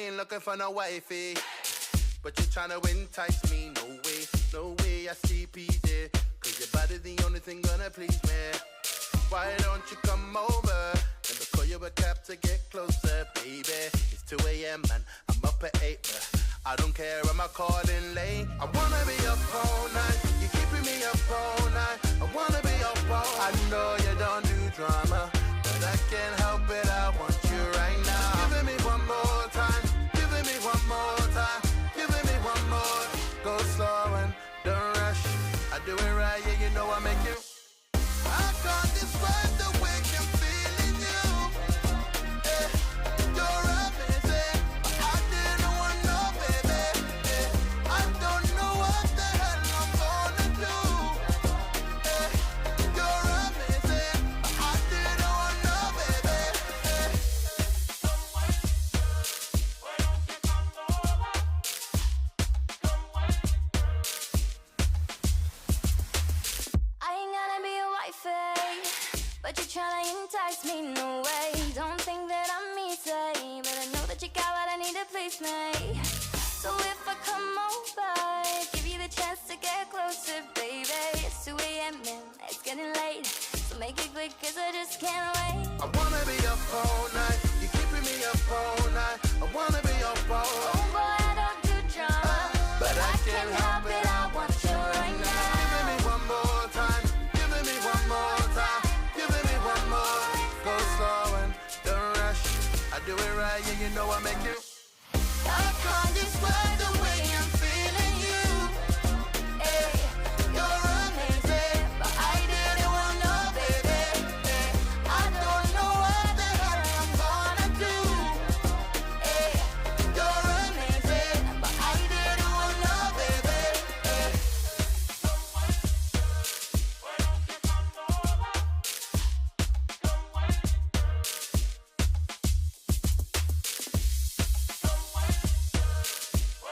ain't looking for no wifey, but you're trying to entice me. No way, I see PJ, cause your body's the only thing gonna please me. Why don't you come over? Let me call you a cab to get closer, baby. It's 2 a.m. and I'm up at 8, but I don't care, am I calling late? I wanna be up all night, you're keeping me up all night. I wanna be up all night. I know you don't do drama, but I can't help it, I want you right now. Giving me one more time, giving me one more time, giving me one more. Go slow and don't rush, I do it right, yeah, you know I make you. I can't describe the way I'm feeling you. You're amazing, I didn't want no baby. I don't know what the hell I'm gonna do. You're amazing, I didn't want no baby. Come wait, why don't you come over? Come wait. I ain't gonna be a wifey, but you're trying to entice me, no way. Don't think that I'm easy, but I know that you got what I need to please me. So if I come over, give you the chance to get closer, baby. It's 2 a.m. and it's getting late, so make it quick cause I just can't wait. I wanna be up all night, you're keeping me up all night. I wanna be up all night. Oh boy, I don't do drama, but I can't help it, I want you right now. Giving me one more time, giving me one more time, giving me one more. Go slow and don't rush, I do it right, yeah, you know I make you. I can't describe the way I'm feeling you. Hey, you're amazing, but I didn't want no baby. Hey, I don't know what the hell I'm gonna do. Hey, you're amazing, but I didn't want no baby. Hey. Why don't you come over? Come wait. Come wait.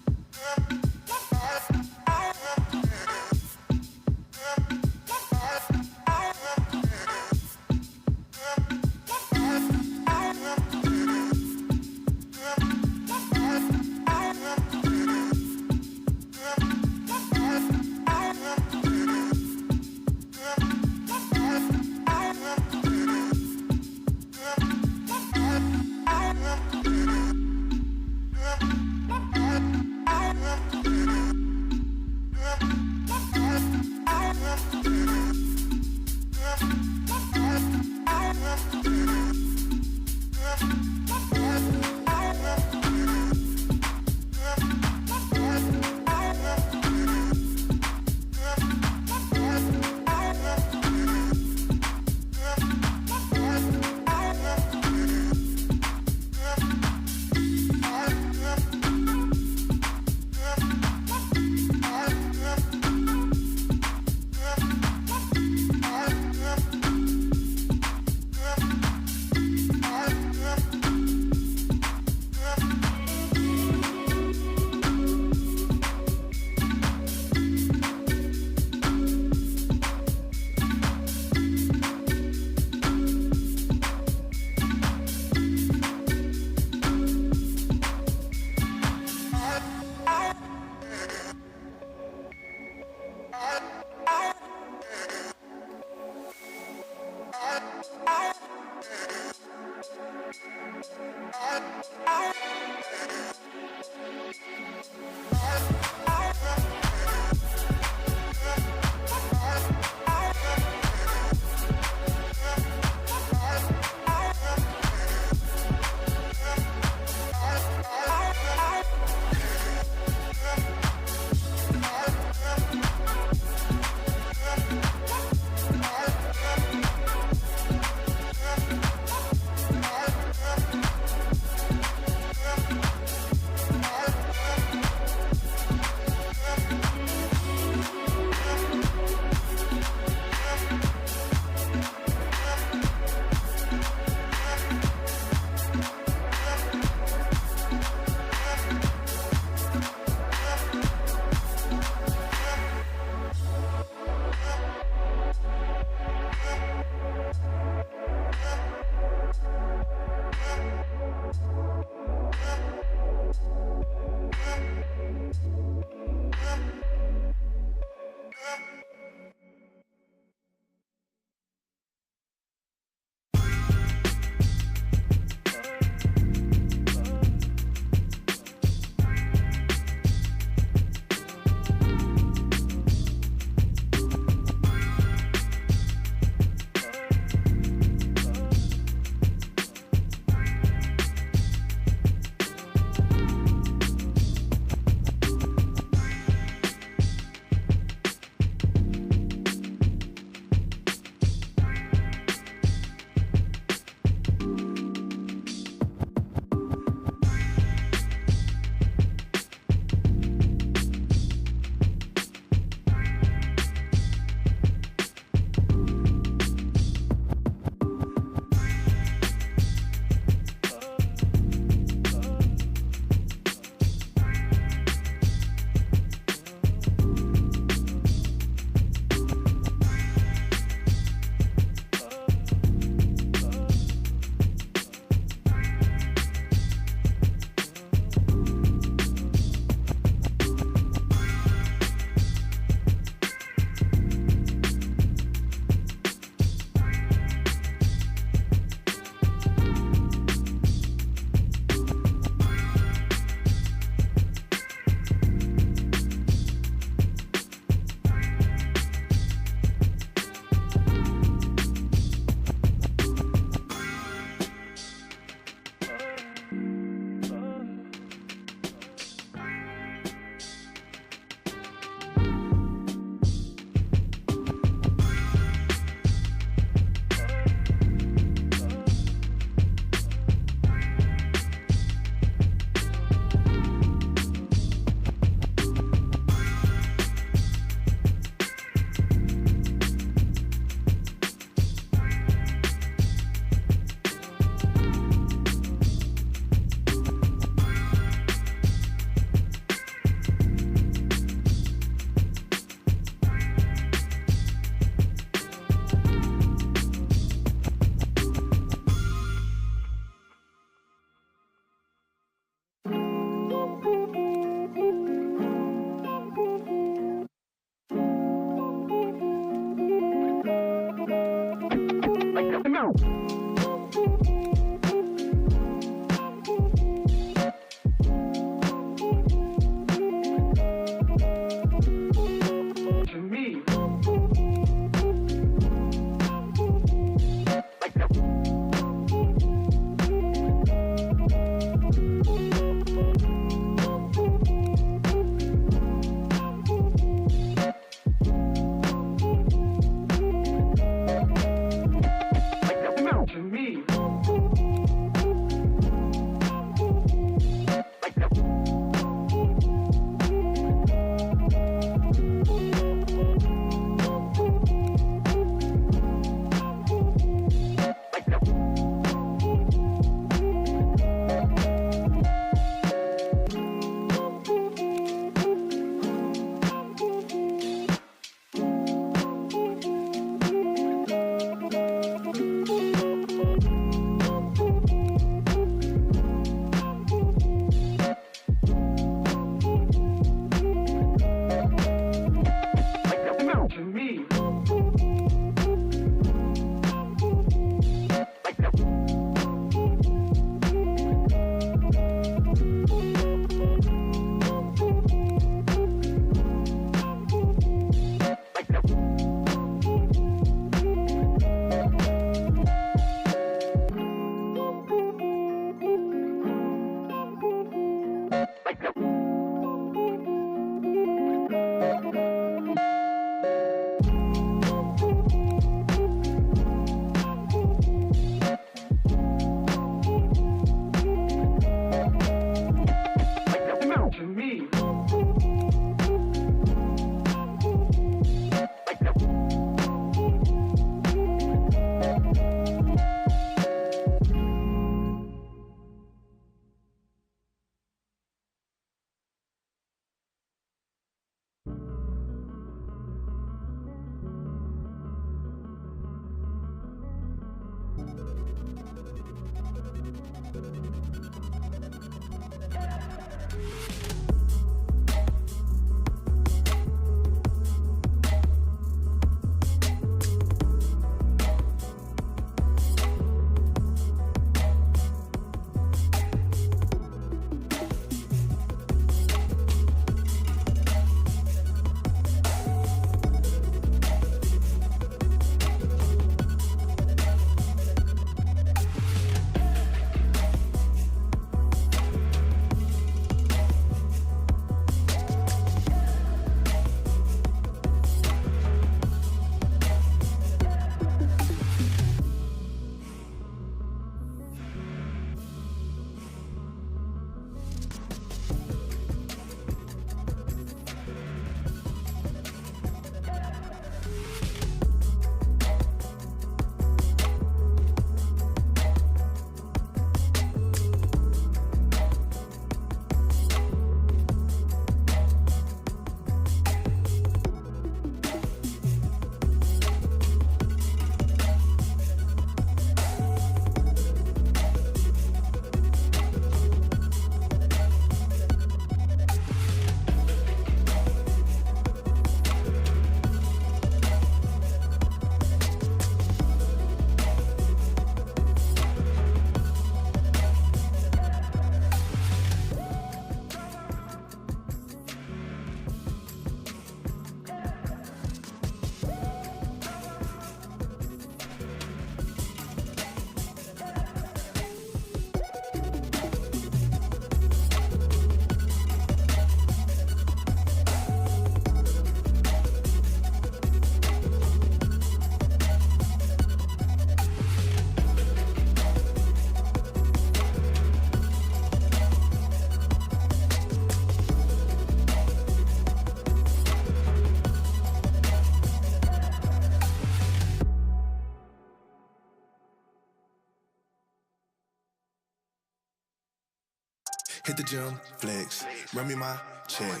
Hit the gym, flex, run me my check.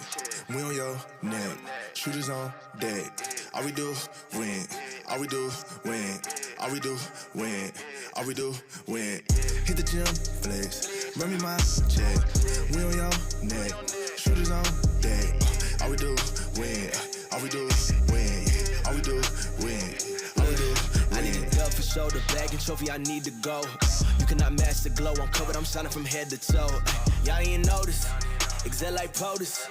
We on your neck, shooters on deck. All we do, win. All we do, win. All we do, win. All we do, win. Hit the gym, flex, run me my check. We on your neck, shooters on deck. All we do, win. All we do, win. All we do, win. All we do, win. I need a dub for shoulder. Bag and trophy, I need to go. You cannot match the glow. I'm covered, I'm shining from head to toe. Y'all ain't notice. Exhale like POTUS.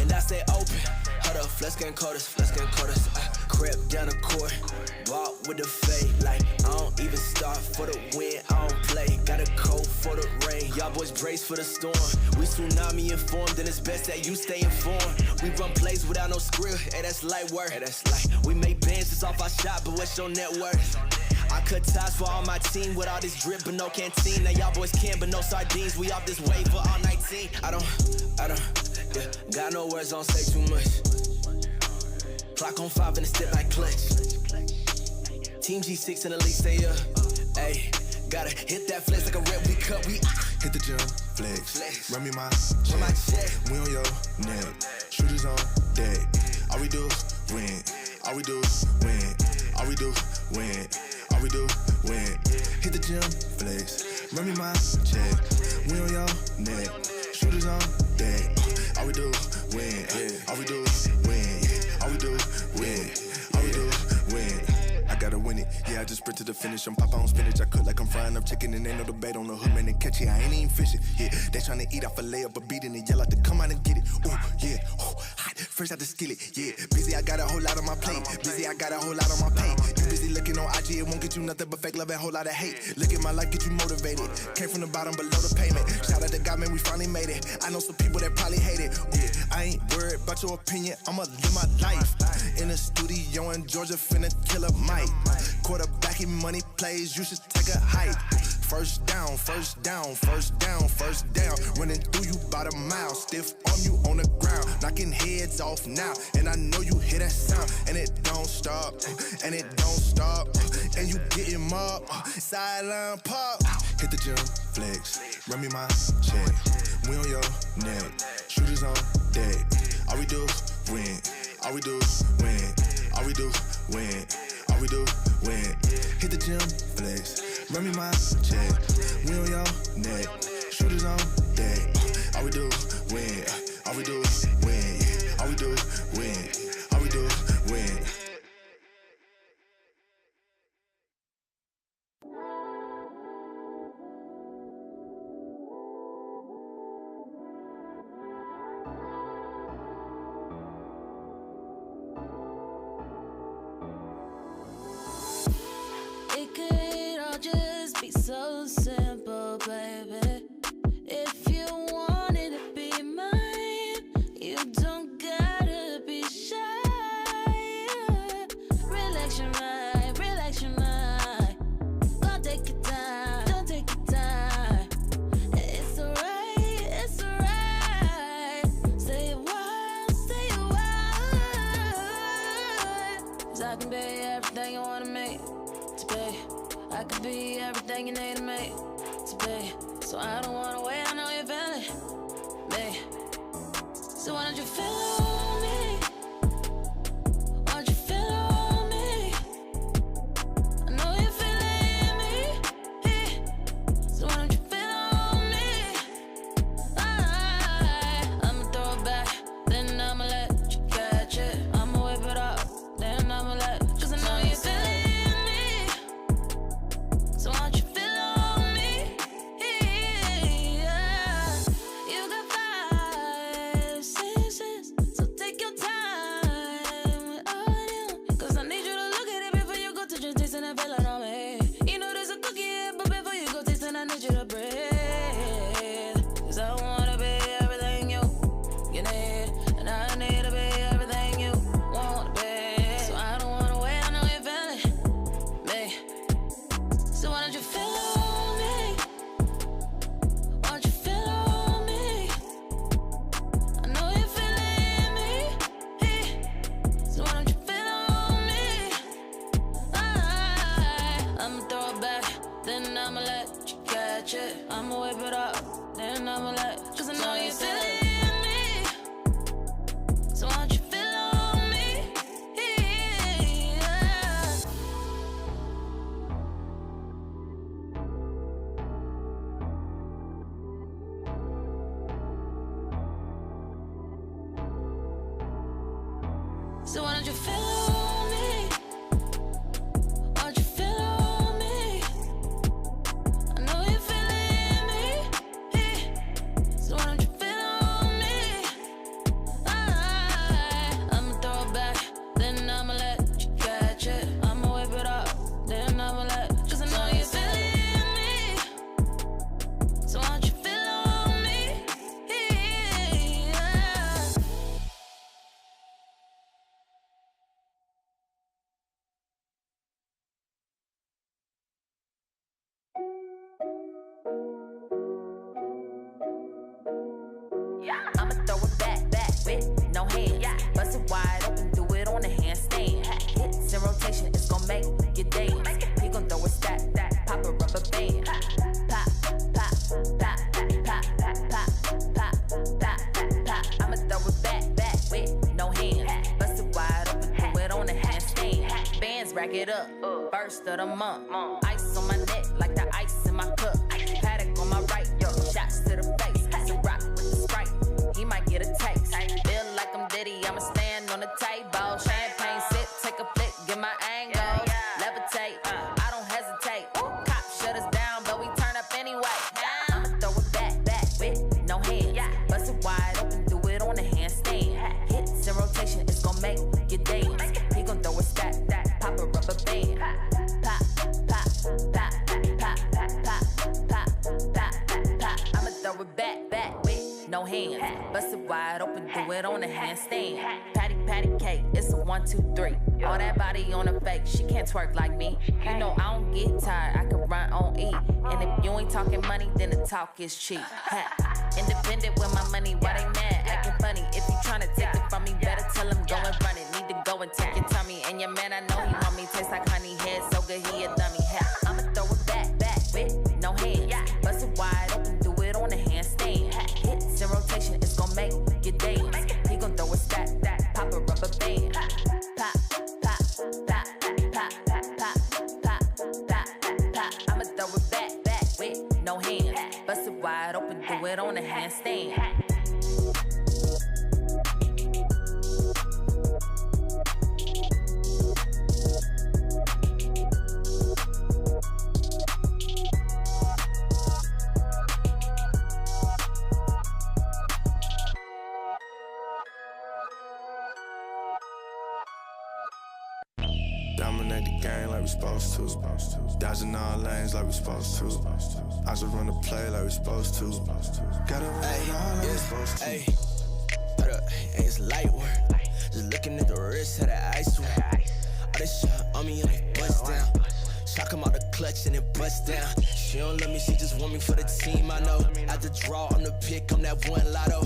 And I stay open. Hold up, flex getting coldest, flex getting coldest. Crept down the court, walk with the fade. Like, I don't even start for the win, I don't play. Got a coat for the rain, y'all boys brace for the storm. We tsunami informed, and it's best that you stay informed. We run plays without no script, hey, that's light work. Hey, that's light. We make bands just off our shot, but what's your net worth? I cut ties for all my team with all this drip, but no canteen. Now y'all boys can, but no sardines. We off this wave for all 19. I don't, yeah, got no words, don't say too much. Clock on 5 and a step like clutch. Team G6 and the league stay up. Ayy, gotta hit that flex like a rep, we cut, we hit the gym, flex. Run me my check. We on your neck. Shooters on deck. All we do, win. All we do, win. All we do, win. All we do, win. Hit the gym, flex. Run me my check. We on your neck. Shooters on deck. All we do, win. All we do, win. All we do, win. All we do, win. I gotta win it. Yeah, I just sprint to the finish. I'm pop on spinach. I cook like I'm frying up chicken, and ain't no debate on the hood, man. They catch it. I ain't even fishing. Yeah, they tryna eat off a layup, but beating it. Yell out to come out and get it. Ooh, yeah. Ooh, hot. Fresh out the skillet. Yeah, busy. I got a whole lot on my plate. Busy. I got a whole lot on my plate. You busy looking on IG. It won't get you nothing but fake love and a whole lot of hate. Look at my life, get you motivated. Came from the bottom below the payment. Shout out to God, man. We finally made it. I know some people that probably hate it. Yeah, I ain't worried about your opinion. I'ma live my life. In the studio in Georgia, finna kill a mic. Quarterbacking money plays, you should take a hike. First down, first down, first down, first down. Running through you about a mile. Stiff arm you on the ground. Knocking heads off now. And I know you hear that sound. And it don't stop. And it don't stop. And you getting mobbed. Sideline pop. Hit the gym, flex. Run me my check. We on your neck. Shooters on deck. All we do, win. All we do, win. All we do, win. All we do, win. Hit the gym, flex. Run me my check. We on your neck. Shooters on deck. All we do, win. All we do, win. All we do, win. All we do, win. It could all just be so simple, baby. If you wanted to be mine, you don't gotta be shy. Relax your mind, relax your mind. Don't take your time, don't take your time. It's alright, it's alright. Stay a while, stay a while. 'Cause I can be everything you wanna make. I could be everything you need to make to be. So I don't wanna wait, I know you're feeling me. So why don't you feel on me? Why don't you feel on me? I know you're feeling me. So why don't you feel on me? I'ma throw it back, then I'ma let you catch it. I'ma whip it up, then I'ma let you. 'Cause I know you're feeling. So why don't you feel on me? Yeah. You got 5 senses, so take your time with all you. 'Cause I need you to look at it before you go to just tasting and feeling on me. You know there's a cookie here, but before you go tasting, I need you to breathe. 'Cause I wanna be everything you need, and I need to be everything you want to be. So I don't wanna wait, I know you're feeling me. So why don't you feel on me? Why don't you feel on me? I know you're feeling me. So why don't you feel on me? I'ma throw it back, then I'ma let you catch it. I'ma whip it up, then I'ma let. 'Cause I know you're feeling me. So why don't you feel on me? Yeah. So why don't you feel on me? Why don't you feel on me? dance. He gon' throw a stack, pop a rubber band. Pop, pop, pop, pop, pop, pop, pop, pop. I'ma throw it back with no hands. Bust it wide open, do it on a handstand. Bands rack it up, first of the month. Ice on my neck like the ice in my cup. Paddock on my right, shots to the face. So rock with the Sprite, he might get a taste. Feel like I'm Diddy, I'ma stand on the table. Champagne sip, take a flick, get my angle. Levitate, I don't hesitate. Cop shut us down, but we turn up anyway. I'ma throw it back with no hands. Bust it wide open, do it on a handstand. Hits in rotation, it's gon' make you dance. He gon' throw a stack, pop a rubber band. Pop, pop, pop, pop, pop, pop, pop, pop. I'ma throw it back with no hands. Bust it wide open, do it on a handstand. Patty cake, it's a 1, 2, 3. All that body on a fake, she can't twerk like me. You know I don't get tired, I can run on E. And if you ain't talking money, then the talk is cheap. Independent with my money, why they mad? Acting funny, if you tryna take it from me, better tell him go and run it. Need to go and take your tummy. And your man, I know he want me, taste like honey head, so good he a dummy. I'ma throw it back with no hands. Bust it wide open, do it on a handstand. Hits in rotation, it's gon' make you dance. He gon' throw a stack, pop a rubber band. Pop, pop, pop, pop, pop, pop, pop, pop. I'ma throw it back with no hands. Bust it wide open, do it on a handstand. Dominate the game like we supposed to. Dodging all lanes like we supposed to. I just run the play like we supposed to. Gotta run it all like we supposed to. Hey, it's light work. Just looking at the wrist of that ice work. All this shit on me, like bust down. Shock him out the clutch and it bust down. She don't love me, she just want me for the team, I know. At the draw, I'm the pick, I'm that one lotto.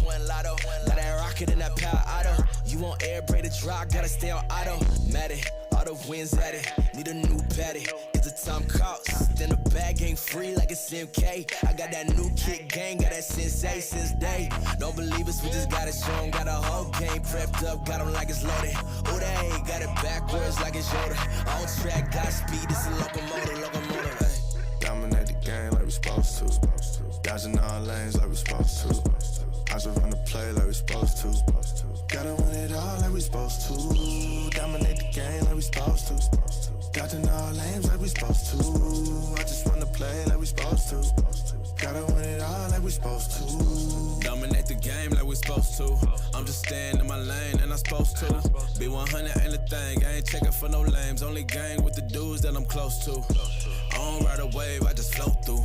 Got that rocket and that power auto. You want air, braid the draw, gotta stay on auto. Mad it, all the wins at it. Need a new patty, it's a time cost. Then the bag ain't free like it's MK. I got that new kick gang, got that sensei since day. Don't believe us, we just gotta show 'em. Got a whole game prepped up, got 'em like it's loaded. Oh, they got it backwards like it's Yoda. On track, got speed, it's a locomotive, hey. Dominate the game like we supposed to. Dodging all lanes like we supposed to. I just run the play like we supposed to. Gotta win it all like we supposed to. Dominate the game like we supposed to. Dodging all lanes like we supposed to. I just run the play like we supposed to. Gotta win it all like we supposed to. Dominate the game like we supposed to. I'm just staying in my lane and I'm supposed to. Be 100 ain't a thing, I ain't checking for no lames. Only gang with the dudes that I'm close to. I don't ride a wave, I just float through.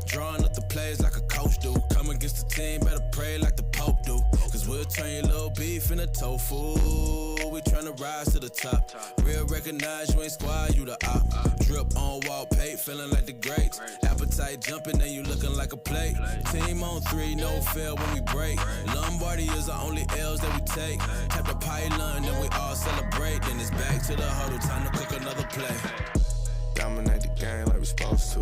Drawing up the plays like a coach do. Come against the team, better pray like the Pope do. Cause we'll turn your little beef into tofu. We tryna rise to the top. Real recognize you ain't squad, you the op. Drip on wall paint, feeling like the greats. Appetite jumping and you looking like a plate. Team on 3, no fail when we break. Lombardi is the only L's that we take. Tap the pylon, then we all celebrate. Then it's back to the huddle, time to cook another play. Dominate the game like we supposed to.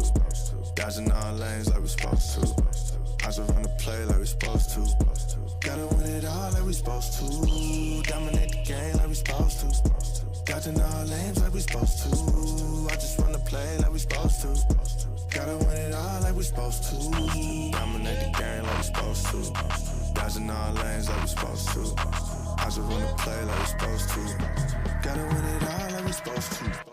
Dodging all lanes like we supposed to. I just run the play like we supposed to. Gotta win it all like we supposed to. Dominate the game like we supposed to. Dodging all lanes like we supposed to. I just run the play like we supposed to. Gotta win it all like we supposed to. Dominate the game like we supposed to. Dodging all lanes like we supposed to. I just run the play like we supposed to. Gotta win it all like we supposed to.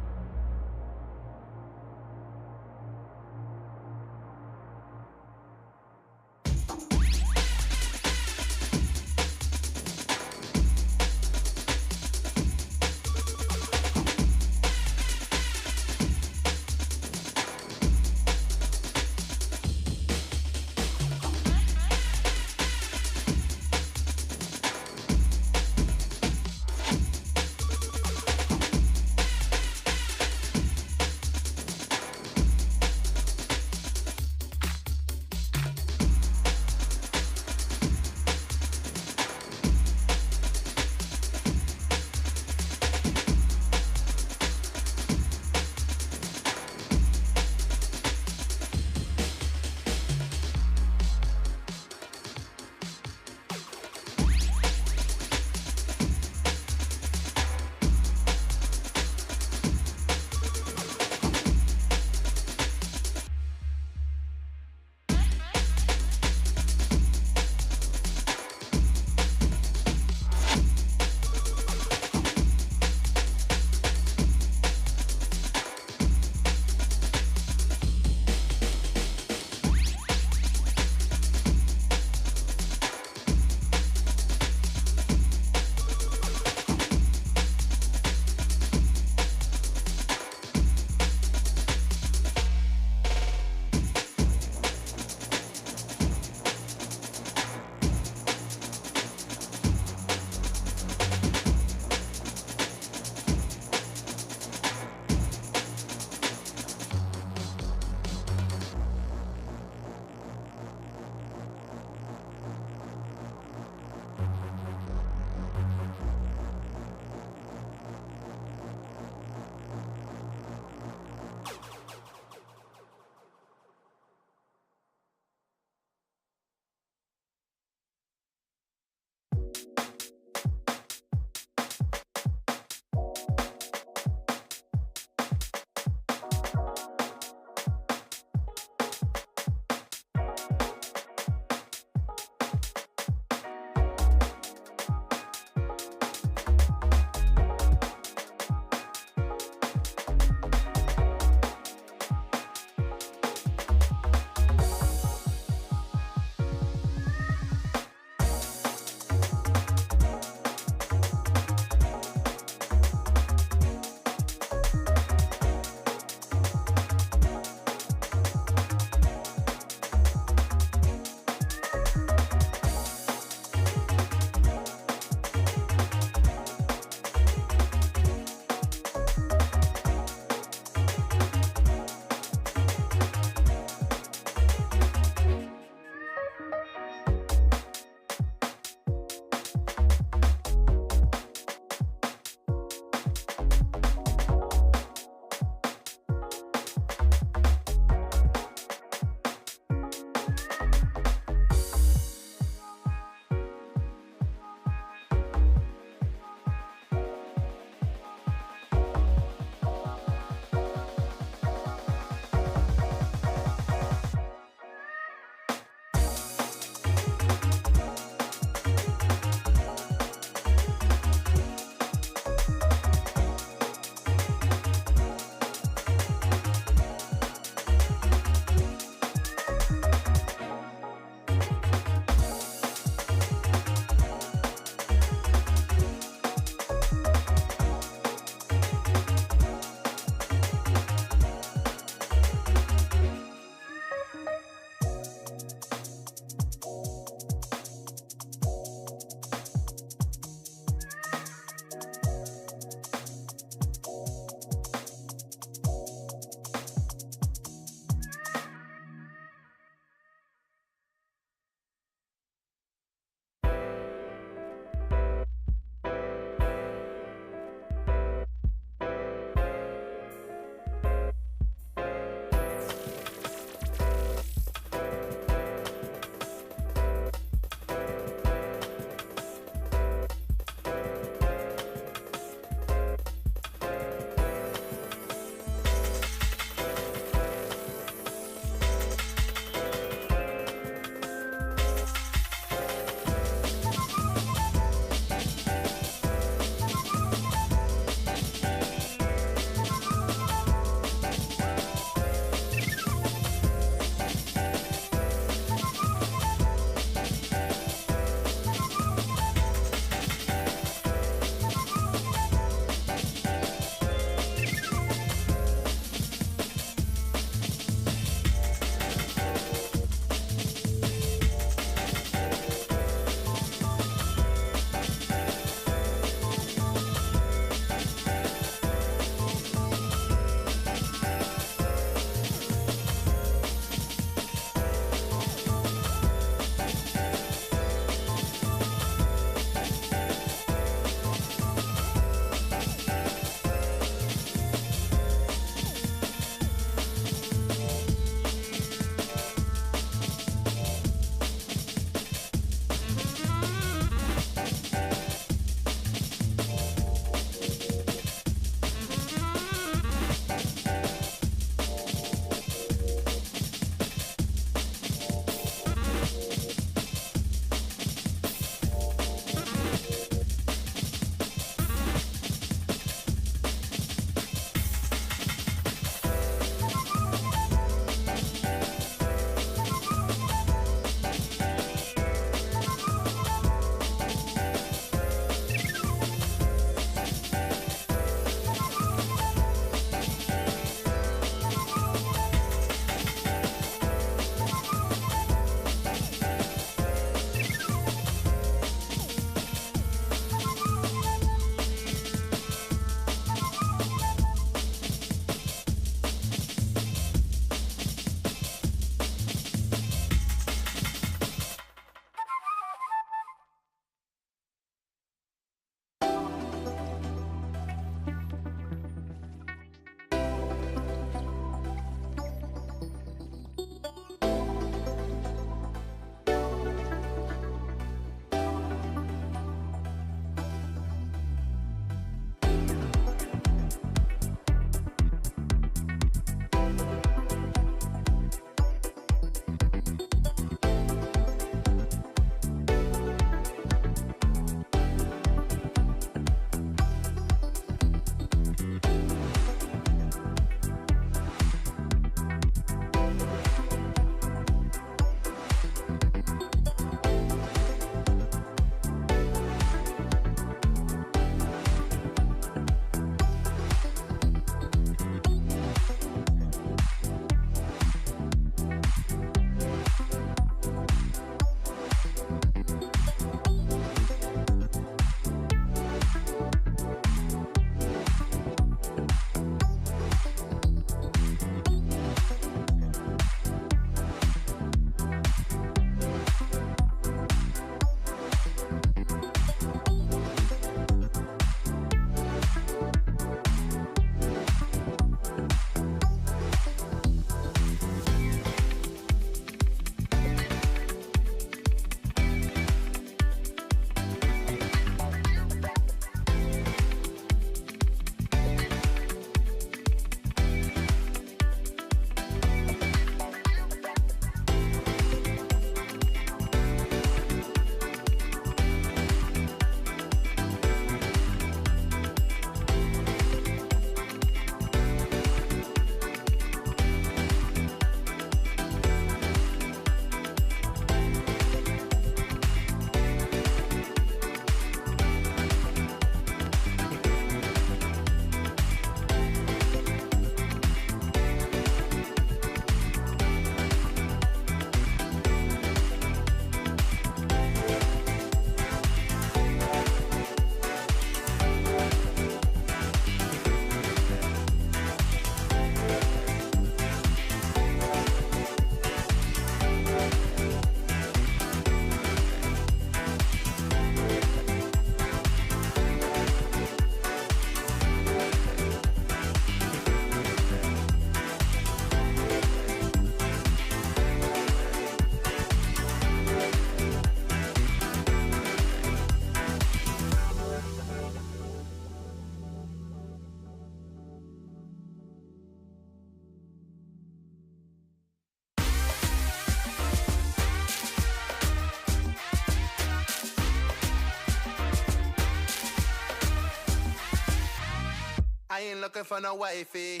I ain't looking for no wifey,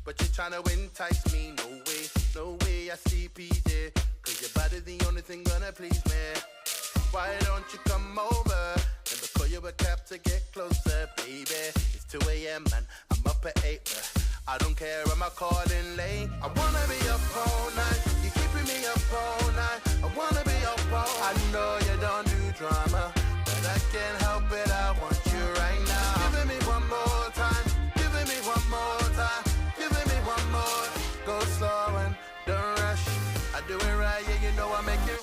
but you're trying to entice me. No way, I see PJ, cause your body's the only thing gonna please me. Why don't you come over? Let me call you a cab to get closer, baby. It's 2 a.m. and I'm up at 8, but I don't care, I'm not calling late. I wanna be up all night, you're keeping me up all night. I wanna be up all night. I know you don't do drama, but I can't help it, I want you right now. Giving me one more time, giving me one more time, giving me one more. Go slow and don't rush, I do it right, yeah, you know I make you.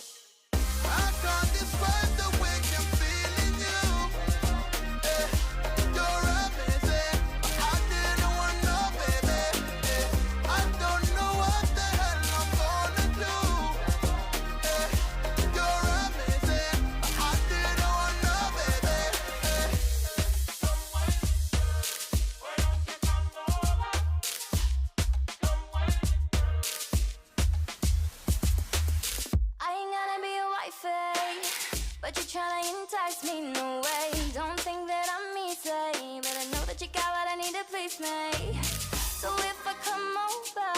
I can't describe the way I'm feeling you. You're amazing, I didn't want no baby. I don't know what the hell I'm gonna do. You're amazing, I didn't want no baby. Why don't you come over? Come wait. I ain't gonna be a wifey, but you're tryna entice me, no way. Don't think that I'm easy, but I know that you got what I need to please me. So if I come over,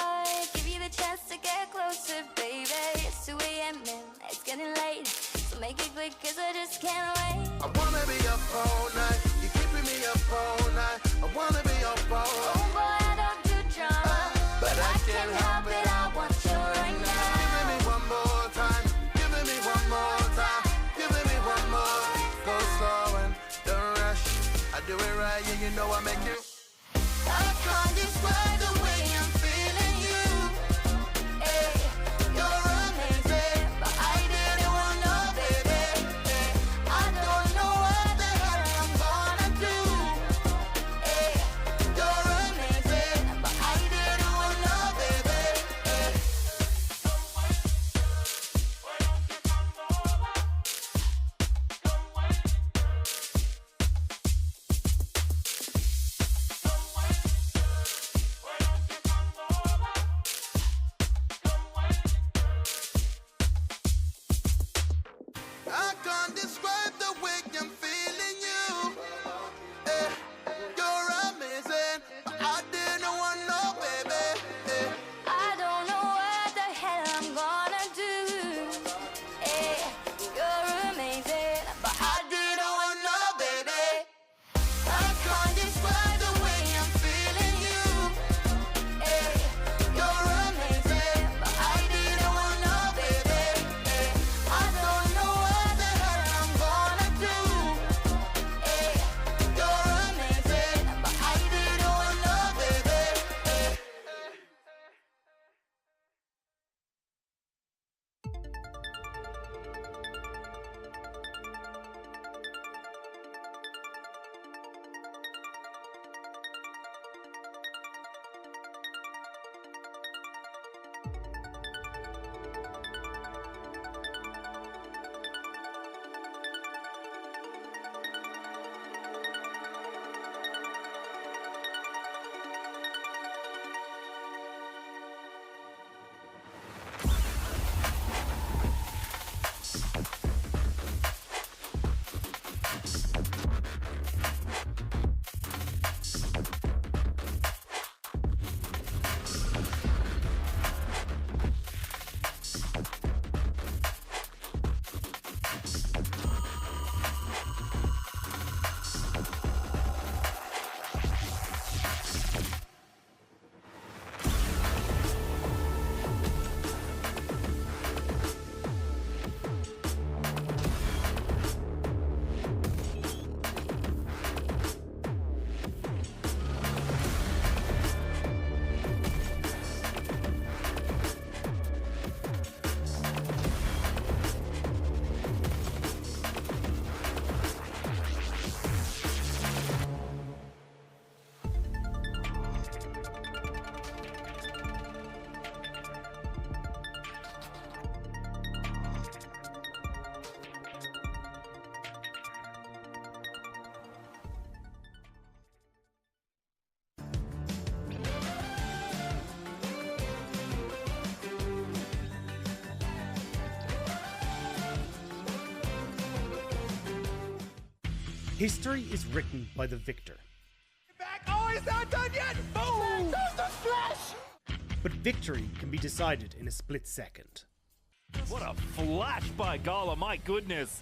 give you the chance to get closer, baby. It's 2 a.m. and it's getting late, so make it quick cause I just can't wait. I wanna be up all night, you're keeping me up all night. I wanna be up all night. Oh boy, I don't do drama, but I can't help it, I want you right now. Giving me one more time, giving me one more time, giving me one more. Go slow and don't rush, I do it right, yeah, you know I make you. I can't describe the way I'm feeling you. Hey, you're amazing, but I didn't want no baby. Hey, I don't know what the hell I'm gonna do. Hey, you're amazing, but I didn't want no baby. Hey. Why don't you come over? Come wait. I can't describe the way I'm feeling you. You're amazing, but I didn't want no baby. I don't know what the hell I'm gonna do. Hey, you're amazing, but I didn't want no baby. I can't describe the way I'm feeling you. Hey, you're amazing, but I didn't want no baby. Hey, I don't know what the hell I'm gonna do. Hey, you're amazing, but I didn't want no baby. Hey. History is written by the victor. Back. Oh, he's not done yet! Boom! There's the splash! But victory can be decided in a split second. What a flash by Gala, my goodness.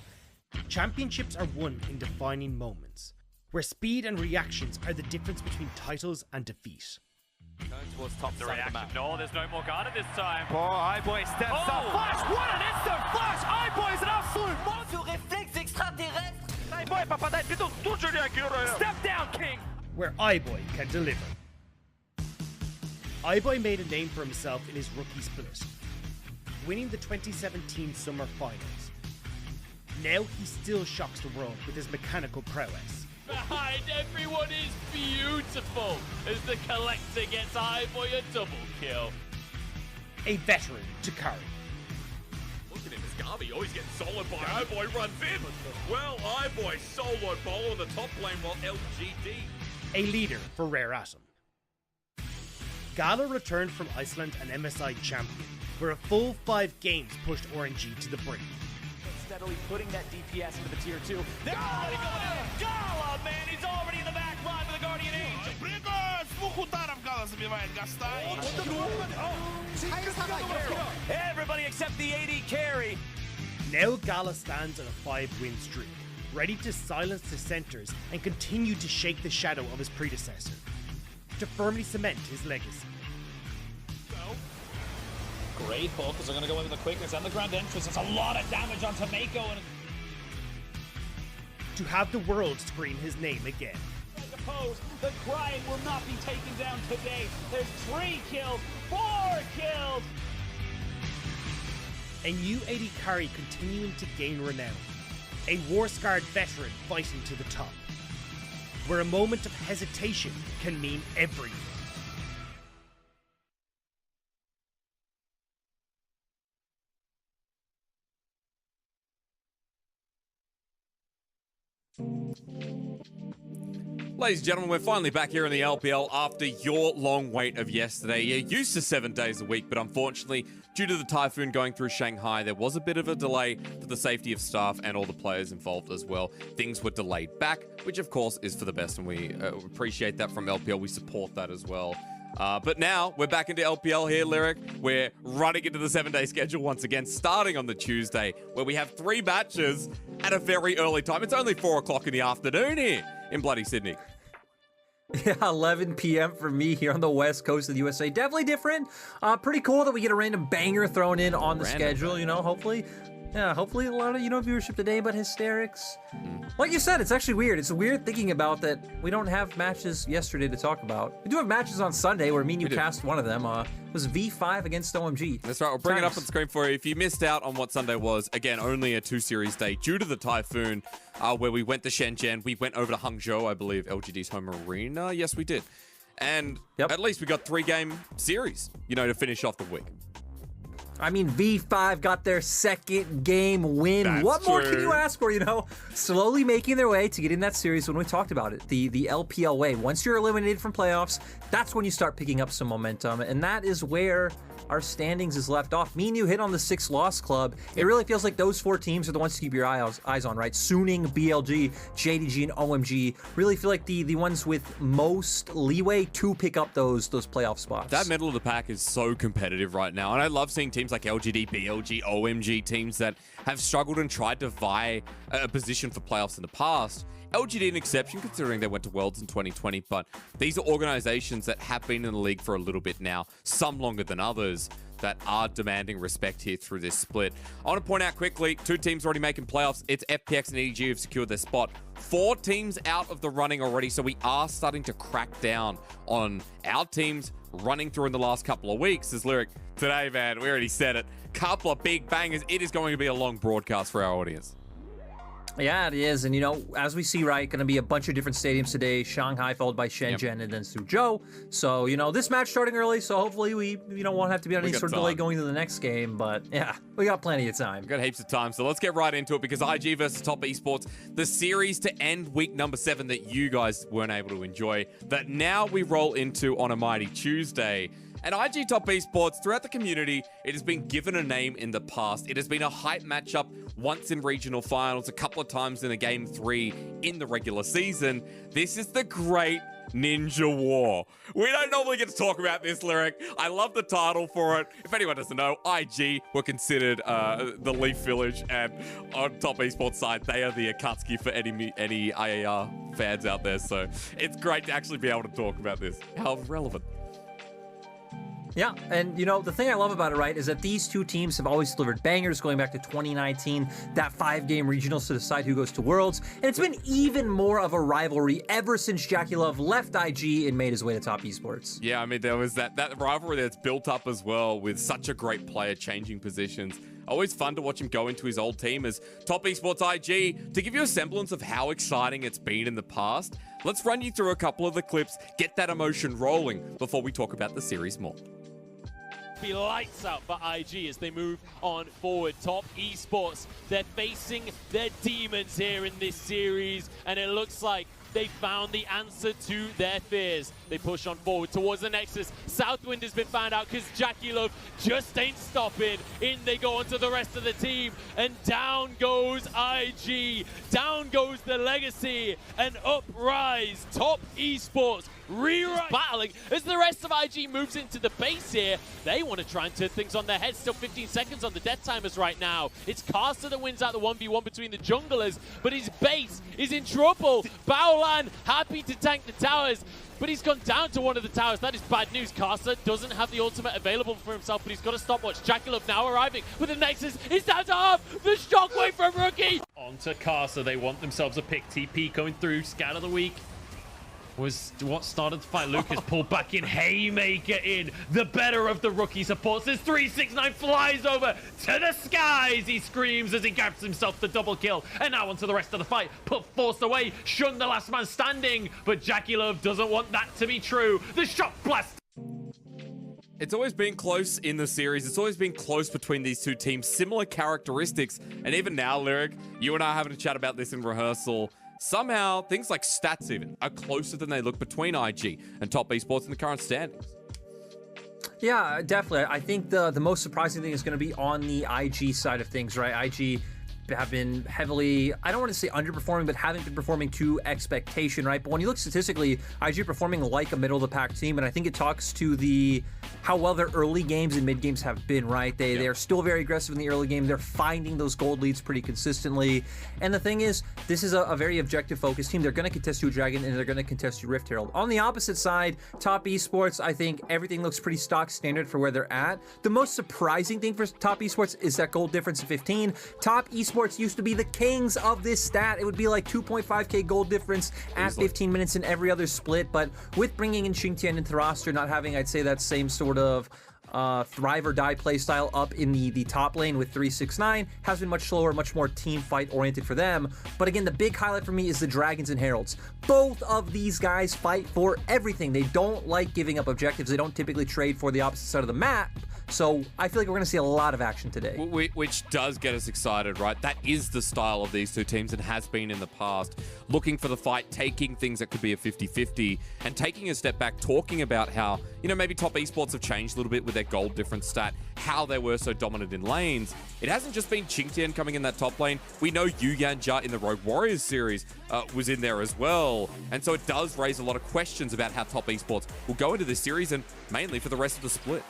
Championships are won in defining moments, where speed and reactions are the difference between titles and defeat. Going towards top The side of reaction. the map. No, there's no more Garda this time. Oh, iBoy steps up. Flash! What an instant flash! iBoy is an absolute monster! réflexe extraterrestre. iBoy est pas peut-être plutôt tout joli à cuire. Step down, King! Where iBoy can deliver. iBoy made a name for himself in his rookie split, winning the 2017 Summer Finals. Now he still shocks the world with his mechanical prowess. Behind everyone is beautiful as the collector gets iBoy a double kill. A veteran to carry. Look at him, as Garvey always gets soloed by iBoy, runs in. Well, iBoy solo ball on the top lane while LGD. A leader for Rare Atom. Gala returned from Iceland an MSI champion, where a full 5 games pushed RNG to the brink. Steadily putting that DPS into the tier 2. They're already going in. Gala, man, he's already in the back line with the Guardian Angel. Everybody except the AD carry. Now Gala stands on a 5-win streak, ready to silence dissenters and continue to shake the shadow of his predecessor, to firmly cement his legacy. Great focus. They're going to go in with the quickness and the grand entrance. It's a lot of damage on Tomeko. And To have the world scream his name again. opposed, the grind will not be taken down today. There's 3 kills, 4 kills. A new AD carry continuing to gain renown. A war-scarred veteran fighting to the top. Where a moment of hesitation can mean everything. Ladies and gentlemen, we're finally back here in the LPL after your long wait of yesterday. You're used to 7 days a week, but unfortunately, due to the typhoon going through Shanghai, there was a bit of a delay for the safety of staff and all the players involved as well. Things were delayed back, which of course is for the best, and we appreciate that from LPL. We support that as well. But now, we're back into LPL here, Lyric. We're running into the 7-day schedule once again, starting on the Tuesday, where we have 3 matches at a very early time. It's only 4 o'clock in the afternoon here in bloody Sydney. Yeah, 11 p.m. for me here on the west coast of the USA. Definitely different. Pretty cool that we get a random banger thrown in on the schedule, you know, hopefully. Yeah, hopefully a lot of, viewership today, but hysterics. Like you said, it's actually weird. It's weird thinking about that we don't have matches yesterday to talk about. We do have matches on Sunday where me and you cast one of them. It was V5 against OMG. That's right. We'll bring it up on the screen for you. If you missed out on what Sunday was, again, only a 2-series day due to the typhoon, where we went to Shenzhen. We went over to Hangzhou, I believe, LGD's home arena. Yes, we did. And at least we got 3-game series, to finish off the week. I mean, V5 got their 2nd game win. That's what more true. can you ask for, Slowly making their way to get in that series when we talked about it, the LPL way. Once you're eliminated from playoffs, that's when you start picking up some momentum, and that is where our standings is left off. Me and you hit on the 6-loss club. It really feels like those 4 teams are the ones to keep your eyes on, right? Suning, BLG, JDG, and OMG really feel like the ones with most leeway to pick up those playoff spots. That middle of the pack is so competitive right now, and I love seeing teams like LGD, BLG, OMG, teams that have struggled and tried to vie a position for playoffs in the past. LGD an exception, considering they went to Worlds in 2020, but these are organizations that have been in the league for a little bit now, some longer than others, that are demanding respect here through this split. I want to point out quickly, 2 teams already making playoffs. It's FPX and EDG who've secured their spot. 4 teams out of the running already, so we are starting to crack down on our teams running through in the last couple of weeks. As Lyric, today, man, we already said it. Couple of big bangers. It is going to be a long broadcast for our audience. Yeah, it is. And, as we see, right, going to be a bunch of different stadiums today. Shanghai followed by Shenzhen and then Suzhou. So, this match starting early, so hopefully we, won't have to be on any sort of delay going to the next game. But, yeah, we got plenty of time. We've got heaps of time, so let's get right into it because IG versus Top Esports, the series to end week number 7 that you guys weren't able to enjoy, that now we roll into on a mighty Tuesday. And IG Top Esports, throughout the community, it has been given a name in the past. It has been a hype matchup once in regional finals, a couple of times in a Game 3 in the regular season. This is the Great Ninja War. We don't normally get to talk about this, Lyric. I love the title for it. If anyone doesn't know, IG were considered the Leaf Village, and on Top Esports side, they are the Akatsuki for any IAR fans out there. So it's great to actually be able to talk about this. How relevant. Yeah, and you know, the thing I love about it, right, is that these two teams have always delivered bangers going back to 2019, that 5-game regionals to decide who goes to Worlds, and it's been even more of a rivalry ever since Jackie Love left IG and made his way to Top Esports. Yeah, I mean, there was that rivalry that's built up as well with such a great player changing positions. Always fun to watch him go into his old team as Top Esports IG. To give you a semblance of how exciting it's been in the past, let's run you through a couple of the clips, get that emotion rolling before we talk about the series more. Be lights out for IG as they move on forward. Top Esports, they're facing their demons here in this series, and it looks like they found the answer to their fears. They push on forward towards the Nexus. Southwind has been found out because Jackie Love just ain't stopping. In they go onto the rest of the team, and down goes IG. Down goes the Legacy, and up rise Top Esports. Rewrite battling as the rest of IG moves into the base here. They want to try and turn things on their head. Still 15 seconds on the death timers right now. It's Caster that wins out the 1v1 between the junglers, but his base is in trouble. Baolan happy to tank the towers, but he's gone down to one of the towers. That is bad news. Caster doesn't have the ultimate available for himself, but he's got a stopwatch. Jackie Love now arriving with the Nexus. He's down to half. The shockwave from Rookie. On to Caster. They want themselves a pick. TP going through. Scan of the week was what started the fight. Lucas pulled back in. Haymaker in. The better of the Rookie supports. This 369 flies over to the skies. He screams as he grabs himself the double kill. And now onto the rest of the fight. Put forced away. Shun the last man standing. But Jackie Love doesn't want that to be true. The shot blast. It's always been close in the series. It's always been close between these two teams. Similar characteristics. And even now, Lyric, you and I are having a chat about this in rehearsal. Somehow, things like stats even are closer than they look between IG and Top Esports in the current standings. Yeah, definitely. I think the most surprising thing is going to be on the IG side of things, right? IG have been heavily, I don't want to say underperforming, but haven't been performing to expectation, right? But when you look statistically, IG performing like a middle-of-the-pack team, and I think it talks to how well their early games and mid games have been, right? They are still very aggressive in the early game. They're finding those gold leads pretty consistently. And the thing is, this is a very objective-focused team. They're going to contest you Dragon, and they're going to contest you Rift Herald. On the opposite side, Top Esports, I think everything looks pretty stock standard for where they're at. The most surprising thing for Top Esports is that gold difference of 15. Top Esports used to be the kings of this stat. It would be like 2.5k gold difference at 15 minutes in every other split, but with bringing in Xingtian into the roster, not having, I'd say, that same sort of thrive or die playstyle up in the top lane with 369 has been much slower, much more team fight oriented for them. But again, the big highlight for me is the Dragons and Heralds. Both of these guys fight for everything. They don't like giving up objectives. They don't typically trade for the opposite side of the map. So I feel like we're going to see a lot of action today. Which does get us excited, right? That is the style of these two teams and has been in the past. Looking for the fight, taking things that could be a 50-50, and taking a step back, talking about how, maybe Top Esports have changed a little bit with their gold difference stat, how they were so dominant in lanes. It hasn't just been Xingtian coming in that top lane. We know Yu Yanjia in the Rogue Warriors series was in there as well. And so it does raise a lot of questions about how Top Esports will go into this series and mainly for the rest of the split.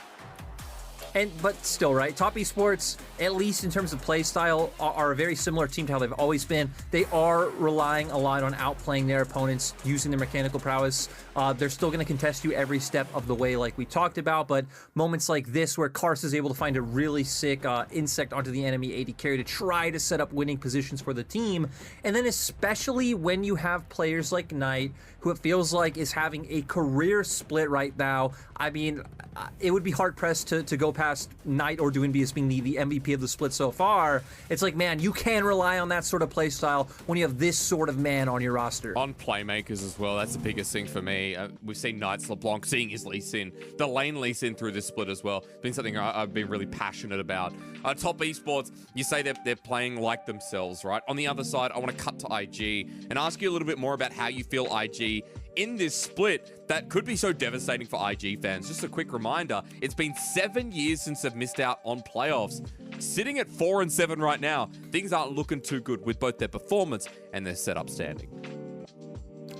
But still, right? Top Esports, at least in terms of play style, are a very similar team to how they've always been. They are relying a lot on outplaying their opponents, using their mechanical prowess. They're still going to contest you every step of the way, like we talked about. But moments like this, where Kars is able to find a really sick insect onto the enemy AD carry to try to set up winning positions for the team, and then especially when you have players like Knight, who it feels like is having a career split right now. I mean, it would be hard pressed to go past Knight or Duinby as being the MVP of the split so far. It's like, man, you can rely on that sort of play style when you have this sort of man on your roster. On playmakers as well, that's the biggest thing for me. We've seen Knight's LeBlanc, seeing his Lee Sin, the lane Lee Sin through this split as well. Been something I've been really passionate about. Top Esports, you say they're playing like themselves, right? On the other side, I want to cut to IG and ask you a little bit more about how you feel IG in this split that could be so devastating for IG fans. Just a quick reminder, it's been 7 years since they've missed out on playoffs. Sitting at 4-7 right now, things aren't looking too good with both their performance and their setup standing.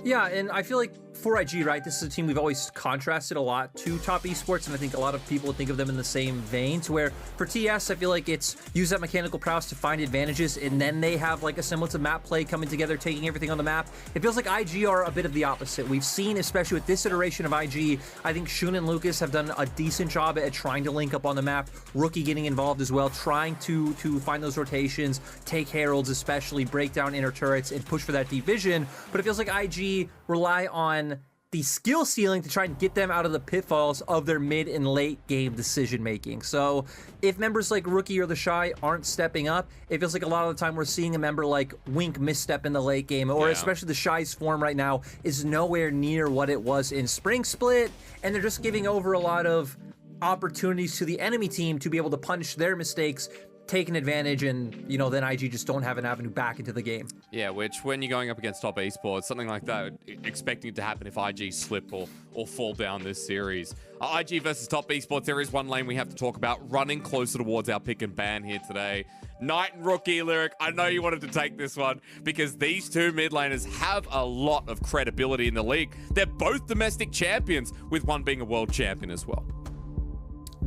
Yeah, and I feel like for IG, right, this is a team we've always contrasted a lot to Top Esports, and I think a lot of people think of them in the same vein, to where for TES, I feel like it's use that mechanical prowess to find advantages, and then they have like a semblance of map play coming together, taking everything on the map. It feels like IG are a bit of the opposite. We've seen, especially with this iteration of IG, I think Shun and Lucas have done a decent job at trying to link up on the map, Rookie getting involved as well, trying to find those rotations, take heralds especially, break down inner turrets, and push for that deep vision, but it feels like IG rely on the skill ceiling to try and get them out of the pitfalls of their mid and late game decision making. So if members like Rookie or the Shy aren't stepping up, it feels like a lot of the time we're seeing a member like Wink misstep in the late game, or especially the Shy's form right now is nowhere near what it was in Spring Split, and they're just giving over a lot of opportunities to the enemy team to be able to punish their mistakes, taking advantage, and then IG just don't have an avenue back into the game. Yeah, which when you're going up against Top Esports, something like that, expecting it to happen if IG slip or fall down this series. IG versus Top Esports, there is one lane we have to talk about, running closer towards our pick and ban here today. Knight and Rookie, Lyric, I know you wanted to take this one because these two mid laners have a lot of credibility in the league. They're both domestic champions, with one being a world champion as well.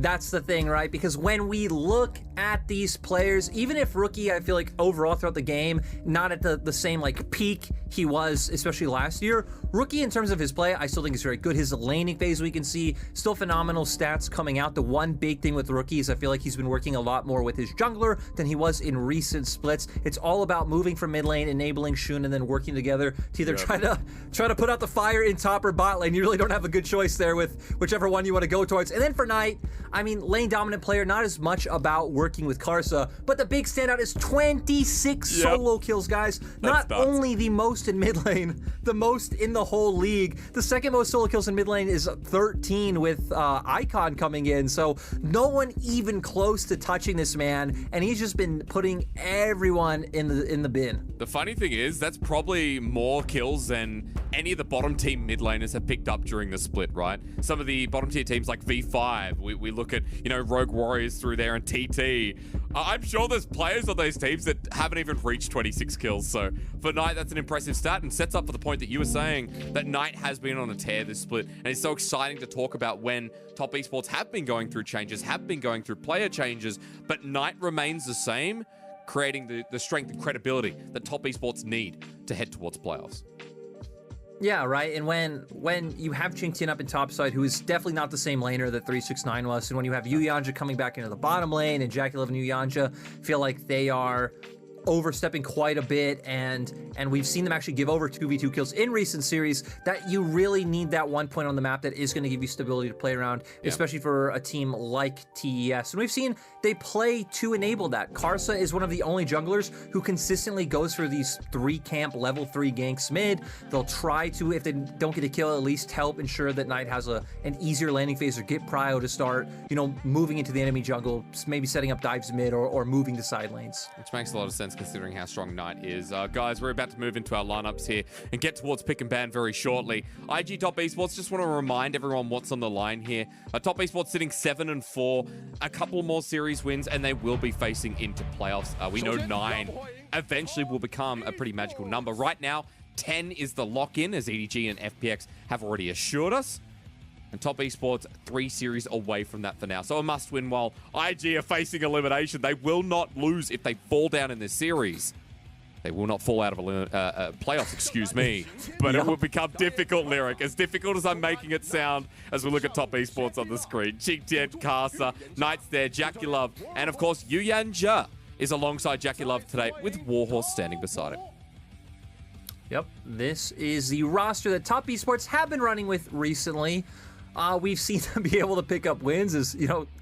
That's the thing, right? Because when we look at these players, even if Rookie, I feel like overall throughout the game, not at the same like peak he was, especially last year, Rookie in terms of his play, I still think is very good. His laning phase, we can see still phenomenal stats coming out. The one big thing with Rookie is I feel like he's been working a lot more with his jungler than he was in recent splits. It's all about moving from mid lane, enabling Shun, and then working together to either try to put out the fire in top or bot lane. You really don't have a good choice there with whichever one you want to go towards. And then for Knight, I mean, lane dominant player, not as much about working with Karsa, but the big standout is 26 solo kills, guys. Not only the most in mid lane, the most in the whole league. The second most solo kills in mid lane is 13 with Icon coming in. So no one even close to touching this man, and he's just been putting everyone in the bin. The funny thing is, that's probably more kills than any of the bottom team mid laners have picked up during the split, right? Some of the bottom tier teams like V5, we look at, Rogue Warriors through there and TT. I'm sure there's players on those teams that haven't even reached 26 kills. So for Knight, that's an impressive stat and sets up for the point that you were saying that Knight has been on a tear this split. And it's so exciting to talk about when Top Esports have been going through changes, have been going through player changes, but Knight remains the same, creating the strength and credibility that Top Esports need to head towards playoffs. Yeah, right. And when you have Chintian up in topside, who is definitely not the same laner that 369 was, and when you have Yu Yanja coming back into the bottom lane, and Jackie Love and Yu Yanja feel like they are overstepping quite a bit, and we've seen them actually give over 2v2 kills in recent series, that you really need that one point on the map that is going to give you stability to play around, especially for a team like TES. And we've seen they play to enable that. Karsa is one of the only junglers who consistently goes for these 3-camp level 3 ganks mid. They'll try to, if they don't get a kill, at least help ensure that Knight has an easier landing phase or get prio to start, moving into the enemy jungle, maybe setting up dives mid or moving to side lanes. Which makes a lot of sense considering how strong Knight is. Guys, we're about to move into our lineups here and get towards pick and ban very shortly. IG Top Esports, just want to remind everyone what's on the line here. Top Esports sitting 7-4, a couple more series wins, and they will be facing into playoffs. We know 9 eventually will become a pretty magical number. Right now, 10 is the lock-in, as EDG and FPX have already assured us. And Top Esports 3 series away from that for now. So a must-win while IG are facing elimination. They will not lose if they fall down in this series. They will not fall out of playoffs, excuse me. But it will become difficult, Lyric. As difficult as I'm making it sound as we look at Top Esports on the screen. Chigtian, Karsa, Knight's there, Jackie Love, and of course, Yu Yanja is alongside Jackie Love today with Warhorse standing beside him. Yep, this is the roster that Top Esports have been running with recently. we've seen them be able to pick up wins is,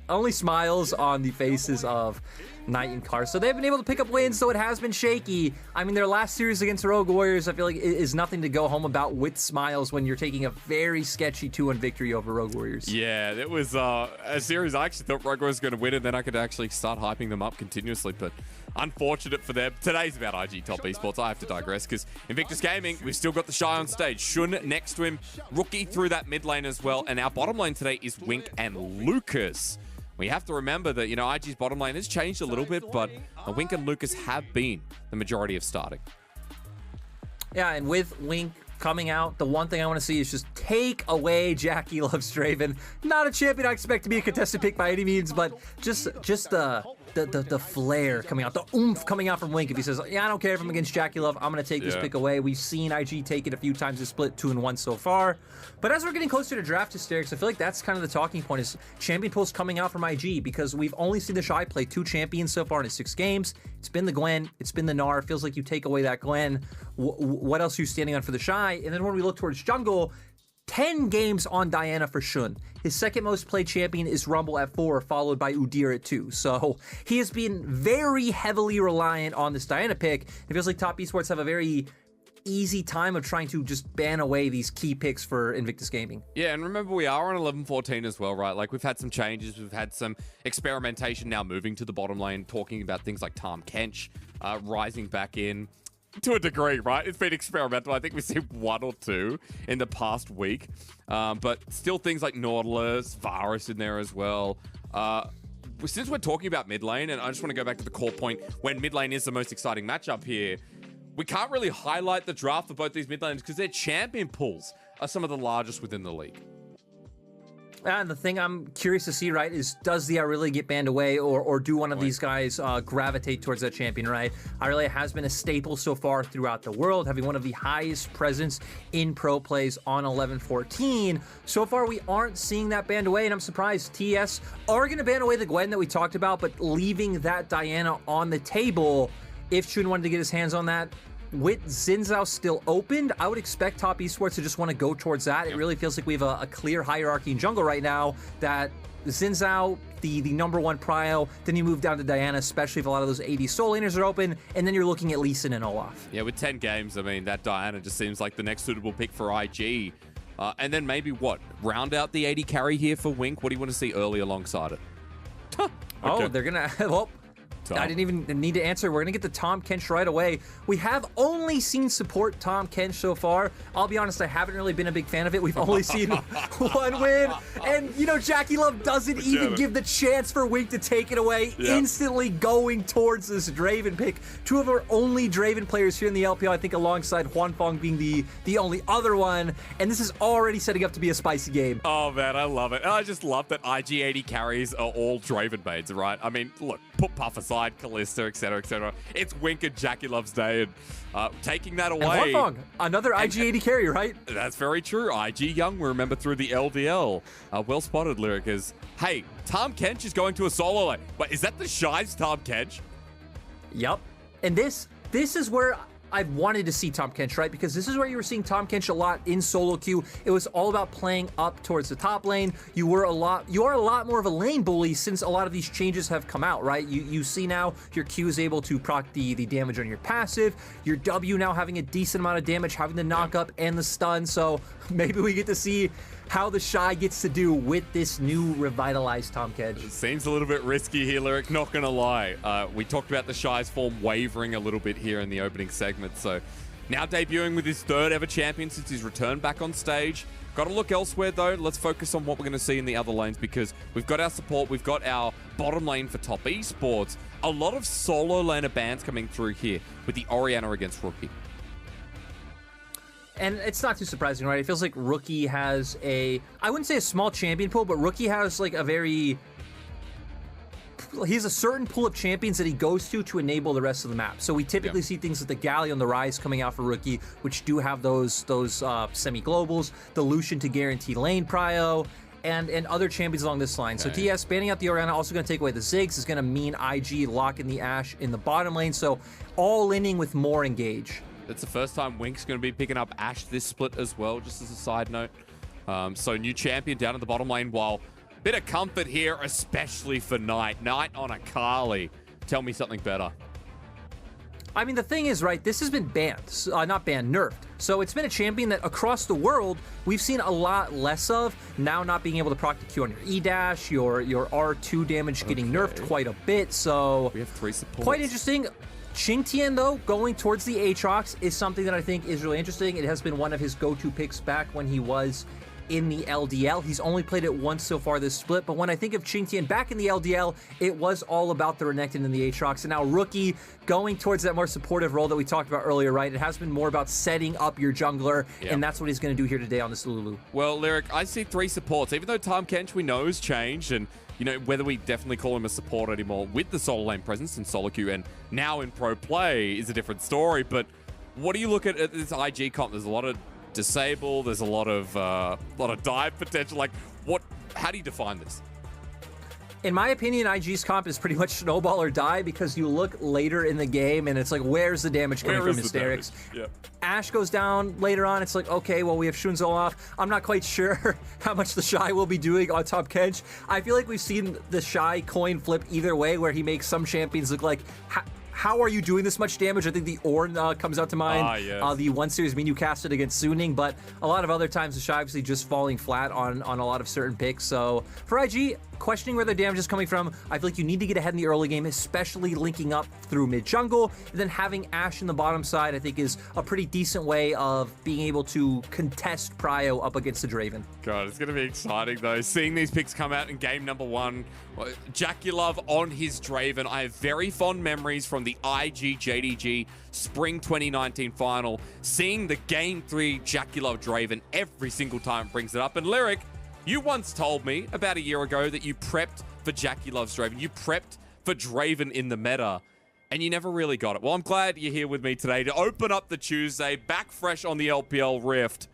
only smiles on the faces of Knight and Car. So they've been able to pick up wins, though it has been shaky. I mean, their last series against Rogue Warriors, I feel like is nothing to go home about with smiles when you're taking a very sketchy 2-1 victory over Rogue Warriors. Yeah, it was a series I actually thought Rogue Warriors was going to win, and then I could actually start hyping them up continuously, but unfortunate for them. Today's about IG Top Esports. I have to digress because Invictus Gaming, we've still got the Shy on stage. Shun next to him, Rookie through that mid lane as well, and our bottom lane today is Wink and Lucas. We have to remember that, IG's bottom lane has changed a little bit, but Wink and Lucas have been the majority of starting. Yeah, and with Wink coming out, the one thing I want to see is just take away Jackie Loves Draven. Not a champion I expect to be a contested pick by any means, but just the flair coming out, the oomph coming out from Wink. If he says, yeah, I don't care if I'm against Jackie Love, I'm going to take this pick away. We've seen IG take it a few times to split 2-1 so far. But as we're getting closer to draft hysterics, I feel like that's kind of the talking point is champion pools coming out from IG because we've only seen the Shy play 2 champions so far in his 6 games. It's been the Gwen, it's been the Gnar. Feels like you take away that Gwen. What else are you standing on for the Shy? And then when we look towards jungle, 10 games on Diana for Shun. His second most played champion is Rumble at 4, followed by Udyr at 2. So he has been very heavily reliant on this Diana pick. It feels like Top Esports have a very easy time of trying to just ban away these key picks for Invictus Gaming. Yeah, and remember we are on 11-14 as well, right? Like we've had some changes, we've had some experimentation now moving to the bottom lane, talking about things like Tahm Kench rising back in. To a degree, right? It's been experimental. I think we've seen 1 or 2 in the past week. But still things like Nautilus, Varus in there as well. Since we're talking about mid lane, and I just want to go back to the core point, when mid lane is the most exciting matchup here, we can't really highlight the draft for both these mid lanes because their champion pools are some of the largest within the league. And the thing I'm curious to see, right, is does the Irelia get banned away or do one of these guys gravitate towards that champion, right? Irelia has been a staple so far throughout the world, having one of the highest presence in pro plays on 11-14. So far, we aren't seeing that banned away, and I'm surprised. TES are going to ban away the Gwen that we talked about, but leaving that Diana on the table if Shun wanted to get his hands on that. With Xin Zhao still opened, I would expect Top Esports to just want to go towards that. It really feels like we have a clear hierarchy in jungle right now that Xin Zhao, the number 1 prio, then you move down to Diana, especially if a lot of those AD soul laners are open, and then you're looking at Lee Sin and Olaf. Yeah, with 10 games, I mean, that Diana just seems like the next suitable pick for IG. And then maybe round out the AD carry here for Wink? What do you want to see early alongside it? Okay. Oh, they're going to... Tom. I didn't even need to answer. We're going to get to Tahm Kench right away. We have only seen support Tahm Kench so far. I'll be honest, I haven't really been a big fan of it. We've only seen 1 win. And, Jackie Love doesn't even give the chance for Wink to take it away, instantly going towards this Draven pick. 2 of our only Draven players here in the LPL, I think, alongside Huanfeng being the only other one. And this is already setting up to be a spicy game. Oh, man, I love it. And I just love that IG 80 carries are all Draven maids, right? I mean, look, put Puff aside, Kalista, etc., etc. It's Wink and Jackie Love's day, and taking that away. And Huanfeng, another IG80 carry, right? That's very true. IG Young, we remember through the LDL. Well spotted, Lyric, is, hey, Tahm Kench is going to a solo lane. But is that the Shy's Tahm Kench? Yep. And this is where I've wanted to see Tahm Kench, right? Because this is where you were seeing Tahm Kench a lot in solo queue. It was all about playing up towards the top lane. You are a lot more of a lane bully since a lot of these changes have come out, right? You see now your Q is able to proc the damage on your passive. Your W now having a decent amount of damage, having the knock up and the stun. So maybe we get to see how the Shy gets to do with this new revitalized Tahm Kench. It seems a little bit risky here, Lyric, not gonna lie. We talked about the Shy's form wavering a little bit here in the opening segment, so now debuting with his 3rd ever champion since his return back on stage. Gotta look elsewhere though. Let's focus on what we're gonna see in the other lanes because we've got our support, we've got our bottom lane for Top Esports. A lot of solo laner bans coming through here with the Orianna against Rookie. And it's not too surprising, right? It feels like Rookie has I wouldn't say a small champion pool, but Rookie has like he has a certain pool of champions that he goes to enable the rest of the map. So we typically see things like the Galli on the Rise coming out for Rookie, which do have those semi-globals, the Lucian to guarantee lane prio, and other champions along this line. So TES banning out the Orianna, also going to take away the Ziggs, is going to mean IG locking the Ashe in the bottom lane. So all inning with more engage. That's the first time Wink's going to be picking up Ashe this split as well, just as a side note. So new champion down in the bottom lane, while bit of comfort here, especially for Knight. Knight on Akali. Tell me something better. I mean, the thing is, right, this has been banned, not banned, nerfed. So it's been a champion that across the world, we've seen a lot less of. Now not being able to proc the Q on your E-dash, your R2 damage getting nerfed quite a bit. So we have 3 supports. Quite interesting. Qingtian, though, going towards the Aatrox is something that I think is really interesting. It has been one of his go-to picks back when he was in the LDL. He's only played it once so far this split, but when I think of Qingtian back in the LDL, it was all about the Renekton and the Aatrox, and now Rookie going towards that more supportive role that we talked about earlier, right? It has been more about setting up your jungler, and that's what he's going to do here today on this Lulu. Well, Lyric, I see 3 supports. Even though Tahm Kench we know has changed, and you know, whether we definitely call him a support anymore with the solo lane presence in solo queue and now in pro play is a different story, but what do you look at this IG comp? There's a lot of disable, there's a lot of dive potential. Like, how do you define this? In my opinion, IG's comp is pretty much snowball or die, because you look later in the game and it's like, where's the damage coming from Hysterics? Yep. Ashe goes down later on. It's like, okay, well, we have Shunzo off. I'm not quite sure how much the Shy will be doing on top Kench. I feel like we've seen the Shy coin flip either way, where he makes some champions look like, how are you doing this much damage? I think the Ornn comes out to mind. Yes. The one series you casted against Suning, but a lot of other times the Shy obviously just falling flat on a lot of certain picks. So for IG, questioning where the damage is coming from, I feel like you need to get ahead in the early game, especially linking up through mid jungle. And then having Ashe in the bottom side, I think, is a pretty decent way of being able to contest Prio up against the Draven. God, it's going to be exciting, though. Seeing these picks come out in game number 1. Jackulov on his Draven. I have very fond memories from the IG JDG Spring 2019 final. Seeing the game 3 Jackulov Draven every single time brings it up. And Lyric, you once told me about a year ago that you prepped for Jackulov's Draven. You prepped for Draven in the meta, and you never really got it. Well, I'm glad you're here with me today to open up the Tuesday, back fresh on the LPL Rift,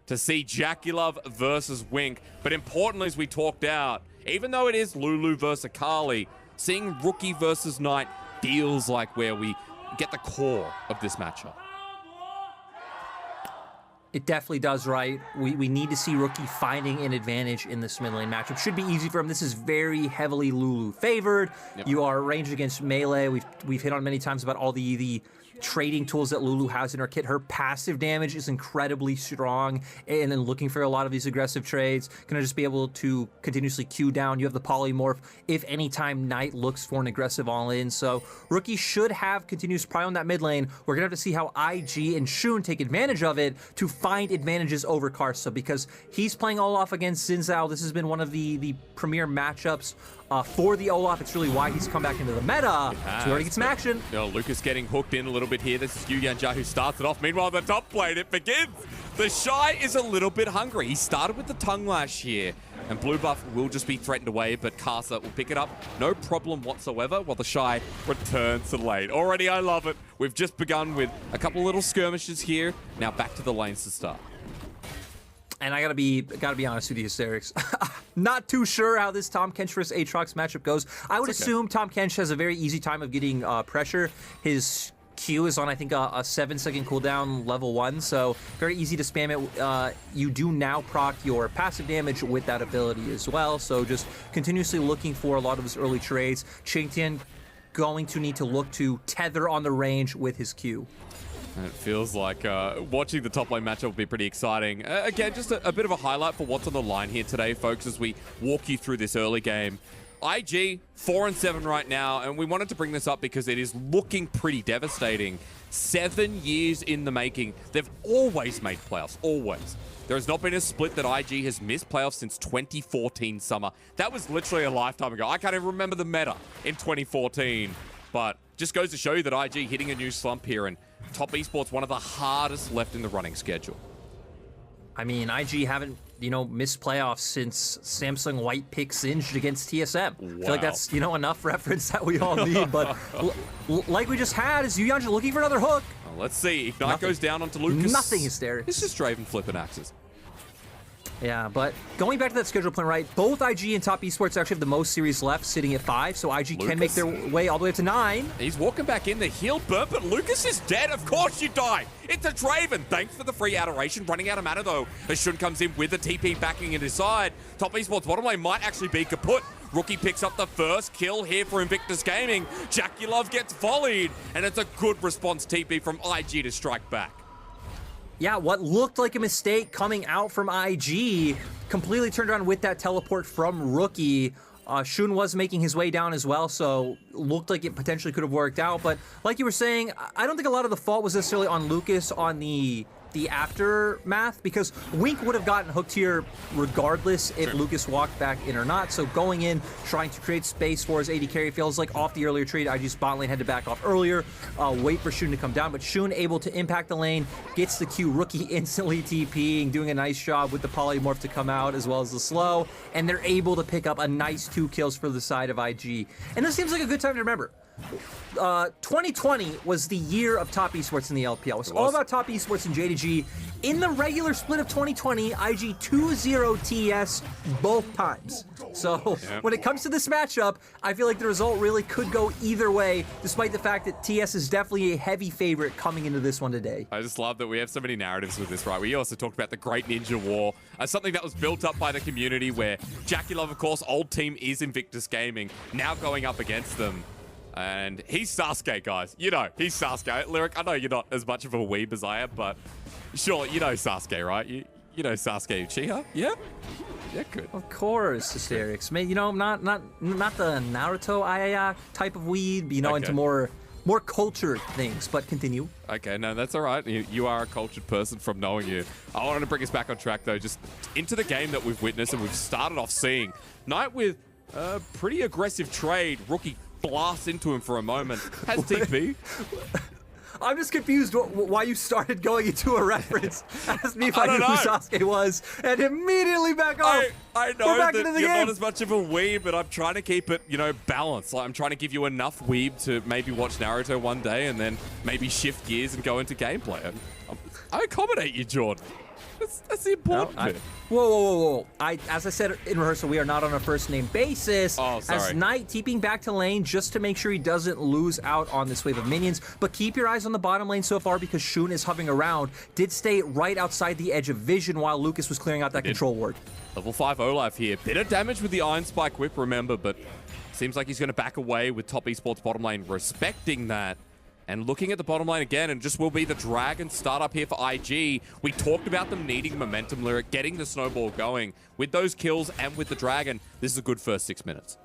to see Jackulov versus Wink. But importantly, as we talked out, even though it is Lulu versus Akali, seeing Rookie versus Knight feels like where we get the core of this matchup. It definitely does, right? We need to see Rookie finding an advantage in this mid lane matchup. Should be easy for him. This is very heavily Lulu favored. Yep. You are ranged against melee. We've hit on many times about all the trading tools that Lulu has in her kit. Her passive damage is incredibly strong, and then looking for a lot of these aggressive trades. Gonna just be able to continuously Q down. You have the polymorph if anytime Knight looks for an aggressive all-in. So Rookie should have continuous pry on that mid lane. We're gonna have to see how IG and Shun take advantage of it to find advantages over Karsa, because he's playing Olaf against Xin Zhao. This has been one of the premier matchups for the Olaf. It's really why he's come back into the meta. So we already get some action. You know, Lucas getting hooked in a little bit here. This is Yu Yanja who starts it off. Meanwhile, the top lane, it begins. The Shy is a little bit hungry. He started with the tongue lash here, and blue buff will just be threatened away, but Karsa will pick it up. No problem whatsoever, while the Shy returns to the lane. Already, I love it. We've just begun with a couple little skirmishes here. Now back to the lanes to start. And I gotta be honest with you, Hysterics. Not too sure how this Tahm Kench versus Aatrox matchup goes. I would assume Tahm Kench has a very easy time of getting pressure. His Q is on, I think, a 7-second cooldown, level 1, so very easy to spam it. You do now proc your passive damage with that ability as well, so just continuously looking for a lot of his early trades. Qingtian going to need to look to tether on the range with his Q. And it feels like watching the top lane matchup will be pretty exciting. Again, just a bit of a highlight for what's on the line here today, folks, as we walk you through this early game. IG, 4-7 right now, and we wanted to bring this up because it is looking pretty devastating. 7 years in the making. They've always made playoffs, always. There has not been a split that IG has missed playoffs since 2014 summer. That was literally a lifetime ago. I can't even remember the meta in 2014, but just goes to show you that IG hitting a new slump here, and top esports, one of the hardest left in the running schedule. I mean, IG haven't, missed playoffs since Samsung White pick singed against TSM. Wow. I feel like that's, enough reference that we all need. But like we just had, is Yu Yanja looking for another hook? Well, let's see. Ignite goes down onto Lucas. Nothing Hysterics. It's just Draven flipping axes. Yeah, but going back to that schedule point, right? Both IG and Top Esports actually have the most series left, sitting at 5, so IG can make their way all the way up to 9. He's walking back in the heal burn, but Lucas is dead. Of course you die. It's a Draven. Thanks for the free adoration. Running out of mana, though. As Shun comes in with the TP backing at his side. Top Esports bottom lane might actually be kaput. Rookie picks up the first kill here for Invictus Gaming. Jackulov gets volleyed, and it's a good response TP from IG to strike back. Yeah, what looked like a mistake coming out from IG completely turned around with that teleport from Rookie. Shun was making his way down as well, so looked like it potentially could have worked out. But like you were saying, I don't think a lot of the fault was necessarily on Lucas on the aftermath, because Wink would have gotten hooked here regardless if Lucas walked back in or not. So going in, trying to create space for his AD carry, feels like off the earlier trade, IG's bot lane had to back off earlier, wait for Shun to come down, but Shun able to impact the lane, gets the Q, Rookie instantly TPing, doing a nice job with the polymorph to come out as well as the slow, and they're able to pick up a nice 2 kills for the side of IG. And this seems like a good time to remember. 2020 was the year of Top Esports in the LPL. It was all about Top Esports and J2G. In the regular split of 2020, IG 2-0 TES both times. So when it comes to this matchup, I feel like the result really could go either way, despite the fact that TS is definitely a heavy favorite coming into this one today. I just love that we have so many narratives with this, right? We also talked about the Great Ninja War, something that was built up by the community where Jackulov, of course, old team is Invictus Gaming, now going up against them. And he's Sasuke, guys. You know, he's Sasuke. Lyric, I know you're not as much of a weeb as I am, but sure, you know Sasuke, right? You know Sasuke Uchiha? Yeah? Yeah, good. Of course, Hysterics. You know, not the Naruto type of weeb, you know, into more cultured things, but continue. Okay, no, that's all right. You are a cultured person from knowing you. I wanted to bring us back on track, though, just into the game that we've witnessed and we've started off seeing. Knight with a pretty aggressive trade. Rookie blasts into him for a moment. Has TP. I'm just confused why you started going into a reference. Asked me if I knew who Sasuke was, and immediately back off. I know that you're not as much of a weeb, but I'm trying to keep it, you know, balanced. Like, I'm trying to give you enough weeb to maybe watch Naruto one day and then maybe shift gears and go into gameplay. I accommodate you, Jordan. That's the important bit. Whoa. As I said in rehearsal, we are not on a first-name basis. Oh, sorry. As Knight TPing back to lane just to make sure he doesn't lose out on this wave of minions. But keep your eyes on the bottom lane so far because Shun is hovering around. Did stay right outside the edge of vision while Lucas was clearing out that control ward. Level 5 Olaf here. Bit of damage with the Iron Spike Whip, remember, but seems like he's going to back away with Top Esports bottom lane respecting that. And looking at the bottom lane again, and just will be the Dragon startup here for IG. We talked about them needing momentum, Lyric, getting the snowball going. With those kills and with the Dragon, this is a good first 6 minutes.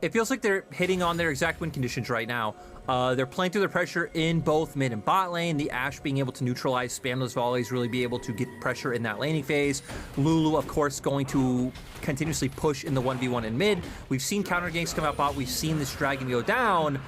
It feels like they're hitting on their exact win conditions right now. They're playing through their pressure in both mid and bot lane. The Ashe being able to neutralize, spam those volleys, really be able to get pressure in that laning phase. Lulu, of course, going to continuously push in the 1v1 in mid. We've seen counter ganks come out bot. We've seen this Dragon go down.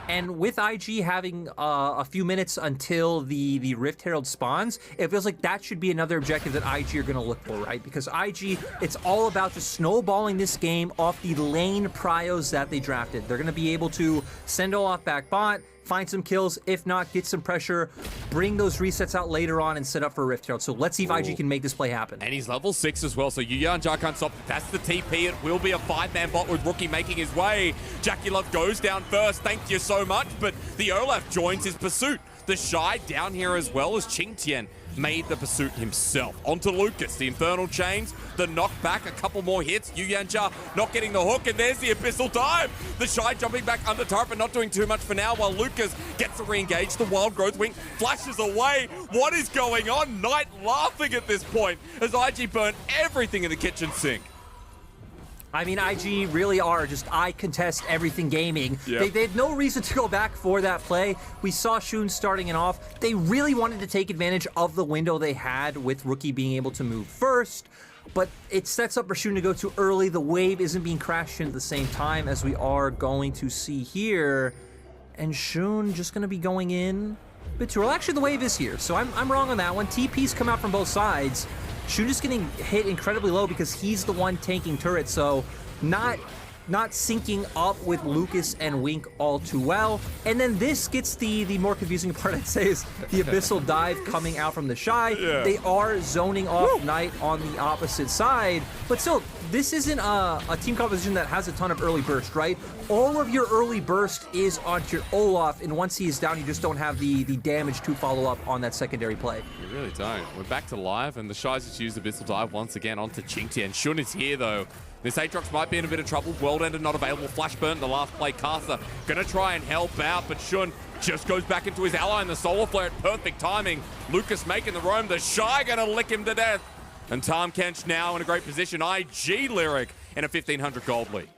And with IG having a few minutes until the Rift Herald spawns, it feels like that should be another objective that IG are going to look for, right? Because IG, it's all about just snowballing this game off the lane prios that they drafted. They're going to be able to send Olaf back bot, find some kills, if not, get some pressure, bring those resets out later on and set up for a Rift Herald. So let's see if IG can make this play happen. And he's level 6 as well, so Yuya and Jar can't stop. That's the TP. It will be a 5-man bot with Rookie making his way. Jackulov goes down first. Thank you so much. But the Olaf joins his pursuit. The Shy down here as well as Qingtian made the pursuit himself. Onto Lucas, the Infernal Chains, the knockback, a couple more hits. Yu Yanjia not getting the hook, and there's the Abyssal Dive. The Shy jumping back under turret, but not doing too much for now, while Lucas gets to re-engage. The Wild Growth Wing flashes away. What is going on? Knight laughing at this point as IG burn everything in the kitchen sink. I mean, IG really are just I contest everything gaming. Yep. They had no reason to go back for that play. We saw Shun starting it off. They really wanted to take advantage of the window they had with Rookie being able to move first, but it sets up for Shun to go too early. The wave isn't being crashed in at the same time as we are going to see here. And Shun just going to be going in a bit too early. Actually, the wave is here, so I'm wrong on that one. TPs come out from both sides. Shun is getting hit incredibly low because he's the one tanking turret, so not not syncing up with Lucas and Wink all too well. And then this gets the more confusing part, I'd say, is the Abyssal Dive coming out from the Shy. Yeah. They are zoning off Knight on the opposite side, but still, this isn't a team composition that has a ton of early burst, right? All of your early burst is onto your Olaf, and once he is down, you just don't have the damage to follow up on that secondary play. You really don't. We're back to live, and the Shies just used Abyssal Dive once again onto Chinky, and Shun is here, though. This Aatrox might be in a bit of trouble. World Ender not available. Flash burn the last play. Caster gonna try and help out, but Shun just goes back into his ally in the Solar Flare at perfect timing. Lucas making the roam. The Shy gonna lick him to death. And Tahm Kench now in a great position. IG Lyric in a 1,500 gold lead.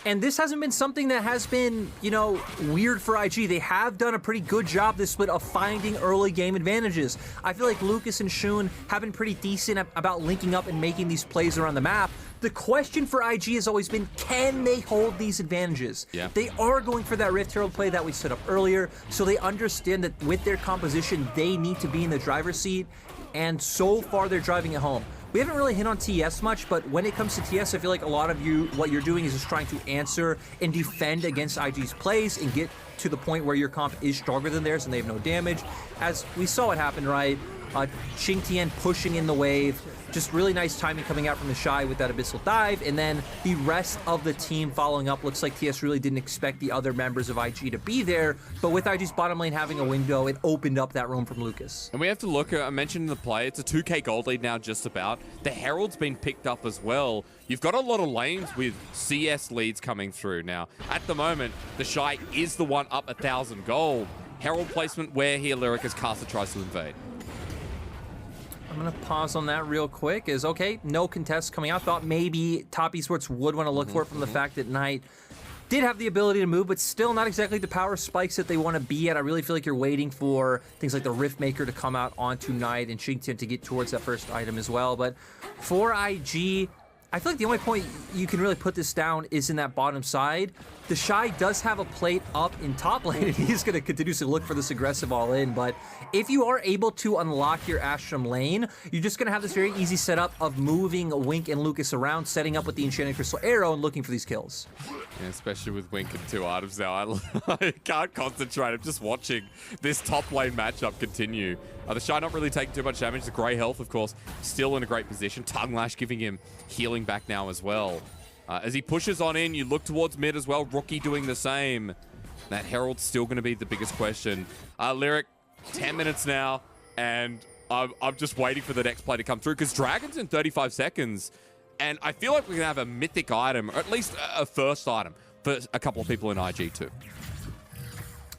And this hasn't been something that has been, you know, weird for IG. They have done a pretty good job this split of finding early game advantages. I feel like Lucas and Shun have been pretty decent about linking up and making these plays around the map. The question for IG has always been, can they hold these advantages? Yeah. They are going for that Rift Herald play that we set up earlier, so they understand that with their composition, they need to be in the driver's seat, and so far they're driving it home. We haven't really hit on TES much, but when it comes to TES, I feel like a lot of what you're doing is just trying to answer and defend against IG's plays and get to the point where your comp is stronger than theirs and they have no damage. As we saw it happen, right? Qingtian pushing in the wave, just really nice timing coming out from the Shy with that Abyssal Dive, and then the rest of the team following up. Looks like TS really didn't expect the other members of IG to be there, but with IG's bottom lane having a window, it opened up that room from Lucas. And we have to look at, I mentioned in the play, it's a 2k gold lead now just about. The Herald's been picked up as well. You've got a lot of lanes with CS leads coming through now. At the moment, the Shy is the one up 1,000 gold. Herald placement where here Lyric as Caster tries to invade. I'm going to pause on that real quick. Is okay, no contest coming out. Thought maybe Top Esports would want to look for it from the fact that Knight did have the ability to move, but still not exactly the power spikes that they want to be at. I really feel like you're waiting for things like the Rift Maker to come out onto Knight and Qingtian to get towards that first item as well. But for IG, I feel like the only point you can really put this down is in that bottom side. The Shy does have a plate up in top lane, and he's going to continuously look for this aggressive all-in, but if you are able to unlock your Astrum lane, you're just going to have this very easy setup of moving Wink and Lucas around, setting up with the Enchanted Crystal Arrow, and looking for these kills. Yeah, especially with Wink and 2 items now. I can't concentrate. I'm just watching this top lane matchup continue. The Shy not really taking too much damage. The Grey Health, of course, still in a great position. Tongue Lash giving him healing back now as well. As he pushes on in, you look towards mid as well. Rookie doing the same. That Herald's still going to be the biggest question. Lyric, 10 minutes now, and I'm just waiting for the next play to come through, because Dragon's in 35 seconds, and I feel like we're going to have a mythic item, or at least a first item, for a couple of people in IG too.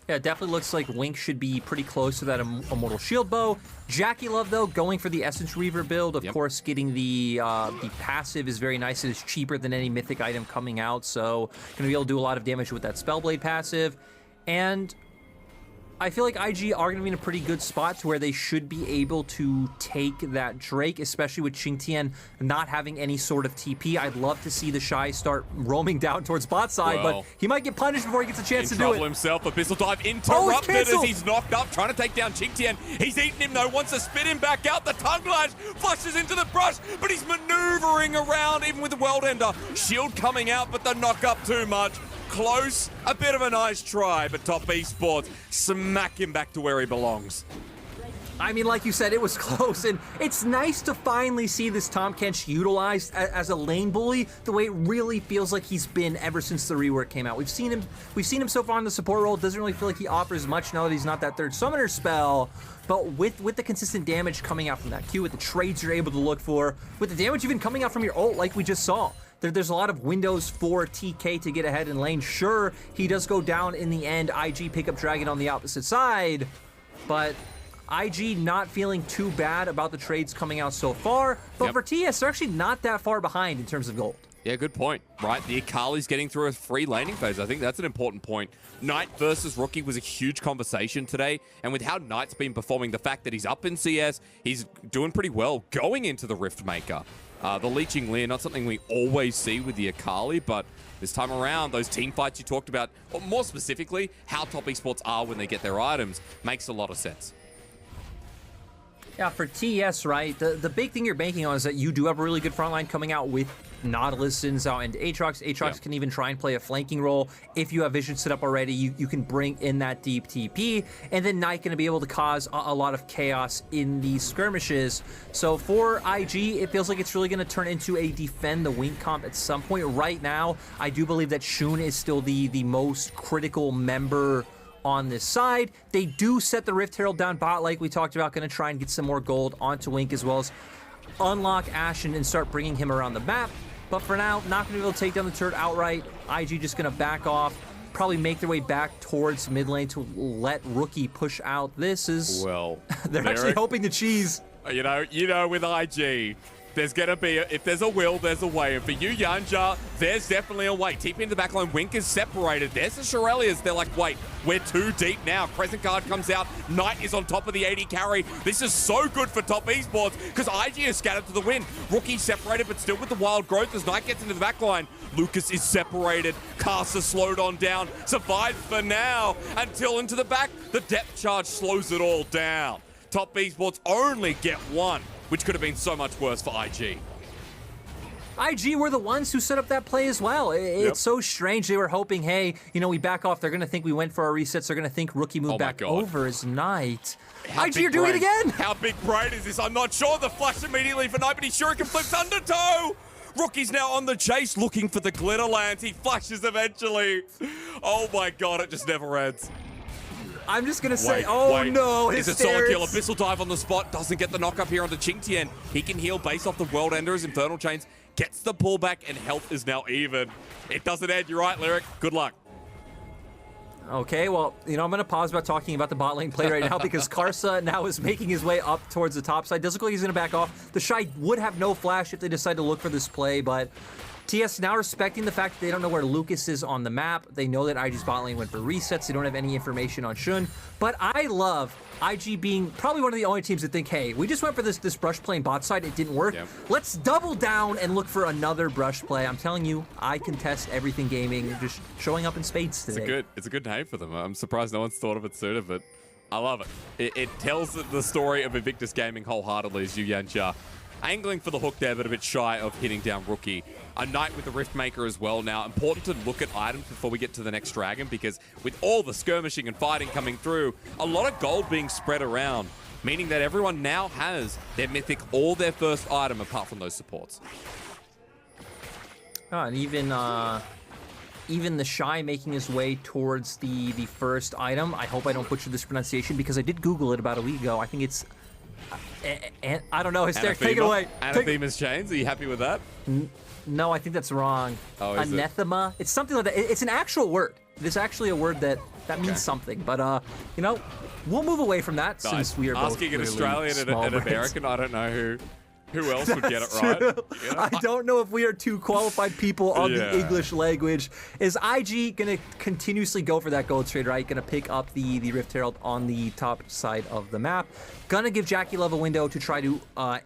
Yeah, it definitely looks like Wink should be pretty close to that Immortal Shield Bow. Jackie Love, though, going for the Essence Reaver build. Of course, getting the passive is very nice. It is cheaper than any mythic item coming out, so going to be able to do a lot of damage with that Spellblade passive. And I feel like IG are going to be in a pretty good spot to where they should be able to take that Drake, especially with Qingtian not having any sort of TP. I'd love to see the Shy start roaming down towards bot side, but he might get punished before he gets a chance to do it. Trouble himself. Abyssal Dive interrupted as he's knocked up, trying to take down Qingtian. He's eaten him though, wants to spit him back out. The Tongue Lash flushes into the brush, but he's maneuvering around even with the World Ender. Shield coming out, but the knock up too much. Close, a bit of a nice try, but Top Esports smack him back to where he belongs. I mean, like you said, it was close, and it's nice to finally see this Tahm Kench utilized as a lane bully the way it really feels like he's been ever since the rework came out. We've seen him so far in the support role. Doesn't really feel like he offers much now that he's not that third summoner spell. But with the consistent damage coming out from that Q, with the trades you're able to look for, with the damage even coming out from your ult, like we just saw. There's a lot of windows for TK to get ahead in lane. Sure, he does go down in the end. IG pick up Dragon on the opposite side, but IG not feeling too bad about the trades coming out so far. But for TS, they're actually not that far behind in terms of gold. Yeah, good point. Right, the Akali's getting through a free laning phase. I think that's an important point. Knight versus Rookie was a huge conversation today, and with how Knight's been performing, the fact that he's up in CS, he's doing pretty well going into the Rift Maker. The Leeching Leer, not something we always see with the Akali, but this time around, those team fights you talked about, or more specifically, how Top Esports are when they get their items, makes a lot of sense. Yeah, for TES, right, the big thing you're banking on is that you do have a really good front line coming out with Nautilus sends out into Aatrox. Aatrox can even try and play a flanking role. If you have vision set up already, you can bring in that deep TP, and then Knight going to be able to cause a lot of chaos in these skirmishes. So for IG, it feels like it's really going to turn into a defend the wing comp at some point. Right now, I do believe that Shun is still the most critical member on this side. They do set the Rift Herald down bot like we talked about, going to try and get some more gold onto Wink, as well as unlock Ashen and start bringing him around the map. But for now, not going to be able to take down the turret outright. IG just going to back off, probably make their way back towards mid lane to let Rookie push out. This is... Well, they're actually hoping to cheese. You know, with IG, there's going to be, if there's a will, there's a way. And for you, Yanja, there's definitely a way. TP in the backline, Wink is separated. There's the Shirelias. They're like, wait, we're too deep now. Crescent Guard comes out. Knight is on top of the 80 carry. This is so good for top esports because IG is scattered to the wind. Rookie separated, but still with the wild growth as Knight gets into the backline. Lucas is separated. Caster slowed on down. Survives for now until into the back. The depth charge slows it all down. Top esports only get one, which could have been so much worse for IG. IG were the ones who set up that play as well. It's so strange. They were hoping, hey, we back off. They're going to think we went for our resets. They're going to think Rookie moved back over as Knight. IG are doing it again. How big brain is this? I'm not sure. The flash immediately for Knight, but he Shuriken flips undertow. Rookie's now on the chase looking for the glitter lands. He flashes eventually. Oh my God, it just never ends. I'm just going to say, no, It's a solid kill. Abyssal dive on the spot. Doesn't get the knock up here onto Qingtian. He can heal based off the World Ender's Infernal Chains. Gets the pullback, and health is now even. It doesn't end. You're right, Lyric. Good luck. Okay, well, I'm going to pause about talking about the bot lane play right now because Karsa now is making his way up towards the top side. Doesn't look like he's going to back off. The Shy would have no flash if they decide to look for this play, but TS now respecting the fact that they don't know where Lucas is on the map. They know that IG's bot lane went for resets. They don't have any information on Shun. But I love IG being probably one of the only teams that think, hey, we just went for this brush play bot side. It didn't work. Yep. Let's double down and look for another brush play. I'm telling you, I contest everything gaming. Just showing up in spades today. It's a good name for them. I'm surprised no one's thought of it sooner, but I love it. It tells the story of Invictus Gaming wholeheartedly as Yu Yanxia. Angling for the hook there, but a bit shy of hitting down Rookie. A Knight with the Riftmaker as well now. Important to look at items before we get to the next Dragon, because with all the skirmishing and fighting coming through, a lot of gold being spread around, meaning that everyone now has their Mythic or their first item apart from those supports. And even the Shy making his way towards the first item. I hope I don't butcher this pronunciation because I did Google it about a week ago. I think it's... I don't know. Hysteric, take it away. Anathema's Chains, are you happy with that? No, I think that's wrong. Oh, is Anathema. It's something like that. It's an actual word. It's actually a word that means something. But, we'll move away from that since we are both asking an Australian and an American, I don't know who else would get it right. You know? I don't know if we are two qualified people on the English language. Is IG going to continuously go for that gold trade, right? Going to pick up the Rift Herald on the top side of the map. Gonna give Jackie Love a window to try to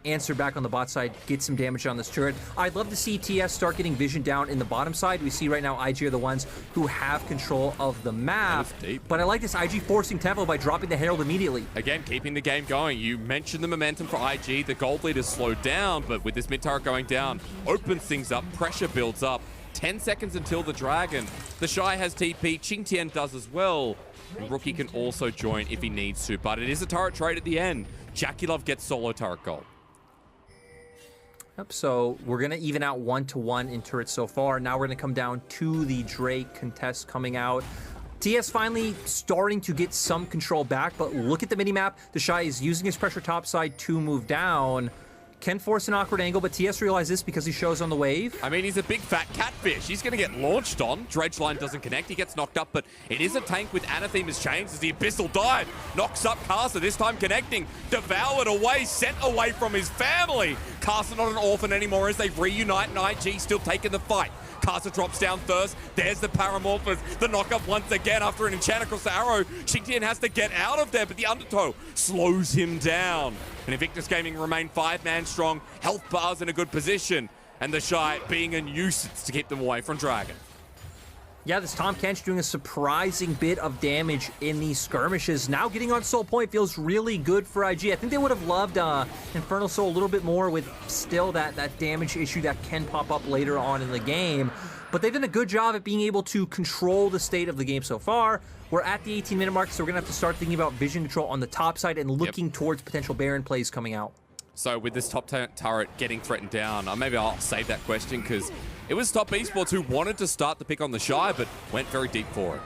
answer back on the bot side, get some damage on this turret. I'd love to see TS start getting vision down in the bottom side. We see right now IG are the ones who have control of the map. But I like this IG forcing tempo by dropping the Herald immediately. Again, keeping the game going. You mentioned the momentum for IG. The gold lead is slowed down, but with this mid turret going down, opens things up, pressure builds up. 10 seconds until the Dragon. The Shy has TP, Qingtian does as well. And Rookie can also join if he needs to, but it is a turret trade at the end. Jackie Love gets solo turret gold. Yep, so we're going to even out 1-to-1 in turrets so far. Now we're going to come down to the Drake contest coming out. TS finally starting to get some control back, but look at the mini-map. The Shy is using his pressure topside to move down. Can force an awkward angle, but TS realizes this because he shows on the wave. I mean, he's a big fat catfish. He's going to get launched on. Dredge line doesn't connect. He gets knocked up, but it is a tank with Anathema's Chains as the Abyssal dive. Knocks up Caster, this time connecting. Devoured away, sent away from his family. Caster not an orphan anymore as they reunite, and IG still taking the fight. Caster drops down first. There's the Paramorphos. The knockup once again after an enchant across the arrow. Qingtian has to get out of there, but the undertow slows him down. And Invictus Gaming remain 5-man strong. Health bars in a good position. And the Shy being a nuisance to keep them away from Dragon. Yeah, this Tom Kench doing a surprising bit of damage in these skirmishes. Now getting on Soul Point feels really good for IG. I think they would have loved Infernal Soul a little bit more with still that damage issue that can pop up later on in the game. But they've done a good job at being able to control the state of the game so far. We're at the 18-minute mark, so we're going to have to start thinking about vision control on the top side and looking towards potential Baron plays coming out. So with this top turret getting threatened down, maybe I'll save that question because it was Top Esports who wanted to start the pick on the Shy, but went very deep for it.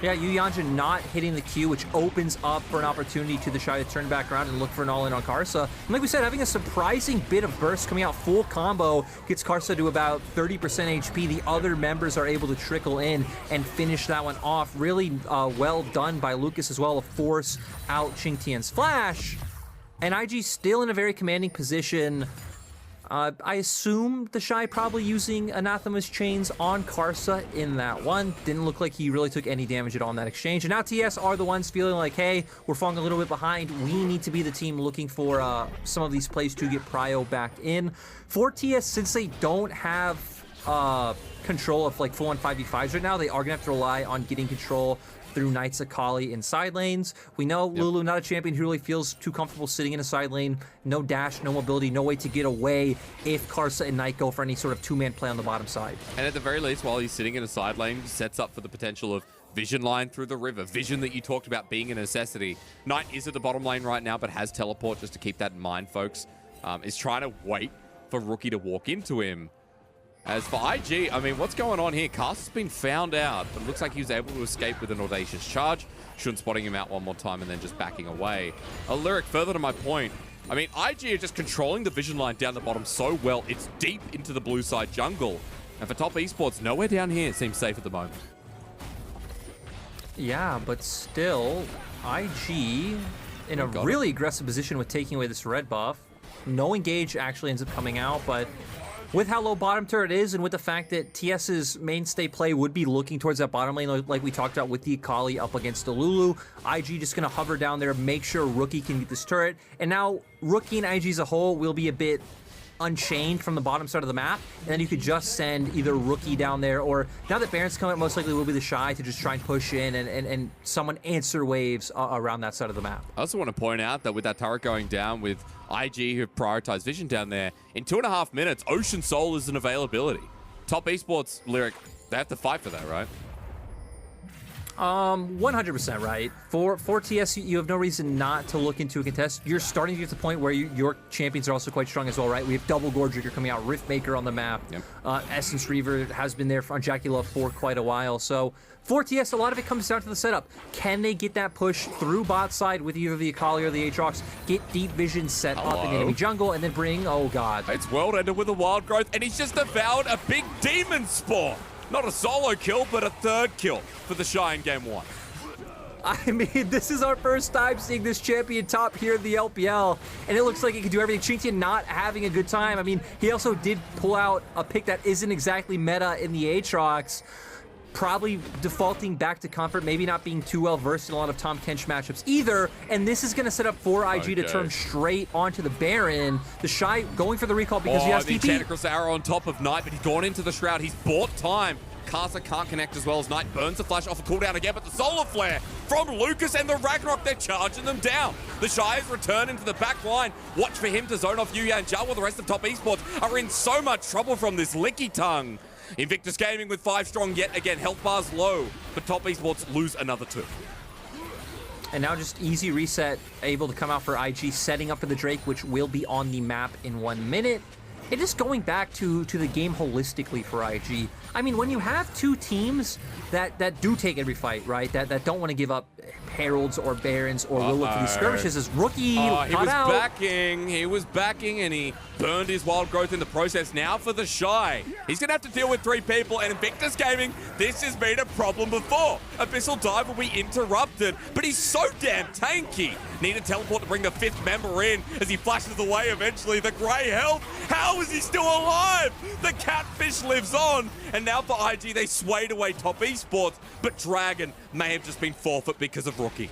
Yeah, Yu Yanja not hitting the Q, which opens up for an opportunity to the Shy to turn back around and look for an all-in on Karsa. And like we said, having a surprising bit of burst coming out, full combo, gets Karsa to about 30% HP. The other members are able to trickle in and finish that one off. Really well done by Lucas as well to force out Qing Tian's flash. And IG still in a very commanding position. I assume the Shy probably using Anathema's chains on Karsa in that one. Didn't look like he really took any damage at all in that exchange. And now TES are the ones feeling like, hey, we're falling a little bit behind. We need to be the team looking for some of these plays to get Prio back in. For TES, since they don't have control of like full-on 5v5s right now, they are going to have to rely on getting control through Knights Akali in side lanes. We know Lulu, not a champion who really feels too comfortable sitting in a side lane. No dash, no mobility, no way to get away if Karsa and Knight go for any sort of two-man play on the bottom side. And at the very least, while he's sitting in a side lane, sets up for the potential of vision line through the river. Vision that you talked about being a necessity. Knight is at the bottom lane right now, but has teleport, just to keep that in mind, folks. Is trying to wait for Rookie to walk into him. As for IG, I mean, what's going on here? Karsa's been found out, but it looks like he was able to escape with an audacious charge. Shun spotting him out one more time and then just backing away. A Lyric, further to my point, I mean, IG are just controlling the vision line down the bottom so well. It's deep into the blue side jungle. And for Top Esports, nowhere down here seems safe at the moment. Yeah, but still, IG in a really aggressive position with taking away this red buff. No engage actually ends up coming out, but with how low bottom turret is and with the fact that TS's mainstay play would be looking towards that bottom lane like we talked about with the Akali up against the Lulu, IG just going to hover down there, make sure Rookie can get this turret. And now Rookie and IG as a whole will be a bit unchained from the bottom side of the map, and then you could just send either Rookie down there, or now that Baron's coming, most likely will be the Shy to just try and push in and someone answer waves around that side of the map. I also want to point out that with that turret going down, with IG who have prioritized vision down there, in 2.5 minutes, Ocean Soul is an availability. Top Esports, Lyric, they have to fight for that, right? 100% right. For TS, you have no reason not to look into a contest. You're starting to get to the point where your champions are also quite strong as well, right? We have double Gordraker coming out, Riftmaker on the map. Yep. Essence Reaver has been there on Jackie Love for quite a while. So for TS, a lot of it comes down to the setup. Can they get that push through bot side with either the Akali or the Aatrox, get deep vision set up in the enemy jungle, and then bring, oh god. It's World Ender with a wild growth, and he's just devoured a big demon spawn. Not a solo kill, but a third kill for the Shy in game 1. I mean, this is our first time seeing this champion top here in the LPL, and it looks like he can do everything. Qing Tian not having a good time. I mean, he also did pull out a pick that isn't exactly meta in the Aatrox, probably defaulting back to comfort, maybe not being too well versed in a lot of Tom Kench matchups either, and this is going to set up for IG to turn straight onto the Baron. The Shy going for the recall because he has TP. The Tentacles arrow on top of Knight, but he's gone into the Shroud. He's bought time. Karsa can't connect as well as Knight burns the flash off a cooldown again, but the Solar Flare from Lucas and the Ragnarok, they're charging them down. The Shy has returned into the back line. Watch for him to zone off Yu Yanjia, while the rest of Top Esports are in so much trouble from this Licky Tongue. Invictus Gaming with 5 strong yet again. Health bars low, but Top Esports lose another 2. And now just easy reset, able to come out for IG, setting up for the Drake, which will be on the map in 1 minute. And just going back to the game holistically for IG, I mean, when you have two teams that do take every fight, right, that don't want to give up Heralds or Barons or Lilith for these skirmishes, as Rookie he was backing, and he burned his wild growth in the process. Now for the Shy, he's gonna have to deal with 3 people, and Invictus Gaming, this has been a problem before. Abyssal Dive will be interrupted, but he's so damn tanky. Need a teleport to bring the 5th member in as he flashes away eventually. The Grey Health, how is he still alive? The Catfish lives on, and now for IG, they swayed away Top Esports, but Dragon may have just been forfeit because of Rookie.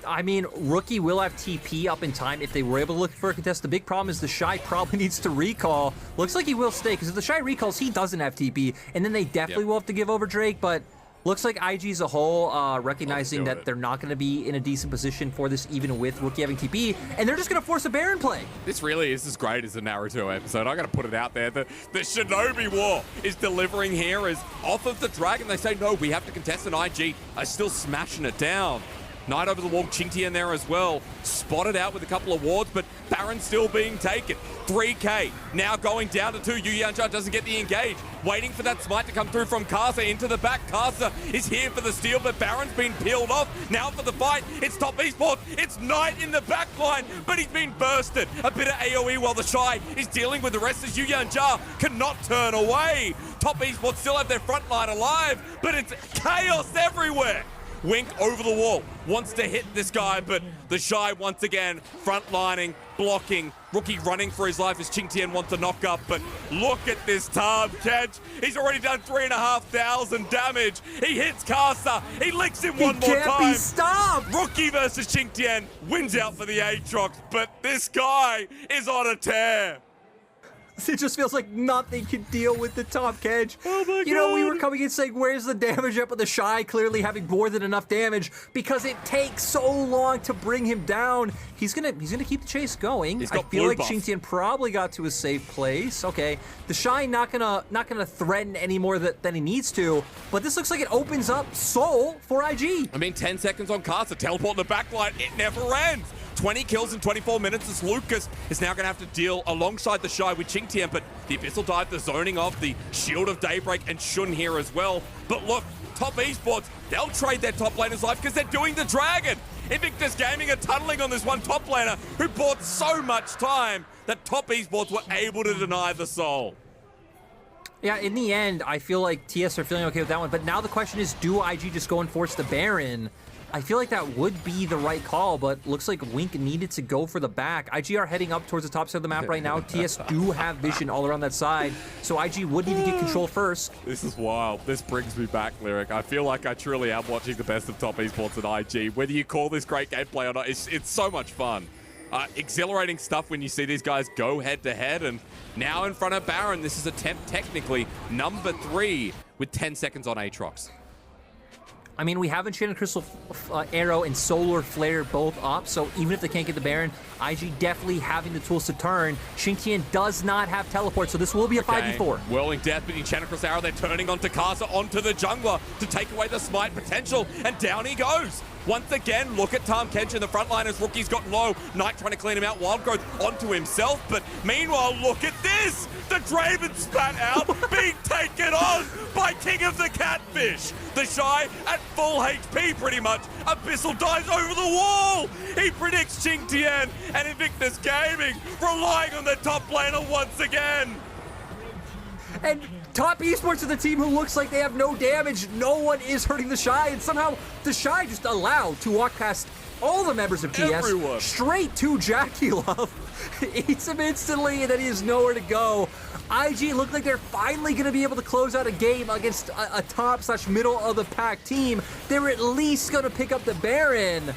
I mean, Rookie will have TP up in time if they were able to look for a contest. The big problem is the Shy probably needs to recall. Looks like he will stay, because if the Shy recalls, he doesn't have TP, and then they definitely will have to give over Drake, but looks like IG as a whole recognizing that they're not going to be in a decent position for this, even with Rookie having TP, and they're just going to force a Baron play. This really is as great as the Naruto episode. I got to put it out there. The Shinobi War is delivering here as off of the Dragon. They say, no, we have to contest an IG. Are still smashing it down. Knight over the wall, Chinty in there as well. Spotted out with a couple of wards, but Baron still being taken. 3K now going down to 2. Yu Yanja doesn't get the engage. Waiting for that smite to come through from Kasa into the back. Kasa is here for the steal, but Baron's been peeled off. Now for the fight, it's Top Esports. It's Knight in the back line, but he's been bursted. A bit of AoE while the Shy is dealing with the rest as Yu Yanja cannot turn away. Top Esports still have their front line alive, but it's chaos everywhere. Wink over the wall, wants to hit this guy, but the Shy once again frontlining, blocking. Rookie running for his life as Qingtian wants to knock up, but look at this Tahm Kench. He's already done 3,500 damage. He hits Kasa. He licks him one more time. He can't be stopped. Rookie versus Qingtian wins out for the Aatrox, but this guy is on a tear. It just feels like nothing can deal with the Tahm Kench. Oh my God. You know, we were coming in saying, where's the damage up with the Shy clearly having more than enough damage because it takes so long to bring him down. He's gonna keep the chase going. I feel like Qingtian probably got to a safe place. Okay, the Shy not gonna threaten any more than he needs to, but this looks like it opens up Soul for IG. I mean, 10 seconds on Kasa, teleport in the backline, it never ends. 20 kills in 24 minutes as Lucas is now going to have to deal alongside the Shy with Qingtian, but the Abyssal Dive, the zoning off, the Shield of Daybreak, and Shun here as well. But look, Top Esports, they'll trade their top laner's life because they're doing the Dragon. Invictus Gaming are tunneling on this one top laner who bought so much time that Top Esports were able to deny the soul. Yeah, in the end, I feel like TS are feeling okay with that one, but now the question is, do IG just go and force the Baron? I feel like that would be the right call, but looks like Wink needed to go for the back. IG are heading up towards the top side of the map right now. TS do have vision all around that side, so IG would need to get control first. This is wild. This brings me back, Lyric. I feel like I truly am watching the best of Top Esports at IG. Whether you call this great gameplay or not, it's so much fun. Exhilarating stuff when you see these guys go head-to-head, and now in front of Baron, this is attempt technically number 3 with 10 seconds on Aatrox. I mean, we have Enchanted Crystal Arrow and Solar Flare both up, so even if they can't get the Baron, IG definitely having the tools to turn. Qingtian does not have teleport, so this will be a 5v4. Whirling Death with the Enchanted Crystal Arrow. They're turning onto Kasa, onto the jungler to take away the smite potential, and down he goes. Once again, look at Tahm Kench in the front line as Rookie's got low. Knight trying to clean him out. Wild Growth onto himself, but meanwhile, look at this! The Draven spat out, being taken on by King of the Catfish. The Shy at full HP pretty much. Abyssal dives over the wall. He predicts Qingtian, and Invictus Gaming relying on the top laner once again. And Top Esports are the team who looks like they have no damage. No one is hurting the Shy, and somehow the Shy just allowed to walk past all the members of TS straight to Jackie Love. Eats him instantly, and then he has nowhere to go. IG look like they're finally going to be able to close out a game against a top/middle of the pack team. They're at least going to pick up the Baron.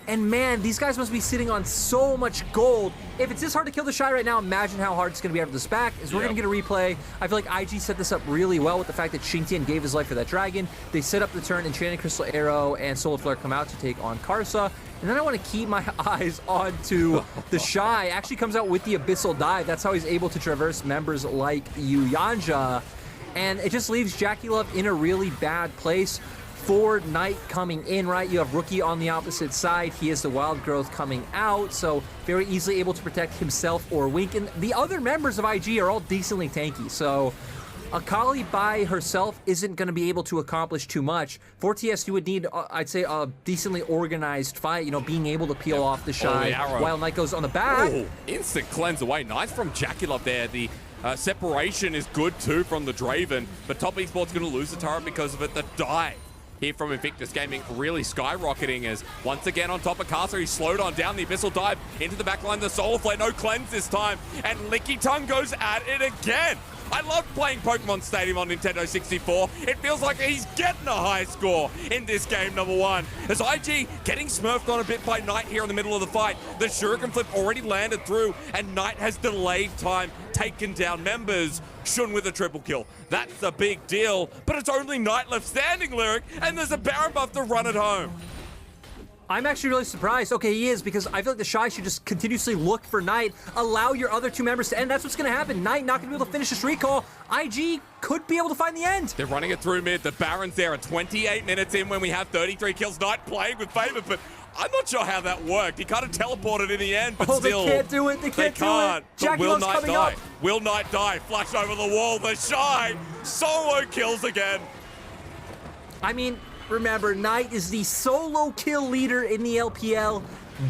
And man, these guys must be sitting on so much gold. If it's this hard to kill the Shy right now, imagine how hard it's going to be after this back. As we're going to get a replay. I feel like IG set this up really well with the fact that Qingtian gave his life for that Dragon. They set up the turn, Enchanted Crystal Arrow and Solar Flare come out to take on Karsa. And then I want to keep my eyes onto the Shy. Actually comes out with the Abyssal Dive. That's how he's able to traverse members like Yu Yanja. And it just leaves Jackie Love in a really bad place. For Knight coming in, right? You have Rookie on the opposite side. He has the Wild Growth coming out, so very easily able to protect himself or Wink. And the other members of IG are all decently tanky, so Akali by herself isn't going to be able to accomplish too much. For TS, you would need, I'd say, a decently organized fight, you know, being able to peel off the Shy while Knight goes on the back. Instant cleanse away. Nice from Jackie Love there. The separation is good too from the Draven, but Top Esports going to lose the turret because of it. The dive here from Invictus Gaming really skyrocketing as once again on top of Kasa, he's slowed on down the Abyssal Dive into the backline, the Solar Flare, no cleanse this time, and Licky Tongue goes at it again. I love playing Pokemon Stadium on Nintendo 64. It feels like he's getting a high score in this game number 1. As IG getting smurfed on a bit by Knight here in the middle of the fight. The Shuriken flip already landed through, and Knight has delayed time, taken down members. Shun with a triple kill. That's a big deal, but it's only Knight left standing, Lyric, and there's a Baron buff to run it home. I'm actually really surprised. Okay, he is, because I feel like the Shy should just continuously look for Knight, allow your other 2 members to end. That's what's going to happen. Knight not going to be able to finish this recall. IG could be able to find the end. They're running it through mid. The Baron's there at 28 minutes in when we have 33 kills. Knight playing with favor, but I'm not sure how that worked. He kind of teleported in the end, but still. They can't do it. They can't do it. But will Knight coming die? up. Will Knight die? Flash over the wall. The Shy solo kills again. I mean, remember, Knight is the solo kill leader in the LPL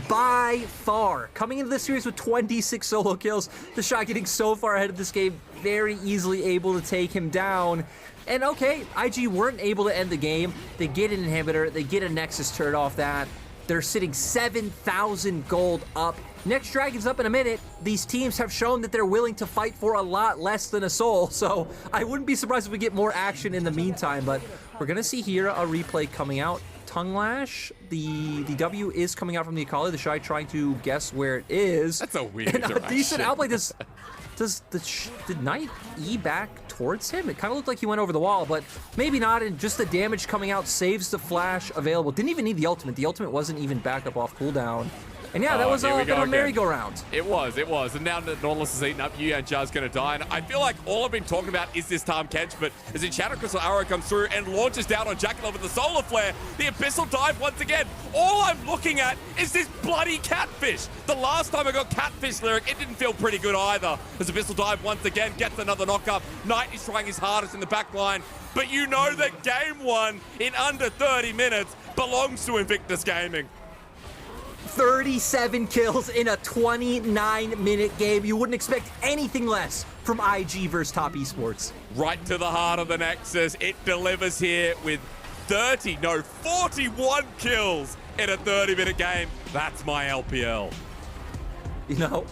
by far. Coming into this series with 26 solo kills, the Shy getting so far ahead of this game, very easily able to take him down. And okay, IG weren't able to end the game. They get an inhibitor, they get a Nexus turret off that. They're sitting 7,000 gold up. Next Dragon's up in a minute. These teams have shown that they're willing to fight for a lot less than a soul, so I wouldn't be surprised if we get more action in the meantime, but we're gonna see here a replay coming out. Tongue Lash, the W is coming out from the Akali. The Shy trying to guess where it is. That's a weird and direction. A decent outplay. Did Knight E back towards him? It kind of looked like he went over the wall, but maybe not, and just the damage coming out saves the flash available. Didn't even need the ultimate. The ultimate wasn't even back up off cooldown. And yeah, that was a merry-go-round. It was. And now that Nautilus is eaten up, Yu and Jar's going to die. And I feel like all I've been talking about is this Tahm Kench, but as in Shadow Crystal Arrow comes through and launches down on Jackalope with the Solar Flare, the Abyssal Dive once again. All I'm looking at is this bloody Catfish. The last time I got Catfish, Lyric, it didn't feel pretty good either. As Abyssal Dive once again gets another knock-up. Knight is trying his hardest in the back line, but you know that game 1 in under 30 minutes belongs to Invictus Gaming. 37 kills in a 29-minute game. You wouldn't expect anything less from IG versus Top Esports. Right to the heart of the Nexus. It delivers here with 41 kills in a 30-minute game. That's my LPL. You know,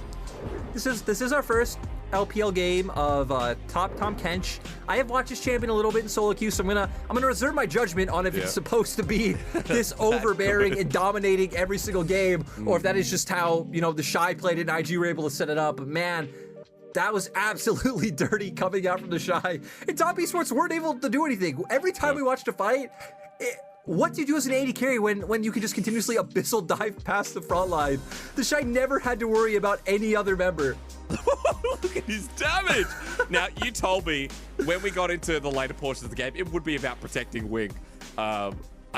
this is our first LPL game of Tahm Kench. I have watched this champion a little bit in solo queue, so I'm gonna reserve my judgment on if it's supposed to be this overbearing and dominating every single game, or if that is just how, you know, the Shy played it and IG were able to set it up. But man, that was absolutely dirty coming out from the Shy. And Top Esports weren't able to do anything. Every time we watched a fight, what do you do as an AD carry when you can just continuously Abyssal Dive past the front line? The Shy never had to worry about any other member. Look at his damage. Now, you told me when we got into the later portions of the game, it would be about protecting Wing. I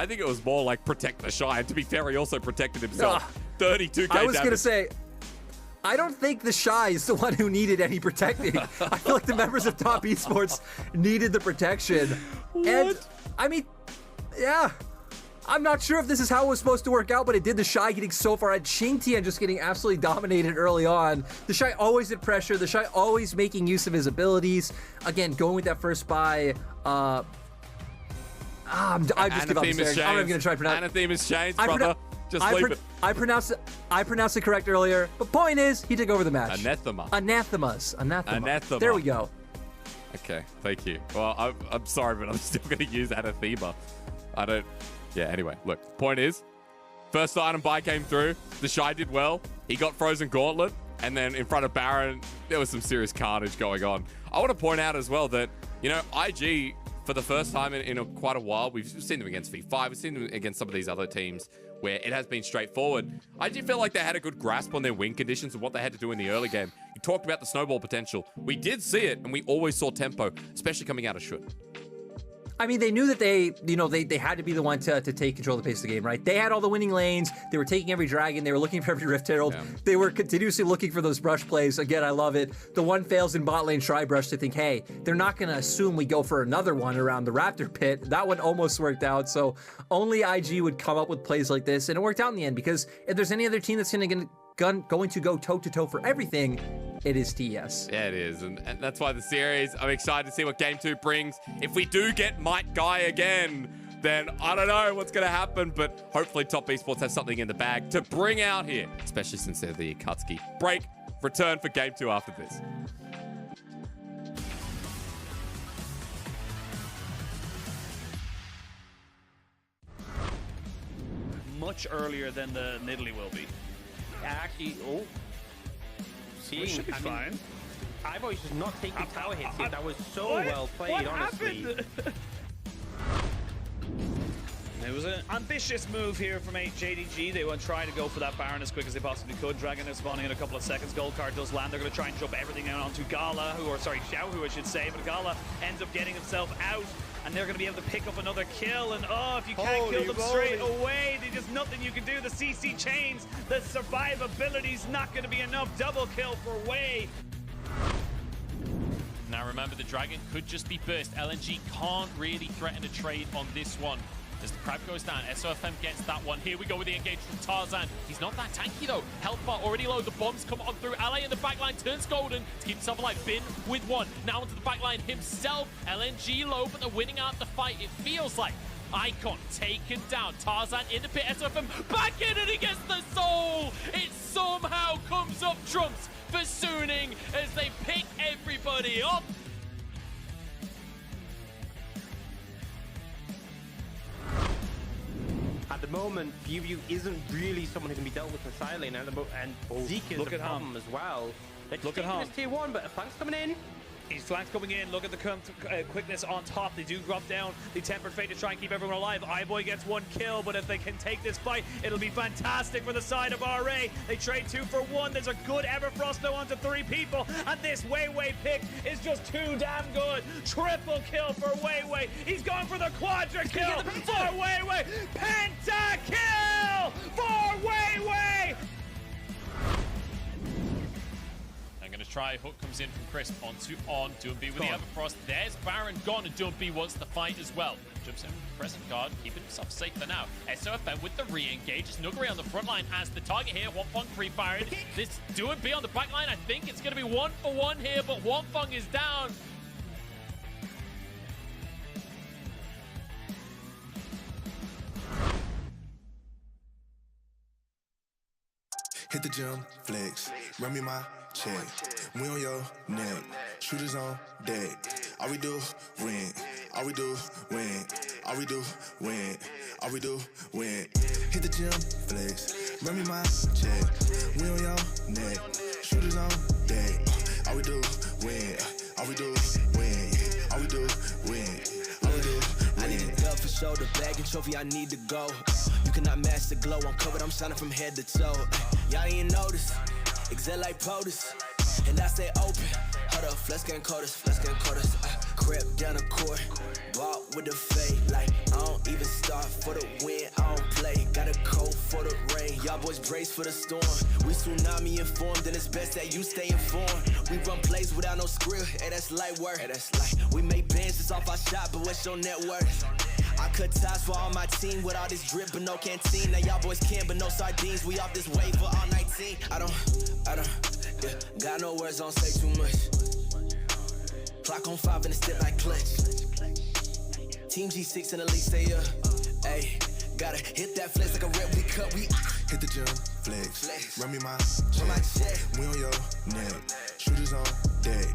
think it was more like protect the Shy. And to be fair, he also protected himself. 32k I was damage. going to say, I don't think the Shy is the one who needed any protecting. I feel like the members of Top Esports needed the protection. What? And, I mean, yeah. I'm not sure if this is how it was supposed to work out, but it did. The Shy getting so far at Xingtian just getting absolutely dominated early on. The Shy always did pressure. The Shy always making use of his abilities. Again, going with that first buy. I just give up. I'm not even gonna try to pronounce. Anathemus changed, brother. Just leave it. I pronounced it correct earlier. But point is, he took over the match. Anathema. Anathema. There we go. Okay, thank you. Well, I'm sorry, but I'm still going to use Anathema. Yeah, anyway, look, point is, first item buy came through. The Shy did well. He got Frozen Gauntlet, and then in front of Baron, there was some serious carnage going on. I want to point out as well that, you know, IG, for the first time in quite a while, we've seen them against V5, we've seen them against some of these other teams where it has been straightforward. I did feel like they had a good grasp on their win conditions and what they had to do in the early game. You talked about the snowball potential. We did see it, and we always saw tempo, especially coming out of Shun. I mean, they knew that they had to be the one to take control of the pace of the game, right? They had all the winning lanes. They were taking every dragon. They were looking for every Rift Herald. Yeah. They were continuously looking for those brush plays. Again, I love it. The one fails in bot lane Shy Brush to think, hey, they're not going to assume we go for another one around the Raptor pit. That one almost worked out. So only IG would come up with plays like this, and it worked out in the end, because if there's any other team that's going to go toe-to-toe for everything, it is TES. Yeah, it is. And that's why the series, I'm excited to see what Game 2 brings. If we do get Might Guy again, then I don't know what's going to happen, but hopefully Top Esports has something in the bag to bring out here, especially since they're the Akatsuki. Break, return for Game 2 after this. much earlier than the Nidalee will be. Actually, We should be fine. iBoy's just not taking tower hits here. That was so What? well played, What honestly. happened? It was an ambitious move here from JDG. They were trying to go for that Baron as quick as they possibly could. Dragon is spawning in a couple of seconds. Gold card does land. They're going to try and jump everything out onto Gala, Xiao, I should say. But Gala ends up getting himself out, and they're going to be able to pick up another kill. And if you can't kill them straight away, there's just nothing you can do. The CC chains, the survivability's not going to be enough. Double kill for Wei. Now remember, the Dragon could just be burst. LNG can't really threaten a trade on this one. As the crab goes down, SOFM gets that one. Here we go with the engage from Tarzan. He's not that tanky though. Health bar already low. The bombs come on through. Ally in the backline turns golden to keep himself alive. Bin with one. Now onto the backline himself. LNG low, but they're winning out the fight. It feels like Icon taken down. Tarzan in the pit. SOFM back in, and he gets the soul. It somehow comes up trumps for Suning as they pick everybody up. At the moment, View isn't really someone who can be dealt with in side lane, and Zeke is a problem as well. Look at his tier 1, but a flank's coming in. He's flanks coming in. Look at the quickness on top. They do drop down the Tempered Fate to try and keep everyone alive. iBoy gets one kill, but if they can take this fight, it'll be fantastic for the side of RA. They trade 2 for 1. There's a good Everfrost though onto 3 people, and this Wei pick is just too damn good. Triple kill for Wei. He's going for the quadra kill for Wei. Penta kill for Wei. Going to try. Hook comes in from Crisp onto on. Dumbie with the Everfrost. There's Baron gone, and Dumbie wants the fight as well. Jumps in with present guard, keeping himself safe for now. SOFM with the re-engage. Nuguri on the front line as the target here. Wonfong pre-firing. This Dumbie on the back line. I think it's going to be 1 for 1 here, but Wonfong is down. Hit the gym, flex, run me my check. We on your neck, shooters on deck. All we do, win. All we do, win. All we do, win. All we do, win. Hit the gym, flex, run me my check. We on your neck, shooters on deck. All we do, win. All we do, win. All we do, win. All we do, win. I need a dub for shoulder, bag and trophy, I need to go. You cannot match the glow, I'm covered, I'm shining from head to toe. Y'all ain't notice, exact like POTUS, and I stay open. Hold up, flex getting coldest. Crept down the court, walk with the fade. Like, I don't even start for the win, I don't play. Got a coat for the rain, y'all boys brace for the storm. We tsunami informed, and it's best that you stay informed. We run plays without no script, hey, that's light work. We make bands just off our shot, but what's your net worth? I cut ties for all my team with all this drip, but no canteen. Now y'all boys can, but no sardines. We off this wave for all 19. I don't, yeah, got no words, don't say too much. Clock on 5 and it's still like clutch. Team G6 and the league stay up. Ayy, gotta hit that flex like a rep, we cut, we hit the gym, flex, run me my check. We on your neck, shooters on deck.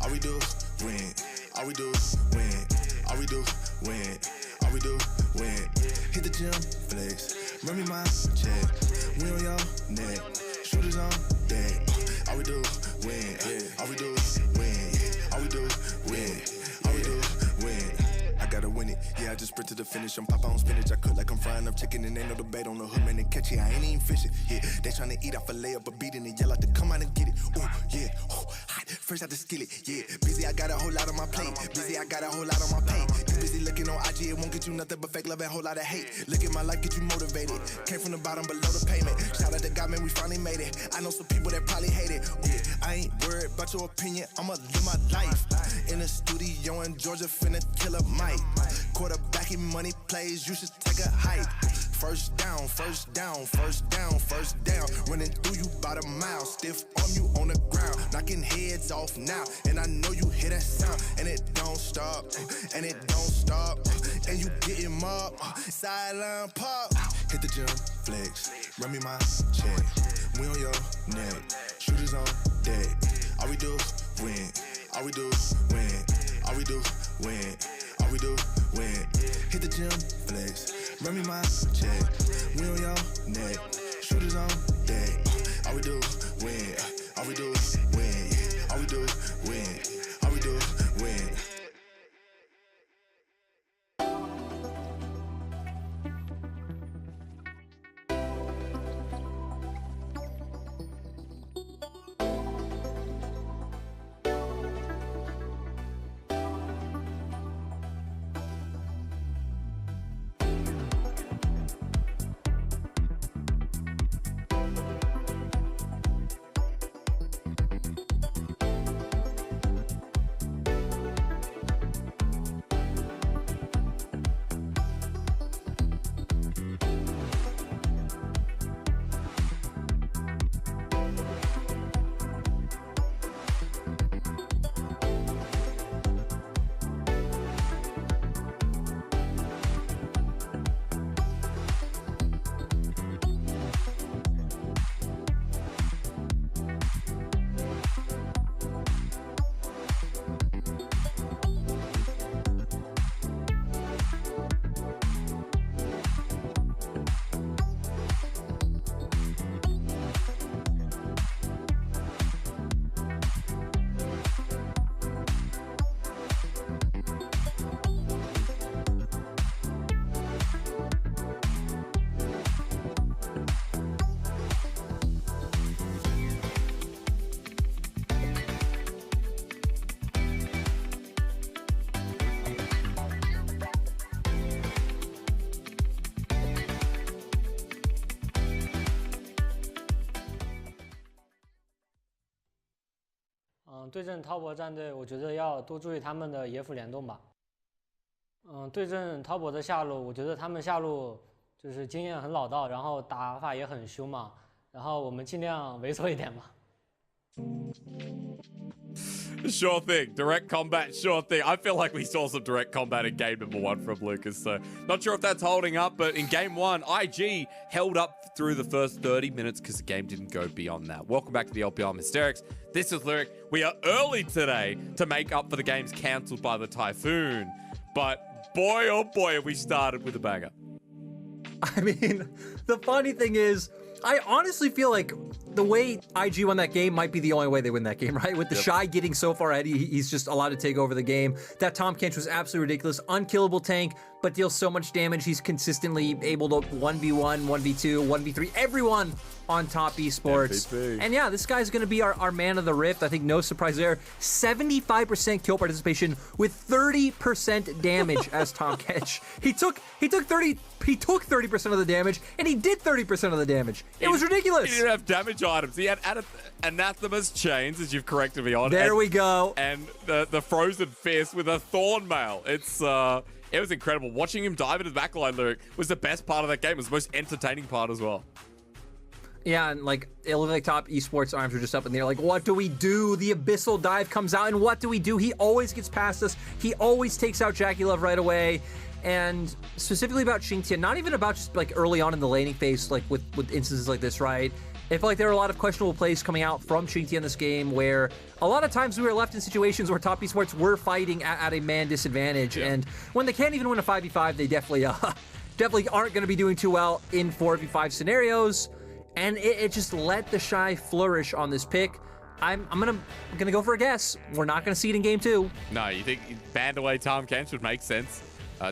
All we do, win. All we do, win. All we do, win. All we do, win. Hit the gym, flex, run me my check. We on your neck, shooters on deck. All we do, win. All we do, win. All we do, win. All we do, win. I gotta win it. Yeah, I just sprint to the finish. I'm pop on spinach. I cook like I'm frying up chicken, and ain't no debate on the hood, man. They catch it. I ain't even fishing. Yeah, they tryna eat off a layup, but beating it. Yell out to come out and get it. Ooh, yeah. Ooh, hot. First out the skillet. Yeah, busy. I got a whole lot on my plate. Busy. I got a whole lot on my plate. You busy looking on IG. It won't get you nothing but fake love and a whole lot of hate. Look at my life, get you motivated. Came from the bottom below the payment. Shout out to God, man. We finally made it. I know some people that probably hate it. Yeah, I ain't worried about your opinion. I'ma live my life. In the studio in Georgia, finna kill a mic. Quarterbacking money plays, you should take a hike. First down, first down, first down, first down. Running through you about a mile, stiff arm you on the ground. Knocking heads off now, and I know you hear that sound. And it don't stop, and it don't stop. And you getting mobbed, sideline pop. Hit the gym, flex, run me my check. We on your neck, shooters on deck. All we do, win. All we do, win. All we do, win. All we do, win. Hit the gym, flex, run me my check. We on your neck. Shooters on deck. All we do, win. All we do, win. All we do, win. All we do, win.对阵滔博战队，我觉得要多注意他们的野辅联动吧。对阵滔博的下路，我觉得他们下路就是经验很老道，然后打法也很凶嘛，然后我们尽量猥琐一点吧。Sure thing. Direct combat, sure thing. I feel like we saw some direct combat in game number 1 from Lucas, so not sure if that's holding up, but in game 1, IG held up through the first 30 minutes because the game didn't go beyond that. Welcome back to the LPL Hysterics. This is Lyric. We are early today to make up for the games cancelled by the Typhoon, but boy, oh boy, have we started with a banger. I mean, the funny thing is, I honestly feel like the way IG won that game might be the only way they win that game, right? With the Shy getting so far ahead, he's just allowed to take over the game. That Tahm Kench was absolutely ridiculous. Unkillable tank, but deals so much damage. He's consistently able to 1v1, 1v2, 1v3, everyone on top esports. MVP. And yeah, this guy's going to be our man of the Rift. I think no surprise there. 75% kill participation with 30% damage as Tahm Kench. He took 30% of the damage, and he did 30% of the damage. It was ridiculous. He didn't have damage items. He had Anathema's chains, as you've corrected me on. There we go. And the Frozen Fist with a Thorn Mail. It was incredible. Watching him dive into the backline, Lyric, was the best part of that game. It was the most entertaining part as well. Yeah, and like, it looked like top esports arms were just up in the air. Like, what do we do? The Abyssal Dive comes out, and what do we do? He always gets past us. He always takes out Jackie Love right away. And specifically about Xingtian, not even about just like early on in the laning phase, like with instances like this, right? I feel like there were a lot of questionable plays coming out from Xingtian in this game where a lot of times we were left in situations where top esports were fighting at a man disadvantage. Yeah. And when they can't even win a 5v5, they definitely aren't going to be doing too well in 4v5 scenarios. And it just let the Shy flourish on this pick. I'm gonna go for a guess. We're not gonna see it in game 2. No, you think banned away Tahm Kench would make sense?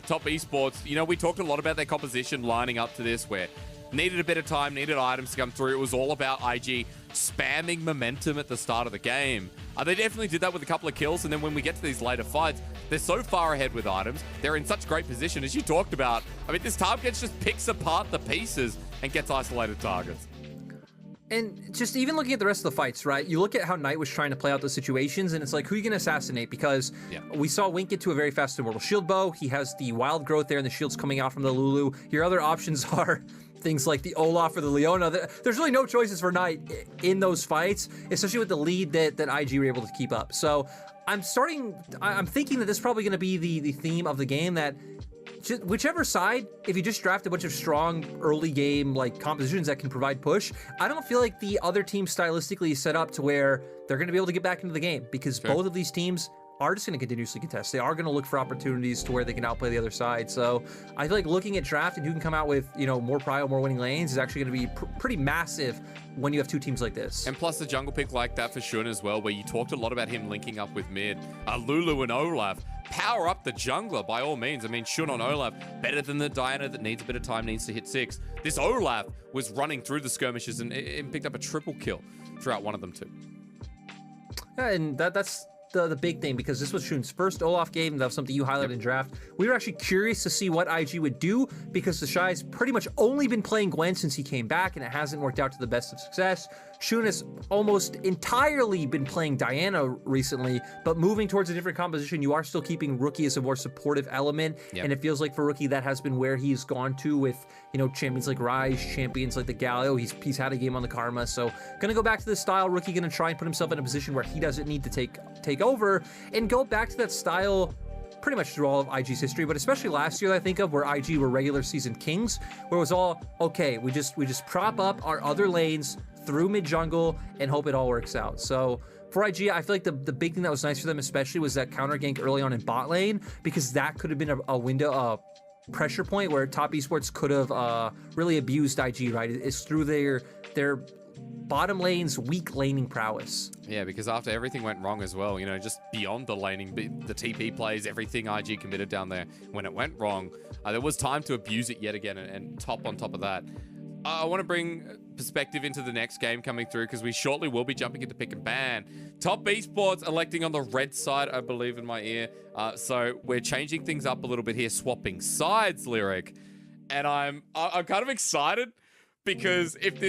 Top esports, you know, we talked a lot about their composition lining up to this, where needed a bit of time, needed items to come through. It was all about IG spamming momentum at the start of the game. They definitely did that with a couple of kills, and then when we get to these later fights, they're so far ahead with items. They're in such great position, as you talked about. I mean, this Tahm Kench just picks apart the pieces and gets isolated targets. And just even looking at the rest of the fights, right? You look at how Knight was trying to play out those situations, and it's like, who are you going to assassinate? Because we saw Wink get to a very fast Immortal Shield Bow. He has the Wild Growth there, and the shield's coming out from the Lulu. Your other options are things like the Olaf or the Leona. There's really no choices for Knight in those fights, especially with the lead that IG were able to keep up. So I'm thinking that this is probably going to be the theme of the game, that whichever side, if you just draft a bunch of strong early game like compositions that can provide push, I don't feel like the other team stylistically is set up to where they're going to be able to get back into the game, because both of these teams are just going to continuously contest. They are going to look for opportunities to where they can outplay the other side. So I feel like looking at draft and who can come out with, more prio, more winning lanes is actually going to be pretty massive when you have two teams like this. And plus the jungle pick like that for Shun as well, where you talked a lot about him linking up with mid. Lulu and Olaf. Power up the jungler by all means. I mean, Shun on Olaf, better than the Diana that needs a bit of time, needs to hit 6. This Olaf was running through the skirmishes and picked up a triple kill throughout one of them too. Yeah, and that's the big thing, because this was Shun's first Olaf game. That was something you highlighted in draft. We were actually curious to see what IG would do, because the Shy's pretty much only been playing Gwen since he came back, and it hasn't worked out to the best of success. Shun has almost entirely been playing Diana recently, but moving towards a different composition, you are still keeping Rookie as a more supportive element. Yep. And it feels like for Rookie, that has been where he's gone to with, champions like Rise, champions like the Galio. He's had a game on the Karma. So gonna go back to this style. Rookie gonna try and put himself in a position where he doesn't need to take over and go back to that style pretty much through all of IG's history, but especially last year I think of, where IG were regular season kings, where it was all, okay, we just prop up our other lanes through mid jungle and hope it all works out. So for IG, I feel like the big thing that was nice for them especially was that counter gank early on in bot lane, because that could have been a window, a pressure point where top esports could have really abused IG, right? It's through their bottom lane's weak laning prowess. Yeah, because after everything went wrong as well, just beyond the laning, the TP plays, everything IG committed down there, when it went wrong, there was time to abuse it yet again, and top on top of that. I want to bring perspective into the next game coming through, because we shortly will be jumping into pick and ban. Top esports electing on the red side, I believe in my ear. So we're changing things up a little bit here, swapping sides, Lyric. And I'm kind of excited, because if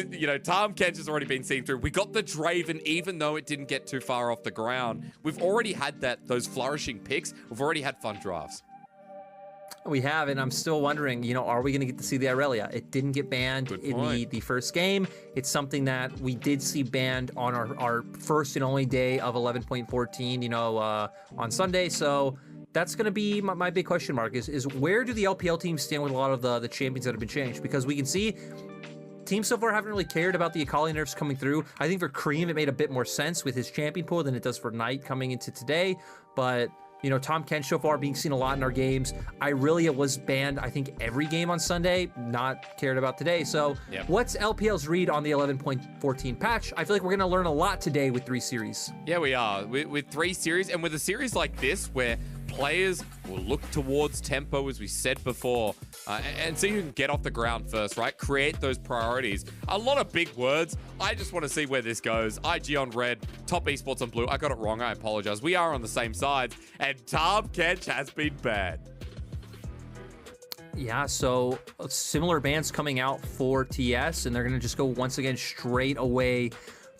Tom Kench has already been seen through. We got the Draven, even though it didn't get too far off the ground. We've already had those flourishing picks. We've already had fun drafts. We have, and I'm still wondering, are we going to get to see the Aurelia? It didn't get banned in the first game. It's something that we did see banned on our first and only day of 11.14, on Sunday. So that's going to be my big question mark is where do the LPL teams stand with a lot of the champions that have been changed? Because we can see teams so far haven't really cared about the Akali nerfs coming through. I think for Cream, it made a bit more sense with his champion pool than it does for Knight coming into today. But Tom Kench so far being seen a lot in our games. Irelia was banned, I think, every game on Sunday, not cared about today. So What's LPL's read on the 11.14 patch? I feel like we're going to learn a lot today with 3 series. Yeah, we are. With 3 series, and with a series like this, where players will look towards tempo, as we said before, and see who can get off the ground first, right? Create those priorities. A lot of big words. I just want to see where this goes. IG on red, top esports on blue. I got it wrong. I apologize. We are on the same sides, and Tom Kench has been banned. Yeah, so similar bans coming out for TES, and they're going to just go once again straight away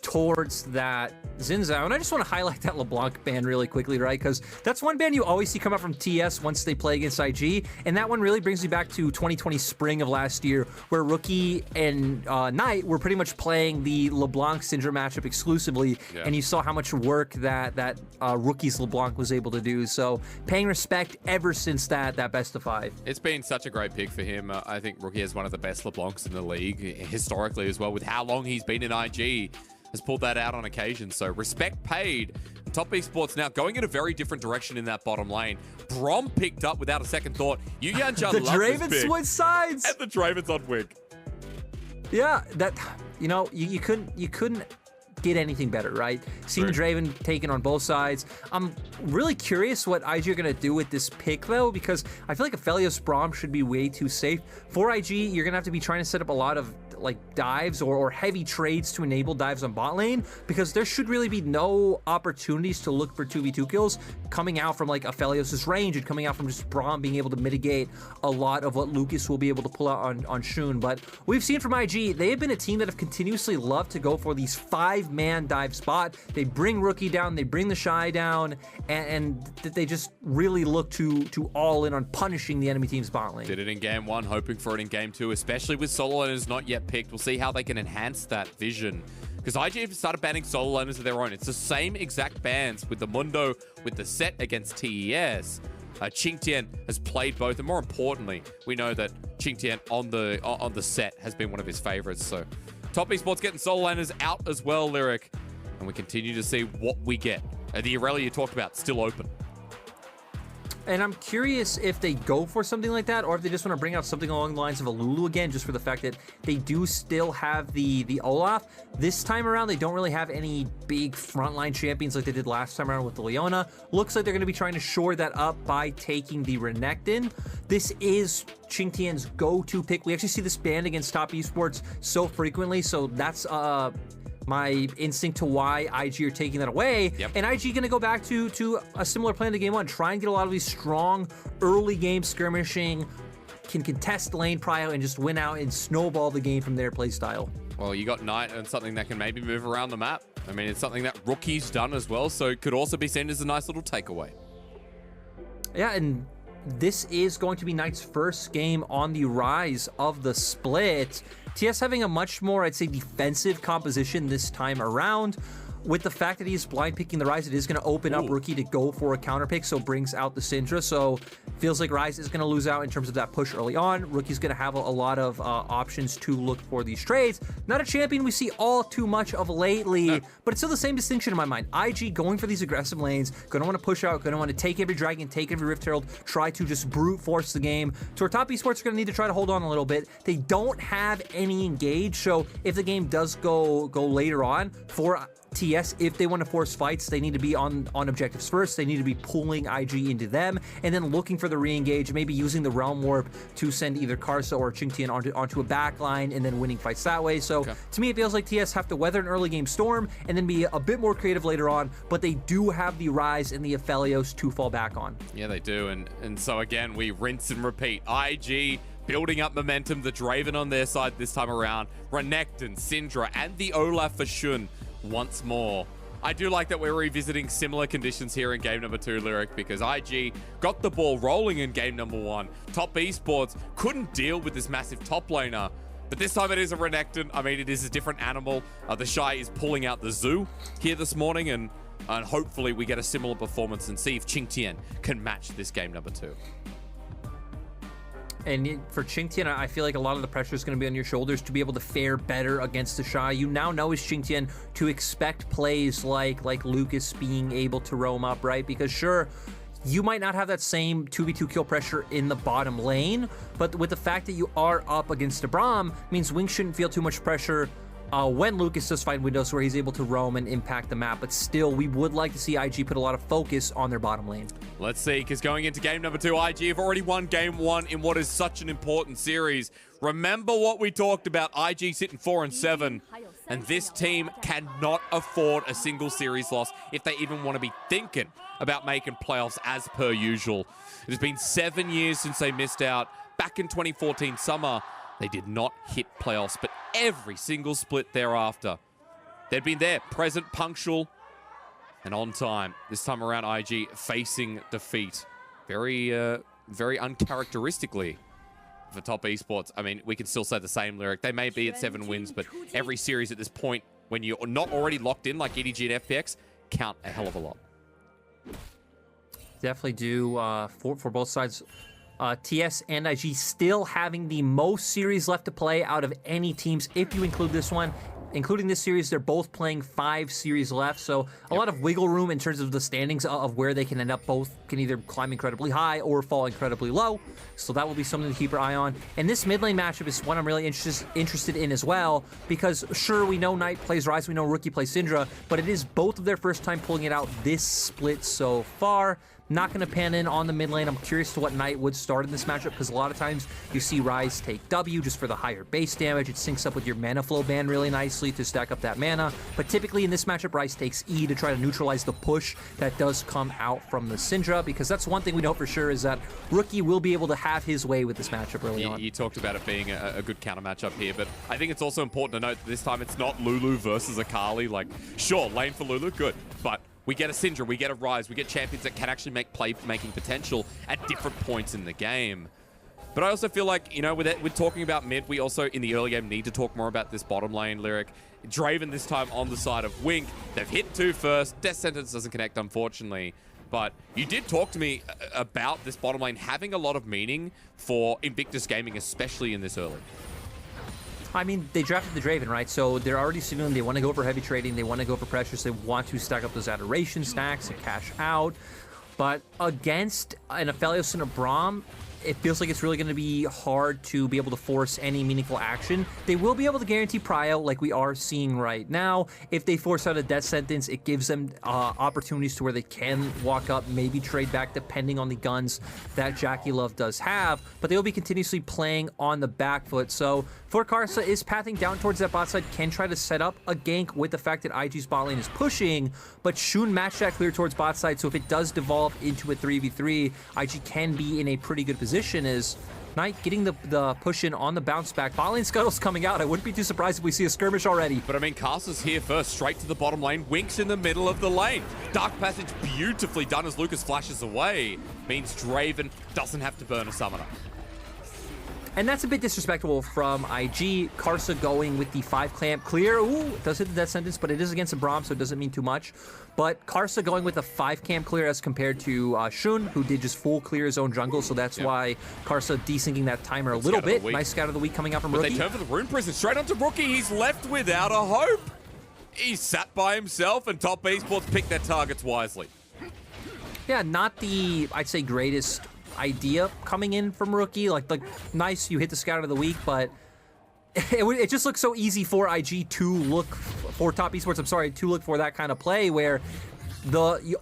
towards that Xin Zhao. And I just want to highlight that LeBlanc ban really quickly, right? Because that's one ban you always see come out from TS once they play against IG. And that one really brings me back to 2020 spring of last year, where Rookie and Knight were pretty much playing the LeBlanc Syndra matchup exclusively. Yeah. And you saw how much work that Rookie's LeBlanc was able to do. So paying respect ever since that best of 5. It's been such a great pick for him. I think Rookie is one of the best LeBlancs in the league historically as well, with how long he's been in IG. Has pulled that out on occasion, so respect paid. Top esports now going in a very different direction in that bottom lane. Brom picked up without a second thought. Yu Yanjia the Draven switch sides, and the Draven's on Wig. Yeah, that you couldn't get anything better, right? Seeing the Draven taken on both sides. I'm really curious what IG are going to do with this pick, though, because I feel like Aphelios Braum should be way too safe. For IG, you're going to have to be trying to set up a lot of dives or heavy trades to enable dives on bot lane, because there should really be no opportunities to look for 2v2 kills coming out from Aphelios' range and coming out from just Braum being able to mitigate a lot of what Lucas will be able to pull out on Shun. But we've seen from IG, they have been a team that have continuously loved to go for these 5-man dive spot. They bring Rookie down, they bring the Shy down, and they just really look to all in on punishing the enemy team's bot lane. Did it in game 1, hoping for it in game 2, especially with solo laners not yet picked. We'll see how they can enhance that vision, because IG have started banning solo laners of their own. It's the same exact bans with the Mundo, with the set against TES. Qingtian has played both, and more importantly, we know that Qingtian on the set has been one of his favorites. So top esports getting solo laners out as well, Lyric. and we continue to see what we get. The Irelia you talked about, still open. And I'm curious if they go for something like that, or if they just want to bring out something along the lines of a Lulu again, just for the fact that they do still have the Olaf. This time around, they don't really have any big frontline champions like they did last time around with the Leona. Looks like they're going to be trying to shore that up by taking the Renekton. This is Qingtian's go-to pick. We actually see this banned against top esports so frequently, so that's my instinct to why IG are taking that away. Yep. And IG going to go back to a similar plan to game one. Try and get a lot of these strong early game skirmishing, can contest lane prio and just win out and snowball the game from their play style. Well, you got Knight and something that can maybe move around the map. I mean, it's something that Rookie's done as well, so it could also be seen as a nice little takeaway. Yeah, and this is going to be Knight's first game on the rise of the split. TS having a much more, I'd say, defensive composition this time around. With the fact that he's blind picking the Rise, it is going to open up Rookie to go for a counter pick, so brings out the Syndra. So feels like Rise is going to lose out in terms of that push early on. Rookie's going to have a lot of options to look for these trades. Not a champion we see all too much of lately, but it's still the same distinction in my mind. IG going for these aggressive lanes, going to want to push out, going to want to take every Dragon, take every Rift Herald, try to just brute force the game. So our top esports are going to need to try to hold on a little bit. They don't have any engage, so if the game does go later on for TS, if they want to force fights, they need to be on objectives first. They need to be pulling IG into them and then looking for the re-engage, maybe using the Realm Warp to send either Karsa or Qingtian onto a backline and then winning fights that way. So to me, it feels like TS have to weather an early game storm and then be a bit more creative later on, but they do have the Rise and the Aphelios to fall back on. Yeah, they do. And so again, we rinse and repeat. IG building up momentum, the Draven on their side this time around, Renekton, Syndra, and the Olaf for Shun once more. I do like that we're revisiting similar conditions here in game number 2, Lyric, because IG got the ball rolling in game number 1. Top esports couldn't deal with this massive top laner, but this time it is a Renekton. I mean, it is a different animal. The Shy is pulling out the zoo here this morning, and hopefully we get a similar performance and see if Qingtian can match this game number 2. And for Qingtian, I feel like a lot of the pressure is going to be on your shoulders to be able to fare better against the Shy. You now know as Qingtian to expect plays like Lucas being able to roam up, right? Because sure, you might not have that same 2v2 kill pressure in the bottom lane, but with the fact that you are up against a Braum means Wing shouldn't feel too much pressure when Lucas does find windows where he's able to roam and impact the map. But still, we would like to see IG put a lot of focus on their bottom lane. Let's see, because going into game number 2, IG have already won game 1 in what is such an important series. Remember what we talked about, IG sitting 4-7, and this team cannot afford a single series loss if they even want to be thinking about making playoffs as per usual. It has been 7 years since they missed out. Back in 2014 summer, they did not hit playoffs, but every single split thereafter, they'd been there, present, punctual, and on time. This time around, IG facing defeat. Very uncharacteristically for top esports. I mean, we can still say the same, Lyric. They may be at 7 wins, but every series at this point, when you're not already locked in like EDG and FPX, count a hell of a lot. Definitely do for both sides. TS and IG still having the most series left to play out of any teams, if you include this one. Including this series, they're both playing 5 series left, so a lot of wiggle room in terms of the standings of where they can end up. Both can either climb incredibly high or fall incredibly low, so that will be something to keep our eye on. And this mid lane matchup is one I'm really interested in as well, because sure, we know Knight plays Rise, we know Rookie plays Syndra, but it is both of their first time pulling it out this split so far. Not going to pan in on the mid lane. I'm curious to what Knight would start in this matchup, because a lot of times you see Rise take W just for the higher base damage. It syncs up with your mana flow ban really nicely to stack up that mana. But typically in this matchup, Rise takes E to try to neutralize the push that does come out from the Syndra, because that's one thing we know for sure is that Rookie will be able to have his way with this matchup early on. You talked about it being a good counter matchup here, but I think it's also important to note that this time it's not Lulu versus Akali. Like, sure, lane for Lulu, good, but we get a Syndra, we get a Rise, we get champions that can actually make playmaking potential at different points in the game. But I also feel like, you know, with talking about mid, we also, in the early game, need to talk more about this bottom lane, Lyric. Draven this time on the side of Wink. They've hit 2 first. Death Sentence doesn't connect, unfortunately. But you did talk to me about this bottom lane having a lot of meaning for Invictus Gaming, especially in this early. I mean, they drafted the Draven, right? So they're already signaling they want to go for heavy trading, they want to go for pressures, they want to stack up those adoration stacks and cash out. But against an Aphelios and a Braum, it feels like it's really going to be hard to be able to force any meaningful action. They will be able to guarantee prio like we are seeing right now. If they force out a death sentence, it gives them opportunities to where they can walk up, maybe trade back depending on the guns that Jackie Love does have, but they'll be continuously playing on the back foot. So for Karsa is pathing down towards that bot side, can try to set up a gank with the fact that IG's bot lane is pushing, but Shun matched that clear towards bot side, so if it does devolve into a 3v3, IG can be in a pretty good position. Is Knight getting the push in on the bounce back. Bot lane Scuttle's coming out. I wouldn't be too surprised if we see a skirmish already. But I mean, Karsa's here first, straight to the bottom lane. Wink's in the middle of the lane. Dark Passage beautifully done as Lucas flashes away. Means Draven doesn't have to burn a summoner. And that's a bit disrespectful from IG. Karsa going with the 5 clamp clear. Ooh, it does hit the death sentence, but it is against a Braum, so it doesn't mean too much. But Karsa going with a 5 camp clear as compared to Shun, who did just full clear his own jungle, so that's why Karsa desyncing that timer a little bit. Nice scout of the week coming out from Rookie. But they turn for the Rune Prison straight onto Rookie. He's left without a hope. He's sat by himself, and Top Esports pick their targets wisely. Yeah, not the, I'd say, greatest idea coming in from Rookie. Like nice, you hit the scout of the week, but it just looks so easy for IG to look for Top Esports. I'm sorry, to look for that kind of play where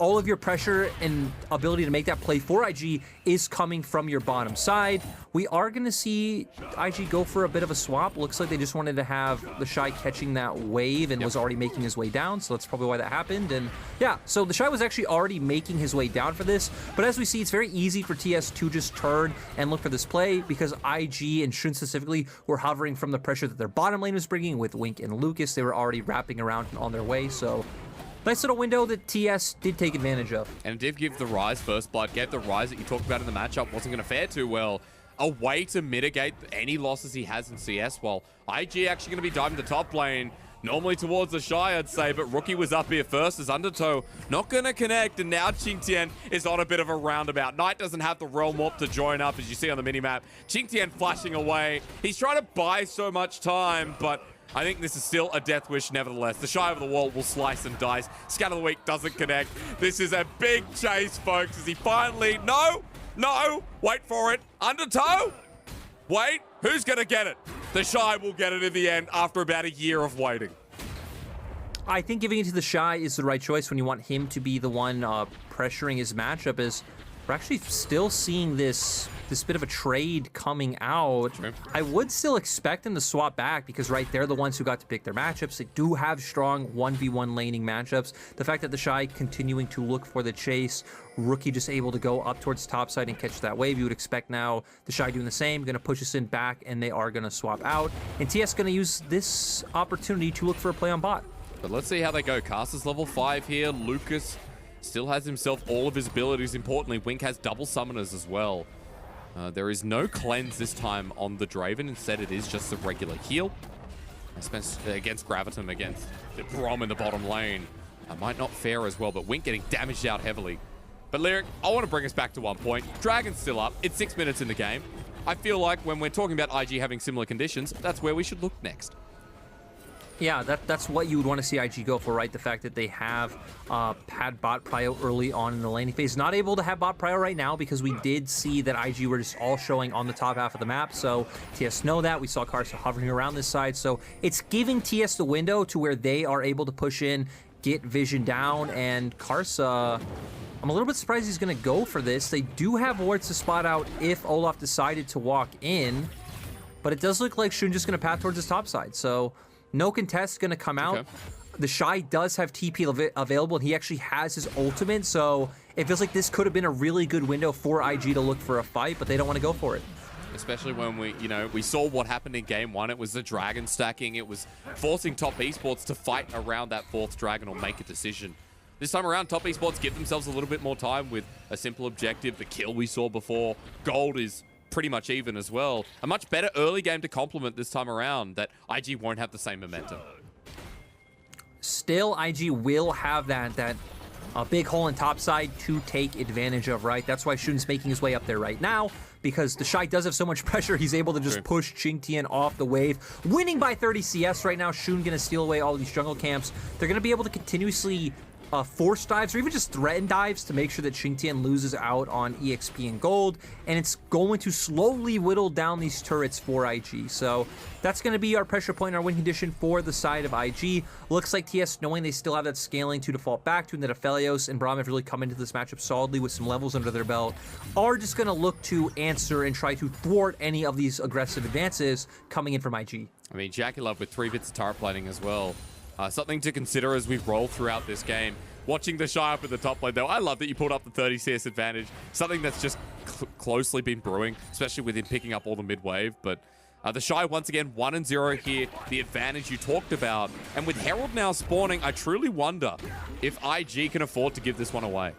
all of your pressure and ability to make that play for IG is coming from your bottom side. We are going to see IG go for a bit of a swap. Looks like they just wanted to have the Shy catching that wave and was already making his way down, so that's probably why that happened. And yeah, so the Shy was actually already making his way down for this, but as we see, it's very easy for TS to just turn and look for this play because IG and Shun specifically were hovering from the pressure that their bottom lane was bringing with Wink and Lucas. They were already wrapping around on their way, so nice little window that TS did take advantage of. And it did give the Ryze first blood, gave the Ryze that you talked about in the matchup wasn't going to fare too well a way to mitigate any losses he has in CS, while IG actually going to be diving the top lane, normally towards the Shy, I'd say, but Rookie was up here first as Undertow not going to connect, and now Qingtian is on a bit of a roundabout. Knight doesn't have the Realm Warp to join up, as you see on the minimap. Qingtian flashing away. He's trying to buy so much time, but I think this is still a death wish nevertheless. The Shy over the wall will slice and dice. Scout of the week doesn't connect. This is a big chase, folks, as he finally... No! Wait for it. Undertow? Wait. Who's going to get it? The Shy will get it in the end after about a year of waiting. I think giving it to the Shy is the right choice when you want him to be the one pressuring his matchup. Is we're actually still seeing this bit of a trade coming out. Sure. I would still expect them to swap back because, right, they're the ones who got to pick their matchups. They do have strong 1v1 laning matchups. The fact that the Shy continuing to look for the chase, Rookie just able to go up towards top side and catch that wave. You would expect now the Shy doing the same, going to push us in back, and they are going to swap out. And TS going to use this opportunity to look for a play on bot. But let's see how they go. Caster's level 5 here. Lucas still has himself all of his abilities. Importantly, Wink has double summoners as well. There is no cleanse this time on the Draven. Instead, it is just a regular heal. Against Graviton, against the Braum in the bottom lane. Might not fare as well, but Wink getting damaged out heavily. But Lyric, I want to bring us back to one point. Dragon's still up. It's 6 minutes in the game. I feel like when we're talking about IG having similar conditions, that's where we should look next. Yeah, that's what you would want to see IG go for, right? The fact that they have had bot prio early on in the laning phase. Not able to have bot prio right now because we did see that IG were just all showing on the top half of the map. So TS know that. We saw Karsa hovering around this side. So it's giving TS the window to where they are able to push in, get vision down, and Karsa... I'm a little bit surprised he's going to go for this. They do have wards to spot out if Olaf decided to walk in, but it does look like Shun just going to path towards his top side. So no contest going to come out. Okay. The Shy does have TP available, and he actually has his ultimate, so it feels like this could have been a really good window for IG to look for a fight, but they don't want to go for it. Especially when we saw what happened in game 1. It was the dragon stacking. It was forcing Top Esports to fight around that 4th dragon or make a decision. This time around, Top Esports give themselves a little bit more time with a simple objective. The kill we saw before. Gold is pretty much even as well. A much better early game to complement this time around that IG won't have the same momentum. Still, IG will have that a big hole in topside to take advantage of, right? That's why Shun's making his way up there right now, because the Shy does have so much pressure, he's able to just push Qingtian off the wave. Winning by 30 CS right now, Shun gonna steal away all these jungle camps. They're gonna be able to continuously force dives or even just threaten dives to make sure that Qingtian loses out on EXP and gold, and it's going to slowly whittle down these turrets for IG. So that's going to be our pressure point, our win condition for the side of IG. Looks like TS, knowing they still have that scaling to default back to, and that Aphelios and Braum have really come into this matchup solidly with some levels under their belt, are just going to look to answer and try to thwart any of these aggressive advances coming in from IG. I mean, JackeyLove with 3 bits of turret plating as well. Something to consider as we roll throughout this game. Watching the Shy up at the top lane, though, I love that you pulled up the 30 CS advantage. Something that's just closely been brewing, especially with him picking up all the mid-wave. But the Shy, once again, 1-0 here. The advantage you talked about. And with Herald now spawning, I truly wonder if IG can afford to give this one away.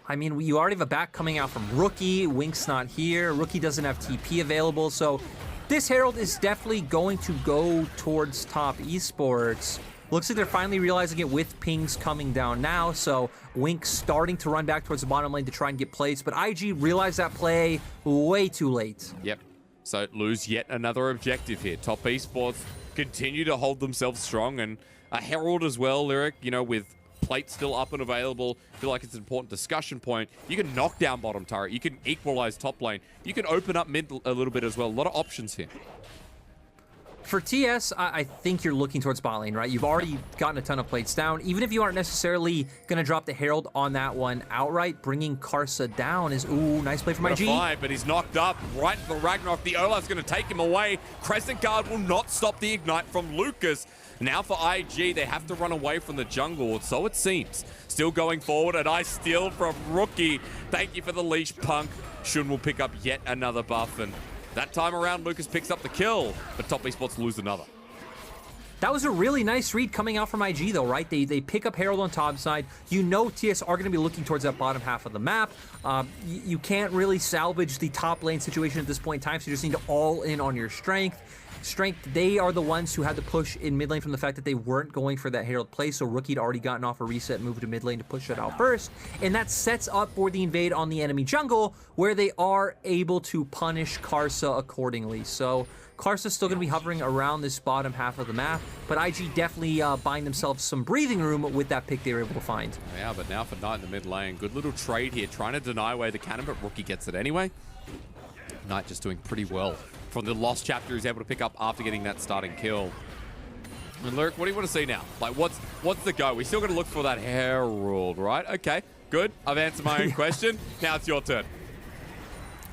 I mean, you already have a back coming out from Rookie. Wink's not here. Rookie doesn't have TP available, so this Herald is definitely going to go towards top esports. Looks like they're finally realizing it with pings coming down now, so Wink starting to run back towards the bottom lane to try and get plays, but IG realized that play way too late. Yep, so lose yet another objective here. Top esports continue to hold themselves strong, and a Herald as well, Lyric, you know, with plate still up and available. I feel like it's an important discussion point. You can knock down bottom turret. You can equalize top lane. You can open up mid a little bit as well. A lot of options here. For TS, I think you're looking towards bot lane, right? You've already gotten a ton of plates down. Even if you aren't necessarily going to drop the Herald on that one outright, bringing Karsa down is, ooh, nice play from IG. But he's knocked up right for Ragnarok. The Olaf's going to take him away. Crescent Guard will not stop the Ignite from Lucas. Now for IG, they have to run away from the jungle, so it seems. Still going forward, a nice steal from Rookie. Thank you for the leash, Punk. Shun will pick up yet another buff, and that time around, Lucas picks up the kill, but Top Esports lose another. That was a really nice read coming out from IG, though, right? They pick up Herald on top side. You know TS are going to be looking towards that bottom half of the map. You can't really salvage the top lane situation at this point in time, so you just need to all in on your strength. They are the ones who had to push in mid lane from the fact that they weren't going for that Herald play, so Rookie'd already gotten off a reset, moved to mid lane to push it out first, and that sets up for the invade on the enemy jungle, where they are able to punish Karsa accordingly. So Karsa's still going to be hovering around this bottom half of the map, but IG definitely buying themselves some breathing room with that pick they were able to find. Yeah, but now for Knight in the mid lane, good little trade here, trying to deny away the cannon, but Rookie gets it anyway. Knight just doing pretty well. From the lost chapter, he's able to pick up after getting that starting kill. And Lyric, what do you want to see now? Like, what's the go? We still got to look for that Herald, right? Okay, good. I've answered my own question. Now it's your turn.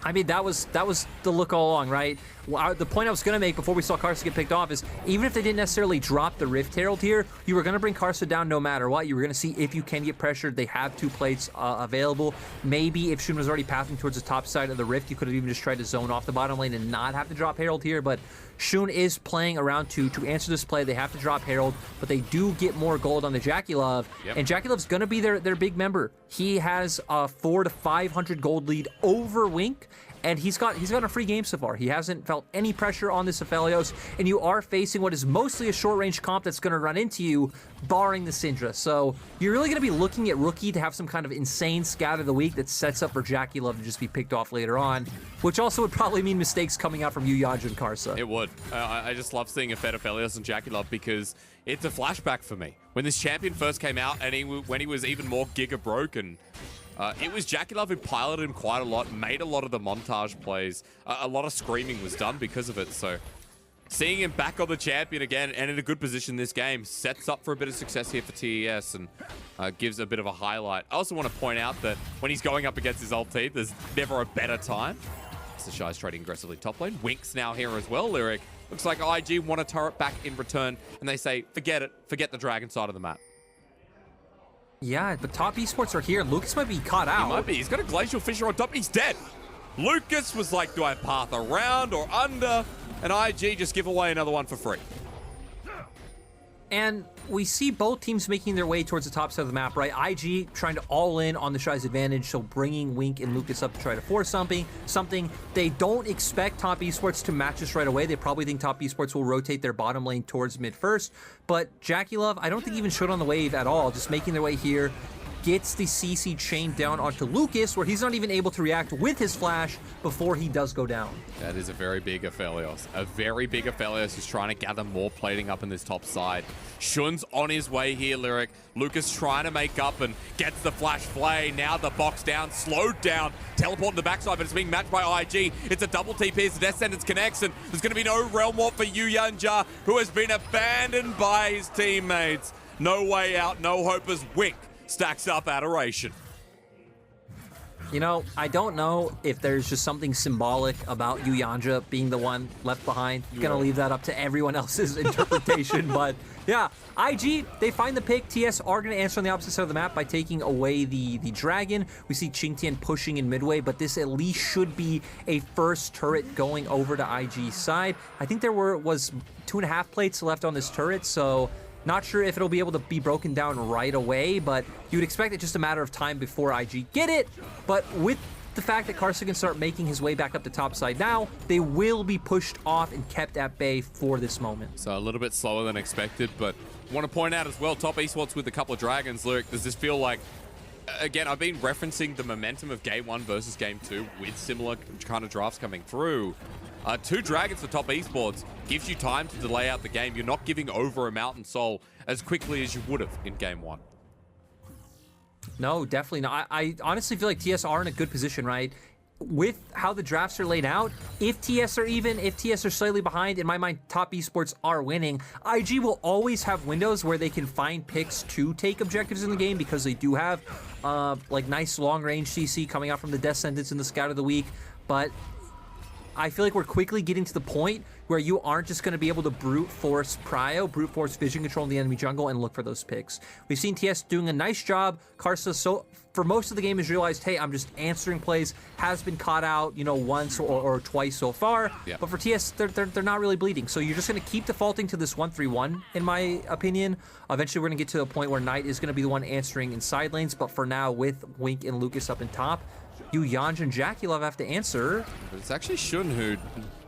I mean, that was the look all along, right? The point I was going to make before we saw Karsa get picked off is, even if they didn't necessarily drop the Rift Herald here, you were going to bring Karsa down no matter what. You were going to see if you can get pressured. They have 2 plates available. Maybe if Shun was already passing towards the top side of the Rift, you could have even just tried to zone off the bottom lane and not have to drop Herald here, but Shun is playing around to answer this play. They have to drop Herald, but they do get more gold on the JackeyLove, and JackeyLove's going to be their big member. He has a 400 to 500 gold lead over Wink, and he's got a free game so far. He hasn't felt any pressure on this Aphelios, and you are facing what is mostly a short-range comp that's going to run into you, barring the Syndra. So you're really going to be looking at Rookie to have some kind of insane scout of the week that sets up for JackeyLove to just be picked off later on, which also would probably mean mistakes coming out from you, Yanja, and Karsa. It would. I just love seeing a fed Aphelios and JackeyLove because it's a flashback for me. When this champion first came out and when he was even more giga broken, it was JackeyLove who piloted him quite a lot, made a lot of the montage plays. A lot of screaming was done because of it. So seeing him back on the champion again and in a good position this game sets up for a bit of success here for TES and gives a bit of a highlight. I also want to point out that when he's going up against his old team, there's never a better time. The Shy's trading aggressively top lane. Wink's now here as well, Lyric. Looks like IG want a turret back in return, and they say, forget it. Forget the dragon side of the map. Yeah, but top esports are here. Lucas might be caught out. He might be. He's got a Glacial Fissure on top. He's dead. Lucas was like, do I path around or under? And IG just give away another one for free. And we see both teams making their way towards the top side of the map, right? IG trying to all in on the Shy's advantage, so bringing Wink and Lucas up to try to force something. They don't expect Top Esports to match us right away. They probably think Top Esports will rotate their bottom lane towards mid first. But Jackie Love, I don't think even showed on the wave at all, just making their way here. Gets the CC chain down onto Lucas, where he's not even able to react with his flash before he does go down. That is a very big Aphelios. A very big Aphelios who's trying to gather more plating up in this top side. Shun's on his way here, Lyric. Lucas trying to make up and gets the flash flay. Now the box down, slowed down. Teleport in the backside, but it's being matched by IG. It's a double TP as the Death Sentence connects, and there's going to be no Realm Warp for Yuyanja, who has been abandoned by his teammates. No way out, no hope as Wink stacks up Adoration. You know, I don't know if there's just something symbolic about Yuyanja being the one left behind. I'm gonna leave that up to everyone else's interpretation, but yeah, IG, they find the pick. TS are gonna answer on the opposite side of the map by taking away the dragon. We see Qingtian pushing in midway, but this at least should be a first turret going over to IG's side. I think there was 2.5 plates left on this turret, so not sure if it'll be able to be broken down right away, but you would expect it just a matter of time before IG get it. But with the fact that Karsa can start making his way back up the top side now, they will be pushed off and kept at bay for this moment. So a little bit slower than expected, but I want to point out as well, Top Esports with a couple of dragons. Lyric, does this feel like, again, I've been referencing the momentum of Game 1 versus Game 2 with similar kind of drafts coming through. 2 dragons for Top Esports gives you time to delay out the game. You're not giving over a Mountain Soul as quickly as you would have in Game 1. No, definitely not. I honestly feel like TS are in a good position, right? With how the drafts are laid out, if TS are even, if TS are slightly behind, in my mind, Top Esports are winning. IG will always have windows where they can find picks to take objectives in the game because they do have like nice long-range CC coming out from the Death Sentence in the Scout of the Week, but I feel like we're quickly getting to the point where you aren't just going to be able to brute force prio, brute force vision control in the enemy jungle and look for those picks. We've seen TS doing a nice job. Karsa, so for most of the game, has realized, hey, I'm just answering plays, has been caught out, you know, once or twice so far. Yeah. But for TS, they're not really bleeding. So you're just going to keep defaulting to this 1-3-1, in my opinion. Eventually, we're going to get to a point where Knight is going to be the one answering in side lanes. But for now, with Wink and Lucas up in top, Yuyanja and Jackie Love have to answer. It's actually Shun who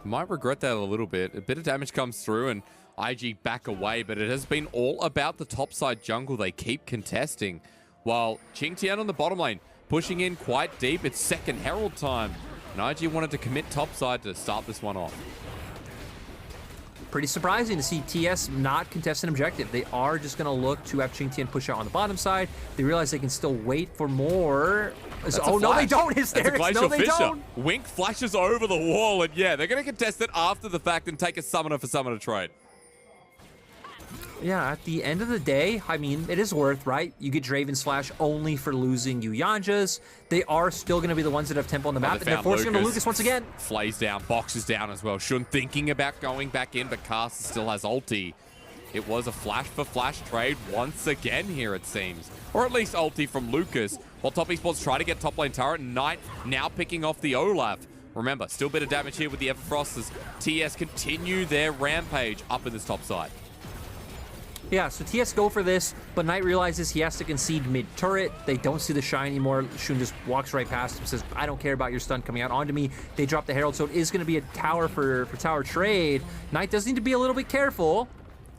might regret that a little bit. A bit of damage comes through and IG back away, but it has been all about the topside jungle they keep contesting. While Qingtian on the bottom lane, pushing in quite deep. It's second Herald time. And IG wanted to commit topside to start this one off. Pretty surprising to see TS not contest an objective. They are just going to look to have Qingtian push out on the bottom side. They realize they can still wait for more. Oh, no, they don't. Hysterics. No, they don't. Wink flashes over the wall, and yeah, they're going to contest it after the fact and take a summoner for summoner trade. Yeah, at the end of the day, I mean, it is worth, right? You get Draven's Flash only for losing Yuyanja's. They are still going to be the ones that have tempo on the map, and they're forcing into Lucas once again. Flays down, boxes down as well. Shun thinking about going back in, but Karsa still has ulti. It was a flash for flash trade once again here, it seems. Or at least ulti from Lucas, while Top Esports try to get top lane turret, and Knight now picking off the Olaf. Remember, still a bit of damage here with the Everfrost as TS continue their rampage up in this top side. Yeah, so TS go for this, but Knight realizes he has to concede mid-turret. They don't see the Shy anymore. Shun just walks right past him, says, I don't care about your stun coming out onto me. They drop the Herald, so it is going to be a tower for tower trade. Knight does need to be a little bit careful.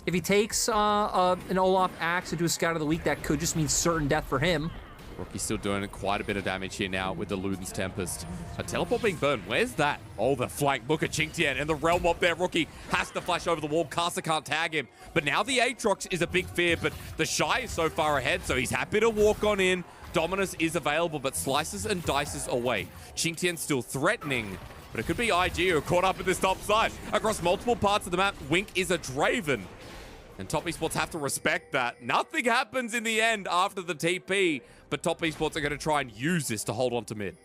If he takes an Olaf Axe into a Scout of the Week, that could just mean certain death for him. Rookie's still doing quite a bit of damage here now with the Luden's Tempest. A teleport being burned. Where's that? Oh, the flank. Look at Qingtian and the Realm up there. Rookie has to flash over the wall. Karsa can't tag him. But now the Aatrox is a big fear, but the Shy is so far ahead, so he's happy to walk on in. Dominus is available, but slices and dices away. Qingtian still threatening, but it could be IG who are caught up in this top side. Across multiple parts of the map, Wink is a Draven. And Top Esports have to respect that. Nothing happens in the end after the TP, but Top Esports are going to try and use this to hold on to mid.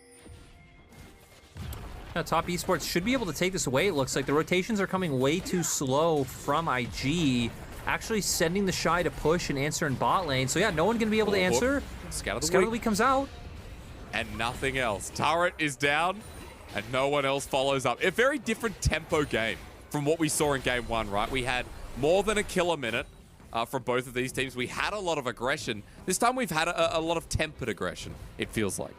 Now, Top Esports should be able to take this away, it looks like. The rotations are coming way too slow from IG, actually sending the Shy to push and answer in bot lane. So yeah, no one going to be able to answer. Scout of the Week comes out. And nothing else. Turret is down, and no one else follows up. A very different tempo game from what we saw in Game 1, right? We had more than a kill a minute. from both of these teams. We had a lot of aggression. This time we've had a lot of tempered aggression, it feels like.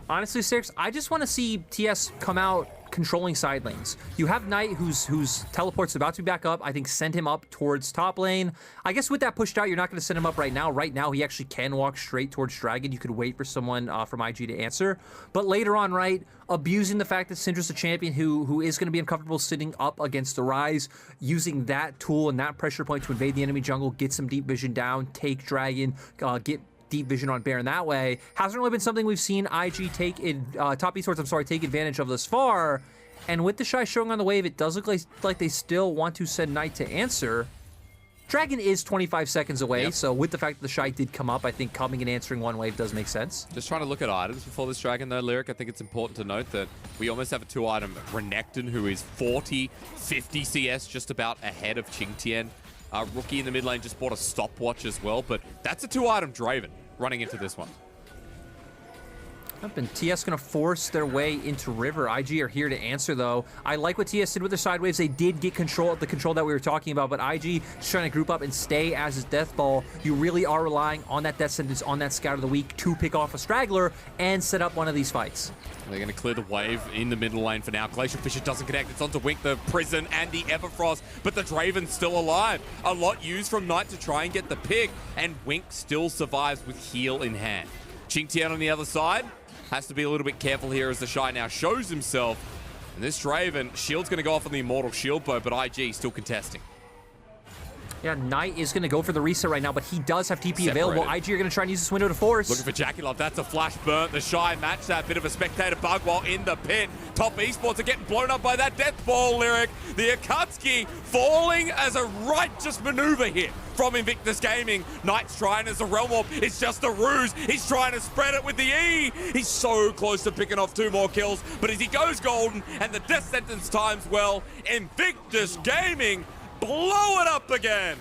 Honestly, Six, I just want to see TS come out controlling side lanes. You have Knight, whose teleport's about to be back up. I think send him up towards top lane. I guess with that pushed out, you're not going to send him up right now. Right now, he actually can walk straight towards Dragon. You could wait for someone from IG to answer. But later on, right, abusing the fact that Syndra's a champion who is going to be uncomfortable sitting up against the Ryze, using that tool and that pressure point to invade the enemy jungle, get some deep vision down, take Dragon, get deep vision on Baron that way. Hasn't really been something we've seen IG take in Top Esports, I'm sorry, take advantage of thus far. And with the Shy showing on the wave, it does look like they still want to send Knight to answer. Dragon is 25 seconds away, so with the fact that the Shy did come up, I think coming and answering one wave does make sense. Just trying to look at items before this Dragon though, Lyric. I think it's important to note that we almost have a 2-item Renekton, who is 40, 50 CS, just about ahead of Qingtian. Rookie in the mid lane just bought a stopwatch as well, but that's a 2-item Draven running into this one. And TS going to force their way into River. IG are here to answer, though. I like what TS did with their side waves. They did get the control that we were talking about, but IG is trying to group up and stay as his death ball. You really are relying on that death sentence, on that scout of the week to pick off a straggler and set up one of these fights. They're going to clear the wave in the middle lane for now. Glacial Fissure doesn't connect. It's onto Wink, the Prison, and the Everfrost, but the Draven's still alive. A lot used from Knight to try and get the pick, and Wink still survives with heal in hand. Qingtian on the other side has to be a little bit careful here as the Shy now shows himself. And this Draven, shield's going to go off on the Immortal Shield Bow, but IG still contesting. Yeah, Knight is going to go for the reset right now, but he does have TP available. IG are going to try and use this window to force. Looking for Jackie-Love. That's a flash burnt. The Shy match that. Bit of a spectator bug while in the pit. Top Esports are getting blown up by that death ball, Lyric. The Akatsuki falling as a righteous maneuver here from Invictus Gaming. Knight's trying as a Realm Warp. It's just a ruse. He's trying to spread it with the E. He's so close to picking off 2 more kills, but as he goes golden and the death sentence times well, Invictus Gaming blow it up again.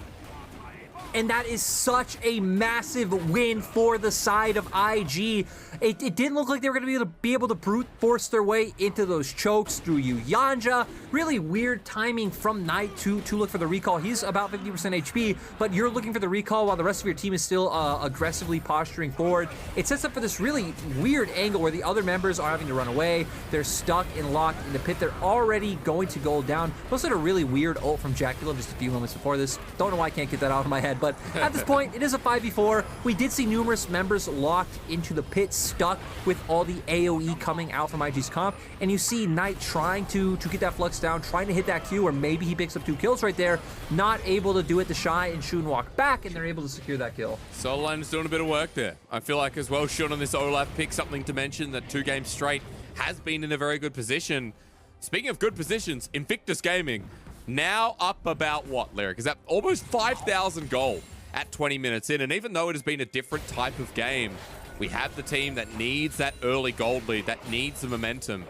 And that is such a massive win for the side of IG. It didn't look like they were going to be able to brute force their way into those chokes through Yanja. Really weird timing from Knight to look for the recall. He's about 50% HP, but you're looking for the recall while the rest of your team is still aggressively posturing forward. It sets up for this really weird angle where the other members are having to run away. They're stuck and locked in the pit. They're already going to go down. Also had a really weird ult from Jackie-Love just a few moments before this. Don't know why I can't get that out of my head, but at this point, it is a 5v4. We did see numerous members locked into the pit, stuck with all the AoE coming out from IG's comp, and you see Knight trying to get that flux down, trying to hit that Q, or maybe he picks up 2 kills right there, not able to do it. The Shy and Shun walk back, and they're able to secure that kill. Solo Lane is doing a bit of work there. I feel like as well, Shun on this Olaf pick, something to mention that 2 games straight has been in a very good position. Speaking of good positions, Invictus Gaming now up about what, Lyric? Is that almost 5,000 gold at 20 minutes in? And even though it has been a different type of game, we have the team that needs that early gold lead, that needs the momentum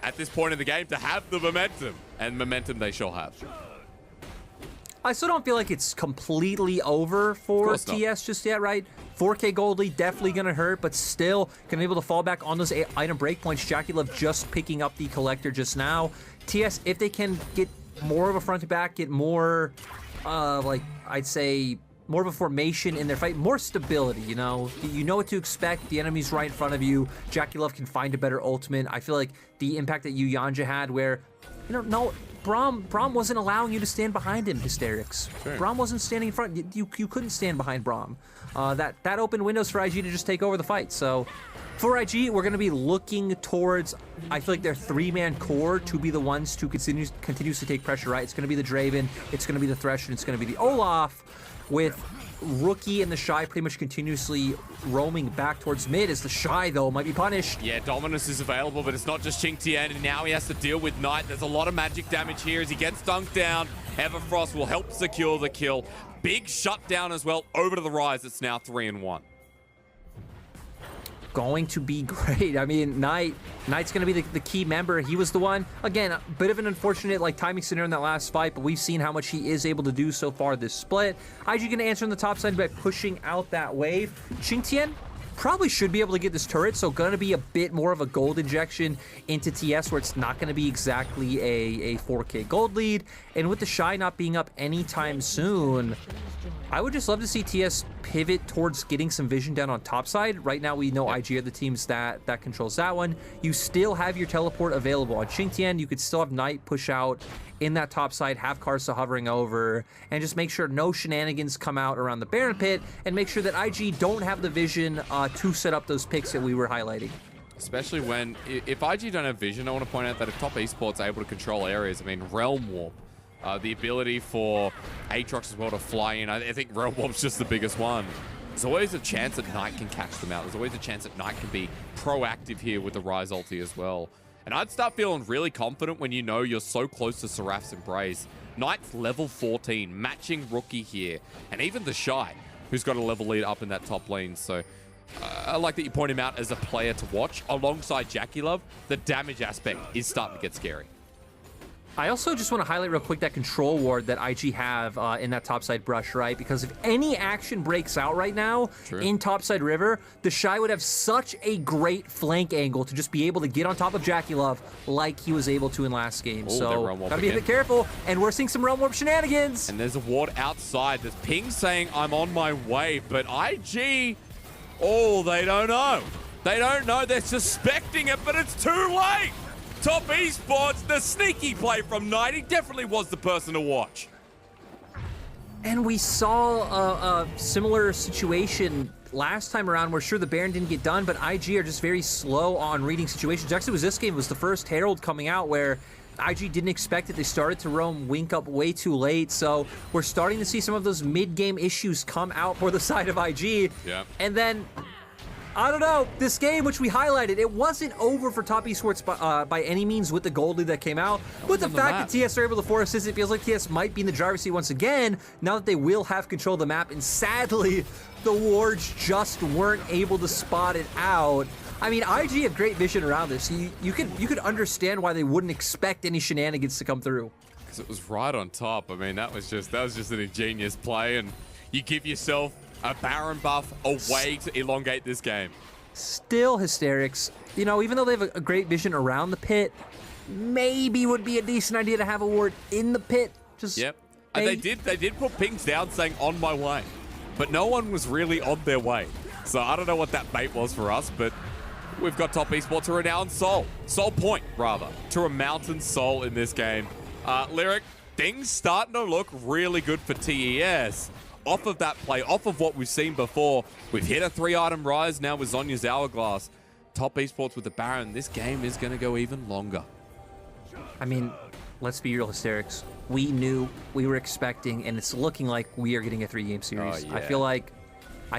at this point in the game to have the momentum, and momentum they shall have. I still don't feel like it's completely over for TS just yet, right? 4K gold lead definitely going to hurt, but still going to be able to fall back on those item breakpoints. Jackie-Love just picking up the collector just now. TS, if they can get more of a front to back, get more, like, I'd say, more of a formation in their fight, more stability, you know what to expect. The enemy's right in front of you. Jackie-Love can find a better ultimate. I feel like the impact that Yanja had where, no, Braum wasn't allowing you to stand behind him, Hysterics. Sure. Braum wasn't standing in front. You couldn't stand behind Braum. That opened windows for IG to just take over the fight. So for IG, we're going to be looking towards, I feel like their 3-man core to be the ones to continuously take pressure, right? It's going to be the Draven, it's going to be the Thresh, and it's going to be the Olaf, with Rookie and the Shy pretty much continuously roaming back towards mid, as the Shy, though, might be punished. Yeah, Dominus is available, but it's not just Qingtian, and now he has to deal with Knight. There's a lot of magic damage here as he gets dunked down. Everfrost will help secure the kill. Big shutdown as well over to the Ryze. It's now 3-1. Going to be great. I mean, Knight's going to be the key member. He was the one, again, a bit of an unfortunate timing scenario in that last fight, but we've seen how much he is able to do so far this split. IG going to answer on the top side by pushing out that wave. Qingtian probably should be able to get this turret, so going to be a bit more of a gold injection into TS where it's not going to be exactly a 4K gold lead. And with the Shy not being up anytime soon, I would just love to see TS pivot towards getting some vision down on top side. Right now, we know IG are the teams that controls that one. You still have your teleport available on Xingtian. You could still have Knight push out in that top side, have Karsa hovering over, and just make sure no shenanigans come out around the Baron pit, and make sure that IG don't have the vision to set up those picks that we were highlighting. Especially when, if IG don't have vision, I want to point out that if top esports are able to control areas, I mean, Realm Warp, the ability for Aatrox as well to fly in, I think Realm Warp's just the biggest one. There's always a chance that Knight can catch them out. There's always a chance that Knight can be proactive here with the Rise ulti as well. And I'd start feeling really confident when you know you're so close to Seraph's Embrace. Knight's level 14, matching Rookie here. And even the Shy, who's got a level lead up in that top lane. So I like that you point him out as a player to watch. Alongside Jackie Love, the damage aspect is starting to get scary. I also just want to highlight real quick that control ward that IG have in that topside brush, right? Because if any action breaks out right now in topside river, the Shy would have such a great flank angle to just be able to get on top of Jackie Love like he was able to in last game. Ooh, so gotta be a bit careful, and we're seeing some Realm Warp shenanigans. And there's a ward outside. There's Ping saying, I'm on my way, but IG, oh, they don't know. They don't know. They're suspecting it, but it's too late. Top esports, the sneaky play from Knight. He definitely was the person to watch. And we saw a similar situation last time around where sure the Baron didn't get done, but IG are just very slow on reading situations. Actually, it was this game, it was the first Herald coming out where IG didn't expect it. They started to roam Wink up way too late, so we're starting to see some of those mid-game issues come out for the side of IG. Yeah. And then I don't know, this game, which we highlighted, it wasn't over for top esports by any means with the gold lead that came out. But the fact that TS are able to force this, it feels like TS might be in the driver's seat once again, now that they will have control of the map. And sadly, the wards just weren't able to spot it out. I mean, IG have great vision around this. You could understand why they wouldn't expect any shenanigans to come through. Because it was right on top. I mean, that was just an ingenious play, and you give yourself a Baron buff, a way to elongate this game. Still hysterics. You know, even though they have a great vision around the pit, maybe would be a decent idea to have a ward in the pit. Just yep. And they did put pings down saying on my way, but no one was really on their way. So I don't know what that bait was for us, but we've got top esports who are now in Soul Point rather, to a Mountain Soul in this game. Lyric, things starting to look really good for TES. Off of that play, off of what we've seen before, we've hit a 3-item rise now with Zhonya's Hourglass. Top esports with the Baron, this game is going to go even longer. I mean, let's be real, hysterics. We knew, we were expecting, and it's looking like we are getting a 3-game series. Oh, yeah. I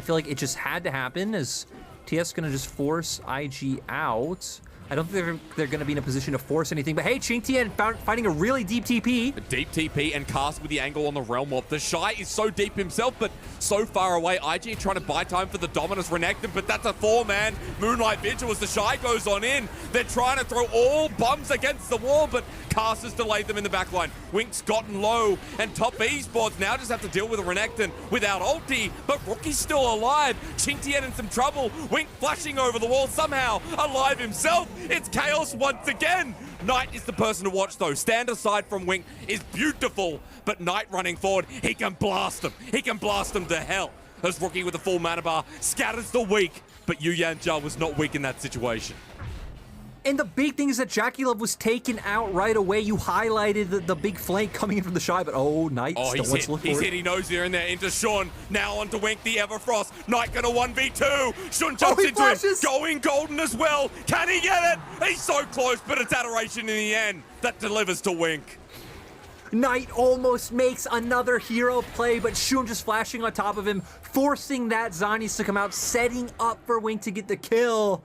feel like it just had to happen, as TS going to just force IG out. I don't think they're going to be in a position to force anything, but hey, Xingtian finding a really deep TP. A deep TP and cast with the angle on the Realm Warp. The Shy is so deep himself, but so far away. IG trying to buy time for the Dominus Renekton, but that's a 4-man Moonlight Vigil as the Shy goes on in. They're trying to throw all bums against the wall, but Cast has delayed them in the backline. Wink's gotten low, and top esports now just have to deal with a Renekton without ulti, but Rookie's still alive. Xingtian in some trouble. Wink flashing over the wall, somehow alive himself. It's chaos once again. Knight is the person to watch though. Stand aside from Wink is beautiful, but Knight running forward, he can blast them. He can blast them to hell. As Rookie with a full mana bar scatters the weak, but Yu Yanjia was not weak in that situation. And the big thing is that Jackie Love was taken out right away. You highlighted the big flank coming in from the Shy, but Knight still wants to look for it. He's hit, he knows they're in there. Into Sean, now onto Wink, the Everfrost. Knight gonna 1v2. Sean jumps into him, going golden as well. Can he get it? He's so close, but it's adoration in the end that delivers to Wink. Knight almost makes another hero play, but Shun just flashing on top of him, forcing that Zhonya's to come out, setting up for Wink to get the kill.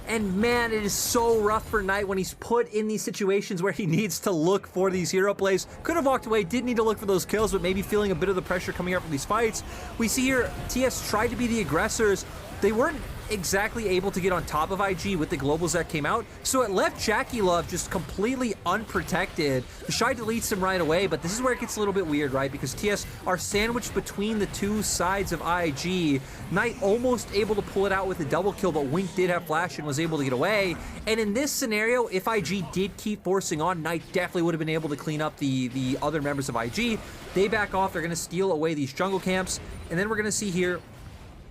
And man, it is so rough for Knight when he's put in these situations where he needs to look for these hero plays. Could have walked away, didn't need to look for those kills, but maybe feeling a bit of the pressure coming up from these fights. We see here, TS tried to be the aggressors. They weren't exactly able to get on top of IG with the globals that came out, so it left Jackie Love just completely unprotected. The Shy deletes him right away, but this is where it gets a little bit weird, right? Because TS are sandwiched between the two sides of IG. Knight almost able to pull it out with a double kill, but Wink did have flash and was able to get away. And in this scenario, if IG did keep forcing on, Knight definitely would have been able to clean up the other members of IG. They back off, they're going to steal away these jungle camps, and then we're going to see here,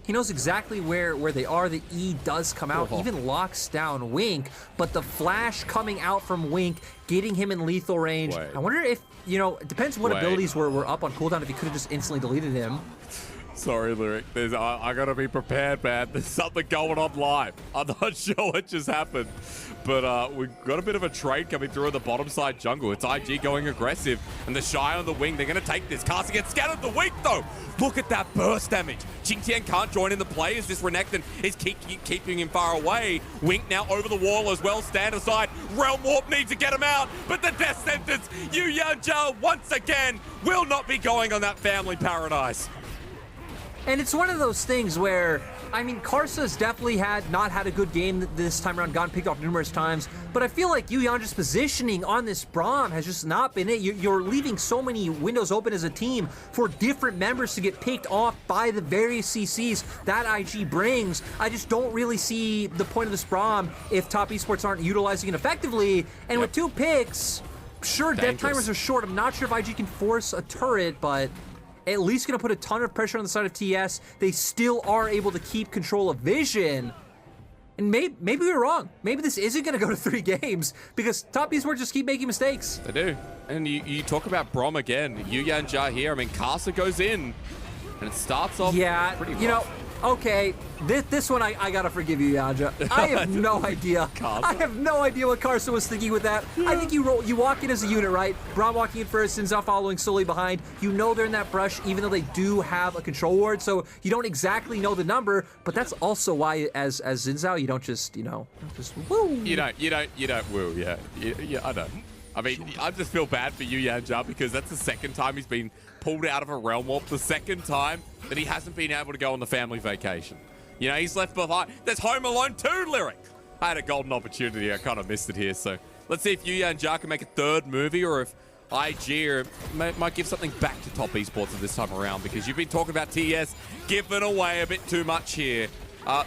he knows exactly where they are. The E does come out, even locks down Wink, but the flash coming out from Wink, getting him in lethal range. I wonder if, you know, it depends what abilities were up on cooldown, if he could have just instantly deleted him. Sorry, Lyric. I gotta be prepared, man. There's something going on live. I'm not sure what just happened, but we've got a bit of a trade coming through on the bottom side jungle. It's IG going aggressive, and the Shy on the wing. They're gonna take this. Caster gets scattered. The Wink though. Look at that burst damage. Qingtian can't join in the play as this Renekton is keeping him far away. Wink now over the wall as well. Stand aside. Realm Warp needs to get him out, but the death sentence, Yu Yanjia once again will not be going on that family paradise. And it's one of those things where, I mean, Karsa's definitely not had a good game this time around, gotten picked off numerous times, but I feel like Yu Yanjia's positioning on this Braum has just not been it. You're leaving so many windows open as a team for different members to get picked off by the various CCs that IG brings. I just don't really see the point of this Braum if top esports aren't utilizing it effectively. And with 2 picks, sure, death timers are short. I'm not sure if IG can force a turret, but at least going to put a ton of pressure on the side of TS. They still are able to keep control of Vision. And maybe we're wrong. Maybe this isn't going to go to 3 games because top esports just keep making mistakes. They do. And you talk about Braum again. Yu Yanjia here. I mean, Karsa goes in and it starts off pretty rough. You know, okay, this one I gotta forgive you, Yanjia. I have no idea. I have no idea what Karsa was thinking with that. I think you walk in as a unit, right? Braum walking in first, Xin Zhao following slowly behind. You know they're in that brush, even though they do have a control ward, so you don't exactly know the number, but that's also why as Xin Zhao, you don't just, you know, just woo. You don't woo, yeah. Yeah, I know. I mean, I just feel bad for Yu Yanjia because that's the second time he's been pulled out of a Realm Warp, the second time that he hasn't been able to go on the family vacation. You know, he's left behind. There's Home Alone 2, Lyric. I had a golden opportunity. I kind of missed it here. So let's see if Yu Yanjia can make a 3rd movie or if IG might give something back to top esports this time around, because you've been talking about TES giving away a bit too much here.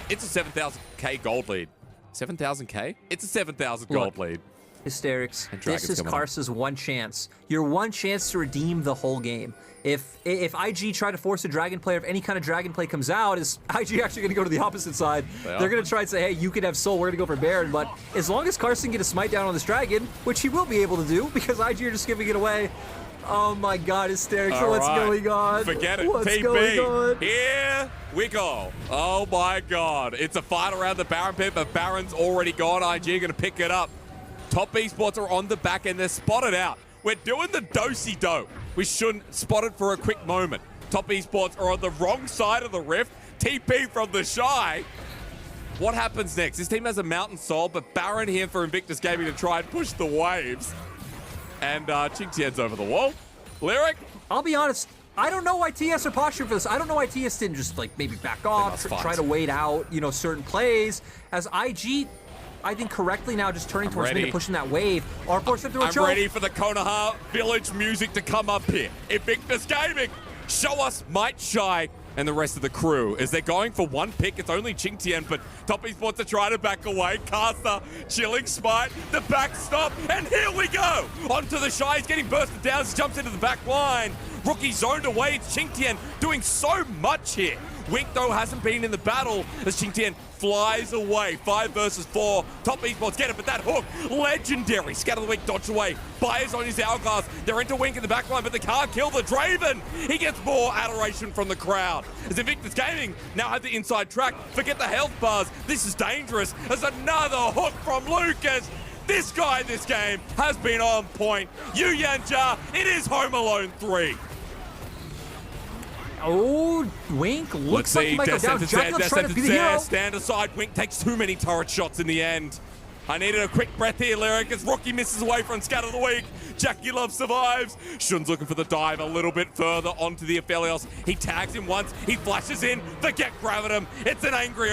It's a 7,000k gold lead. 7,000k? It's a 7,000 gold lead. Hysterics. This is Karsa's one chance. Your one chance to redeem the whole game. If IG try to force a dragon play, or if any kind of dragon play comes out, is IG actually going to go to the opposite side? They're going to try and say, hey, you can have soul, we're going to go for Baron. But as long as Karsa can get a smite down on this dragon, which he will be able to do, because IG are just giving it away. Oh my god, Hysterics, what's going on? Forget it, what's Team going B. on? Here we go. Oh my god. It's a fight around the Baron pit, but Baron's already gone. IG are going to pick it up. Top esports are on the back and they're spotted out. We're doing the do-si-do. We shouldn't spot it for a quick moment. Top esports are on the wrong side of the rift. TP from the Shy. What happens next? This team has a Mountain Soul, but Baron here for Invictus Gaming to try and push the waves. And Qingtian's over the wall. Lyric? I'll be honest, I don't know why TS are posturing for this. I don't know why TS didn't just like maybe back off, try to wait out, you know, certain plays. As IG, I think correctly now just turning towards me and pushing that wave. Or force them to a choke. I'm ready for the Konoha Village music to come up here. Invictus Gaming, show us Might Shy and the rest of the crew. As they're going for one pick, it's only Qingtian, but top esports are trying to back away. Caster, chilling smite, the backstop, and here we go! Onto the Shy, he's getting bursted down, he jumps into the back line. Rookie zoned away, it's Qingtian doing so much here. Wink, though, hasn't been in the battle as Qingtian flies away. 5 versus 4. Top esports get it, but that hook, legendary. Scatter the Wink, dodge away. Buyers on his hourglass. They're into Wink in the backline, but they can't kill the Draven. He gets more adoration from the crowd. As Invictus Gaming now have the inside track. Forget the health bars. This is dangerous. As another hook from Lucas. This guy, this game, has been on point. Yu Yanjia, it is Home Alone 3. Oh, Wink looks like he might go down. Jacqueline's trying to be the hero. Stand aside. Wink takes too many turret shots in the end. I needed a quick breath here, Lyric, as Rookie misses away from Scat of the Week. Jackie Love survives. Shun's looking for the dive a little bit further onto the Aphelios. He tags him once. He flashes in. Forget Gravitum. It's an angry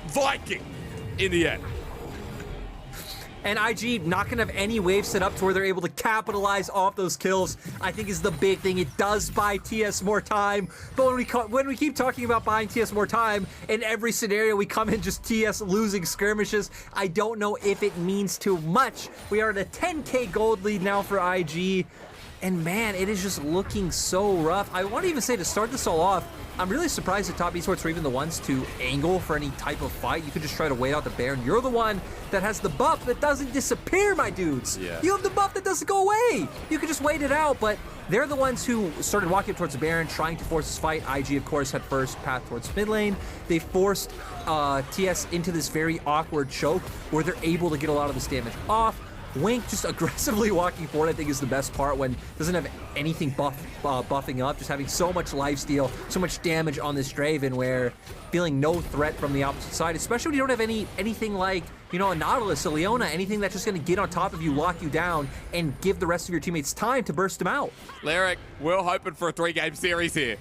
Viking in the end. And IG not going to have any waves set up to where they're able to capitalize off those kills, I think is the big thing. It does buy TS more time, but when we keep talking about buying TS more time, in every scenario we come in just TS losing skirmishes, I don't know if it means too much. We are at a 10k gold lead now for IG, and man, it is just looking so rough. I want to even say, to start this all off, I'm really surprised that Top Esports were even the ones to angle for any type of fight. You could just try to wait out the Baron. You're the one that has the buff that doesn't disappear, my dudes. Yeah. You have the buff that doesn't go away. You could just wait it out, but they're the ones who started walking up towards the Baron, trying to force this fight. IG, of course, had first path towards mid lane. They forced TS into this very awkward choke where they're able to get a lot of this damage off. Wink just aggressively walking forward, I think, is the best part, when doesn't have anything buffing up, just having so much lifesteal, so much damage on this Draven, where feeling no threat from the opposite side, especially when you don't have anything like, you know, a Nautilus, a Leona, anything that's just going to get on top of you, lock you down, and give the rest of your teammates time to burst them out. Lyric, we're hoping for a 3-game series here,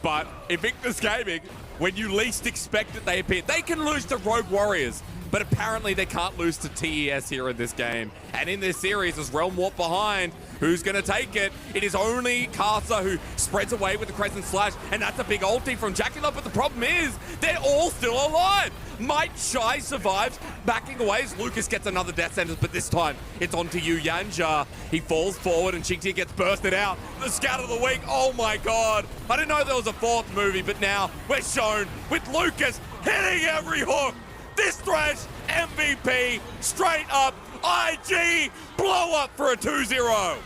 but Invictus Gaming, when you least expect it, they appear. They can lose to Rogue Warriors, but apparently they can't lose to TES here in this game. And in this series, as Realm Warp behind, who's going to take it? It is only Casa who spreads away with the Crescent Slash, and that's a big ulti from Jackie Love, but the problem is, they're all still alive. Might Shy survives, backing away as Lucas gets another death sentence, but this time it's onto you, Yanja. He falls forward and Chingti gets bursted out. The Scout of the Week, oh my god. I didn't know there was a fourth movie, but now we're shown with Lucas hitting every hook. This Thresh, MVP, straight up, IG, blow up for a 2-0.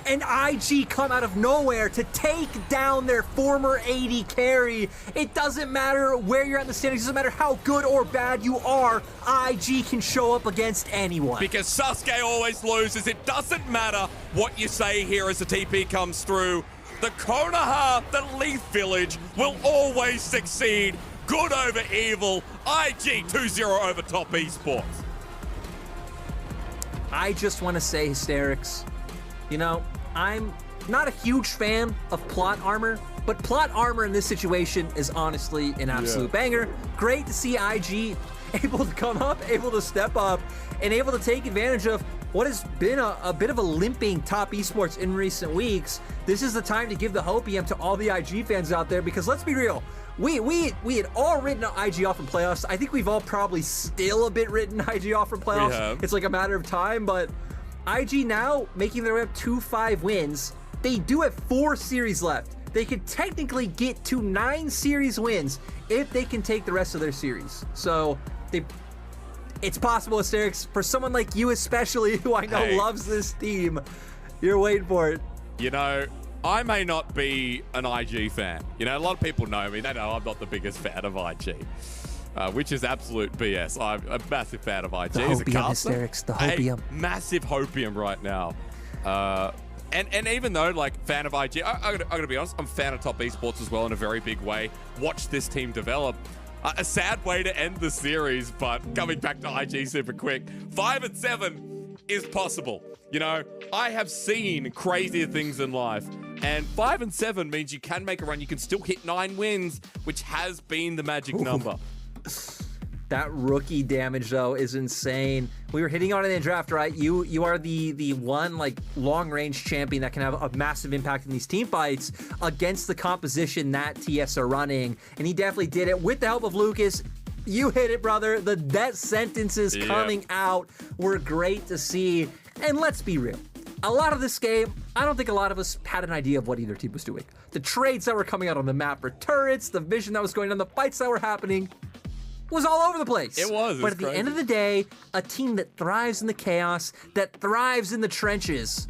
And IG come out of nowhere to take down their former AD carry. It doesn't matter where you're at in the standings, it doesn't matter how good or bad you are, IG can show up against anyone. Because Sasuke always loses, it doesn't matter what you say here as the TP comes through. The Konoha, the Leaf Village, will always succeed. Good over evil. IG 2-0 over Top Esports. I just want to say, Hysterics, you know, I'm not a huge fan of plot armor, but plot armor in this situation is honestly an absolute banger. Great to see IG able to come up, able to step up, and able to take advantage of what has been a bit of a limping Top Esports in recent weeks. This is the time to give the hopium to all the IG fans out there, because let's be real, we had all written IG off in playoffs. I think we've all probably still a bit written IG off from playoffs. It's like a matter of time, but IG now making their way up to 5 wins. They do have 4 series left. They could technically get to 9 series wins if they can take the rest of their series. So it's possible, Hysterics, for someone like you especially, who I know loves this team. You're waiting for it. You know, I may not be an IG fan. You know, a lot of people know me. They know I'm not the biggest fan of IG, which is absolute BS. I'm a massive fan of IG. The hopium, Hysterics, the hopium. Massive hopium right now. And even though, like, fan of IG, I'm gonna be honest, I'm a fan of Top Esports as well in a very big way. Watch this team develop. A sad way to end the series, but coming back to IG super quick. 5-7 is possible. You know, I have seen crazier things in life, and 5-7 means you can make a run. You can still hit 9 wins, which has been the magic number. That rookie damage, though, is insane. We were hitting on it in the draft, right? You are the one, like, long-range champion that can have a massive impact in these team fights against the composition that TS are running. And he definitely did it with the help of Lucas. You hit it, brother. The death sentences coming out were great to see. And let's be real. A lot of this game, I don't think a lot of us had an idea of what either team was doing. The trades that were coming out on the map for turrets, the vision that was going on, the fights that were happening, was all over the place. It was. But at the end of the day, a team that thrives in the chaos, that thrives in the trenches,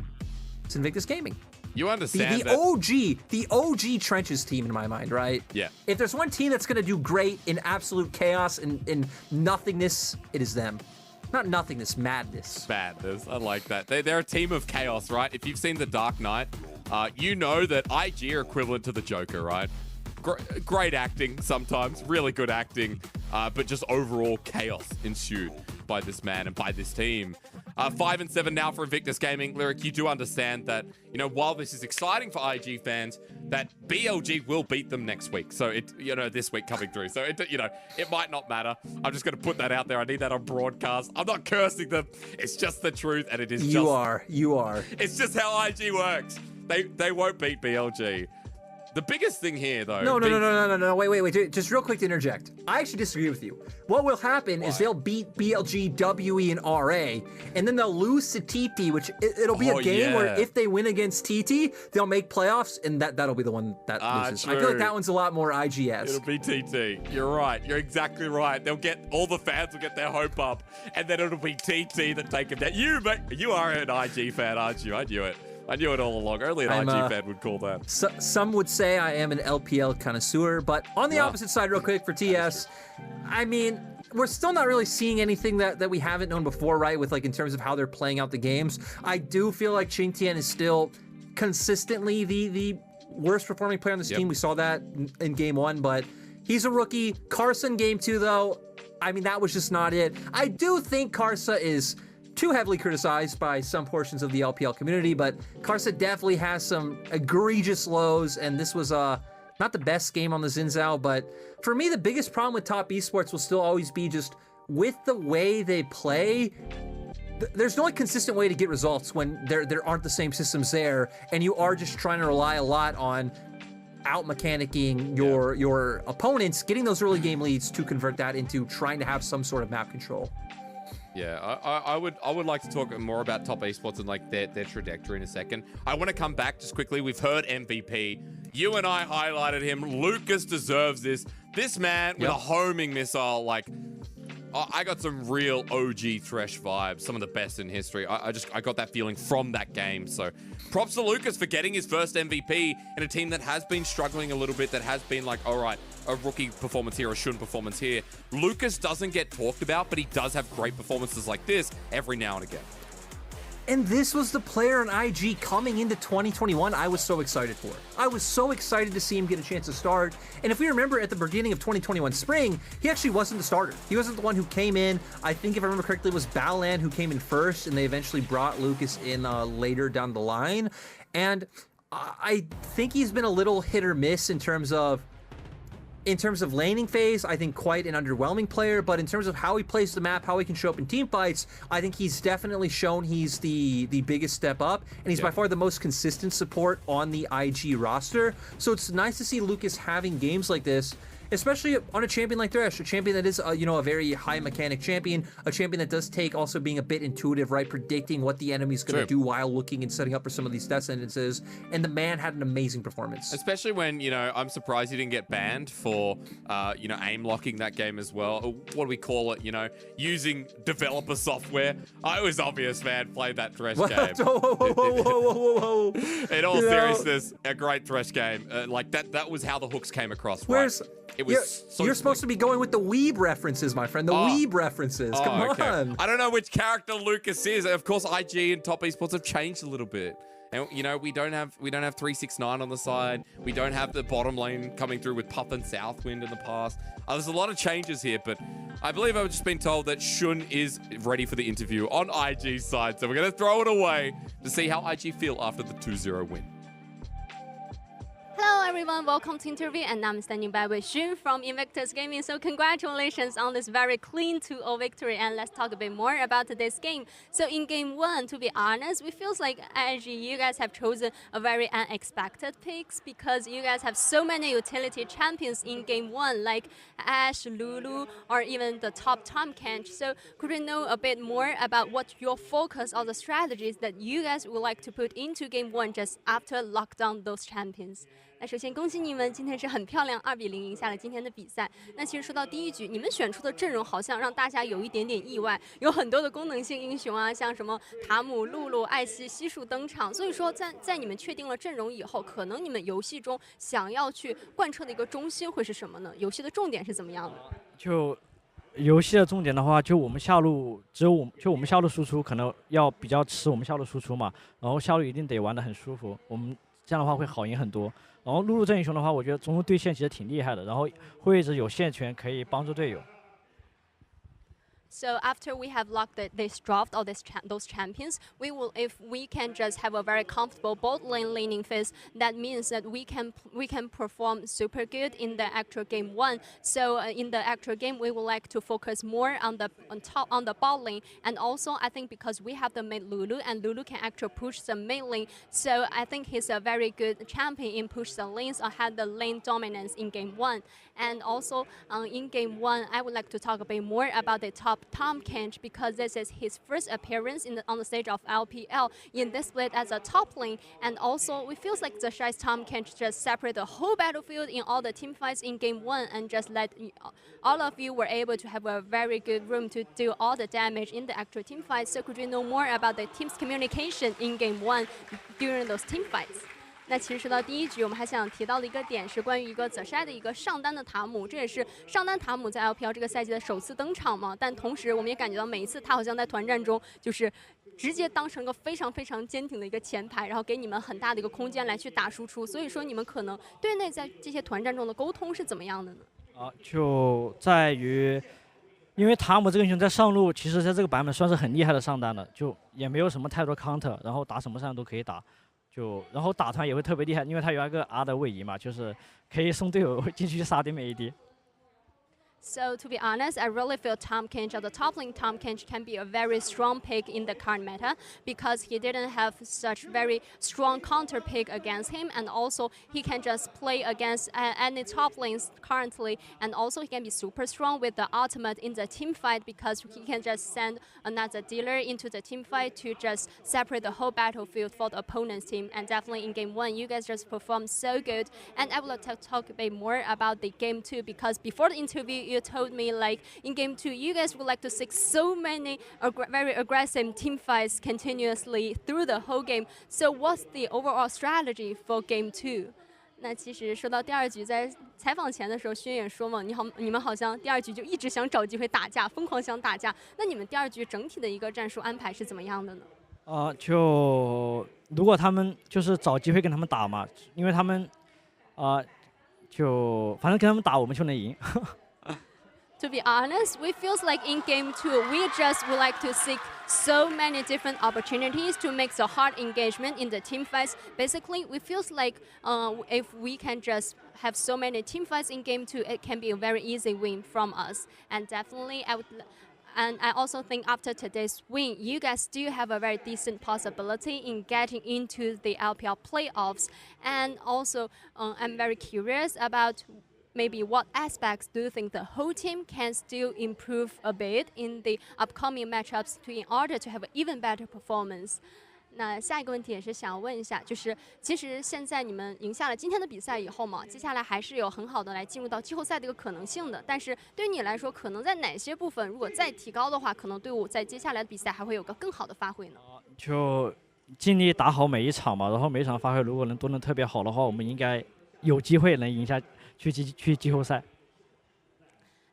it's Invictus Gaming. You understand the OG trenches team in my mind, right? Yeah. If there's one team that's going to do great in absolute chaos and nothingness, it is them. Not nothingness, madness. Madness. I like that. They're a team of chaos, right? If you've seen The Dark Knight, you know that IG are equivalent to the Joker, right? great acting sometimes, really good acting, but just overall chaos ensued by this man and by this team. 5-7 now for Invictus Gaming. Lyric, you do understand that, you know, while this is exciting for IG fans, that BLG will beat them next week. So it, you know, this week coming through. So it, you know, it might not matter. I'm just going to put that out there. I need that on broadcast. I'm not cursing them. It's just the truth, and it is. You are. It's just how IG works. They won't beat BLG. The biggest thing here, though. No. Wait. Just real quick to interject. I actually disagree with you. What will happen is they'll beat BLG, WE, and RA, and then they'll lose to TT, which it'll be a game where if they win against TT, they'll make playoffs, and that'll be the one that loses. True. I feel like that one's a lot more IGS. It'll be TT. You're right. You're exactly right. They'll get all the fans will get their hope up, and then it'll be TT that take them down. You are an IG fan, aren't you? I knew it. I knew it all along. Only an IG fan would call that. Some would say I am an LPL connoisseur, but on the opposite side, real quick, for TS, I mean, we're still not really seeing anything that we haven't known before, right? With like in terms of how they're playing out the games. I do feel like Ching Tian is still consistently the worst performing player on this team. We saw that in game 1, but he's a rookie. Karsa game 2, though, I mean, that was just not it. I do think Karsa is too heavily criticized by some portions of the LPL community, but Karsa definitely has some egregious lows, and this was not the best game on the Xin, but for me, the biggest problem with top esports will still always be just with the way they play. There's no like consistent way to get results when there aren't the same systems there, and you are just trying to rely a lot on out-mechanicking your opponents, getting those early game leads to convert that into trying to have some sort of map control. Yeah, I would like to talk more about top esports and like their trajectory in a second. I want to come back just quickly. We've heard MVP. You and I highlighted him. Lucas deserves this. This man with a homing missile, like, I got some real OG Thresh vibes, some of the best in history. I got that feeling from that game. So props to Lucas for getting his first MVP in a team that has been struggling a little bit, that has been like, all right, a rookie performance here, a Shun performance here. Lucas doesn't get talked about, but he does have great performances like this every now and again. And this was the player on IG coming into 2021 I was so excited for. I was so excited to see him get a chance to start. And if we remember at the beginning of 2021 spring, he actually wasn't the starter. He wasn't the one who came in. I think if I remember correctly, it was Balan who came in first, and they eventually brought Lucas in later down the line. And I think he's been a little hit or miss in terms of laning phase. I think quite an underwhelming player, but in terms of how he plays the map, how he can show up in team fights, I think he's definitely shown he's the biggest step up, and he's by far the most consistent support on the IG roster. So it's nice to see Lucas having games like this, especially on a champion like Thresh, a champion that is, a very high mechanic champion, a champion that does take also being a bit intuitive, right? Predicting what the enemy's going to do while looking and setting up for some of these death sentences. And the man had an amazing performance. Especially when, I'm surprised he didn't get banned for, aim locking that game as well. What do we call it? Using developer software. It was obvious, man. Play that Thresh game. Whoa. In all seriousness, a great Thresh game. That was how the hooks came across. It was you're supposed to be going with the weeb references, my friend. The weeb references. Come on. I don't know which character Lucas is. Of course, IG and top esports have changed a little bit. And we don't have 369 on the side. We don't have the bottom lane coming through with Puff and Southwind in the past. There's a lot of changes here, but I believe I've just been told that Shun is ready for the interview on IG's side. So we're going to throw it away to see how IG feel after the 2-0 win. Hello everyone, welcome to interview, and I'm standing by with Xun from Invictus Gaming. So congratulations on this very clean 2-0 victory, and let's talk a bit more about today's game. So in game 1, to be honest, it feels like actually you guys have chosen a very unexpected picks, because you guys have so many utility champions in game 1, like Ashe, Lulu, or even the top Tom Kench. So could we know a bit more about what your focus or the strategies that you guys would like to put into game 1 just after lock down those champions? 那首先恭喜你们，今天是很漂亮2-0赢下了今天的比赛。那其实说到第一局，你们选出的阵容好像让大家有一点点意外，有很多的功能性英雄啊，像什么塔姆、露露、艾希、悉数登场。所以说在你们确定了阵容以后，可能你们游戏中想要去贯彻的一个中心会是什么呢？游戏的重点是怎么样的？就游戏的重点的话，就我们下路我们下路输出可能要比较吃我们下路输出嘛，然后下路一定得玩得很舒服。我们这样的话会好赢很多。然后露露这英雄的话，我觉得中路对线其实挺厉害的，然后会一直有线权可以帮助队友。So after we have locked this draft or those champions, if we can just have a very comfortable bot lane laning phase, that means that we can perform super good in the actual game 1. So in the actual game, we would like to focus more on the bot lane, and also I think because we have the mid Lulu and Lulu can actually push the mid lane, so I think he's a very good champion in push the lanes or have the lane dominance in game 1. And also in game 1, I would like to talk a bit more about the top Tahm Kench, because this is his first appearance on the stage of LPL in this split as a top lane. And also, it feels like the Shy's Tahm Kench just separate the whole battlefield in all the team fights in game 1 and just let all of you were able to have a very good room to do all the damage in the actual team fights. So could you know more about the team's communication in game 1 during those team fights? 那其实说到第一局，我们还想提到的一个点是关于一个 The Shy 的一个上单的塔姆，这也是上单塔姆在 LPL 这个赛季的首次登场嘛。但同时，我们也感觉到每一次他好像在团战中就是直接当成一个非常非常坚挺的一个前排，然后给你们很大的一个空间来去打输出。所以说，你们可能队内在这些团战中的沟通是怎么样的呢？就在于，因为塔姆这个英雄在上路，其实在这个版本算是很厉害的上单了，就也没有什么太多 counter， 然后打什么上都可以打。然后打团也会特别厉害，因为他有一个 R 的位移嘛，就是可以送队友进去杀对面 AD。So to be honest, I really feel Tahm Kench, or the top lane Tahm Kench, can be a very strong pick in the current meta because he didn't have such very strong counter pick against him, and also he can just play against any top lanes currently, and also he can be super strong with the ultimate in the team fight because he can just send another dealer into the team fight to just separate the whole battlefield for the opponent's team. And definitely in game 1, you guys just performed so good. And I would like to talk a bit more about the game 2 because before the interview, you told me like in game 2 you guys would like to see so many very aggressive team fights continuously through the whole game. So what's the overall strategy for game 2? 那其实说到第二局，在采访前的时候，轩也说嘛，你们好像第二局就一直想找机会打架，疯狂想打架。那你们第二局整体的一个战术安排是怎么样的呢？就如果他们就是找机会跟他们打嘛，因为他们就反正跟他们打我们就能赢。To be honest, we feels like in game 2, we just would like to seek so many different opportunities to make the hard engagement in the team fights. Basically, we feels like if we can just have so many team fights in game 2, it can be a very easy win from us. And definitely, I also think after today's win, you guys still have a very decent possibility in getting into the LPL playoffs. And also, I'm very curious about maybe what aspects do you think the whole team can still improve a bit in the upcoming matchups in order to have an even better performance? 那下一个问题也是想问一下，就是其实现在你们赢下了今天的比赛以后嘛，接下来还是有很好的来进入到季后赛的一个可能性的。但是对于你来说，可能在哪些部分如果再提高的话，可能队伍在接下来的比赛还会有个更好的发挥呢？就尽力打好每一场嘛，然后每一场发挥如果都能特别好的话，我们应该有机会能赢下。去季后赛。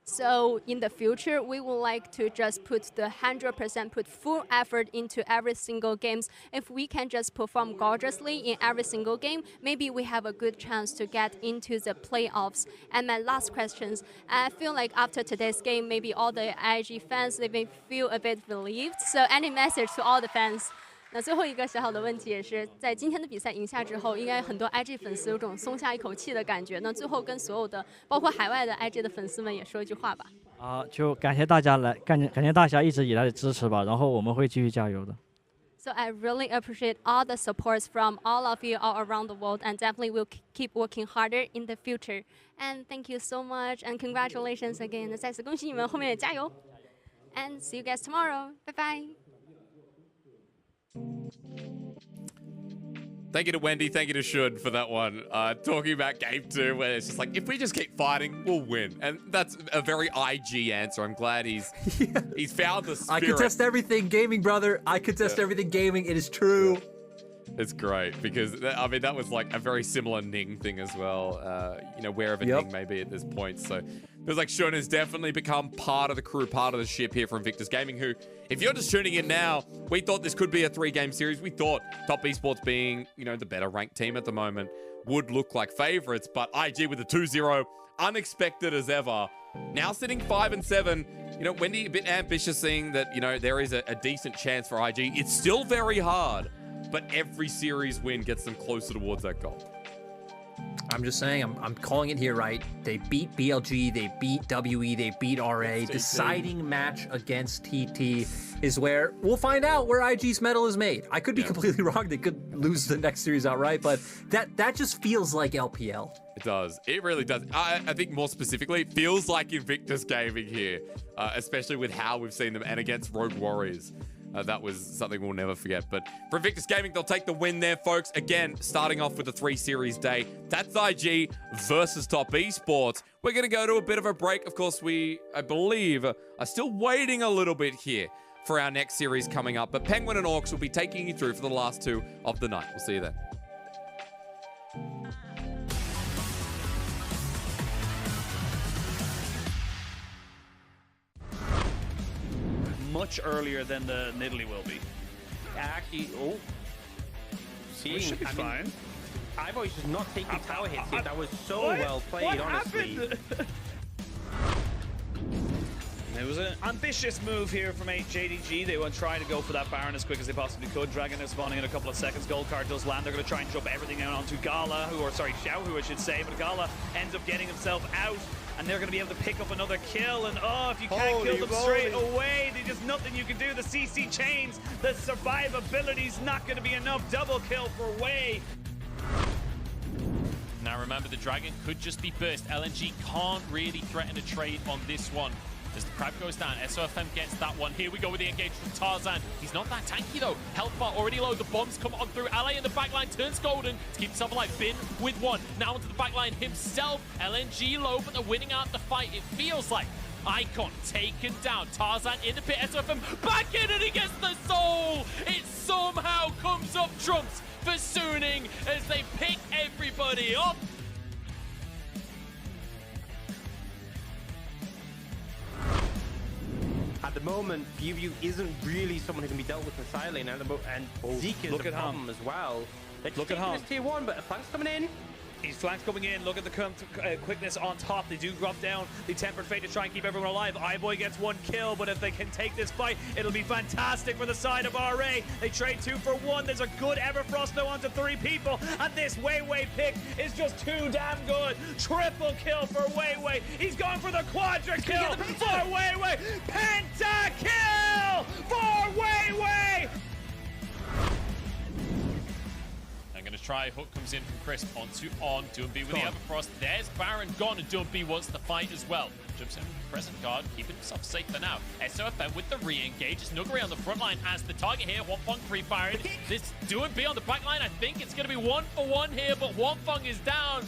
So in the future, we would like to just put 100% put full effort into every single games. If we can just perform gorgeously in every single game, maybe we have a good chance to get into the playoffs. And my last questions, I feel like after today's game, maybe all the IG fans, they may feel a bit relieved. So any message to all the fans? 那最后一个小小的问题也是在今天的比赛赢下之后，应该很多 IG 粉丝有种松下一口气的感觉。那最后跟所有的包括海外的 IG 的粉丝们也说一句话吧。就感谢大家感谢大家一直以来的支持吧，然后我们会继续加油的。So I really appreciate all the supports from all of you all around the world, and definitely will keep working harder in the future. And thank you so much, and congratulations again. 再次恭喜你们，后面也加油。And see you guys tomorrow. Bye bye. Thank you to Wendy, thank you to Shud for that one. Talking about game 2, where it's just like, if we just keep fighting, we'll win. And that's a very IG answer. I'm glad he's found the spirit. I contest everything gaming, brother. I contest everything gaming. It is true. It's great because, I mean, that was like a very similar Ning thing as well. Wherever Ning may be at this point. So Feels like Shun has definitely become part of the crew, part of the ship here from Victus Gaming, who, if you're just tuning in now, we thought this could be a 3-game series. We thought Top Esports being, you know, the better ranked team at the moment would look like favorites, but IG with a 2-0, unexpected as ever. Now sitting 5-7. You know, Wendy, a bit ambitious, seeing that, you know, there is a decent chance for IG. It's still very hard, but every series win gets them closer towards that goal. I'm just saying, I'm calling it here, right? They beat BLG, they beat WE, they beat RA. Deciding match against TT is where we'll find out where IG's medal is made. I could be completely wrong. They could lose the next series outright, but that just feels like LPL. It does. It really does. I think more specifically, it feels like Invictus Gaming here, especially with how we've seen them and against Rogue Warriors. That was something we'll never forget. But for Invictus Gaming, they'll take the win there, folks. Again, starting off with a 3-series day. That's IG versus Top Esports. We're going to go to a bit of a break. Of course, I believe, are still waiting a little bit here for our next series coming up. But Penguin and Orcs will be taking you through for the last 2 of the night. We'll see you then. Much earlier than the Nidalee will be. Actually, we should be fine. I've always just not taken tower hits here. That was so well played, honestly. It was an ambitious move here from JDG. They were trying to go for that Baron as quick as they possibly could. Dragon is spawning in a couple of seconds. Gold card does land. They're going to try and jump everything out onto Gala, Xiao, who I should say. But Gala ends up getting himself out, and they're going to be able to pick up another kill. And if you can't kill them straight away, there's just nothing you can do. The CC chains, the survivability's not going to be enough. Double kill for Wei. Now remember, the Dragon could just be burst. LNG can't really threaten a trade on this one. As the crab goes down, SOFM gets that one. Here we go with the engage from Tarzan. He's not that tanky though. Health bar already low. The bombs come on through. Ally in the backline turns golden to keep himself alive. Bin with one. Now into the backline himself. LNG low, but they're winning out the fight. It feels like Icon taken down. Tarzan in the pit. SOFM back in and he gets the soul. It somehow comes up trumps for Suning as they pick everybody up. At the moment, View isn't really someone who can be dealt with in side lane, and Zeke is a problem as well. Look at him. Tier 1, but a flank's coming in. These flanks coming in. Look at the quickness on top. They do drop down the Tempered Fate to try and keep everyone alive. iBoy gets 1 kill, but if they can take this fight, it'll be fantastic for the side of RA. They trade 2 for 1. There's a good Everfrost though onto 3 people, and this Wei pick is just too damn good. Triple kill for Wei. He's going for the quadra kill for Wei. Penta kill for Wei. Going to try. Hook comes in from Crisp onto on. Doomby with the Everfrost. There's Baron gone, and Doomby wants to fight as well. Jumps in present guard, keeping himself safe for now. SOFM with the re-engage. It's Nuguri on the front line as the target here. Wonfong pre-fired. This Doomby on the back line. I think it's going to be 1-for-1 here, but Wonfong is down.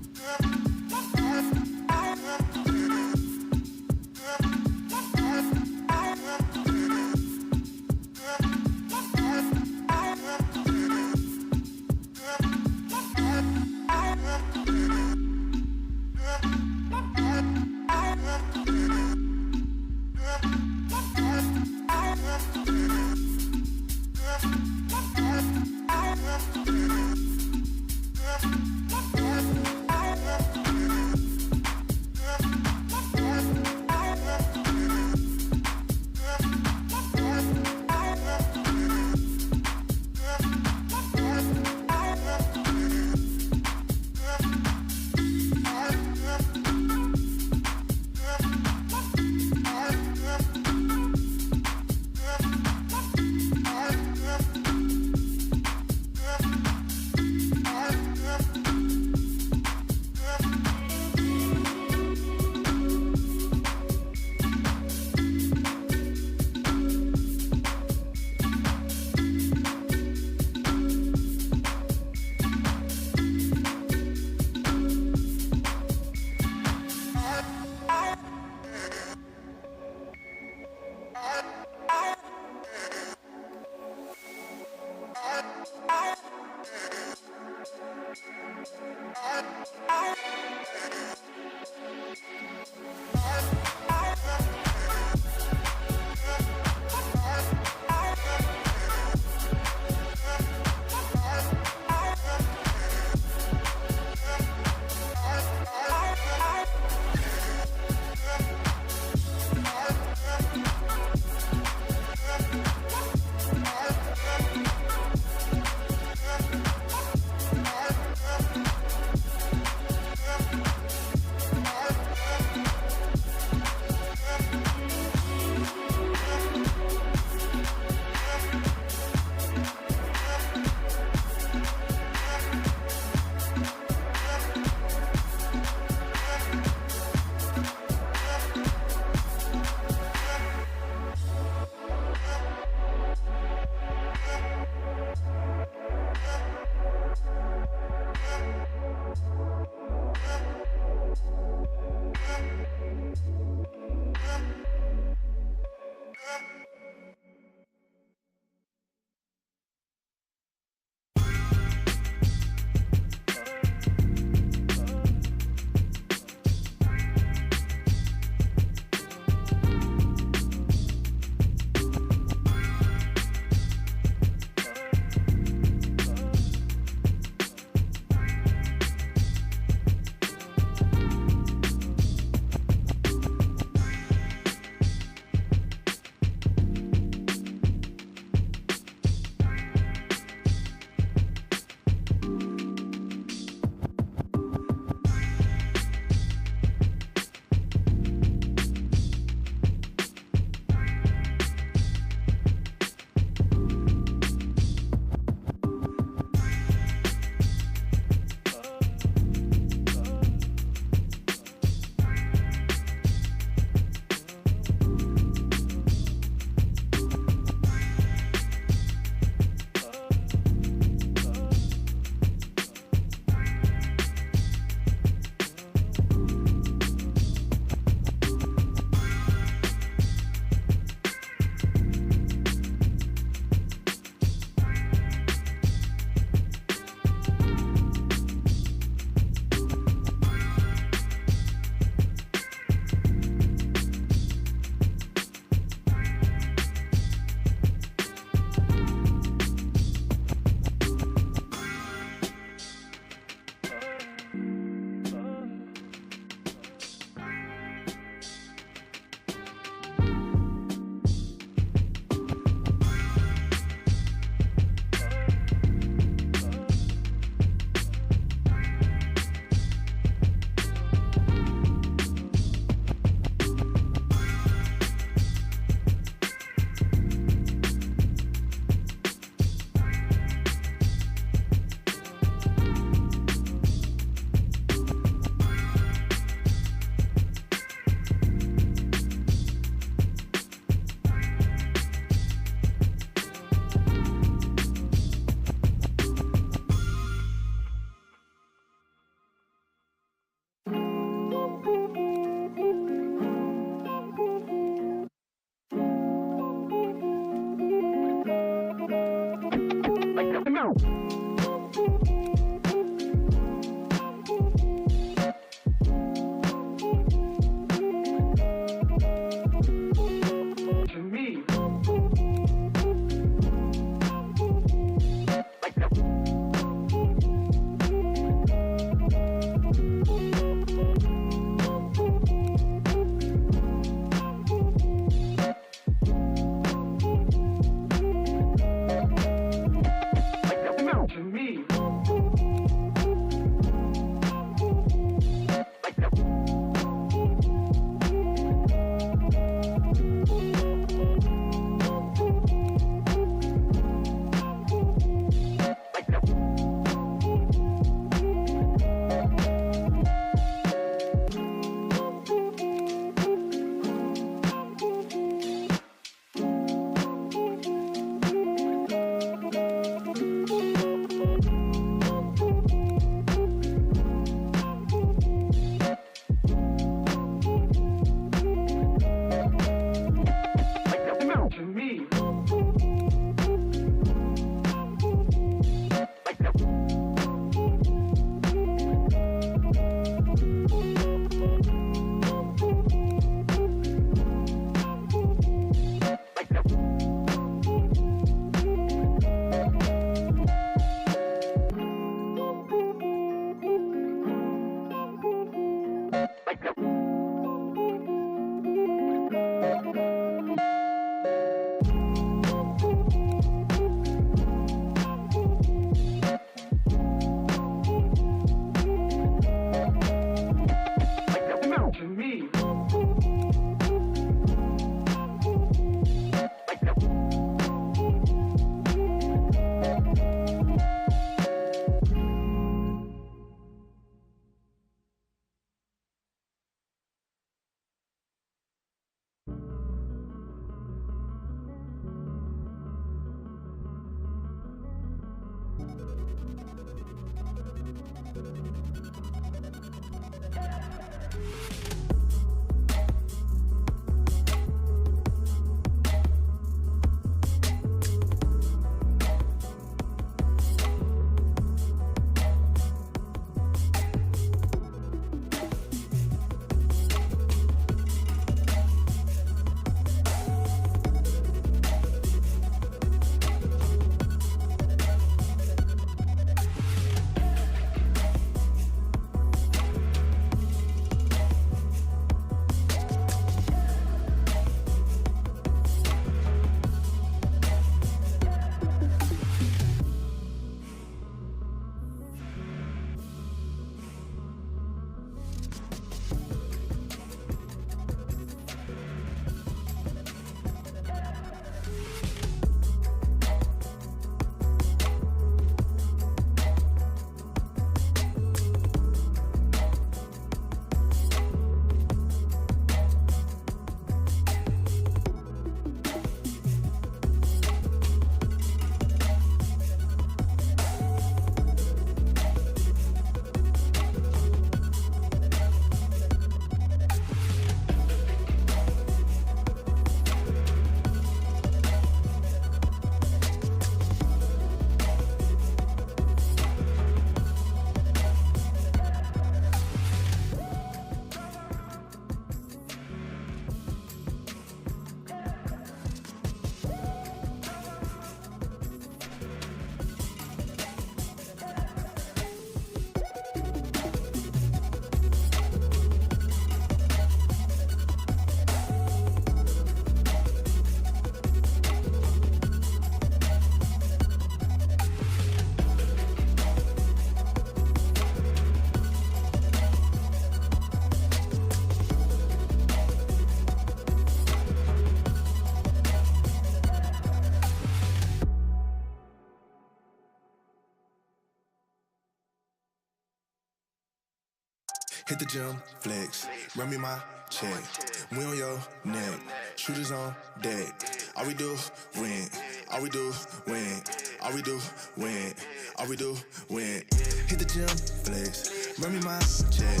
Hit the gym, flex, run me my check. We on your neck, shooters on deck. All we do, win. All we do, win. All we do, win. All we do, win. Hit the gym, flex, run me my check.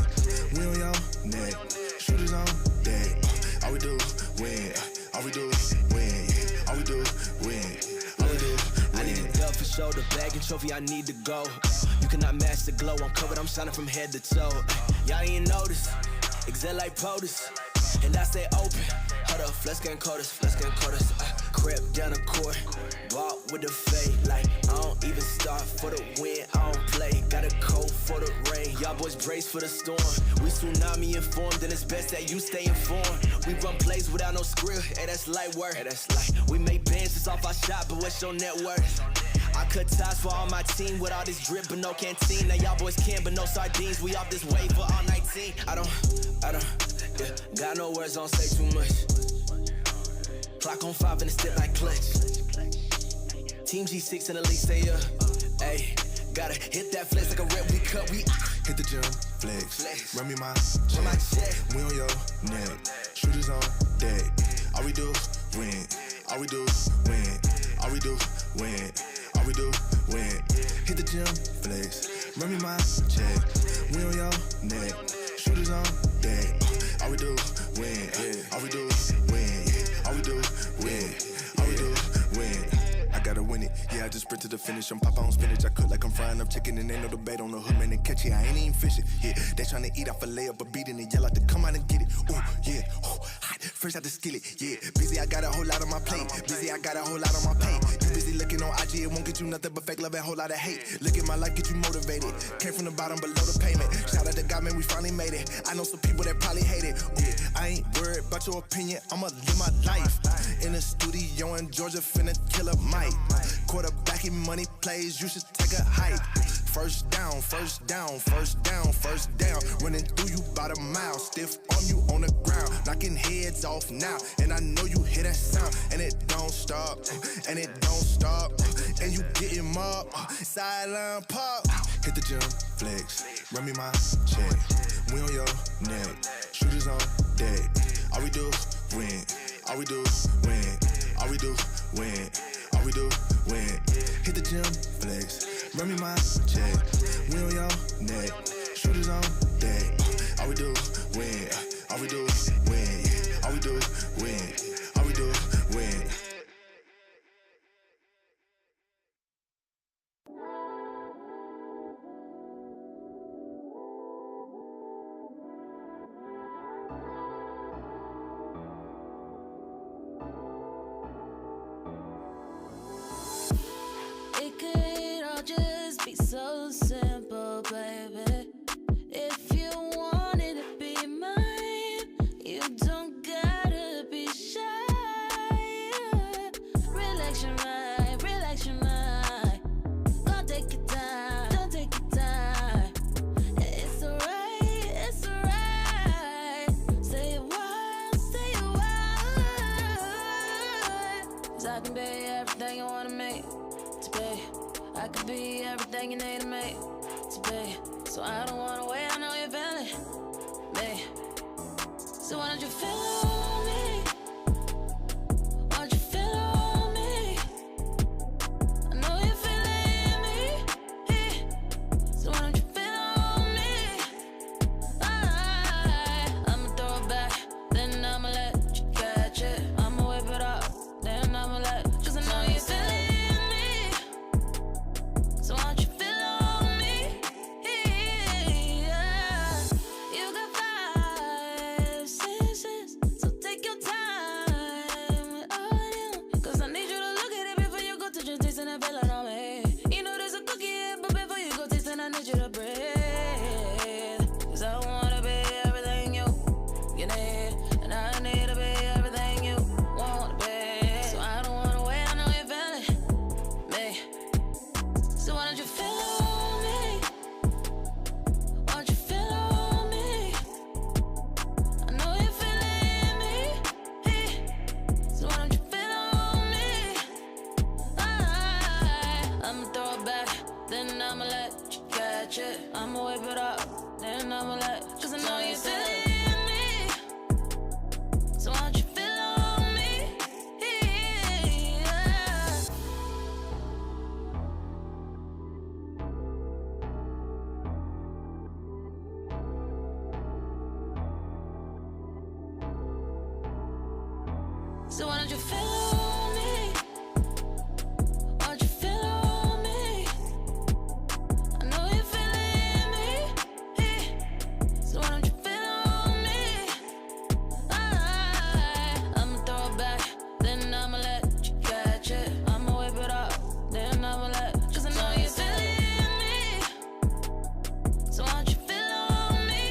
We on your neck, shooters on deck. All we do, win. All we do, win. All we do, win. All we do, I need a dub for shoulder, bag and trophy, I need to go. You cannot match the glow, I'm covered, I'm shining from head to toe. Y'all ain't notice, excel like POTUS, and I stay open. Hold up, flex getting coldest, flex getting coldest. Crep down the court, walk with the fade. Like, I don't even start for the win, I don't play. Got a coat for the rain, y'all boys brace for the storm. We tsunami informed, and it's best that you stay informed. We run plays without no script, hey, that's light work. Hey, that's light. We make bands just off our shot, but what's your net worth? I cut ties for all my team with all this drip, but no canteen. Now y'all boys can, but no sardines. We off this wave for all 19. I don't, yeah, got no words, don't say too much. Clock on 5 and it step like clutch. Team G6 and the league stay up. Ayy, gotta hit that flex like a rep, we cut, we hit the gym, flex, run me my check. We on your neck, shooters on deck. All we do, win. All we do, win. All we do, win. All we do, win. Hit the gym, flex, run me my check. We on your neck, shooters on deck. All we do, win. All we do, win. All we do, win. All we do, win. I gotta win it, yeah, I just sprint to the finish. I'm pop on spinach, I cook like I'm frying up chicken. And ain't no debate on the hood, man, they catch it, I ain't even fishing. Yeah, they tryna eat off a layup, but beating it, yell out to come out and get it. Ooh, yeah, oh, hot, fresh out the skillet. Yeah, busy, I got a whole lot on my plate. Busy, I got a whole lot on my plate. You busy looking on IG, it won't get you nothing but fake love and a whole lot of hate. Look at my life, get you motivated. Came from the bottom, below the payment. Shout out to God, man, we finally made it. I know some people that probably hate it. Yeah, I ain't worried about your opinion, I'ma live my life. In the studio in Georgia, finna kill a mic. Quarterbacking money plays, you should take a hike. First down, first down, first down, first down. Running through you about a mile, stiff on you on the ground. Knocking heads off now, and I know you hear that sound. And it don't stop, and it don't stop. And you get him up, sideline pop. Hit the gym, flex, run me my check. We on your neck, shooters on deck. All we do, win. All we do, win. All we do, win. All we do, win. Hit the gym, flex, run me my check. We on your neck, shooters on deck. All we do, win. All we do, win. All we do, win. All we do, win. It could all just be so simple, baby. If you wanted to be mine, you don't gotta be shy. Relax your mind, relax your mind. Don't take your time, don't take your time. It's alright, it's alright. Say it wild, say it wild. 'Cause I can be everything you wanna make. I could be everything you need to make to be. So I don't wanna wait, I know you're feeling me. So why don't you feel on me? Why don't you feel on me? I know you're feeling me. So why don't you feel on me? I'ma throw it back, then I'ma let you catch it. I'ma whip it up, then I'ma let you. 'Cause I know you're feeling. So why don't you feel on me? Yeah. You got 5 senses. 'cause I know you're feeling me. So why don't you feel on me? Yeah. So why don't you feel on me? Why don't you feel on me? I know you're feeling me. So why don't you feel on me? I'ma throw it back, then I'ma let you catch it. I'ma whip it up, then I'ma let, 'cause I know you're feeling me. So why don't you feel on me?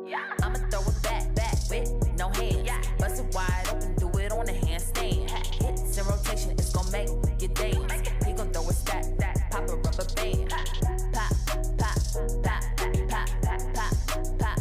Yeah. I'ma throw it back with no hands. Bust it wide open, do it on a handstand. Hits in rotation, it's gon' make you dance. He gon' throw a stack, pop a rubber band. Pop, pop, pop, pop, pop, pop, pop,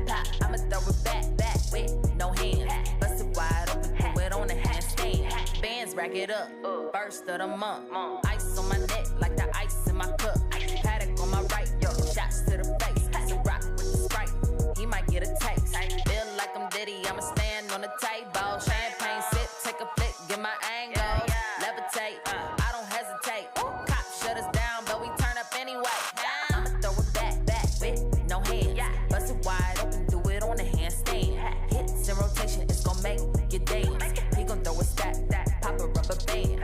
pop. I'ma throw it back with no hands. Bust it wide open, do it on a handstand. Bands rack it up, first of the month. Ice on my neck like the ice in my cup. Paddock on my right, shots to the face. So rock with the Sprite, he might get a taste. Feel like I'm Diddy, I'ma stand on the table. Champagne sip, take a flick, get my angle. Levitate, I don't hesitate. Cop shut us down, but we turn up anyway. I'ma throw it back with no hands. Bust it wide open, do it on a handstand. Hits in rotation, it's gon' make you dance. He gon' throw a stack, pop a rubber band.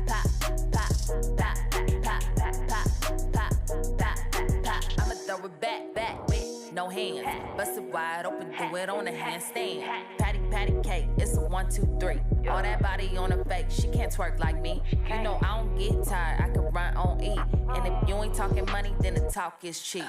Pop, pop, pop, pop, pop, pop, pop, pop. I'ma throw it back with no hands. Bust it wide open, do it on a handstand. Patty cake, it's a 1, 2, 3. All that body on a fake, she can't twerk like me. You know I don't get tired, I can run on E. And if you ain't talking money, then the talk is cheap.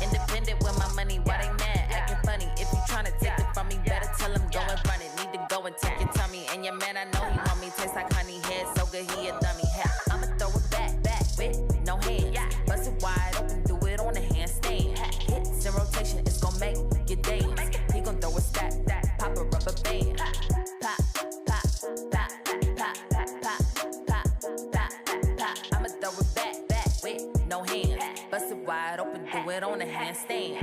Independent with my money, why they mad? Acting funny. If you tryna take it from me, better tell him go and run it. Need to go and take your tummy. And your man, I know he want me, taste like honey. Head so good, he a dummy. I'ma throw it back with no hands. Bust it wide open, do it on a handstand. Hits in rotation, it's gon' make you dance. He gon' throw a stack, pop a rubber band. Pop, pop, pop, pop, pop, pop, pop, pop. I'ma throw it back with no hands. Bust it wide open, do it on a handstand.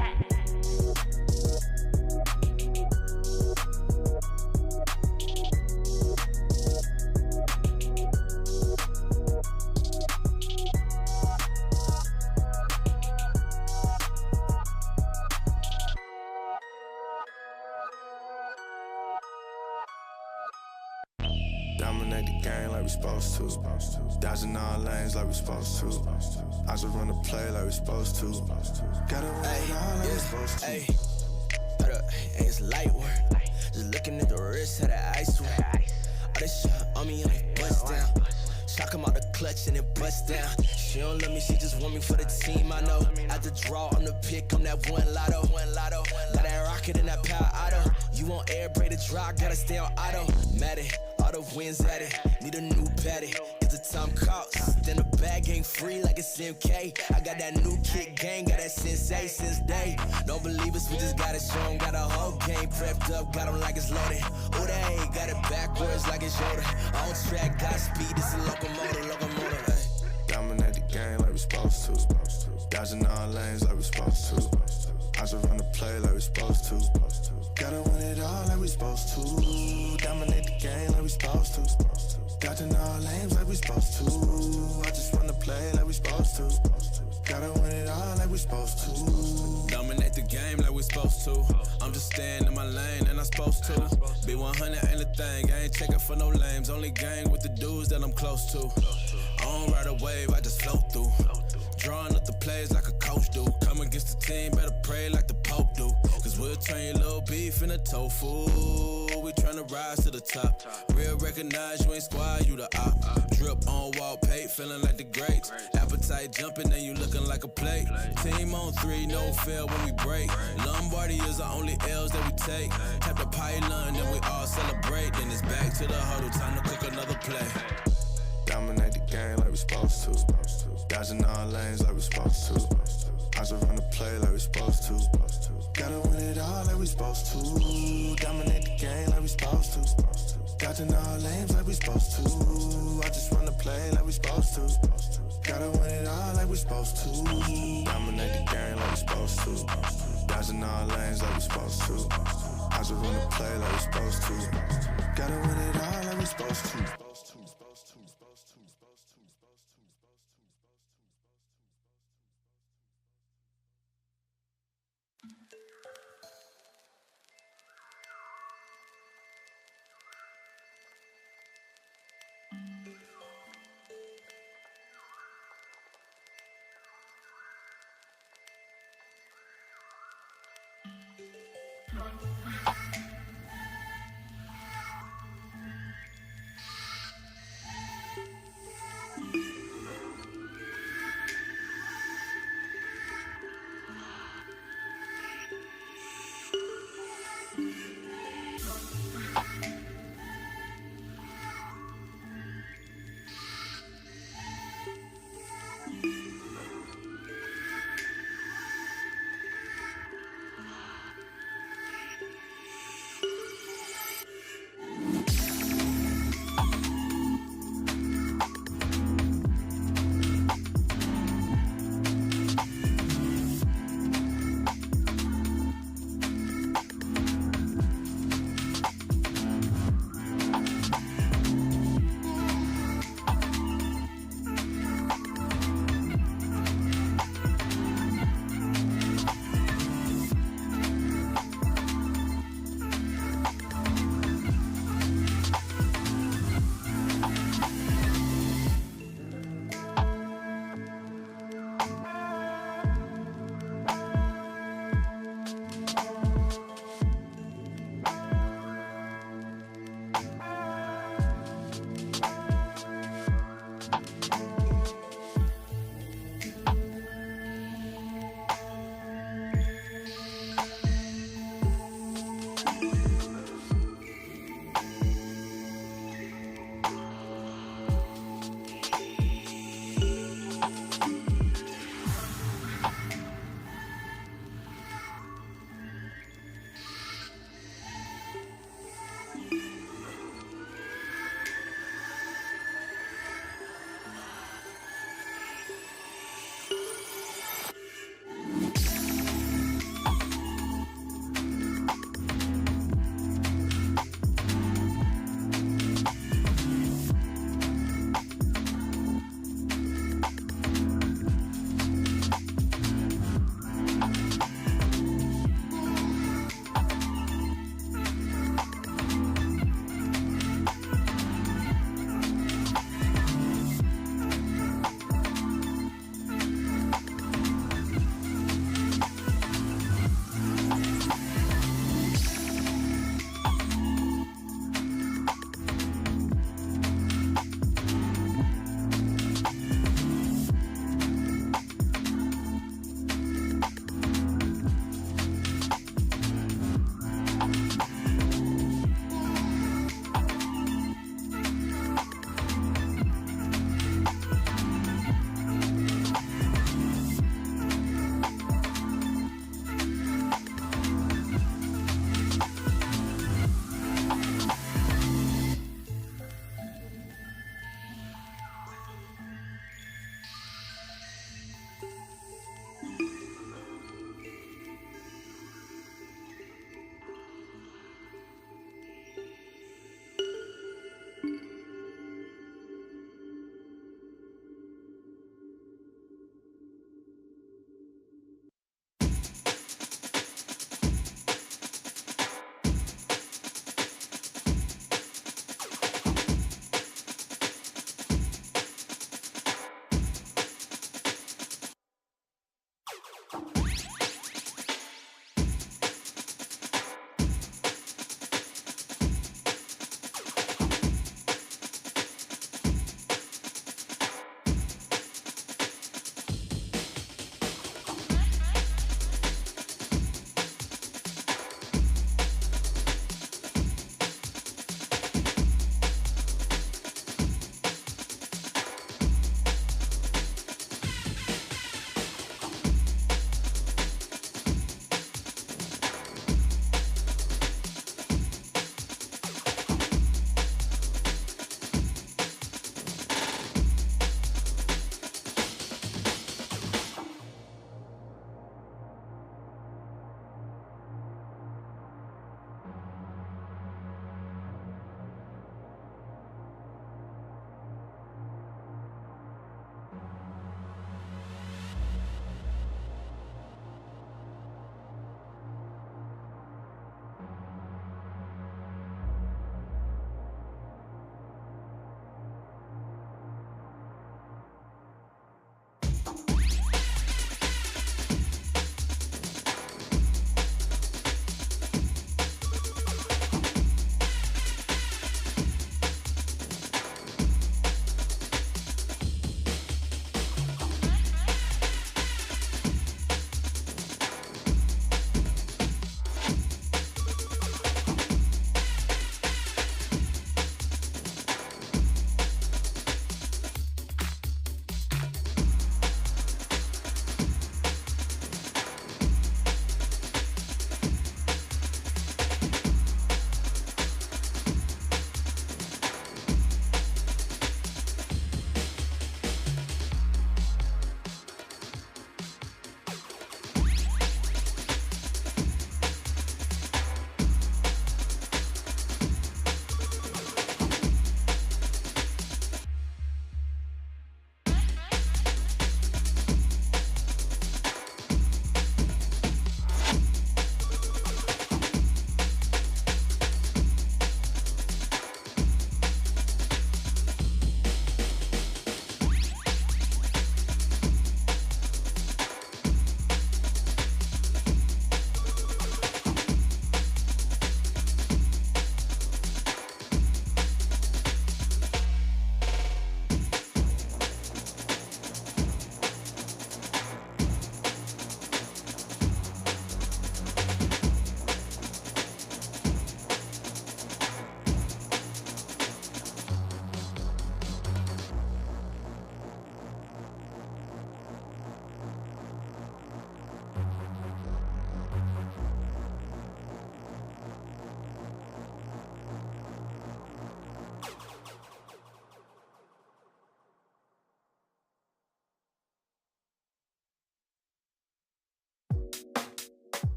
Dominate the game like we supposed to. Dodging all lanes like we supposed to. I just run the play like we supposed to. Gotta run it all like we supposed to. Hey, hold up, hey, it's light work. Just looking at the wrist of that ice work. All this shit on me, I bust down. Shock him out the clutch and then bust down. She don't love me, she just want me for the team, I know. At the draw, I'm the pick, I'm that one lotto. Got that rocket and that power auto. You want air, break the draw, gotta stay on auto. Mad it, all the wins at it. Need a new patty, it's a time cost. Then the bag ain't free like it's MK. I got that new kick gang, got that sensei since day. Don't believe us, we just gotta show 'em. Got a whole game prepped up, got 'em like it's loaded. Oh, they got it backwards like it's Yoda. On track, got speed, it's a locomotive, hey. Dominate the game like we supposed to. Dodging all lanes like we supposed to. I just run the play like we supposed to. Gotta win it all like we supposed to. Dominate the game like we supposed to. Dodging all lanes like we supposed to. I just run the play like we supposed to. Gotta win it all like we supposed to. Dominate the game like we supposed to. I'm just staying in my lane and I'm supposed to. Be 100 ain't a thing, I ain't checking for no lames. Only gang with the dudes that I'm close to. I don't ride a wave, I just float through. Drawing up the plays like a coach do. Come against the team, better pray like the Pope do. Cause we'll turn your little beef into tofu. We tryna rise to the top. Real recognize you ain't squad, you the op. Drip on wall pay, feeling like the greats. Appetite jumping and you looking like a plate. Team on 3, no fail when we break. Lombardi is the only L's that we take. Tap the pylon, then we all celebrate. Then it's back to the huddle, time to cook another play. Dominate the game like we supposed to. Dodging all lanes like we supposed to. I just run the play like we supposed to. Gotta win it all like we supposed to. Dominate the game like we supposed to. Dodging all lanes like we supposed to. I just run the play like we supposed to. Gotta win it all like we supposed to. Dominate the game like we supposed to. Dodging all lanes like we supposed to. I just run the play like we supposed to. Gotta win it all like we supposed to.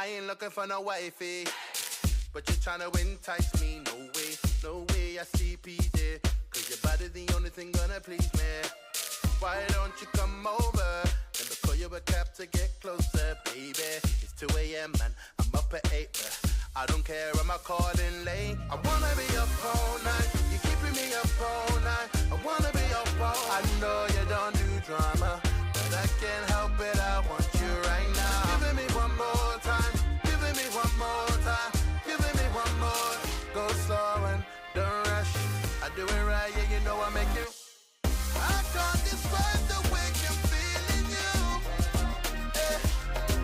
I ain't looking for no wifey, but you're trying to entice me. No way, I see PJ, cause your body's the only thing gonna please me. Why don't you come over? Let me call you a cab to get closer, baby. It's 2 a.m. and I'm up at 8, but I don't care, I'm not calling late. I wanna be up all night, you're keeping me up all night. I wanna be up all I know you don't do drama, but I can't help it, I want you right now. Giving me one more time, giving me one more time, giving me one more. Go slow and don't rush, I do it right, yeah, you know I make you. I can't describe the way I'm feeling you.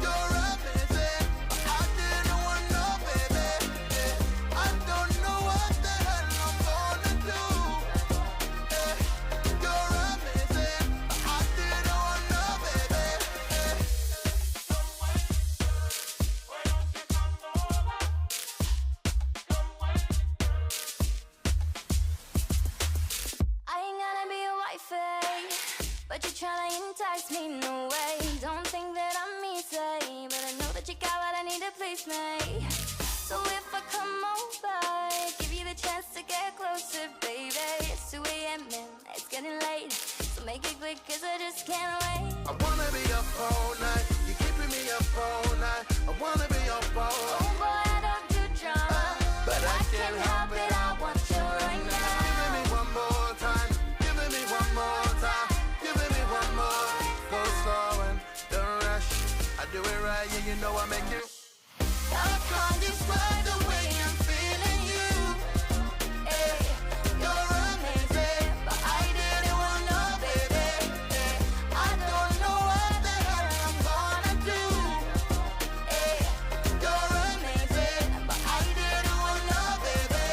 You're amazing, I didn't want no baby. I don't know what the hell I'm gonna do. You're amazing, I didn't want no baby. I ain't gonna be a wifey, but you're trying to entice me, no way. Don't think that I'm easy, but I know that you got what I need to please me. So if I come over, give you the chance to get closer, baby. It's 2 a.m. and it's getting late, so make it quick cause I just can't wait. I wanna be up all night, you're keeping me up all night. I wanna be up all night. Oh boy, I don't do drama, but I can't help it, I want you right now. Giving me one more time, giving me one more time, giving me one more. Go slow and don't rush, I do it right, yeah, you know I make you. I can't describe the way I'm feeling you. You're amazing, but I didn't want no baby. I don't know what the hell I'm gonna do. You're amazing, but I didn't want no baby.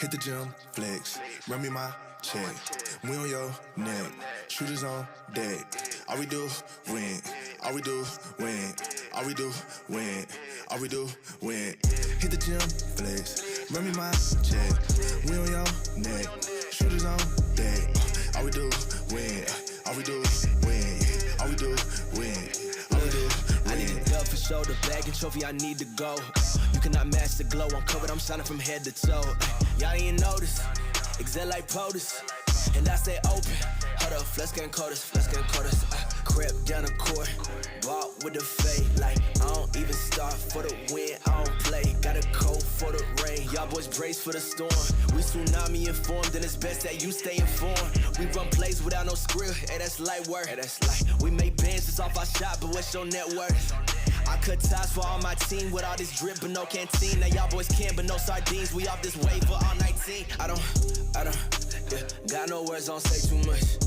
Hit the gym, flex, run me my check. We on your neck, shooters on deck. All we do, win. All we do, win. All we do, win. All we do, win. Hit the gym, flex, run me my check. We on your neck, shooters on deck. All we do, win. All we do, win. All we do, win. All we do, win. I need a dub for shoulder, bag and trophy, I need to go. You cannot match the glow, I'm covered, I'm shining from head to toe. Y'all ain't notice, excel like POTUS, and I stay open. Hold up, flex getting coldest, crept down the court, bought with the fade. Like, I don't even start for the win, I don't play. Got a coat for the rain, y'all boys brace for the storm. We tsunami informed, then it's best that you stay informed. We run plays without no script, hey, that's light work. We make bands just off our shot, but what's your net worth? I cut ties for all my team with all this drip, but no canteen. Now y'all boys can, but no sardines. We off this wave for all 19. I don't, yeah, got no words, don't say too much.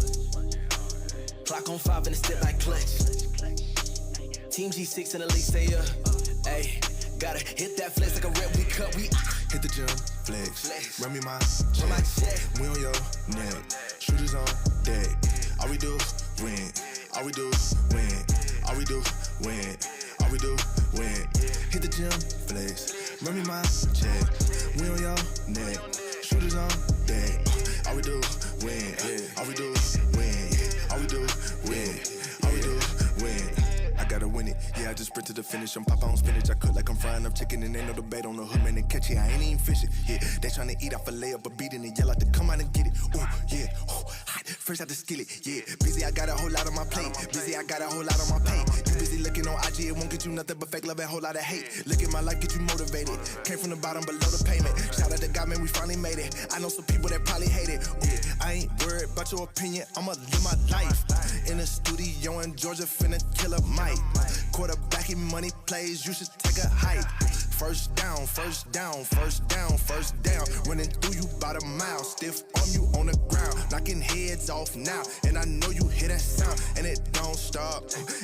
Clock on 5 and a step like clutch. Team G6 in the league, stay up. Ayy, gotta hit that flex like a rep, we cut, we hit the gym, flex. Run me my check. We on your neck. Shooters on deck. All we do, win. All we do, win. All we do, win. All we do, win. Hit the gym, flex. Run me my check. We on your neck. Shooters on deck. All we do, win. All we do, win. All we do, win. All we do, win. I gotta win it. Yeah, I just sprint to the finish. I'm pop on spinach. I cook like I'm frying up chicken, and ain't no debate on the hood, man. They catch it. I ain't even fishing. Yeah, they tryna eat off a layup, but beating it. Yell out to come out and get it. Ooh, yeah. Ooh, hot. Fresh out the skillet. Yeah, busy. I got a whole lot on my plate. Busy. I got a whole lot on my plate. You busy looking on IG. It won't get you nothing but fake love and a whole lot of hate. Look at my life, get you motivated. Came from the bottom below the payment. Shout out to God, man. We finally made it. I know some people that probably hate it. Ooh, I ain't worried about your opinion. I'ma live my life. In the studio in Georgia, finna kill a mic. Quarterbacking money plays, you should take a hike. First down, first down, first down, first down. Running through you about a mile, stiff arm you on the ground. Knocking heads off now, and I know you hear that sound. And it don't stop,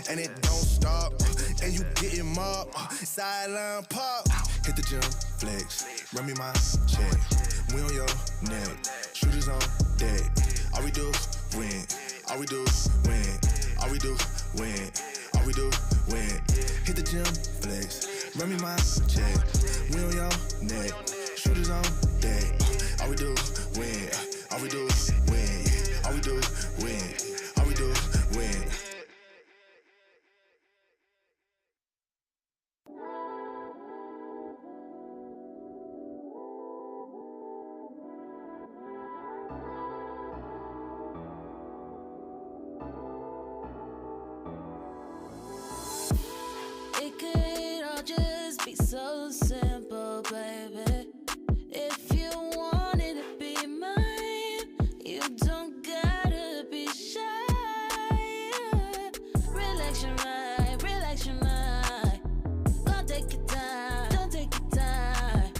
and it don't stop. And you getting mobbed, sideline pop. Hit the gym, flex, run me my check. We on your neck, shooters on deck. All we do, win. All we do, win. All we do, win. All we do, win. Hit the gym, flex. Run me my check. We on your neck. Shooters on deck. All we do, win. All we do, win. All we do, win. All we do, win. It could all just be so simple, baby. If you wanted to be mine, you don't gotta be shy. Relax your mind, relax your mind. Don't take your time, don't take your time.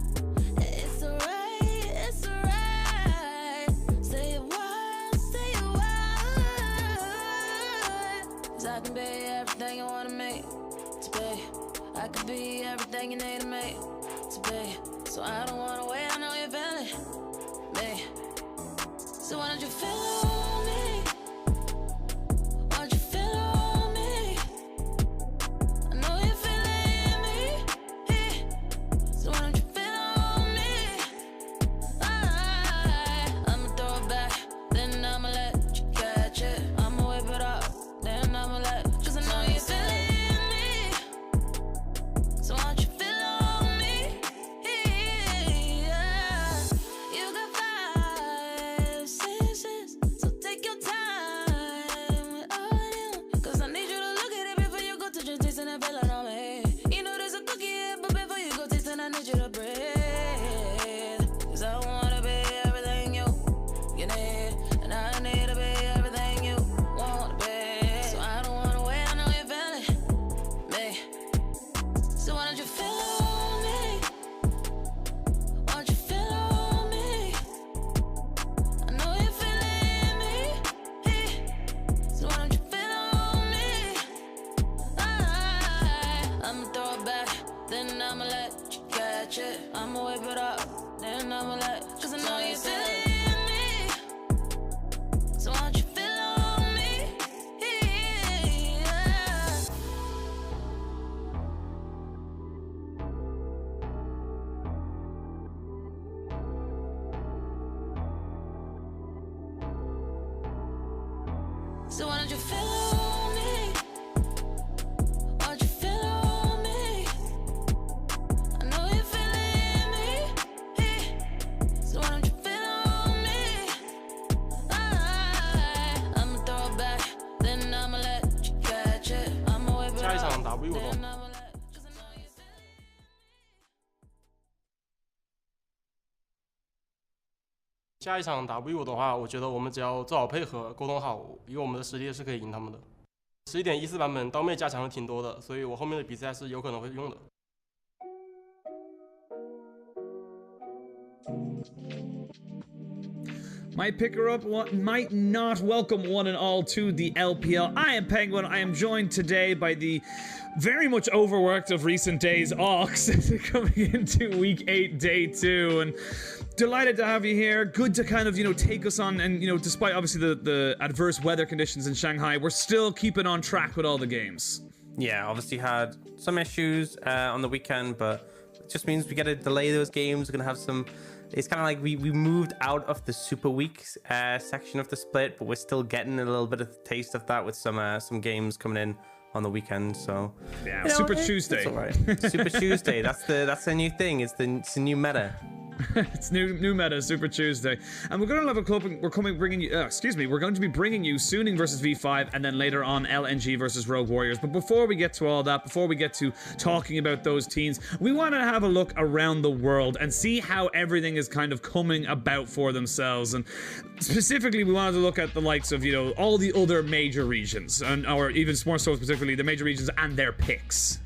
It's alright, it's alright. Say it wild, say it wild. 'Cause I can be everything you wanna make. I could be everything you need to make to be. So I don't wanna wait, I know you're feeling me. So why don't you feel on me? Why don't you feel on me? I know you're feeling me. So why don't you feel on me? I'ma throw it back, then I'ma let you catch it. I'ma whip it up, then I'ma let, 'cause I know you're feeling. So why don't you feel on me? Yeah. You got 5 senses, so take your time with all them. 'Cause I need you to look at it before you go touch your taste and feel it on me. You know there's a cookie here, but before you go taste it, I need you to breathe. 'Cause I wanna be everything you need, and I need to be everything you want to be. So I don't wanna wait, I know you're feeling me. So why don't you feel on me? Why don't you feel on me? I know you're feeling me. So why don't you feel on me? I'ma throw it back, then I'ma let you catch it. I'ma whip it up, then I'ma let, 'cause I know you're feeling me. So why don't you feel on me? Yeah. So why don't you feel on me? Why don't you feel on me? 下一场 W 的话，我觉得我们只要做好配合，沟通好，以我们的实力是可以赢他们的。11.14版本刀妹加强了挺多的，所以我后面的比赛是有可能会用的。Might pick her up, might not. Welcome one and all to the LPL. I am Penguin. I am joined today by the very much overworked of recent days Ox coming into week 8, day 2, and delighted to have you here. Good to kind of, take us on, and, despite obviously the adverse weather conditions in Shanghai, we're still keeping on track with all the games. Yeah, obviously had some issues on the weekend, but it just means we got to delay those games. We're going to have some... It's kind of like we moved out of the Super Weeks section of the split, but we're still getting a little bit of a taste of that with some games coming in on the weekend. So yeah, Super Tuesday. It's all right. Super Tuesday. That's the new thing. It's the new meta. It's new meta, Super Tuesday, and we're going to level club. We're bringing you. We're going to be bringing you Suning versus V5, and then later on LNG versus Rogue Warriors. But before we get to all that, before we get to talking about those teams, we want to have a look around the world and see how everything is kind of coming about for themselves. And specifically, we wanted to look at the likes of all the other major regions, or even more so specifically the major regions and their picks.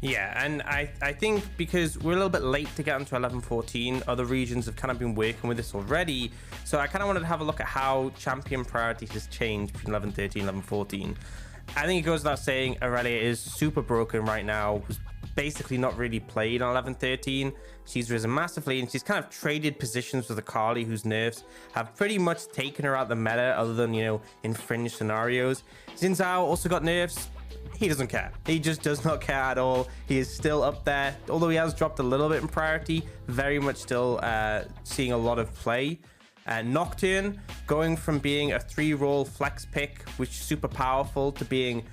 Yeah, and I think because we're a little bit late to get onto 11-14, other regions have kind of been working with this already. So I kind of wanted to have a look at how champion priority has changed between 11-13, 11-14. I think it goes without saying Aurelia is super broken right now. Was basically not really played on 11-13. She's risen massively, and she's kind of traded positions with Akali, whose nerfs have pretty much taken her out the meta, other than, in fringe scenarios. Xin Zhao also got nerfs. He doesn't care. He just does not care at all. He is still up there, although he has dropped a little bit in priority. Very much still seeing a lot of play. Nocturne going from being a 3-role flex pick, which is super powerful, to being,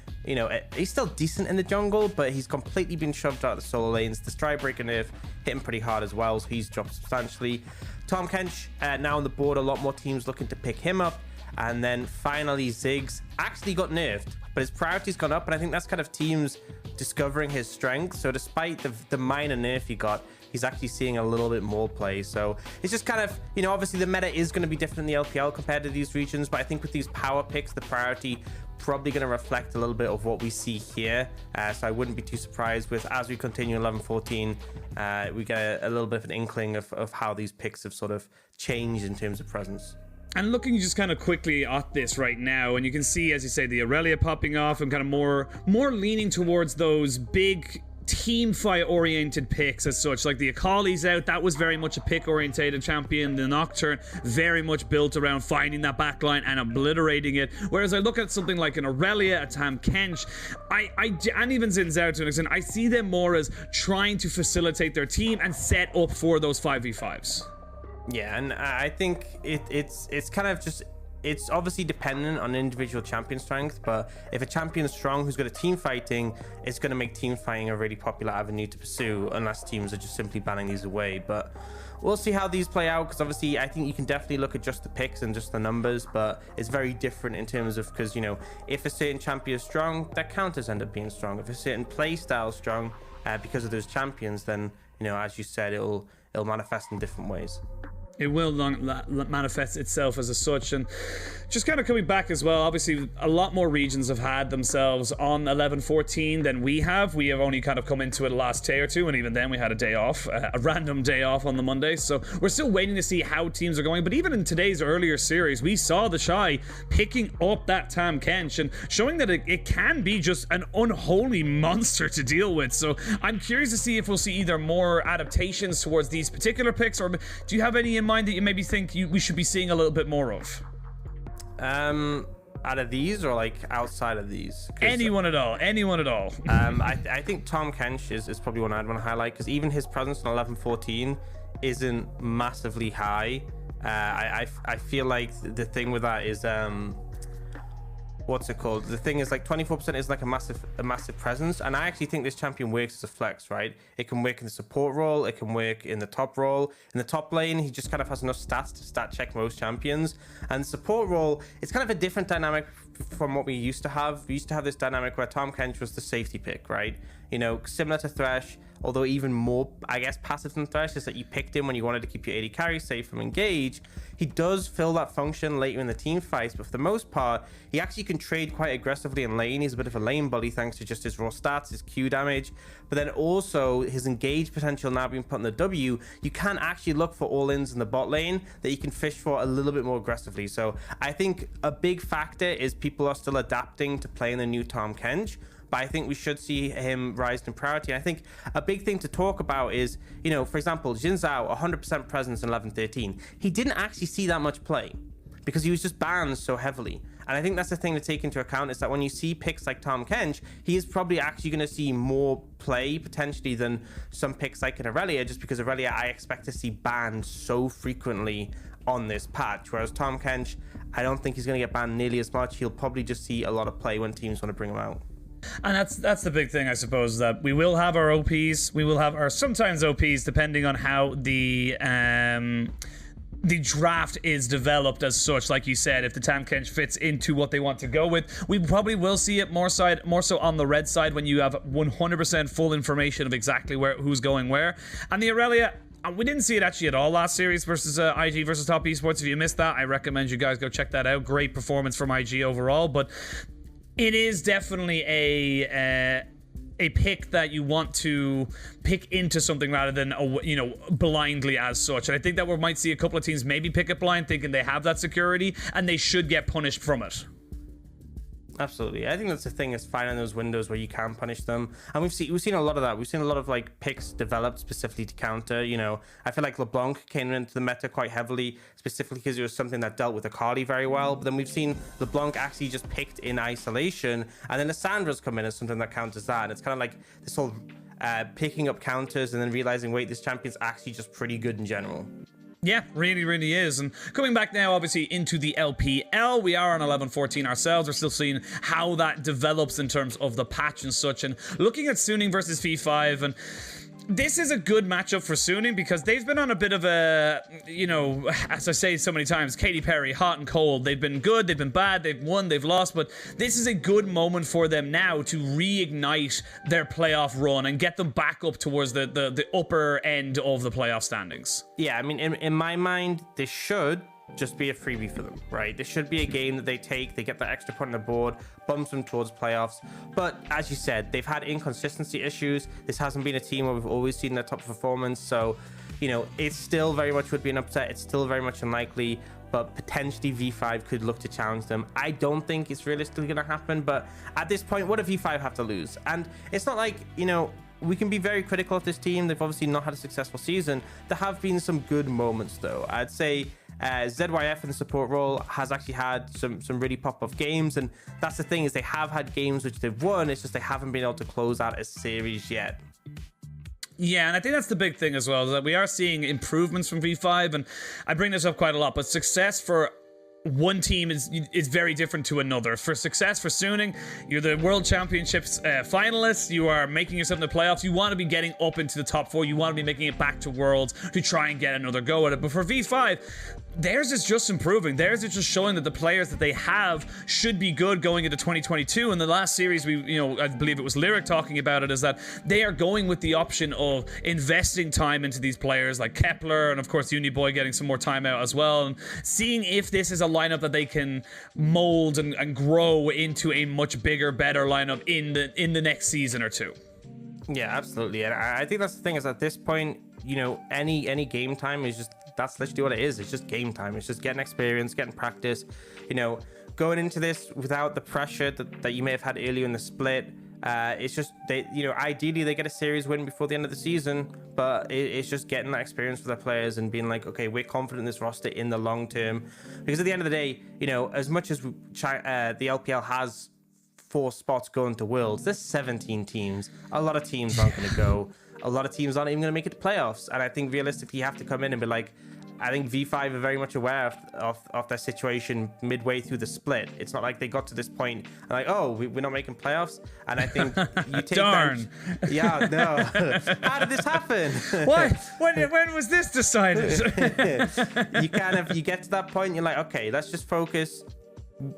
he's still decent in the jungle, but he's completely been shoved out of the solo lanes. The Stridebreaker nerf hit him pretty hard as well, so he's dropped substantially. Tahm Kench now on the board, a lot more teams looking to pick him up. And then finally, Ziggs actually got nerfed, but his priority's gone up, and I think that's kind of teams discovering his strength. So despite the minor nerf he got, he's actually seeing a little bit more play. So it's just kind of, obviously the meta is going to be different in the LPL compared to these regions, but I think with these power picks, the priority probably going to reflect a little bit of what we see here. So I wouldn't be too surprised with, as we continue 11-14, we get a little bit of an inkling of how these picks have sort of changed in terms of presence. And looking just kind of quickly at this right now, and you can see, as you say, the Aurelia popping off and kind of more leaning towards those big team fight oriented picks as such. Like the Akali's out, that was very much a pick orientated champion. The Nocturne very much built around finding that backline and obliterating it. Whereas I look at something like an Aurelia, a Tahm Kench, and even Xin Zhao to an extent, I see them more as trying to facilitate their team and set up for those 5v5s. Yeah, and I think it's kind of just, it's obviously dependent on individual champion strength, but if a champion is strong who's good at team fighting, it's going to make team fighting a really popular avenue to pursue, unless teams are just simply banning these away. But we'll see how these play out, because obviously I think you can definitely look at just the picks and just the numbers, but it's very different in terms of, because, if a certain champion is strong, their counters end up being strong. If a certain play style is strong because of those champions, then, as you said, it'll manifest in different ways. It will manifest itself as such. And just kind of coming back as well, obviously a lot more regions have had themselves on 11-14 than we have. We have only kind of come into it the last day or two, and even then we had a day off, a random day off on the Monday. So we're still waiting to see how teams are going. But even in today's earlier series, we saw the Shy picking up that Tahm Kench and showing that it can be just an unholy monster to deal with. So I'm curious to see if we'll see either more adaptations towards these particular picks, or do you have any in mind that you maybe think we should be seeing a little bit more of? Out of these, or like outside of these? Anyone at all. I think Tahm Kench is probably one I'd want to highlight, because even his presence in 11-14 isn't massively high. I feel like the thing with that is what's it called? The thing is, like, 24% is like a massive presence, and I actually think this champion works as a flex, right? It can work in the support role, it can work in the top role. In the top lane, he just kind of has enough stats to stat check most champions. And the support role, it's kind of a different dynamic from what we used to have. We used to have this dynamic where Tahm Kench was the safety pick, right? Similar to Thresh, although even more, I guess, passive than Thresh, is that you picked him when you wanted to keep your AD carry safe from engage. He does fill that function later in the team fights, but for the most part, he actually can trade quite aggressively in lane. He's a bit of a lane bully thanks to just his raw stats, his Q damage, but then also his engage potential now being put in the W. You can actually look for all-ins in the bot lane that you can fish for a little bit more aggressively. So I think a big factor is people are still adapting to playing the new Tahm Kench, but I think we should see him rise in priority. And I think a big thing to talk about is, you know, for example, Jin Zhao, 100% presence in 11-13. He didn't actually see that much play because he was just banned so heavily. And I think that's the thing to take into account, is that when you see picks like Tahm Kench, he is probably actually going to see more play potentially than some picks like an Aurelia, just because Aurelia I expect to see banned so frequently on this patch. Whereas Tahm Kench, I don't think he's going to get banned nearly as much. He'll probably just see a lot of play when teams want to bring him out. And that's the big thing, I suppose, that we will have our OPs, we will have our sometimes OPs, depending on how the draft is developed as such. Like you said, if the Tahm Kench fits into what they want to go with, we probably will see it more so on the red side when you have 100% full information of exactly who's going where. And the Aurelia, we didn't see it actually at all last series versus IG versus Top Esports. If you missed that, I recommend you guys go check that out. Great performance from IG overall, but it is definitely a pick that you want to pick into something rather than, blindly as such. And I think that we might see a couple of teams maybe pick it blind, thinking they have that security, and they should get punished from it. Absolutely. I think that's the thing, is finding those windows where you can punish them. And we've seen a lot of that. We've seen a lot of like picks developed specifically to counter. You know, I feel like LeBlanc came into the meta quite heavily, specifically because it was something that dealt with Akali very well. But then we've seen LeBlanc actually just picked in isolation, and then Assandra's come in as something that counters that. And it's kind of like this whole picking up counters and then realizing, wait, this champion's actually just pretty good in general. Yeah, really, really is. And coming back now, obviously, into the LPL, we are on 11-14 ourselves. We're still seeing how that develops in terms of the patch and such. And looking at Suning versus V5, and this is a good matchup for Suning because they've been on a bit of a, as I say so many times, Katy Perry, hot and cold. They've been good, they've been bad, they've won, they've lost, but this is a good moment for them now to reignite their playoff run and get them back up towards the upper end of the playoff standings. Yeah, I mean, in my mind, this should just be a freebie for them, right? This should be a game that they take, they get that extra point on the board, bumps them towards playoffs. But as you said, they've had inconsistency issues. This hasn't been a team where we've always seen their top performance. So, it still very much would be an upset. It's still very much unlikely, but potentially V5 could look to challenge them. I don't think it's realistically going to happen, but at this point, what do V5 have to lose? And it's not like, we can be very critical of this team. They've obviously not had a successful season. There have been some good moments, though. I'd say ZYF in the support role has actually had some really pop-off games, and that's the thing, is they have had games which they've won. It's just they haven't been able to close out a series yet. Yeah, and I think that's the big thing as well, is that we are seeing improvements from V5, and I bring this up quite a lot, but success for one team is very different to another. For success for Suning, you're the World Championships finalists, you are making yourself in the playoffs, you want to be getting up into the top 4, you want to be making it back to Worlds to try and get another go at it. But for V5, theirs is just improving. Theirs is just showing that the players that they have should be good going into 2022. In the last series, I believe it was Lyric talking about it, is that they are going with the option of investing time into these players like Kepler, and of course Uniboy getting some more time out as well, and seeing if this is a lineup that they can mold and grow into a much bigger, better lineup in the next season or two. Yeah, absolutely. And I think that's the thing, is at this point, any game time is just, that's literally what it is. It's just game time. It's just getting experience, getting practice, going into this without the pressure that you may have had earlier in the split. It's just, ideally they get a series win before the end of the season, but it's just getting that experience for their players and being like, okay, we're confident in this roster in the long term. Because at the end of the day, as much as the LPL has 4 spots going to Worlds, there's 17 teams. A lot of teams aren't going to go. A lot of teams aren't even going to make it to playoffs. And I think realistically, you have to come in and be like, I think V5 are very much aware of their situation midway through the split. It's not like they got to this point and like, oh, we're not making playoffs. And I think you take Darn. that. Yeah, no. How did this happen? What? When was this decided? You get to that point, you're like, okay, let's just focus.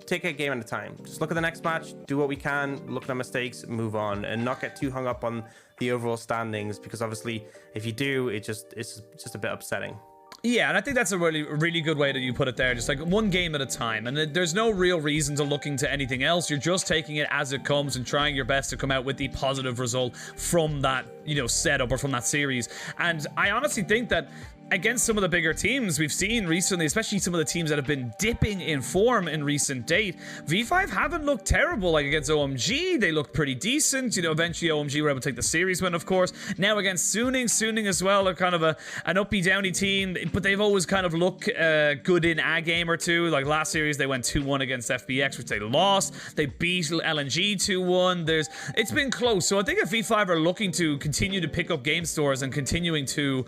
take a game at a time. Just look at the next match, do what we can, look at our mistakes, move on, and not get too hung up on the overall standings, because obviously if you do, it's just a bit upsetting. Yeah, and I think that's a really good way that you put it there. Just like one game at a time. And there's no real reason to look into anything else. You're just taking it as it comes and trying your best to come out with the positive result from that, setup or from that series. And I honestly think that against some of the bigger teams we've seen recently, especially some of the teams that have been dipping in form in recent date, V5 haven't looked terrible. Like against OMG, they looked pretty decent. Eventually OMG were able to take the series win, of course. Now against Suning as well are kind of an uppy downy team, but they've always kind of looked good in a game or two. Like last series, they went 2-1 against FBX, which they lost. They beat LNG 2-1. It's been close. So I think if V5 are looking to continue to pick up game scores and continuing to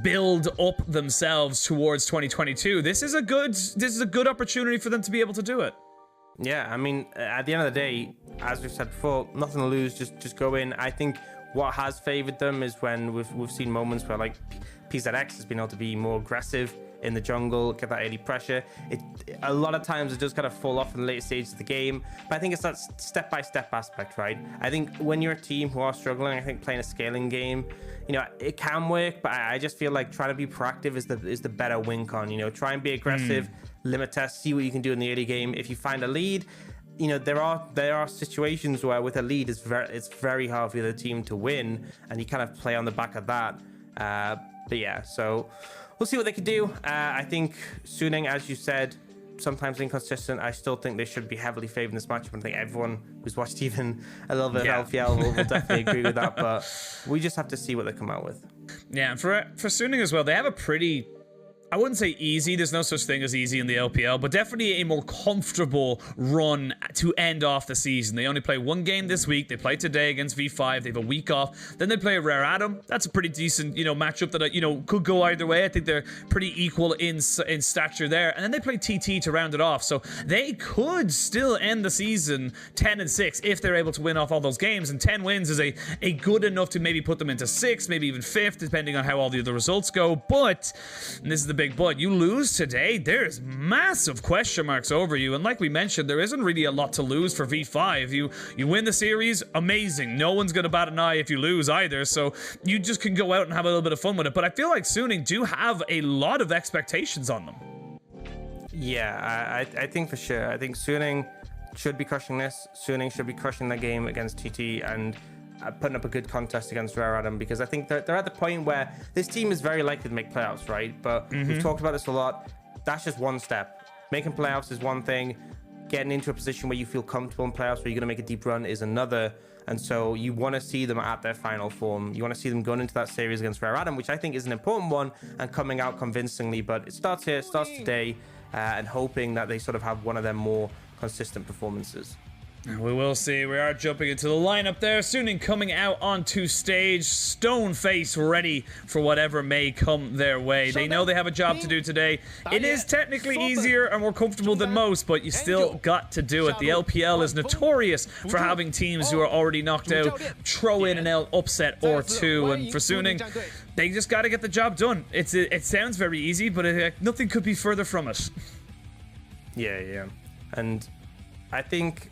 build up themselves towards 2022, this is a good opportunity for them to be able to do it. Yeah, I mean, at the end of the day, as we've said before, nothing to lose, just go in. I think what has favored them is when we've seen moments where like PZX has been able to be more aggressive in the jungle, get that early pressure. A lot of times it does kind of fall off in the later stages of the game, but I think it's that step-by-step aspect, right? I think when you're a team who are struggling, I think playing a scaling game, it can work, but I just feel like trying to be proactive is the better win con. Try and be aggressive, limit test, see what you can do in the early game. If you find a lead, there are situations where with a lead it's very hard for the other team to win, and you kind of play on the back of that. But yeah, so we'll see what they can do. I think Suning, as you said, sometimes inconsistent. I still think they should be heavily favored in this matchup. I think everyone who's watched even a little bit of LPL will definitely agree with that. But we just have to see what they come out with. Yeah, and for Suning as well, they have a pretty, I wouldn't say easy, there's no such thing as easy in the LPL, but definitely a more comfortable run to end off the season. They only play one game this week. They play today against V5. They have a week off. Then they play a Rare Atom. That's a pretty decent, matchup that, could go either way. I think they're pretty equal in stature there. And then they play TT to round it off. So they could still end the season 10-6 if they're able to win off all those games. And 10 wins is a good enough to maybe put them into 6th, maybe even 5th, depending on how all the other results go. But, and this is the big but, you lose today, there's massive question marks over you. And like we mentioned, there isn't really a lot to lose for V5. You win the series, amazing. No one's going to bat an eye if you lose either. So you just can go out and have a little bit of fun with it. But I feel like Suning do have a lot of expectations on them. Yeah, I think for sure. I think Suning should be crushing this. Suning should be crushing that game against TT and putting up a good contest against Rare Atom, because I think they're at the point where this team is very likely to make playoffs, right? But we've talked about this a lot. That's just one step. Making playoffs is one thing. Getting into a position where you feel comfortable in playoffs, where you're going to make a deep run, is another. And so you want to see them at their final form. You want to see them going into that series against Rare Atom, which I think is an important one, and coming out convincingly. But it starts here, it starts today, and hoping that they sort of have one of their more consistent performances. We will see. We are jumping into the lineup there. Suning coming out onto stage. Stoneface ready for whatever may come their way. They know they have a job to do today. It is technically easier and more comfortable than most, but you still got to do it. The LPL is notorious for having teams who are already knocked out throw in an upset or two. And for Suning, they just got to get the job done. It sounds very easy, but nothing could be further from it. Yeah. And I think,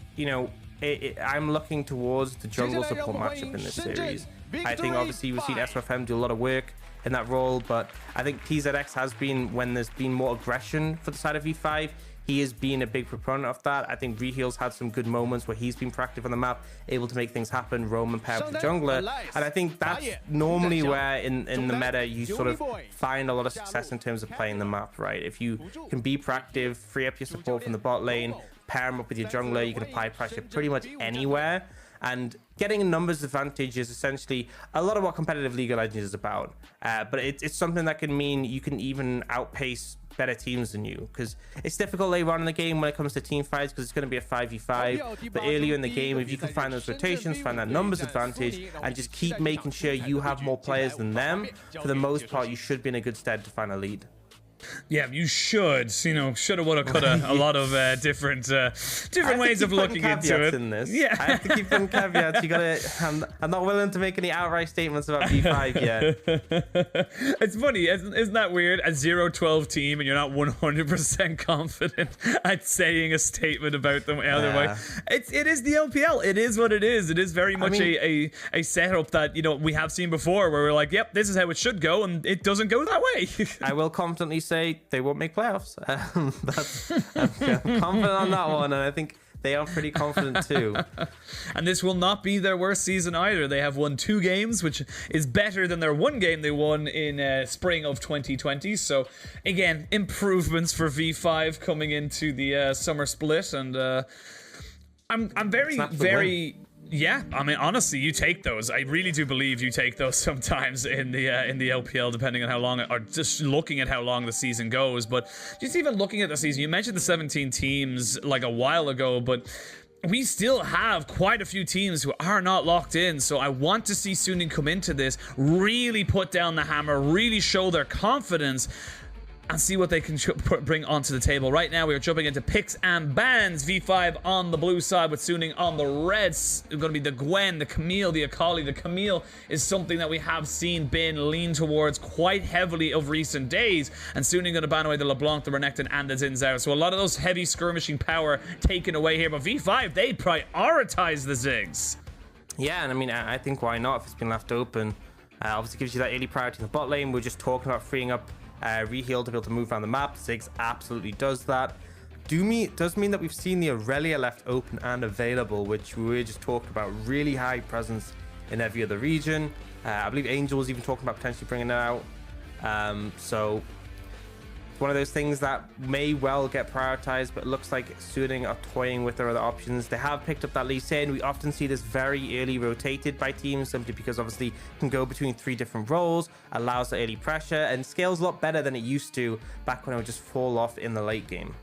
I'm looking towards the jungle support matchup in this series. I think obviously we've seen SFM do a lot of work in that role, but I think TZX has been, when there's been more aggression for the side of V5, he has been a big proponent of that. I think Reheal's had some good moments where he's been proactive on the map, able to make things happen, roam and pair with the jungler. And I think that's normally where in the meta you sort of find a lot of success in terms of playing the map, right? If you can be proactive, free up your support from the bot lane, pair them up with your jungler, you can apply pressure pretty much anywhere. And getting a numbers advantage is essentially a lot of what competitive League of Legends is about. But it's something that can mean you can even outpace better teams than you, because it's difficult later on in the game when it comes to team fights, because it's going to be a 5v5. But earlier in the game, if you can find those rotations, find that numbers advantage, and just keep making sure you have more players than them, for the most part, you should be in a good stead to find a lead. Yeah, you should. You know, shoulda, woulda, coulda. A lot of different ways of looking into it. In this. Yeah, I have to keep some caveats. You gotta. I'm not willing to make any outright statements about V5 yet. It's funny, isn't that weird? A 0-12 team, and you're not 100% confident at saying a statement about them either way. It is the LPL. It is what it is. It is very much a setup that we have seen before, where we're like, yep, this is how it should go, and it doesn't go that way. I will confidently say they won't make playoffs. I'm confident on that one, and I think they are pretty confident too. And this will not be their worst season either. They have won 2 games, which is better than their 1 game they won in spring of 2020. So again, improvements for V5 coming into the summer split, and I'm very. Yeah, I mean, honestly, you take those. I really do believe you take those sometimes in the LPL, depending on how long, or just looking at how long the season goes. But just even looking at the season, you mentioned the 17 teams like a while ago, but we still have quite a few teams who are not locked in. So I want to see Suning come into this, really put down the hammer, really show their confidence, and see what they can bring onto the table. Right now, we are jumping into picks and bans. V5 on the blue side with Suning on the red. It's going to be the Gwen, the Camille, the Akali. The Camille is something that we have seen Bin lean towards quite heavily of recent days. And Suning going to ban away the LeBlanc, the Renekton, and the Xin Zhao. So a lot of those heavy skirmishing power taken away here. But V5, they prioritize the Ziggs. Yeah, and I mean, I think why not if it's been left open. Obviously gives you that early priority in the bot lane. We're just talking about freeing up Reheal to be able to move around the map. Ziggs absolutely does that. Does mean that we've seen the Aurelia left open and available, which we were just talking about. Really high presence in every other region. I believe Angel was even talking about potentially bringing it out. So one of those things that may well get prioritized, but it looks like Suning are toying with their other options. They have picked up that Lee Sin. We often see this very early rotated by teams, simply because obviously it can go between 3 different roles, allows the early pressure, and scales a lot better than it used to back when it would just fall off in the late game.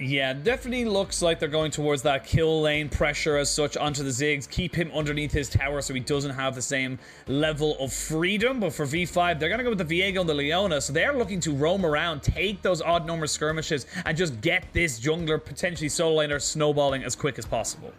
Yeah, definitely looks like they're going towards that kill lane pressure as such onto the Ziggs. Keep him underneath his tower so he doesn't have the same level of freedom. But for V5, they're going to go with the Viego and the Leona. So they're looking to roam around, take those odd number skirmishes, and just get this jungler, potentially solo laner, snowballing as quick as possible.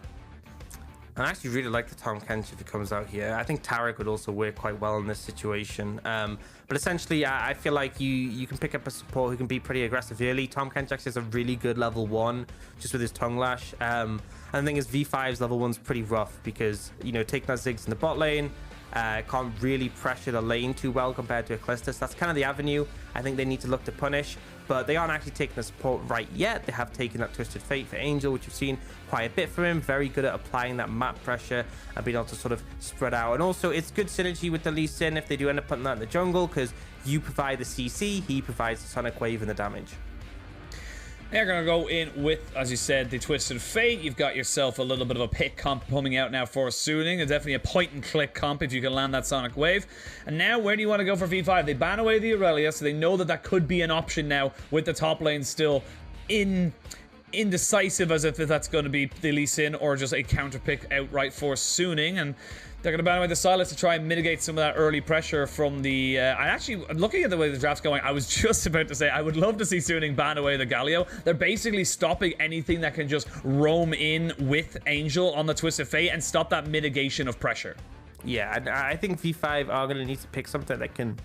I actually really like the Tahm Kench if it comes out here. I think Taric would also work quite well in this situation. But essentially, I feel like you can pick up a support who can be pretty aggressive early. Tahm Kench actually has a really good level 1 just with his Tongue Lash. And the thing is, V5's level 1's pretty rough because, taking that Ziggs in the bot lane, can't really pressure the lane too well compared to a Calista. So that's kind of the avenue I think they need to look to punish. But they aren't actually taking the support right yet. They have taken that Twisted Fate for Angel, which we've seen quite a bit from him. Very good at applying that map pressure and being able to sort of spread out. And also, it's good synergy with the Lee Sin if they do end up putting that in the jungle, because you provide the CC, he provides the Sonic Wave and the damage. They're going to go in with, as you said, the Twisted Fate. You've got yourself a little bit of a pick comp coming out now for Suning. It's definitely a point-and-click comp if you can land that Sonic Wave. And now, where do you want to go for V5? They ban away the Aurelia, so they know that could be an option now with the top lane still indecisive as if that's going to be the Lee Sin or just a counter pick outright for Suning. And they're going to ban away the Silas to try and mitigate some of that early pressure from the... looking at the way the draft's going, I was just about to say, I would love to see Suning ban away the Galio. They're basically stopping anything that can just roam in with Angel on the Twisted Fate and stop that mitigation of pressure. Yeah, and I think V5 are going to need to pick something that can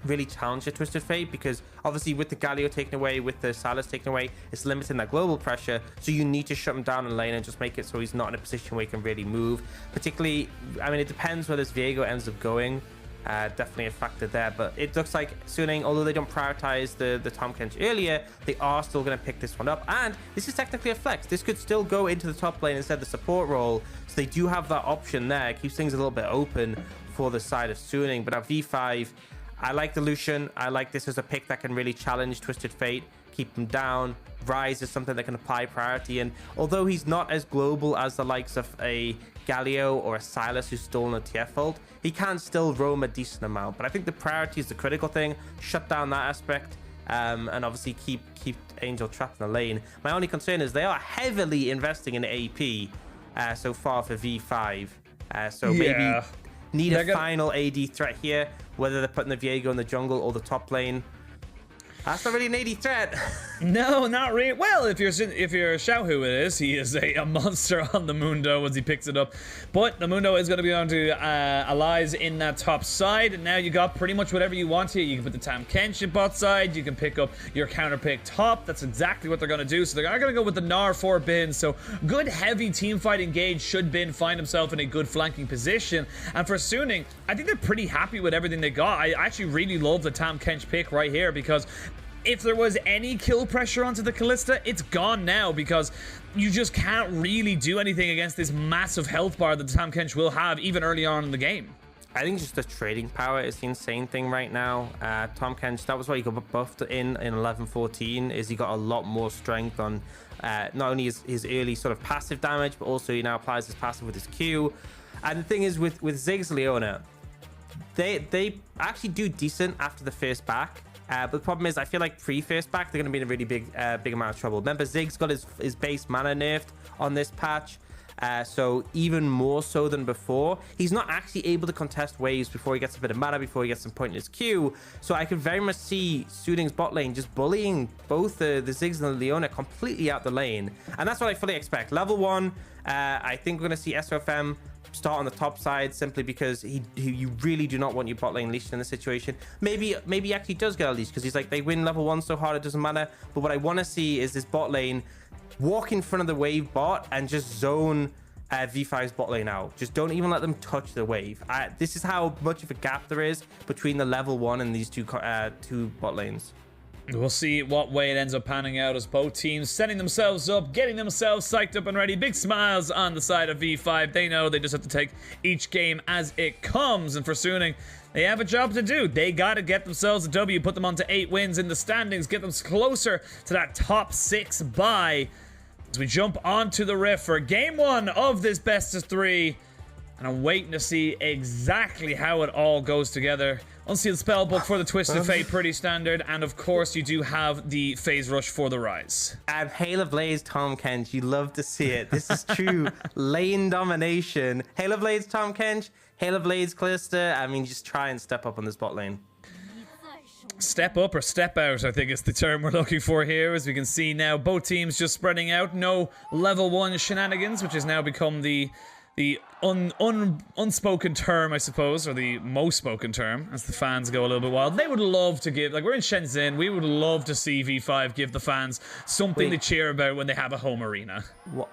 really challenge the Twisted Fate, because obviously with the Galio taken away, with the Silas taken away, it's limiting that global pressure, so you need to shut him down in lane and just make it so he's not in a position where he can really move. Particularly, I mean, it depends where this Viego ends up going. Definitely a factor there, but it looks like Suning, although they don't prioritize the Tahm Kench earlier, they are still going to pick this one up. And this is technically a flex. This could still go into the top lane instead of the support role, so they do have that option there. It keeps things a little bit open for the side of Suning. But at V5, I like the Lucian. I like this as a pick that can really challenge Twisted Fate, keep him down. Rise is something that can apply priority, and although he's not as global as the likes of a Galio or a Silas who's stolen a TF ult, he can still roam a decent amount. But I think the priority is the critical thing. Shut down that aspect, and obviously keep Angel trapped in the lane. My only concern is they are heavily investing in AP so far for V5. So maybe need a final AD threat here, whether they're putting the Viego in the jungle or the top lane. That's not really an AD threat. No, not really. Well, if you're Xiaohu, it is. He is a monster on the Mundo as he picks it up. But the Mundo is going to be on to allies in that top side. And now you got pretty much whatever you want here. You can put the Tam Kench in bot side. You can pick up your counter pick top. That's exactly what they're going to do. So they're going to go with the Gnar for Bin. So good heavy team fight engage should Bin find himself in a good flanking position. And for Suning, I think they're pretty happy with everything they got. I actually really love the Tam Kench pick right here because if there was any kill pressure onto the Kalista, it's gone now because you just can't really do anything against this massive health bar that the Tam Kench will have even early on in the game. I think just the trading power is the insane thing right now. Tahm Kench, that was why he got buffed in 11-14, is he got a lot more strength on not only his early sort of passive damage, but also he now applies his passive with his Q. And the thing is with Ziggs Leona, they actually do decent after the first back. But the problem is, I feel like pre-first back, they're going to be in a really big amount of trouble. Remember, Ziggs got his base mana nerfed on this patch. So even more so than before, he's not actually able to contest waves before he gets a bit of mana, before he gets some point in his Q. So I could very much see Suning's bot lane just bullying both the Ziggs and the Leona completely out the lane. And that's what I fully expect. Level 1, I think we're going to see SOFM start on the top side simply because you really do not want your bot lane leashed in this situation. Maybe he actually does get a leash because he's like, they win level 1 so hard it doesn't matter. But what I want to see is this bot lane walk in front of the wave bot and just zone V5's bot lane out. Just don't even let them touch the wave. This is how much of a gap there is between the level 1 and these two bot lanes. We'll see what way it ends up panning out as both teams setting themselves up, getting themselves psyched up and ready. Big smiles on the side of V5. They know they just have to take each game as it comes. And for Suning, they have a job to do. They got to get themselves a W, put them onto 8 wins in the standings, get them closer to that top 6 bye. As we jump onto the Rift for game 1 of this best of 3. And I'm waiting to see exactly how it all goes together. Unsealed Spellbook for the Twisted Fate, pretty standard. And of course, you do have the Phase Rush for the Rise. And Halo Blaze Tahm Kench, you love to see it. This is true lane domination. Halo Blaze Tahm Kench, Halo Blaze Kalista. I mean, just try and step up on this bot lane. Step up or step out, I think is the term we're looking for here. As we can see now, both teams just spreading out. No level 1 shenanigans, which has now become the unspoken term, I suppose, or the most spoken term, as the fans go a little bit wild. They would love to give, like, we're in Shenzhen, we would love to see V5 give the fans something to cheer about when they have a home arena. What?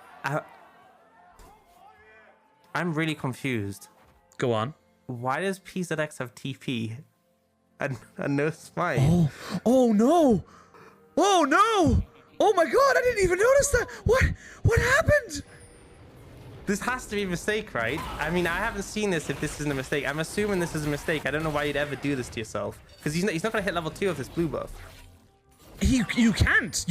I'm really confused. Go on. Why does PZX have TP and no smite? Oh no! Oh no! Oh my god, I didn't even notice that! What happened? This has to be a mistake, right? I mean, I haven't seen this if this isn't a mistake. I'm assuming this is a mistake. I don't know why you'd ever do this to yourself. Because he's not going to hit level 2 of this blue buff. You can't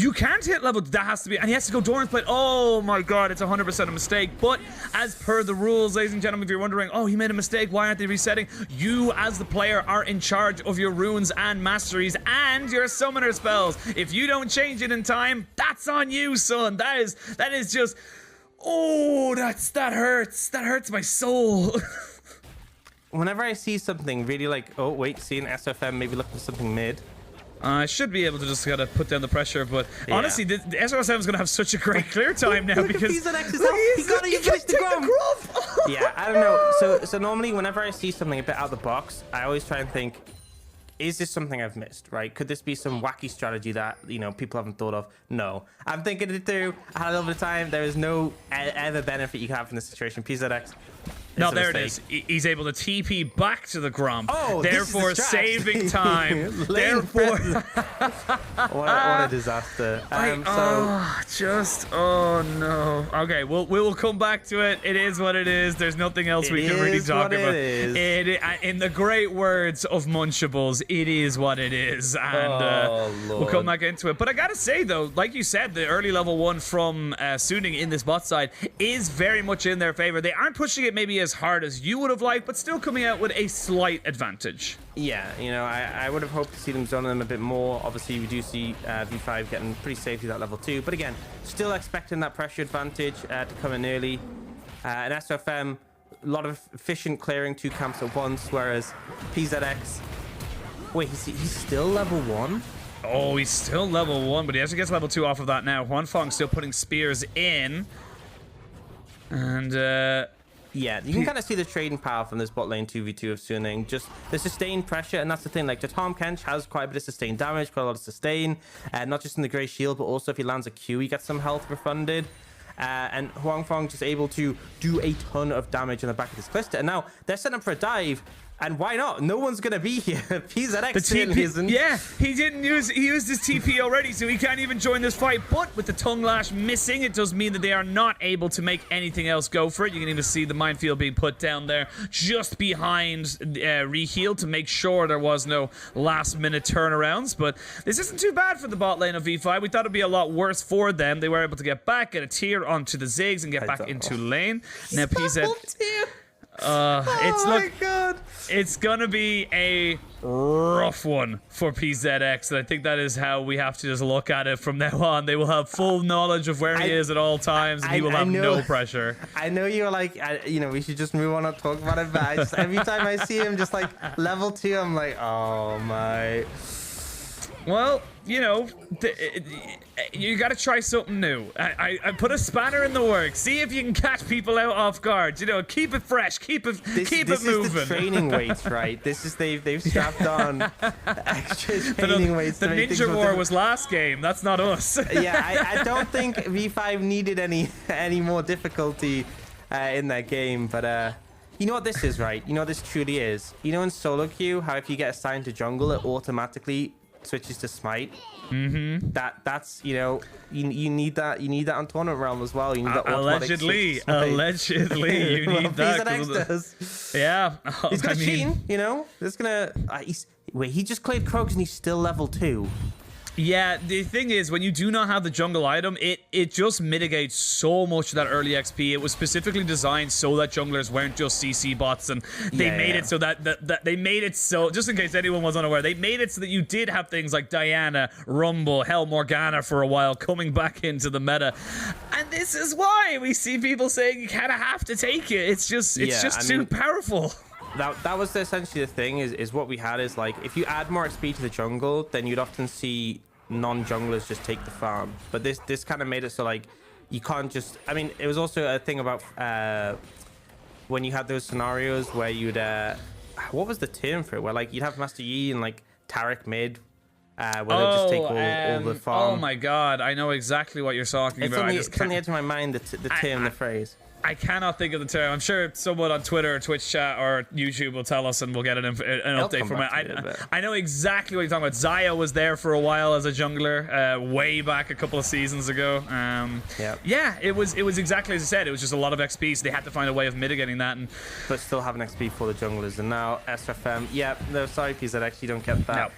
hit level. That has to be, and he has to go Doran's Blade. Oh my god, it's 100% a mistake. But as per the rules, ladies and gentlemen, if you're wondering, oh, he made a mistake, why aren't they resetting? You as the player are in charge of your runes and masteries and your summoner spells. If you don't change it in time, that's on you, son. That is just, oh, that hurts my soul. Whenever I see something really like, oh wait, seeing SFM maybe looking for something mid, I should be able to just gotta put down the pressure, but honestly, the SOSM is gonna have such a great clear time now because he got the grump. Yeah, I don't know. So normally, whenever I see something a bit out of the box, I always try and think, is this something I've missed? Right? Could this be some wacky strategy that people haven't thought of? No, I'm thinking it through. I had a little bit of time. There is no other benefit you can have from this situation. PZX. No, there it is. He's able to TP back to the Gromp, oh, therefore saving time. Therefore, what a disaster. Oh no. Okay, we will come back to it. It is what it is. There's nothing else we can really talk about. In the great words of Munchables, it is what it is, and we'll come back into it. But I gotta say though, like you said, the early level 1 from Suning in this bot side is very much in their favor. They aren't pushing it maybe as hard as you would have liked, but still coming out with a slight advantage. Yeah, I would have hoped to see them zoning them a bit more. Obviously, we do see V5 getting pretty safely that level 2, but again, still expecting that pressure advantage to come in early. And SOFM, a lot of efficient clearing 2 camps at once, whereas PZX, wait, he's still level 1? Oh, he's still level 1, but he actually gets level 2 off of that now. Huanfeng still putting spears in. And, yeah, you can kind of see the trading power from this bot lane 2v2 of Suning. Just the sustained pressure, and that's the thing. Like, Tom Kench has quite a bit of sustained damage, quite a lot of sustain. Not just in the Grey Shield, but also if he lands a Q, he gets some health refunded. And Huanfeng just able to do a ton of damage on the back of this Clister. And now they're setting up for a dive. And why not? No one's going to be here. PZX certainly isn't. Yeah, he used his TP already, so he can't even join this fight. But with the Tongue Lash missing, it does mean that they are not able to make anything else go for it. You can even see the minefield being put down there just behind Reheal to make sure there was no last-minute turnarounds. But this isn't too bad for the bot lane of V5. We thought it'd be a lot worse for them. They were able to get back, get a tier onto the Ziggs, and get back into lane. Now PZ... It's gonna be a rough one for PZX, and I think that is how we have to just look at it from now on. They will have full knowledge of where he is at all times, and he will have no pressure. I know you're like, you know, we should just move on and talk about it, but every time I see him just like level 2, I'm like, oh my. Well, you know, you got to try something new. I put a spanner in the works. See if you can catch people out off guard. You know, keep it fresh, keep it moving. This is the training weights, right? This is they've strapped on extra training weights. The Ninja War was last game. That's not us. Yeah, I don't think V5 needed any more difficulty in that game, but. You know what this is, right? You know what this truly is? You know in solo queue, how if you get assigned to jungle, it automatically switches to smite. That's you know you need that on tournament realm as well. You need that allegedly you need that. PZX does. Yeah, he's got Sheen. You know, it's gonna. Wait, he just cleared Krogs and he's still level 2. Yeah, the thing is, when you do not have the jungle item, it just mitigates so much of that early XP. It was specifically designed so that junglers weren't just CC bots, and they made it so that they made it so, just in case anyone was unaware, they made it so that you did have things like Diana, Rumble, Hell Morgana for a while coming back into the meta. And this is why we see people saying you kind of have to take it. It's just too powerful. That was essentially the thing, is what we had is like, if you add more XP to the jungle, then you'd often see non-junglers just take the farm. But this kind of made it so like, you can't just, I mean, it was also a thing about when you had those scenarios where you'd, what was the term for it? Where like, you'd have Master Yi and like Taric mid, where they'd just take all the farm. Oh my god, I know exactly what you're talking about. It's on the edge of my mind, the phrase. I cannot think of the term. I'm sure someone on Twitter or Twitch chat or YouTube will tell us and we'll get an update from it. I know exactly what you're talking about. Zaya was there for a while as a jungler, way back a couple of seasons ago. Yeah, it was exactly as I said. It was just a lot of XP, so they had to find a way of mitigating that. But still having XP for the junglers. And now SFM, yeah, no, sorry, PZX, you don't get that. No.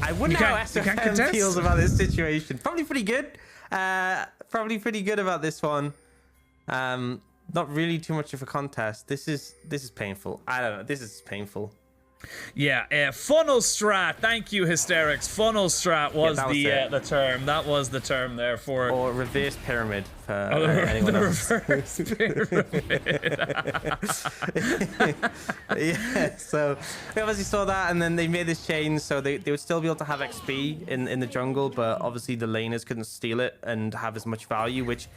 I wonder how SFM feels about this situation. Probably pretty good. Probably pretty good about this one. Not really too much of a contest. This is painful. I don't know. This is painful. Yeah, funnel strat. Thank you, Hysterics. Funnel strat was the term. That was the term there for. Or reverse pyramid for anyone else. Reverse pyramid. Yeah. So we obviously saw that, and then they made this change so they would still be able to have XP in the jungle, but obviously the laners couldn't steal it and have as much value, which.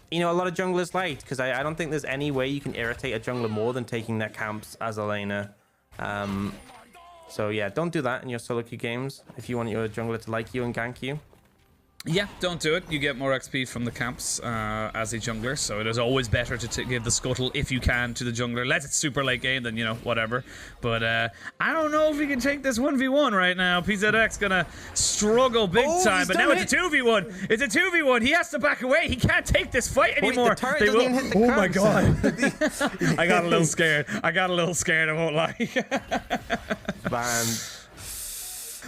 You know, a lot of junglers liked, because I don't think there's any way you can irritate a jungler more than taking their camps as a laner. So yeah, don't do that in your solo queue games if you want your jungler to like you and gank you. Yeah, don't do it. You get more XP from the camps as a jungler, so it is always better to give the scuttle if you can to the jungler. Unless it's super late game, then, you know, whatever. But I don't know if we can take this 1v1 right now. PZX gonna struggle big time, but now it's a 2v1. It's a 2v1. He has to back away. He can't take this fight anymore. The turret doesn't even hit the my god. I got a little scared. I won't lie. Man.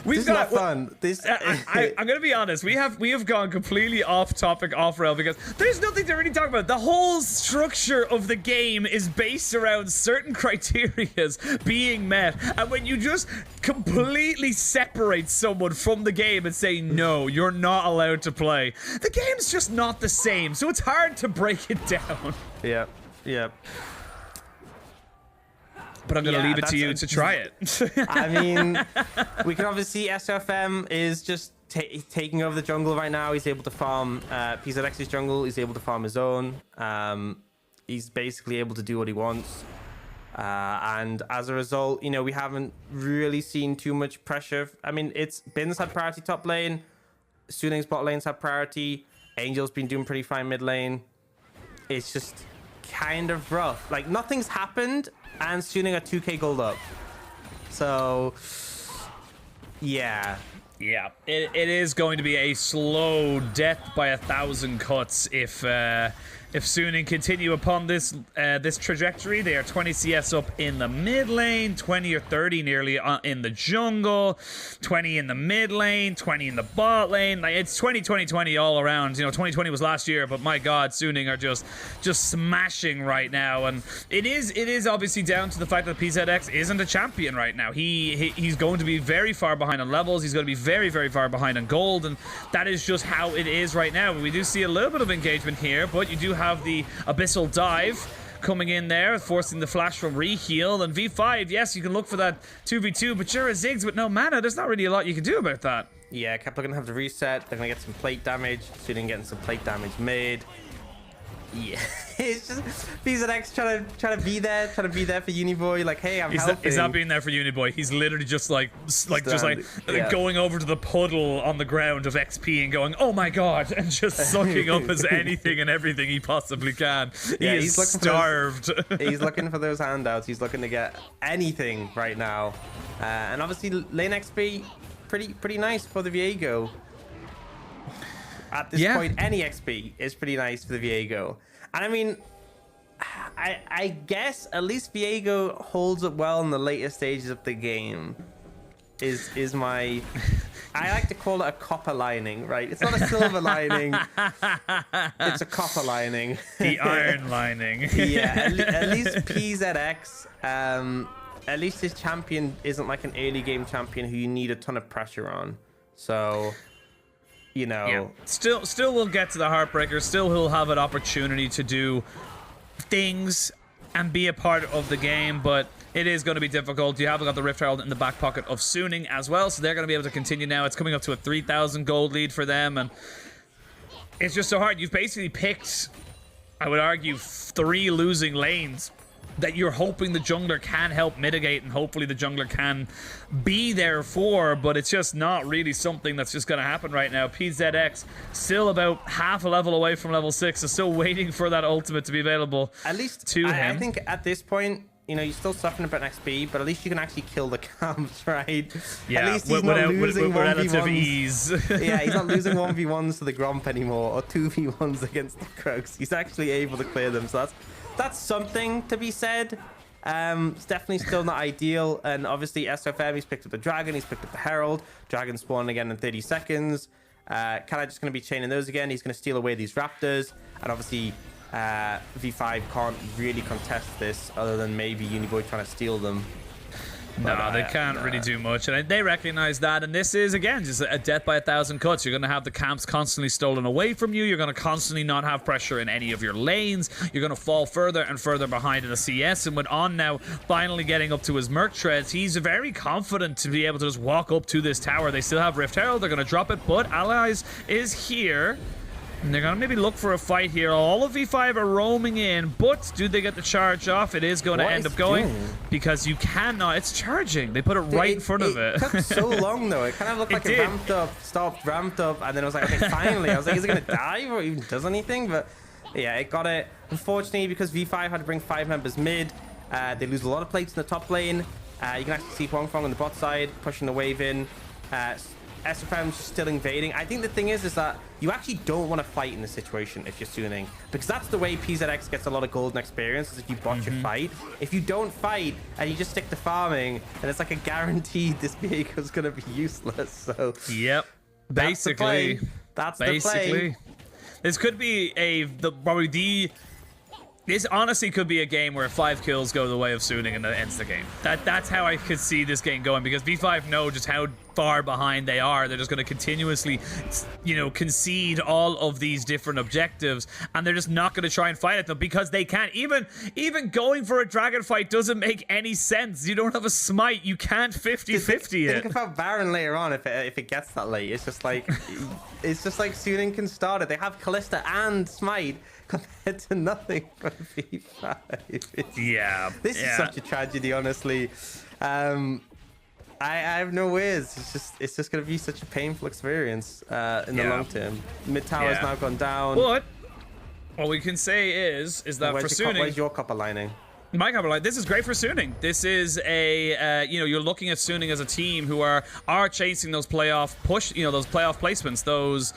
We've got fun. I'm gonna be honest. We have gone completely off topic, off rail, because there's nothing to really talk about. The whole structure of the game is based around certain criterias being met, and when you just completely separate someone from the game and say no, you're not allowed to play, the game's just not the same. So it's hard to break it down. Yeah. But I'm going to leave it to you to try it. I mean, we can obviously SFM is just taking over the jungle right now. He's able to farm PZX's jungle. He's able to farm his own. He's basically able to do what he wants. And as a result, you know, we haven't really seen too much pressure. I mean, it's Bin's had priority top lane. Suning's bot lane's had priority. Angel's been doing pretty fine mid lane. It's just kind of rough. Like, nothing's happened, and Suning are 2k gold up. So, yeah. Yeah, it is going to be a slow death by 1,000 cuts if Suning continue upon this this trajectory. They are 20 CS up in the mid lane, 20 or 30 nearly in the jungle, 20 in the mid lane, 20 in the bot lane. Like, it's 20, 20, 20 all around. You know, 2020 was last year, but my God, Suning are just smashing right now. And it is obviously down to the fact that PZX isn't a champion right now. He's going to be very far behind on levels. He's going to be very, very far behind on gold, and that is just how it is right now. We do see a little bit of engagement here, but you do have the abyssal dive coming in there, forcing the flash from reheal. And V5, yes, you can look for that 2v2, but you're a Ziggs with no mana. There's not really a lot you can do about that. Yeah, Kepler gonna have to reset. They're gonna get some plate damage. Suning getting some plate damage made. Yeah, it's just PZX trying to be there for Uniboy. Like, hey, I'm helping. He's not being there for Uniboy. He's literally just going over to the puddle on the ground of XP and going, oh my God, and just sucking up as anything and everything he possibly can. Yeah, he's starved. He's looking for those handouts. He's looking to get anything right now, and obviously lane XP pretty nice for the Viego. At this point, any XP is pretty nice for the Viego. And I mean, I guess at least Viego holds up well in the later stages of the game. Is my... I like to call it a copper lining, right? It's not a silver lining. It's a copper lining. The iron lining. Yeah, at least PZX, at least his champion isn't like an early game champion who you need a ton of pressure on. So... You know, yeah. Still we'll get to the Heartbreaker. Still he'll have an opportunity to do things and be a part of the game, but it is going to be difficult. You haven't got the Rift Herald in the back pocket of Suning as well, so they're going to be able to continue now. It's coming up to a 3,000 gold lead for them, and it's just so hard. You've basically picked, I would argue, 3 losing lanes that you're hoping the jungler can help mitigate, and hopefully the jungler can be there for, but it's just not really something that's just going to happen right now. PZX still about half a level away from level 6, so still waiting for that ultimate to be available at least to him. I think at this point, you know, you're still suffering about XP, but at least you can actually kill the camps, right? Yeah, at least he's not losing with relative 1v1s. ease. Yeah, he's not losing 1v1s to the Gromp anymore, or 2v1s against the Croaks. He's actually able to clear them, so that's something to be said. It's definitely still not ideal, and obviously SFM, he's picked up the Dragon, he's picked up the Herald. Dragon spawn again in 30 seconds. Kali just going to be chaining those again. He's going to steal away these Raptors, and obviously V5 can't really contest this other than maybe Uniboy trying to steal them. No, they can't really do much, and they recognize that. And this is, again, just a death by 1,000 cuts. You're going to have the camps constantly stolen away from you. You're going to constantly not have pressure in any of your lanes. You're going to fall further and further behind in the CS. And with On now finally getting up to his Merc Treads, he's very confident to be able to just walk up to this tower. They still have Rift Herald. They're going to drop it, but Allies is here. And they're going to maybe look for a fight here. All of V5 are roaming in, but do they get the charge off? It is going to end up going because you cannot. It's charging. They put it right in front of it. It took so long, though. It kind of looked like it ramped up, stopped, ramped up, and then I was like, okay, finally. I was like, is it going to die or even does anything? But yeah, it got it. Unfortunately, because V5 had to bring 5 members mid, they lose a lot of plates in the top lane. You can actually see Huang Fong on the bot side pushing the wave in. SFM's still invading. I think the thing is that you actually don't want to fight in this situation if you're Suning, because that's the way PZX gets a lot of golden experience, is if you botch your fight. If you don't fight and you just stick to farming, then it's like a guaranteed this Viego's going to be useless. So yep, basically that's the play. This could be probably the This honestly could be a game where 5 kills go the way of Suning and it ends the game. That's how I could see this game going, because V5 know just how far behind they are. They're just going to continuously, you know, concede all of these different objectives, and they're just not going to try and fight at them because they can't. Even going for a dragon fight doesn't make any sense. You don't have a smite. You can't 50-50 it. Think about Baron later on if it gets that late. It's just like Suning can start it. They have Callista and smite compared to nothing from V5. This is such a tragedy, honestly. I have no words. It's just gonna be such a painful experience in the long term. Mid tower's now gone down. But what we can say is that for Suning, where's your copper lining? My copper line. This is great for Suning. This is a you know, you're looking at Suning as a team who are chasing those playoff those playoff placements, those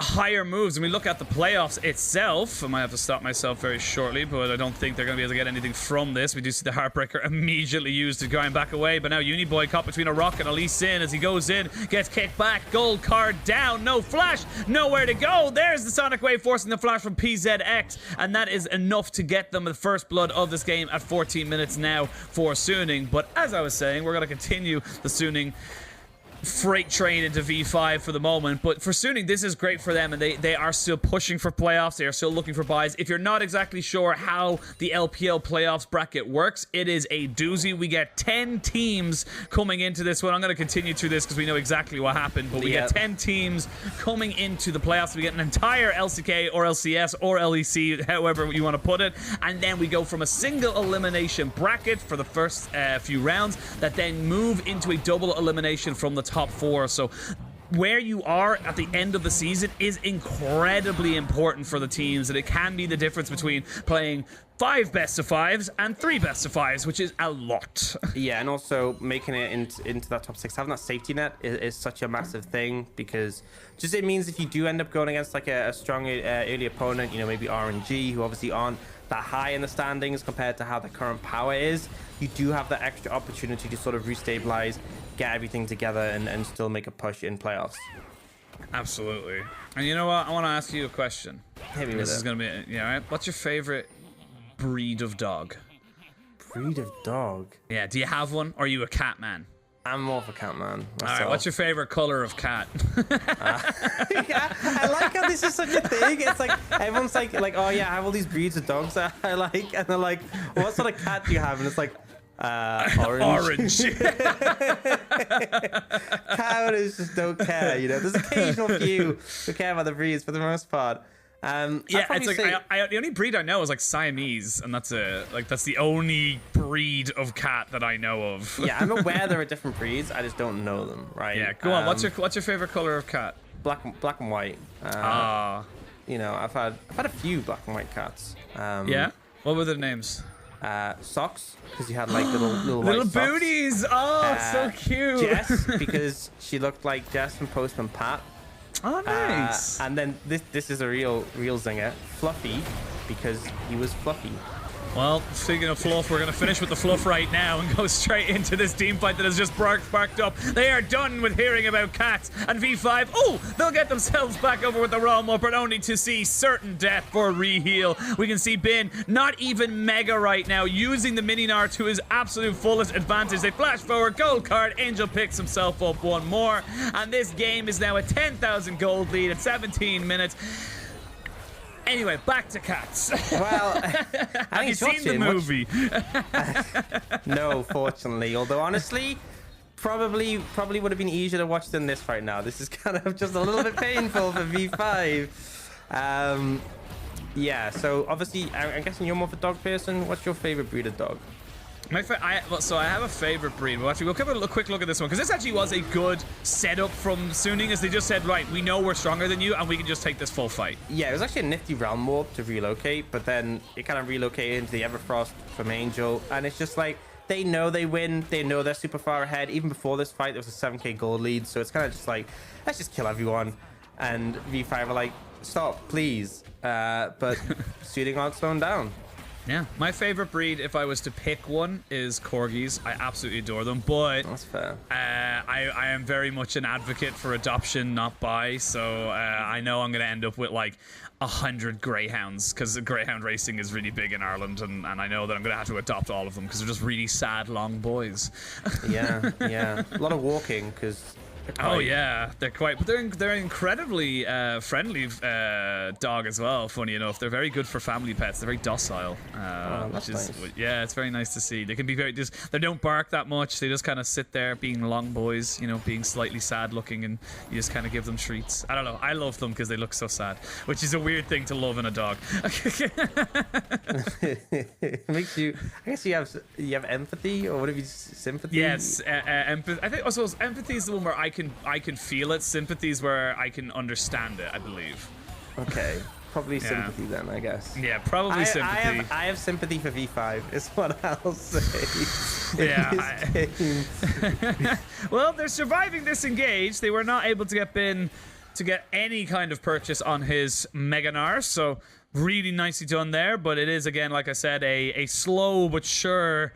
higher moves. And we look at the playoffs itself. I might have to stop myself very shortly, but I don't think they're going to be able to get anything from this. We do see the Heartbreaker immediately used to grind back away, but now Uniboy caught between a rock and a Lee Sin as he goes in, gets kicked back, gold card down, no flash, nowhere to go. There's the Sonic Wave forcing the flash from PZX, and that is enough to get them the first blood of this game at 14 minutes now for Suning. But as I was saying, we're going to continue the Suning freight train into V5 for the moment, but for Suning, this is great for them, and they are still pushing for playoffs. They are still looking for buys. If you're not exactly sure how the LPL playoffs bracket works, it is a doozy. We get 10 teams coming into this one. I'm going to continue through this because we know exactly what happened, but we get 10 teams coming into the playoffs. We get an entire LCK or LCS or LEC, however you want to put it, and then we go from a single elimination bracket for the first few rounds that then move into a double elimination from the top 4. So where you are at the end of the season is incredibly important for the teams, and it can be the difference between playing 5 best of 5s and 3 best of 5s, which is a lot. Yeah, and also making it into that top 6, having that safety net is such a massive thing, because just it means if you do end up going against like a strong early opponent, you know, maybe RNG, who obviously aren't that high in the standings compared to how the current power is, you do have that extra opportunity to sort of restabilize, get everything together, and still make a push in playoffs. Absolutely. And you know what? I want to ask you a question. Hit me with this is going to be, you know, right? What's your favorite breed of dog? Breed of dog? Yeah, do you have one? Or are you a cat man? I'm more of a cat man myself. All right, what's your favorite color of cat? Yeah, I like how this is such a thing. It's like everyone's like, oh yeah, I have all these breeds of dogs that I like, and they're like, what sort of cat do you have? And it's like, orange. Cat owners just don't care, you know. There's occasional few who care about the breeds for the most part. Yeah, it's like the only breed I know is like Siamese, and that's the only breed of cat that I know of. Yeah, I'm aware there are different breeds. I just don't know them, right? Yeah, go on. What's your favorite color of cat? Black and white. You know, I've had a few black and white cats. Yeah. What were their names? Socks, because you had like little white socks. Booties. Oh, so cute. Jess, because she looked like Jess from Postman Pat. Oh, nice. And then this is a real zinger. Fluffy, because he was fluffy. Well, speaking of fluff, we're going to finish with the fluff right now and go straight into this team fight that has just sparked up. They are done with hearing about cats, and V5, they'll get themselves back over with the Realm up, but only to see certain death for reheal. We can see Bin, not even Mega right now, using the Mini-Nar to his absolute fullest advantage. They flash forward, gold card, Angel picks himself up one more, and this game is now a 10,000 gold lead at 17 minutes. Anyway, back to cats. Well, have you seen the movie? No, fortunately. Although honestly, probably would have been easier to watch than this right now. This is kind of just a little bit painful for V5. Yeah. So obviously, I'm guessing you're more of a dog person. What's your favorite breed of dog? So I have a favorite breed. Well, actually, we'll give a quick look at this one, because this actually was a good setup from Suning, as they just said, right, we know we're stronger than you, and we can just take this full fight. Yeah, it was actually a nifty realm warp to relocate, but then it kind of relocated into the Everfrost from Angel, and it's just like, they know they win, they know they're super far ahead. Even before this fight, there was a 7k gold lead, so it's kind of just like, let's just kill everyone. And V5 are like, stop, please. But Suning aren't slowing down. Yeah, my favorite breed, if I was to pick one, is corgis. I absolutely adore them, but that's fair. I am very much an advocate for adoption, not buy. So I know I'm going to end up with like 100 greyhounds because greyhound racing is really big in Ireland, and I know that I'm going to have to adopt all of them because they're just really sad long boys. Yeah, a lot of walking because. Oh yeah, they're quite, but they're incredibly friendly dog as well. Funny enough, they're very good for family pets. They're very docile, that's which is nice. yeah, it's very nice to see. They can be very they don't bark that much. They just kind of sit there being long boys, you know, being slightly sad looking, and you just kind of give them treats. I don't know. I love them because they look so sad, which is a weird thing to love in a dog. It makes you. I guess you have empathy, or whatever, sympathy. Yes, empathy. I think also empathy is the one where I can feel it. Sympathy is where I can understand it, I believe. Okay, probably sympathy then, I guess. Yeah, probably sympathy. I have sympathy for V5, is what I'll say. Yeah. Well, they're surviving this engage. They were not able to get Bin to get any kind of purchase on his Meganar, so really nicely done there. But it is, again, like I said, a slow but sure.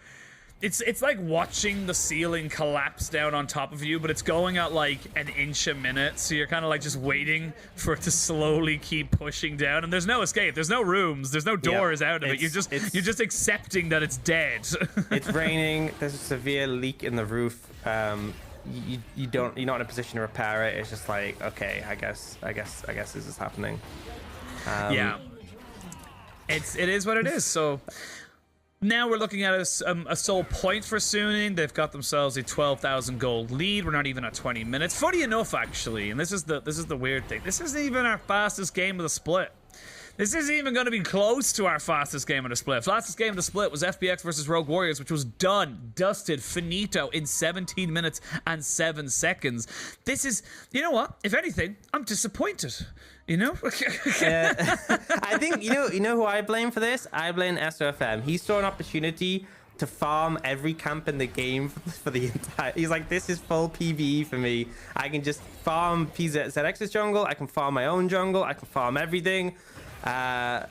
It's like watching the ceiling collapse down on top of you, but it's going at like an inch a minute, so you're kind of like just waiting for it to slowly keep pushing down, and there's no escape, there's no rooms, there's no doors out of it. You're just accepting that it's dead. It's raining. There's a severe leak in the roof. You're not in a position to repair it. It's just like, okay, I guess this is happening. Yeah, it is what it is. So. Now we're looking at a sole point for Suning. They've got themselves a 12,000 gold lead. We're not even at 20 minutes. Funny enough, actually, and this is the weird thing. This isn't even our fastest game of the split. This isn't even going to be close to our fastest game of the split. Fastest game of the split was FBX versus Rogue Warriors, which was dusted, finito in 17 minutes and 7 seconds. This is, you know what? If anything, I'm disappointed. You know? I think, you know who I blame for this? I blame SOFM. He saw an opportunity to farm every camp in the game for the entire... He's like, this is full PvE for me. I can just farm PZX's jungle. I can farm my own jungle. I can farm everything. And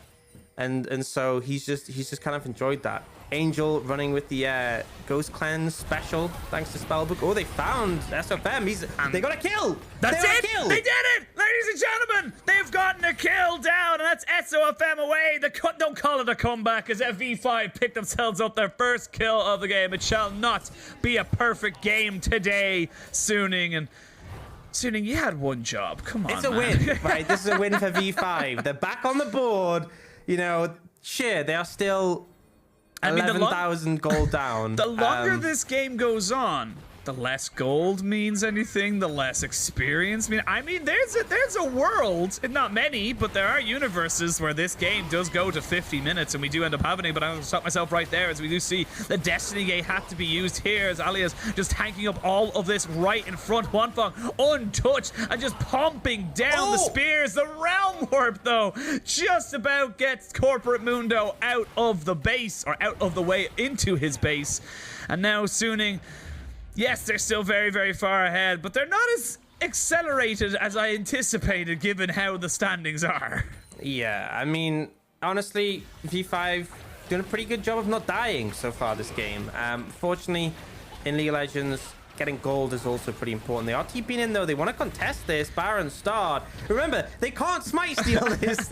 so he's just kind of enjoyed that. Angel running with the Ghost Cleanse special thanks to Spellbook. Oh, they found SOFM. They got a kill. That's it. They did it, ladies and gentlemen. They've gotten a kill down, and that's SOFM away. Don't call it a comeback, as V5 picked themselves up their first kill of the game. It shall not be a perfect game today, Suning. You had one job. Come on, it's a win, right? This is a win for V5. They're back on the board. You know, sure, they are still 11,000 gold down. The longer this game goes on, the less gold means anything, the less experience I mean, there's a world, not many, but there are universes where this game does go to 50 minutes and we do end up having it. But I'm going to stop myself right there, as we do see the Destiny gate had to be used here, as Alia's just tanking up all of this right in front. Huanfeng untouched and just pumping down the spears. The Realm Warp, though, just about gets Corporate Mundo out of the base, or out of the way into his base. And now Suning, yes, they're still very, very far ahead, but they're not as accelerated as I anticipated, given how the standings are. Yeah, I mean, honestly, V5 doing a pretty good job of not dying so far this game. Fortunately, in League of Legends, getting gold is also pretty important. They are TPing in, though. They want to contest this. Baron starred. Remember, they can't smite steal this.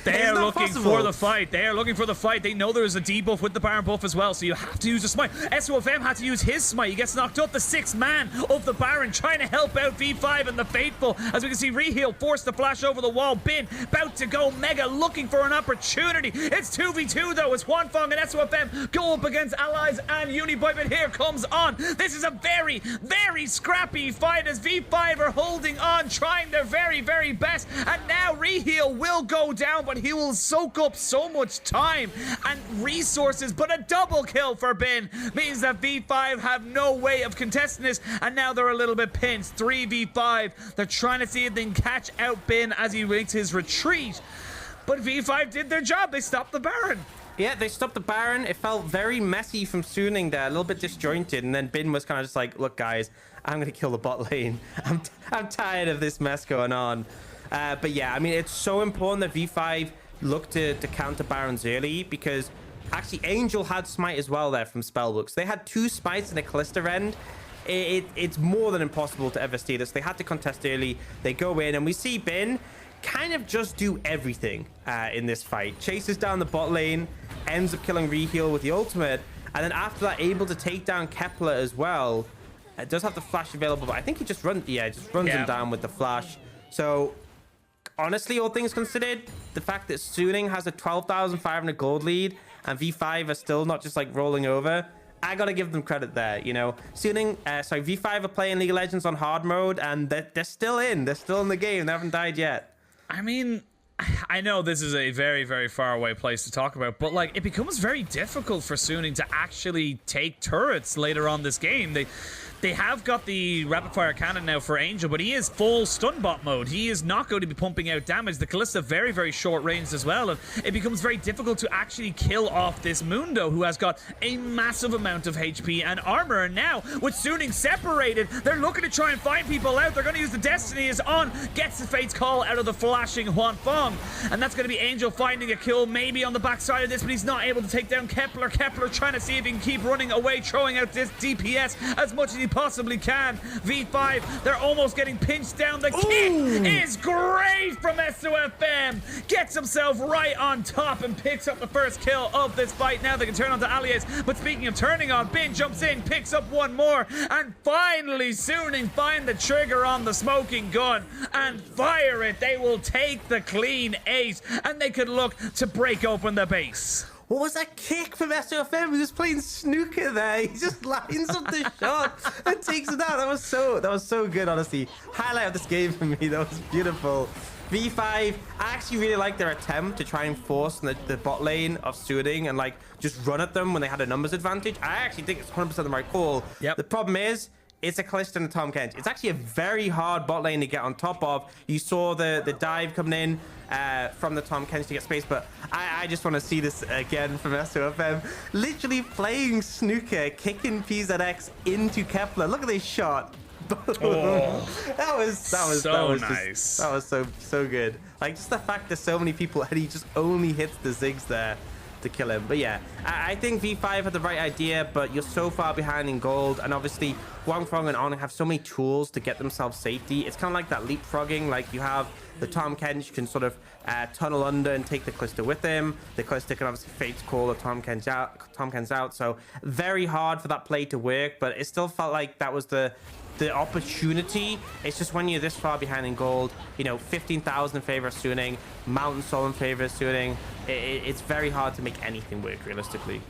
They are looking for the fight. They are looking for the fight. They know there's a debuff with the Baron buff as well, so you have to use a smite. SOFM had to use his smite. He gets knocked up. The 6th man of the Baron trying to help out V5 and the Faithful. As we can see, Reheal forced to flash over the wall. Bin about to go Mega, looking for an opportunity. It's 2v2, though, as Huanfeng and SOFM go up against Allies and Uniboy. But here comes On. This is a very, very scrappy fight, as V5 are holding on, trying their very, very best. And now Reheal will go down, but he will soak up so much time and resources. But a double kill for Bin means that V5 have no way of contesting this, and now they're a little bit pinched. 3v5. They're trying to see if they can catch out Bin as he makes his retreat. But V5 did their job. They stopped the Baron. Yeah, they stopped the Baron. It felt very messy from Suning there, a little bit disjointed, and then Bin was kind of just like, look, guys, I'm going to kill the bot lane. I'm tired of this mess going on. But yeah, I mean, it's so important that V5 look to counter Barons early, because Actually, Angel had smite as well there from Spellbooks. They had 2 smites and a Callista end. It's more than impossible to ever steal this. They had to contest early. They go in, and we see Bin kind of just do everything in this fight. Chases down the bot lane, ends up killing Reheal with the ultimate, and then after that, able to take down Kepler as well. It does have the flash available, but I think he just runs him down with the flash. So honestly, all things considered, the fact that Suning has a 12,500 gold lead and V5 are still not just like rolling over, I gotta give them credit there. You know, V5 are playing League of Legends on hard mode, and they're still in. They're still in the game. They haven't died yet. I mean, I know this is a very, very far away place to talk about, but like, it becomes very difficult for Suning to actually take turrets later on this game. They have got the rapid fire cannon now for Angel, but he is full stun bot mode. He is not going to be pumping out damage. The Callista very, very short range as well, and it becomes very difficult to actually kill off this Mundo, who has got a massive amount of HP and armor. And now, with Suning separated, they're looking to try and find people out. They're going to use the Destiny is on, gets the Fate's Call out of the flashing Huanfeng, and that's going to be Angel finding a kill maybe on the backside of this, but he's not able to take down Kepler. Kepler trying to see if he can keep running away, throwing out this DPS as much as he possibly can. V5, they're almost getting pinched down. The kick is great from SOFM. Gets himself right on top and picks up the first kill of this fight. Now they can turn on to Allies. But speaking of turning on, Bin jumps in, picks up one more, and finally Suning find the trigger on the smoking gun and fire it. They will take the clean ace, and they could look to break open the base. What was that kick from SOFM? He was playing snooker there. He just lines up the shot and takes it out. That was so good, honestly. Highlight of this game for me. That was beautiful. V5, I actually really like their attempt to try and force the bot lane of Suning and like just run at them when they had a numbers advantage. I actually think it's 100% the right call. Yep. The problem is, it's a Callista and a Tahm Kench. It's actually a very hard bot lane to get on top of. You saw the dive coming in from the Tahm Kench to get space, but I just want to see this again from SOFM. Literally playing snooker, kicking PZX into Kepler. Look at this shot. Oh, that was nice. That was so good. Like, just the fact that so many people, and he just only hits the zigs there to kill him. But yeah, I think V5 had the right idea, but you're so far behind in gold, and obviously Huanfeng and On have so many tools to get themselves safety. It's kind of like that leapfrogging. Like, you have the Tahm Kench can sort of tunnel under and take the Callista with him. The Callista can obviously Fate's Call the Tahm Kench out. So very hard for that play to work, but it still felt like that was the opportunity. It's just when you're this far behind in gold, you know, 15,000 in favor of Suning, Mountain Soul in favor of Suning, it's very hard to make anything work realistically.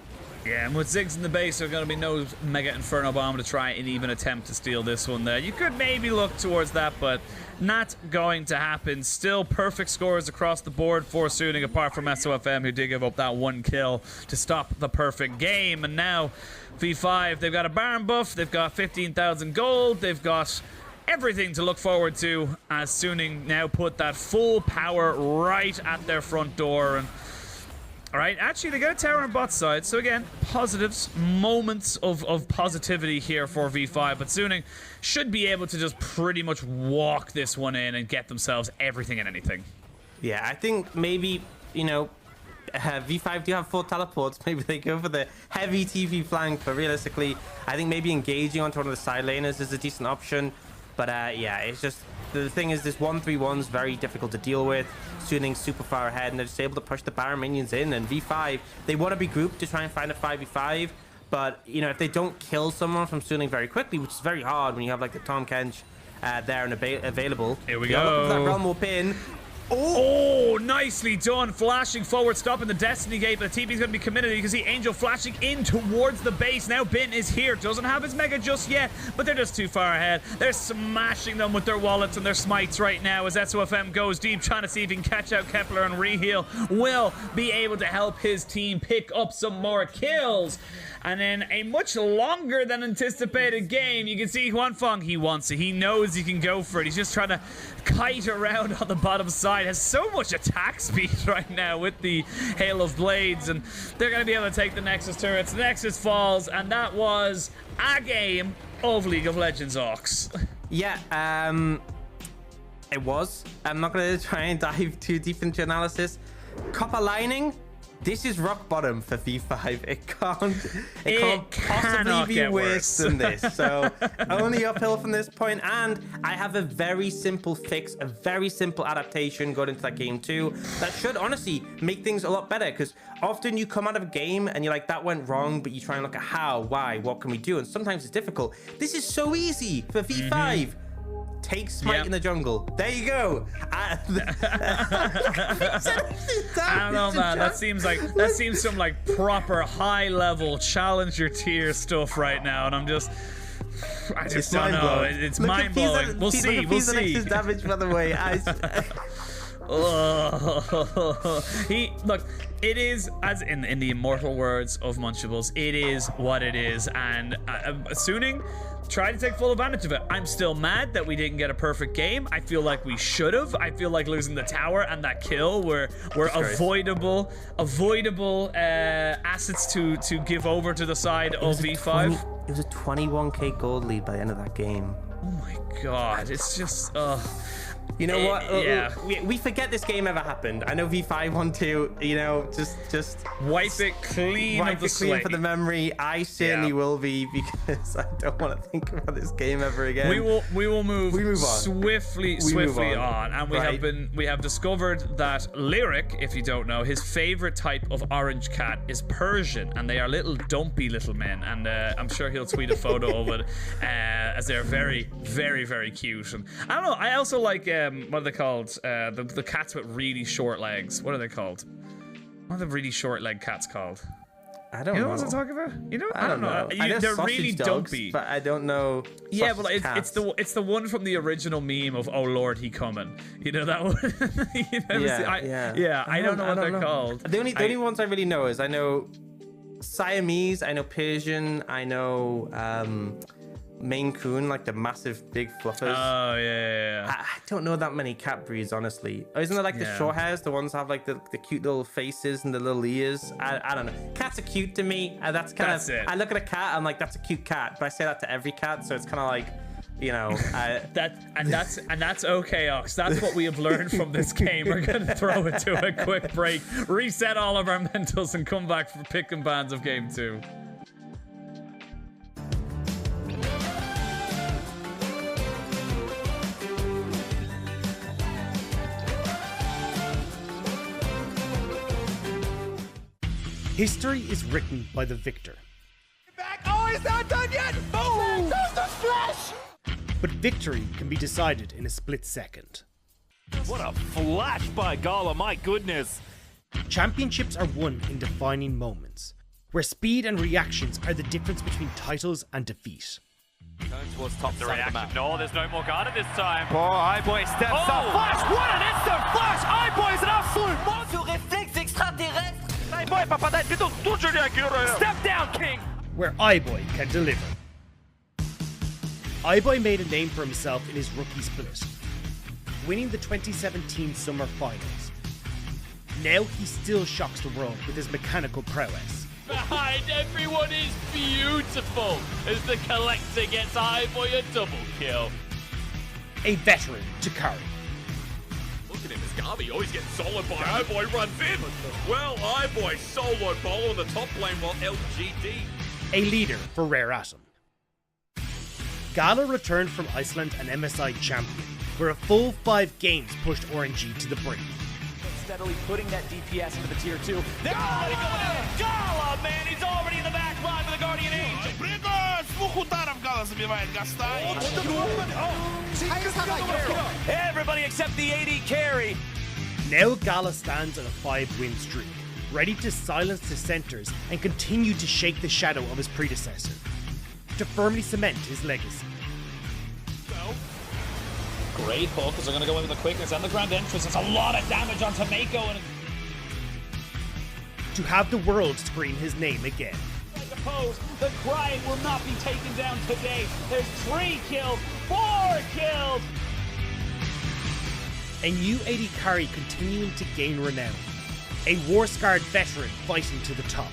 Yeah, and with Ziggs in the base, there's going to be no Mega Inferno Bomb to try and even attempt to steal this one there. You could maybe look towards that, but not going to happen. Still perfect scores across the board for Suning, apart from SOFM, who did give up that one kill to stop the perfect game. And now V5, they've got a Baron buff, they've got 15,000 gold, they've got everything to look forward to as Suning now put that full power right at their front door. And all right, actually, they got a tower on bot side. So again, positives, moments of positivity here for V5. But Suning should be able to just pretty much walk this one in and get themselves everything and anything. Yeah, I think maybe, you know, V5 do have 4 teleports. Maybe they go for the heavy TV flank. But realistically, I think maybe engaging onto one of the side laners is a decent option. But yeah, it's just, the thing is, this 1-3-1 is very difficult to deal with. Suning super far ahead, and they're just able to push the Baron minions in. And V5, they want to be grouped to try and find a 5v5. But, you know, if they don't kill someone from Suning very quickly, which is very hard when you have, like, the Tahm Kench there and available. Here we go. That realm will pin. Oh, nicely done. Flashing forward, stopping the Destiny Gate, but the TP's going to be committed. You can see Angel flashing in towards the base. Now Bin is here. Doesn't have his Mega just yet, but they're just too far ahead. They're smashing them with their wallets and their smites right now as SOFM goes deep, trying to see if he can catch out Kepler, and Reheal will be able to help his team pick up some more kills. And in a much longer than anticipated game, you can see Huanfeng, he wants it. He knows he can go for it. He's just trying to kite around on the bottom side. Has so much attack speed right now with the Hail of Blades, and they're going to be able to take the Nexus turrets. The Nexus falls, and that was a game of League of Legends, Ox. Yeah, it was. I'm not going to try and dive too deep into analysis. Copper lining, This is rock bottom for V5. It can't cannot possibly be get worse than this. So only uphill from this point. And I have a very simple fix, a very simple adaptation going into that game too. That should honestly make things a lot better, because often you come out of a game and you're like, that went wrong, but you try and look at how, why, what can we do? And sometimes it's difficult. This is so easy for V5. Take Smite in the jungle. There you go. I don't know, man. That seems some like proper high level challenger tier stuff right now, and I just don't know. It's mind blowing. We'll see. We'll see. Damage, by the way. Look, it is, as in the immortal words of Munchables, it is what it is, and Suning try to take full advantage of it. I'm still mad that we didn't get a perfect game. I feel like we should have. I feel like losing the tower and that kill were avoidable assets to give over to the side of V5. It was a 21k gold lead by the end of that game. Oh my god, it's just you know what? Yeah. We forget this game ever happened. I know V5 won too. You know, just wipe it clean. Wipe it clean for the memory. I certainly will be, because I don't want to think about this game ever again. We will move on. swiftly on. And we have discovered that Lyric, if you don't know, his favorite type of orange cat is Persian, and they are little dumpy little men. And I'm sure he'll tweet a photo of it, as they're very, very, very cute. And I don't know. I also like. What are they called? The cats with really short legs. What are they called? What are the really short leg cats called? I don't know. You know what I'm talking about? You know? I don't know. They're really dogs, dumpy. but I don't know. Yeah, but it's the one from the original meme of "Oh Lord, he coming." You know that one? I don't know what they're called. The only ones I really know is I know Siamese, I know Persian, I know Maine Coon, like the massive big fluffers. Oh yeah. I don't know that many cat breeds, honestly. Isn't there like the short hairs, the ones that have like the cute little faces and the little ears? I don't know. Cats are cute to me. That's it. I look at a cat, I'm like, that's a cute cat, but I say that to every cat, so it's kind of like, you know, that's okay, Ox. That's what we have learned from this game. We're gonna throw it to a quick break, reset all of our mentals, and come back for pick and bans of game 2. History is written by the victor. Oh, he's not done yet! Boom! There's the flash! But victory can be decided in a split second. What a flash by Gala, my goodness! Championships are won in defining moments, where speed and reactions are the difference between titles and defeat. Going towards top the reaction. No, there's no more guard at this time. iBoy steps up. Flash! What an instant flash! iBoy is an absolute monster! Réflexe extraterrestre! iBoy, papa, dai, tu tudo aqui, step down, King! Where iBoy can deliver. iBoy made a name for himself in his rookie split, winning the 2017 Summer Finals. Now he still shocks the world with his mechanical prowess. Behind everyone is beautiful as the Collector gets iBoy a double kill. A veteran to carry. Look at him, as Garvey always gets soloed by iBoy, runs in. Well, iBoy solo ball on the top lane while LGD. A leader for Rare Atom. Gala returned from Iceland an MSI champion, where a full 5 games pushed RNG to the brink. Steadily putting that DPS into the tier 2. They're already going in. Gala, man, he's already in the back line with the Guardian Angel. Everybody except the AD carry. Now Gala stands on a 5-win streak, ready to silence dissenters and continue to shake the shadow of his predecessor, to firmly cement his legacy. Great hook, because they're going to go in with the quickness and the grand entrance. It's a lot of damage on Tomeko. And to have the world scream his name again. I suppose the Crying will not be taken down today. There's 3 kills, 4 kills. A new AD carry continuing to gain renown. A war-scarred veteran fighting to the top.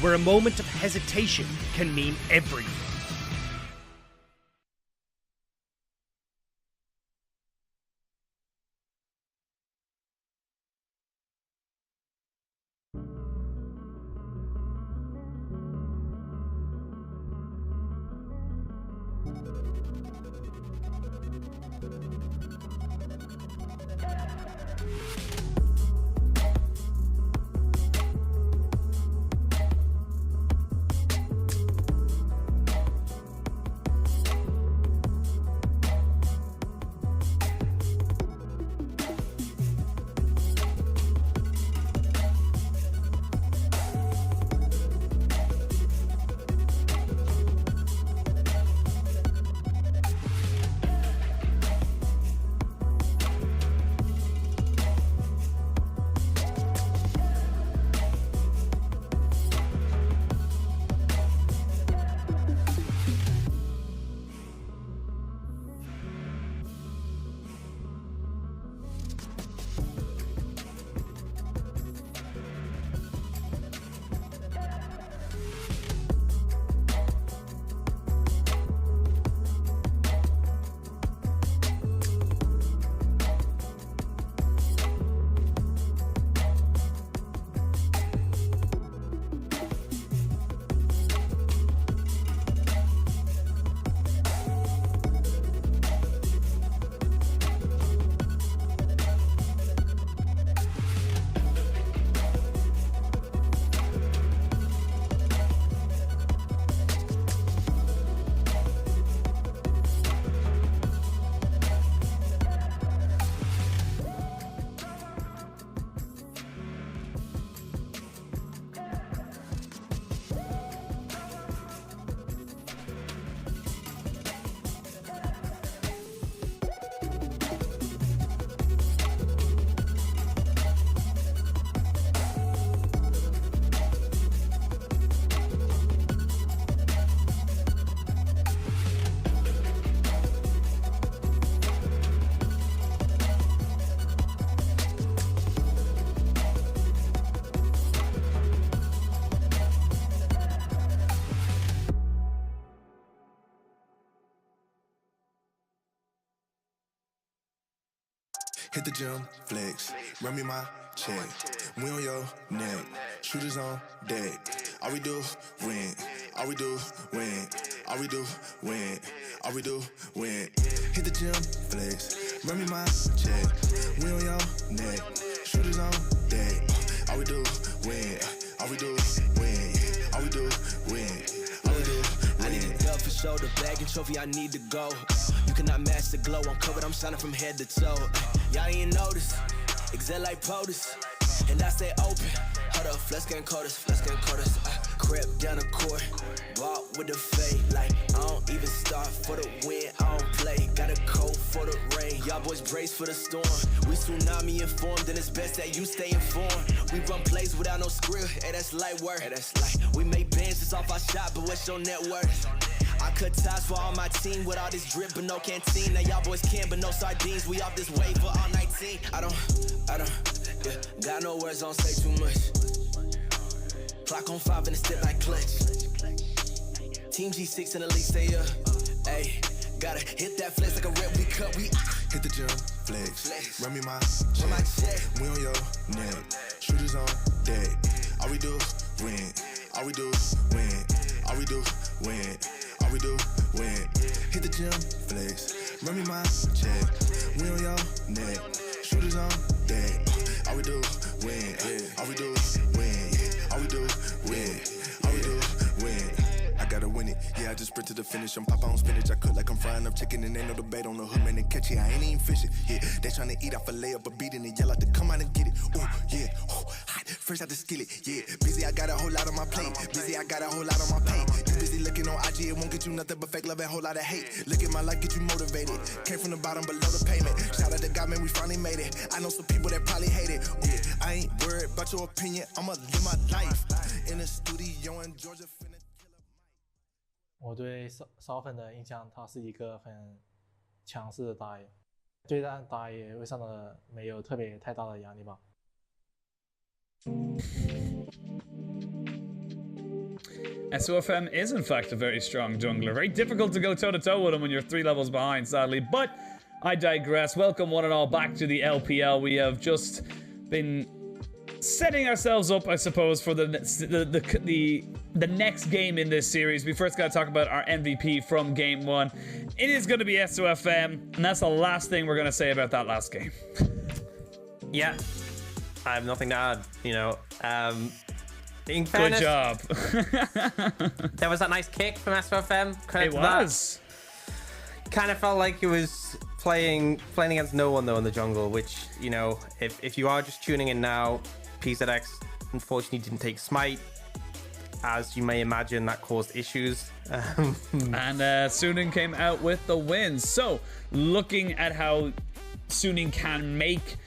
Where a moment of hesitation can mean everything. Hit the gym, flex, run me my check. We on your neck, shooters on deck. All we do, win. All we do, win. All we do, win. All we do, win. Hit the gym, flex, run me my check. We on your neck, shooters on deck. All we do, win. All we do, win. All we do, win. All we do, win. I need a dub for shoulder, bag and trophy, I need to go. You cannot match the glow, I'm covered, I'm shining from head to toe. Y'all ain't notice, exact like POTUS, and I stay open. Hold up, flex getting coldest, flex getting coldest. Crept down the court, walk with the fade. Like, I don't even start for the win, I don't play. Got a coat for the rain, y'all boys brace for the storm. We tsunami informed, and it's best that you stay informed. We run plays without no script, hey, that's light work. Hey, that's light. We make bands just off our shot, but what's your net worth? I cut ties for all my team with all this drip, but no canteen. Now y'all boys can, but no sardines. We off this wave for all 19. I don't, yeah, got no words, don't say too much. Clock on 5 and it's still like clutch. Team G6 and the league stay up. Ayy, gotta hit that flex like a rep, we cut, we hit the gym, flex, run me my check. We on your neck, shooters on deck. All we do, win. All we do, win. All we do, win. All we do, win. Hit the gym, flex, run me my check. We on your neck, shooters on deck. All we do, win. All we do, win. All we do, win. All we do, win. I gotta win it. Yeah, I just sprint to the finish. I'm pop on spinach. I cook like I'm frying up chicken, and ain't no debate on the hood, man. They catch it. I ain't even fishing. Yeah, they tryna eat off a layup, but beating it. Yell out to come out and get it. Ooh, yeah. Ooh, hot. First out the skillet. Yeah, busy. I got a whole lot on my plate. Busy. I got a whole lot on my plate. You busy looking on IG. It won't get you nothing but fake love and a whole lot of hate. Look at my life, get you motivated. Came from the bottom below the payment. Shout out to God, man. We finally made it. I know some people that probably hate it. Yeah, I ain't worried about your opinion. I'ma live my life in the studio in Georgia. 我对烧粉的印象，他是一个很强势的打野，对战打野位上的没有特别太大的压力吧。SOFM is in fact a very strong jungler. Very difficult to go toe-to-toe with him when you're 3 levels behind, sadly. But I digress. Welcome one and all back to the LPL. We have just been setting ourselves up, I suppose, for the next game in this series. We first got to talk about our MVP from game 1. It is going to be SOFM, and that's the last thing we're going to say about that last game. Yeah, I have nothing to add. In fairness, Good job. there was that nice kick from SFM. It was. Kind of felt like it was playing against no one though in the jungle, which, if you are just tuning in now, PZX unfortunately didn't take Smite. As you may imagine, that caused issues. And Suning came out with the win. So, looking at how Suning can make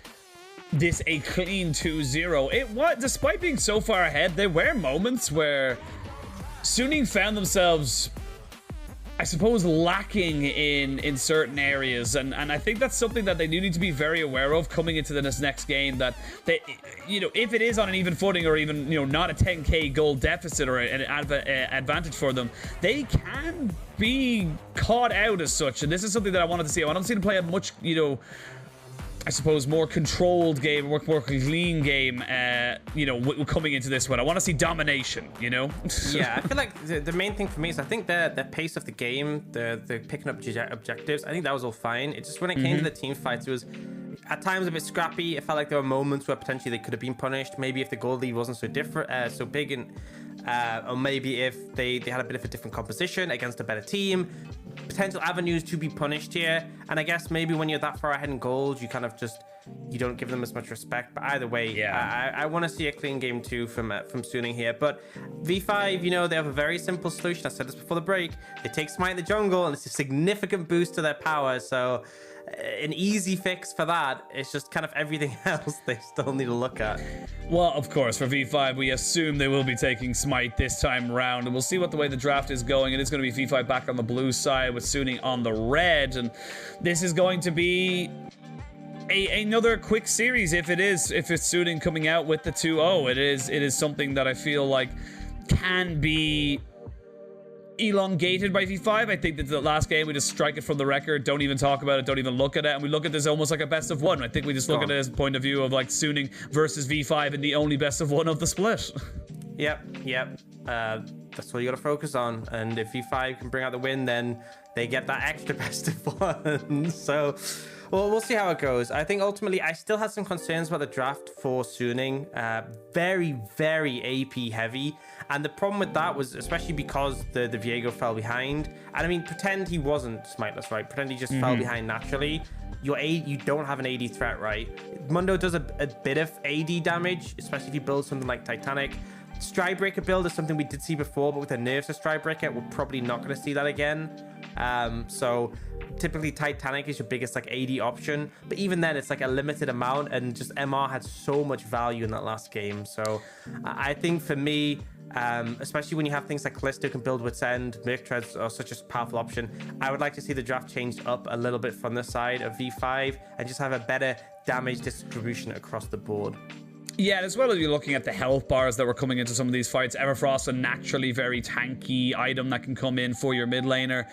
this a clean 2-0, despite being so far ahead, there were moments where Suning found themselves, I suppose, lacking in certain areas, and I think that's something that they do need to be very aware of coming into this next game, that they, if it is on an even footing or even, not a 10k goal deficit or an advantage for them, they can be caught out as such, and this is something that I wanted to see. I want to see them play a much, I suppose, more controlled game, more clean game, coming into this one. I want to see domination, Yeah, I feel like the main thing for me is I think the pace of the game, the picking up objectives, I think that was all fine. It's just when it came to the team fights, it was at times a bit scrappy. It felt like there were moments where potentially they could have been punished. Maybe if the goal lead wasn't so big, and or maybe if they had a bit of a different composition against a better team. Potential avenues to be punished here, and I guess maybe when you're that far ahead in goals, you kind of you don't give them as much respect. But either way, yeah, I want to see a clean game too from Suning here. But V5, they have a very simple solution. I said this before the break. They take Smite in the jungle, and it's a significant boost to their power. So an easy fix for that. It's just kind of everything else they still need to look at. Well, of course, for V5, we assume they will be taking Smite this time around, and we'll see what the way the draft is going. It is going to be V5 back on the blue side with Suning on the red, and this is going to be another quick series if it's Suning coming out with the 2-0. It is something that I feel like can be elongated by V5. I think that the last game we just strike it from the record, don't even talk about it, don't even look at it, and we look at this almost like a best of one. I think we just look at it as a point of view of like Suning versus V5 and the only best of one of the split. Yep. That's what you got to focus on, and if V5 can bring out the win, then they get that extra best of one. So well, we'll see how it goes. I think ultimately I still had some concerns about the draft for Suning. Very, very AP heavy. And the problem with that was, especially because the Viego fell behind. And I mean, pretend he wasn't smiteless, right? Pretend he just fell behind naturally. You don't have an AD threat, right? Mundo does a bit of AD damage, especially if you build something like Titanic. Stridebreaker build is something we did see before, but with the nerfs of Stridebreaker, we're probably not going to see that again. So typically Titanic is your biggest AD option, but even then it's a limited amount, and just MR had so much value in that last game. So I think for me, especially when you have things like Callisto can build Wit's End, Merc Treads are such a powerful option, I would like to see the draft changed up a little bit from the side of V5 and just have a better damage distribution across the board. Yeah, as well as you're looking at the health bars that were coming into some of these fights. Everfrost, a naturally very tanky item that can come in for your mid laner.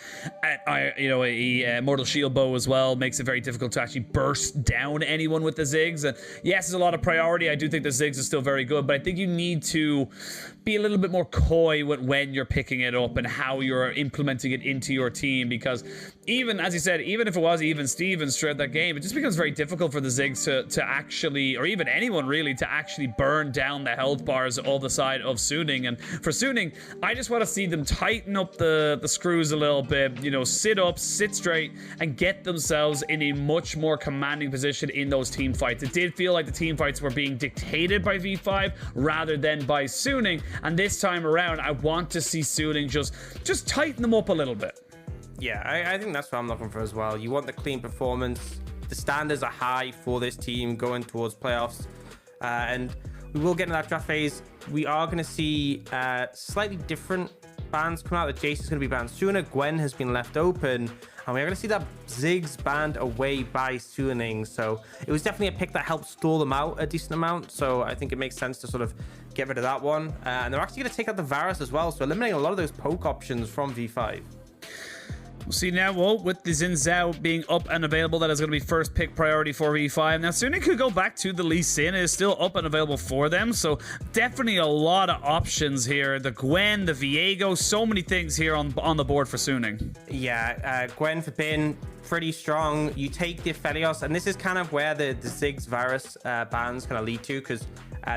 A Mortal Shield Bow as well makes it very difficult to actually burst down anyone with the Ziggs. And yes, there's a lot of priority. I do think the Ziggs is still very good, but I think you need to be a little bit more coy when you're picking it up and how you're implementing it into your team, because even, as you said, even if it was even Stevens throughout that game, it just becomes very difficult for the Ziggs to actually, or even anyone really, to actually burn down the health bars of the side of Suning. And for Suning, I just want to see them tighten up the screws a little bit, sit up, sit straight, and get themselves in a much more commanding position in those team fights. It did feel like the team fights were being dictated by V5 rather than by Suning, and this time around, I want to see Suning just tighten them up a little bit. Yeah, I think that's what I'm looking for as well. You want the clean performance. The standards are high for this team going towards playoffs. And we will get into that draft phase. We are going to see slightly different bans come out. The Jace is going to be banned sooner. Gwen has been left open. And we're going to see that Ziggs banned away by Suning. So it was definitely a pick that helped stall them out a decent amount. So I think it makes sense to sort of get rid of that one. And they're actually going to take out the Varus as well. So eliminating a lot of those poke options from V5. We'll see now, well, with the Xin Zhao being up and available, that is going to be first pick priority for V5. Now, Suning could go back to the Lee Sin. It is still up and available for them, so definitely a lot of options here. The Gwen, the Viego, so many things here on the board for Suning. Yeah, Gwen for Bin, pretty strong. You take the Aphelios, and this is kind of where the Ziggs Varus bans kind of lead to, because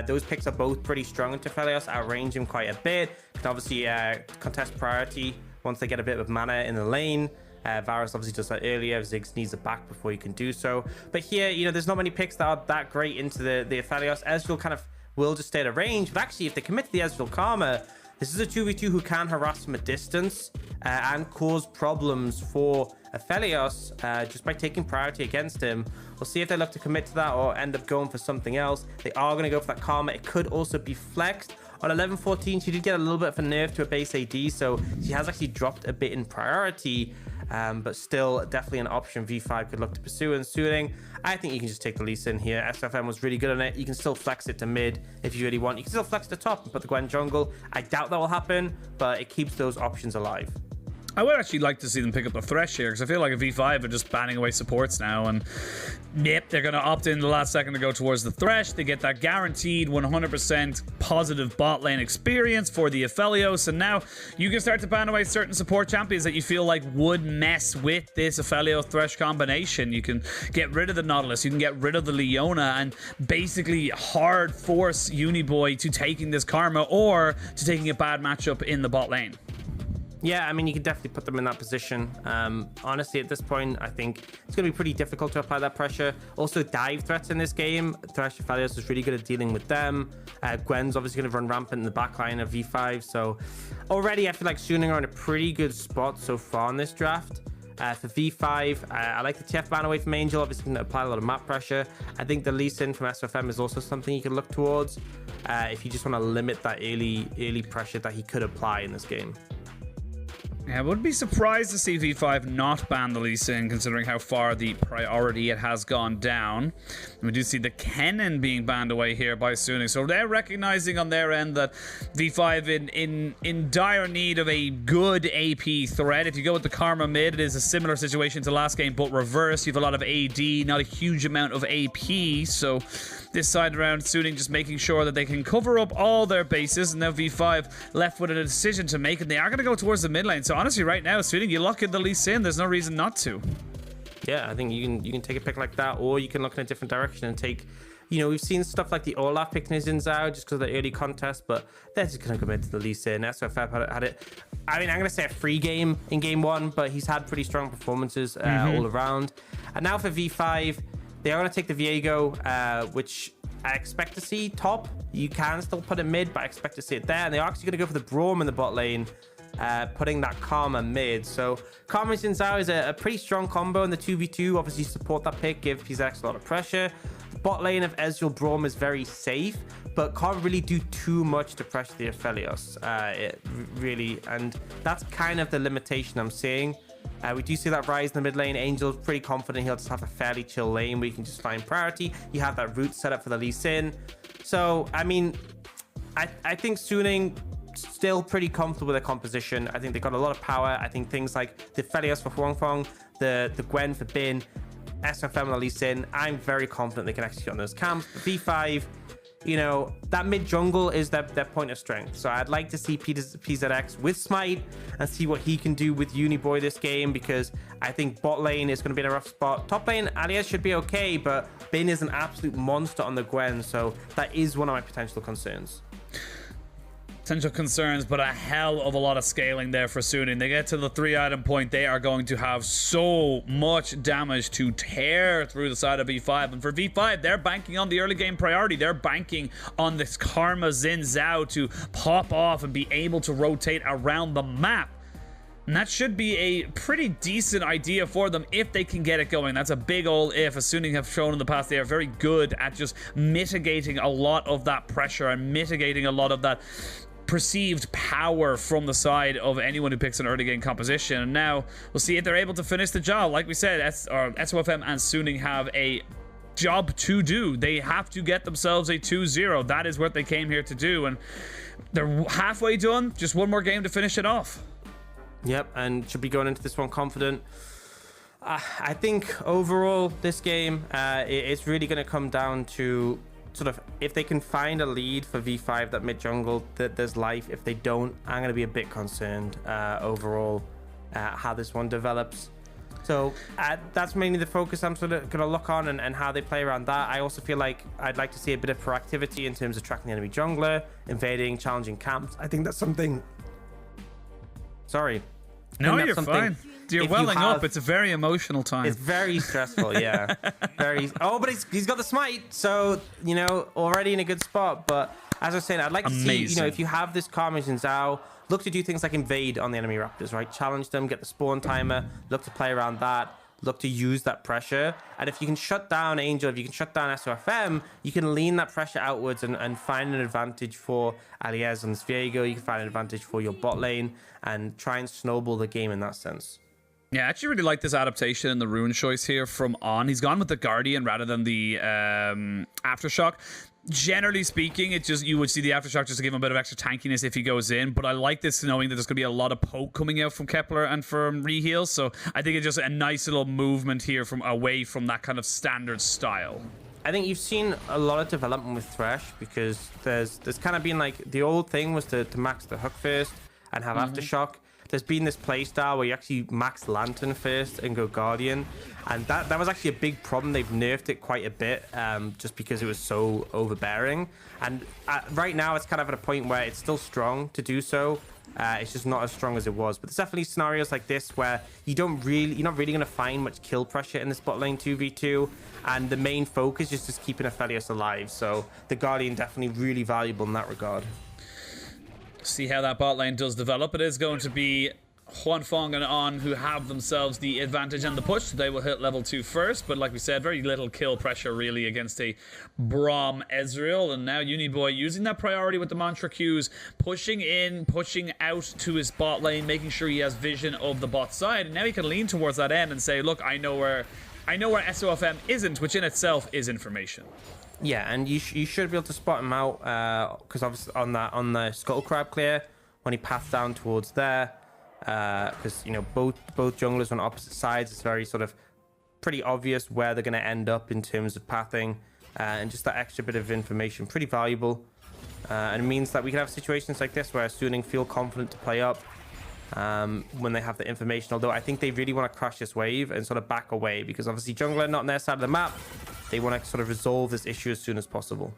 those picks are both pretty strong into Aphelios, outrange him quite a bit. Can obviously contest priority once they get a bit of mana in the lane. Varus obviously does that earlier. Ziggs needs it back before he can do so. But here, you know, there's not many picks that are that great into the Aphelios. Ezreal kind of will just stay at a range. But actually, if they commit to the Ezreal Karma, this is a 2v2 who can harass from a distance and cause problems for Aphelios just by taking priority against him. We'll see if they look to commit to that or end up going for something else. They are going to go for that Karma. It could also be flexed. On 11-14, she did get a little bit of a nerf to a base AD, so she has actually dropped a bit in priority, but still definitely an option V5 could look to pursue. And Suning, I think you can just take the Lee Sin here. SFM was really good on it. You can still flex it to mid if you really want. You can still flex to top and put the Gwen jungle. I doubt that will happen, but it keeps those options alive. I would actually like to see them pick up the Thresh here, because I feel like a V5 are just banning away supports now, and yep, they're going to opt in the last second to go towards the Thresh. They get that guaranteed 100% positive bot lane experience for the Aphelios, and now you can start to ban away certain support champions that you feel like would mess with this Aphelios Thresh combination. You can get rid of the Nautilus, you can get rid of the Leona, and basically hard force Uniboy to taking this Karma or to taking a bad matchup in the bot lane. Yeah, I mean, you can definitely put them in that position. Honestly, at this point, I think it's going to be pretty difficult to apply that pressure. Also, dive threats in this game. Thresh Aphelios is really good at dealing with them. Gwen's obviously going to run rampant in the backline of V5. So already, I feel like Suning are in a pretty good spot so far in this draft. For V5, I like the TF ban away from Angel. Obviously, can apply a lot of map pressure. I think the Lee Sin from SFM is also something you can look towards if you just want to limit that early pressure that he could apply in this game. Yeah, I would be surprised to see V5 not ban the Lee Sin, considering how far the priority it has gone down. And we do see the Kennen being banned away here by Suning, so they're recognizing on their end that V5 in dire need of a good AP threat. If you go with the Karma mid, it is a similar situation to last game, but reverse. You have a lot of AD, not a huge amount of AP, so this side around, Suning just making sure that they can cover up all their bases, and now V5 left with a decision to make, and they are going to go towards the mid lane. So honestly, right now, Suning, you lock in the Lee Sin. There's no reason not to. Yeah, I think you can take a pick like that, or you can look in a different direction and take, you know, we've seen stuff like the Olaf picking his ins out just because of the early contest, but they're just going to commit to the Lee Sin. SFF had it, I mean, I'm going to say a free game in game one, but he's had pretty strong performances all around. And now for V5, they are going to take the Viego, which I expect to see top. You can still put it mid, but I expect to see it there. And they're actually going to go for the Braum in the bot lane, putting that Karma mid. So Karma Xin Zhao is a pretty strong combo in the 2v2. Obviously support that pick, give PZX a lot of pressure. The bot lane of Ezreal Braum is very safe, but can't really do too much to pressure the Aphelios. Really, and that's kind of the limitation I'm seeing. We do see that Rise in the mid lane. Angel's pretty confident he'll just have a fairly chill lane where you can just find priority. You have that route set up for the Lee Sin. So, I mean, I think Suning still pretty comfortable with their composition. I think they've got a lot of power. I think things like the Aphelios for Huang Fong, the Gwen for Bin, SFM and the Lee Sin, I'm very confident they can execute on those camps. But V5, you know, that mid jungle is their point of strength. So I'd like to see PZX with Smite and see what he can do with Uniboy this game, because I think bot lane is going to be in a rough spot. Top lane, Alias should be okay, but Bin is an absolute monster on the Gwen, so that is one of my potential concerns. Potential concerns, but a hell of a lot of scaling there for Suning. They get to the 3-item point, they are going to have so much damage to tear through the side of V5. And for V5, they're banking on the early game priority. They're banking on this Karma Xin Zhao to pop off and be able to rotate around the map. And that should be a pretty decent idea for them if they can get it going. That's a big old if. As Suning have shown in the past, they are very good at just mitigating a lot of that pressure and mitigating a lot of that perceived power from the side of anyone who picks an early game composition. And now we'll see if they're able to finish the job. Like we said, SOFM and Suning have a job to do. They have to get themselves a 2-0. That is what they came here to do, and they're halfway done. Just one more game to finish it off. Yep, and should be going into this one confident. I think overall this game, it's really going to come down to sort of if they can find a lead for V5 that mid jungle, that there's life. If they don't, I'm going to be a bit concerned overall how this one develops. So that's mainly the focus I'm sort of going to look on and how they play around that. I also feel like I'd like to see a bit of proactivity in terms of tracking the enemy jungler, invading, challenging camps. I think that's something... Sorry. No, you're fine. You're welling up. It's a very emotional time. It's very stressful, yeah. Oh, but he's got the smite, so, you know, already in a good spot. But as I was saying, I'd like to see, you know, if you have this Carnage and Zhao, look to do things like invade on the enemy Raptors, right? Challenge them, get the spawn timer, look to play around that, look to use that pressure. And if you can shut down Angel, if you can shut down SOFM, you can lean that pressure outwards and find an advantage for Aliez and Viego. You can find an advantage for your bot lane and try and snowball the game in that sense. Yeah, I actually really like this adaptation in the rune choice here from On. He's gone with the Guardian rather than the Aftershock. Generally speaking, it just, you would see the Aftershock just to give him a bit of extra tankiness if he goes in, but I like this knowing that there's going to be a lot of poke coming out from Kepler and from Reheal, so I think it's just a nice little movement here from away from that kind of standard style. I think you've seen a lot of development with Thresh because there's kind of been like, the old thing was to max the hook first and have Aftershock. There's been this playstyle where you actually max Lantern first and go Guardian, and that was actually a big problem. They've nerfed it quite a bit just because it was so overbearing, and right now it's kind of at a point where it's still strong to do so. It's just not as strong as it was, but there's definitely scenarios like this where you're not really going to find much kill pressure in this bot lane 2v2, and the main focus is just keeping Aphelios alive, so the Guardian definitely really valuable in that regard. See how that bot lane does develop. It is going to be Huanfeng and On who have themselves the advantage and the push. They will hit level 2 first, but like we said, very little kill pressure really against a Braum Ezreal. And now Uniboy using that priority with the mantra Qs, pushing in, pushing out to his bot lane, making sure he has vision of the bot side. And now he can lean towards that end and say, look, I know where SOFM isn't, which in itself is information. Yeah, and you should be able to spot him out because obviously on the Scuttle Crab clear when he paths down towards there, because you know both junglers on opposite sides, it's very sort of pretty obvious where they're going to end up in terms of pathing, and just that extra bit of information pretty valuable, and it means that we can have situations like this where Suning feel confident to play up when they have the information. Although I think they really want to crush this wave and sort of back away because obviously jungler not on their side of the map. They want to sort of resolve this issue as soon as possible.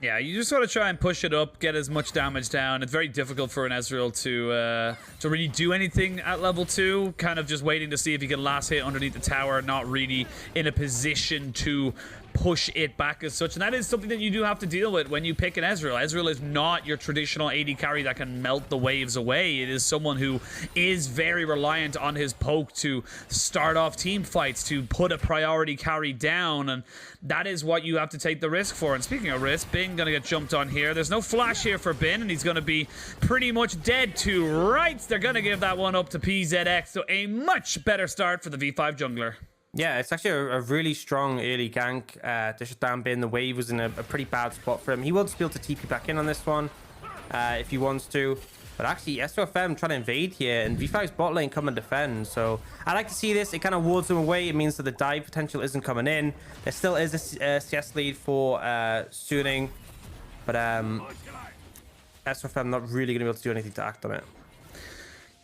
Yeah, you just sort of try and push it up, get as much damage down. It's very difficult for an Ezreal to really do anything at level 2. Kind of just waiting to see if he can last hit underneath the tower, not really in a position to push it back as such. And that is something that you do have to deal with when you pick an Ezreal. Ezreal is not your traditional AD carry that can melt the waves away. It is someone who is very reliant on his poke to start off team fights, to put a priority carry down, and that is what you have to take the risk for. And speaking of risk, Bing gonna get jumped on here. There's no flash here for Bin, and he's gonna be pretty much dead to rights. They're gonna give that one up to PZX, so a much better start for the V5 jungler. Yeah, it's actually a really strong early gank to shut down Bin. The wave was in a pretty bad spot for him. He will just be able to TP back in on this one if he wants to. But actually, SOFM trying to invade here, and V5's bot lane come and defend. So I like to see this. It kind of wards them away. It means that the dive potential isn't coming in. There still is a CS lead for Suning, but SOFM not really going to be able to do anything to act on it.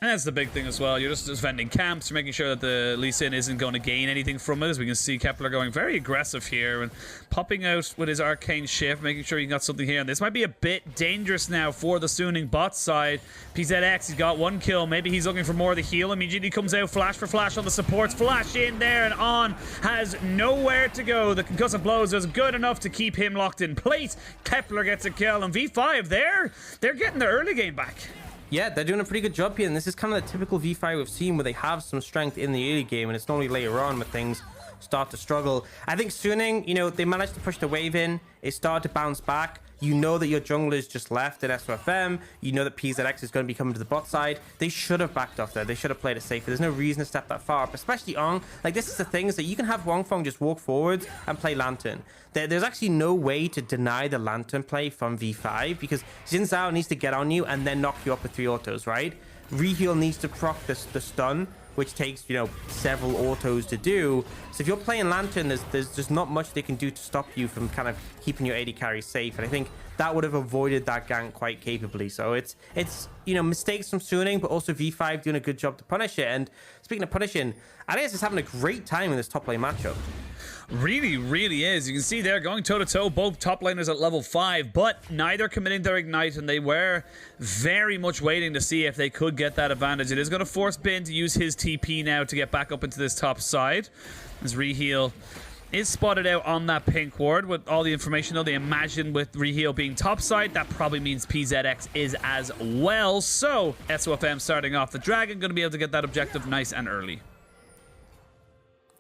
And that's the big thing as well. You're just defending camps. You're making sure that the Lee Sin isn't going to gain anything from it. As we can see, Kepler going very aggressive here and popping out with his arcane shift, making sure he got something here. And this might be a bit dangerous now for the Suning bot side. PZX, he's got 1 kill. Maybe he's looking for more of the heal. Immediately comes out, flash for flash on the supports. Flash in there, and On has nowhere to go. The concussive blows was good enough to keep him locked in place. Kepler gets a kill, and V5, they're getting their early game back. Yeah, they're doing a pretty good job here, and this is kind of the typical V5 we've seen where they have some strength in the early game, and it's normally later on when things start to struggle. I think Suning, you know, they managed to push the wave in. It started to bounce back. You know that your jungler's just left at SOFM. You know that PZX is going to be coming to the bot side. They should have backed off there. They should have played it safer. There's no reason to step that far up, especially on. Like, this is the thing, is that you can have Huanfeng just walk forwards and play Lantern. There's actually no way to deny the Lantern play from V5 because Xin Zhao needs to get on you and then knock you up with 3 autos, right? Reheal needs to proc the stun, which takes, you know, several autos to do. So if you're playing Lantern, there's just not much they can do to stop you from kind of keeping your AD carry safe. And I think that would have avoided that gank quite capably. So it's you know, mistakes from Suning, but also V5 doing a good job to punish it. And speaking of punishing, Alias is having a great time in this top lane matchup. Really, really is. You can see they're going toe-to-toe, both top laners at level 5, but neither committing their ignite, and they were very much waiting to see if they could get that advantage. It is going to force Bin to use his TP now to get back up into this top side. As Reheal is spotted out on that pink ward with all the information, though. They imagine with Reheal being top side, that probably means PZX is as well. So, SOFM starting off the Dragon, going to be able to get that objective nice and early.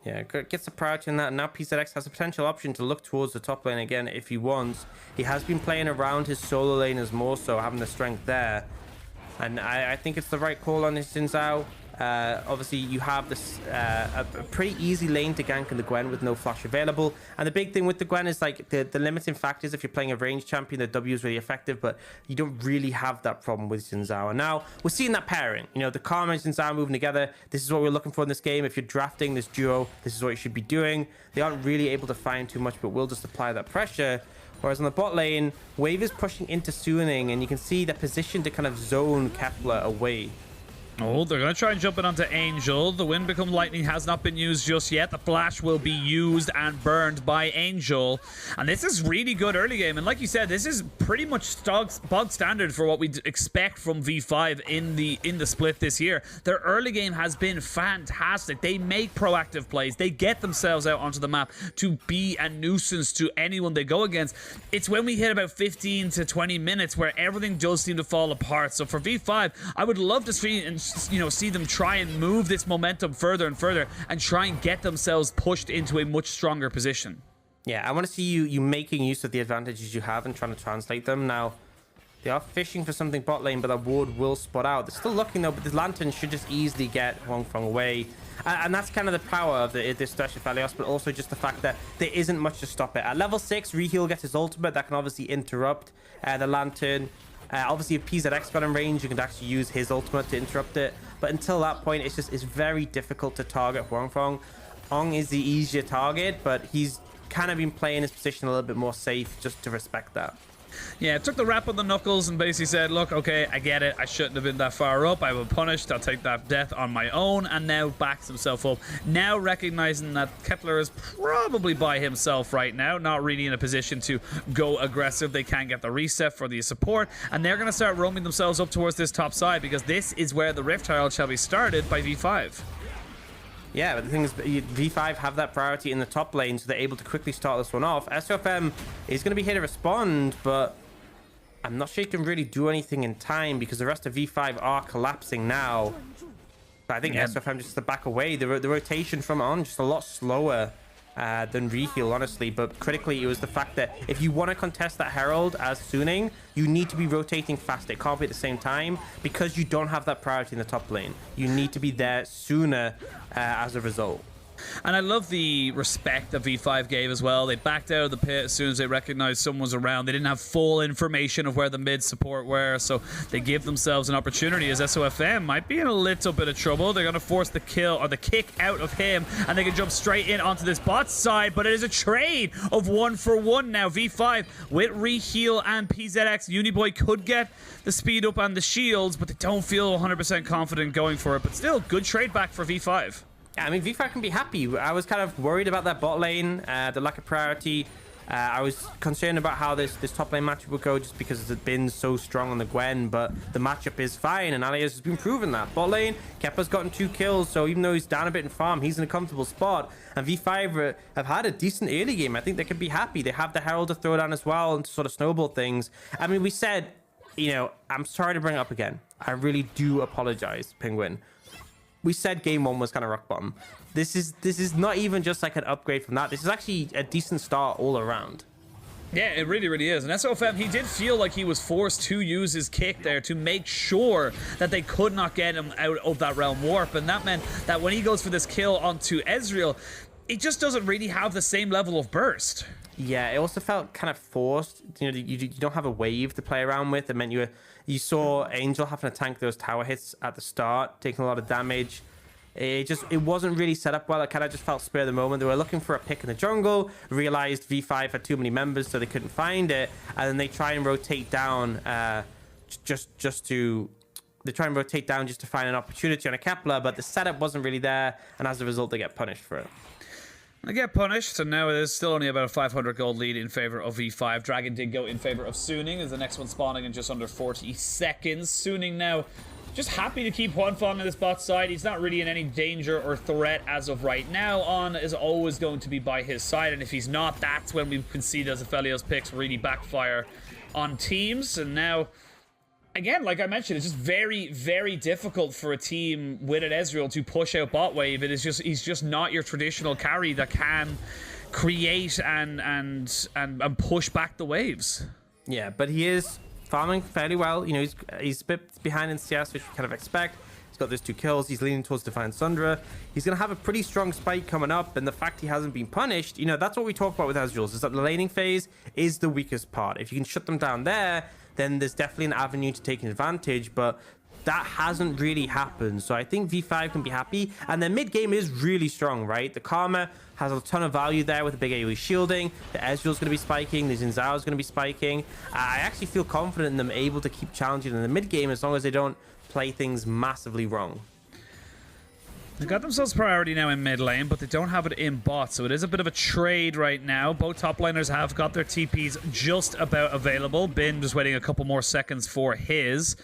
Yeah, gets the priority on that, and now PZX has a potential option to look towards the top lane again if he wants. He has been playing around his solo laners more so, having the strength there. And I think it's the right call on this Xin Zhao. Obviously, you have this a pretty easy lane to gank in the Gwen with no flash available. And the big thing with the Gwen is like the limiting factors. If you're playing a ranged champion, the W is really effective, but you don't really have that problem with Xin Zhao. And now we're seeing that pairing. You know, the Karma and Xin Zhao moving together. This is what we're looking for in this game. If you're drafting this duo, this is what you should be doing. They aren't really able to find too much, but we'll just apply that pressure. Whereas on the bot lane, Wave is pushing into Suning, and you can see the position to kind of zone Kepler away. Oh, they're going to try and jump it onto Angel. The Wind Become Lightning has not been used just yet. The Flash will be used and burned by Angel. And this is really good early game. And like you said, this is pretty much bog standard for what we expect from V5 in the split this year. Their early game has been fantastic. They make proactive plays. They get themselves out onto the map to be a nuisance to anyone they go against. It's when we hit about 15 to 20 minutes where everything does seem to fall apart. So for V5, I would love to see them try and move this momentum further and further and try and get themselves pushed into a much stronger position. Yeah, I want to see you making use of the advantages you have and trying to translate them. Now, they are fishing for something bot lane, but that ward will spot out. They're still looking though, but the Lantern should just easily get Huang Feng away. And that's kind of the power of this Thresh of Valios, but also just the fact that there isn't much to stop it. At level 6, Reheal gets his ultimate. That can obviously interrupt the Lantern. Obviously, if PZX got in range, you can actually use his ultimate to interrupt it. But until that point, it's very difficult to target Huang Feng. Hong is the easier target, but he's kind of been playing his position a little bit more safe just to respect that. Yeah, took the rap on the knuckles and basically said, look, okay, I get it. I shouldn't have been that far up. I will punished. I'll take that death on my own. And now backs himself up. Now recognizing that Kepler is probably by himself right now. Not really in a position to go aggressive. They can't get the reset for the support. And they're going to start roaming themselves up towards this top side because this is where the Rift Herald shall be started by V5. Yeah, but the thing is, V5 have that priority in the top lane, so they're able to quickly start this one off. SOFM is going to be here to respond, but I'm not sure he can really do anything in time because the rest of V5 are collapsing now. But I think SOFM just has to back away. The rotation from on just a lot slower than Reheal, honestly. But critically, it was the fact that if you want to contest that Herald as Suning, you need to be rotating fast. It can't be at the same time because you don't have that priority in the top lane. You need to be there sooner as a result. And I love the respect that V5 gave as well. They backed out of the pit as soon as they recognized someone was around. They didn't have full information of where the mid support were, so they give themselves an opportunity as SOFM might be in a little bit of trouble. They're going to force the kill or the kick out of him, and they can jump straight in onto this bot side, but it is a trade of 1-for-1 now. V5 with Reheal and PZX. Uniboy could get the speed up and the shields, but they don't feel 100% confident going for it. But still, good trade back for V5. Yeah, I mean, V5 can be happy. I was kind of worried about that bot lane, the lack of priority. I was concerned about how this top lane matchup would go just because it's been so strong on the Gwen, but the matchup is fine, and Alias has been proving that. Bot lane, Kepler's gotten 2 kills, so even though he's down a bit in farm, he's in a comfortable spot. And V5 have had a decent early game. I think they can be happy. They have the Herald to throw down as well and to sort of snowball things. I mean, we said, you know, I'm sorry to bring it up again. I really do apologize, Penguin. We said game 1 was kind of rock bottom. This is not even just like an upgrade from that. This is actually a decent start all around. Yeah, it really, really is. And SOFM, he did feel like he was forced to use his kick there to make sure that they could not get him out of that realm warp. And that meant that when he goes for this kill onto Ezreal, it just doesn't really have the same level of burst. Yeah, it also felt kind of forced. You know, you don't have a wave to play around with. It meant you saw Angel having to tank those tower hits at the start, taking a lot of damage. It wasn't really set up well. It kind of just felt spur of the moment. They were looking for a pick in the jungle, realized V5 had too many members, so they couldn't find it, and then they try and rotate down just to find an opportunity on a Kepler, but the setup wasn't really there, and as a result, they get punished for it. They get punished, and now it is still only about a 500 gold lead in favor of V5. Dragon did go in favor of Suning as the next one spawning in just under 40 seconds. Suning now just happy to keep Huanfeng on this bot side. He's not really in any danger or threat as of right now. On is always going to be by his side, and if he's not, that's when we can see those Aphelios picks really backfire on teams. And now, again, like I mentioned, it's just very, very difficult for a team with an Ezreal to push out bot wave. He's just not your traditional carry that can create and push back the waves. Yeah, but he is farming fairly well. You know, he's a bit behind in CS, which we kind of expect. He's got those 2 kills. He's leaning towards Defiant Sundra. He's going to have a pretty strong spike coming up, and the fact he hasn't been punished, you know, that's what we talk about with Ezreals, is that the laning phase is the weakest part. If you can shut them down there, then there's definitely an avenue to taking advantage, but that hasn't really happened. So I think V5 can be happy, and their mid game is really strong, right? The Karma has a ton of value there with the big AoE shielding. The Ezreal's going to be spiking. The Xin Zhao's going to be spiking. I actually feel confident in them able to keep challenging in the mid game as long as they don't play things massively wrong. They got themselves priority now in mid lane, but they don't have it in bot, so it is a bit of a trade right now. Both top laners have got their TPs just about available. Bin just waiting a couple more seconds for his.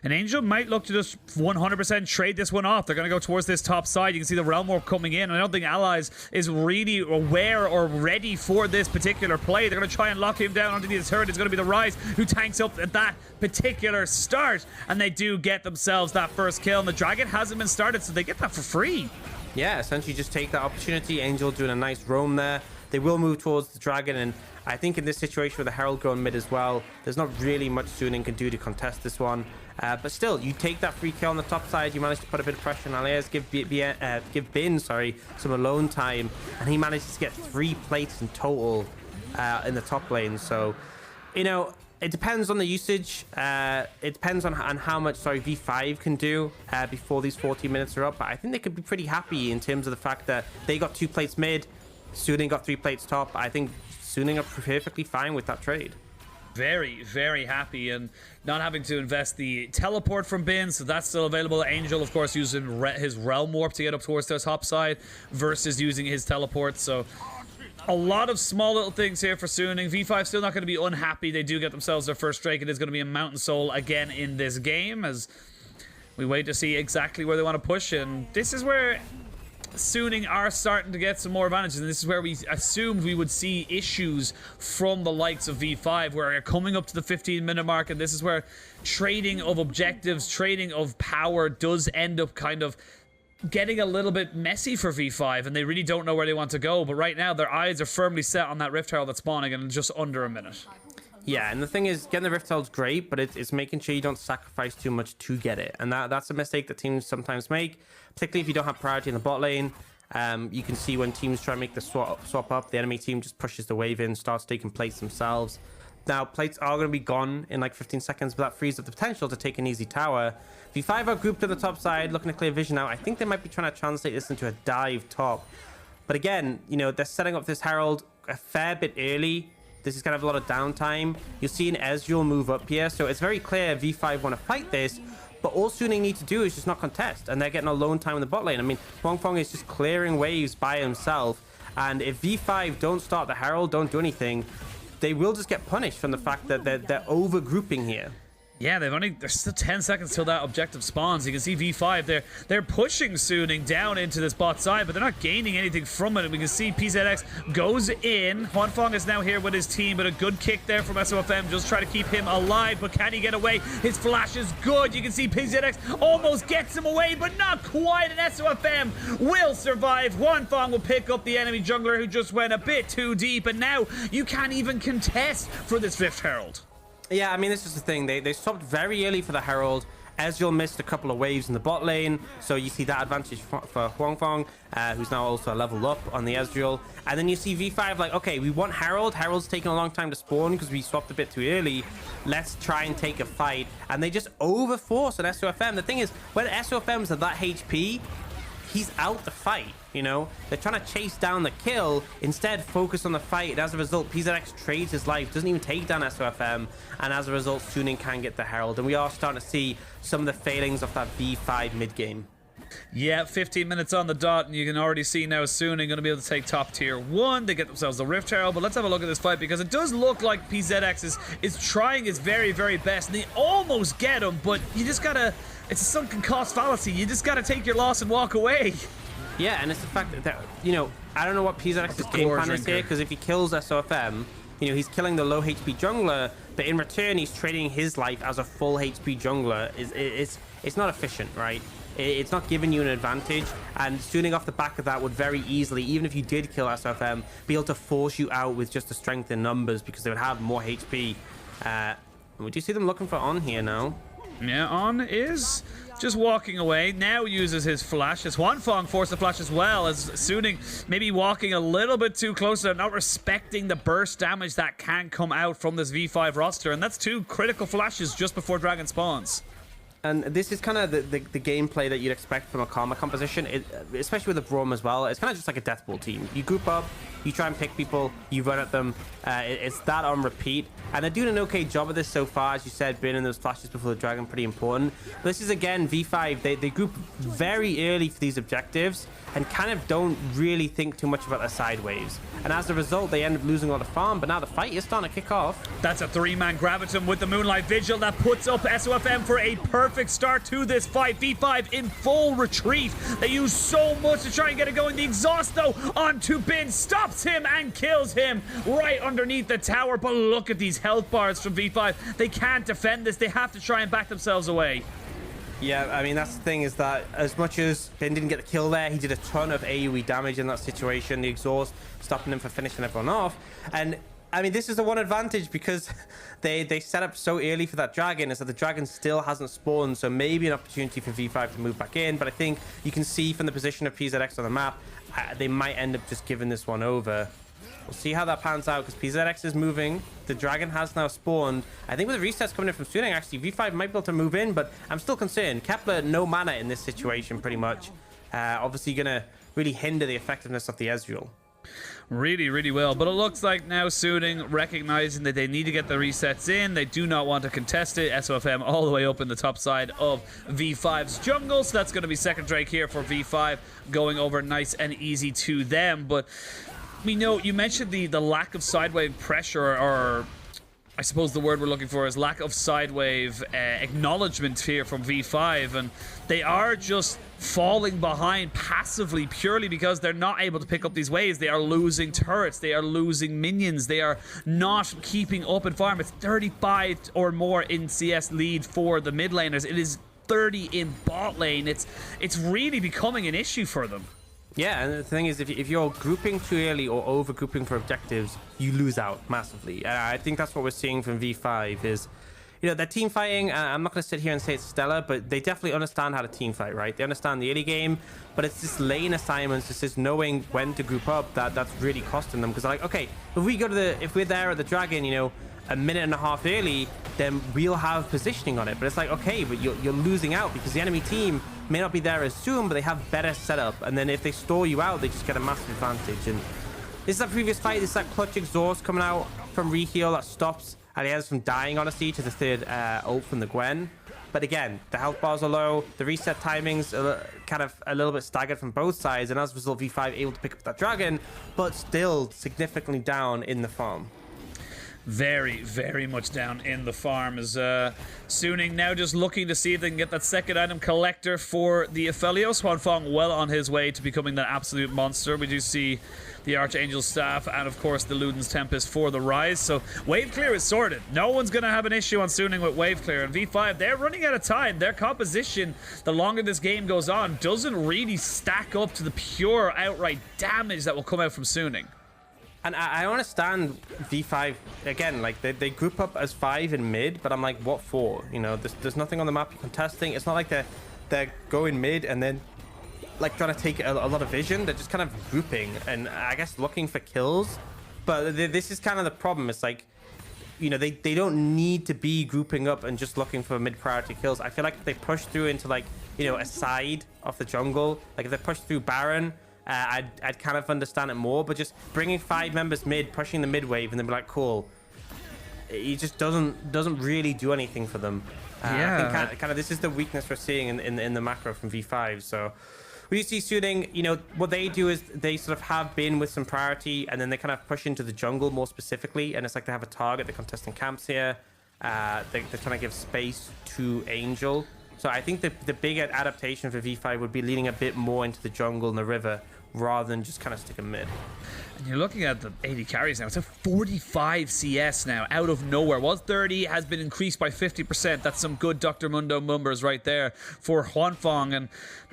And Angel might look to just 100% trade this one off. They're going to go towards this top side. You can see the Realm Warp coming in. I don't think Allies is really aware or ready for this particular play. They're going to try and lock him down underneath his turret. It's going to be the Rise who tanks up at that particular start. And they do get themselves that first kill. And the Dragon hasn't been started, so they get that for free. Yeah, essentially just take that opportunity. Angel doing a nice roam there. They will move towards the Dragon, and I think in this situation with the Herald going mid as well, there's not really much Suning can do to contest this one. But still, you take that free kill on the top side, you manage to put a bit of pressure on Alias, give Bin some alone time, and he manages to get 3 plates in total in the top lane. So, you know, it depends on the usage. It depends on how much V5 can do before these 40 minutes are up. But I think they could be pretty happy in terms of the fact that they got 2 plates mid, Suning got 3 plates top. I think Suning are perfectly fine with that trade. Very, very happy, and not having to invest the teleport from Bin, so that's still available. Angel, of course, using his Realm Warp to get up towards their top side versus using his teleport. So a lot of small little things here for Suning. V5 still not going to be unhappy. They do get themselves their first Drake. It is going to be a Mountain Soul again in this game as we wait to see exactly where they want to push. And this is where Suning are starting to get some more advantages, and this is where we assumed we would see issues from the likes of V5, where they're coming up to the 15-minute mark, and this is where trading of objectives, trading of power does end up kind of getting a little bit messy for V5, and they really don't know where they want to go. But right now, their eyes are firmly set on that Rift Herald that's spawning in just under a minute. Yeah, and the thing is, getting the Rift Herald's great, but it's making sure you don't sacrifice too much to get it. And that's a mistake that teams sometimes make, particularly if you don't have priority in the bot lane. You can see when teams try to make the swap up, the enemy team just pushes the wave in, starts taking plates themselves. Now, plates are going to be gone in like 15 seconds, but that frees up the potential to take an easy tower. V5 are grouped to the top side, looking to clear vision now. I think they might be trying to translate this into a dive top. But again, you know, they're setting up this Herald a fair bit early. This is kind of a lot of downtime. You'll see an Ezreal move up here, so it's very clear V5 want to fight this, but all Suning need to do is just not contest, and they're getting alone time in the bot lane. I mean, Huanfeng is just clearing waves by himself, and if V5 don't start the Herald, don't do anything, they will just get punished from the fact that they're over grouping here. Yeah, there's still 10 seconds till that objective spawns. You can see V5, they're pushing Suning down into this bot side, but they're not gaining anything from it. And we can see PZX goes in. Huanfeng is now here with his team, but a good kick there from SOFM, just try to keep him alive, but can he get away? His flash is good. You can see PZX almost gets him away, but not quite, and SOFM will survive. Huanfeng will pick up the enemy jungler who just went a bit too deep, and now you can't even contest for this Rift Herald. Yeah, I mean, this is the thing. They stopped very early for the Herald. Ezreal missed a couple of waves in the bot lane, so you see that advantage for Huangfeng, who's now also a level up on the Ezreal. And then you see V5 like, okay, we want Herald. Herald's taking a long time to spawn because we swapped a bit too early. Let's try and take a fight. And they just overforce an SOFM. The thing is, when SOFM's at that HP, he's out the fight, you know? They're trying to chase down the kill, instead focus on the fight, and as a result, PZX trades his life, doesn't even take down SOFM, and as a result, Suning can get the Herald, and we are starting to see some of the failings of that V5 mid-game. Yeah, 15 minutes on the dot, and you can already see now Suning going to be able to take top tier 1. They get themselves the Rift Herald, but let's have a look at this fight, because it does look like PZX is trying his very, very best, and they almost get him, but you just gotta... It's a sunken cost fallacy. You just gotta take your loss and walk away. Yeah, and it's the fact that, you know, I don't know what PZX's game plan is here, because if he kills SOFM, you know, he's killing the low HP jungler, but in return, he's trading his life as a full HP jungler. It's not efficient, right? It's not giving you an advantage, and Suning off the back of that would very easily, even if you did kill SOFM, be able to force you out with just the strength in numbers, because they would have more HP. Would you see them looking for On here now? Yeah, On is just walking away. Now uses his flash. As Huanfeng forced the flash as well, as Suning maybe walking a little bit too close. They're not respecting the burst damage that can come out from this V5 roster. And that's 2 critical flashes just before Dragon spawns. And this is kind of the gameplay that you'd expect from a Karma composition, especially with the Braum as well. It's kind of just like a Death Ball team. You group up, you try and pick people, you run at them. It's that on repeat. And they're doing an okay job of this so far. As you said, burning those flashes before the Dragon, pretty important. But this is, again, V5. They group very early for these objectives and kind of don't really think too much about their side waves. And as a result, they end up losing a lot of farm. But now the fight is starting to kick off. That's a 3-man Graviton with the Moonlight Vigil that puts up SOFM for a perfect start to this fight. V5 in full retreat. They use so much to try and get it going. The exhaust, though, onto Bin, stops him and kills him right underneath the tower. But look at these health bars from V5. They can't defend this. They have to try and back themselves away. Yeah, I mean, that's the thing, is that as much as Ben didn't get the kill there, he did a ton of AoE damage in that situation. The exhaust stopping him from finishing everyone off. And I mean, this is the one advantage, because they set up so early for that Dragon, is that the Dragon still hasn't spawned, so maybe an opportunity for V5 to move back in. But I think you can see from the position of PZX on the map, they might end up just giving this one over. We'll see how that pans out, because PZX is moving. The Dragon has now spawned. I think with the resets coming in from Suning, actually, V5 might be able to move in, but I'm still concerned. Kepler, no mana in this situation, pretty much. Obviously going to really hinder the effectiveness of the Ezreal. Really, really well. But it looks like now Suning recognizing that they need to get the resets in. They do not want to contest it. SOFM all the way up in the top side of V5's jungle. So that's going to be second Drake here for V5, going over nice and easy to them. But we know, you mentioned the lack of sidewave pressure, or I suppose the word we're looking for is lack of sidewave acknowledgement here from V5, and they are just falling behind passively purely because they're not able to pick up these waves. They are losing turrets, they are losing minions, they are not keeping up in farm. It's 35 or more in CS lead for the mid laners. It is 30 in bot lane. It's really becoming an issue for them. Yeah, and the thing is, if you're grouping too early or over grouping for objectives, you lose out massively. I think that's what we're seeing from V5 is, you know, they're team fighting. I'm not going to sit here and say it's stellar, but they definitely understand how to team fight, right? They understand the early game, but it's this lane assignments, it's just knowing when to group up that's really costing them. Because like, okay, if we're there at the Dragon, you know, a minute and a half early, then we'll have positioning on it. But it's like, okay, but you're losing out because the enemy team may not be there as soon, but they have better setup. And then if they stall you out, they just get a massive advantage. And this is that previous fight. This is that clutch exhaust coming out from Reheal that stops Alias from dying, honestly, to the third ult from the Gwen. But again, the health bars are low. The reset timings are kind of a little bit staggered from both sides. And as a result, V5 able to pick up that Dragon, but still significantly down in the farm. Very, very much down in the farm. As Suning now just looking to see if they can get that second item collector for the Aphelios. Huanfeng well on his way to becoming that absolute monster. We do see the Archangel's Staff and, of course, the Luden's Tempest for the Rise. So wave clear is sorted. No one's going to have an issue on Suning with wave clear. And V5, they're running out of time. Their composition, the longer this game goes on, doesn't really stack up to the pure outright damage that will come out from Suning. And I understand V5 again, like they group up as 5 in mid, but I'm like, what for? You know, there's nothing on the map you're contesting. It's not like they're going mid and then like trying to take a lot of vision. They're just kind of grouping and I guess looking for kills. But this is kind of the problem. It's like, you know, they don't need to be grouping up and just looking for mid priority kills. I feel like if they push through into like, you know, a side of the jungle, like if they push through Baron, I'd kind of understand it more, but just bringing 5 members mid, pushing the mid wave, and then be like, cool. It just doesn't really do anything for them. Yeah. I think kind of this is the weakness we're seeing in the macro from V5. So we see Suning, you know, what they do is they sort of have been with some priority, and then they kind of push into the jungle more specifically, and it's like they have a target. They're contesting camps here. They're trying to give space to Angel. So I think the big adaptation for V5 would be leaning a bit more into the jungle and the river rather than just kind of sticking mid. And you're looking at the AD carries now. It's a 45 CS now, out of nowhere. Was 30, has been increased by 50%. That's some good Dr. Mundo numbers right there for Huanfeng. And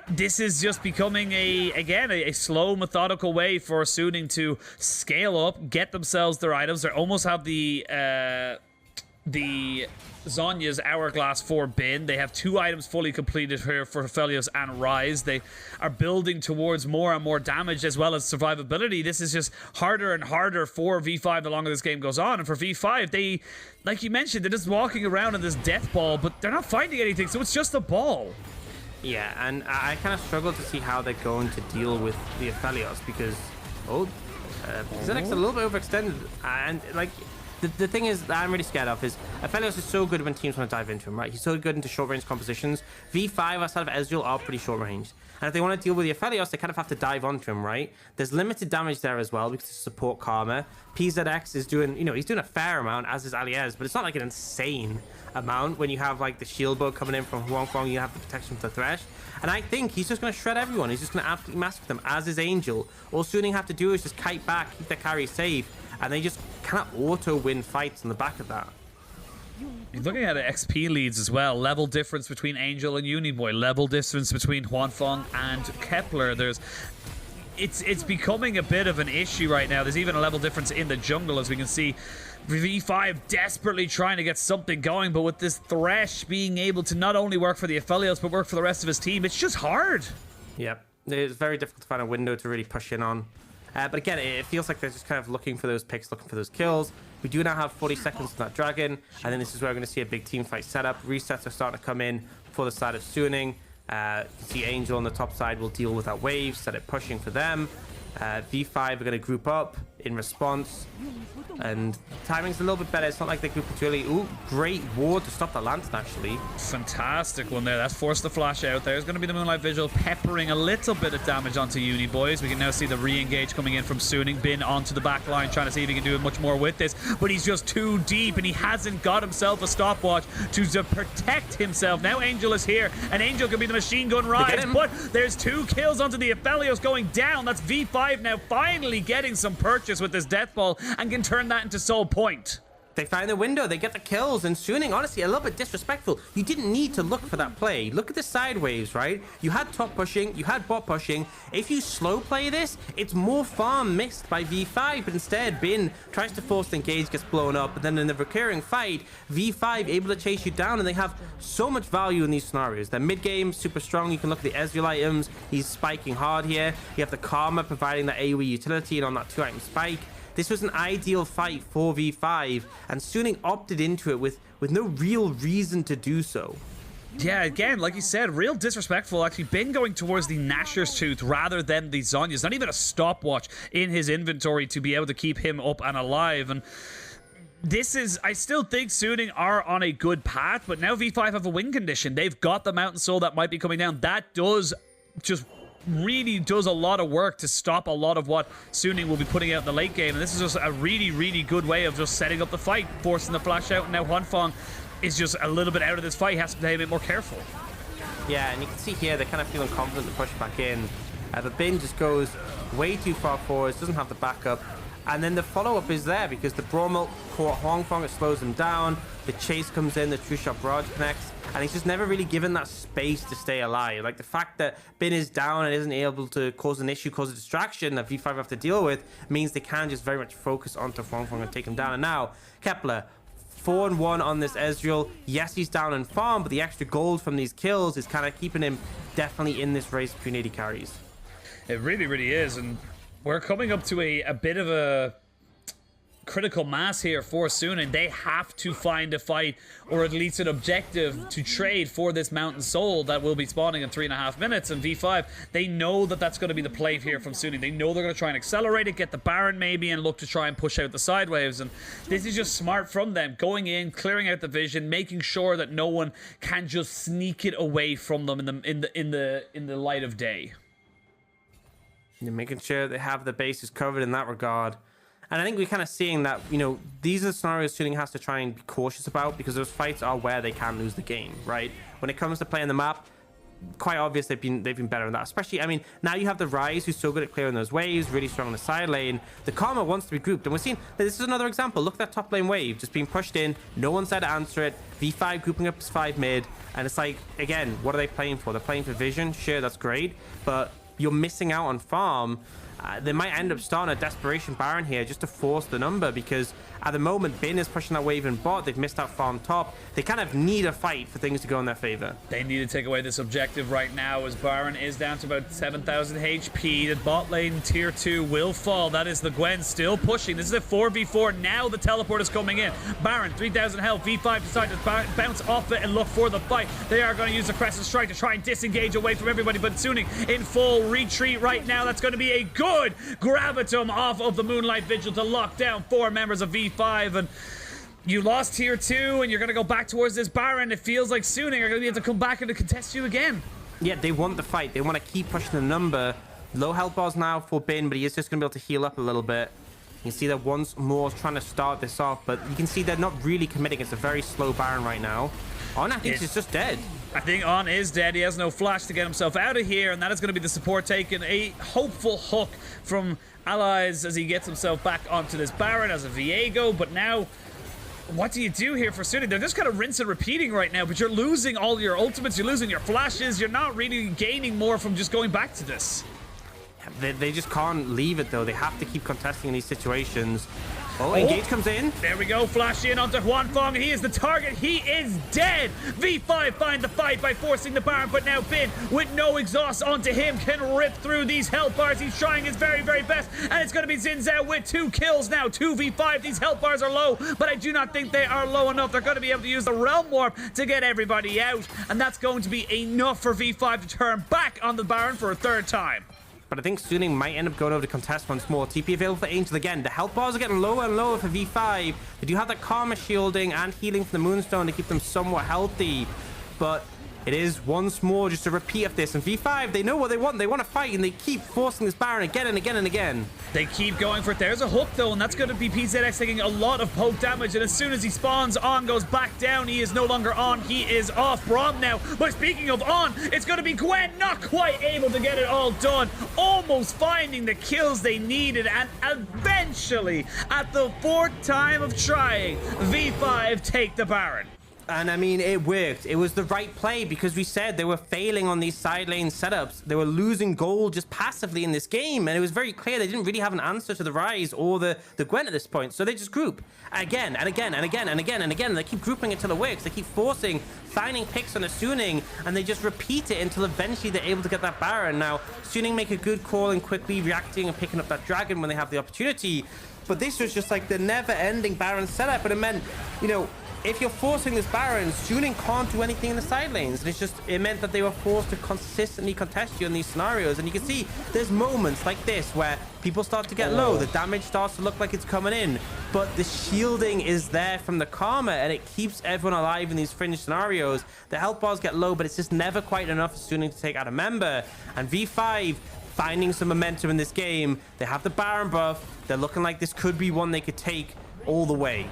this is just becoming a slow, methodical way for Suning to scale up, get themselves their items. They almost have the Zhonya's Hourglass 4 bin. They have 2 items fully completed here for Aphelios and Rise. They are building towards more and more damage as well as survivability. This is just harder and harder for V5 the longer this game goes on. And for V5, they, like you mentioned, they're just walking around in this death ball, but they're not finding anything, so it's just a ball. Yeah, and I kind of struggle to see how they're going to deal with the Aphelios because, Zenek's a little bit overextended. And, like, the thing is that I'm really scared of is Aphelios is so good when teams want to dive into him, right? He's so good into short-range compositions. V5 outside of Ezreal are pretty short-range. And if they want to deal with the Aphelios, they kind of have to dive onto him, right? There's limited damage there as well because to support Karma. PZX is doing, you know, he's doing a fair amount, as is Aliez, but it's not like an insane amount when you have like the shield bow coming in from Huanfeng, you have the protection from the Thresh. And I think he's just going to shred everyone. He's just going to absolutely massacre them, as is Angel. All Suning have to do is just kite back, keep their carry safe, and they just kind of auto-win fights on the back of that. You're looking at XP leads as well. Level difference between Angel and Uniboy. Level difference between Huanfeng and Kepler. It's becoming a bit of an issue right now. There's even a level difference in the jungle, as we can see. V5 desperately trying to get something going, but with this Thresh being able to not only work for the Aphelios, but work for the rest of his team, it's just hard. Yep. It's very difficult to find a window to really push in on. But again, it feels like they're just kind of looking for those picks, looking for those kills. We do now have 40 seconds on that dragon. And then this is where we're going to see a big team fight setup. Resets are starting to come in for the side of Suning. You see Angel on the top side will deal with that wave, set it pushing for them. V5 are going to group up in response. And timing's a little bit better. It's not like they group too early. Ooh, great ward to stop the lantern, actually. Fantastic one there. That's forced the flash out. There's going to be the Moonlight Vigil peppering a little bit of damage onto Uni Boys. We can now see the re-engage coming in from Suning. Bin onto the back line, trying to see if he can do much more with this. But he's just too deep, and he hasn't got himself a stopwatch to protect himself. Now Angel is here, and Angel can be the machine gun Rise. But there's 2 kills onto the Aphelios going down. That's V5 now finally getting some purchase with this death ball and can turn that into Soul Point. They find the window, they get the kills, and Suning, honestly, a little bit disrespectful. You didn't need to look for that play. Look at the side waves, right? You had top pushing, you had bot pushing. If you slow play this, it's more farm missed by V5, but instead Bin tries to force the engage, gets blown up, but then in the recurring fight, V5 able to chase you down, and they have so much value in these scenarios. Their mid-game, super strong. You can look at the Ezreal items. He's spiking hard here. You have the Karma providing that AoE utility and on that 2-item spike. This was an ideal fight for V5, and Suning opted into it with no real reason to do so. Yeah, again, like you said, real disrespectful. Actually, been going towards the Nashor's Tooth rather than the Zhonya's. Not even a stopwatch in his inventory to be able to keep him up and alive. And this is, I still think Suning are on a good path, but now V5 have a win condition. They've got the Mountain Soul that might be coming down. That does just really does a lot of work to stop a lot of what Suning will be putting out in the late game, and this is just a really, really good way of just setting up the fight, forcing the flash out, and now Huanfeng is just a little bit out of this fight. He has to play a bit more careful. Yeah, and you can see here they're kind of feeling confident to push back in. The Bin just goes way too far forward, doesn't have the backup, And then the follow-up is there because the Brawl Milk caught Huang Fong, it slows him down. The chase comes in, the True Shot Barrage connects, and he's just never really given that space to stay alive. Like the fact that Bin is down and isn't able to cause an issue, cause a distraction that V5 have to deal with means they can just very much focus onto Huang Fong and take him down. And now, Kepler, 4-1 on this Ezreal. Yes, he's down in farm, but the extra gold from these kills is kind of keeping him definitely in this race between AD carries. It really, really is, and we're coming up to a bit of a critical mass here for Suning. They have to find a fight, or at least an objective to trade for this Mountain Soul that will be spawning in 3.5 minutes. And V5, they know that that's going to be the play here from Suning. They know they're going to try and accelerate it, get the Baron maybe, and look to try and push out the side waves. And this is just smart from them, going in, clearing out the vision, making sure that no one can just sneak it away from them in the light of day. You're making sure they have the bases covered in that regard. And I think we're kind of seeing that, you know, these are scenarios Suning has to try and be cautious about because those fights are where they can lose the game, right? When it comes to playing the map, quite obvious they've been better in that. Especially, I mean, now you have the Ryze who's so good at clearing those waves, really strong on the side lane. The Karma wants to be grouped, and we're seeing this is another example. Look at that top lane wave just being pushed in. No one's there to answer it. V5 grouping up as 5 mid, and it's like, again, what are they playing for? They're playing for vision. Sure, that's great, but you're missing out on farm. They might end up starting a desperation Baron here just to force the number because at the moment Bin is pushing that wave in bot. They've missed out farm top. They kind of need a fight for things to go in their favor. They need to take away this objective right now as Baron is down to about 7,000 HP. The bot lane tier 2 will fall. That is the Gwen still pushing. This is a 4v4. Now the teleport is coming in. Baron, 3,000 health. V5 decide to bounce off it and look for the fight. They are going to use the Crescent Strike to try and disengage away from everybody, but Suning in full retreat right now. That's going to be a good gravitum off of the Moonlight Vigil to lock down 4 members of V5, and you lost tier 2 and you're going to go back towards this Baron. It feels like Suning are going to be able to come back and to contest you again. Yeah, they want the fight. They want to keep pushing the number. Low health bars now for Bin, but he is just going to be able to heal up a little bit. You can see that once more trying to start this off, but you can see they're not really committing. It's a very slow Baron right now. On, I think he's just dead. I think On is dead. He has no flash to get himself out of here, and that is going to be the support taking a hopeful hook from allies as he gets himself back onto this Baron as a Viego. But now, what do you do here for Suning? They're just kind of rinse and repeating right now, but you're losing all your ultimates, you're losing your flashes, you're not really gaining more from just going back to this. They just can't leave it, though. They have to keep contesting in these situations. Oh, Engage comes in. There we go. Flash in onto Huan Fong. He is the target. He is dead. V5 find the fight by forcing the Baron, but now Bin, with no exhaust onto him, can rip through these health bars. He's trying his very, very best, and it's going to be Xin Zhao with 2 kills now. 2v5. These health bars are low, but I do not think they are low enough. They're going to be able to use the Realm Warp to get everybody out, and that's going to be enough for V5 to turn back on the Baron for a 3rd time. But I think Suning might end up going over to contest once more. TP available for Angel again. The health bars are getting lower and lower for V5. They do have that Karma shielding and healing from the Moonstone to keep them somewhat healthy. But it is once more just a repeat of this. And V5, they know what they want. They want to fight, and they keep forcing this Baron again and again and again. They keep going for it. There's a hook, though, and that's going to be PZX taking a lot of poke damage. And as soon as he spawns, On goes back down. He is no longer on. He is off Braum now. But speaking of On, it's going to be Gwen. Not quite able to get it all done. Almost finding the kills they needed. And eventually, at the 4th time of trying, V5 take the Baron. And I mean, it worked. It was the right play because we said they were failing on these side lane setups. They were losing gold just passively in this game. And it was very clear they didn't really have an answer to the Ryze or the Gwen at this point. So they just group again and again and again and again and again. And they keep grouping until it works. They keep forcing, finding picks on a Suning, and they just repeat it until eventually they're able to get that Baron. Now, Suning make a good call and quickly reacting and picking up that Dragon when they have the opportunity. But this was just like the never-ending Baron setup. And it meant, you know, if you're forcing this Baron, Suning can't do anything in the side lanes. And it meant that they were forced to consistently contest you in these scenarios. And you can see there's moments like this where people start to get low. The damage starts to look like it's coming in. But the shielding is there from the Karma, and it keeps everyone alive in these fringe scenarios. The health bars get low, but it's just never quite enough for Suning to take out a member. And V5 finding some momentum in this game. They have the Baron buff. They're looking like this could be one they could take all the way.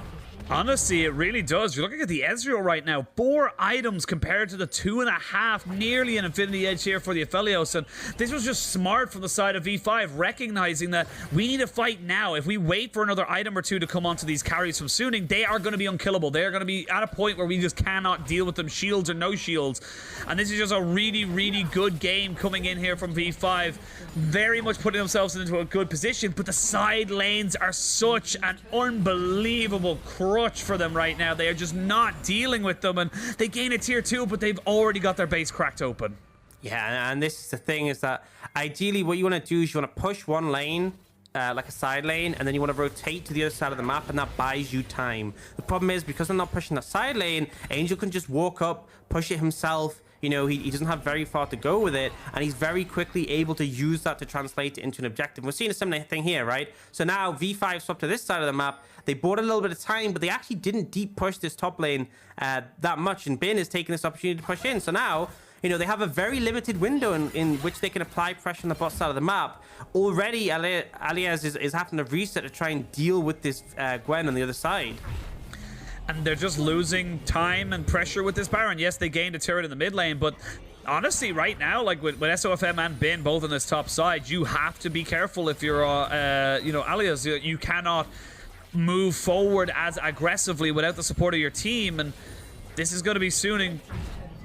Honestly, it really does. You're looking at the Ezreal right now. 4 items compared to the 2.5. Nearly an infinity edge here for the Aphelios. And this was just smart from the side of V5, recognizing that we need to fight now. If we wait for another item or two to come onto these carries from Suning, they are going to be unkillable. They are going to be at a point where we just cannot deal with them, shields or no shields. And this is just a really, really good game coming in here from V5. Very much putting themselves into a good position. But the side lanes are such an unbelievable crutch for them right now. They are just not dealing with them, and they gain a tier 2, but they've already got their base cracked open. Yeah, and this is the thing, is that ideally what you want to do is you want to push one lane, like a side lane, and then you want to rotate to the other side of the map, and that buys you time. The problem is, because they're not pushing the side lane, Angel can just walk up, push it himself. You know, he doesn't have very far to go with it, and he's very quickly able to use that to translate it into an objective. We're seeing a similar thing here, right? So now V5 swapped to this side of the map. They bought a little bit of time, but they actually didn't deep push this top lane that much, and Bin is taking this opportunity to push in. So now, you know, they have a very limited window in which they can apply pressure on the bot side of the map. Already, Alias is having to reset to try and deal with this Gwen on the other side. And they're just losing time and pressure with this Baron. Yes, they gained a turret in the mid lane, but honestly, right now, like with SOFM and Bin both on this top side, you have to be careful if you're, you know, Alias. You cannot move forward as aggressively without the support of your team, and this is going to be Suning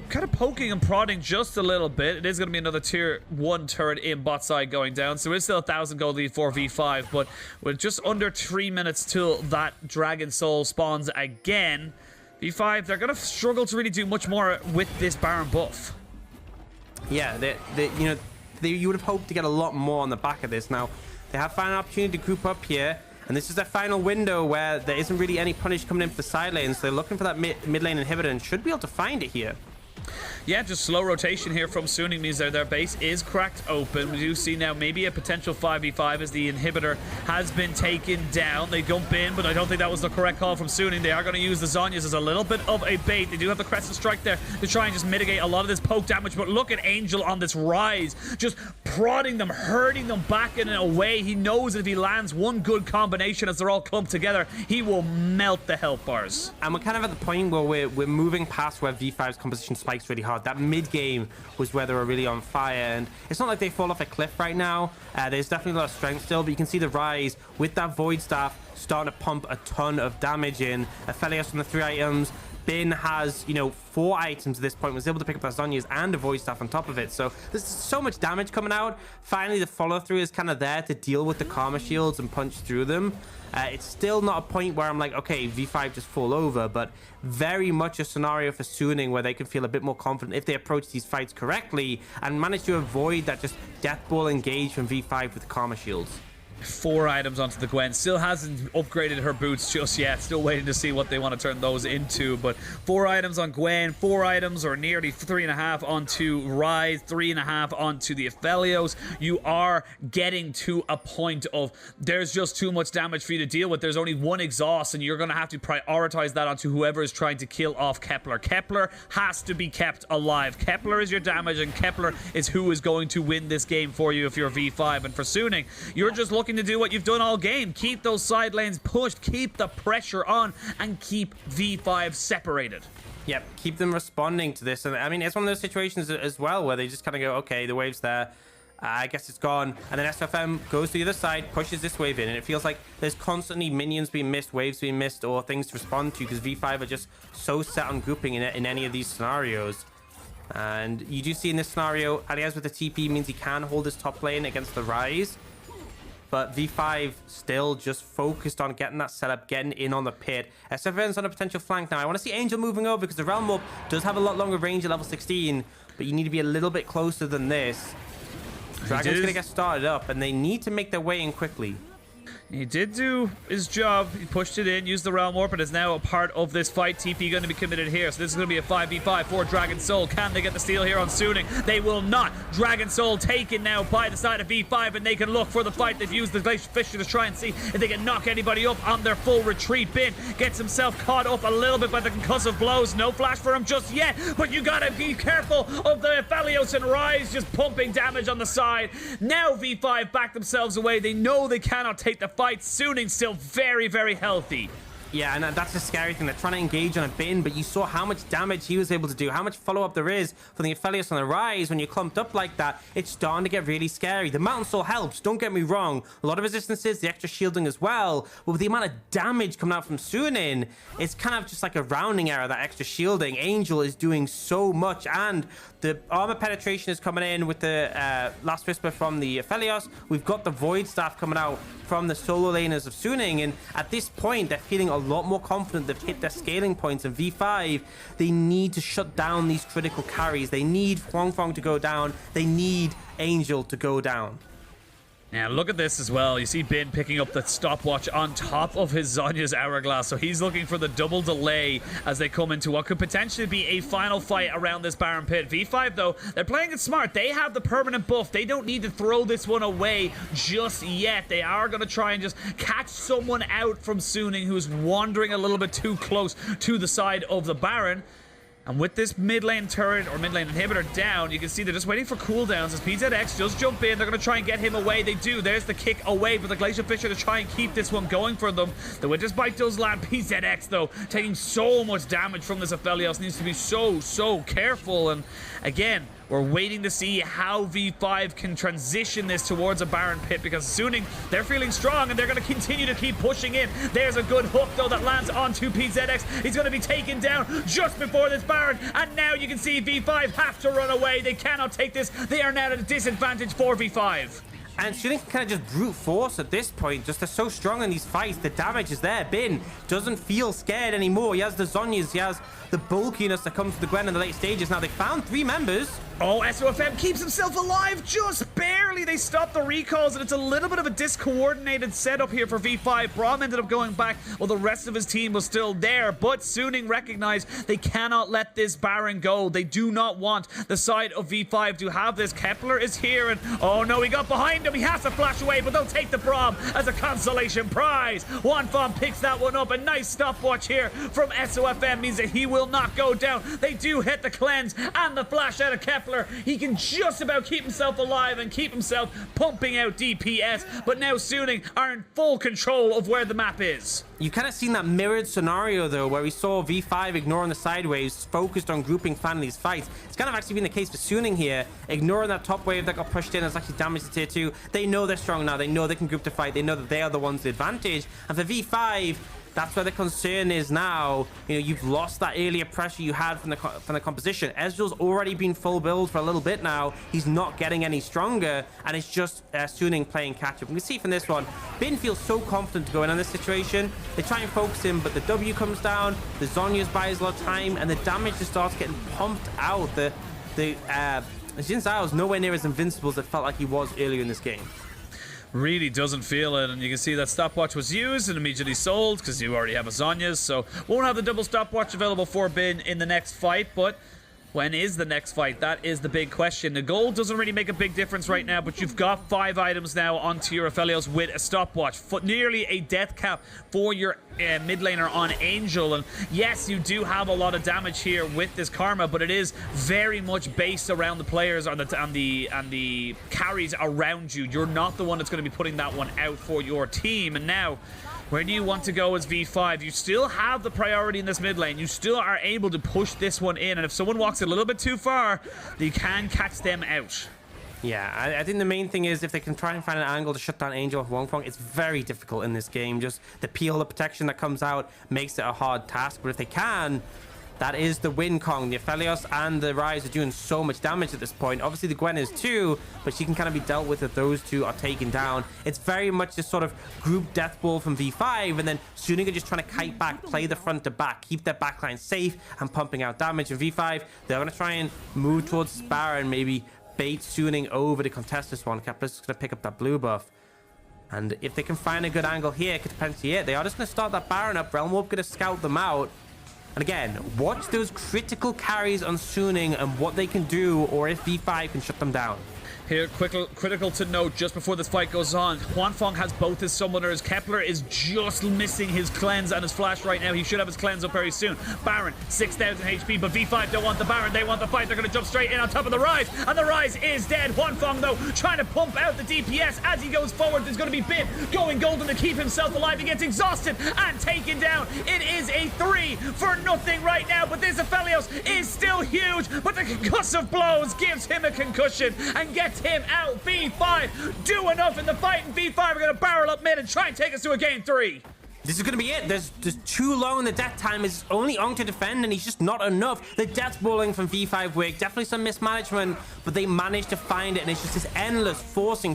kind of poking and prodding just a little bit. It is going to be another tier 1 turret in bot side going down, so it's still 1,000 gold lead for V5, but with just under 3 minutes till that Dragon Soul spawns again, V5, they're going to struggle to really do much more with this Baron buff. Yeah, you know, you would have hoped to get a lot more on the back of this. Now, they have found an opportunity to group up here, and this is their final window where there isn't really any punish coming in for the side lanes. So they're looking for that mid lane inhibitor and should be able to find it here. Yeah, just slow rotation here from Suning means that their base is cracked open. We do see now maybe a potential 5v5 as the inhibitor has been taken down. They jump in, but I don't think that was the correct call from Suning. They are going to use the Zhonya's as a little bit of a bait. They do have the Crescent Strike there to try and just mitigate a lot of this poke damage, but look at Angel on this rise, just prodding them, hurting them back in a way. He knows that if he lands one good combination as they're all clumped together, he will melt the health bars. And we're kind of at the point where we're moving past where V5's composition spikes really hard. That mid-game was where they were really on fire, and it's not like they fall off a cliff right now. There's definitely a lot of strength still, but you can see the rise with that Void Staff starting to pump a ton of damage in. Aphelios from the 3 items. Bin has, you know, 4 items at this point, was able to pick up that Zhonya's and a Void Staff on top of it. So there's so much damage coming out. Finally, the follow-through is kind of there to deal with the Karma Shields and punch through them. It's still not a point where I'm like, okay, V5 just fall over, but very much a scenario for Suning where they can feel a bit more confident if they approach these fights correctly and manage to avoid that just death ball engage from V5 with Karma Shields. 4 items onto the Gwen. Still hasn't upgraded her boots just yet. Still waiting to see what they want to turn those into. But 4 items on Gwen, 4 items or nearly 3.5 onto Rise, 3.5 onto the Aphelios. You are getting to a point of there's just too much damage for you to deal with. There's only 1 exhaust, and you're going to have to prioritize that onto whoever is trying to kill off Kepler. Kepler has to be kept alive. Kepler is your damage, and Kepler is who is going to win this game for you if you're V5. And for Suning, you're just looking to do what you've done all game. Keep those side lanes pushed, keep the pressure on, and keep V5 separated. Yep, keep them responding to this. And I mean, it's one of those situations as well where they just kind of go, okay, the wave's there, I guess it's gone. And then SFM goes to the other side, pushes this wave in, and it feels like there's constantly minions being missed, waves being missed, or things to respond to because V5 are just so set on grouping in any of these scenarios. And you do see in this scenario, Alias with the TP means he can hold his top lane against the Rise. But V5 still just focused on getting that setup, getting in on the pit. SFN's on a potential flank now. I want to see Angel moving over because the Realm Warp does have a lot longer range at level 16, but you need to be a little bit closer than this. Dragon's going to get started up, and they need to make their way in quickly. He did do his job. He pushed it in, used the Realm Warp, and is now a part of this fight. TP going to be committed here. So this is going to be a 5v5 for Dragon Soul. Can they get the steal here on Suning? They will not. Dragon Soul taken now by the side of V5, and they can look for the fight. They've used the Glacier Fisher to try and see if they can knock anybody up on their full retreat. Bin gets himself caught up a little bit by the concussive blows. No flash for him just yet, but you gotta be careful of the Aphelios and Rise just pumping damage on the side. Now V5 back themselves away. They know they cannot take the fight. Suning still very, very healthy. Yeah, and that's the scary thing. They're trying to engage on a bin, but you saw how much damage he was able to do, how much follow-up there is for the Aphelios on the rise. When you're clumped up like that, it's starting to get really scary. The Mountain Soul helps, don't get me wrong. A lot of resistances, the extra shielding as well. But with the amount of damage coming out from Suning, it's kind of just like a rounding error, that extra shielding. Angel is doing so much, and the armor penetration is coming in with the Last Whisper from the Aphelios. We've got the Void Staff coming out from the solo laners of Suning, and at this point, they're feeling a lot more confident. They've hit their scaling points, and V5, they need to shut down these critical carries. They need Huang Fong to go down. They need Angel to go down. Now look at this as well. You see Bin picking up the stopwatch on top of his Zhonya's Hourglass. So he's looking for the double delay as they come into what could potentially be a final fight around this Baron pit. V5 though, they're playing it smart. They have the permanent buff. They don't need to throw this one away just yet. They are going to try and just catch someone out from Suning who's wandering a little bit too close to the side of the Baron. And with this mid lane turret or mid lane inhibitor down, you can see they're just waiting for cooldowns as PZX does jump in. They're going to try and get him away. They do. There's the kick away, but the Glacial Fissure to try and keep this one going for them. The Winter's Bite does land. PZX, though, taking so much damage from this Aphelios, needs to be so careful. And again, we're waiting to see how V5 can transition this towards a Baron pit, because Suning, they're feeling strong and they're going to continue to keep pushing in. There's a good hook, though, that lands onto PZX. He's going to be taken down just before this Baron, and now you can see V5 have to run away. They cannot take this. They are now at a disadvantage for V5. And Suning can kind of just brute force at this point. Just they're so strong in these fights. The damage is there. Bin doesn't feel scared anymore. He has the Zhonyas. He has the bulkiness that comes to the Gwen in the late stages. Now they found 3 members. Oh, SOFM keeps himself alive just barely. They stopped the recalls, and it's a little bit of a discoordinated setup here for V5. Braum ended up going back while the rest of his team was still there, but Suning recognized they cannot let this Baron go. They do not want the side of V5 to have this. Kepler is here, and oh no, he got behind him. He has to flash away, but they'll take the Braum as a consolation prize. Wanfam picks that one up. A nice stopwatch here from SOFM means that he will not go down. They do hit the cleanse and the flash out of Kepler. He can just about keep himself alive and keep himself pumping out DPS, but now Suning are in full control of where the map is. You kind of seen that mirrored scenario, though, where we saw V5 ignoring the sideways, focused on grouping fan these fights. It's kind of actually been the case for Suning here, ignoring that top wave that got pushed in. Has actually damaged the tier 2. They know they're strong now. They know they can group to fight. They know that they are the ones with the advantage. And for V5, that's where the concern is now. You know, you've lost that earlier pressure you had from the composition. Ezreal's already been full build for a little bit now. He's not getting any stronger, and it's just Suning playing catch-up. We can see from this one, Bin feels so confident to go in on this situation. They try and focus him, but the W comes down, the Zhonya's buys a lot of time, and the damage just starts getting pumped out. The Jin Zhao's nowhere near as invincible as it felt like he was earlier in this game. Really doesn't feel it, and you can see that stopwatch was used and immediately sold because you already have a Zhonya's, so won't have the double stopwatch available for Bin in the next fight. But when is the next fight? That is the big question. The gold doesn't really make a big difference right now, but you've got 5 items now onto your Aphelios with a stopwatch. Nearly a death cap for your mid laner on Angel. And yes, you do have a lot of damage here with this Karma, but it is very much based around the players and the carries around you. You're not the one that's going to be putting that one out for your team. And now, where do you want to go as V5? You still have the priority in this mid lane. You still are able to push this one in, and if someone walks a little bit too far, you can catch them out. Yeah, I think the main thing is if they can try and find an angle to shut down Angel with Huang Fong, it's very difficult in this game. Just the peel, the protection that comes out makes it a hard task, but if they can, that is the win, Kong. The Aphelios and the Rise are doing so much damage at this point. Obviously, the Gwen is too, but she can kind of be dealt with if those two are taken down. It's very much this sort of group death ball from V5, and then Suning are just trying to kite back, play the front to back, keep their backline safe, and pumping out damage. And V5, they're going to try and move towards Baron, maybe bait Suning over to contest this one. Kepler's going to pick up that blue buff. And if they can find a good angle here, it could potentially it. They are just going to start that Baron up. Realm Warp going to scout them out. And again, watch those critical carries on Suning and what they can do, or if V5 can shut them down. Here, critical to note, just before this fight goes on, Huanfeng has both his summoners. Kepler is just missing his cleanse and his flash right now. He should have his cleanse up very soon. Baron, 6,000 HP, but V5 don't want the Baron. They want the fight. They're going to jump straight in on top of the Rise, and the Rise is dead. Huanfeng, though, trying to pump out the DPS as he goes forward. There's going to be Bin going golden to keep himself alive. He gets exhausted and taken down. It is a 3 for nothing right now, but this Aphelios is still huge, but the concussive blows gives him a concussion and gets him out. V5 do enough in the fight, and V5 are going to barrel up mid and try and take us to a game 3. This is going to be it. There's too long in the death time. It's only Ong to defend, and he's just not enough. The death bowling from V5 work. Definitely some mismanagement, but they managed to find it, and it's just this endless forcing.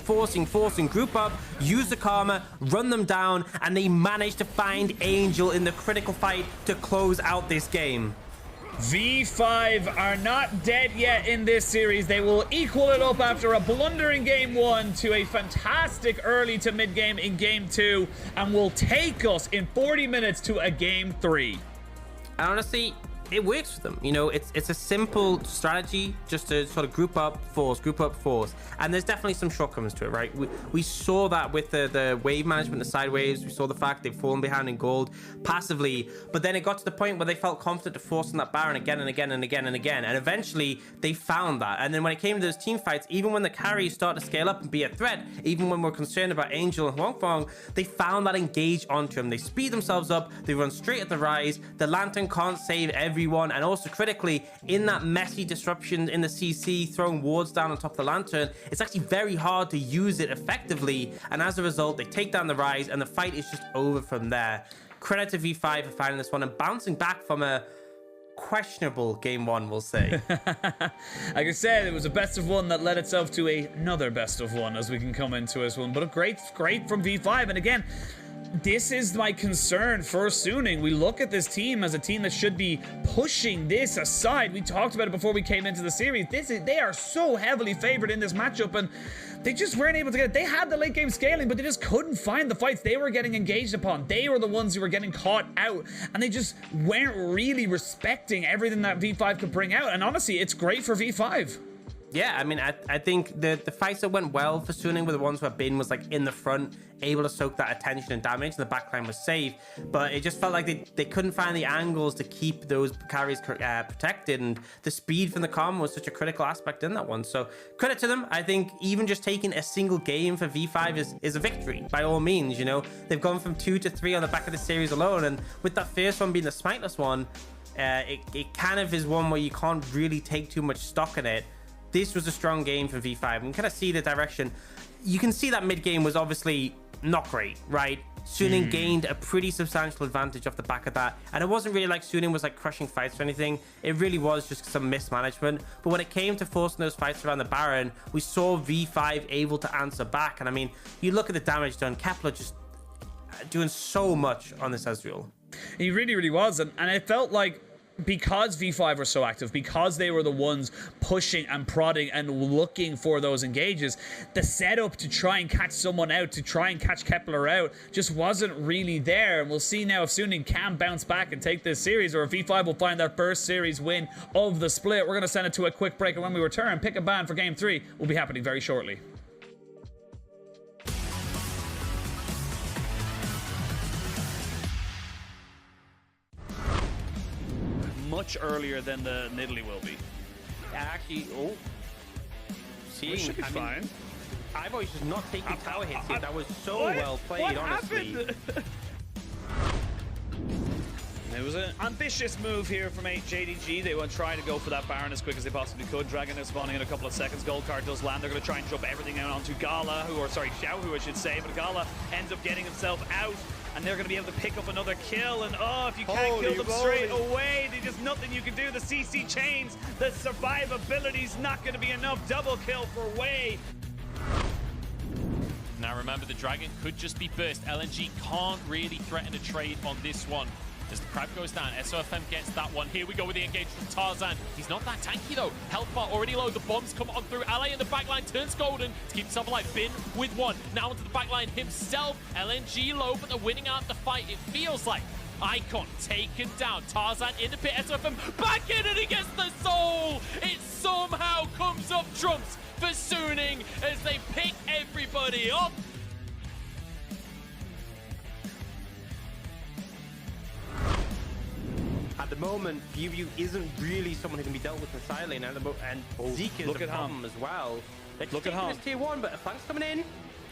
Group up, use the Karma, run them down, and they managed to find Angel in the critical fight to close out this game. V5 are not dead yet in this series. They will equal it up after a blunder in game 1 to a fantastic early to mid game in game 2, and will take us in 40 minutes to a game 3. And honestly, it works for them. You know, it's a simple strategy just to sort of group up, force. And there's definitely some shortcomings to it, right? We saw that with the wave management, the side waves. We saw the fact they've fallen behind in gold passively, but then it got to the point where they felt confident to force on that Baron again and again. And eventually they found that. And then when it came to those team fights, even when the carries start to scale up and be a threat, even when we're concerned about Angel and Huanfeng, they found that engage onto him. They speed themselves up. They run straight at the Rise. The Lantern can't save everyone, and also critically in that messy disruption in the CC, throwing wards down on top of the Lantern, it's actually very hard to use it effectively, and as a result they take down the Rise and the fight is just over from there. Credit to V5 for finding this one and bouncing back from a questionable game 1, we'll say. Like I said, it was a best of 1 that led itself to another best of 1 as we can come into as one, but a great from V5. And again, this is my concern for Suning. We look at this team as a team that should be pushing this aside. We talked about it before we came into the series. They are so heavily favored in this matchup, and they just weren't able to get it. They had the late game scaling, but they just couldn't find the fights they were getting engaged upon. They were the ones who were getting caught out, and they just weren't really respecting everything that V5 could bring out. And honestly, it's great for V5. Yeah, I mean, I think the fights that went well for Suning were the ones where Bin was like in the front, able to soak that attention and damage, and the backline was safe. But it just felt like they couldn't find the angles to keep those carries protected, and the speed from the Karma was such a critical aspect in that one. So credit to them. I think even just taking a single game for V5 is a victory by all means. You know, they've gone from 2 to 3 on the back of the series alone, and with that first one being the smiteless one, it kind of is one where you can't really take too much stock in it. This was a strong game for V5. And kind of see the direction. You can see that mid game was obviously not great, right? Suning gained a pretty substantial advantage off the back of that. And it wasn't really like Suning was like crushing fights or anything. It really was just some mismanagement. But when it came to forcing those fights around the Baron, we saw V5 able to answer back. And I mean, you look at the damage done. Kepler just doing so much on this Ezreal. He really, really was. And it felt like, because V5 were so active, because they were the ones pushing and prodding and looking for those engages, the setup to try and catch someone out, to try and catch Kepler out, just wasn't really there. And we'll see now if Suning can bounce back and take this series, or if V5 will find their first series win of the split. We're going to send it to a quick break, and when we return, pick a ban for game 3 will be happening very shortly. Much earlier than the Nidalee will be. Actually, It should be fine. I've always just not taken tower hits here. That was so well played, honestly. It was an ambitious move here from JDG. They were trying to go for that Baron as quick as they possibly could. Dragon is spawning in a couple of seconds. Gold card does land. They're going to try and jump everything out onto Gala, Xiao, I should say. But Gala ends up getting himself out, and they're going to be able to pick up another kill. And if you can't kill them straight away, there's just nothing you can do. The CC chains, the survivability's not going to be enough. Double kill for Wei. Now remember, the Dragon could just be burst. LNG can't really threaten a trade on this one. As the crab goes down, SOFM gets that one. Here we go with the engage from Tarzan. He's not that tanky though. Health bar already low. The bombs come on through. Ally in the backline turns golden to keep himself alive. Bin with one. Now into the backline himself. LNG low, but they're winning out the fight. It feels like Icon taken down. Tarzan in the pit. SOFM back in, and he gets the soul. It somehow comes up trumps for Suning. ring as they pick everybody up. At the moment, View isn't really someone who can be dealt with in the side lane, and Zeke is a problem as well. Look at him. Tier 1, but a flank's coming in.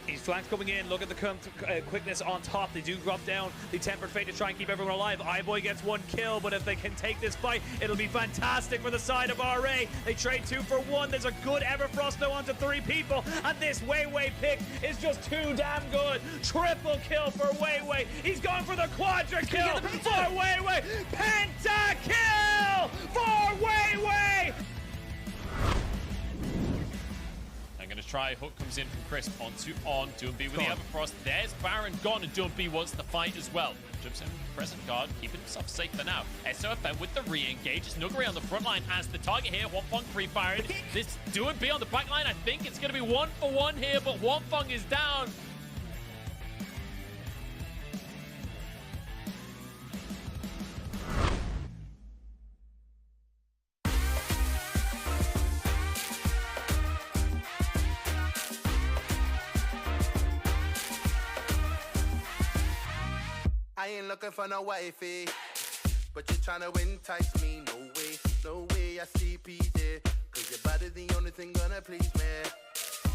He's flanks coming in. Look at the quickness on top. They do drop down the Tempered Fate to try and keep everyone alive. iBoy gets 1 kill, but if they can take this fight, it'll be fantastic for the side of RA. They trade 2 for 1. There's a good Everfrost now onto 3 people, and this Weiwei pick is just too damn good. Triple kill for Weiwei. He's going for the quadra kill for Weiwei. Penta kill for Weiwei. Going to try. Hook comes in from Crisp onto on. Doomby with the Everfrost. There's Baron gone, and Doomby wants the fight as well. Jumps in present guard, keeping himself safe for now. SOFM with the re-engage. It's Nuguri on the front line as the target here. Wonfong pre-fired. This Doomby on the back line. I think it's going to be 1-for-1 here, but Wonfong is down. I ain't looking for no wifey, but you're trying to entice me. No way, I see PJ, cause your body's the only thing gonna please me.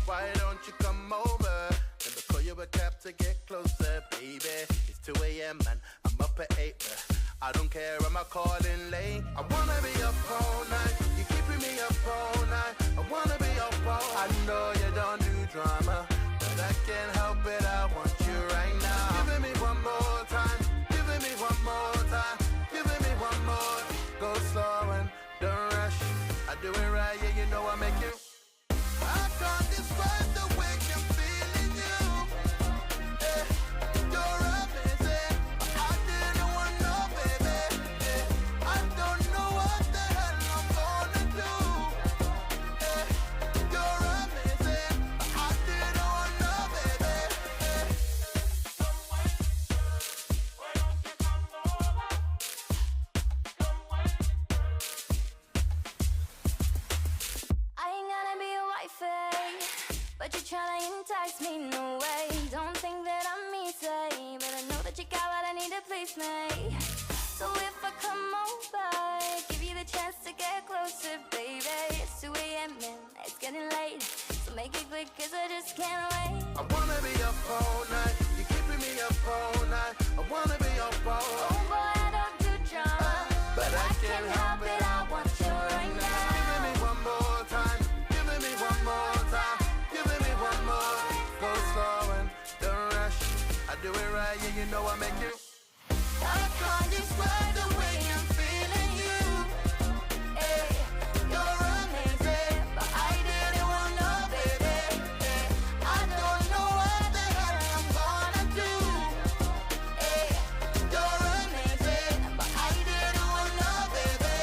Why don't you come over? Let me call you a cab to get closer, baby. It's 2 a.m. and I'm up at 8, but I don't care, I'm not calling late. I wanna be up all night, you're keeping me up all night. I wanna be up all I know you don't do drama, but I can't help it, I want you right now. Giving me one more time, giving me one more time, giving me one more. Go slow and don't rush, I do it right, yeah, you know I make you. I can't describe the way I'm feeling you. You're amazing, I didn't want no baby. I don't know what the hell I'm gonna do. You're amazing, I didn't want no baby. I ain't gonna be a wifey, but you're trying to entice me, no way. Don't think that I'm easy, but I know that you got what I need to please me. So if I come over, give you the chance to get closer, baby. It's 2 a.m. and it's getting late, so make it quick, cause I just can't wait. I wanna be up all night, you're keeping me up all night. I wanna be up all night. Oh boy, I don't do drama, but I can't help it, I want you right now. Giving me one more time, giving me one more time, giving me one more. Go slow and don't rush, I do it right, yeah, you know I make you. I can't describe the way I'm feeling you. You're amazing, but I didn't want no baby. I don't know what the hell I'm gonna do. You're amazing, but I didn't want no baby.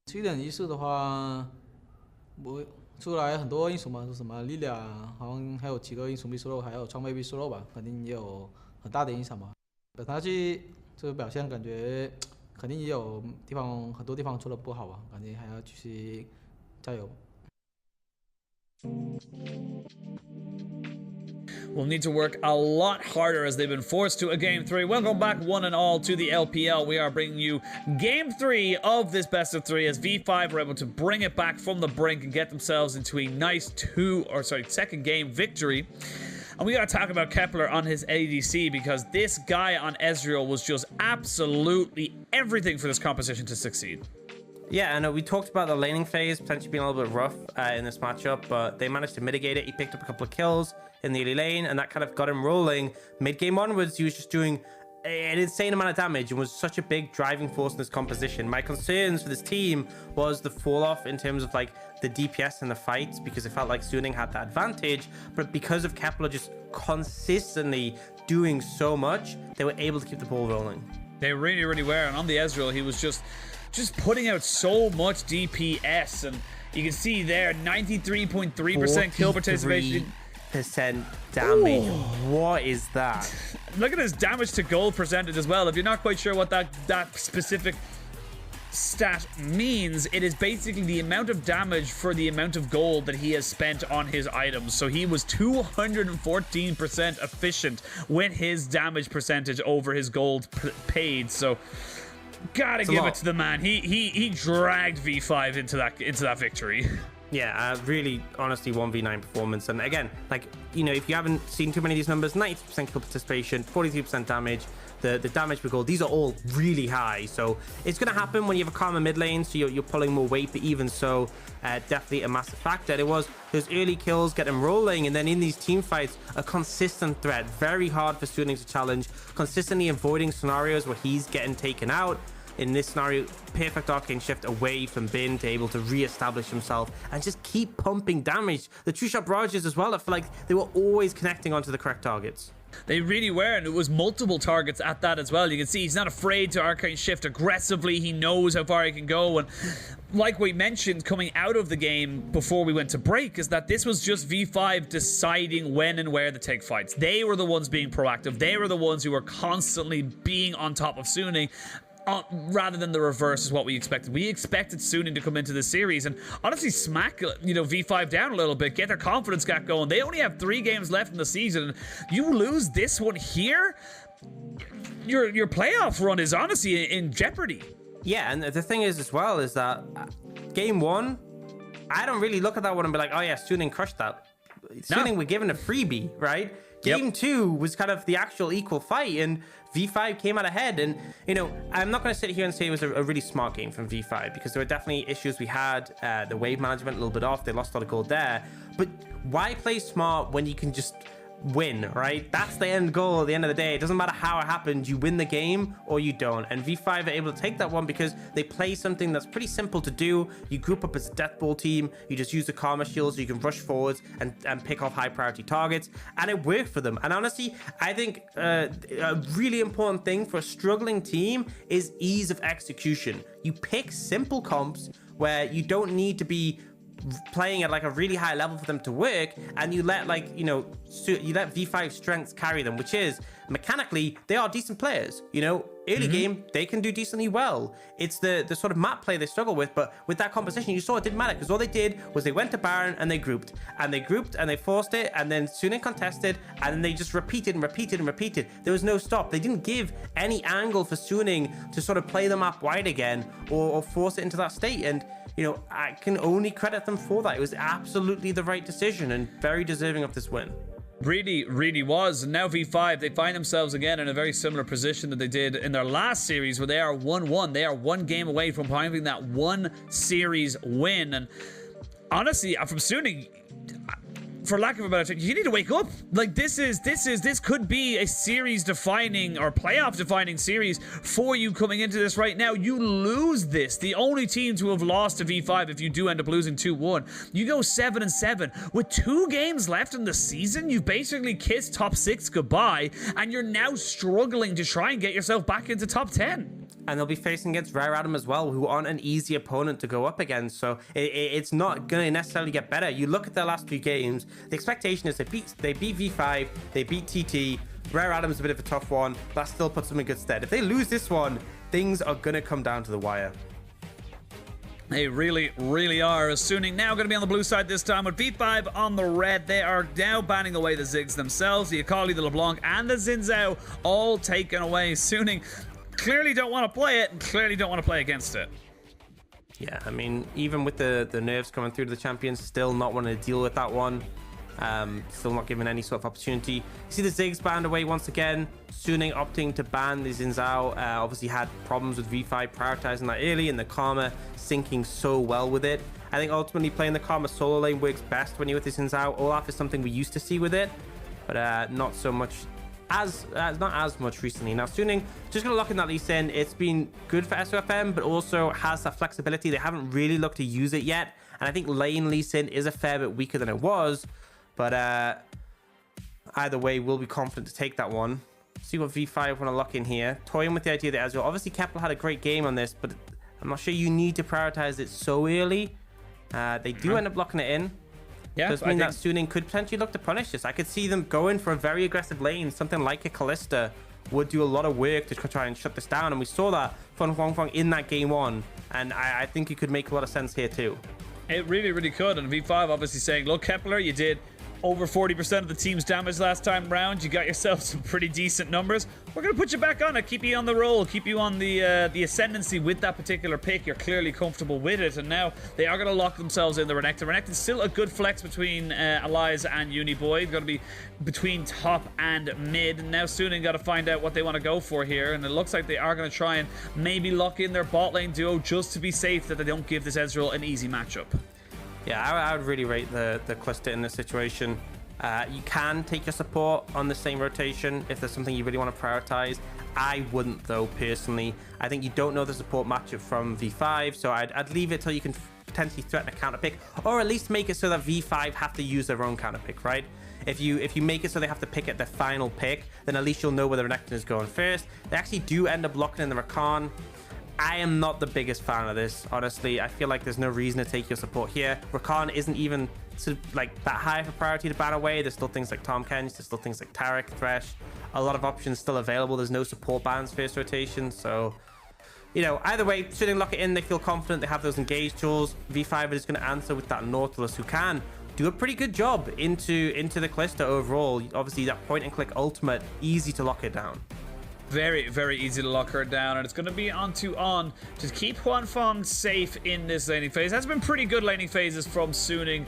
7.14的话，我出来很多因素嘛，说什么力量，好像还有几个因素没输漏，还有装备没输漏吧，肯定也有很大的影响嘛。本赛季这个表现感觉肯定也有很多地方做的不好吧，感觉还要继续加油。Will need to work a lot harder as they've been forced to a Game 3. Welcome back one and all to the LPL. We are bringing you Game 3 of this best of 3 as V5 were able to bring it back from the brink and get themselves into a nice second game victory. And we gotta talk about Kepler on his ADC because this guy on Ezreal was just absolutely everything for this composition to succeed. Yeah, I know we talked about the laning phase potentially being a little bit rough in this matchup, but they managed to mitigate it. He picked up a couple of kills in the early lane, and that kind of got him rolling. Mid-game onwards, he was just doing an insane amount of damage and was such a big driving force in this composition. My concerns for this team was the fall-off in terms of like the DPS in the fights because it felt like Suning had that advantage, but because of Kepler just consistently doing so much, they were able to keep the ball rolling. They really, really were, and on the Ezreal, he was just putting out so much DPS, and you can see there 93.3% kill participation. % damage. Ooh. What is that? Look at his damage to gold percentage as well. If you're not quite sure what that specific stat means, it is basically the amount of damage for the amount of gold that he has spent on his items. So he was 214% efficient with his damage percentage over his gold paid. So gotta give it to the man. He dragged V5 into that victory. Yeah, really, honestly, 1v9 performance. And again, like, you know, if you haven't seen too many of these numbers, 90% kill participation, 43% damage, the damage per goal, these are all really high. So it's going to happen when you have a calmer mid lane, so you're pulling more weight, but even so, definitely a massive factor. It was those early kills get him rolling, and then in these team fights, a consistent threat. Very hard for Suning to challenge, consistently avoiding scenarios where he's getting taken out. In this scenario, perfect arcane shift away from Bin to able to re-establish himself and just keep pumping damage. The true shot barrages as well, I feel like they were always connecting onto the correct targets. They really were, and it was multiple targets at that as well. You can see he's not afraid to arcane shift aggressively. He knows how far he can go, and like we mentioned coming out of the game before we went to break, is that this was just V5 deciding when and where to take fights. They were the ones being proactive. They were the ones who were constantly being on top of Suning. Rather than the reverse is what we expected. We expected Suning to come into the series and honestly smack, you know, V5 down a little bit, get their confidence gap going. They only have 3 games left in the season. You lose this one here, your playoff run is honestly in jeopardy. Yeah, and the thing is as well is that game 1, I don't really look at that one and be like, oh yeah, Suning crushed that. Suning were given a freebie, right? Game 2 was kind of the actual equal fight, and V5 came out ahead. And, you know, I'm not going to sit here and say it was a really smart game from V5 because there were definitely issues we had. The wave management a little bit off. They lost a lot of gold there. But why play smart when you can just win, right? That's the end goal at the end of the day. It doesn't matter how it happened. You win the game or you don't. And V5 are able to take that one because they play something that's pretty simple to do. You group up as a death ball team. You just use the karma shield so you can rush forwards and pick off high priority targets. And it worked for them. And honestly, I think a really important thing for a struggling team is ease of execution. You pick simple comps where you don't need to be playing at like a really high level for them to work, and you let, like, you know, you let V5 strengths carry them, which is mechanically they are decent players. You know, early game they can do decently well. It's the sort of map play they struggle with, but with that composition you saw it didn't matter because all they did was they went to Baron and they grouped and they forced it, and then Suning contested, and then they just repeated and repeated and repeated. There was no stop. They didn't give any angle for Suning to sort of play the map wide again or force it into that state. And you know, I can only credit them for that. It was absolutely the right decision and very deserving of this win. Really, really was. And now V5, they find themselves again in a very similar position that they did in their last series where they are 1-1. They are 1 game away from finding that 1 series win. And honestly, from Suning, for lack of a better term, you need to wake up. Like, this could be a series defining or playoff defining series for you coming into this right now. You lose this, the only team to have lost to V5 if you do end up losing 2-1. You go 7-7 with 2 games left in the season. You've basically kissed top 6 goodbye, and you're now struggling to try and get yourself back into top 10. and they'll be facing against Rare Adam as well, who aren't an easy opponent to go up against. So it's not going to necessarily get better. You look at their last 3 games, the expectation is they beat V5, they beat TT. Rare Adam's a bit of a tough one. That still puts them in good stead. If they lose this one, things are going to come down to the wire. They really, really are. Suning now going to be on the blue side this time with V5 on the red. They are now banning away the Ziggs themselves. The Akali, the LeBlanc, and the Xin Zhao all taken away. Suning clearly don't want to play it and clearly don't want to play against it. Yeah, I mean, even with the nerfs coming through to the champions, still not wanting to deal with that one. Still not given any sort of opportunity. You see the Ziggs banned away once again. Suning opting to ban the Xin Zhao. Obviously had problems with V5 prioritizing that early, and the Karma syncing so well with it. I think ultimately playing the Karma solo lane works best when you're with the Xin Zhao. Olaf is something we used to see with it, but not so much not as much recently. Now Suning just gonna lock in that Lee Sin. It's been good for SOFM, but also has that flexibility. They haven't really looked to use it yet, and I think lane Lee Sin is a fair bit weaker than it was. But either way, we'll be confident to take that one. See what V5 want to lock in here. Toying with the idea that Ezreal. Obviously, Kepler had a great game on this, but I'm not sure you need to prioritize it so early. They do end up locking it in. Yeah, does mean that Suning could potentially look to punish this. I could see them going for a very aggressive lane. Something like a Kalista would do a lot of work to try and shut this down. And we saw that from Huang Feng in that game 1. And I think it could make a lot of sense here too. It really, really could. And V5 obviously saying, look, Kepler, you did over 40% of the team's damage last time round. You got yourself some pretty decent numbers. We're going to put you back on it, keep you on the roll, keep you on the ascendancy with that particular pick. You're clearly comfortable with it, and now they are going to lock themselves in the Renekton. Renekton's still a good flex between Eliza and Uniboy. Going to be between top and mid. And now Suning got to find out what they want to go for here, and it looks like they are going to try and maybe lock in their bot lane duo just to be safe that they don't give this Ezreal an easy matchup. Yeah, I would really rate the Cluster in this situation. You can take your support on the same rotation if there's something you really want to prioritize. I wouldn't, though, personally. I think you don't know the support matchup from V5, so I'd leave it till you can potentially threaten a counter pick, or at least make it so that V5 have to use their own counter pick, right? If you make it so they have to pick at their final pick, then at least you'll know where the Renekton is going first. They actually do end up locking in the Rakan. I am not the biggest fan of this, honestly. I feel like there's no reason to take your support here. Rakan isn't even sort of like that high of a priority to ban away. There's still things like Tom Kench, there's still things like Taric, Thresh. A lot of options still available. There's no support bans first rotation, so you know, either way, should they lock it in, they feel confident, they have those engage tools. V5 is going to answer with that Nautilus, who can do a pretty good job into the Kalista overall. Obviously, that point and click ultimate, easy to lock it down. Very, very easy to lock her down, and it's going to be on to keep Huan Feng safe in this laning phase. That's been pretty good laning phases from Suning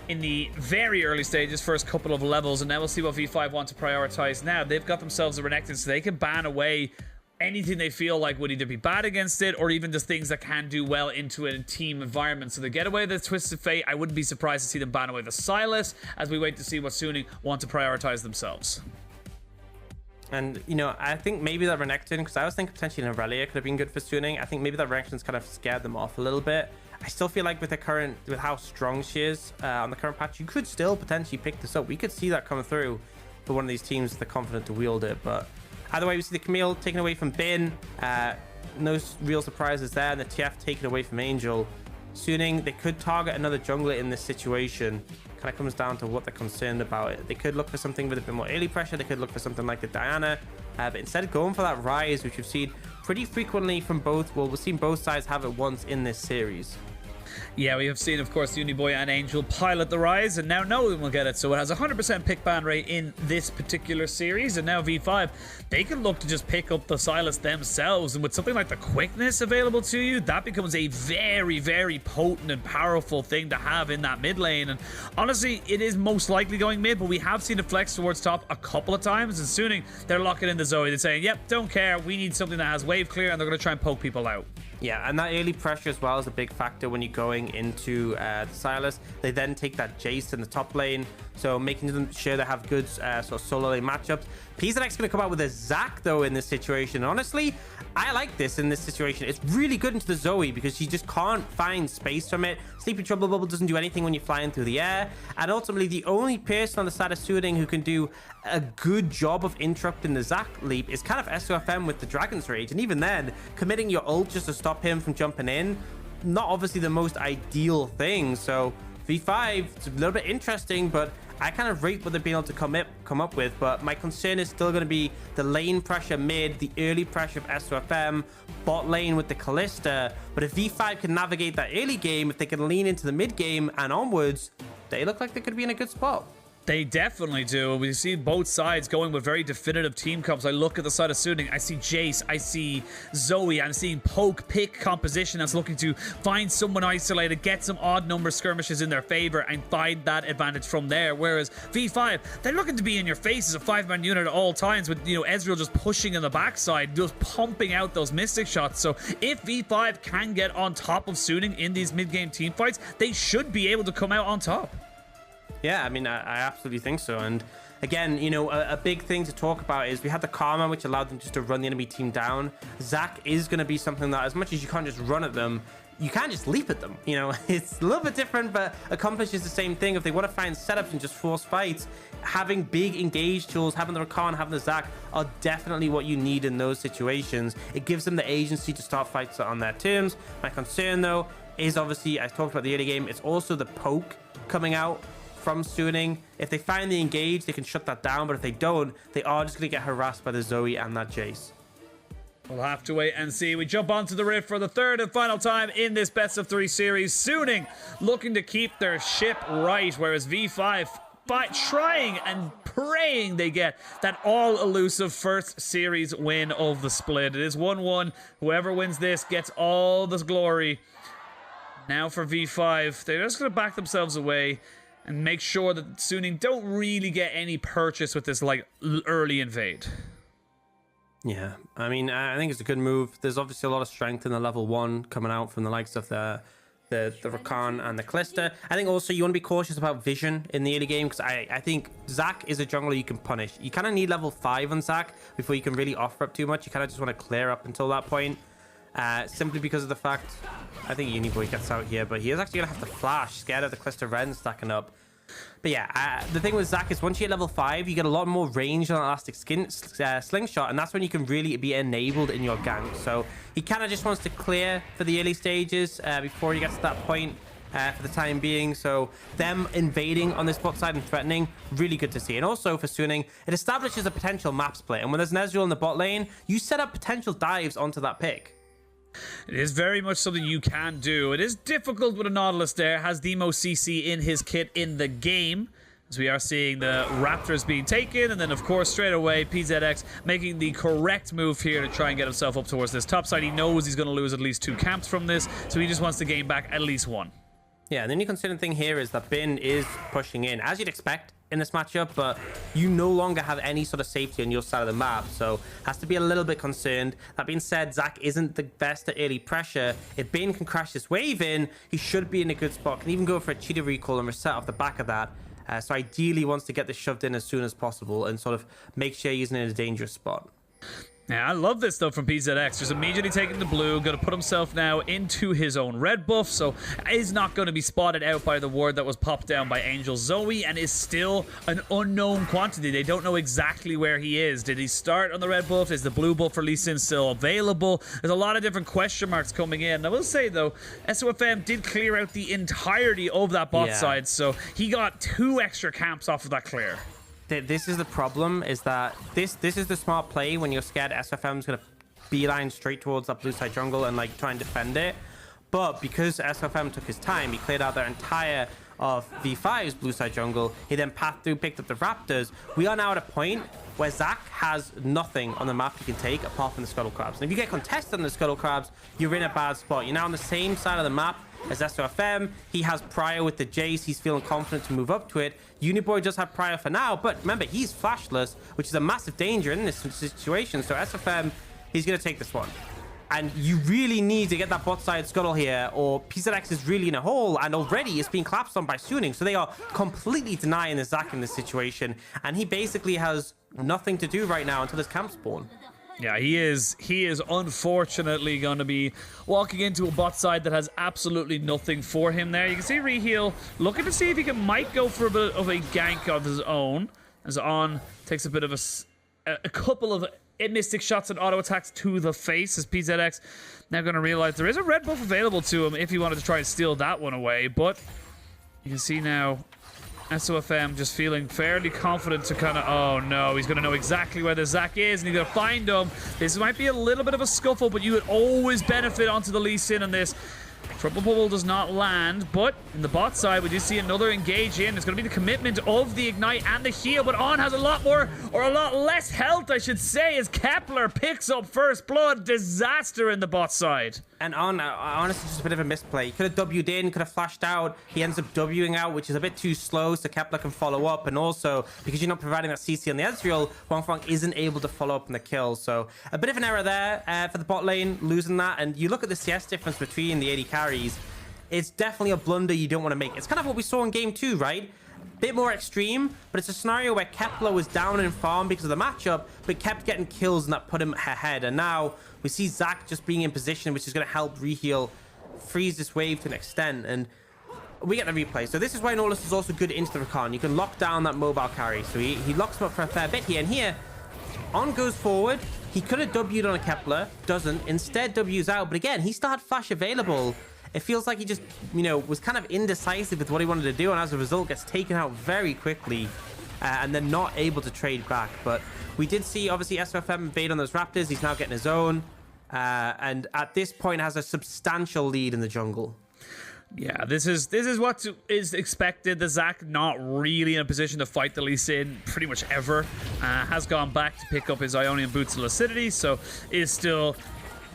in the very early stages, first couple of levels, and now we'll see what V5 want to prioritize now. They've got themselves a Renekton, so they can ban away anything they feel like would either be bad against it or even just things that can do well into a team environment. So they get away with the Twisted Fate. I wouldn't be surprised to see them ban away the Sylas as we wait to see what Suning want to prioritize themselves. And, you know, I think maybe that Renekton, because I was thinking potentially an Aurelia could have been good for Suning. I think maybe that Renekton's kind of scared them off a little bit. I still feel like with how strong she is on the current patch, you could still potentially pick this up. We could see that coming through for one of these teams that's confident to wield it. But either way, we see the Camille taken away from Bin. No real surprises there. And the TF taken away from Angel. Suning, they could target another jungler in this situation. Kind of comes down to what they're concerned about. They could look for something with a bit more early pressure. They could look for something like the Diana. But instead going for that Rise, which we've seen pretty frequently from both. Well, we've seen both sides have it once in this series. Yeah, we have seen, of course, Uniboy and Angel pilot the Rise, and now no one will get it. So it has a 100% pick ban rate in this particular series, and now V5, they can look to just pick up the Sylas themselves, and with something like the quickness available to you, that becomes a very, very potent and powerful thing to have in that mid lane. And honestly, it is most likely going mid, but we have seen it flex towards top a couple of times, and Suning, they're locking in the Zoe. They're saying, yep, don't care, we need something that has wave clear, and they're going to try and poke people out. Yeah, and that early pressure as well is a big factor when you're going into the Silas. They then take that Jace in the top lane, so making them sure they have good sort of solo lane matchups. PZX going to come out with a Zac, though, in this situation. Honestly, I like this in this situation. It's really good into the Zoe because you just can't find space from it. Sleepy Trouble Bubble doesn't do anything when you're flying through the air. And ultimately, the only person on the side of Soothing who can do a good job of interrupting the Zac leap is kind of SOFM with the Dragon's Rage. And even then, committing your ult just to stop him from jumping in, not obviously the most ideal thing. So V5, it's a little bit interesting, but I kind of rate what they've been able to come up with, but my concern is still going to be the lane pressure mid, the early pressure of SOFM, bot lane with the Kalista. But if V5 can navigate that early game, if they can lean into the mid game and onwards, they look like they could be in a good spot. They definitely do. We see both sides going with very definitive team comps. I look at the side of Soothing. I see Jace. I see Zoe. I'm seeing poke pick composition that's looking to find someone isolated, get some odd number skirmishes in their favor, and find that advantage from there. Whereas V5, they're looking to be in your face as a 5-man unit at all times with, you know, Ezreal just pushing in the backside, just pumping out those mystic shots. So if V5 can get on top of Soothing in these mid-game team fights, they should be able to come out on top. Yeah, I mean, I absolutely think so. And again, you know, a big thing to talk about is we had the Karma, which allowed them just to run the enemy team down. Zac is going to be something that, as much as you can't just run at them, you can't just leap at them. You know, it's a little bit different, but accomplishes the same thing. If they want to find setups and just force fights, having big engage tools, having the Rakan, having the Zac are definitely what you need in those situations. It gives them the agency to start fights on their terms. My concern, though, is obviously, I talked about the early game, it's also the poke coming out from Soothing. If they find the engage, they can shut that down, but if they don't, they are just going to get harassed by the Zoe and that Jace. We'll have to wait and see. We jump onto the Rift for the third and final time in this best of 3 series. Soothing looking to keep their ship right, whereas V5 trying and praying they get that all-elusive first series win of the split. It is 1-1. Whoever wins this gets all the glory. Now for V5, they're just going to back themselves away and make sure that Soothing don't really get any purchase with this like early invade. Yeah, I mean, I think it's a good move. There's obviously a lot of strength in the level 1 coming out from the likes of the Rakan and the Kalista. I think also you want to be cautious about vision in the early game, because I think Zac is a jungler you can punish. You kind of need level 5 on Zac before you can really offer up too much. You kind of just want to clear up until that point. Simply because of the fact, I think Uniboy gets out here, but he is actually going to have to flash, scared of the Kalista Ren stacking up. But yeah, the thing with Zac is once you hit level 5, you get a lot more range on Elastic Slingshot, and that's when you can really be enabled in your gank. So he kind of just wants to clear for the early stages before he gets to that point for the time being. So them invading on this bot side and threatening, really good to see. And also for Soothing, it establishes a potential map split. And when there's an Ezreal in the bot lane, you set up potential dives onto that pick. It is very much something you can do. It is difficult with a Nautilus there. Has the most CC in his kit in the game, as we are seeing the Raptors being taken. And then, of course, straight away, PZX making the correct move here to try and get himself up towards this top side. He knows he's going to lose at least 2 camps from this, so he just wants to gain back at least 1. Yeah, and the only concerning thing here is that Bin is pushing in, as you'd expect in this matchup, but you no longer have any sort of safety on your side of the map, so has to be a little bit concerned. That being said, Zac isn't the best at early pressure. If Bin can crash this wave in, he should be in a good spot. Can even go for a cheetah recall and reset off the back of that. So ideally wants to get this shoved in as soon as possible and sort of make sure he's in a dangerous spot. Yeah, I love this though from PZX. Just immediately taking the blue, going to put himself now into his own red buff, so is not going to be spotted out by the ward that was popped down by Angel Zoe, and is still an unknown quantity. They don't know exactly where he is. Did he start on the red buff? Is the blue buff for Lee Sin still available? There's a lot of different question marks coming in. I will say though, SOFM did clear out the entirety of that bot side, so he got 2 extra camps off of that clear. This is the problem, is that this is the smart play when you're scared SFM's going to beeline straight towards that blue side jungle and like try and defend it. But because SFM took his time, he cleared out their entire of V5's blue side jungle. He then passed through, picked up the Raptors. We are now at a point where Zac has nothing on the map he can take apart from the Scuttle Crabs. And if you get contested on the Scuttle Crabs, you're in a bad spot. You're now on the same side of the map as SOFM. He has Prior with the Jace. He's feeling confident to move up to it. Uniboy does have Prior for now, but remember, he's flashless, which is a massive danger in this situation. So SOFM, he's going to take this one. And you really need to get that bot side scuttle here, or PZX is really in a hole, and already it's being collapsed on by Suning. So they are completely denying the Zac in this situation, and he basically has nothing to do right now until this camp spawn. Yeah, he is unfortunately going to be walking into a bot side that has absolutely nothing for him there. You can see Reheal looking to see if he might go for a bit of a gank of his own, as On takes a bit of a couple of mystic shots and auto attacks to the face, as PZX now going to realize there is a red buff available to him if he wanted to try and steal that one away. But you can see now SOFM just feeling fairly confident to kind of, oh no, he's going to know exactly where the Zac is and he's going to find him. This might be a little bit of a scuffle, but you would always benefit onto the Lee Sin on this. Triple bubble does not land, but in the bot side, we do see another engage in. It's going to be the commitment of the ignite and the heal, but On has a lot more, or a lot less health, I should say, as Kepler picks up first blood. Disaster in the bot side. And On, honestly, just a bit of a misplay. He could have W'd in, could have flashed out. He ends up W'ing out, which is a bit too slow, so Kepler can follow up. And also, because you're not providing that CC on the Ezreal, Huanfeng isn't able to follow up on the kill. So a bit of an error there for the bot lane, losing that. And you look at the CS difference between the AD carries, it's definitely a blunder you don't want to make. It's kind of what we saw in game 2, right? Bit more extreme, but it's a scenario where Kepler was down in farm because of the matchup, but kept getting kills and that put him ahead. And now we see Zac just being in position, which is going to help Reheal freeze this wave to an extent. And we get the replay. So this is why Nautilus is also good into the Rakan. You can lock down that mobile carry. So he locks him up for a fair bit here. And here, On goes forward. He could have W'd on a Kepler, doesn't. Instead, W's out. But again, he still had flash available. It feels like he just, you know, was kind of indecisive with what he wanted to do, and as a result gets taken out very quickly and then not able to trade back. But we did see, obviously, SOFM invade on those Raptors. He's now getting his own, and at this point has a substantial lead in the jungle. Yeah, this is what is expected. The Zac not really in a position to fight the Lee Sin pretty much ever. Has gone back to pick up his Ionian Boots of Lucidity, so is still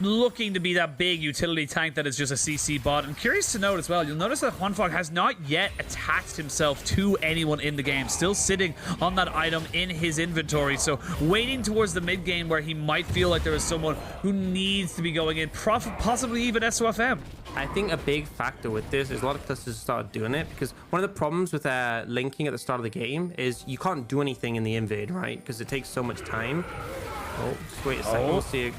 looking to be that big utility tank that is just a CC bot. And curious to note as well, you'll notice that Huanfeng has not yet attached himself to anyone in the game, still sitting on that item in his inventory, so waiting towards the mid game where he might feel like there is someone who needs to be going in, possibly even SOFM. I think a big factor with this is a lot of clusters started doing it, because one of the problems with linking at the start of the game is you can't do anything in the invade, right? Because it takes so much time. Oh, just wait a second, we'll see.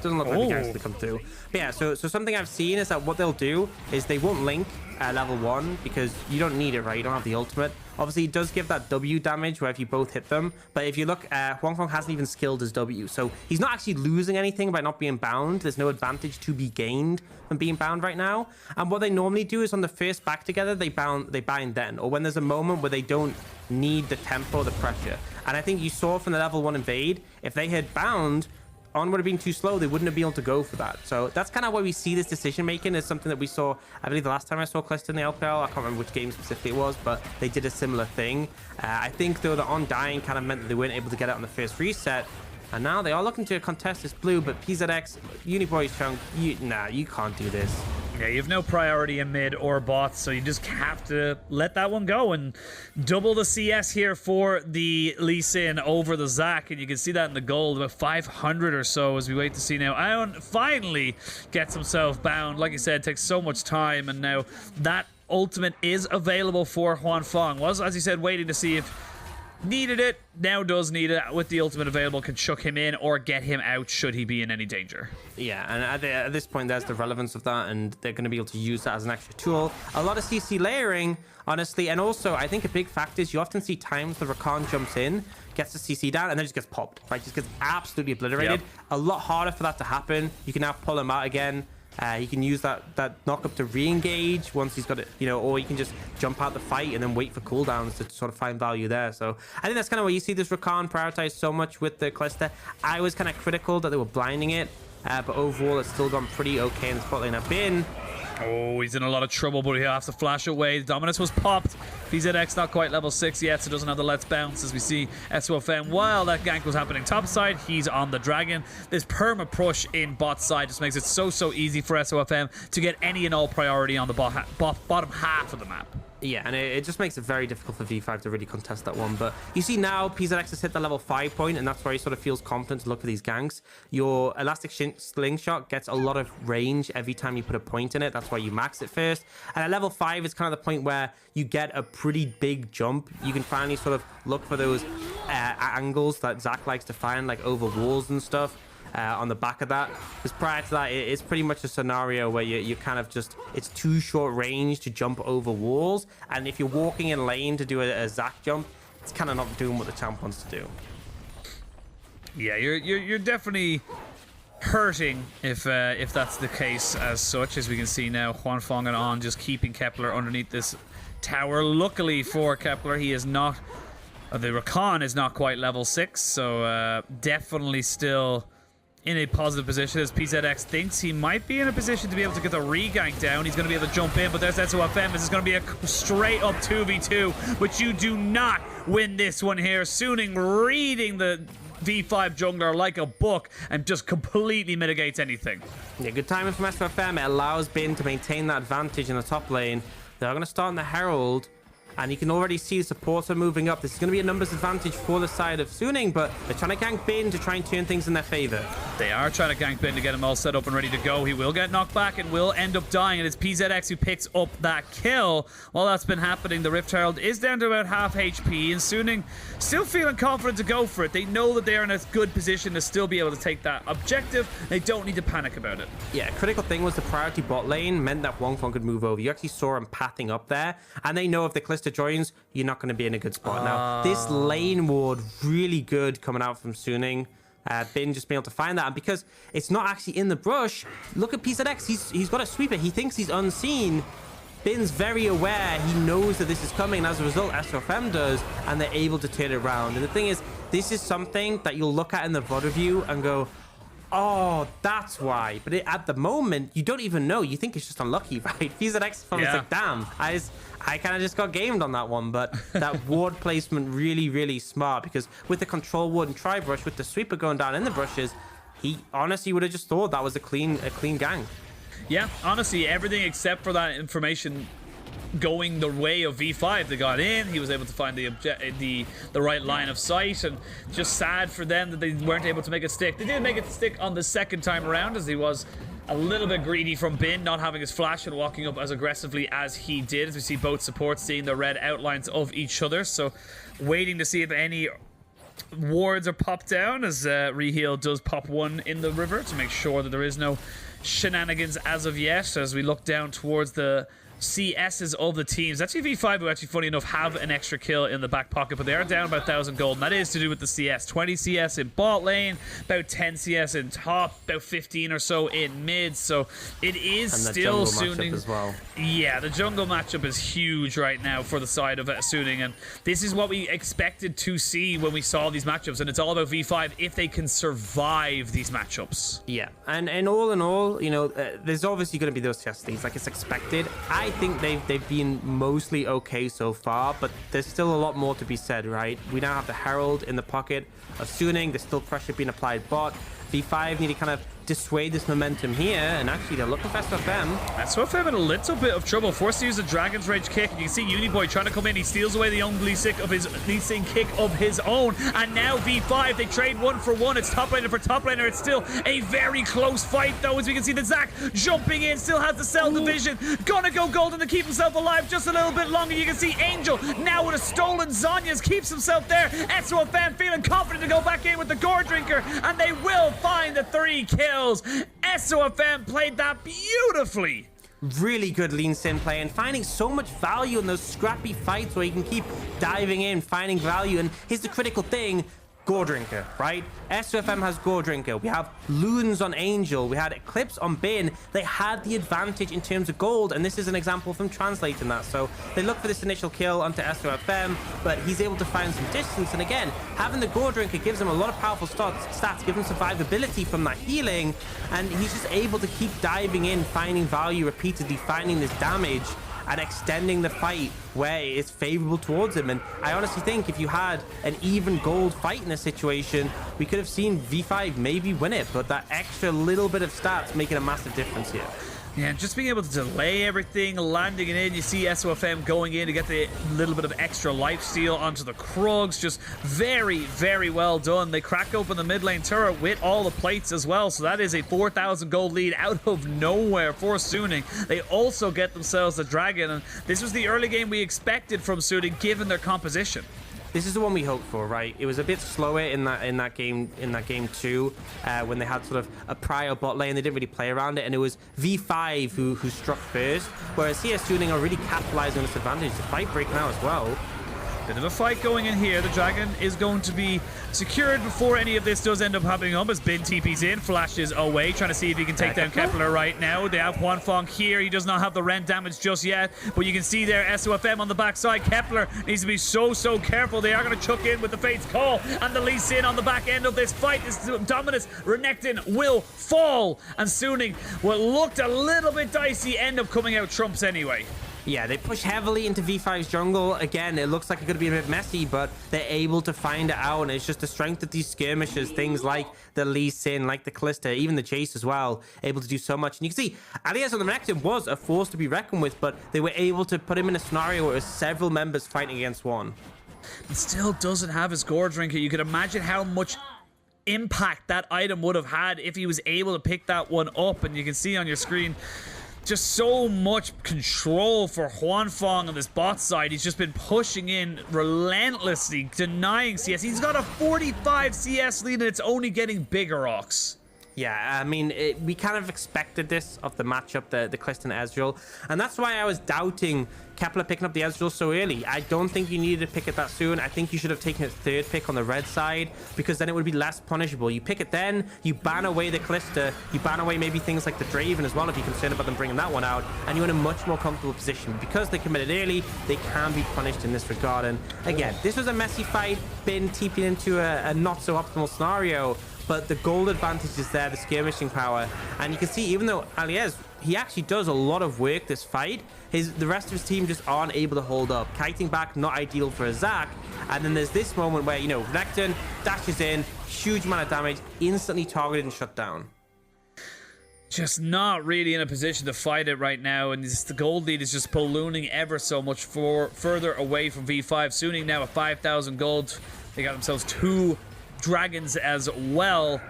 Doesn't look like the gangster come through. But yeah, so something I've seen is that what they'll do is they won't link level 1 because you don't need it, right? You don't have the ultimate. Obviously, it does give that W damage where if you both hit them. But if you look, Huanfeng hasn't even skilled his W. So he's not actually losing anything by not being bound. There's no advantage to be gained from being bound right now. And what they normally do is on the first back together, they bind then. Or when there's a moment where they don't need the tempo or the pressure. And I think you saw from the level 1 invade, if they had bound, On would have been too slow. They wouldn't have been able to go for that. So that's kind of why we see this decision making is something that we saw, I believe the last time I saw Calista in the LPL, I can't remember which game specifically it was, but they did a similar thing. I think though that On dying kind of meant that they weren't able to get it on the first reset. And now they are looking to contest this blue, but PZX, Uniboy's Chunk, nah, you can't do this. Yeah, you have no priority in mid or bot, so you just have to let that one go and double the CS here for the Lee Sin over the Zac, and you can see that in the gold, about 500 or so as we wait to see now. Ion finally gets himself bound. Like I said, it takes so much time, and now that ultimate is available for Huanfeng. Was, as you said, waiting to see if needed it, now does need it. With the ultimate available, can chuck him in or get him out should he be in any danger. Yeah, and at this point, there's the relevance of that, and they're going to be able to use that as an extra tool. A lot of CC layering, honestly, and also, I think a big factor is you often see times the Rakan jumps in, gets the CC down, and then just gets popped, right? Just gets absolutely obliterated. Yep. A lot harder for that to happen. You can now pull him out again. You can use that knock up to re-engage once he's got it, you know, or you can just jump out the fight and then wait for cooldowns to sort of find value there. So I think that's kind of where you see this Rakan prioritized so much with the Calista. I was kind of critical that they were blinding it, but overall it's still gone pretty okay in the spot lane. I've been. Oh, he's in a lot of trouble, but he'll have to flash away. The Dominus was popped. PZX not quite level 6 yet, so doesn't have the Let's Bounce as we see SOFM. While that gank was happening top side, he's on the Dragon. This perma push in bot side just makes it so easy for SOFM to get any and all priority on the bottom half of the map. Yeah, and it just makes it very difficult for V5 to really contest that one. But you see now, PZX has hit the level 5 point, and that's where he sort of feels confident to look for these ganks. Your Elastic Slingshot gets a lot of range every time you put a point in it. That's why you max it first. And at level 5 is kind of the point where you get a pretty big jump. You can finally sort of look for those angles that Zach likes to find, like over walls and stuff. On the back of that, because prior to that, it's pretty much a scenario where you kind of just, it's too short range to jump over walls, and if you're walking in lane to do a Zach jump, it's kind of not doing what the champ wants to do. Yeah, you're definitely hurting if that's the case as such. As we can see now, Huanfeng and On just keeping Kepler underneath this tower. Luckily for Kepler, he is not, the Rakan is not quite level 6, so definitely still in a positive position, as PZX thinks he might be in a position to be able to get the regank down. He's going to be able to jump in, but there's SOFM. This is going to be a straight up 2v2, but you do not win this one here. Suning reading the V5 jungler like a book and just completely mitigates anything. Yeah, good timing from SOFM. It allows Bin to maintain that advantage in the top lane. They're going to start in the Herald, and you can already see the supports are moving up. This is going to be a numbers advantage for the side of Suning, but they're trying to gank Bin to try and turn things in their favor. They are trying to gank Bin to get him all set up and ready to go. He will get knocked back and will end up dying, and it's PZX who picks up that kill. While that's been happening, the Rift Herald is down to about half HP, and Suning still feeling confident to go for it. They know that they're in a good position to still be able to take that objective. They don't need to panic about it. Yeah, critical thing was the priority bot lane meant that Huanfeng could move over. You actually saw him pathing up there, and they know if the Callisto joins, you're not going to be in a good spot. Now, this lane ward, really good coming out from Suning. Bin just being able to find that, and because it's not actually in the brush, look at PZX. He's got a sweeper. He thinks he's unseen. Bin's very aware. He knows that this is coming, and as a result, SOFM does, and they're able to turn it around. And the thing is, this is something that you'll look at in the VOD review and go, oh, that's why. But at the moment, you don't even know. You think it's just unlucky, right? PZX is probably like, damn, I kind of just got gamed on that one. But that ward placement really, really smart, because with the control ward and tri-brush, with the sweeper going down in the brushes, he honestly would have just thought that was a clean gang. Yeah, honestly, everything except for that information going the way of V5. They got in, he was able to find the right line of sight, and just sad for them that they weren't able to make it stick. They did make it stick on the second time around, as he was a little bit greedy from Bin, not having his flash and walking up as aggressively as he did, as we see both supports seeing the red outlines of each other. So waiting to see if any wards are popped down, as Reheal does pop one in the river to make sure that there is no shenanigans as of yet, as we look down towards the CSs of the teams. Actually, V5, who actually, funny enough, have an extra kill in the back pocket, but they are down about 1,000 gold, and that is to do with the CS. 20 CS in bot lane, about 10 CS in top, about 15 or so in mid, so it is still Suning as well. Yeah, the jungle matchup is huge right now for the side of Suning, and this is what we expected to see when we saw these matchups, and it's all about V5 if they can survive these matchups. Yeah, and all in all, you know, there's obviously going to be those test leads, like it's expected. I think they've been mostly okay so far, but there's still a lot more to be said, right? We now have the Herald in the pocket of Suning. There's still pressure being applied bot. V5 need to kind of dissuade this momentum here, and actually they're looking for SOFM. SOFM in a little bit of trouble, forced to use a Dragon's Rage kick. You can see Uniboy trying to come in. He steals away the only kick of his own, and now V5, they trade 1 for 1. It's top laner for top laner. It's still a very close fight, though, as we can see the Zac jumping in, still has the cell division, gonna go golden to keep himself alive just a little bit longer. You can see Angel now with a stolen Zhonya's, keeps himself there. SOFM feeling confident to go back in with the Gore Drinker, and they will find the 3 kills. SOFM played that beautifully. Really good lean sin play, and finding so much value in those scrappy fights where you can keep diving in, finding value. And here's the critical thing: Gore Drinker, right? SOFM has Gore Drinker. We have Loons on Angel. We had Eclipse on Bin. They had the advantage in terms of gold, and this is an example of them translating that. So they look for this initial kill onto SOFM, but he's able to find some distance. And again, having the Gore Drinker gives him a lot of powerful stats, give him survivability from that healing, and he's just able to keep diving in, finding value repeatedly, finding this damage, and extending the fight where it's favorable towards him. And I honestly think if you had an even gold fight in this situation, we could have seen V5 maybe win it, but that extra little bit of stats making a massive difference here. Yeah, just being able to delay everything, landing it in. You see SOFM going in to get the little bit of extra lifesteal onto the Krugs. Just very, very well done. They crack open the mid lane turret with all the plates as well. So that is a 4,000 gold lead out of nowhere for Suning. They also get themselves a dragon. And this was the early game we expected from Suning given their composition. This is the one we hoped for, right? It was a bit slower in that game too, when they had sort of a prior bot lane. They didn't really play around it, and it was V5 who struck first, whereas CS Suning are really capitalizing on this advantage. The fight breaking out as well. Bit of a fight going in here. The dragon is going to be secured before any of this does end up happening up as Bin TP's in, flashes away, trying to see if he can take down Kepler right now. They have Huanfeng here. He does not have the rend damage just yet, but you can see there SOFM on the backside. Kepler needs to be so careful. They are going to chuck in with the Fate's Call and the Lee Sin on the back end of this fight. This dominance, Renekton will fall, and Suning, what looked a little bit dicey, end up coming out trumps anyway. Yeah, they push heavily into V5's jungle. Again, it looks like it's going to be a bit messy, but they're able to find it out, and it's just the strength of these skirmishes, things like the Lee Sin, like the Callista, even the Chase as well, able to do so much. And you can see, Alias on the Renekton was a force to be reckoned with, but they were able to put him in a scenario where it was several members fighting against one. It still doesn't have his Gore Drinker. You can imagine how much impact that item would have had if he was able to pick that one up, and you can see on your screen just so much control for Huanfeng on this bot side. He's just been pushing in relentlessly, denying CS. He's got a 45 CS lead, and it's only getting bigger, Ox. Yeah, I mean, we kind of expected this of the matchup, the Callista and Ezreal, and that's why I was doubting Kepler picking up the Ezreal so early. I don't think you needed to pick it that soon. I think you should have taken a third pick on the red side, because then it would be less punishable. You pick it then, you ban away the Callista, you ban away maybe things like the Draven as well if you're concerned about them bringing that one out, and you're in a much more comfortable position. Because they committed early, they can be punished in this regard. And again, this was a messy fight, been TP'd into a not so optimal scenario, but the gold advantage is there, the skirmishing power. And you can see, even though Alias, he actually does a lot of work this fight, the rest of his team just aren't able to hold up. Kiting back, not ideal for a Zac. And then there's this moment where, you know, Renekton dashes in, huge amount of damage, instantly targeted and shut down. Just not really in a position to fight it right now, and the gold lead is just ballooning ever so much further away from V5. Suning now at 5,000 gold. They got themselves 2 dragons as well.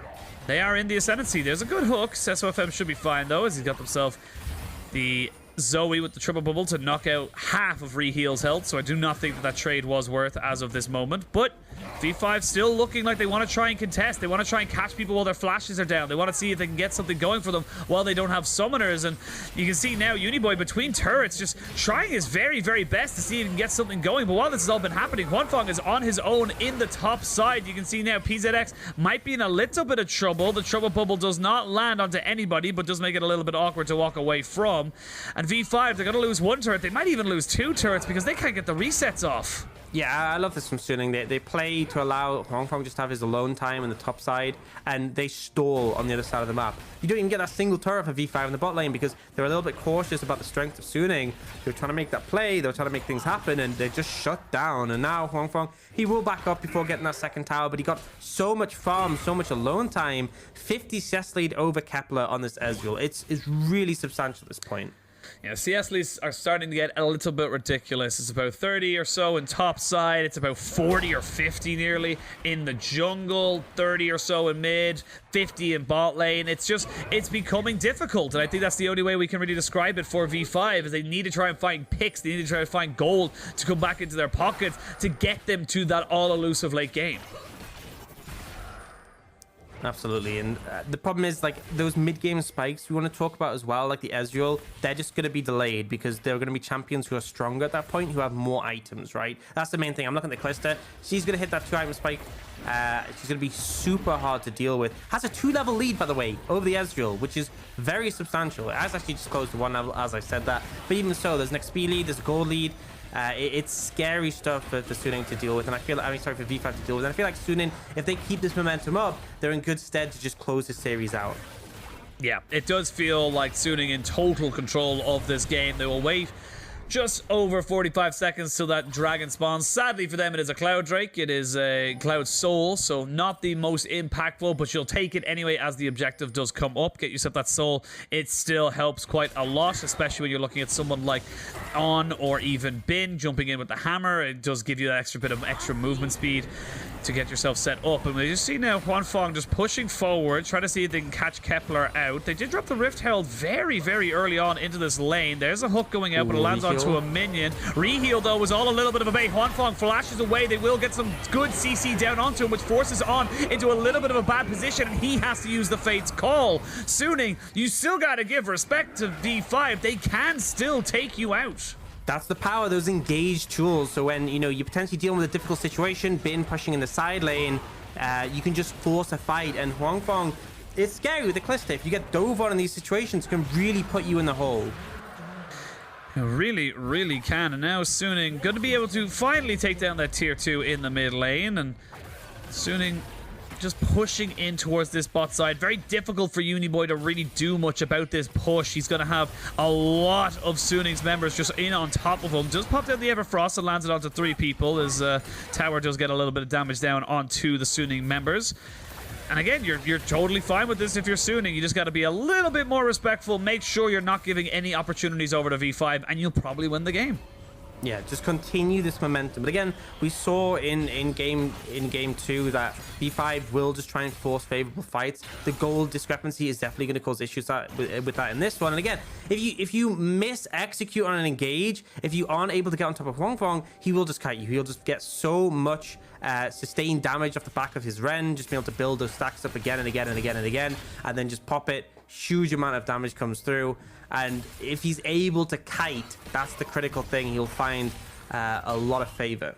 They are in the ascendancy. There's a good hook. SOFM should be fine though, as he's got himself the Zoe with the triple bubble to knock out half of Reheal's health, so I do not think that trade was worth as of this moment. But V5 still looking like they want to try and contest. They want to try and catch people while their flashes are down. They want to see if they can get something going for them while they don't have summoners. And you can see now Uniboy between turrets just trying his very, very best to see if he can get something going. But while this has all been happening, Huanfeng is on his own in the top side. You can see now PZX might be in a little bit of trouble. The trouble bubble does not land onto anybody, but does make it a little bit awkward to walk away from. And V5, they're going to lose 1 turret. They might even lose 2 turrets because they can't get the resets off. Yeah, I love this from Suning. They play to allow Huanfeng just to have his alone time on the top side, and they stall on the other side of the map. You don't even get that single turret for V5 in the bot lane because they're a little bit cautious about the strength of Suning. They're trying to make that play, they're trying to make things happen, and they're just shut down. And now Huanfeng, he will back up before getting that second tower, but he got so much farm, so much alone time. 50 CS lead over Kepler on this Ezreal. It's really substantial at this point. Yeah, CS leads are starting to get a little bit ridiculous. It's about 30 or so in top side. It's about 40 or 50 nearly in the jungle. 30 or so in mid. 50 in bot lane. It's becoming difficult. And I think that's the only way we can really describe it for V5 is they need to try and find picks. They need to try to find gold to come back into their pockets to get them to that all-elusive late game. Absolutely, and the problem is, like, those mid-game spikes we want to talk about as well, like the Ezreal, they're just going to be delayed because there are going to be champions who are stronger at that point, who have more items, right? That's the main thing. I'm looking at the Callista. She's going to hit that 2-item spike. She's going to be super hard to deal with. Has a 2-level lead, by the way, over the Ezreal, which is very substantial. It has actually just closed to 1 level, as I said that. But even so, there's an XP lead, there's a gold lead. It's scary stuff for Suning to deal with, and for V5 to deal with. And I feel like Suning, if they keep this momentum up, they're in good stead to just close this series out. Yeah, it does feel like Suning in total control of this game. They will wait Just over 45 seconds till that dragon spawns. Sadly for them, it is a Cloud Drake. It is a Cloud Soul, so not the most impactful, but you'll take it anyway as the objective does come up. Get yourself that soul. It still helps quite a lot, especially when you're looking at someone like On or even Bin jumping in with the hammer. It does give you that extra bit of extra movement speed to get yourself set up. And we just see now Huanfeng just pushing forward, trying to see if they can catch Kepler out. They did drop the Rift Herald very, very early on into this lane. There's a hook going out, but it lands onto a minion. Reheal, though, was all a little bit of a bait. Huanfeng flashes away. They will get some good CC down onto him, which forces On into a little bit of a bad position, and he has to use the Fate's Call. Suning, you still got to give respect to V5. They can still take you out. That's the power of those engaged tools. So when, you know, you're potentially dealing with a difficult situation, Bin pushing in the side lane, you can just force a fight. And Huanfeng, it's scary with the Callisto. If you get dove on in these situations, it can really put you in the hole. It really, really can. And now Suning going to be able to finally take down that tier 2 in the mid lane. And Suning just pushing in towards this bot side. Very difficult for Uniboy to really do much about this push. He's going to have a lot of Suning's members just in on top of him. Just popped out the Everfrost and lands it onto 3 people as Tower does get a little bit of damage down onto the Suning members. And again, you're totally fine with this if you're Suning. You just got to be a little bit more respectful. Make sure you're not giving any opportunities over to V5, and you'll probably win the game. Yeah, just continue this momentum. But again, we saw in game 2 that V5 will just try and force favorable fights. The gold discrepancy is definitely going to cause issues with that in this one. And again, if you miss execute on an engage, if you aren't able to get on top of Huanfeng, he will just kite you. He'll just get so much sustained damage off the back of his Ren, just be able to build those stacks up again and again and again and again, and then just pop it. Huge amount of damage comes through. And if he's able to kite, that's the critical thing. He'll find a lot of favor.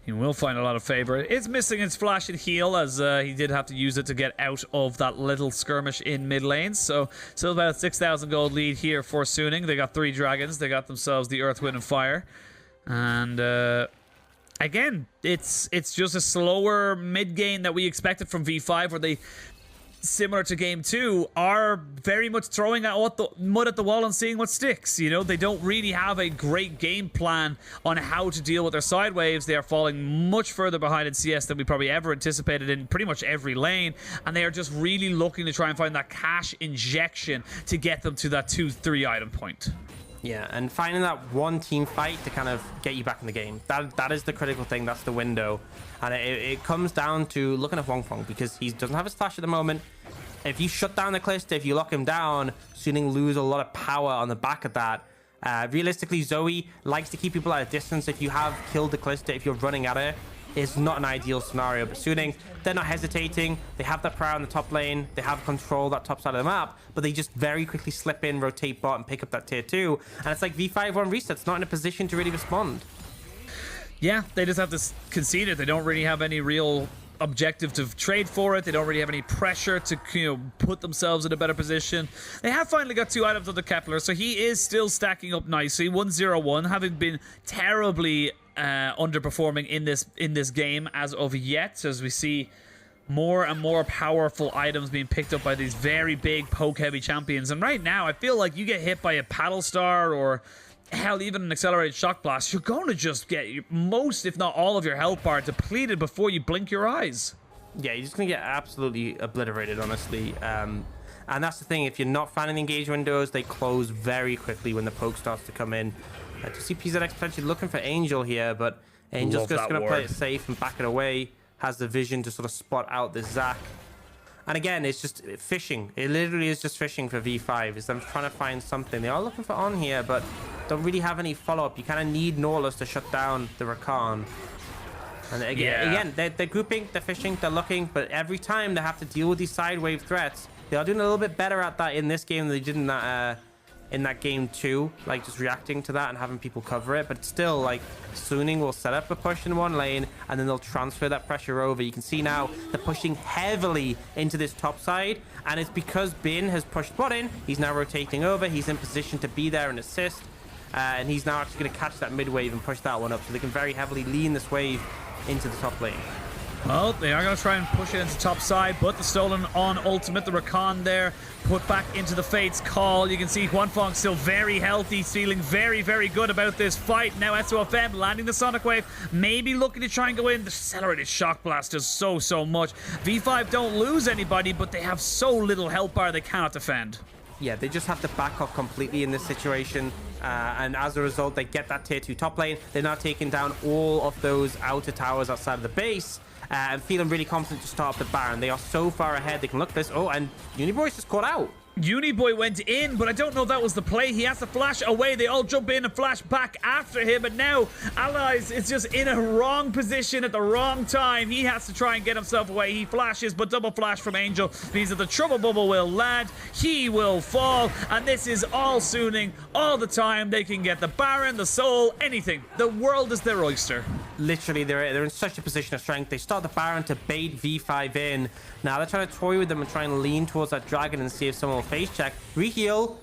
He will find a lot of favor. It's missing his flash and heal, as he did have to use it to get out of that little skirmish in mid lane. So still about a 6,000 gold lead here for Suning. They got 3 dragons. They got themselves the Earth, Wind, and Fire. And again, it's just a slower mid game that we expected from V5, where they, similar to game 2, are very much throwing mud at the wall and seeing what sticks. You know, they don't really have a great game plan on how to deal with their side waves. They are falling much further behind in CS than we probably ever anticipated in pretty much every lane, and they are just really looking to try and find that cash injection to get them to that 2-3 item point. Yeah, and finding that one team fight to kind of get you back in the game. That is the critical thing. That's the window. And it comes down to looking at Huanfeng, because he doesn't have his flash at the moment. If you shut down the Callisto, if you lock him down, Suning lose a lot of power on the back of that. Realistically, Zoe likes to keep people at a distance. If you have killed the Callisto, if you're running at her, it's not an ideal scenario. But Suning, they're not hesitating. They have that power in the top lane. They have control that top side of the map, but they just very quickly slip in, rotate bot, and pick up that tier 2. And it's like V5 on resets, not in a position to really respond. Yeah, they just have to concede it. They don't really have any real objective to trade for it. They don't really have any pressure to, you know, put themselves in a better position. They have finally got 2 items on the Kepler, so he is still stacking up nicely. 1-0-1, having been terribly underperforming in this game as of yet, as we see more and more powerful items being picked up by these very big poke-heavy champions. And right now, I feel like you get hit by a Paddle Star or hell, even an accelerated shock blast, you're going to just get most, if not all, of your health bar depleted before you blink your eyes. Yeah, you're just going to get absolutely obliterated, honestly. And that's the thing. If you're not finding the engage windows, they close very quickly when the poke starts to come in. To see PZX potentially looking for Angel here, but Angel's just going to play it safe and back it away. Has the vision to sort of spot out this Zac. And again, it's just fishing. It literally is just fishing for V5. Is them trying to find something. They are looking for On here, but don't really have any follow-up. You kind of need Nautilus to shut down the Rakan. And again, they're grouping, they're fishing, they're looking, but every time they have to deal with these side wave threats, they are doing a little bit better at that in this game than they did in that game 2, like just reacting to that and having people cover it. But still, like, Suning will set up a push in one lane and then they'll transfer that pressure over. You can see now they're pushing heavily into this top side, and it's because Bin has pushed bot in. He's now rotating over, he's in position to be there and assist, and he's now actually going to catch that mid wave and push that one up, so they can very heavily lean this wave into the top lane. Well, they are going to try and push it into top side, but the stolen on ultimate, the Rakan there, put back into the Fate's call. You can see Huanfeng still very healthy, feeling very, very good about this fight. Now SOFM landing the Sonic Wave, maybe looking to try and go in. The accelerated shock blast does so much. V5 don't lose anybody, but they have so little health bar they cannot defend. Yeah, they just have to back off completely in this situation. And as a result, they get that tier 2 top lane. They're now taking down all of those outer towers outside of the base. And feeling really confident to start up the Baron. They are so far ahead, they can look this. Oh, and Uniboy's just caught out. Uniboy went in, but I don't know if that was the play. He has to flash away. They all jump in and flash back after him. And now Allies is just in a wrong position at the wrong time. He has to try and get himself away. He flashes, but double flash from Angel means that the trouble bubble will land. He will fall. And this is all Suning all the time. They can get the Baron, the Soul, anything. The world is their oyster. Literally, they're in such a position of strength. They start the Baron to bait V5 in. Now they're trying to toy with them and try and lean towards that dragon and see if someone will face check. Reheal.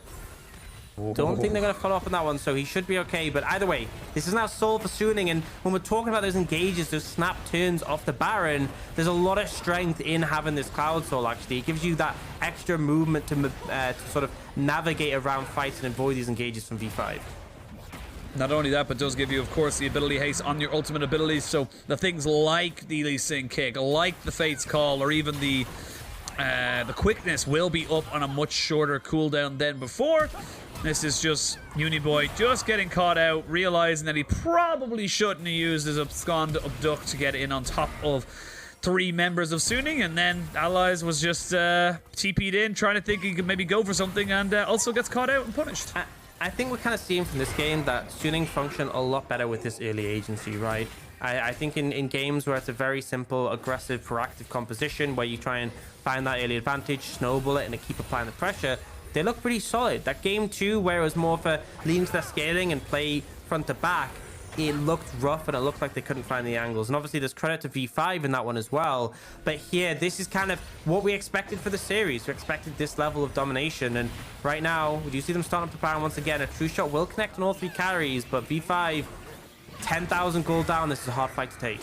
Don't think they're going to follow up on that one, so he should be okay. But either way, this is now Soul for Suning. And when we're talking about those engages, those snap turns off the Baron, there's a lot of strength in having this Cloud Soul, actually. It gives you that extra movement to sort of navigate around fights and avoid these engages from V5. Not only that, but does give you, of course, the ability haste on your ultimate abilities. So the things like the Lee Sin kick, like the Fate's call, or even the quickness will be up on a much shorter cooldown than before. This is just Uniboy just getting caught out, realizing that he probably shouldn't have used his abscond abduct to get in on top of 3 members of Suning, and then Allies was just TP'd in, trying to think he could maybe go for something, and also gets caught out and punished. I think we're kind of seeing from this game that Suning function a lot better with this early agency, right? I think in games where it's a very simple, aggressive, proactive composition where you try and find that early advantage, snowball it, and keep applying the pressure, they look pretty solid. That game 2, where it was more for lean to their scaling and play front to back, it looked rough and it looked like they couldn't find the angles. And obviously there's credit to V5 in that one as well. But here, this is kind of what we expected for the series. We expected this level of domination. And right now, do you see them starting up the Baron once again? A true shot will connect on all 3 carries, but V5, 10,000 gold down. This is a hard fight to take.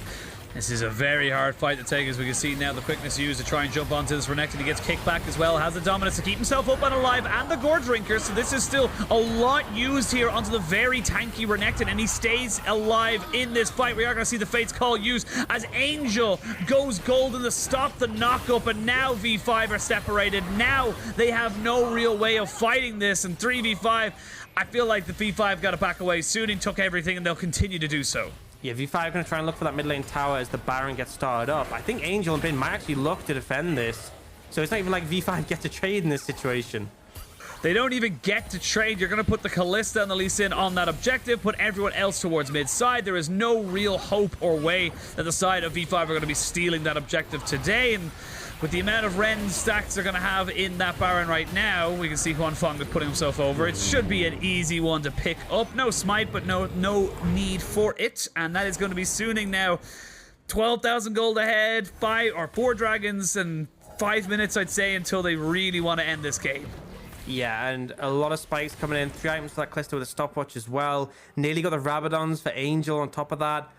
This is a very hard fight to take, as we can see now. The quickness used to try and jump onto this Renekton. He gets kicked back as well, has the dominance to keep himself up and alive, and the Gore Drinker. So this is still a lot used here onto the very tanky Renekton, and he stays alive in this fight. We are going to see the Fate's Call used as Angel goes golden to stop the knock-up, and now V5 are separated. Now they have no real way of fighting this, and 3v5. I feel like the V5 got to back away. Suning took everything, and they'll continue to do so. Yeah, V5 are going to try and look for that mid lane tower as the Baron gets started up. I think Angel and Bin might actually look to defend this. So it's not even like V5 get to trade in this situation. They don't even get to trade. You're going to put the Kalista and the Lee Sin on that objective, put everyone else towards mid-side. There is no real hope or way that the side of V5 are going to be stealing that objective today. And with the amount of Ren stacks they're going to have in that Baron right now, we can see Huanfeng putting himself over. It should be an easy one to pick up. No smite, but no need for it. And that is going to be Suning now. 12,000 gold ahead, 4 dragons, and 5 minutes, I'd say, until they really want to end this game. Yeah, and a lot of spikes coming in. 3 items for that Calista with a stopwatch as well. Nearly got the Rabadons for Angel on top of that.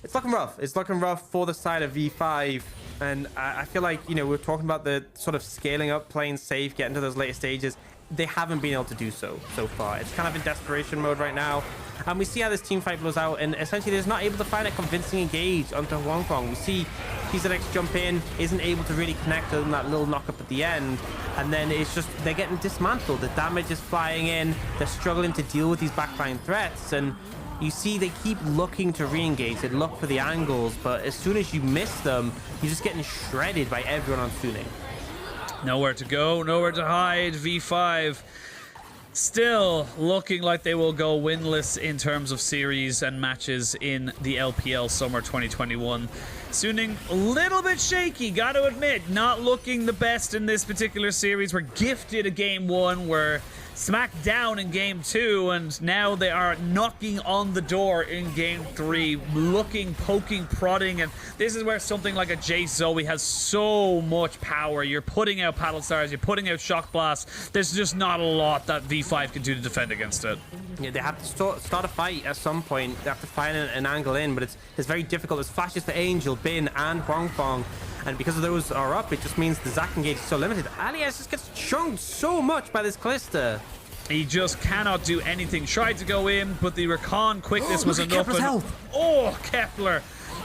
It's looking rough. It's looking rough for the side of V5. And I feel like, you know, we're talking about the sort of scaling up, playing safe, getting to those later stages. They haven't been able to do so far. It's kind of in desperation mode right now. And we see how this team fight blows out. And essentially, they're not able to find a convincing engage onto Huanfeng. We see PZX jump in, isn't able to really connect on that little knock up at the end. And then it's just, they're getting dismantled. The damage is flying in. They're struggling to deal with these backline threats. And you see they keep looking to re-engage. They look for the angles. But as soon as you miss them, you're just getting shredded by everyone on Suning. Nowhere to go, nowhere to hide. V5 still looking like they will go winless in terms of series and matches in the LPL Summer 2021. Suning a little bit shaky, got to admit, not looking the best in this particular series. We're gifted a game 1 where smacked down in game 2, and now they are knocking on the door in game 3, looking, poking, prodding, and this is where something like a Jace Zoe has so much power. You're putting out Paddle Stars, you're putting out Shock Blast. There's just not a lot that V5 can do to defend against it. Yeah, they have to start a fight at some point. They have to find an angle in, but it's very difficult. There's flashes for Angel, Bin, and Huang Fong, and because of those are up, it just means the Zac engage is so limited. Alias just gets chunked so much by this Callista. He just cannot do anything. Tried to go in, but the Recon quickness was enough. Kepler's health. Oh, Kepler.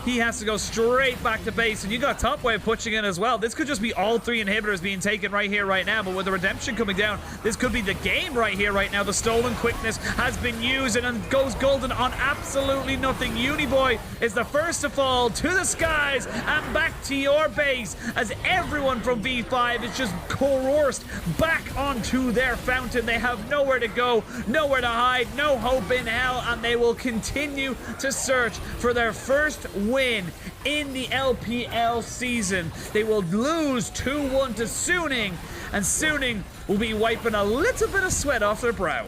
He has to go straight back to base, and you got Top Wave pushing in as well. This could just be all 3 inhibitors being taken right here, right now, but with the Redemption coming down, this could be the game right here, right now. The stolen quickness has been used, and then goes golden on absolutely nothing. Uniboy is the first to fall to the skies and back to your base, as everyone from V5 is just coerced back onto their fountain. They have nowhere to go, nowhere to hide, no hope in hell, and they will continue to search for their first win in the LPL season. They will lose 2-1 to Suning, and Suning will be wiping a little bit of sweat off their brow.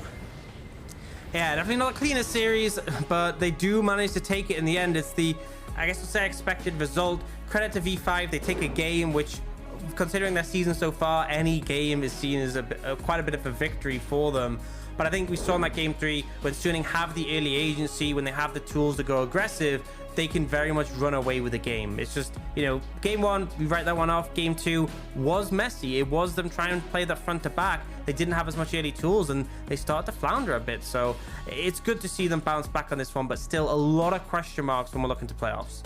Yeah, definitely not the cleanest series, but they do manage to take it in the end. It's the, I guess we'll say, expected result. Credit to V5, they take a game which, considering their season so far, any game is seen as quite a bit of a victory for them. But I think we saw in that game 3, when Suning have the early agency, when they have the tools to go aggressive, they can very much run away with the game. It's just, you know, game 1, we write that one off. Game 2 was messy. It was them trying to play that front to back. They didn't have as much early tools, and they started to flounder a bit. So it's good to see them bounce back on this one, but still a lot of question marks when we're looking to playoffs.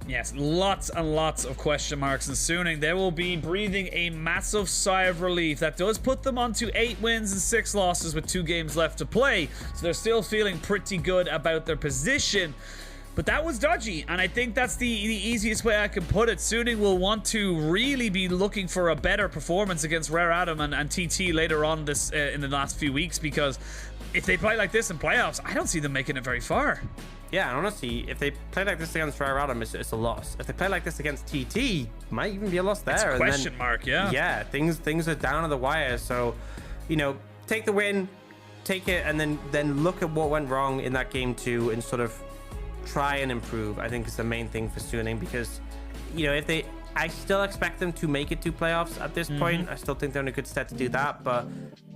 Yes, lots and lots of question marks, and Suning, they will be breathing a massive sigh of relief. That does put them onto 8 wins and 6 losses with 2 games left to play, so they're still feeling pretty good about their position. But that was dodgy, and I think that's the easiest way I can put it. Suning will want to really be looking for a better performance against Rare Adam and TT later on this in the last few weeks, because if they play like this in playoffs, I don't see them making it very far. Yeah, and honestly, if they play like this against Rare Adam, it's a loss. If they play like this against TT, might even be a loss there. It's a question mark, yeah. Yeah, things are down to the wire. So, you know, take the win, take it, and then look at what went wrong in that game 2 and sort of try and improve. I think is the main thing for Suning, because, you know, I still expect them to make it to playoffs at this point. I still think they're in a good stead to do that, but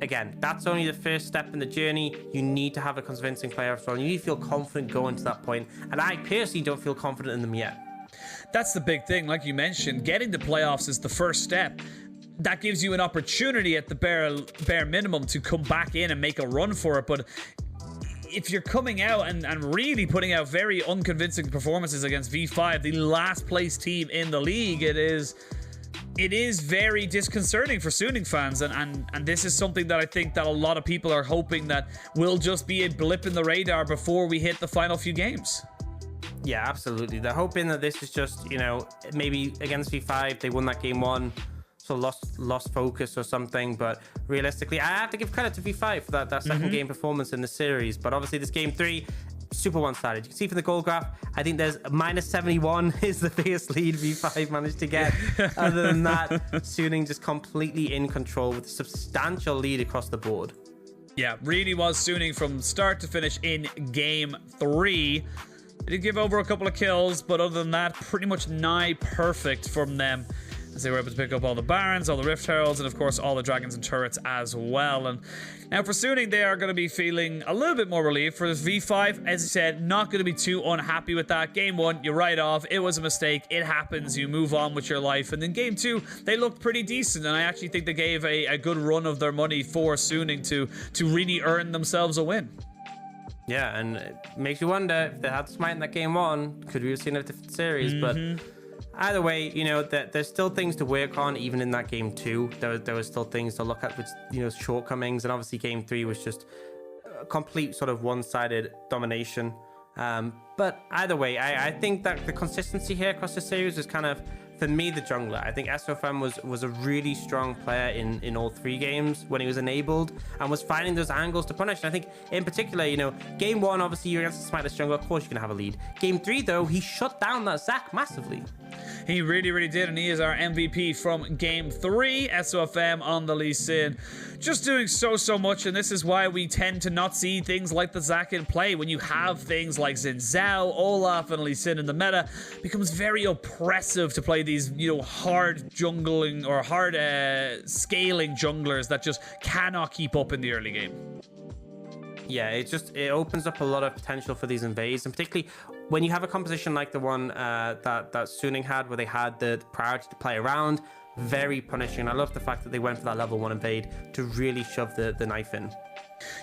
again, that's only the first step in the journey. You need to have a convincing playoff run. You need to feel confident going to that point, and I personally don't feel confident in them yet. That's the big thing, like you mentioned. Getting the playoffs is the first step. That gives you an opportunity at the bare minimum to come back in and make a run for it, but if you're coming out and really putting out very unconvincing performances against V5, the last place team in the league, it is very disconcerting for Suning fans, and this is something that I think that a lot of people are hoping that will just be a blip in the radar before we hit the final few games. Yeah, absolutely. They're hoping that this is just, you know, maybe against V5 they won that game 1, so lost focus or something, but realistically I have to give credit to V5 for that second game performance in the series. But obviously this game 3, super one-sided. You can see from the goal graph, I think there's -71 is the biggest lead V5 managed to get. Other than that, Suning just completely in control with a substantial lead across the board. Yeah, really was Suning from start to finish in game 3. They did give over a couple of kills, but other than that, pretty much nigh perfect from them, as they were able to pick up all the Barons, all the Rift Heralds, and of course all the Dragons and Turrets as well. And now for Suning, they are going to be feeling a little bit more relief. For V5, as I said, not going to be too unhappy with that. Game 1, you write off, it was a mistake, it happens, you move on with your life. And then game 2, they looked pretty decent, and I actually think they gave a good run of their money for Suning to really earn themselves a win. Yeah, and it makes you wonder, if they had Smite in that game 1, could we have seen a different series? But either way, you know, there's still things to work on, even in that game 2. There was still things to look at with, you know, shortcomings, and obviously game 3 was just a complete sort of one-sided domination. But either way, I think that the consistency here across the series is kind of for me, the jungler. I think SOFM was a really strong player in all 3 games when he was enabled and was finding those angles to punish. And I think in particular, you know, game 1, obviously you're against the Smiteless jungler, of course you're gonna have a lead. Game 3 though, he shut down that Zac massively. He really did, and he is our MVP from Game 3. SOFM on the Lee Sin. Just doing so much, and this is why we tend to not see things like the Zac in play. When you have things like Xin Zhao, Olaf, and Lee Sin in the meta, it becomes very oppressive to play these, you know, hard jungling or hard scaling junglers that just cannot keep up in the early game. Yeah, it opens up a lot of potential for these invades, and particularly when you have a composition like the one that Suning had, where they had the priority to play around, very punishing. I love the fact that they went for that level 1 invade to really shove the knife in.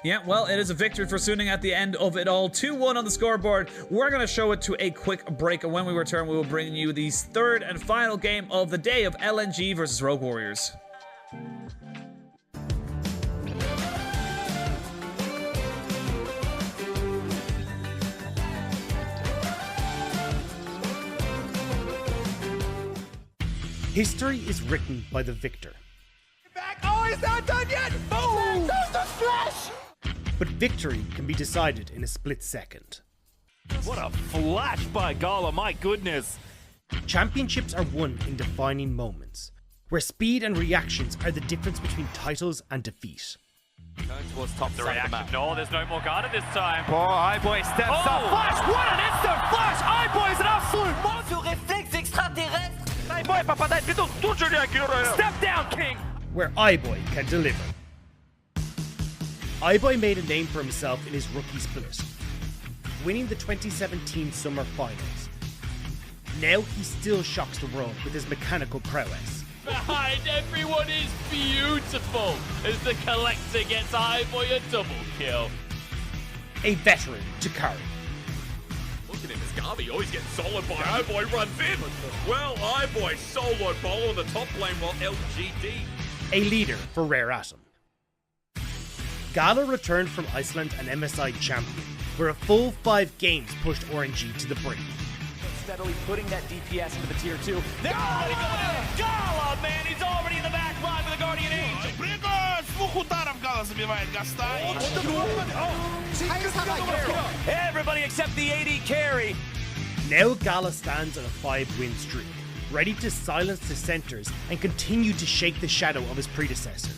Yeah, well, it is a victory for Suning at the end of it all. 2-1 on the scoreboard. We're going to show it to a quick break, and when we return, we will bring you the 3rd and final game of the day of LNG versus Rogue Warriors. History is written by the victor. Back. Oh, he's not done yet. Boom! There's the splash. But victory can be decided in a split second. What a flash by Gala, my goodness. Championships are won in defining moments, where speed and reactions are the difference between titles and defeat. Going towards top the reaction. No, there's no more guard this time. Oh, iBoy steps up. Flash! What an instant flash! iBoy is an absolute monster! Réflexe extraterrestre. iBoy, papa, dai, plutôt tout joli à cure. Step down, King! Where iBoy can deliver. iBoy made a name for himself in his rookie split, winning the 2017 Summer Finals. Now he still shocks the world with his mechanical prowess. Behind everyone is beautiful as the Collector gets iBoy a double kill. A veteran to carry. Look at him, as Garvey always gets soloed by iBoy, runs in. Well, iBoy soloed ball on the top lane while LGD. A leader for Rare Atom. Gala returned from Iceland an MSI champion, where a full 5 games pushed RNG to the brink. Steadily putting that DPS into the tier 2. They're already going in. Gala, man, he's already in the back line with the Guardian Angel. Everybody except the AD carry. Now Gala stands on a 5-win streak, ready to silence dissenters and continue to shake the shadow of his predecessor,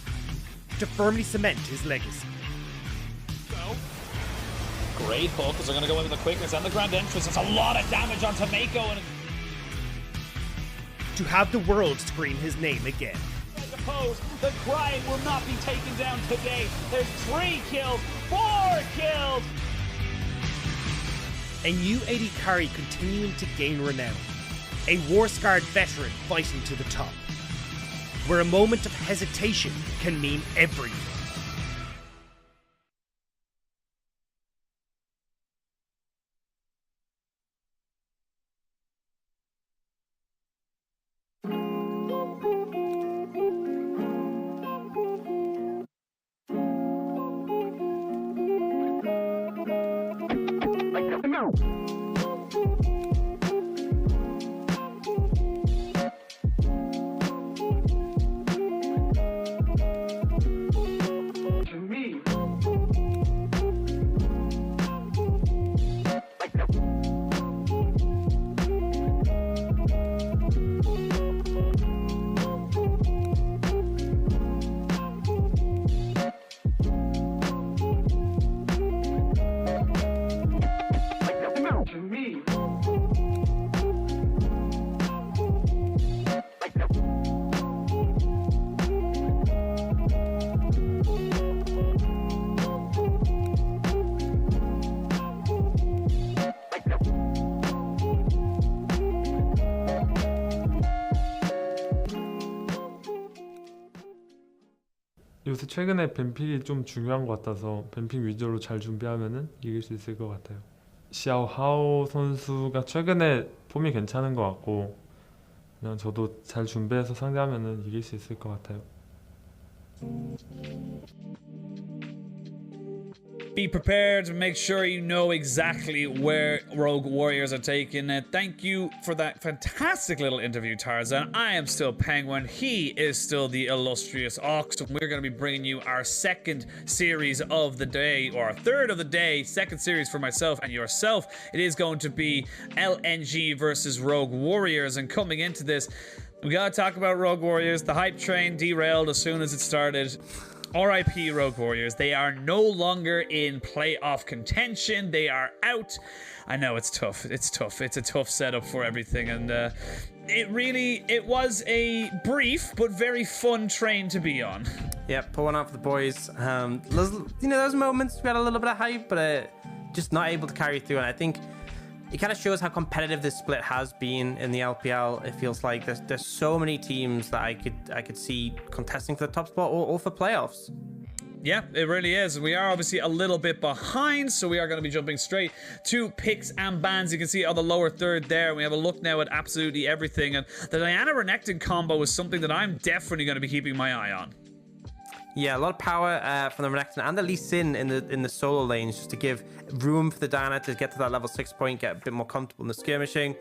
to firmly cement his legacy. Great hook, because they're going to go in with the quickness and the grand entrance. It's a lot of damage on Tomeko. And to have the world scream his name again. The Crying will not be taken down today. There's 3 kills, 4 kills. A new AD carry continuing to gain renown. A war-scarred veteran fighting to the top, where a moment of hesitation can mean everything. 요새 최근에 뱀픽이 좀 중요한 것 같아서 뱀픽 위주로 잘 준비하면은 이길 수 있을 것 같아요. 샤오하오 선수가 최근에 폼이 괜찮은 것 같고 그냥 저도 잘 준비해서 상대하면은 이길 수 있을 것 같아요. be prepared. Make sure you know exactly where Rogue Warriors are taking it. Thank you for that fantastic little interview, Tarzan. I am still Penguin. He is still the illustrious Ox. We're going to be bringing you our second series of the day, or our third of the day, second series for myself and yourself. It is going to be LNG versus Rogue Warriors, and coming into this, we gotta talk about Rogue Warriors. The hype train derailed as soon as it started. RIP Rogue Warriors. They are no longer in playoff contention. They are out. I know it's tough. It's tough. It's a tough setup for everything, and it was a brief but very fun train to be on. Yeah, pour one out for the boys. Those moments we had a little bit of hype, but just not able to carry through. And I think it kind of shows how competitive this split has been in the LPL. It feels like there's so many teams that I could see contesting for the top spot or for playoffs. Yeah, it really is. We are obviously a little bit behind, so we are going to be jumping straight to picks and bans. You can see on the lower third there, we have a look now at absolutely everything. And the Diana Renekton combo is something that I'm definitely going to be keeping my eye on. Yeah, a lot of power from the Renekton and the Lee Sin in the solo lanes, just to give room for the Diana to get to that level 6 point, get a bit more comfortable in the skirmishing.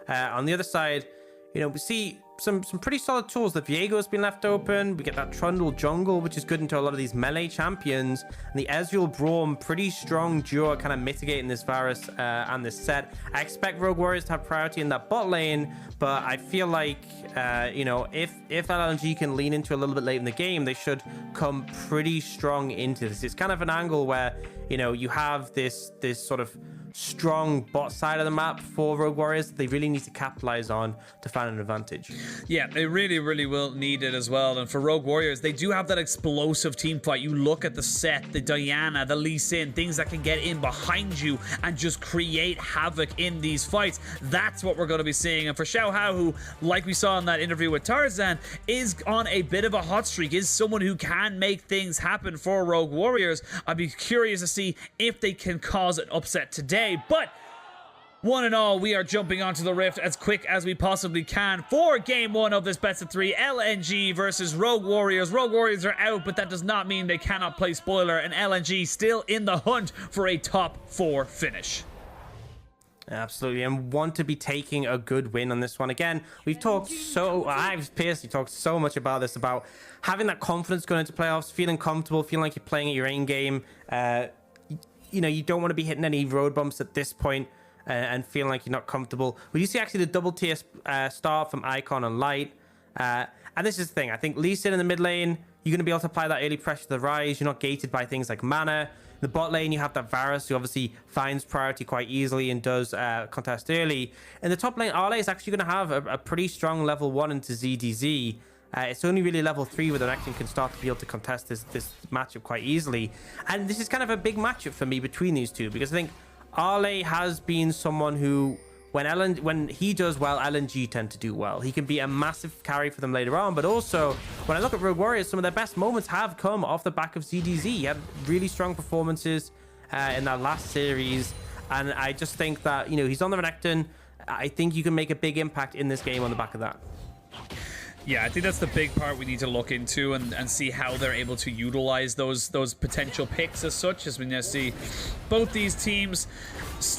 On the other side, we see some pretty solid tools. The Viego's been left open. We get that Trundle jungle, which is good into a lot of these melee champions. And the Ezreal Braum, pretty strong duo, kind of mitigating this Varus and this set. I expect Rogue Warriors to have priority in that bot lane, but I feel like, if LNG can lean into a little bit late in the game, they should come pretty strong into this. It's kind of an angle where, you have this sort of strong bot side of the map for Rogue Warriors that they really need to capitalize on to find an advantage. Yeah, they really, really will need it as well. And for Rogue Warriors, they do have that explosive team fight. You look at the set, the Diana, the Lee Sin, things that can get in behind you and just create havoc in these fights. That's what we're going to be seeing. And for Xiao Hao, who, like we saw in that interview with Tarzan, is on a bit of a hot streak, is someone who can make things happen for Rogue Warriors. I'd be curious to see if they can cause an upset today. But one and all, we are jumping onto the Rift as quick as we possibly can for game one of this best of 3, LNG versus Rogue Warriors. Rogue Warriors are out, but that does not mean they cannot play spoiler, and LNG still in the hunt for a top 4 finish. Absolutely, and want to be taking a good win on this one. Again, I've personally talked so much about this, about having that confidence going into playoffs, feeling comfortable, feeling like you're playing at your own game. You don't want to be hitting any road bumps at this point and feeling like you're not comfortable. We do see actually the double tier start from Icon and Light. And this is the thing. I think Lee Sin in the mid lane, you're going to be able to apply that early pressure to the Rise. You're not gated by things like mana. The bot lane, you have that Varus, who obviously finds priority quite easily and does contest early. In the top lane, Arley is actually going to have a pretty strong level 1 into ZDZ. It's only really level 3 where the Renekton can start to be able to contest this matchup quite easily. And this is kind of a big matchup for me between these two, because I think Arley has been someone who, when he does well, LNG tend to do well. He can be a massive carry for them later on, but also, when I look at Rogue Warriors, some of their best moments have come off the back of ZDZ. He had really strong performances in that last series, and I just think that, he's on the Renekton. I think you can make a big impact in this game on the back of that. Yeah, I think that's the big part we need to look into and see how they're able to utilize those potential picks as such, as we now see both these teams,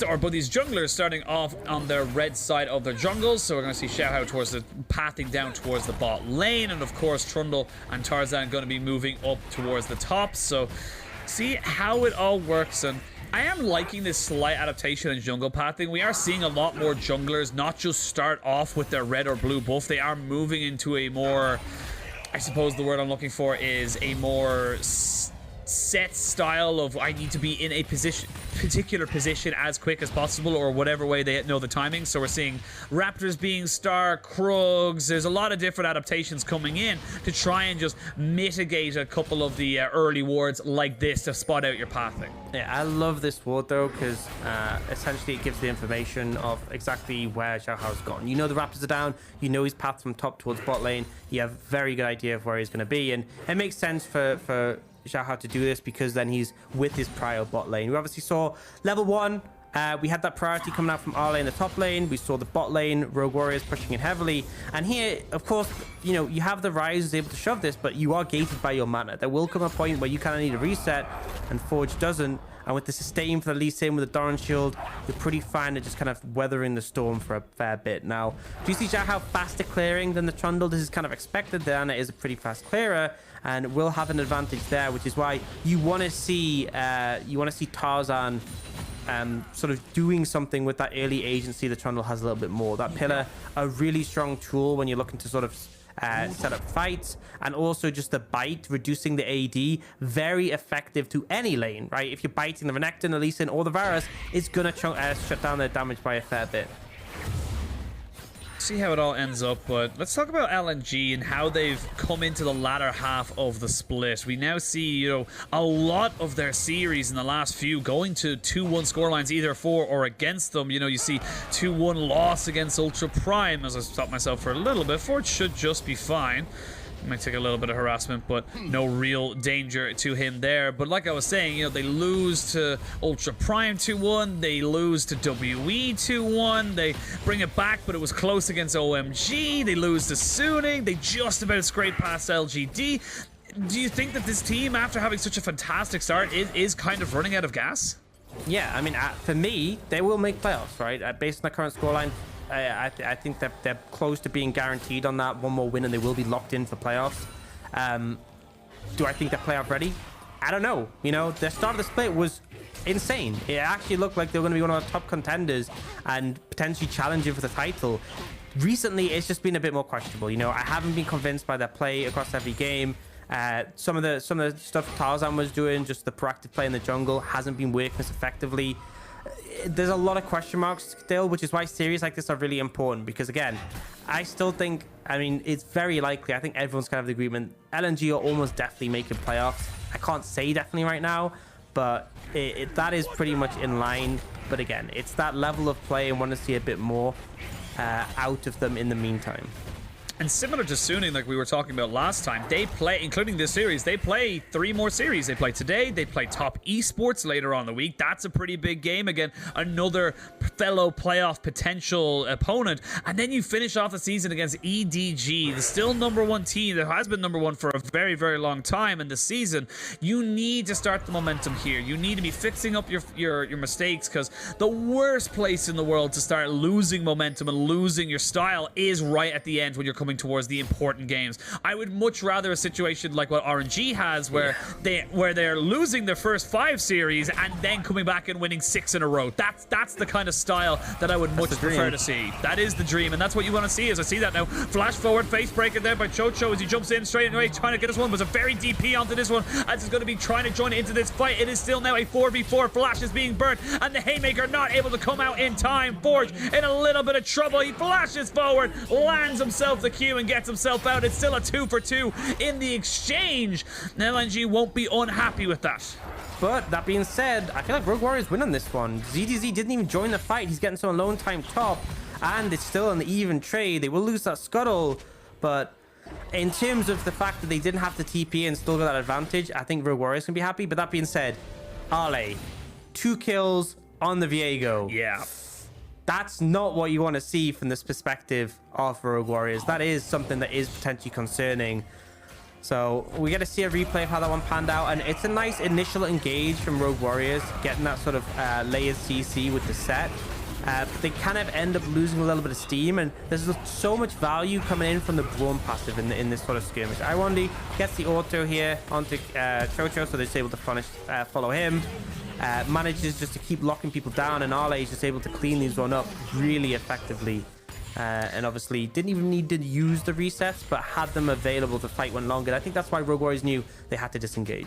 or both these junglers starting off on their red side of their jungles. So we're going to see Xiao Hao towards the pathing down towards the bot lane, and of course Trundle and Tarzan going to be moving up towards the top. So see how it all works. And I am liking this slight adaptation in jungle pathing. We are seeing a lot more junglers not just start off with their red or blue buff. They are moving into a more, I suppose the word I'm looking for is a more set style of, I need to be in a particular position as quick as possible, or whatever way they know the timing. So we're seeing Raptors being star, Krugs. There's a lot of different adaptations coming in to try and just mitigate a couple of the early wards like this to spot out your pathing. Yeah, I love this ward though, because essentially it gives the information of exactly where Xiao Hao's gone. The Raptors are down, his path from top towards bot lane. You have a very good idea of where he's going to be, and it makes sense for Xiao Hao to do this, because then he's with his prior bot lane. We obviously saw level 1, we had that priority coming out from our lane, the top lane. We saw the bot lane, Rogue Warriors pushing in heavily. And here, of course, you have the Rise is able to shove this, but you are gated by your mana. There will come a point where you kind of need a reset, and Forge doesn't. And with the sustain for the Lee Sin with the Doran shield, you're pretty fine at just kind of weathering the storm for a fair bit. Now, do you see how faster clearing than the Trundle? This is kind of expected there, and it is a pretty fast clearer, and will have an advantage there, which is why you want to see Tarzan sort of doing something with that early agency the Trundle has a little bit more. That pillar, a really strong tool when you're looking to sort of set up fights, and also just the bite, reducing the AD, very effective to any lane, right? If you're biting the Renekton, the Lee Sin, or the Varus, it's gonna shut down their damage by a fair bit. See how it all ends up, but let's talk about LNG and how they've come into the latter half of the split. We now see, you know, a lot of their series in the last few going to 2-1 scorelines, either for or against them. You know, you see 2-1 loss against Ultra Prime, as I stopped myself for a little bit. Forge should just be fine. Might take a little bit of harassment, but no real danger to him there. But like I was saying, you know, they lose to Ultra Prime 2-1. They lose to WE 2-1. They bring it back, but it was close against OMG. They lose to Suning. They just about scrape past LGD. Do you think that this team, after having such a fantastic start, is kind of running out of gas? Yeah, I mean, for me, they will make playoffs, right? Based on the current scoreline, I think that they're close to being guaranteed on that. One more win and they will be locked in for playoffs. Do I think they're playoff ready? I don't know. You know, the start of the split was insane. It actually looked like they were going to be one of our top contenders and potentially challenging for the title. Recently, it's just been a bit more questionable. You know, I haven't been convinced by their play across every game. Some of the stuff Tarzan was doing, just the proactive play in the jungle, hasn't been working as effectively. There's a lot of question marks still, which is why series like this are really important, because again, I still think, I mean, it's very likely, I think everyone's kind of the agreement, LNG are almost definitely making playoffs. I can't say definitely right now, but that is pretty much in line. But again, it's that level of play and want to see a bit more out of them in the meantime. And similar to Suning, like we were talking about last time, they play, including this series, they play 3 more series. They play today, they play Top Esports later on in the week. That's a pretty big game. Again, another fellow playoff potential opponent. And then you finish off the season against EDG, the still #1 team that has been #1 for a very, very long time in the season. You need to start the momentum here. You need to be fixing up your mistakes, because the worst place in the world to start losing momentum and losing your style is right at the end when you're coming towards the important games. I would much rather a situation like what RNG has, where they're losing their first 5 series and then coming back and winning 6 in a row. That's the kind of style that I would much prefer to see. That is the dream, and that's what you want to see. As I see that now, flash forward, face breaker there by Chocho as he jumps in straight away, trying to get this one. Was a very DP onto this one, as he's going to be trying to join into this fight. It is still now a 4v4. Flash is being burnt, and the Haymaker not able to come out in time. Forge in a little bit of trouble. He flashes forward, lands himself the Q and gets himself out. It's still a 2 for 2 in the exchange. LNG won't be unhappy with that. But that being said, I feel like Rogue Warriors win on this one. ZDZ didn't even join the fight. He's getting some alone time top, and it's still an even trade. They will lose that scuttle, but in terms of the fact that they didn't have to TP and still got that advantage, I think Rogue Warriors can be happy. But that being said, Ale, 2 kills on the Viego. Yeah. That's not what you want to see from this perspective of Rogue Warriors. That is something that is potentially concerning. So we get to see a replay of how that one panned out, and it's a nice initial engage from Rogue Warriors, getting that sort of layered CC with the set. But they kind of end up losing a little bit of steam, and there's so much value coming in from the Braum passive in this sort of skirmish. Iwandi gets the auto here onto Chocho, so they're just able to follow him. Manages just to keep locking people down, and Ale is just able to clean these one up really effectively. And obviously didn't even need to use the resets, but had them available to fight one longer. I think that's why Rogue Warriors knew they had to disengage.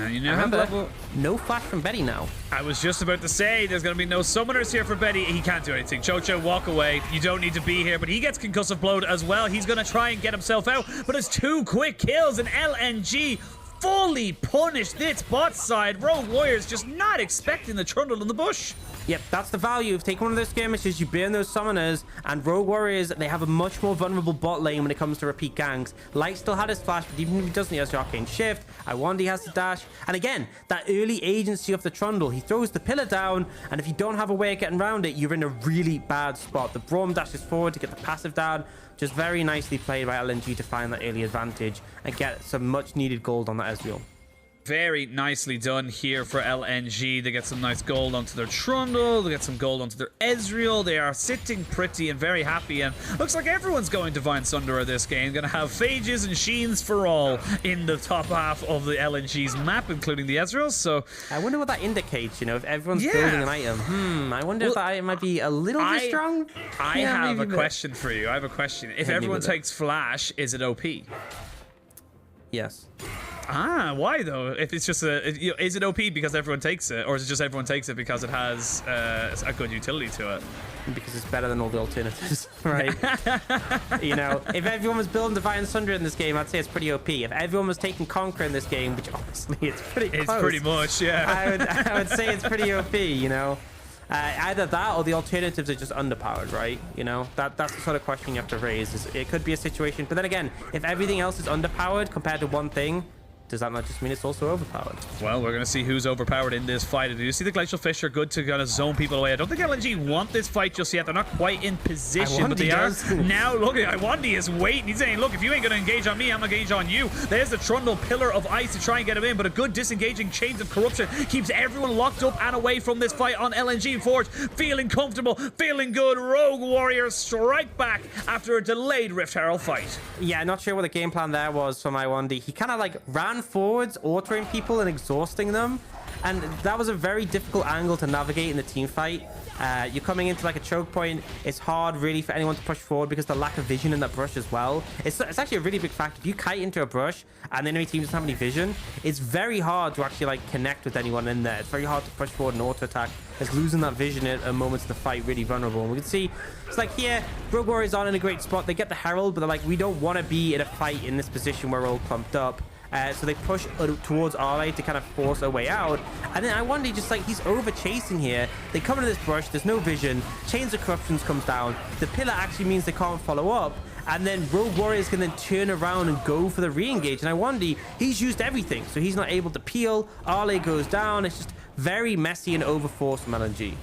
You know, remember, no flash from Betty now. I was just about to say, there's going to be no summoners here for Betty. He can't do anything. Chocho, walk away. You don't need to be here, but he gets concussive blowed as well. He's going to try and get himself out, but it's 2 quick kills, and LNG fully punished this bot side. Rogue Warriors just not expecting the trundle in the bush. Yep, that's the value of taking one of those skirmishes. You burn those summoners, and Rogue Warriors, they have a much more vulnerable bot lane when it comes to repeat ganks. Light still had his flash, but even if he doesn't, he has the arcane shift. Iwandi has the dash, and again, that early agency of the trundle. He throws the pillar down, and if you don't have a way of getting around it, you're in a really bad spot. The Braum dashes forward to get the passive down. Just very nicely played by LNG to find that early advantage and get some much needed gold on that Ezreal. Very nicely done here for LNG. They get some nice gold onto their Trundle. They get some gold onto their Ezreal. They are sitting pretty and very happy. And looks like everyone's going Divine Sunderer this game. Going to have Phages and Sheens for all in the top half of the LNG's map, including the Ezreal. So I wonder what that indicates, you know, if everyone's building an item. I wonder if that item might be a little bit strong. I have a question for you. I have a question. If everyone takes Flash, is it OP? Yes. Why though? If it's just is it OP because everyone takes it, or is it just everyone takes it because it has a good utility to it? Because it's better than all the alternatives, right? You know, if everyone was building Divine Sunder in this game, I'd say it's pretty OP. If everyone was taking Conquer in this game, which honestly it's pretty close. It's pretty much, yeah. I would say it's pretty OP, you know. Either that or the alternatives are just underpowered, right? You know, that's the sort of question you have to raise. It could be a situation, but then again, if everything else is underpowered compared to one thing, does that not just mean it's also overpowered? Well, we're going to see who's overpowered in this fight. Do you see the Glacial Fish are good to kind of zone people away? I don't think LNG want this fight just yet. They're not quite in position, but they are. Now, look, Iwandi is waiting. He's saying, look, if you ain't going to engage on me, I'm going to engage on you. There's the Trundle Pillar of Ice to try and get him in, but a good disengaging Chains of Corruption keeps everyone locked up and away from this fight on LNG Forge. Feeling comfortable, feeling good. Rogue Warriors strike back after a delayed Rift Herald fight. Yeah, not sure what the game plan there was from Iwandi. He kind of like ran forwards, autoing people and exhausting them, and that was a very difficult angle to navigate in the team fight. You're coming into like a choke point. It's hard really for anyone to push forward because the lack of vision in that brush as well. It's actually a really big factor. If you kite into a brush and the enemy team doesn't have any vision, it's very hard to actually like connect with anyone in there. It's very hard to push forward and auto attack. It's losing that vision at moments of the fight really vulnerable. And we can see it's like here, Rogue Warriors aren't in a great spot. They get the Herald, but they're like, we don't want to be in a fight in this position where we're all clumped up. So they push towards RA to kind of force a way out. And then I wonder, just like, he's over chasing here. They come into this brush, there's no vision. Chains of Corruptions comes down. The pillar actually means they can't follow up. And then Rogue Warriors can then turn around and go for the re-engage. And I wonder, he's used everything. So he's not able to peel. Arley goes down. It's just very messy and overforced from LNG.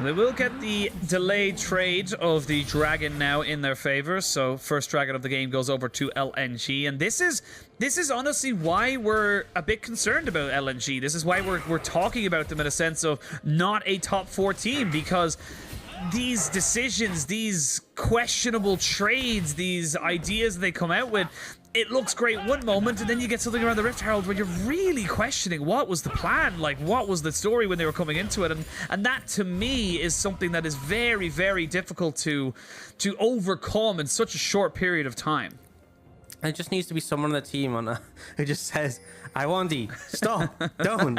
They will get the delayed trade of the dragon now in their favor. So first dragon of the game goes over to LNG, and this is honestly why we're a bit concerned about LNG. This is why we're talking about them in a sense of not a top 4 team, because these decisions, these questionable trades, these ideas they come out with, it looks great one moment, and then you get something around the Rift Herald where you're really questioning what was the plan, like what was the story when they were coming into it, and that to me is something that is very, very difficult to overcome in such a short period of time. And it just needs to be someone on the team who just says, Iwandi, stop, don't,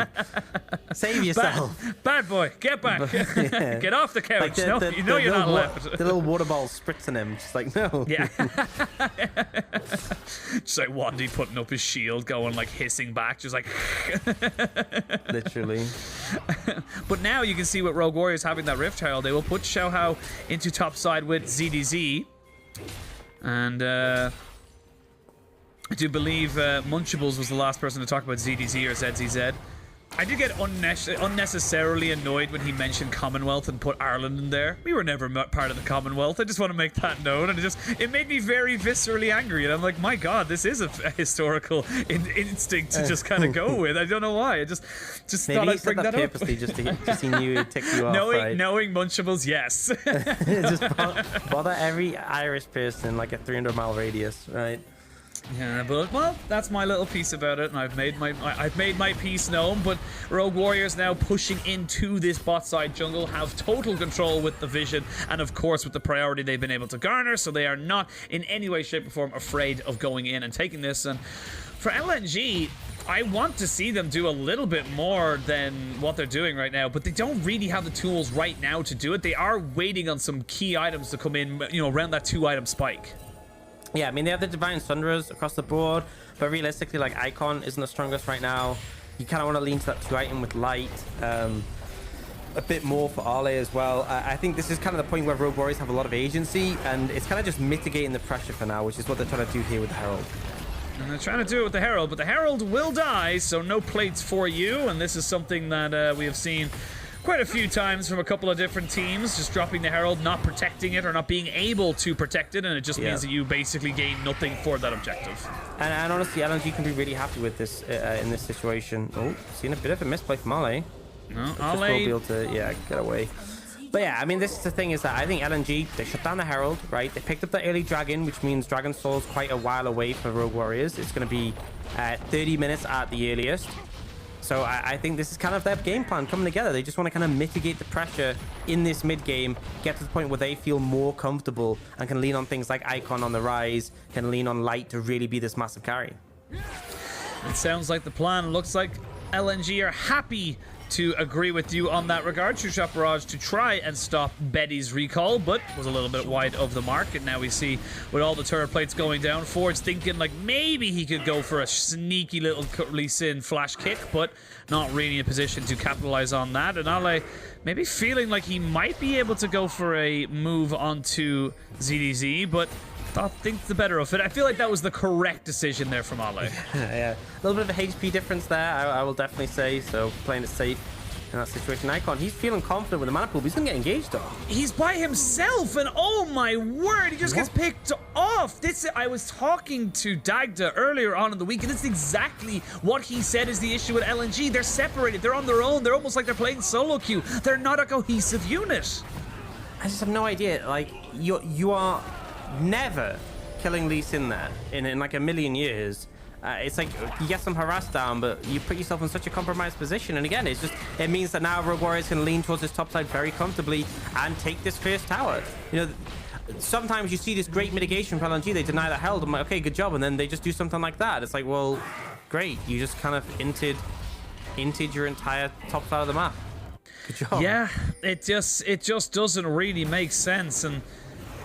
save yourself. Bad boy, get back. Yeah. Get off the couch. Like you know you're not left. The little water ball spritzing him, just like, no. Yeah. Just like Wandy putting up his shield, going like hissing back, just like literally. But now you can see with Rogue Warriors having that Rift Herald, they will put Xiaohao into top side with ZDZ. And I do believe Munchables was the last person to talk about ZDZ or ZZZ. I did get unnecessarily annoyed when he mentioned Commonwealth and put Ireland in there. We were never part of the Commonwealth. I just want to make that known, and it made me very viscerally angry. And I'm like, my God, this is a historical instinct to just kind of go with. I don't know why. I just Maybe thought I'd bring that up. Purposely just he knew it'd tick you off. Knowing Munchables, yes. Just bother every Irish person in like a 300-mile radius, right? Yeah, but well, that's my little piece about it, and I've made my piece known. But Rogue Warriors now pushing into this bot side jungle, have total control with the vision, and of course with the priority they've been able to garner, so they are not in any way, shape, or form afraid of going in and taking this. And for LNG, I want to see them do a little bit more than what they're doing right now, but they don't really have the tools right now to do it. They are waiting on some key items to come in, you know, around that 2-item spike. Yeah, I mean, they have the Divine Sunderers across the board, but realistically, like, Icon isn't the strongest right now. You kind of want to lean to that 2-item with Light. A bit more for Arle as well. I think this is kind of the point where Rogue Warriors have a lot of agency, and it's kind of just mitigating the pressure for now, which is what they're trying to do here with the Herald. And they're trying to do it with the Herald, but the Herald will die, so no plates for you, and this is something that we have seen quite a few times from a couple of different teams, just dropping the Herald, not protecting it or not being able to protect it, and it just means that you basically gain nothing for that objective. And honestly, LNG can be really happy with this in this situation. Oh, seen a bit of a misplay from Ale. No, Ale will be able to, get away. But yeah, I mean, this is the thing, is that I think LNG, they shut down the Herald, right? They picked up the early Dragon, which means Dragon Soul's quite a while away for Rogue Warriors. It's going to be 30 minutes at the earliest. So I think this is kind of their game plan coming together. They just want to kind of mitigate the pressure in this mid game, get to the point where they feel more comfortable and can lean on things like Icon on the rise, can lean on Light to really be this massive carry. It sounds like the plan. Looks like LNG are happy to agree with you on that regard. True Shot Barrage to try and stop Betty's recall, but was a little bit wide of the mark. And now we see with all the turret plates going down, Ford's thinking like maybe he could go for a sneaky little Lee Sin flash kick, but not really in a position to capitalize on that. And Ale maybe feeling like he might be able to go for a move onto ZDZ, but think the better of it. I feel like that was the correct decision there from Ale. Yeah, a little bit of a HP difference there, I will definitely say. So playing it safe in that situation. Icon, he's feeling confident with the mana pool, but he's gonna get engaged though. He's by himself, and oh my word, he just gets picked off. I was talking to Dagda earlier on in the week, and it's exactly what he said is the issue with LNG. They're separated, they're on their own, they're almost like they're playing solo queue. They're not a cohesive unit. I just have no idea. Like, you are never killing Lee Sin there in like a million years. It's like you get some harass down, but you put yourself in such a compromised position. And again, it means that now Rogue Warriors can lean towards this top side very comfortably and take this first tower. You know, sometimes you see this great mitigation from LNG. They deny the Herald. I'm like, okay, good job. And then they just do something like that. It's like, well, great. You just kind of inted your entire top side of the map. Good job. Yeah, it just doesn't really make sense. And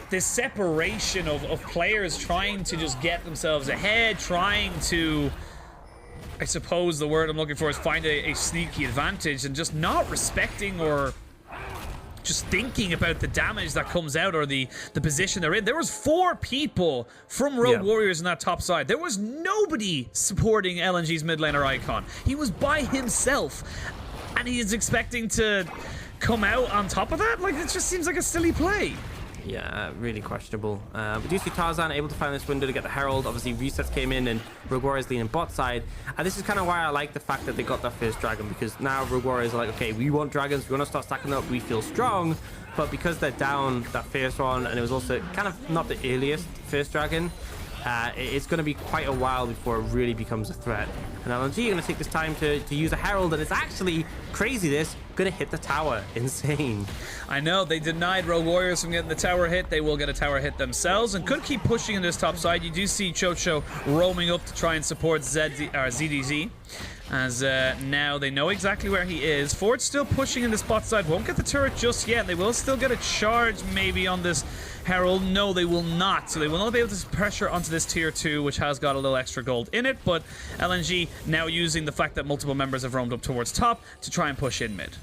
this separation of players trying to just get themselves ahead, trying to, I suppose the word I'm looking for is find a sneaky advantage, and just not respecting or just thinking about the damage that comes out or the position they're in. There was 4 people from Rogue Warriors in that top side. There was nobody supporting LNG's mid laner Icon. He was by himself, and he is expecting to come out on top of that? Like, it just seems like a silly play. Yeah, really questionable. We do see Tarzan able to find this window to get the Herald. Obviously, resets came in and Rogue Warriors leaning bot side. And this is kind of why I like the fact that they got that first dragon, because now Rogue Warriors are like, okay, we want dragons, we want to start stacking up, we feel strong. But because they're down that first one, and it was also kind of not the earliest first dragon, it's going to be quite a while before it really becomes a threat. And LNG are going to take this time to use a Herald, and it's actually crazy this, going to hit the tower. Insane. I know, they denied Rogue Warriors from getting the tower hit. They will get a tower hit themselves and could keep pushing in this top side. You do see Chocho roaming up to try and support ZDZ. As now they know exactly where he is. Ford's still pushing in this bot side. Won't get the turret just yet. They will still get a charge maybe on this Herald. No, they will not. So they will not be able to pressure onto this tier 2, which has got a little extra gold in it. But LNG now using the fact that multiple members have roamed up towards top to try and push in mid.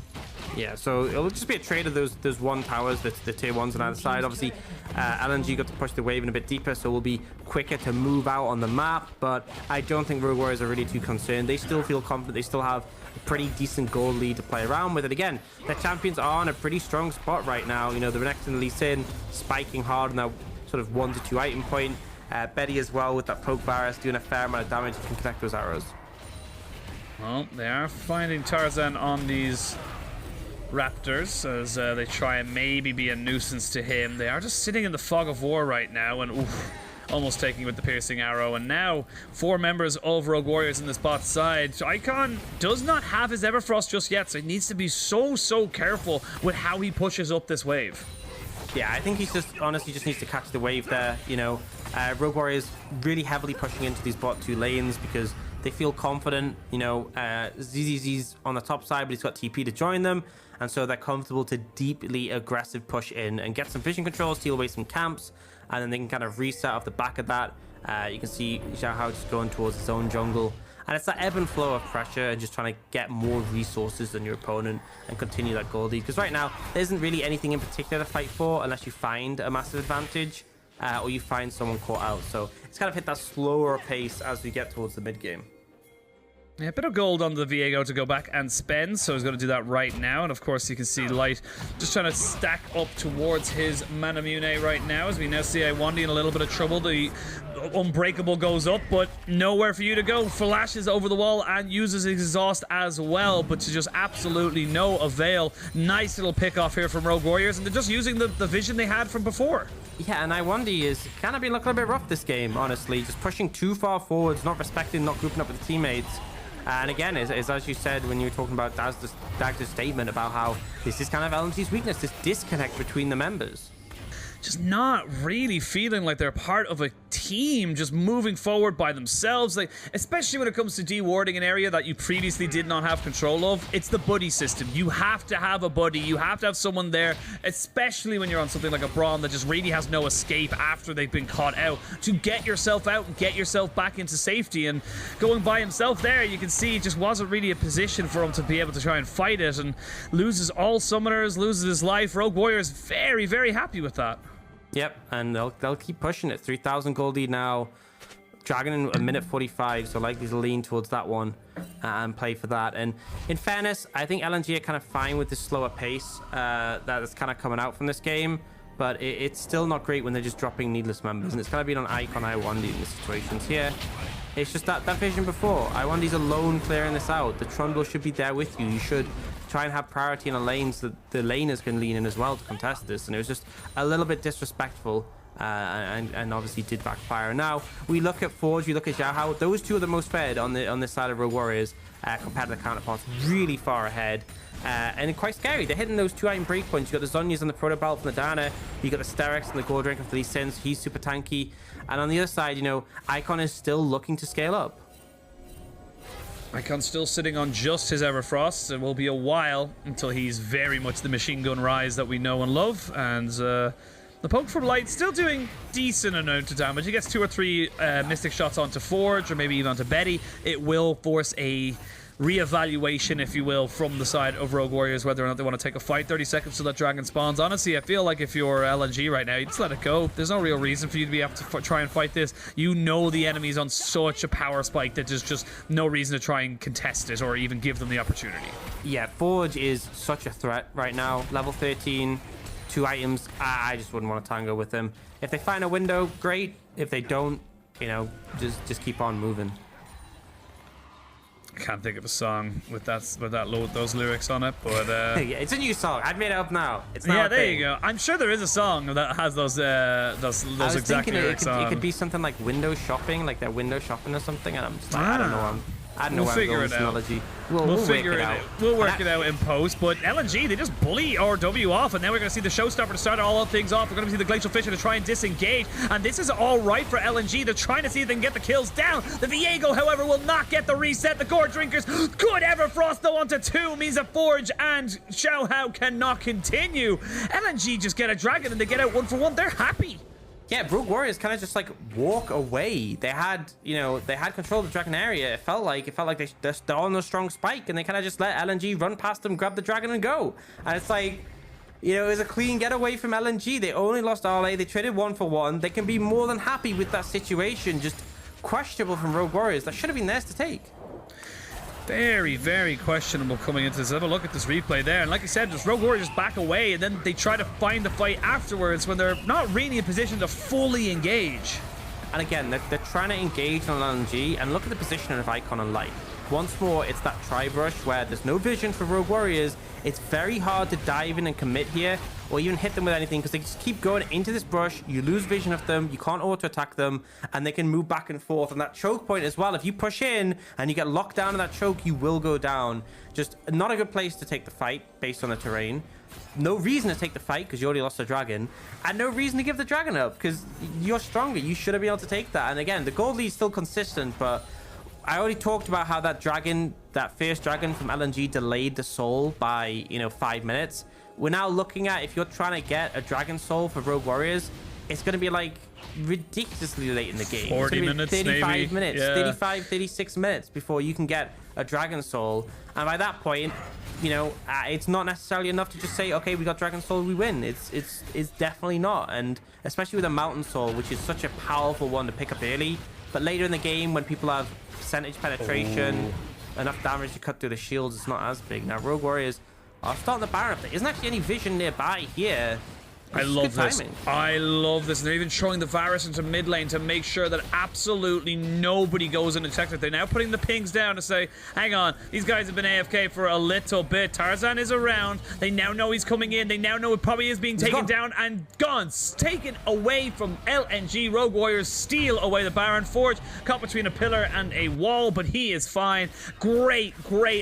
Yeah, so it'll just be a trade of those 1 towers, the tier 1s on either side. Obviously, LNG got to push the wave in a bit deeper, so we'll be quicker to move out on the map. But I don't think Rogue Warriors are really too concerned. They still feel confident. They still have a pretty decent gold lead to play around with. And again, their champions are in a pretty strong spot right now. You know, the next in Lee Sin, spiking hard on that sort of 1 to 2 item point. Betty as well with that poke virus, doing a fair amount of damage. You can connect those arrows. Well, they are finding Tarzan on these Raptors as they try and maybe be a nuisance to him. They are just sitting in the fog of war right now, and almost taking with the piercing arrow. And now 4 members of Rogue Warriors in this bot side. Icon does not have his Everfrost just yet, so he needs to be so careful with how he pushes up this wave. Yeah, I think he's just honestly just needs to catch the wave there. You know, Rogue Warriors really heavily pushing into these bot 2 lanes because they feel confident. You know, ZZZ's on the top side, but he's got TP to join them. And so they're comfortable to deeply aggressive push in and get some vision control, steal away some camps, and then they can kind of reset off the back of that. You can see Xiao Hao just going towards his own jungle. And it's that ebb and flow of pressure and just trying to get more resources than your opponent and continue that gold lead. Because right now, there isn't really anything in particular to fight for unless you find a massive advantage or you find someone caught out. So it's kind of hit that slower pace as we get towards the mid game. Yeah, a bit of gold on the Viego to go back and spend, so he's going to do that right now. And of course, you can see Light just trying to stack up towards his Manamune right now, as we now see Iwandi in a little bit of trouble. The Unbreakable goes up, but nowhere for you to go. Flashes over the wall and uses his exhaust as well, but to just absolutely no avail. Nice little pick off here from Rogue Warriors, and they're just using the vision they had from before. Yeah, and Iwandi is kind of been looking a bit rough this game, honestly. Just pushing too far forwards, not respecting, not grouping up with teammates. And again, as you said when you were talking about Dagda's statement about how this is kind of LNG's weakness, this disconnect between the members. Just not really feeling like they're part of a team, just moving forward by themselves. Like, especially when it comes to dewarding an area that you previously did not have control of, it's the buddy system. You have to have a buddy. You have to have someone there, especially when you're on something like a Braun that just really has no escape after they've been caught out, to get yourself out and get yourself back into safety. And going by himself there, you can see it just wasn't really a position for him to be able to try and fight it, and loses all summoners, loses his life. Rogue Warriors very, very happy with that. Yep, and they'll keep pushing it. 3,000 gold lead now. Dragon in a minute 45, so likely to lean towards that one and play for that. And in fairness, I think LNG are kind of fine with this slower pace that is kind of coming out from this game, but it's still not great when they're just dropping needless members, and it's kind of been on Icon Iwandi in these situations here. It's just that vision before. Iwandi's alone clearing this out. The Trundle should be there with you. You should try and have priority in the lanes that the laners can lean in as well to contest this, and it was just a little bit disrespectful, and obviously did backfire. Now we look at Forge, we look at Xiaohao. Those two are the most fed on this side of Rogue Warriors compared to the counterparts, really far ahead. And quite scary. They're hitting those 2 item breakpoints. You got the Zhonya's and the Proto Belt from the Dana. You got the Sterex and the Gold Drink of Lee Sins. He's super tanky. And on the other side, you know, Icon is still looking to scale up. Icon still sitting on just his Everfrost. It will be a while until he's very much the machine gun Rise that we know and love. And the poke from Light still doing decent amount of damage. He gets 2 or 3 Mystic shots onto Forge, or maybe even onto Betty. It will force a reevaluation, if you will, from the side of Rogue Warriors, whether or not they want to take a fight. 30 seconds till that dragon spawns. Honestly, I feel like if you're LNG right now, you just let it go. There's no real reason for you to be able to try and fight this. You know the enemy's on such a power spike that there's just no reason to try and contest it or even give them the opportunity. Yeah, Forge is such a threat right now. Level 13, 2 items. I just wouldn't want to tango with them. If they find a window, great. If they don't, you know, just keep on moving. I can't think of a song with those lyrics on it, but yeah, it's a new song. I've made it up now. It's not yeah, there you go. I'm sure there is a song that has those exact lyrics on. It could be something like window shopping, like they're window shopping or something, and I'm just like, I don't know. I don't know. We'll figure it out. We'll figure it out. We'll work it out in post. But LNG, they just bully RW off, and then we're going to see the showstopper to start all of things off. We're going to see the Glacial Fisher to try and disengage, and this is all right for LNG. They're trying to see if they can get the kills down. The Viego, however, will not get the reset. The Gore Drinkers, good Everfrost though onto 2 means that Forge and Xiaohao cannot continue. LNG just get a dragon and they get out 1 for 1. They're happy. Yeah, Rogue Warriors kind of just like walk away. They had, they had control of the dragon area. It felt like they're on a strong spike, and they kind of just let LNG run past them, grab the dragon, and go. And it's like, it was a clean getaway from LNG. They only lost RLA. They traded 1 for 1. They can be more than happy with that situation. Just questionable from Rogue Warriors. That should have been theirs to take. Very, very questionable coming into this. Have a look at this replay there. And like I said, just Rogue Warriors back away, and then they try to find the fight afterwards when they're not really in position to fully engage. And again, they're trying to engage on LNG, and look at the positioning of Icon and Light. Once more, it's that tri-brush where there's no vision for Rogue Warriors. It's very hard to dive in and commit here, or even hit them with anything, because they just keep going into this brush. You lose vision of them, you can't auto-attack them, and they can move back and forth. And that choke point as well, if you push in and you get locked down in that choke, you will go down. Just not a good place to take the fight based on the terrain. No reason to take the fight because you already lost the dragon, and no reason to give the dragon up because you're stronger. You should have been able to take that. And again, the gold lead is still consistent, but I already talked about how that dragon, that first dragon from LNG, delayed the soul by 5 minutes. We're now looking at, if you're trying to get a dragon soul for Rogue Warriors, it's going to be like ridiculously late in the game. 40 minutes, 35 maybe. minutes, Yeah. 35, 36 minutes before you can get a dragon soul. And by that point, it's not necessarily enough to just say, okay, we got dragon soul, we win. It's definitely not. And especially with a mountain soul, which is such a powerful one to pick up early. But later in the game, when people have percentage penetration, enough damage to cut through the shields is not as big. Now, Rogue Warriors are starting the Baron up. There isn't actually any vision nearby here. I love this. I love this. And they're even throwing the Varus into mid lane to make sure that absolutely nobody goes undetected. They're now putting the pings down to say, hang on, these guys have been AFK for a little bit. Tarzan is around. They now know he's coming in. They now know it probably is being taken down and gone. Taken away from LNG. Rogue Warriors steal away the Baron. Forge caught between a pillar and a wall, but he is fine. Great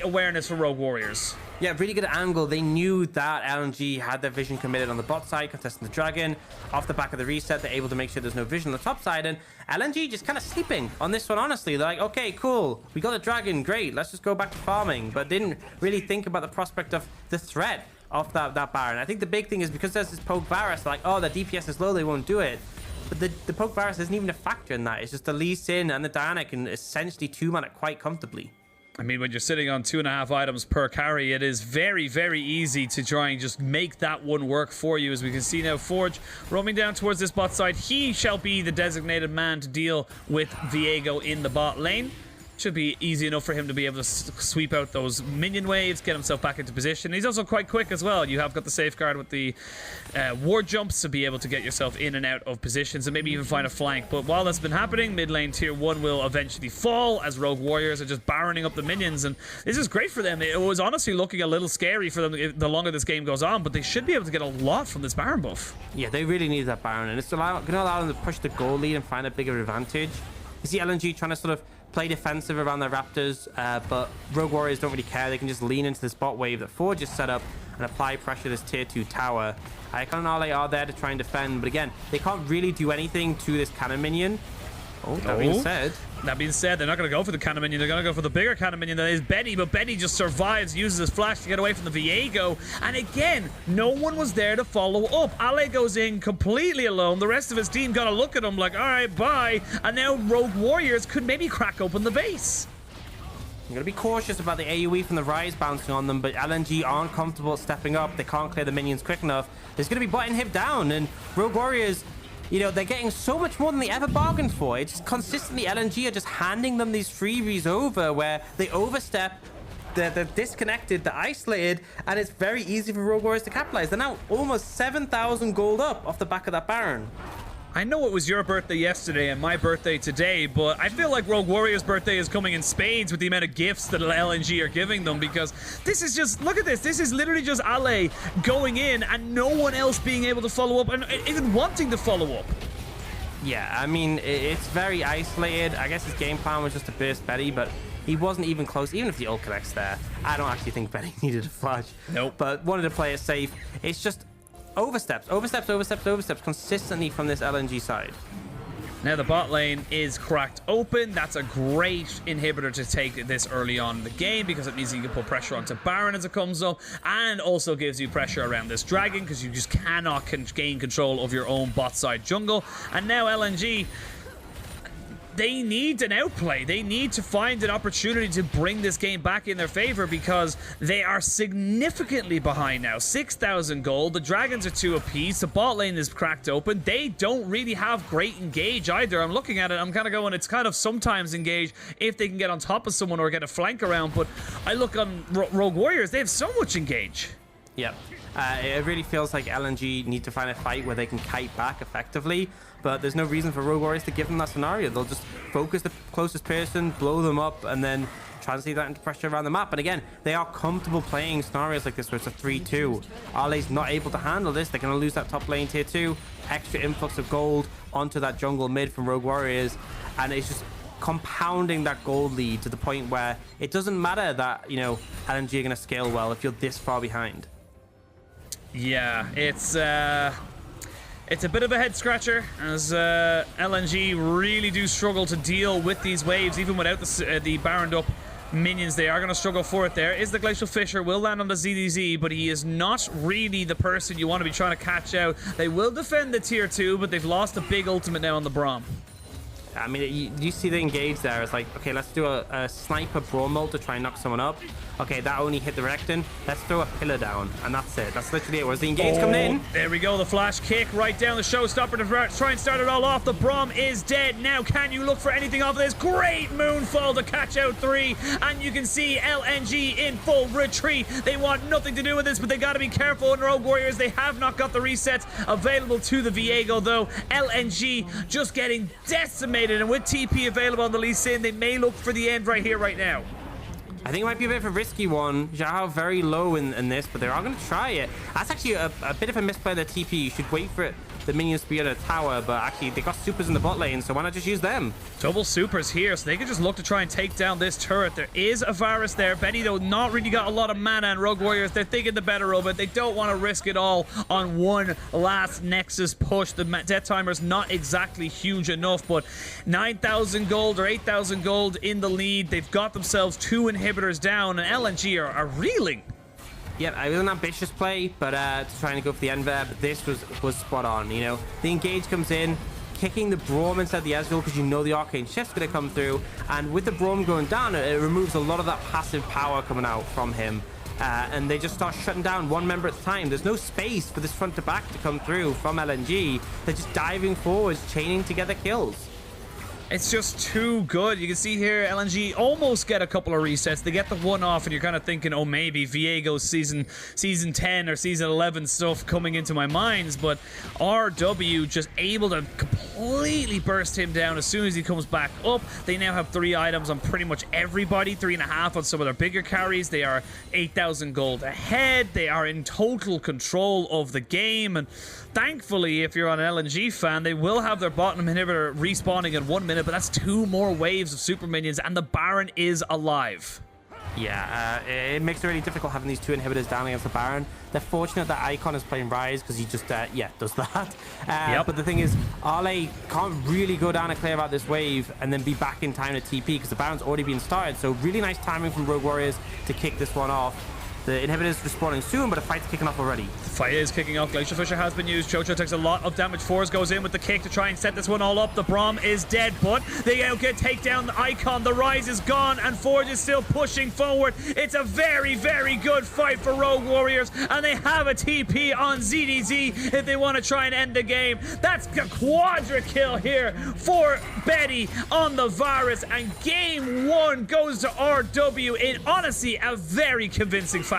awareness for Rogue Warriors. Yeah, really good angle. They knew that LNG had their vision committed on the bot side, contesting the dragon. Off the back of the reset, they're able to make sure there's no vision on the top side. And LNG just kind of sleeping on this one, honestly. They're like, okay, cool. We got the dragon. Great. Let's just go back to farming. But didn't really think about the prospect of the threat of that Baron. I think the big thing is because there's this poke Varus, they're like, oh, the DPS is low. They won't do it. But the poke Varus isn't even a factor in that. It's just the Lee Sin and the Diana can essentially 2-man it quite comfortably. I mean, when you're sitting on 2.5 items per carry, it is very, very easy to try and just make that one work for you. As we can see now, Forge roaming down towards this bot side. He shall be the designated man to deal with Viego in the bot lane. Should be easy enough for him to be able to sweep out those minion waves, get himself back into position. He's also quite quick as well. You have got the safeguard with the ward jumps to be able to get yourself in and out of positions and maybe even find a flank. But while that's been happening, mid lane tier 1 will eventually fall as Rogue Warriors are just barrening up the minions. And this is great for them. It was honestly looking a little scary for them the longer this game goes on, but they should be able to get a lot from this Baron buff. Yeah, they really need that Baron, and it's going to allow them to push the goal lead and find a bigger advantage. You see LNG trying to sort of play defensive around their Raptors, but Rogue Warriors don't really care. They can just lean into this bot wave that Forge just set up and apply pressure to this tier 2 tower. Icon and Ale are there to try and defend, but again, they can't really do anything to this cannon minion. Oh, that being said, they're not going to go for the cannon minion. They're going to go for the bigger cannon minion that is Benny, but Benny just survives, uses his flash to get away from the Viego. And again, no one was there to follow up. Ale goes in completely alone. The rest of his team got to look at him like, all right, bye. And now Rogue Warriors could maybe crack open the base. I'm going to be cautious about the AoE from the Rise bouncing on them, but LNG aren't comfortable stepping up. They can't clear the minions quick enough. There's going to be bot inhib down, and Rogue Warriors, you know, they're getting so much more than they ever bargained for. It's just consistently LNG are just handing them these freebies over where they overstep, they're disconnected, they're isolated, and it's very easy for Rogue Warriors to capitalize. They're now almost 7,000 gold up off the back of that Baron. I know it was your birthday yesterday and my birthday today, but I feel like Rogue Warriors' birthday is coming in spades with the amount of gifts that LNG are giving them, because this is just, look at this. This is literally just Ale going in and no one else being able to follow up and even wanting to follow up. Yeah, I mean, it's very isolated. I guess his game plan was just to burst Betty, but he wasn't even close. Even if the ult connects there, I don't actually think Betty needed a flash. Nope. But wanted to play it safe. It's just oversteps consistently from this LNG side. Now the bot lane is cracked open. That's a great inhibitor to take this early on in the game, because it means you can put pressure onto Baron as it comes up, and also gives you pressure around this dragon, because you just cannot gain control of your own bot side jungle. And now LNG, they need an outplay. They need to find an opportunity to bring this game back in their favor, because they are significantly behind now. 6,000 gold. The dragons are 2 apiece. The bot lane is cracked open. They don't really have great engage either. I'm looking at it. I'm kind of going, it's kind of sometimes engage if they can get on top of someone or get a flank around. But I look on Rogue Warriors. They have so much engage. Yep. It really feels like LNG need to find a fight where they can kite back effectively, but there's no reason for Rogue Warriors to give them that scenario. They'll just focus the closest person, blow them up, and then translate that into pressure around the map. And again, they are comfortable playing scenarios like this where it's a 3-2. Ale's not able to handle this. They're going to lose that top lane tier 2. Extra influx of gold onto that jungle mid from Rogue Warriors, and it's just compounding that gold lead to the point where it doesn't matter that, you know, LNG are going to scale well if you're this far behind. Yeah, it's a bit of a head scratcher, as LNG really do struggle to deal with these waves, even without the Baroned up minions. They are going to struggle for it. There is the Glacial Fisher, will land on the ZDZ, but he is not really the person you want to be trying to catch out. They will defend the tier 2, but they've lost a big ultimate now on the Braum. I mean, you see the engage there. It's like, okay, let's do a sniper brawl ult to try and knock someone up. Okay, that only hit the Recton. Let's throw a pillar down, and that's it. That's literally it. Whereas the engage coming in. There we go. The flash kick right down the showstopper to try and start it all off. The Brom is dead. Now, can you look for anything off of this? Great moonfall to catch out 3. And you can see LNG in full retreat. They want nothing to do with this, but they got to be careful in Rogue Warriors. They have not got the resets available to the Viego, though. LNG just getting decimated. And with TP available on the Lee Sin, they may look for the end right here, right now. I think it might be a bit of a risky one. Xiao very low in this, but they are going to try it. That's actually a bit of a misplay on the TP. You should wait for the minions to be at a tower, but actually they got supers in the bot lane, so why not just use them? Double supers here, so they can just look to try and take down this turret. There is a Varus there. Betty, though, not really got a lot of mana, and Rogue Warriors, they're thinking the better of it. They don't want to risk it all on one last Nexus push. The death timer's not exactly huge enough, but 9,000 gold or 8,000 gold in the lead. They've got themselves 2 inhibitors down, and LNG are reeling. Yeah, it was an ambitious play, but trying to go for the end there, but this was spot on, you know. The engage comes in, kicking the Braum instead of the Ezreal because you know the Arcane Shift's going to come through, and with the Braum going down, it removes a lot of that passive power coming out from him, and they just start shutting down one member at a time. There's no space for this front to back to come through from LNG. They're just diving forwards, chaining together kills. It's just too good. You can see here, LNG almost get a couple of resets. They get the one off, and you're kind of thinking, oh, maybe Viego's season 10 or season 11 stuff coming into my minds, but RW just able to completely burst him down as soon as he comes back up. They now have 3 items on pretty much everybody, 3.5 on some of their bigger carries. They are 8,000 gold ahead. They are in total control of the game, and thankfully, if you're an LNG fan, they will have their bottom inhibitor respawning in 1 minute, but that's 2 more waves of super minions, and the Baron is alive. Yeah, it makes it really difficult having these 2 inhibitors down against the Baron. They're fortunate that Icon is playing Rise because he just, does that. But the thing is, Arley can't really go down and clear out this wave and then be back in time to TP because the Baron's already been started. So really nice timing from Rogue Warriors to kick this one off. The inhibitor's respawning soon, but a fight's kicking off already. The fight is kicking off. Glacial Fissure has been used. Chocho takes a lot of damage. Force goes in with the kick to try and set this one all up. The Braum is dead, but they get take down the Icon. The Rise is gone, and Forge is still pushing forward. It's a very, very good fight for Rogue Warriors, and they have a TP on ZDZ if they want to try and end the game. That's a quadra kill here for Betty on the Varus, and game 1 goes to RW in, honestly, a very convincing fashion.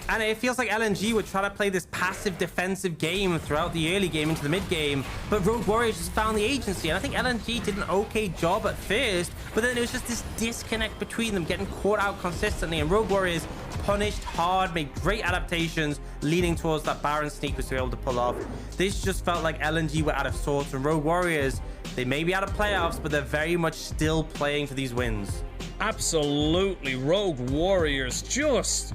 And it feels like LNG would try to play this passive defensive game throughout the early game into the mid game, but Rogue Warriors just found the agency, and I think LNG did an okay job at first, but then it was just this disconnect between them, getting caught out consistently, and Rogue Warriors punished hard, made great adaptations, leaning towards that Baron sneak which they were able to pull off. This just felt like LNG were out of sorts, and Rogue Warriors, they may be out of playoffs, but they're very much still playing for these wins. Absolutely. Rogue Warriors just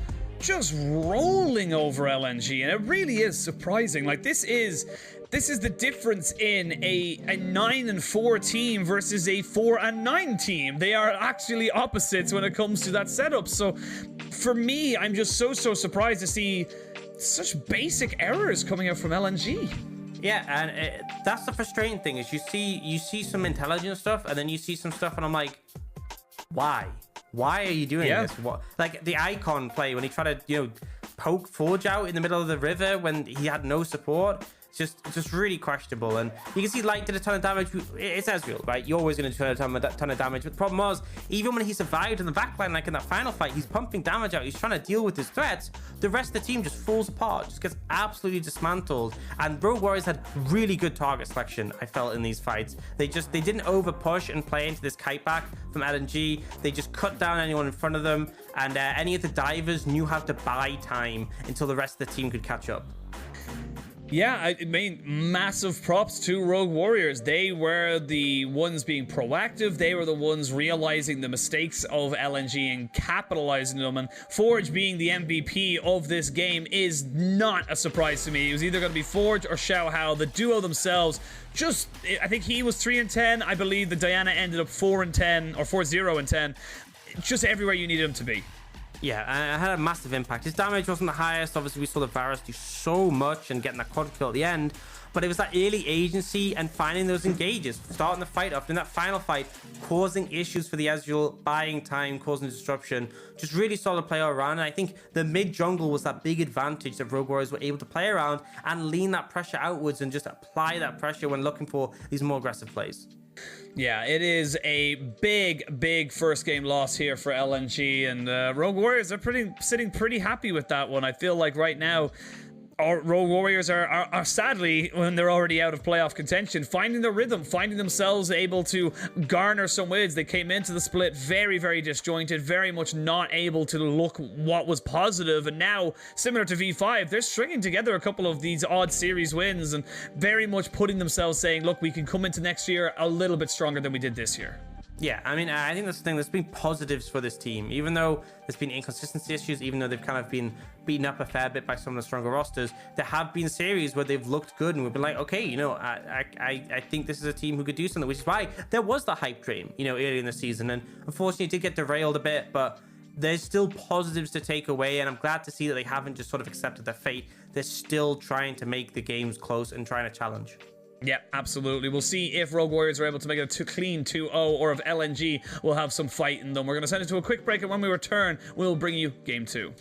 rolling over LNG, and it really is surprising. Like, this is the difference in a 9-4 team versus a 4-9 team. They are actually opposites when it comes to that setup. So for me, I'm just so surprised to see such basic errors coming out from LNG. Yeah, and that's the frustrating thing, is you see some intelligent stuff, and then you see some stuff, and I'm like, why are you doing this? What, like the Icon play when he tried to poke Forge out in the middle of the river when he had no support? Just really questionable. And you can see Light did a ton of damage. It's Ezreal, right? You're always going to do a ton of damage. But the problem was, even when he survived in the backline, like in that final fight, he's pumping damage out. He's trying to deal with his threats. The rest of the team just falls apart, just gets absolutely dismantled. And Rogue Warriors had really good target selection, I felt, in these fights. They didn't over push and play into this kite back from LNG. They just cut down anyone in front of them. And any of the divers knew how to buy time until the rest of the team could catch up. Yeah, I mean, massive props to Rogue Warriors. They were the ones being proactive. They were the ones realizing the mistakes of LNG and capitalizing them. And Forge being the MVP of this game is not a surprise to me. It was either going to be Forge or Xiao Hao. The duo themselves, I think he was 3-10. I believe the Diana ended up 4-10 or 4-0-10. Just everywhere you needed him to be. Yeah, and it had a massive impact. His damage wasn't the highest. Obviously, we saw the Varus do so much and getting that quad kill at the end. But it was that early agency and finding those engages, starting the fight off in that final fight, causing issues for the Ezreal, buying time, causing disruption. Just really solid play all around. And I think the mid jungle was that big advantage that Rogue Warriors were able to play around and lean that pressure outwards and just apply that pressure when looking for these more aggressive plays. Yeah, it is a big first game loss here for LNG, and Rogue Warriors are sitting pretty happy with that one. I feel like right now, our Rogue Warriors are sadly, when they're already out of playoff contention, finding their rhythm, finding themselves able to garner some wins. They came into the split very disjointed, very much not able to look what was positive, and now, similar to V5, they're stringing together a couple of these odd series wins and very much putting themselves saying, look, we can come into next year a little bit stronger than we did this year. Yeah, I mean, I think that's the thing. There's been positives for this team, even though there's been inconsistency issues, even though they've kind of been beaten up a fair bit by some of the stronger rosters. There have been series where they've looked good, and we've been like, okay, you know, I think this is a team who could do something, which is why there was the hype train, you know, early in the season, and unfortunately it did get derailed a bit, but there's still positives to take away, and I'm glad to see that they haven't just sort of accepted their fate. They're still trying to make the games close and trying to challenge. Yeah, absolutely. We'll see if Rogue Warriors are able to make it a clean 2-0 or if LNG will have some fight in them. We're going to send it to a quick break, and when we return, we'll bring you Game 2.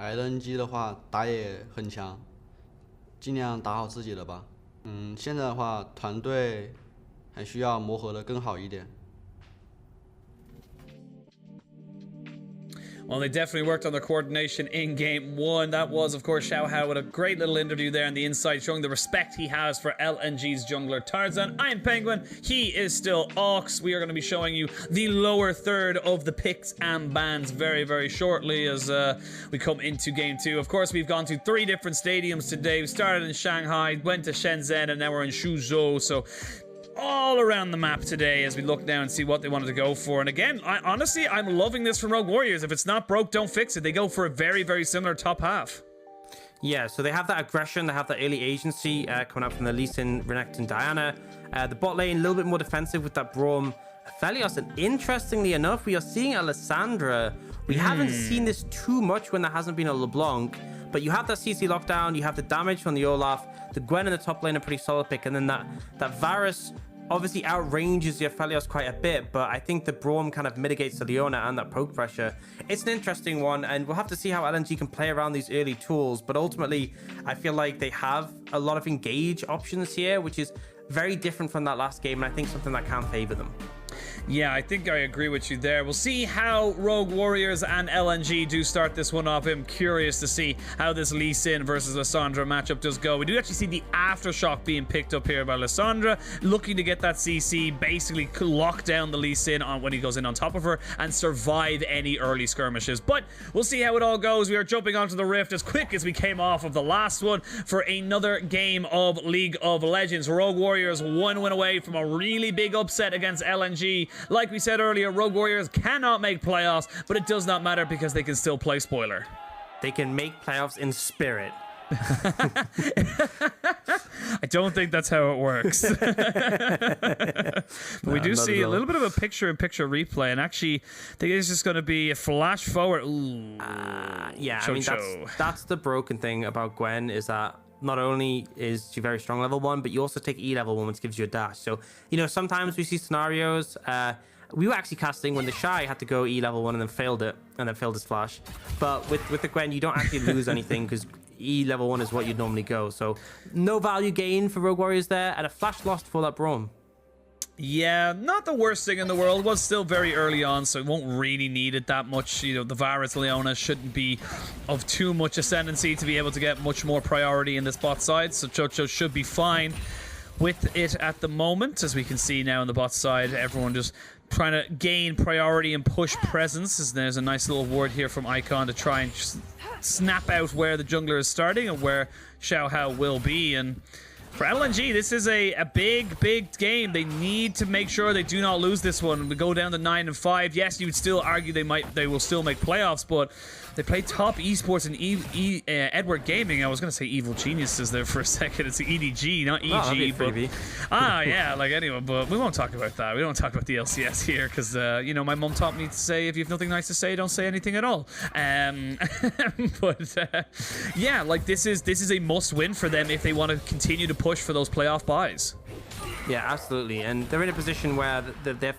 LNG 的话打野很强，尽量打好自己的吧。现在的话团队还需要磨合的更好一点。Well, they definitely worked on their coordination in Game 1. That was, of course, Xiaohao with a great little interview there on the inside, showing the respect he has for LNG's jungler Tarzan. I'm Penguin. He is still Ox. We are going to be showing you the lower third of the picks and bans very shortly as we come into Game 2. Of course, we've gone to 3 different stadiums today. We started in Shanghai, went to Shenzhen, and now we're in Suzhou. So all around the map today as we look now and see what they wanted to go for. And again, honestly, I'm loving this from Rogue Warriors. If it's not broke, don't fix it. They go for a very similar top half. Yeah, so they have that aggression, they have that early agency coming out from the Lee Sin, Renekton, Diana. The bot lane, a little bit more defensive with that Braum, Aphelios, and interestingly enough, we are seeing Alessandra. We haven't seen this too much when there hasn't been a LeBlanc, but you have that CC lockdown, you have the damage from the Olaf, the Gwen in the top lane, a pretty solid pick, and then that Varus obviously outranges your Felios quite a bit, but I think the Braum kind of mitigates the Leona and that poke pressure. It's an interesting one, and we'll have to see how LNG can play around these early tools, but ultimately, I feel like they have a lot of engage options here, which is very different from that last game, and I think something that can favor them. Yeah, I think I agree with you there. We'll see how Rogue Warriors and LNG do start this one off. I'm curious to see how this Lee Sin versus Lissandra matchup does go. We do actually see the Aftershock being picked up here by Lissandra, looking to get that CC, basically lock down the Lee Sin on when he goes in on top of her and survive any early skirmishes. But we'll see how it all goes. We are jumping onto the Rift as quick as we came off of the last one for another game of League of Legends. Rogue Warriors 1 win away from a really big upset against LNG. Like we said earlier, Rogue Warriors cannot make playoffs, but it does not matter because they can still play spoiler. They can make playoffs in spirit. I don't think that's how it works. But we do see a little bit of a picture-in-picture replay, and actually, I think it's just going to be a flash forward. Ooh. Yeah, I mean, that's the broken thing about Gwen, is that not only is she very strong level 1, but you also take E level 1, which gives you a dash. So, you know, sometimes we see scenarios. We were actually casting when the Shy had to go E level 1 and then failed it, and then failed his flash. But with the Gwen, you don't actually lose anything because E level 1 is what you'd normally go. So, no value gain for Rogue Warriors there, and a flash lost for that Braum. Yeah, not the worst thing in the world. Was still very early on, so it won't really need it that much. You know, the Varus Leona shouldn't be of too much ascendancy to be able to get much more priority in this bot side, so Chocho should be fine with it at the moment. As we can see now on the bot side, everyone just trying to gain priority and push presence. As there's a nice little ward here from Icon to try and just snap out where the jungler is starting and where Xiao Hao will be. And for LNG, this is a big game. They need to make sure they do not lose this one. We go down to 9-5. Yes, you would still argue they will still make playoffs, but they play top esports and Edward Gaming. I was going to say Evil Geniuses there for a second. It's EDG, not EG. But, yeah, like anyway, but we won't talk about that. We don't talk about the LCS here because, you know, my mom taught me to say if you have nothing nice to say, don't say anything at all. But, yeah, like this is a must win for them if they want to continue to push for those playoff buys. Yeah, absolutely. And they're in a position where they're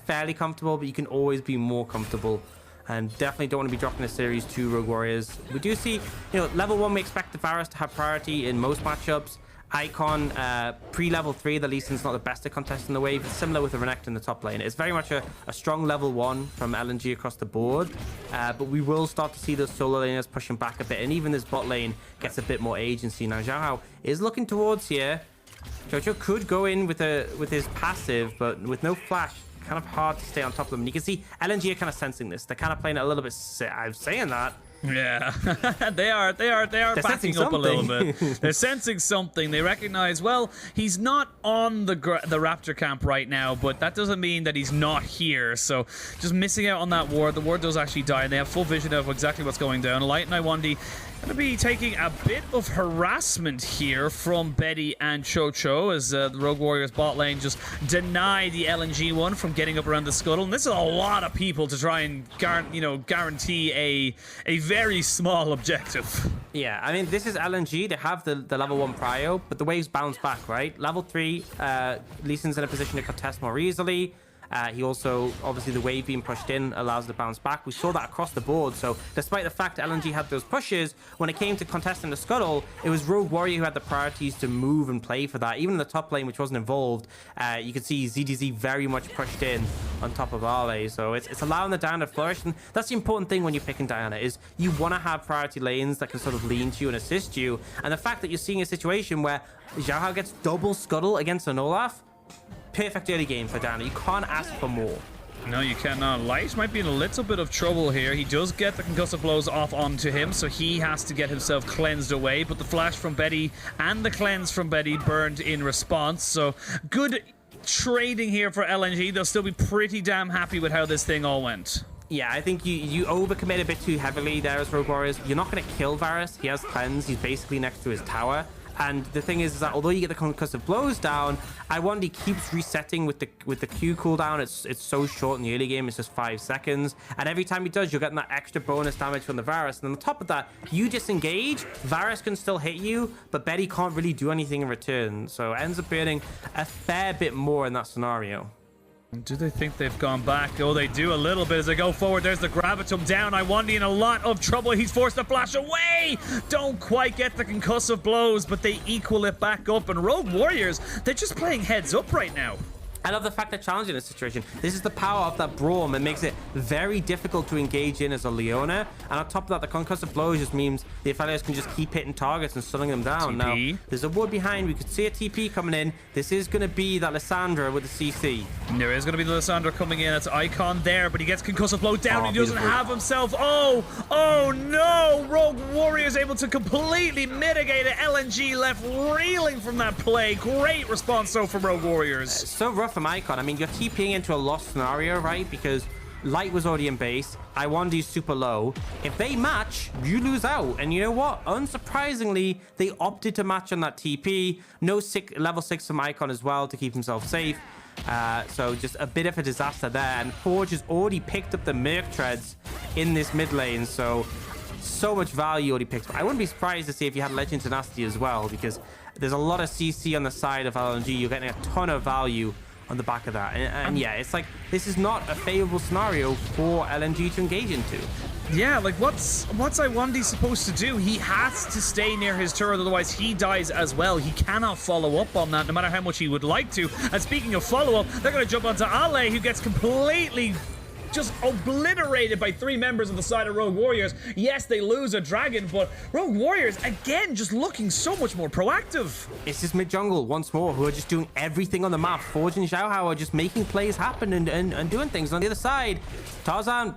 fairly comfortable, but you can always be more comfortable. And definitely don't want to be dropping a series to Rogue Warriors. We do see, you know, level 1, we expect the Varus to have priority in most matchups. Icon, pre-level 3, the Lee Sin's not the best at contesting the wave. It's similar with the Renekton in the top lane. It's very much a strong level 1 from LNG across the board. But we will start to see those solo laners pushing back a bit. And even this bot lane gets a bit more agency. Now, Xiao Hao is looking towards here. Jojo could go in with his passive, but with no flash, kind of hard to stay on top of them. And you can see LNG are kind of sensing this. They're kind of playing it a little bit. I'm saying that. Yeah, they are backing up a little bit. They're sensing something. They recognize, well, he's not on the Raptor camp right now, but that doesn't mean that he's not here. So just missing out on that ward. The ward does actually die, and they have full vision of exactly what's going down. Light and Iwandi going to be taking a bit of harassment here from Betty and Chocho as the Rogue Warriors bot lane just deny the LNG one from getting up around the scuttle. And this is a lot of people to try and guarantee a very small objective. Yeah, I mean, this is LNG. They have the level 1 prio, but the waves bounce back, right? Level 3, Lee Sin's in a position to contest more easily. He also, obviously, the wave being pushed in allows the bounce back. We saw that across the board. So despite the fact that LNG had those pushes, when it came to contesting the scuttle, it was Rogue Warrior who had the priorities to move and play for that. Even in the top lane, which wasn't involved, you could see ZDZ very much pushed in on top of Arley. So it's allowing the Diana to flourish. And that's the important thing when you're picking Diana, is you want to have priority lanes that can sort of lean to you and assist you. And the fact that you're seeing a situation where Xiao Hao gets double scuttle against an Olaf, perfect early game for Diana. You can't ask for more. No, you cannot. Light might be in a little bit of trouble here. He does get the concussive blows off onto him, so he has to get himself cleansed away. But the flash from Betty and the cleanse from Betty burned in response. So good trading here for LNG. They'll still be pretty damn happy with how this thing all went. Yeah, I think you overcommit a bit too heavily there as Rogue Warriors. You're not going to kill Varus. He has cleanse. He's basically next to his tower. And the thing is that although you get the concussive blows down, Iwandi keeps resetting with the Q cooldown. It's so short in the early game, it's just 5 seconds. And every time he does, you're getting that extra bonus damage from the Varus. And on top of that, you disengage, Varus can still hit you, but Betty can't really do anything in return. So it ends up burning a fair bit more in that scenario. Do they think they've gone back? Oh, they do a little bit as they go forward. There's the Gravitum down. Iwandi in a lot of trouble. He's forced to flash away. Don't quite get the concussive blows, but they equal it back up. And Rogue Warriors, they're just playing heads up right now. I love the fact they're challenging this situation. This is the power of that Braum. It makes it very difficult to engage in as a Leona. And on top of that, the concussive blows just means the Aphelios can just keep hitting targets and stunning them down. TP. Now, there's a ward behind. We could see a TP coming in. This is going to be that Lissandra with the CC. There is going to be the Lissandra coming in. That's Icon there, but he gets concussive blow down. Oh, He doesn't have himself. Oh no! Rogue Warriors able to completely mitigate it. LNG left reeling from that play. Great response though from Rogue Warriors. So rough from Icon. I mean, you're TPing into a lost scenario, right? Because Light was already in base. Iwandi's super low. If they match, you lose out. And you know what? Unsurprisingly, they opted to match on that TP. No level 6 from Icon as well to keep himself safe. So just a bit of a disaster there. And Forge has already picked up the Merc Treads in this mid lane. So much value already picked up. I wouldn't be surprised to see if you had Legend Tenacity as well, because there's a lot of CC on the side of LNG. You're getting a ton of value on the back of that. And yeah, it's like, this is not a favorable scenario for LNG to engage into. Yeah, like what's Iwandi supposed to do? He has to stay near his turret, otherwise he dies as well. He cannot follow up on that, no matter how much he would like to. And speaking of follow-up, they're going to jump onto Ale, who gets completely just obliterated by 3 members of the side of Rogue Warriors. Yes, they lose a dragon, but Rogue Warriors, again, just looking so much more proactive. It's just mid-jungle once more, who are just doing everything on the map. Forge and Xiaohao are just making plays happen and doing things. On the other side, Tarzan,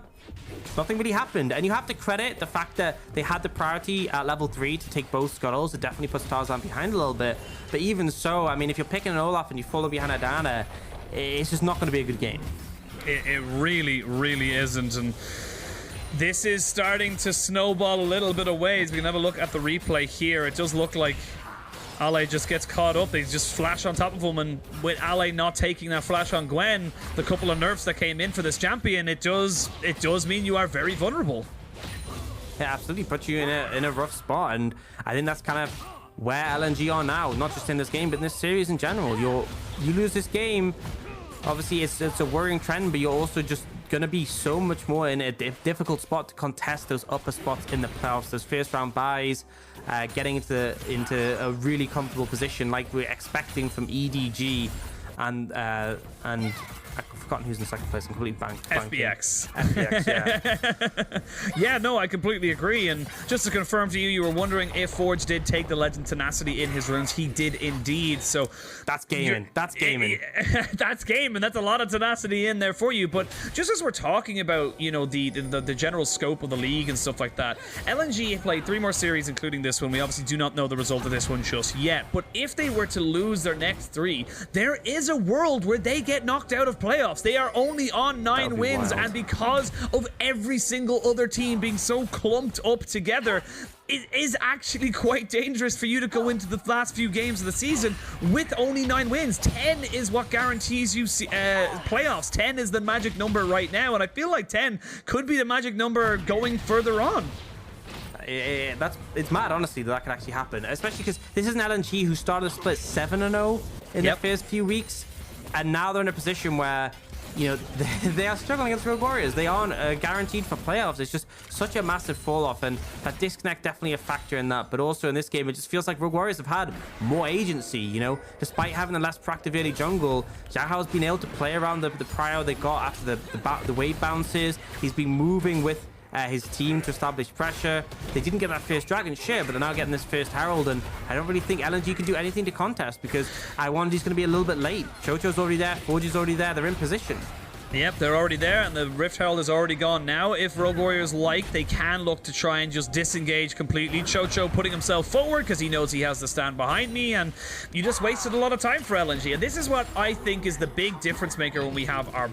nothing really happened. And you have to credit the fact that they had the priority at level 3 to take both scuttles. It definitely puts Tarzan behind a little bit. But even so, I mean, if you're picking an Olaf and you follow behind Adana, it's just not going to be a good game. It really, really isn't. And this is starting to snowball a little bit of ways. We can have a look at the replay here. It does look like Ale just gets caught up. They just flash on top of him, and with Ale not taking that flash on Gwen, the couple of nerfs that came in for this champion, it does mean you are very vulnerable. Yeah, absolutely puts you in a rough spot, and I think that's kind of where LNG are now, not just in this game, but in this series in general. You lose this game. Obviously, it's a worrying trend, but you're also just going to be so much more in a difficult spot to contest those upper spots in the playoffs. Those first round buys, getting into a really comfortable position like we're expecting from EDG and I've forgotten who's in second place. I'm completely blanked. FBX. Yeah. Yeah, no, I completely agree. And just to confirm to you, you were wondering if Forge did take the Legend Tenacity in his runes. He did indeed. So that's gaming. That's gaming. That's gaming. That's a lot of tenacity in there for you. But just as we're talking about, you know, the general scope of the league and stuff like that, LNG have played 3 more series, including this one. We obviously do not know the result of this one just yet. But if they were to lose their next 3, there is a world where they get knocked out of playoffs. They are only on 9 wins, and because of every single other team being so clumped up together, it is actually quite dangerous for you to go into the last few games of the season with only 9 wins. 10 is what guarantees you playoffs. 10 is the magic number right now, and I feel like 10 could be the magic number going further on. It's mad, honestly, that could actually happen, especially because this is an LNG who started the split 7-0 in their first few weeks, and now they're in a position where, you know, they are struggling against Rogue Warriors. They aren't guaranteed for playoffs. It's just such a massive fall off, and that disconnect definitely a factor in that. But also in this game, it just feels like Rogue Warriors have had more agency, you know, despite having the less proactive early jungle. Xiaohao's been able to play around the prio they got after the wave bounces. He's been moving with his team to establish pressure. They didn't get that first dragon, sure, but they're now getting this first herald, and I don't really think LNG can do anything to contest because Iwandi's going to be a little bit late. Chocho's already there, Forge is already there, they're in position. Yep, they're already there, and the Rift Herald is already gone now. If Rogue Warriors like, they can look to try and just disengage completely. Chocho putting himself forward because he knows he has to stand behind me, and you just wasted a lot of time for LNG. And this is what I think is the big difference maker when we have our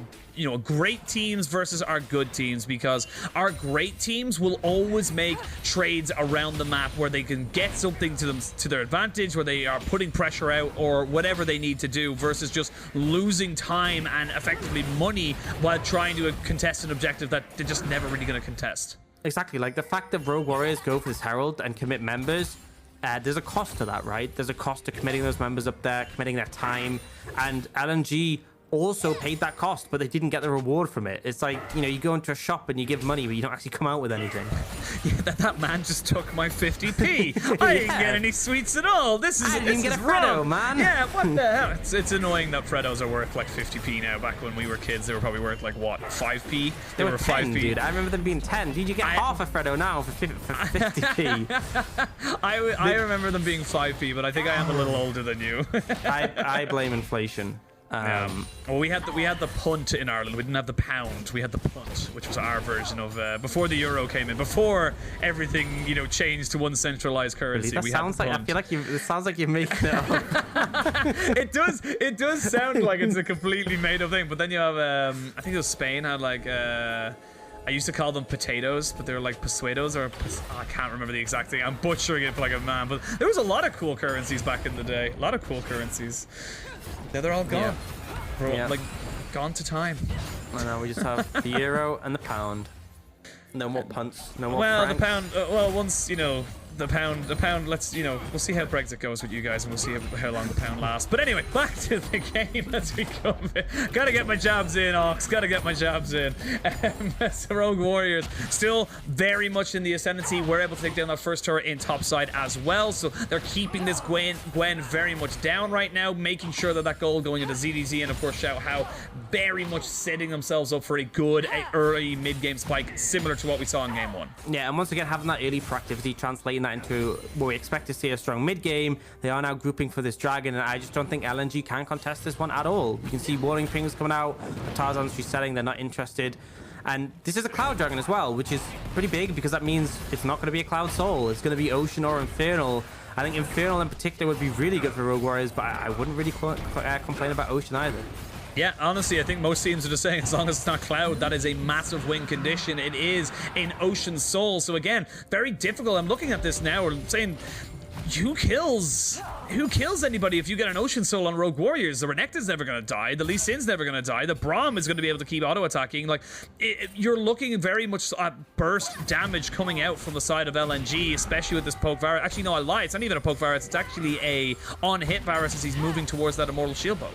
great teams versus our good teams, because our great teams will always make trades around the map where they can get something to them to their advantage, where they are putting pressure out or whatever they need to do, versus just losing time and effectively money while trying to contest an objective that they're just never really going to contest. Exactly, like the fact that Rogue Warriors go for this Herald and commit members, there's a cost to that, right? There's a cost to committing those members up there, committing their time, and LNG also paid that cost, but they didn't get the reward from it. It's like, you go into a shop and you give money, but you don't actually come out with anything. Yeah, that man just took my 50p. I didn't get any sweets at all. This is didn't get a Freddo, man. Yeah, what the hell? It's annoying that Freddos are worth like 50p now. Back when we were kids, they were probably worth like, what, 5p? They were 10, 5p. Dude. I remember them being 10. Dude, you get half a Freddo now for 50p. I remember them being 5p, but I think I am a little older than you. I blame inflation. Well, we had the punt in Ireland. We didn't have the pound. We had the punt, which was our version of before the euro came in, before everything changed to one centralized currency. Really? I feel like it sounds like you're making it up. It does sound like it's a completely made up thing. But then you have I think it was Spain had like I used to call them potatoes, but they were like pesuedos, or I can't remember the exact thing. I'm butchering it like a man, but there was a lot of cool currencies back in the day. A lot of cool currencies. Now they're all gone. Yeah. Like, gone to time. I know, we just have the euro and the pound. No more punts, no more francs. the pound, once, the pound, let's, we'll see how Brexit goes with you guys, and we'll see how long the pound lasts. But anyway, back to the game as we come in. Gotta get my jabs in, Ox. Gotta get my jabs in. So Rogue Warriors still very much in the ascendancy. We're able to take down that first turret in top side as well. So they're keeping this Gwen very much down right now, making sure that goal going into ZDZ, and of course Xiao Hao very much setting themselves up for a good early mid-game spike, similar to what we saw in game 1. Yeah, and once again, having that early proactivity, translating that into what we expect to see a strong mid-game. They are now grouping for this dragon, and I just don't think LNG can contest this one at all. You can see warning pings coming out, Tarzan's resetting, they're not interested. And this is a Cloud Dragon as well, which is pretty big, because that means it's not going to be a Cloud Soul. It's going to be Ocean or Infernal. I think Infernal in particular would be really good for Rogue Warriors, but I wouldn't really complain about Ocean either. Yeah, honestly, I think most teams are just saying as long as it's not Cloud, that is a massive win condition. It is in Ocean Soul. So again, very difficult. I'm looking at this now. We're saying, who kills anybody if you get an Ocean Soul on Rogue Warriors? The Renekton's never going to die. The Lee Sin's never going to die. The Braum is going to be able to keep auto-attacking. Like, you're looking very much at burst damage coming out from the side of LNG, especially with this poke Varus. Actually, no, I lie. It's not even a poke Varus. It's actually a on-hit Varus as he's moving towards that Immortal Shield boat.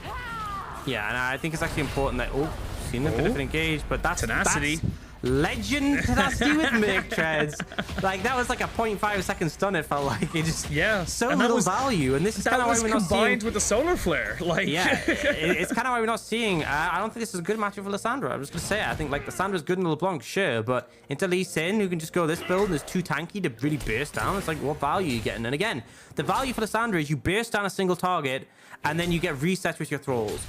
Yeah, and I think it's actually important that seen a bit of an engage, but that's tenacity. That's legend tenacity with Merc Treads. Like, that was like a 0.5 second stun, it felt like. It just so little value, and this is kind of why we're not seeing combined with the solar flare. Like, yeah, it's kind of why we're not seeing. I don't think this is a good matchup for Lissandra. I'm just gonna say it. I think like Lissandra's good in LeBlanc, sure, but into Lee Sin, who can just go this build and is too tanky to really burst down. It's like, what value are you getting? And again, the value for Lissandra is you burst down a single target, and then you get reset with your thralls.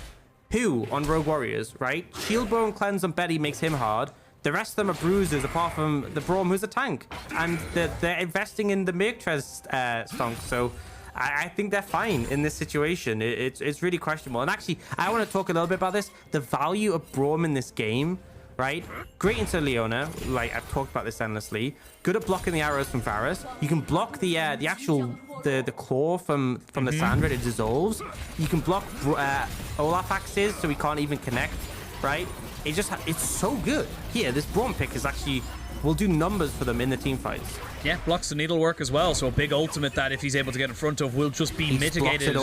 Who on Rogue Warriors, right? Shield Bone Cleanse on Betty makes him hard. The rest of them are bruisers, apart from the Braum, who's a tank. And they're investing in the Merctrez stonk. So I think they're fine in this situation. It's really questionable. And actually, I want to talk a little bit about this. The value of Braum in this game, right? Great into Leona. Like, I've talked about this endlessly. Good at blocking the arrows from Varus. You can block the actual... The claw from the Sandra, it dissolves. You can block Olaf axes, so we can't even connect, right? It's so good. Here, this Braum pick is actually will do numbers for them in the team fights. Yeah, blocks the needlework as well, so a big ultimate that if he's able to get in front of will just be mitigated.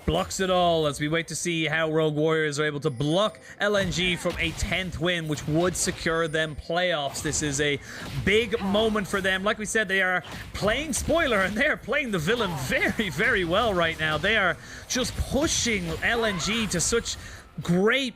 Blocks it all as we wait to see how Rogue Warriors are able to block LNG from a 10th win, which would secure them playoffs. This is a big moment for them. Like we said, they are playing spoiler, and they are playing the villain very, very well right now. They are just pushing LNG to such great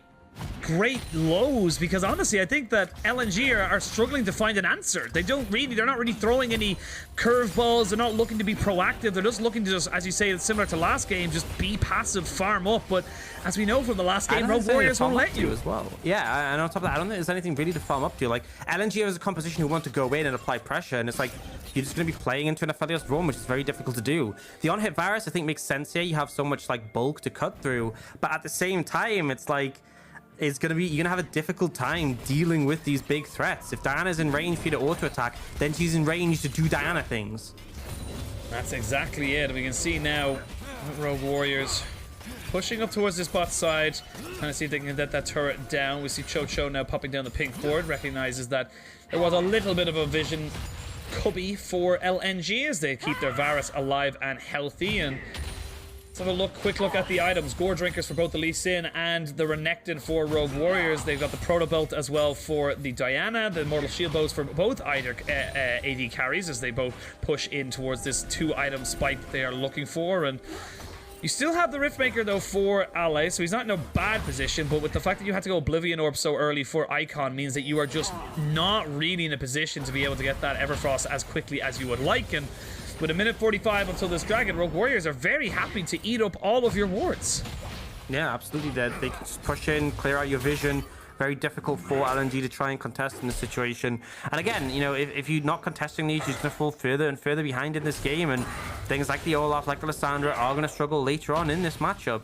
great lows, because honestly I think that LNG are struggling to find an answer. They're not really throwing any curveballs. They're not looking to be proactive. They're just looking to just, as you say, it's similar to last game, just be passive, farm up. But as we know from the last game, Rogue Warriors won't let you as well. Yeah, and on top of that, I don't think there's anything really to farm up to. Like, LNG has a composition who want to go in and apply pressure, and it's like you're just going to be playing into an Aphelios roam, which is very difficult to do. The on-hit virus I think makes sense here. You have so much like bulk to cut through, but at the same time it's like you're gonna have a difficult time dealing with these big threats. If Diana's in range for you to auto attack, then she's in range to do Diana things. That's exactly it. We can see now Rogue Warriors pushing up towards this bot side, trying to see if they can get that turret down. We see Cho now popping down the pink board, recognizes that there was a little bit of a vision cubby for LNG as they keep their Varus alive and healthy. And let's have a quick look at the items. Gore Drinkers for both the Lee Sin and the Renekton for Rogue Warriors. They've got the Proto Belt as well for the Diana, the Mortal Shield Bows for both either AD carries as they both push in towards this 2-item spike they are looking for. And you still have the Riftmaker though for Ale, so he's not in a bad position, but with the fact that you had to go Oblivion Orb so early for Icon means that you are just not really in a position to be able to get that Everfrost as quickly as you would like. And with 1:45 until this dragon, Rogue Warriors are very happy to eat up all of your wards. Yeah, absolutely. They can just push in, clear out your vision. Very difficult for LNG to try and contest in this situation. And again, you know, if you're not contesting these, you're going to fall further and further behind in this game. And things like the Olaf, like the Lissandra are going to struggle later on in this matchup.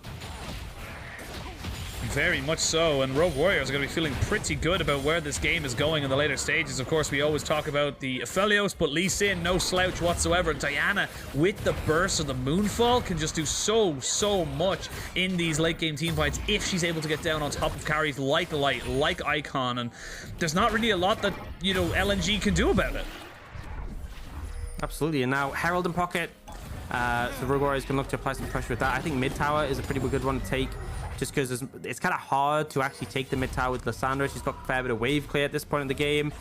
Very much so, and Rogue Warriors are going to be feeling pretty good about where this game is going in the later stages. Of course, we always talk about the Aphelios, but Lee Sin, no slouch whatsoever. Diana, with the burst of the Moonfall, can just do so much in these late game team fights if she's able to get down on top of carries like Light, like Icon, and there's not really a lot that, you know, LNG can do about it. Absolutely, and now Herald in pocket. So Rogue Warriors can look to apply some pressure with that. I think mid tower is a pretty good one to take, just because it's kind of hard to actually take the mid tower with Lissandra. She's got a fair bit of wave clear at this point in the game.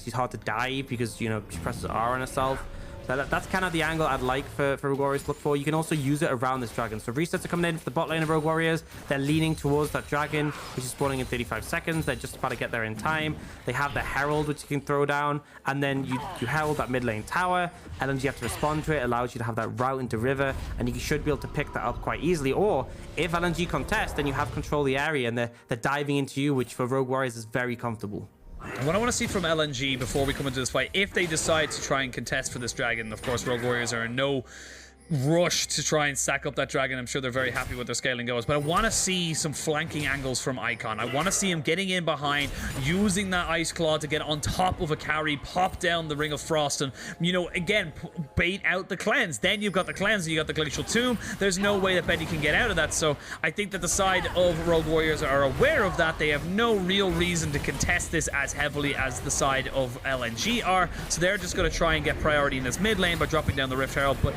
She's hard to dive because, you know, she presses R on herself. So that's kind of the angle I'd like for Rogue Warriors to look for. You can also use it around this dragon. So resets are coming in for the bot lane of Rogue Warriors. They're leaning towards that dragon, which is spawning in 35 seconds. They're just about to get there in time. They have the Herald, which you can throw down. And then you herald that mid lane tower. LNG have to respond to it. It allows you to have that route into river. And you should be able to pick that up quite easily. Or if LNG contest, then you have control of the area. And they're diving into you, which for Rogue Warriors is very comfortable. And what I want to see from LNG before we come into this fight, if they decide to try and contest for this dragon, of course, Rogue Warriors are in no rush to try and stack up that dragon. I'm sure they're very happy with their scaling goes, but I want to see some flanking angles from Icon. I want to see him getting in behind, using that Ice Claw to get on top of a carry, pop down the Ring of Frost, and, you know, again, bait out the cleanse. Then you've got the cleanse, and you got the Glacial Tomb. There's no way that Betty can get out of that, so I think that the side of Rogue Warriors are aware of that. They have no real reason to contest this as heavily as the side of LNG are, so they're just going to try and get priority in this mid lane by dropping down the Rift Herald, but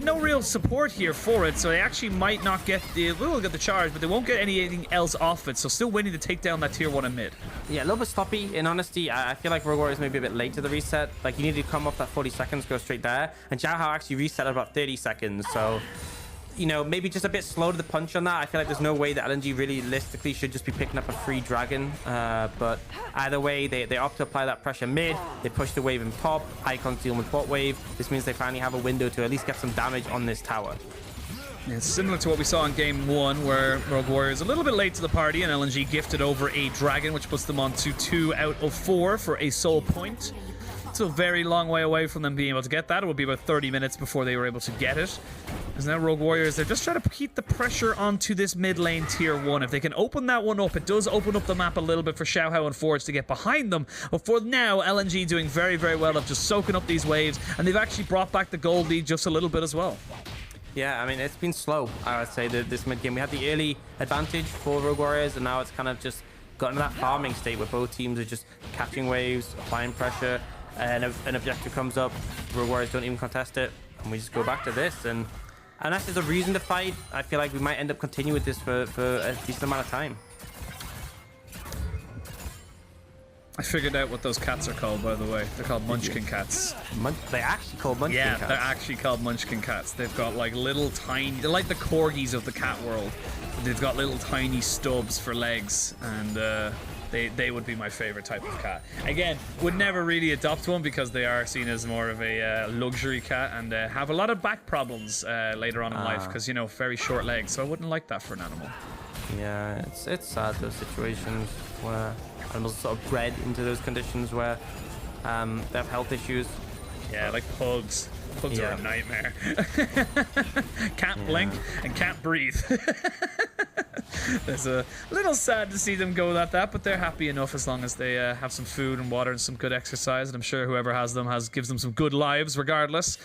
no real support here for it, so they actually might not get will get the charge, but they won't get anything else off it, so still waiting to take down that tier 1 in mid. Yeah, a little bit sloppy, in honesty. I feel like Rogue Warriors may be a bit late to the reset. Like, you need to come off that 40 seconds, go straight there, and Jiao Hao actually reset at about 30 seconds, so, you know, maybe just a bit slow to the punch on that. I feel like there's no way that LNG realistically should just be picking up a free dragon, but either way, they opt to apply that pressure mid. They push the wave in top. Icon's dealing with bot wave. This means they finally have a window to at least get some damage on this tower. Yeah, it's similar to what we saw in game 1, where Rogue Warriors a little bit late to the party, and LNG gifted over a dragon, which puts them on to 2 out of 4 for a soul point. It's a very long way away from them being able to get that. It would be about 30 minutes before they were able to get it. As now Rogue Warriors, they're just trying to keep the pressure onto this mid lane tier 1. If they can open that one up, it does open up the map a little bit for Xiao Hao and Forge to get behind them. But for now, LNG doing very, very well of just soaking up these waves, and they've actually brought back the gold lead just a little bit as well. Yeah, I mean, it's been slow, I would say, this mid game. We had the early advantage for Rogue Warriors, and now it's kind of just gotten to that farming state where both teams are just catching waves, applying pressure, and if an objective comes up, Rogue Warriors don't even contest it, and we just go back to this. And unless there's a reason to fight, I feel like we might end up continuing with this for a decent amount of time. I figured out what those cats are called, by the way. They're called Munchkin cats. They're actually called Munchkin cats? Yeah, they're actually called Munchkin cats. They've got like little tiny... They're like the corgis of the cat world. They've got little tiny stubs for legs, and they would be my favorite type of cat. Again, would never really adopt one because they are seen as more of a luxury cat and have a lot of back problems later on in life because, you know, very short legs. So I wouldn't like that for an animal. Yeah, it's sad, those situations where animals are sort of bred into those conditions where they have health issues. Yeah, like pugs. Pugs are a nightmare. Can't blink and can't breathe. It's a little sad to see them go like that, but they're happy enough as long as they have some food and water and some good exercise. And I'm sure whoever has them gives them some good lives regardless.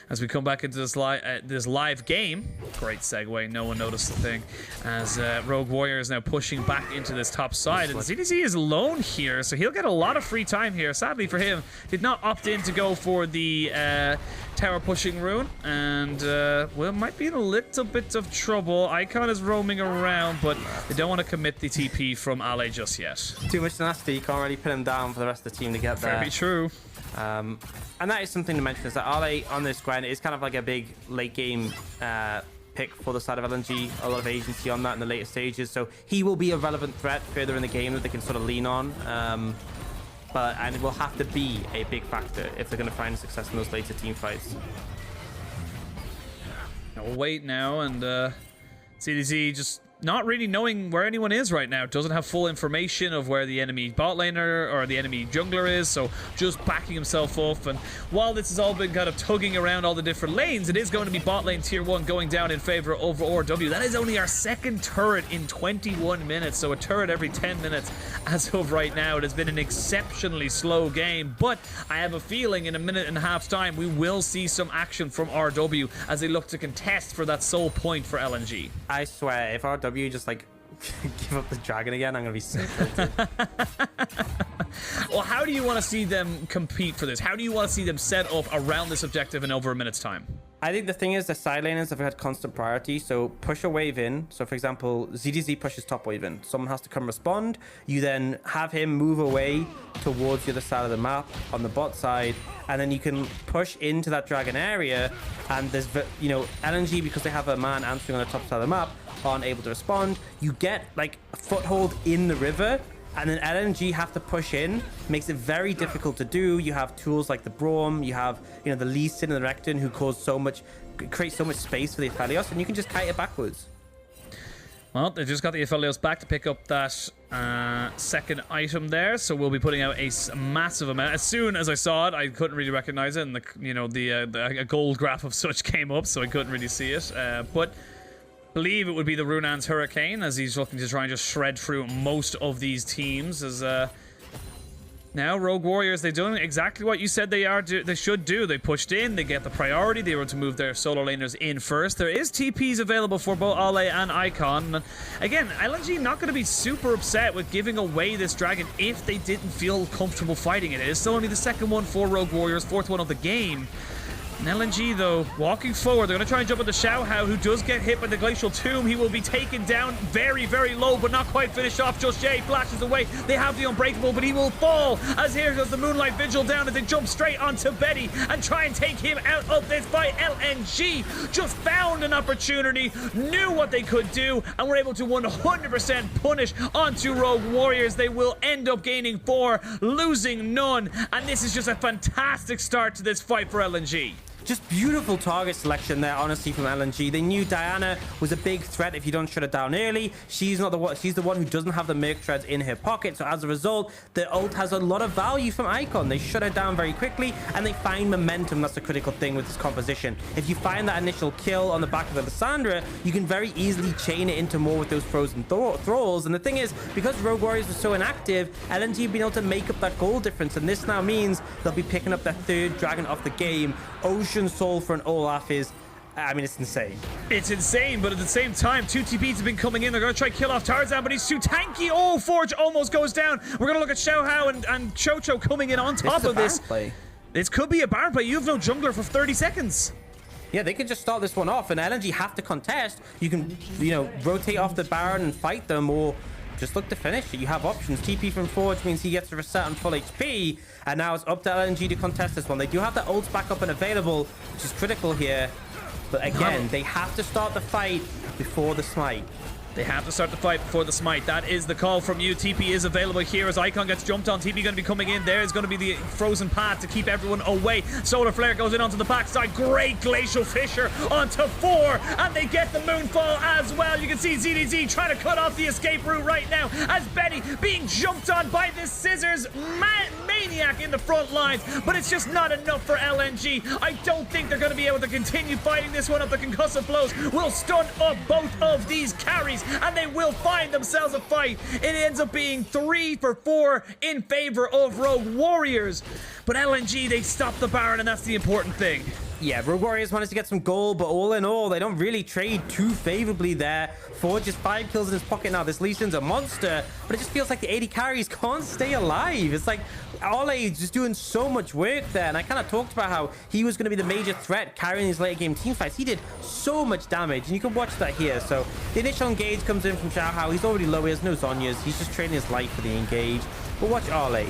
As we come back into this live game, great segue, no one noticed a thing, as Rogue Warrior is now pushing back into this top side, and ZDZ is alone here, so he'll get a lot of free time here. Sadly for him, did not opt in to go for the tower pushing rune, and well, might be in a little bit of trouble. Icon is roaming around, but they don't want to commit the TP from Ale just yet. Too much tenacity, you can't really pin him down for the rest of the team to get there. Very true. And that is something to mention, is that Ale on this grind is kind of like a big late game pick for the side of LNG. A lot of agency on that in the later stages, so he will be a relevant threat further in the game that they can sort of lean on. And it will have to be a big factor if they're going to find success in those later team fights. We'll wait now, and CDZ just not really knowing where anyone is right now. Doesn't have full information of where the enemy bot laner or the enemy jungler is, so just backing himself off. And while this has all been kind of tugging around all the different lanes, it is going to be bot lane tier 1 going down in favor of RW. That is only our second turret in 21 minutes, so a turret every 10 minutes as of right now. It has been an exceptionally slow game, but I have a feeling in a minute and a half's time we will see some action from RW as they look to contest for that sole point for LNG. I swear, if RW just like give up the dragon again, I'm gonna be so tilted. Well, how do you want to see them compete for this? How do you want to see them set up around this objective in over a minute's time? I think the thing is the side laners have had constant priority, so push a wave in. So for example, ZDZ pushes top wave in. Someone has to come respond. You then have him move away towards the other side of the map on the bot side, and then you can push into that dragon area. And there's, you know, LNG, because they have a man answering on the top side of the map, aren't able to respond. You get like a foothold in the river, and then LNG have to push in. Makes it very difficult to do. You have tools like the Braum, you have, you know, the Lee Sin and the Recton, who create so much space for the Aphelios, and you can just kite it backwards. Well, they just got the Aphelios back to pick up that second item there, so we'll be putting out a massive amount. As soon as I saw it, I couldn't really recognize it, and a gold graph of such came up, so I couldn't really see it. But believe it would be the Runan's Hurricane, as he's looking to try and just shred through most of these teams. As now Rogue Warriors, they're doing exactly what you said they should do. They pushed in, they get the priority, they were to move their solo laners in first. There is TPs available for both Ale and Icon. And again, LNG not going to be super upset with giving away this dragon if they didn't feel comfortable fighting it. It is still only the second one for Rogue Warriors, fourth one of the game. And LNG, though, walking forward, they're going to try and jump into Xiao Hao, who does get hit by the Glacial Tomb. He will be taken down very, very low, but not quite finished off just yet. He flashes away. They have the Unbreakable, but he will fall, as here goes the Moonlight Vigil down as they jump straight onto Betty and try and take him out of this fight. LNG just found an opportunity, knew what they could do, and were able to 100% punish onto Rogue Warriors. They will end up gaining 4, losing none, and this is just a fantastic start to this fight for LNG. Just beautiful target selection there, honestly, from LNG. They knew Diana was a big threat if you don't shut her down early. She's the one who doesn't have the Merc Treads in her pocket, so as a result, the ult has a lot of value from Icon. They shut her down very quickly, and they find momentum. That's the critical thing with this composition. If you find that initial kill on the back of the Lissandra, you can very easily chain it into more with those frozen thralls. And the thing is, because Rogue Warriors were so inactive, LNG have been able to make up that goal difference, and this now means they'll be picking up their third dragon off the game. Ocean Soul for an Olaf is, I mean, it's insane. It's insane, but at the same time, 2 TPs have been coming in. They're going to try to kill off Tarzan, but he's too tanky. Oh, Forge almost goes down. We're going to look at Xiao Hao and Chocho coming in on top of this. Play. This could be a Baron play. You have no jungler for 30 seconds. Yeah, they could just start this one off, and LNG have to contest. You can, you know, rotate off the Baron and fight them, or just look to finish it. You have options. TP from Forge means he gets a reset on full HP, and now it's up to LNG to contest this one. They do have the ults back up and available, which is critical here. But again, they have to start the fight before the smite. They have to start the fight before the smite. That is the call from you. TP is available here as Icon gets jumped on. TP going to be coming in. There's going to be the frozen path to keep everyone away. Solar Flare goes in onto the backside. Great Glacial Fissure onto 4. And they get the Moonfall as well. You can see ZDZ trying to cut off the escape route right now as Betty being jumped on by this Scissors maniac in the front lines. But it's just not enough for LNG. I don't think they're going to be able to continue fighting this one up. The concussive blows will stun up both of these carries, and they will find themselves a fight. It ends up being 3 for 4 in favor of Rogue Warriors. But LNG, they stop the Baron, and that's the important thing. Yeah, Rogue Warriors managed to get some gold, but all in all, they don't really trade too favorably there. Forge just 5 kills in his pocket now. This Lee Sin's a monster, but it just feels like the 80 carries can't stay alive. It's like Ole is just doing so much work there, and I kind of talked about how he was going to be the major threat carrying these late game team fights. He did so much damage, and you can watch that here. So the initial engage comes in from Xiao Hao. He's already low, he has no Zhonyas. He's just trading his life for the engage. But watch Ole.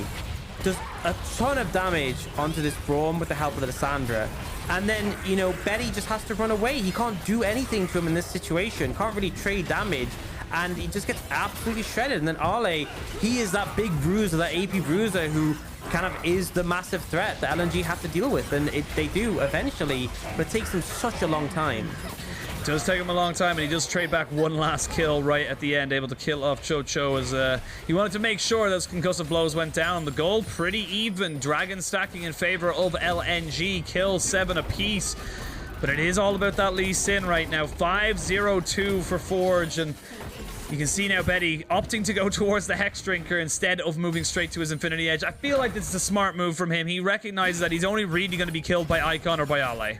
Does a ton of damage onto this Braum with the help of the Lissandra. And then, you know, Betty just has to run away. He can't do anything to him in this situation. Can't really trade damage. And he just gets absolutely shredded. And then Arle, he is that big bruiser, that AP bruiser who kind of is the massive threat that LNG have to deal with. And they do eventually, but it takes them such a long time. It does take him a long time, and he does trade back one last kill right at the end, able to kill off Cho Cho as he wanted to make sure those concussive blows went down. The goal pretty even. Dragon stacking in favor of LNG. Kills 7 apiece. But it is all about that Lee Sin right now. 5-0-2 for Forge, and you can see now Betty opting to go towards the Hex Drinker instead of moving straight to his Infinity Edge. I feel like this is a smart move from him. He recognizes that he's only really going to be killed by Icon or by Ale.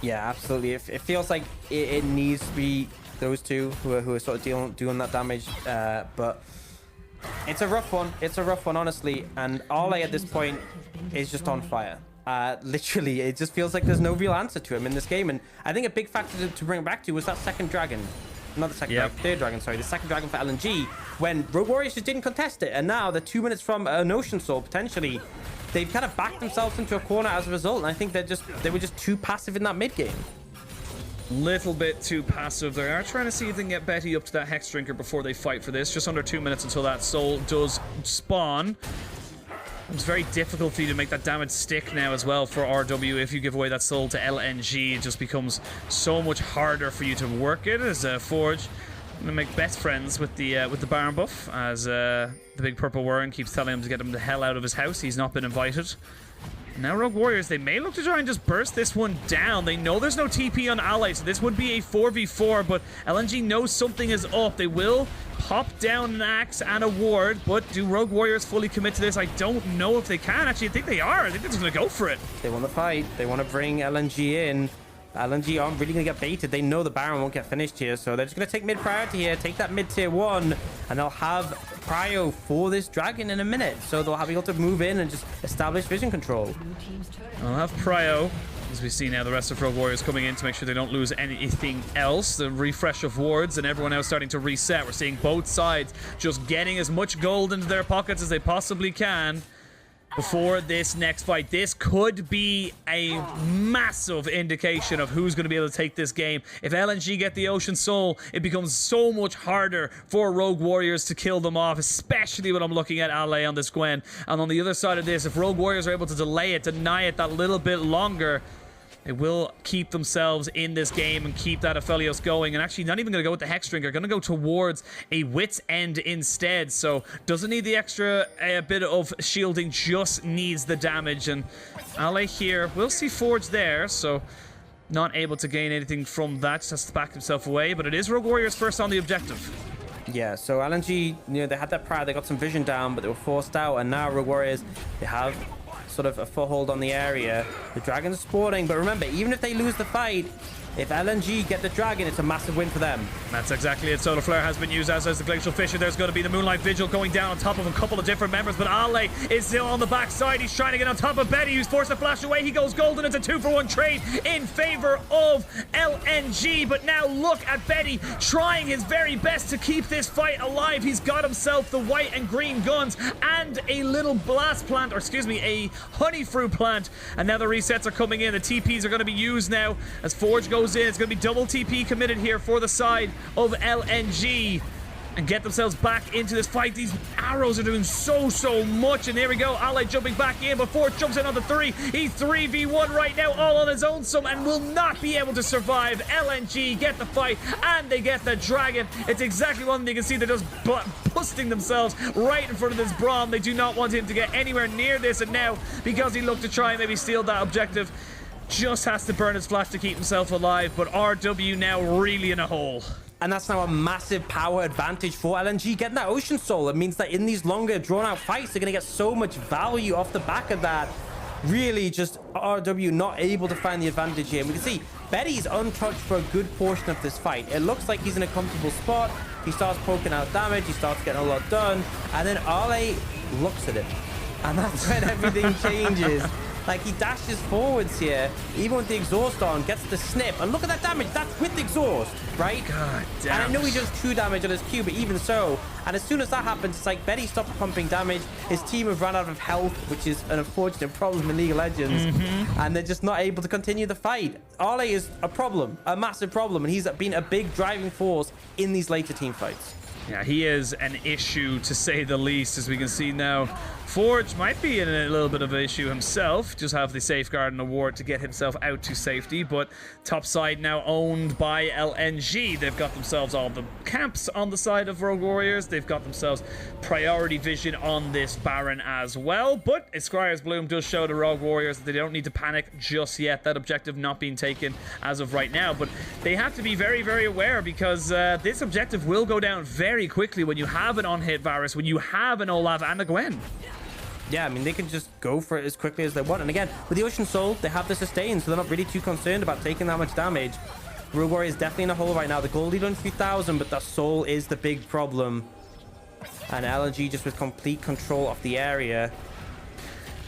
Yeah, absolutely. It feels like it needs to be those two who are sort of doing that damage. But it's a rough one. It's a rough one, honestly. And Ale at this point is just on fire. Literally, it just feels like there's no real answer to him in this game. And I think a big factor to bring it back to was that second dragon. Not the second dragon, third dragon, sorry. The second dragon for LNG, when Rogue Warriors just didn't contest it. And now they're 2 minutes from an Ocean Soul, potentially. They've kind of backed themselves into a corner as a result. And I think they were just too passive in that mid game. Little bit too passive. They are trying to see if they can get Betty up to that Hex Drinker before they fight for this. Just under 2 minutes until that soul does spawn. It's very difficult for you to make that damage stick now as well for RW. If you give away that soul to LNG, it just becomes so much harder for you to work it as Forge. Gonna make best friends with the Baron buff as the big purple worm keeps telling him to get him the hell out of his house. He's not been invited. Now Rogue Warriors, they may look to try and just burst this one down. They know there's no TP on Ally, so this would be a 4v4, but LNG knows something is up. They will pop down an axe and a ward, but do Rogue Warriors fully commit to this? I don't know if they can. Actually, I think they are. I think they're just going to go for it. They want to fight. They want to bring LNG in. LNG aren't really going to get baited. They know the Baron won't get finished here, so they're just going to take mid priority here, take that mid tier 1, and they'll have prio for this dragon in a minute. So they'll be able to move in and just establish vision control. I'll have prio, as we see now the rest of Rogue Warriors coming in to make sure they don't lose anything else. The refresh of wards and everyone else starting to reset. We're seeing both sides just getting as much gold into their pockets as they possibly can before this next fight. This could be a massive indication of who's going to be able to take this game. If LNG get the Ocean Soul, it becomes so much harder for Rogue Warriors to kill them off, especially when I'm looking at Ale on this Gwen. And on the other side of this, if Rogue Warriors are able to delay it, deny it that little bit longer, they will keep themselves in this game and keep that Aphelios going. And actually not even going to go with the Hex Drinker, going to go towards a Wit's End instead. So doesn't need the extra bit of shielding, just needs the damage. And Ale here, we'll see Forge there, so not able to gain anything from that, just has to back himself away. But it is Rogue Warriors first on the objective. Yeah, so LNG, you know, they had that pride, they got some vision down, but they were forced out. And now Rogue Warriors, they have sort of a foothold on the area. The dragons are spawning, but remember, even if they lose the fight, If LNG get the Dragon, it's a massive win for them. That's exactly it. Solar Flare has been used as the Glacial Fissure. There's going to be the Moonlight Vigil going down on top of a couple of different members, but Ale is still on the backside. He's trying to get on top of Betty, who's forced to flash away. He goes golden. It's a 2-for-1 trade in favor of LNG, but now look at Betty trying his very best to keep this fight alive. He's got himself the white and green guns and a little blast plant, or excuse me, a honey fruit plant, and now the resets are coming in. The TPs are going to be used now as Forge goes in. It's going to be double TP committed here for the side of LNG and get themselves back into this fight. These arrows are doing so much, and there we go. Ale jumping back in, but Forge jumps in on the 3. He's 3v1 right now, all on his own some, and will not be able to survive. LNG get the fight, and they get the Dragon. It's exactly one thing you can see. They're just busting themselves right in front of this Braum. They do not want him to get anywhere near this, and now, because he looked to try and maybe steal that objective, just has to burn his flash to keep himself alive, but RW now really in a hole. And that's now a massive power advantage for LNG. Getting that Ocean Soul, it means that in these longer drawn-out fights, they're going to get so much value off the back of that. Really just RW not able to find the advantage here. And we can see Betty's untouched for a good portion of this fight. It looks like he's in a comfortable spot. He starts poking out damage. He starts getting a lot done. And then Ale looks at him. And that's when everything changes. Like, he dashes forwards here, even with the exhaust on, gets the snip, and look at that damage. That's with the exhaust, right? God damn. And I know he does 2 damage on his Q, but even so, and as soon as that happens, it's like Betty stopped pumping damage. His team have run out of health, which is an unfortunate problem in League of Legends, and they're just not able to continue the fight. Ale is a problem, a massive problem, and he's been a big driving force in these later team fights. Yeah, he is an issue, to say the least, as we can see now. Forge might be in a little bit of an issue himself, just have the Safeguard and Award to get himself out to safety, but top side now owned by LNG. They've got themselves all the camps on the side of Rogue Warriors. They've got themselves priority vision on this Baron as well, but Scryer's Bloom does show the Rogue Warriors that they don't need to panic just yet. That objective not being taken as of right now, but they have to be very aware, because this objective will go down very quickly when you have an on-hit Varus, when you have an Olaf and a Gwen. Yeah, I mean, they can just go for it as quickly as they want. And again, with the Ocean Soul, they have the sustain, so they're not really too concerned about taking that much damage. Rogue Warrior is definitely in a hole right now. The gold lead on 3,000, but the soul is the big problem. And LNG just with complete control of the area.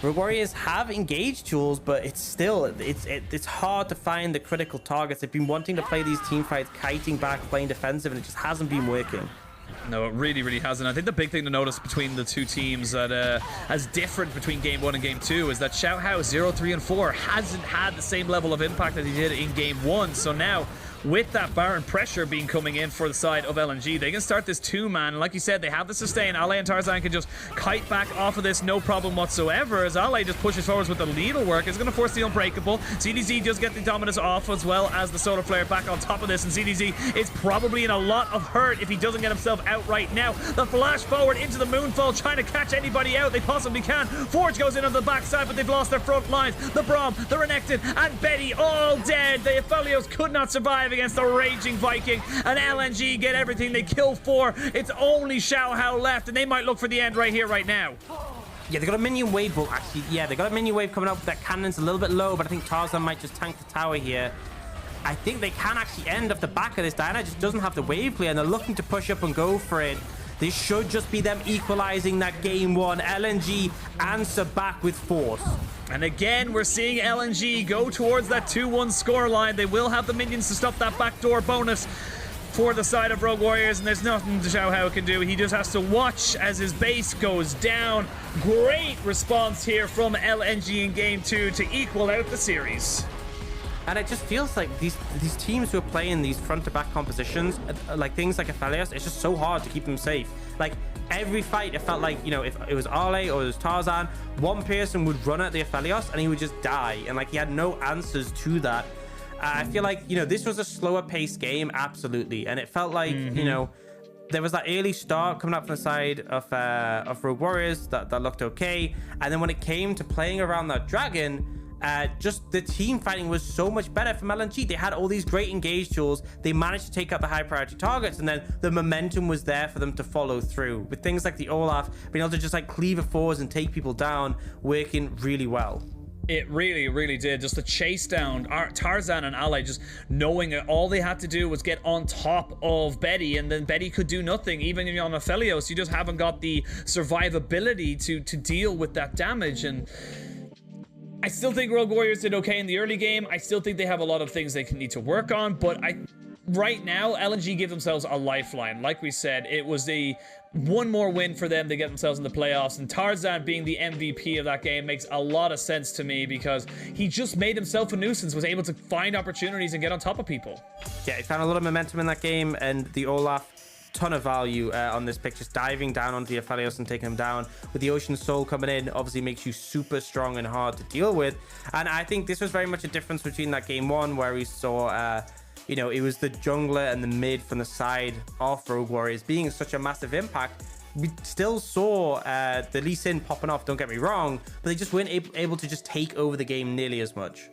Rogue Warriors have engaged tools, but it's still, it's hard to find the critical targets. They've been wanting to play these team fights, kiting back, playing defensive, and it just hasn't been working. No, it really hasn't. I think the big thing to notice between the two teams that as different between Game 1 and Game 2 is that Xiao Hao 0, 3, and 4 hasn't had the same level of impact that he did in Game 1. So now, with that Baron pressure being coming in for the side of LNG, they can start this 2-man. And like you said, they have the sustain. Ale and Tarzan can just kite back off of this, no problem whatsoever, as Ale just pushes forwards with the lethal work. It's going to force the Unbreakable. CDZ does get the Dominus off, as well as the Solar Flare back on top of this, and CDZ is probably in a lot of hurt if he doesn't get himself out right now. The flash forward into the Moonfall, trying to catch anybody out they possibly can. Forge goes in on the backside, but they've lost their front lines. The Braum, the Renekton, and Betty all dead. The Aphelios could not survive against the Raging Viking, and LNG get everything. They kill 4. It's only Xiao Hao left, and they might look for the end right here, right now. Yeah, they got a minion wave, but actually, yeah, they got a minion wave coming up. That cannon's a little bit low, but I think Tarzan might just tank the tower here. I think they can actually end off the back of this. Diana just doesn't have the wave clear, and they're looking to push up and go for it. This should just be them equalizing that Game 1. LNG answer back with force. And again, we're seeing LNG go towards that 2-1 scoreline. They will have the minions to stop that backdoor bonus for the side of Rogue Warriors, and there's nothing Xiao Hao can do. He just has to watch as his base goes down. Great response here from LNG in Game 2 to equal out the series. And it just feels like these teams who are playing these front-to-back compositions, like things like Aphelios, it's just so hard to keep them safe. Like, every fight, it felt like, you know, if it was Ale or it was Tarzan, one person would run at the Aphelios and he would just die. And, like, he had no answers to that. I feel like, you know, this was a slower-paced game, absolutely. And it felt like, you know, there was that early start coming up from the side of Rogue Warriors that looked okay. And then when it came to playing around that dragon, just the team fighting was so much better from LNG. They had all these great engage tools. They managed to take out the high priority targets, and then the momentum was there for them to follow through. With things like the Olaf being able to just like cleave forwards and take people down, working really well. It really, really did. Just the chase down, Tarzan and Ally just knowing that all they had to do was get on top of Betty, and then Betty could do nothing. Even on Aphelios, you just haven't got the survivability to deal with that damage. And I still think Rogue Warriors did okay in the early game. I still think they have a lot of things they need to work on, but right now, LNG give themselves a lifeline. Like we said, it was one more win for them to get themselves in the playoffs, and Tarzan being the MVP of that game makes a lot of sense to me because he just made himself a nuisance, was able to find opportunities and get on top of people. Yeah, he found a lot of momentum in that game, and the Olaf, ton of value on this pick, just diving down onto the Aphelios and taking him down. With the Ocean Soul coming in, obviously makes you super strong and hard to deal with. And I think this was very much a difference between that game one, where we saw you know, it was the jungler and the mid from the side of Rogue Warriors being such a massive impact. We still saw the Lee Sin popping off, don't get me wrong, but they just weren't able to just take over the game nearly as much.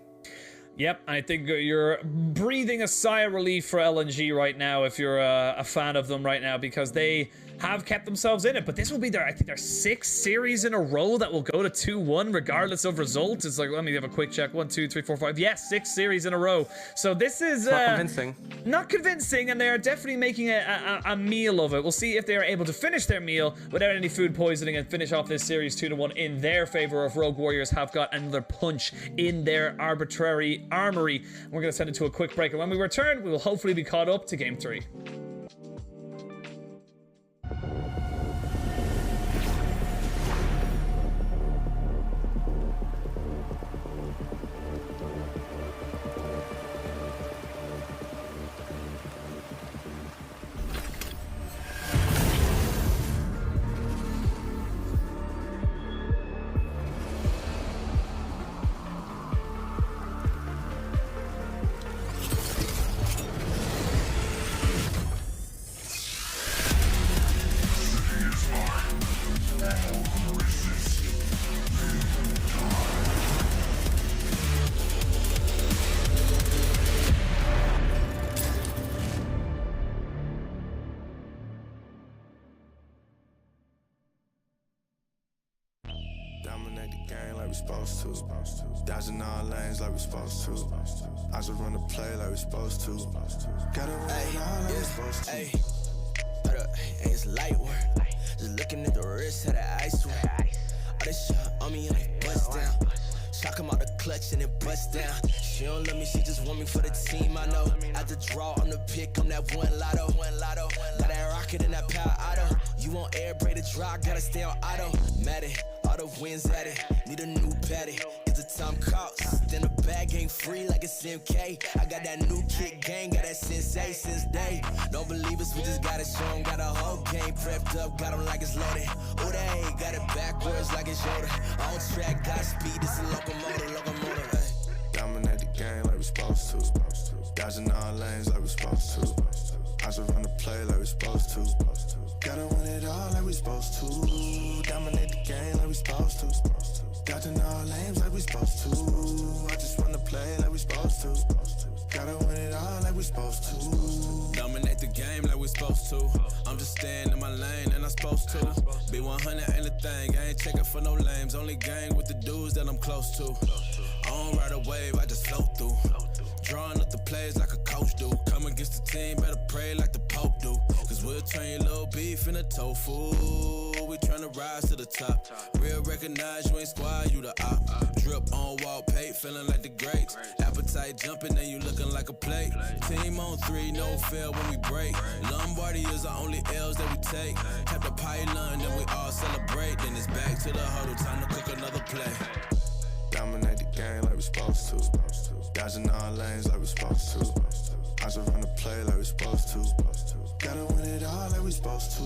Yep, I think you're breathing a sigh of relief for LNG right now if you're a fan of them right now, because they have kept themselves in it. But this will be I think their 6th series in a row that will go to 2-1 regardless of results. It's like, let me have a quick check. 1, 2, 3, 4, 5. Yes, 6 series in a row. So this is not convincing. Not convincing, and they're definitely making a meal of it. We'll see if they are able to finish their meal without any food poisoning and finish off this series 2-1 in their favor, if Rogue Warriors have got another punch in their arbitrary armory. We're going to send it to a quick break, and when we return, we will hopefully be caught up to Game 3. Dominate the game like we supposed to. Dodging all lanes like we supposed to. I just run the play like we supposed to. Gotta run it all like we supposed to. Hey, it's light work. Just looking at the wrist of the ice work. All this shit on me and it bust down. Shock him out the clutch and it bust down. She don't love me, she just want me for the team, I know. At the draw on the pick, I'm that one lotto. Got that rocket and that power auto. You want air break the draw, gotta stay on auto. Mad it, all the wins at it. Need a new patty. It's a time cost. Then the bag ain't free like it's MK. I got that new kick gang, got that sensei since day. Don't believe us, we just gotta show 'em. Got a whole game prepped up, got 'em like it's loaded. Oh, they got it backwards like it's Yoda. On track, got speed, it's a locomotive, hey. Dominate the game like we supposed to. Dodging all lanes like we supposed to. I just run the play like we supposed to. Gotta win it all like we supposed to. Dominate the game like we supposed to. Dodging all lanes like we supposed to. I just run the play like we supposed to. Gotta win it all like we supposed to. Dominate the game like we supposed to. I'm just staying in my lane and I'm supposed to. Be 100 ain't a thing, I ain't checking for no lames. Only gang with the dudes that I'm close to. I don't ride a wave, I just float through. Drawing up the plays like a coach do. Come against the team, better pray like the Pope do. Cause we'll turn your little beef into tofu. We tryna rise to the top. Real recognize you ain't squad, you the op. Drip on wall pate, feeling like the greats. Appetite jumping and you looking like a plate. Team on 3, no fail when we break. Lombardi is the only L's that we take. Tap the pylon, then we all celebrate. Then it's back to the huddle, time to cook another play. Dominate the game like we supposed to. Dodging all lanes like we supposed to. I just run the play like we supposed to. Gotta win it all like we supposed to.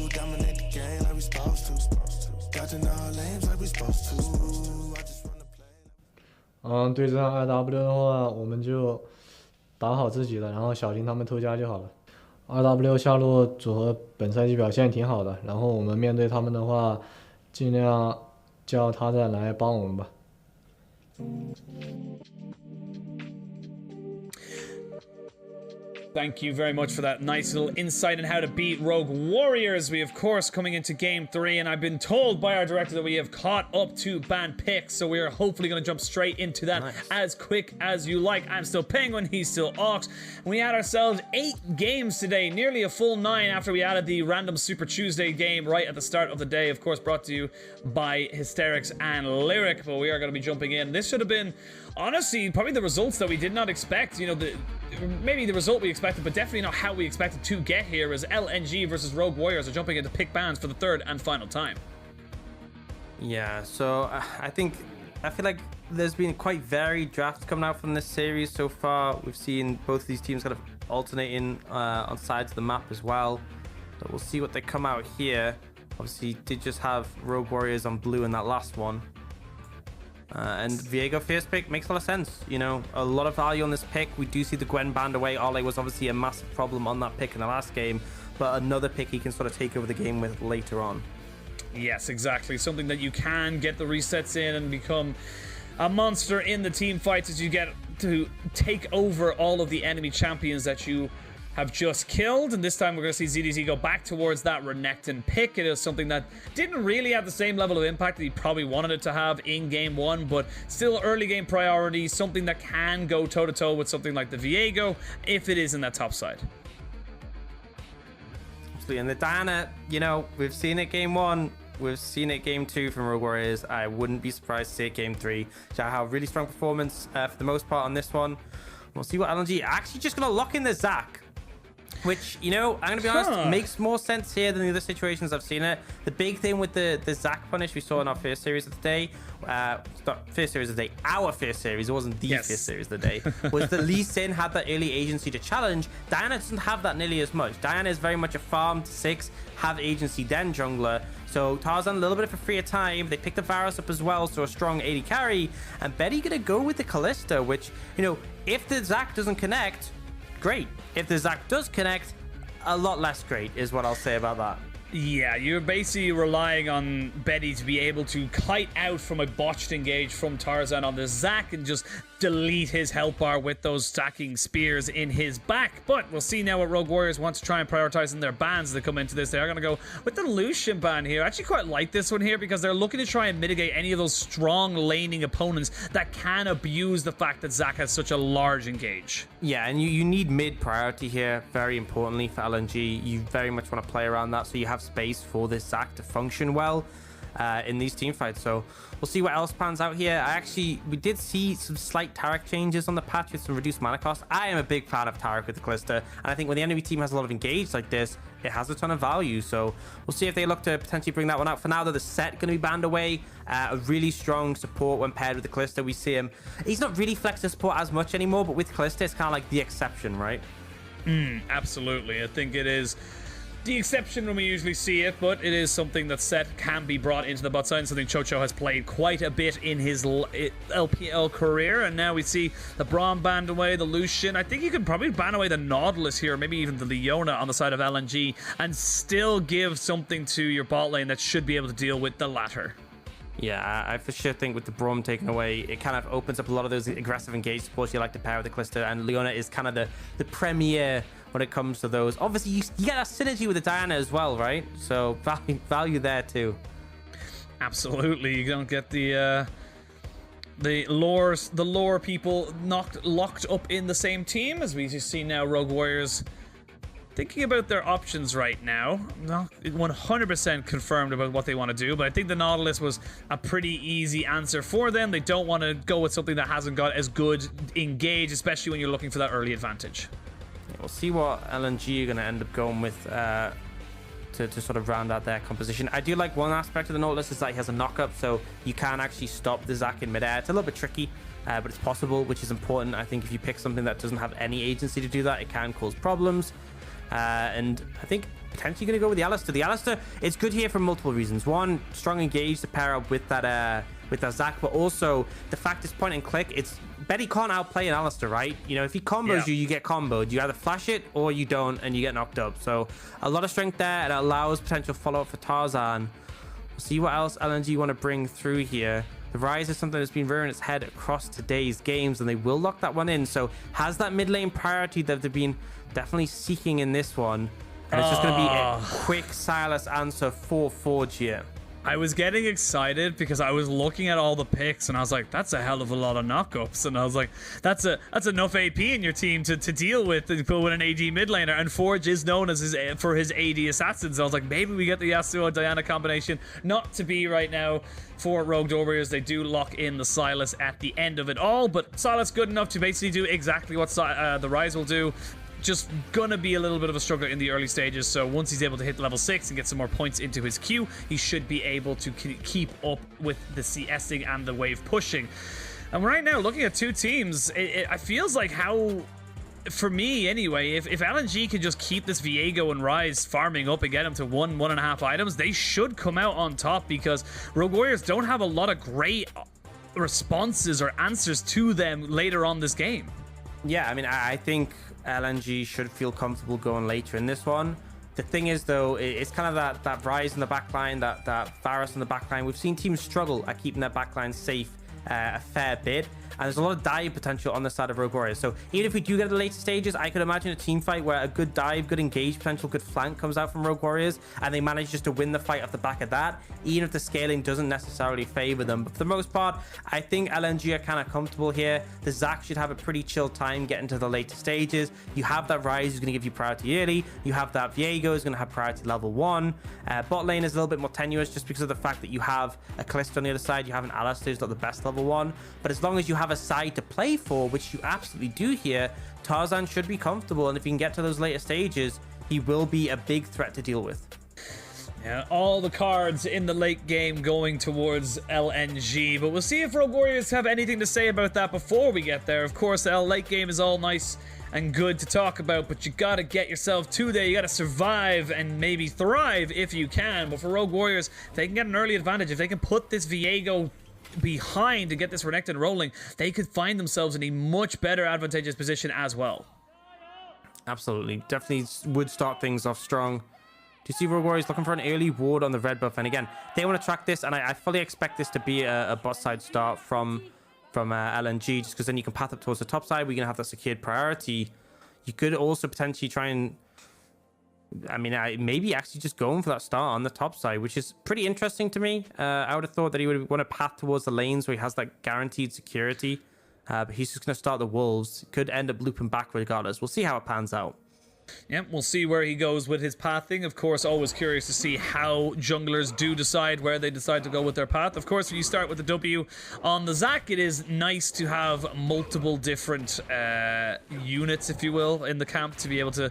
Dominate the game like we supposed to. Dodging all lanes like we supposed to. I just run the play. 对战 IW 的话，我们就打好自己的，然后小心他们偷家就好了。IW 下路组合本赛季表现挺好的，然后我们面对他们的话，尽量叫他再来帮我们吧。Thank you very much for that nice little insight on how to beat Rogue Warriors. We, of course, coming into Game 3, and I've been told by our director that we have caught up to banned picks, so we are hopefully going to jump straight into that as quick as you like. I'm still Penguin, he's still Ox. We had ourselves 8 games today, nearly a full 9 after we added the random Super Tuesday game right at the start of the day, of course brought to you by Hysterics and Lyric, but we are going to be jumping in. This should have been, honestly, probably the results that we did not expect. You know, maybe the result we expected, but definitely not how we expected to get here, as LNG versus Rogue Warriors are jumping into pick bans for the 3rd and final time. Yeah, so I feel like there's been quite varied drafts coming out from this series so far. We've seen both of these teams kind of alternating on sides of the map as well. So we'll see what they come out here. Obviously, did just have Rogue Warriors on blue in that last one. And Viego first pick makes a lot of sense. You know, a lot of value on this pick. We do see the Gwen banned away. Ole was obviously a massive problem on that pick in the last game, but another pick he can sort of take over the game with later on. Yes, exactly. Something that you can get the resets in and become a monster in the team fights as you get to take over all of the enemy champions that you have just killed. And this time we're going to see ZDZ go back towards that Renekton pick. It is something that didn't really have the same level of impact that he probably wanted it to have in game 1, but still early game priority, something that can go toe-to-toe with something like the Viego if it is in that top side. Absolutely. And the Diana, you know, we've seen it game 1, we've seen it game 2 from Rogue Warriors. I wouldn't be surprised to see it game 3. So have a really strong performance for the most part on this one. We'll see what LNG actually just going to lock in the Zac, which, you know, I'm going to be honest, makes more sense here than the other situations I've seen it. The big thing with the Zac punish we saw in our first series of the day, our first series, it wasn't the first series of the day, was that Lee Sin had that early agency to challenge. Diana doesn't have that nearly as much. Diana is very much a farm to 6, have agency, then jungler. So Tarzan, a little bit of a freer time. They picked the Varus up as well, so a strong 80 carry. And Betty going to go with the Kalista, which, you know, if the Zac doesn't connect, great. If the Zac does connect, a lot less great is what I'll say about that. Yeah, you're basically relying on Betty to be able to kite out from a botched engage from Tarzan on the Zac and just delete his health bar with those stacking spears in his back. But we'll see now what Rogue Warriors want to try and prioritize in their bans as they come into this. They are going to go with the Lucian ban here. I actually quite like this one here because they're looking to try and mitigate any of those strong laning opponents that can abuse the fact that Zac has such a large engage. Yeah, and you need mid priority here, very importantly for LNG. You very much want to play around that so you have space for this Zac to function well in these team fights. So we'll see what else pans out here. We did see some slight Taric changes on the patch with some reduced mana cost. I am a big fan of Taric with the Kalista, and I think when the enemy team has a lot of engage like this, it has a ton of value. So we'll see if they look to potentially bring that one out. For now, though, the set going to be banned away. A really strong support when paired with the Kalista. We see him, he's not really flex to support as much anymore, but with Kalista, it's kind of like the exception, right? Absolutely. I think it is the exception when we usually see it, but it is something that set can be brought into the bot side, something Chocho has played quite a bit in his LPL career. And now we see the Braum banned away, the Lucian. I think you could probably ban away the Nautilus here, maybe even the Leona on the side of LNG, and still give something to your bot lane that should be able to deal with the latter. Yeah, I for sure think with the Braum taken away, it kind of opens up a lot of those aggressive engaged supports you like to pair with the Kalista, and Leona is kind of the premier when it comes to those. Obviously, you get that synergy with the Diana as well, right? So value there too. Absolutely, you don't get the lore people locked up in the same team, as we just see now Rogue Warriors thinking about their options right now. Not 100% confirmed about what they want to do, but I think the Nautilus was a pretty easy answer for them. They don't want to go with something that hasn't got as good engage, especially when you're looking for that early advantage. We'll see what LNG are going to end up going with to sort of round out their composition. I do like one aspect of the Nautilus is that he has a knock-up, so you can actually stop the Zac in midair. It's a little bit tricky, but it's possible, which is important. I think if you pick something that doesn't have any agency to do that, it can cause problems. And I think potentially going to go with the Alistar. The Alistar, it's good here for multiple reasons. One, strong engage to pair up with that Zac, but also the fact it's point and click. It's Betty can't outplay an Alistar, right? You know, if he combos you get comboed. You either flash it or you don't, and you get knocked up. So a lot of strength there, and it allows potential follow-up for Tarzan. We'll see what else LNG want to bring through here. The Rise is something that's been rearing its head across today's games, and they will lock that one in. So has that mid lane priority that they've been definitely seeking in this one. And it's just going to be a quick Silas answer for Forge here. I was getting excited because I was looking at all the picks and I was like, that's a hell of a lot of knockups. And I was like, that's enough AP in your team to deal with an AD mid laner. And Forge is known as for his AD assassins. I was like, maybe we get the Yasuo Diana combination. Not to be right now for Rogue Warriors. They do lock in the Silas at the end of it all, but Silas good enough to basically do exactly what the Rise will do. Just gonna be a little bit of a struggle in the early stages, so once he's able to hit level 6 and get some more points into his queue, he should be able to keep up with the CSing and the wave pushing. And right now, looking at two teams, it feels like how, for me anyway, if LNG can just keep this Viego and Rise farming up and get him to 1.5 items, they should come out on top, because Rogue Warriors don't have a lot of great responses or answers to them later on this game. Yeah, I mean, I think LNG should feel comfortable going later in this one. The thing is, though, it's kind of that Rise in the backline, that Varus in the backline. We've seen teams struggle at keeping their backline safe a fair bit. And there's a lot of dive potential on the side of Rogue Warriors. So even if we do get to the later stages, I could imagine a team fight where a good dive, good engage potential, good flank comes out from Rogue Warriors, and they manage just to win the fight off the back of that, even if the scaling doesn't necessarily favor them. But for the most part, I think LNG are kind of comfortable here. The Zac should have a pretty chill time getting to the later stages. You have that Rise who's going to give you priority early. You have that Viego who's going to have priority level 1. Bot lane is a little bit more tenuous just because of the fact that you have a Callisto on the other side. You have an Alistair who's not the best level 1. But as long as you have a side to play for, which you absolutely do here, Tarzan should be comfortable, and if he can get to those later stages, he will be a big threat to deal with. Yeah, all the cards in the late game going towards LNG, but we'll see if Rogue Warriors have anything to say about that before we get there. Of course, the late game is all nice and good to talk about, but you gotta get yourself to there. You gotta survive and maybe thrive if you can. But for Rogue Warriors, if they can get an early advantage, if they can put this Viego behind to get this Renekton rolling, they could find themselves in a much better advantageous position as well. Absolutely. Definitely would start things off strong. Do you see Rogue Warriors looking for an early ward on the red buff? And again, they want to track this, and I fully expect this to be a bot side start from LNG, just because then you can path up towards the top side. We're going to have that secured priority. You could also potentially try and, I mean, maybe actually just going for that start on the top side, which is pretty interesting to me. I would have thought that he would want to path towards the lanes where he has that guaranteed security. But he's just going to start the Wolves. Could end up looping back regardless. We'll see how it pans out. Yep, we'll see where he goes with his pathing. Of course, always curious to see how junglers do decide where they decide to go with their path. Of course, when you start with the W on the Zac, it is nice to have multiple different units, if you will, in the camp to be able to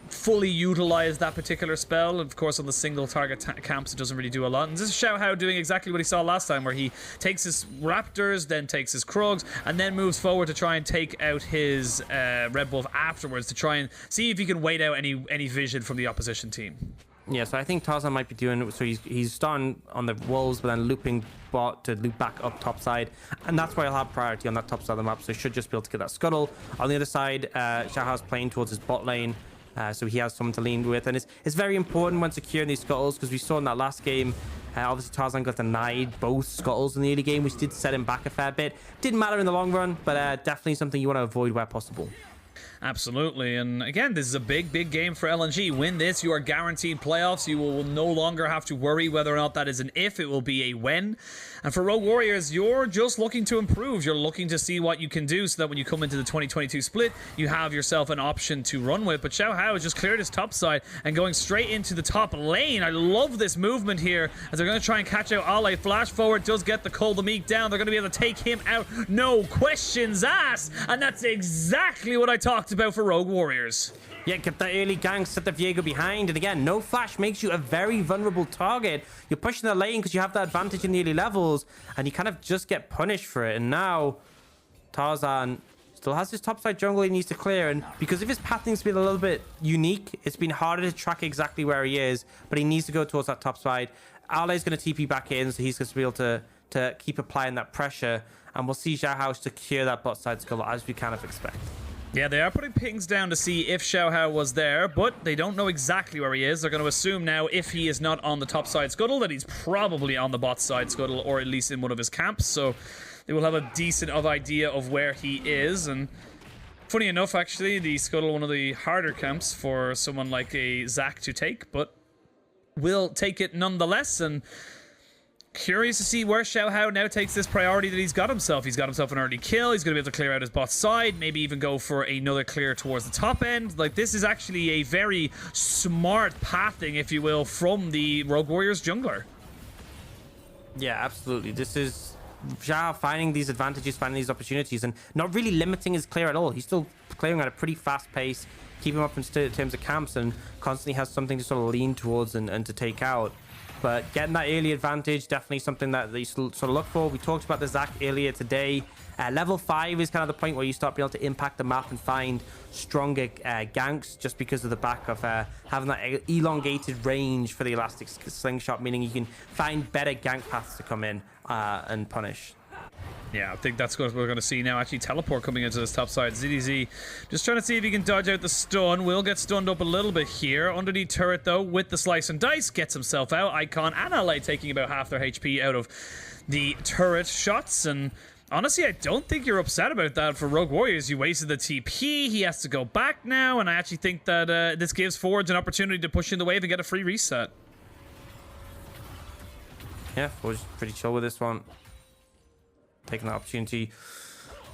fully utilize that particular spell. Of course, on the single target camps, it doesn't really do a lot. And this is Xiaohao doing exactly what he saw last time, where he takes his Raptors, then takes his Krugs, and then moves forward to try and take out his Red Wolf afterwards to try and see if he can wait out any vision from the opposition team. Yeah, so I think Tarzan might be doing, so he's starting on the Wolves, but then looping bot to loop back up top side, and that's why he'll have priority on that top side of the map, so he should just be able to get that scuttle. On the other side, Xiaohao's playing towards his bot lane, so he has someone to lean with, and it's very important when securing these scuttles, because we saw in that last game, obviously Tarzan got denied both scuttles in the early game, which did set him back a fair bit. Didn't matter in the long run, but definitely something you want to avoid where possible. Absolutely, and again, this is a big game for LNG. Win this, you are guaranteed playoffs. You will no longer have to worry whether or not that is an if, it will be a when. And for Rogue Warriors, you're just looking to improve. You're looking to see what you can do so that when you come into the 2022 split, you have yourself an option to run with. But Xiaohao has just cleared his top side and going straight into the top lane. I love this movement here as they're going to try and catch out Ale. Flash forward does get the Call the Meek down. They're going to be able to take him out, no questions asked. And that's exactly what I talked about for Rogue Warriors. Yeah, get that early gank, set the Viego behind, and again, no flash makes you a very vulnerable target. You're pushing the lane because you have that advantage in the early levels, and you kind of just get punished for it. And now Tarzan still has his topside jungle he needs to clear, and because of his pathing's been a little bit unique, it's been harder to track exactly where he is, but he needs to go towards that top side. Ale's going to TP back in, so he's going to be able to keep applying that pressure, and we'll see Xiaohao secure that bot side scuttle as we kind of expect. Yeah, they are putting pings down to see if Xiaohao was there, but they don't know exactly where he is. They're going to assume now, if he is not on the top side scuttle, that he's probably on the bot side scuttle, or at least in one of his camps. So they will have a decent idea of where he is. And funny enough, actually, the scuttle, one of the harder camps for someone like a Zach to take, but will take it nonetheless. And curious to see where Xiaohao now takes this priority that he's got himself. He's got himself an early kill. He's going to be able to clear out his bot side, maybe even go for another clear towards the top end. Like, this is actually a very smart pathing, if you will, from the Rogue Warriors jungler. Yeah, absolutely. This is Xiao finding these advantages, finding these opportunities, and not really limiting his clear at all. He's still clearing at a pretty fast pace, keeping up in terms of camps, and constantly has something to sort of lean towards and to take out. But getting that early advantage, definitely something that they sort of look for. We talked about the Zac earlier today. Level 5 is kind of the point where you start being able to impact the map and find stronger ganks, just because of the back of having that elongated range for the elastic slingshot, meaning you can find better gank paths to come in and punish. Yeah, I think that's what we're going to see now. Actually, teleport coming into this top side. ZDZ just trying to see if he can dodge out the stun. Will get stunned up a little bit here. Underneath turret, though, with the slice and dice. Gets himself out. Icon and Ally taking about half their HP out of the turret shots. And honestly, I don't think you're upset about that for Rogue Warriors. You wasted the TP. He has to go back now. And I actually think that this gives Forge an opportunity to push in the wave and get a free reset. Yeah, Forge pretty chill with this one. Taking that opportunity,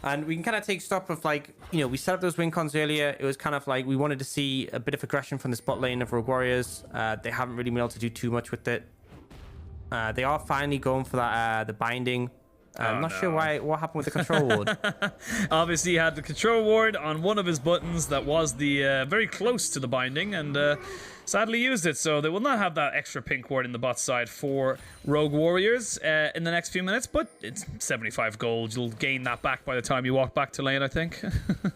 and we can kind of take stock of, like, you know, we set up those win cons earlier. It was kind of like we wanted to see a bit of aggression from the spot lane of Rogue Warriors. They haven't really been able to do too much with it. They are finally going for that the binding. I'm not sure what happened with the control ward. Obviously, he had the control ward on one of his buttons that was the very close to the binding, and sadly used it. So they will not have that extra pink ward in the bot side for Rogue Warriors in the next few minutes, but it's 75 gold. You'll gain that back by the time you walk back to lane, I think.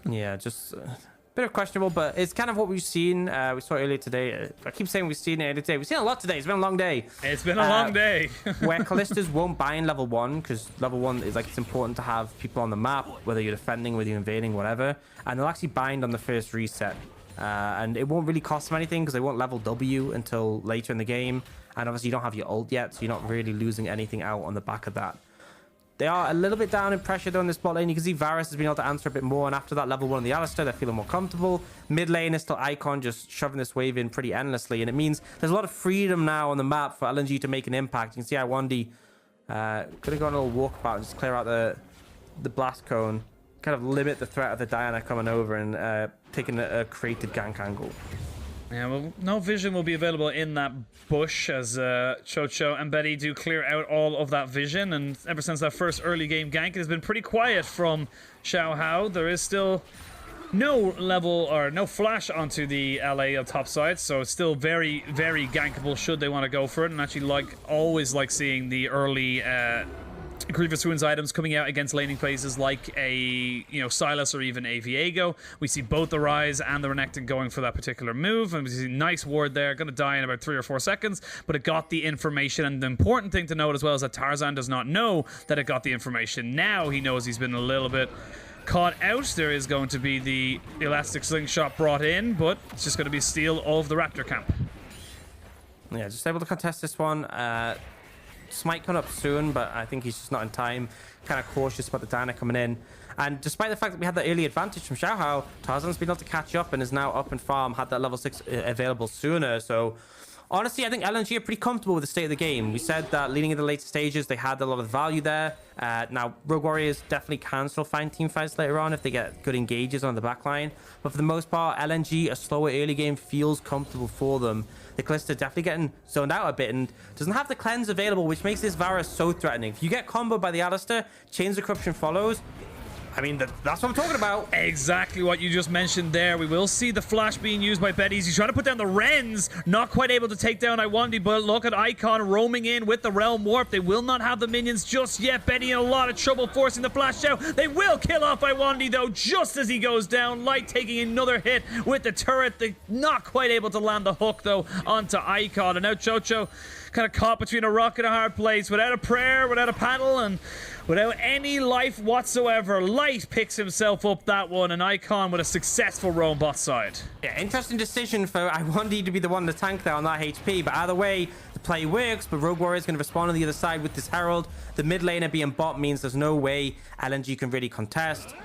Yeah, just a bit of questionable, but it's kind of what we've seen. We saw earlier today. I keep saying we've seen it earlier today. We've seen a lot today. It's been a long day. It's been a long day. Where Callistas won't bind level 1, because level 1 is, like, it's important to have people on the map, whether you're defending, whether you're invading, whatever. And they'll actually bind on the first reset. And it won't really cost them anything, because they won't level W until later in the game. And obviously you don't have your ult yet, so you're not really losing anything out on the back of that. They are a little bit down in pressure though in this bot lane. You can see Varus has been able to answer a bit more, and after that level 1 on the Alistar, they're feeling more comfortable. Mid lane is still Icon just shoving this wave in pretty endlessly, and it means there's a lot of freedom now on the map for LNG to make an impact. You can see Iwandi could have gone a little walkabout and just clear out the blast cone, kind of limit the threat of the Diana coming over and taking a created gank angle. Yeah, well, no vision will be available in that bush as Chocho and Betty do clear out all of that vision. And ever since that first early game gank, it has been pretty quiet from Xiaohao. There is still no level or no flash onto the LA top side, so it's still very, very gankable should they want to go for it. And actually, always like seeing the early Grievous Wounds items coming out against laning places like a, Silas or even a Viego. We see both the Rise and the Renekton going for that particular move, and we see nice ward there, gonna die in about 3 or 4 seconds, but it got the information. And the important thing to note as well is that Tarzan does not know that it got the information. Now he knows he's been a little bit caught out. There is going to be the elastic slingshot brought in, but it's just going to be steal of the Raptor camp. Yeah, just able to contest this one. Smite coming up soon, but I think he's just not in time. Kind of cautious about the Diana coming in. And despite the fact that we had that early advantage from Xiaohao, Tarzan's been able to catch up and is now up in farm, had that level 6 available sooner. So honestly, I think LNG are pretty comfortable with the state of the game. We said that leading into the later stages, they had a lot of value there. Now, Rogue Warriors definitely can still find team fights later on if they get good engages on the backline. But for the most part, LNG, a slower early game, feels comfortable for them. The Calista definitely getting zoned out a bit and doesn't have the cleanse available, which makes this Varus so threatening. If you get comboed by the Alistar, Chains of Corruption follows. I mean, that's what I'm talking about. Exactly what you just mentioned there. We will see the flash being used by Betty's. He's trying to put down the Rens. Not quite able to take down Iwandi, but look at Icon roaming in with the Realm Warp. They will not have the minions just yet. Betty in a lot of trouble forcing the flash out. They will kill off Iwandi, though, just as he goes down. Light taking another hit with the turret. They're not quite able to land the hook, though, onto Icon. And now Chocho kind of caught between a rock and a hard place, without a prayer, without a paddle, and without any life whatsoever. Light picks himself up that one, and Icon with a successful roam bot side. Yeah, interesting decision for Iwandi to be the one to tank there on that HP, but either way, the play works, but Rogue Warrior is going to respond on the other side with this Herald. The mid laner being bot means there's no way LNG can really contest.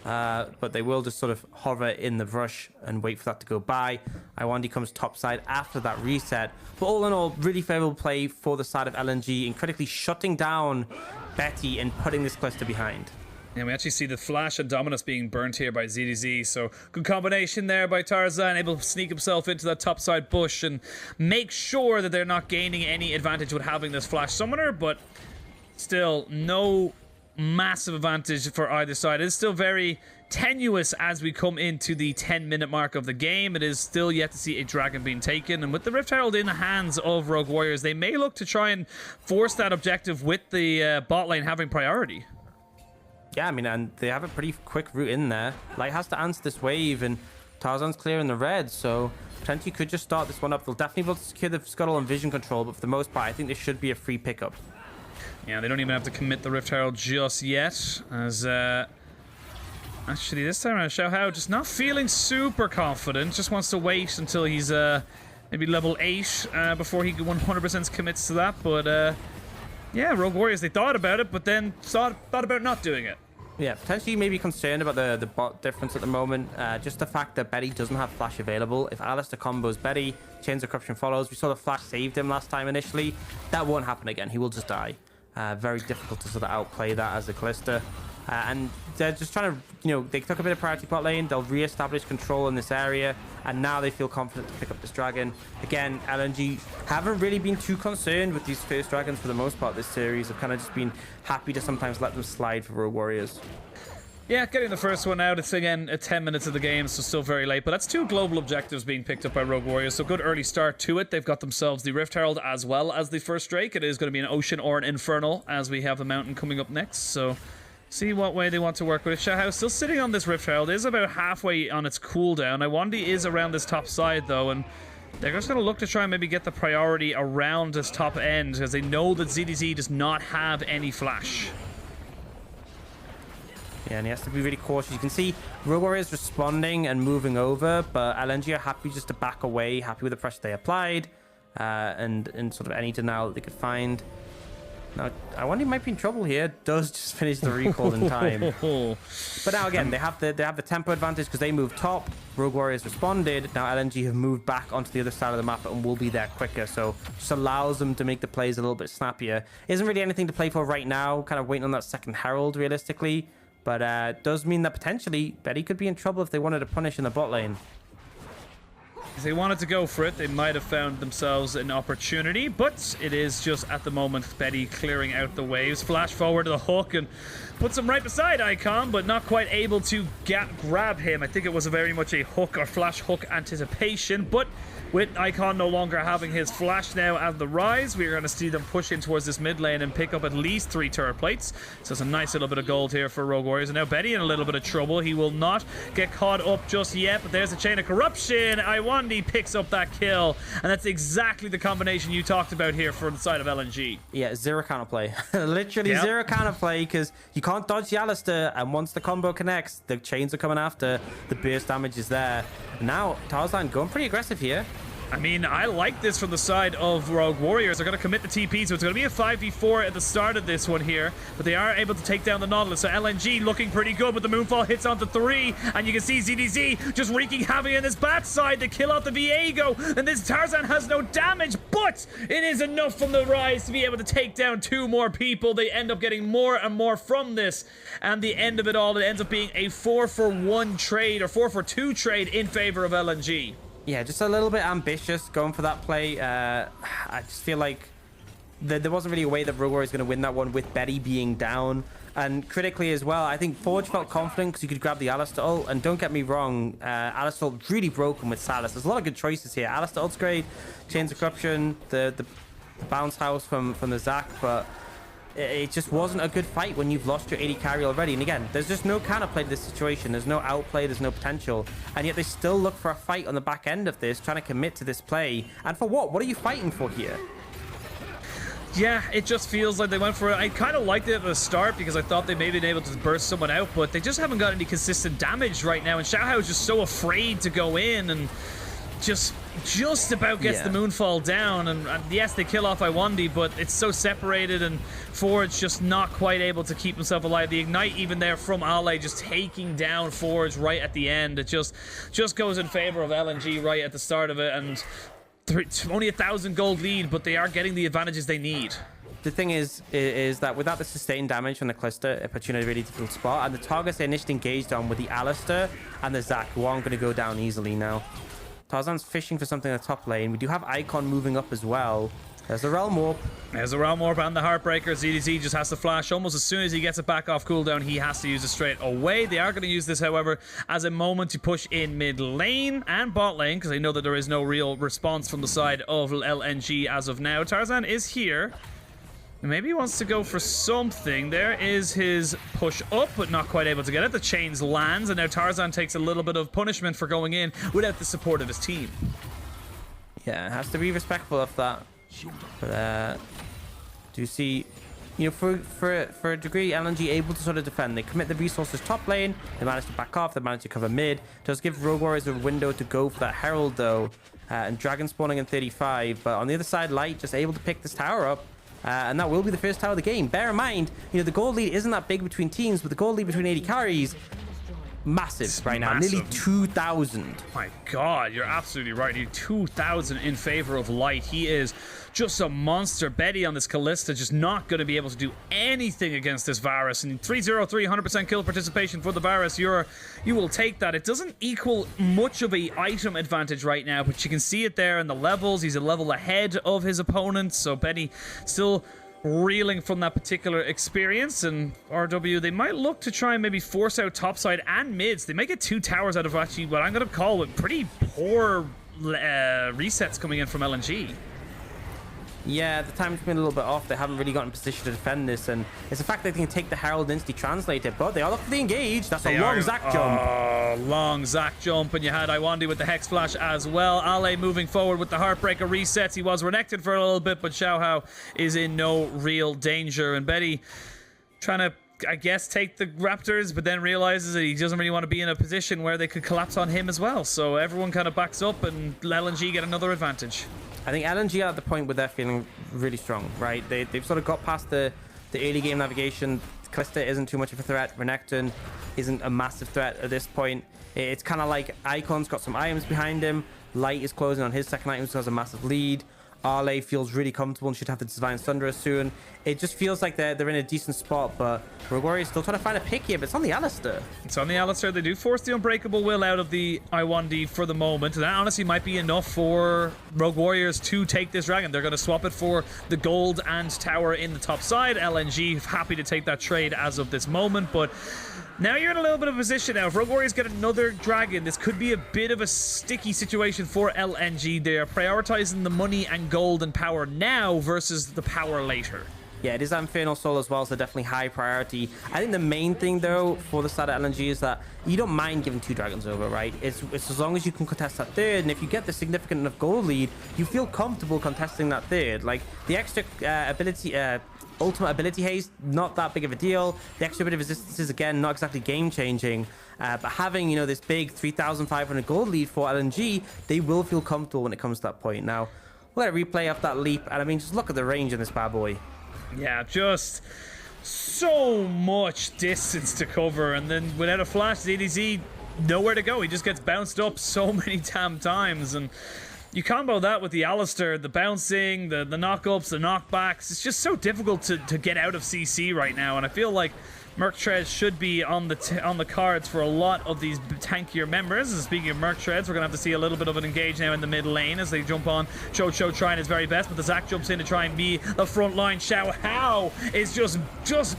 But they will just sort of hover in the rush and wait for that to go by. Iwandi comes topside after that reset. But all in all, really favorable play for the side of LNG in critically shutting down Betty and putting this cluster behind. Yeah, we actually see the Flash and Dominus being burnt here by ZDZ, so good combination there by Tarzan, able to sneak himself into that topside bush and make sure that they're not gaining any advantage with having this Flash Summoner, but still no massive advantage for either side. It's still very tenuous as we come into the 10-minute mark of the game. It is still yet to see a dragon being taken, and with the Rift Herald in the hands of Rogue Warriors, they may look to try and force that objective with the bot lane having priority. Yeah, I mean, and they have a pretty quick route in there. Light has to answer this wave, and Tarzan's clear in the red, so potentially could just start this one up. They'll definitely be able to secure the Scuttle and Vision Control, but for the most part, I think this should be a free pickup. Yeah, they don't even have to commit the Rift Herald just yet, as actually this time around Xiao Hao just not feeling super confident, just wants to wait until he's maybe level 8 before he 100% commits to that. But yeah, Rogue Warriors, they thought about it, but then thought about not doing it. Yeah, potentially maybe concerned about the bot difference at the moment. Just the fact that Betty doesn't have Flash available. If Alistair combos Betty, Chains of Corruption follows. We saw the Flash saved him last time initially. That won't happen again. He will just die. Very difficult to sort of outplay that as a Callista. And they're just trying to, you know, they took a bit of priority bot lane. They'll re-establish control in this area. And now they feel confident to pick up this dragon. Again, LNG haven't really been too concerned with these first dragons for the most part this series. They've kind of just been happy to sometimes let them slide for Rogue Warriors. Yeah, getting the first one out. It's again at 10 minutes of the game, so still very late. But that's 2 global objectives being picked up by Rogue Warriors. So good early start to it. They've got themselves the Rift Herald as well as the first Drake. It is going to be an Ocean or an Infernal as we have the Mountain coming up next. So see what way they want to work with. Xiao Hao still sitting on this Rift Herald. It is about halfway on its cooldown. Iwandi is around this top side though, and they're just going to look to try and maybe get the priority around this top end because they know that ZDZ does not have any Flash. Yeah, and he has to be really cautious. You can see Rogue Warriors responding and moving over, but LNG are happy just to back away, happy with the pressure they applied, and sort of any denial that they could find. Now, Iwandi might be in trouble here. Does just finish the recall in time. But now again, they have the tempo advantage because they moved top. Rogue Warriors responded. Now LNG have moved back onto the other side of the map and will be there quicker. So just allows them to make the plays a little bit snappier. Isn't really anything to play for right now. Kind of waiting on that second Herald realistically. But does mean that potentially Betty could be in trouble if they wanted to punish in the bot lane. If they wanted to go for it, they might have found themselves an opportunity, but it is just at the moment Betty clearing out the waves. Flash forward to the hook and puts him right beside Icon, but not quite able to grab him. I think it was very much a hook or flash hook anticipation, but with Icon no longer having his Flash now at the rise, we're going to see them push in towards this mid lane and pick up at least 3 turret plates. So it's a nice little bit of gold here for Rogue Warriors. And now Betty in a little bit of trouble. He will not get caught up just yet, but there's a Chain of Corruption. Iwandi picks up that kill, and that's exactly the combination you talked about here for the side of LNG. Yeah, 0 counterplay. Literally 0 counterplay because you can't dodge the Alistair, and once the combo connects, the chains are coming after. The burst damage is there. Now, Tarzan going pretty aggressive here. I mean, I like this from the side of Rogue Warriors. They're going to commit the TP, so it's going to be a 5v4 at the start of this one here. But they are able to take down the Nautilus. So LNG looking pretty good, but the Moonfall hits onto 3. And you can see ZDZ just wreaking havoc in this bat side to kill out the Viego. And this Tarzan has no damage, but it is enough from the rise to be able to take down 2 more people. They end up getting more and more from this. And the end of it all, it ends up being a 4-for-1 trade, or 4-for-2 trade in favor of LNG. Yeah, just a little bit ambitious going for that play. I just feel like there wasn't really a way that Rogue Warrior is going to win that one with Betty being down. And critically as well, I think Forge felt confident because he could grab the Alistair ult. And don't get me wrong, Alistair ult really broken with Salas. There's a lot of good choices here. Alistair ult's great, Chains of Corruption, the bounce house from the Zac, but it just wasn't a good fight when you've lost your 80 carry already. And again, there's just no counterplay to this situation. There's no outplay, there's no potential. And yet they still look for a fight on the back end of this, trying to commit to this play. And for what? What are you fighting for here? Yeah, it just feels like they went for it. I kind of liked it at the start because I thought they may have been able to burst someone out, but they just haven't got any consistent damage right now. And Xiaohao is just so afraid to go in and just about gets the Moonfall down. And yes, they kill off Iwandi, but it's so separated, and Forge just not quite able to keep himself alive. The Ignite even there from Ale just taking down Forge right at the end. It just goes in favor of LNG right at the start of it, and only 1,000 gold lead, but they are getting the advantages they need. The thing is that without the sustained damage from the Cluster, it puts you in a really difficult spot, and the targets they initially engaged on with the Alistair and the Zac, who aren't going to go down easily now. Tarzan's fishing for something in the top lane. We do have Icon moving up as well. There's the Realm Warp. There's the Realm Warp and the Heartbreaker. ZDZ just has to flash almost as soon as he gets it back off cooldown. He has to use it straight away. They are going to use this, however, as a moment to push in mid lane and bot lane, because they know that there is no real response from the side of LNG as of now. Tarzan is here. Maybe he wants to go for something. There is his push up, but not quite able to get it. The chains lands, and now Tarzan takes a little bit of punishment for going in without the support of his team. Yeah, has to be respectful of that. But do you see, you know, for a degree, LNG able to sort of defend. They commit the resources top lane. They manage to back off. They manage to cover mid. Does give Rogue Warriors a window to go for that Herald though, and Dragon spawning in 35. But on the other side, Light just able to pick this tower up. And that will be the first tower of the game. Bear in mind, you know, the gold lead isn't that big between teams, but the gold lead between 80 carries, massive right now. Nearly 2,000. My God, you're absolutely right. You're 2,000 in favor of Light. He is just a monster. Betty on this Callista just not going to be able to do anything against this Varus. And 303, 100% kill participation for the Varus. You will take that. It doesn't equal much of a item advantage right now, but you can see it there in the levels. He's a level ahead of his opponent. So Betty still reeling from that particular experience, and RW, they might look to try and maybe force out topside and mids. They might get 2 towers out of actually what I'm going to call with pretty poor resets coming in from LNG. Yeah, the time's been a little bit off. They haven't really gotten in position to defend this, and it's the fact that they can take the Herald instantly translate it, but they are looking for the engage. That's a long Zac jump. Oh, long Zac jump, and you had Iwandi with the Hex Flash as well. Ale moving forward with the Heartbreaker resets. He was renekted for a little bit, but Xiaohao is in no real danger, and Betty trying to, I guess, take the Raptors, but then realizes that he doesn't really want to be in a position where they could collapse on him as well. So everyone kind of backs up, and LNG get another advantage. I think LNG are at the point where they're feeling really strong, right? They've sort of got past the early game navigation. Callista isn't too much of a threat. Renekton isn't a massive threat at this point. It's kind of like Icon's got some items behind him. Light is closing on his second item, so has a massive lead. Arley feels really comfortable and should have the Divine Thunderer soon. It just feels like they're in a decent spot, but Rogue Warriors still trying to find a pick here, but it's on the Alistair. It's on the Alistair. They do force the Unbreakable Will out of the Iwandi for the moment. And that honestly might be enough for Rogue Warriors to take this dragon. They're going to swap it for the gold and tower in the top side. LNG happy to take that trade as of this moment, but now you're in a little bit of a position now. If Rogue Warriors get another dragon, this could be a bit of a sticky situation for LNG. They are prioritizing the money and gold and power now versus the power later. Yeah, it is that Infernal Soul as well, so definitely high priority. I think the main thing, though, for the side of LNG is that you don't mind giving 2 dragons over, right? It's as long as you can contest that third, and if you get the significant enough gold lead, you feel comfortable contesting that third. Like, the extra ultimate ability haste, not that big of a deal. The extra bit of resistance is, again, not exactly game-changing. But having, you know, this big 3,500 gold lead for LNG, they will feel comfortable when it comes to that point. Now, we'll get a replay of that leap, and I mean, just look at the range in this bad boy. Yeah, just so much distance to cover, and then without a flash, ZDZ nowhere to go. He just gets bounced up so many damn times, and you combo that with the Alistair, the bouncing, the knockups, the knockbacks. It's just so difficult to get out of CC right now, and I feel like Merc Treads should be on the cards for a lot of these tankier members. And speaking of Merc Treads, we're going to have to see a little bit of an engage now in the mid lane as they jump on. Cho trying his very best, but the Zac jumps in to try and be the front line. Xiaohao is just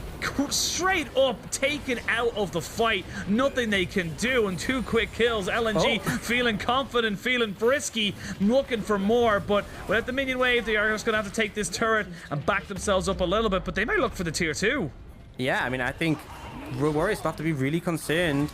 straight up taken out of the fight. Nothing they can do, and 2 quick kills. LNG feeling confident, feeling frisky, looking for more, but without the minion wave, they are just going to have to take this turret and back themselves up a little bit, but they might look for the tier 2. Yeah, I mean, I think Rogue Warriors have to be really concerned.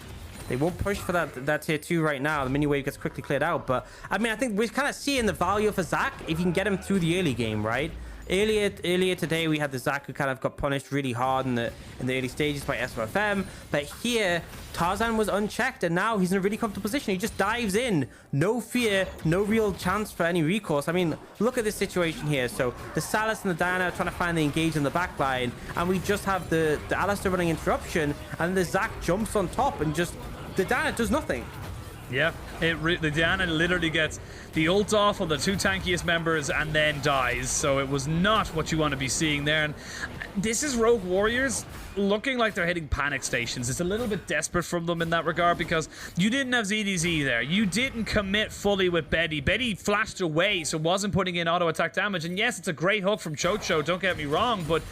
They won't push for that tier 2 right now. The mini wave gets quickly cleared out. But, I mean, I think we're kind of seeing the value of a Zac if you can get him through the early game, right? earlier today we had the Zac who kind of got punished really hard in the early stages by SOFM, but here Tarzan was unchecked and now he's in a really comfortable position. He just dives in, no fear, no real chance for any recourse. I mean, look at this situation here. So the Salas and the Diana are trying to find the engage in the back line, and we just have the Alistair running interruption, and the Zac jumps on top and just the Diana does nothing. Yeah, the Diana literally gets the ult off of the 2 tankiest members and then dies. So it was not what you want to be seeing there. And this is Rogue Warriors looking like they're hitting panic stations. It's a little bit desperate from them in that regard because you didn't have ZDZ there. You didn't commit fully with Betty. Betty flashed away, so wasn't putting in auto attack damage. And yes, it's a great hook from Chocho, don't get me wrong, but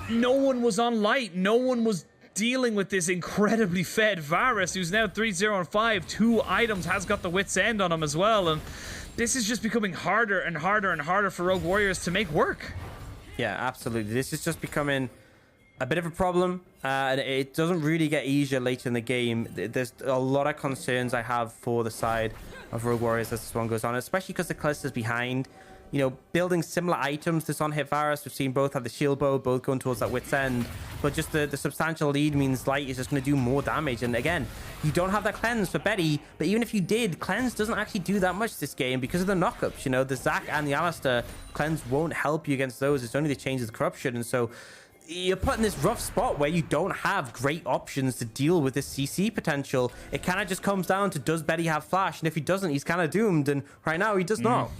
no one was on light. No one was dealing with this incredibly fed Varus, who's now 3-0 and 5. 2 items, has got the wit's end on him as well, and this is just becoming harder and harder and harder for Rogue Warriors to make work. Yeah, absolutely. This is just becoming a bit of a problem, and it doesn't really get easier later in the game. There's a lot of concerns I have for the side of Rogue Warriors as this one goes on, especially because the Callista's behind. You know, building similar items to on-hit Varus. We've seen both have the shield bow, both going towards that wit's end. But just the substantial lead means Light is just going to do more damage. And again, you don't have that cleanse for Betty. But even if you did, cleanse doesn't actually do that much this game because of the knockups. You know, the Zac and the Alistair, cleanse won't help you against those. It's only the change of the corruption. And so you're put in this rough spot where you don't have great options to deal with this CC potential. It kind of just comes down to, does Betty have flash? And if he doesn't, he's kind of doomed. And right now, he does not.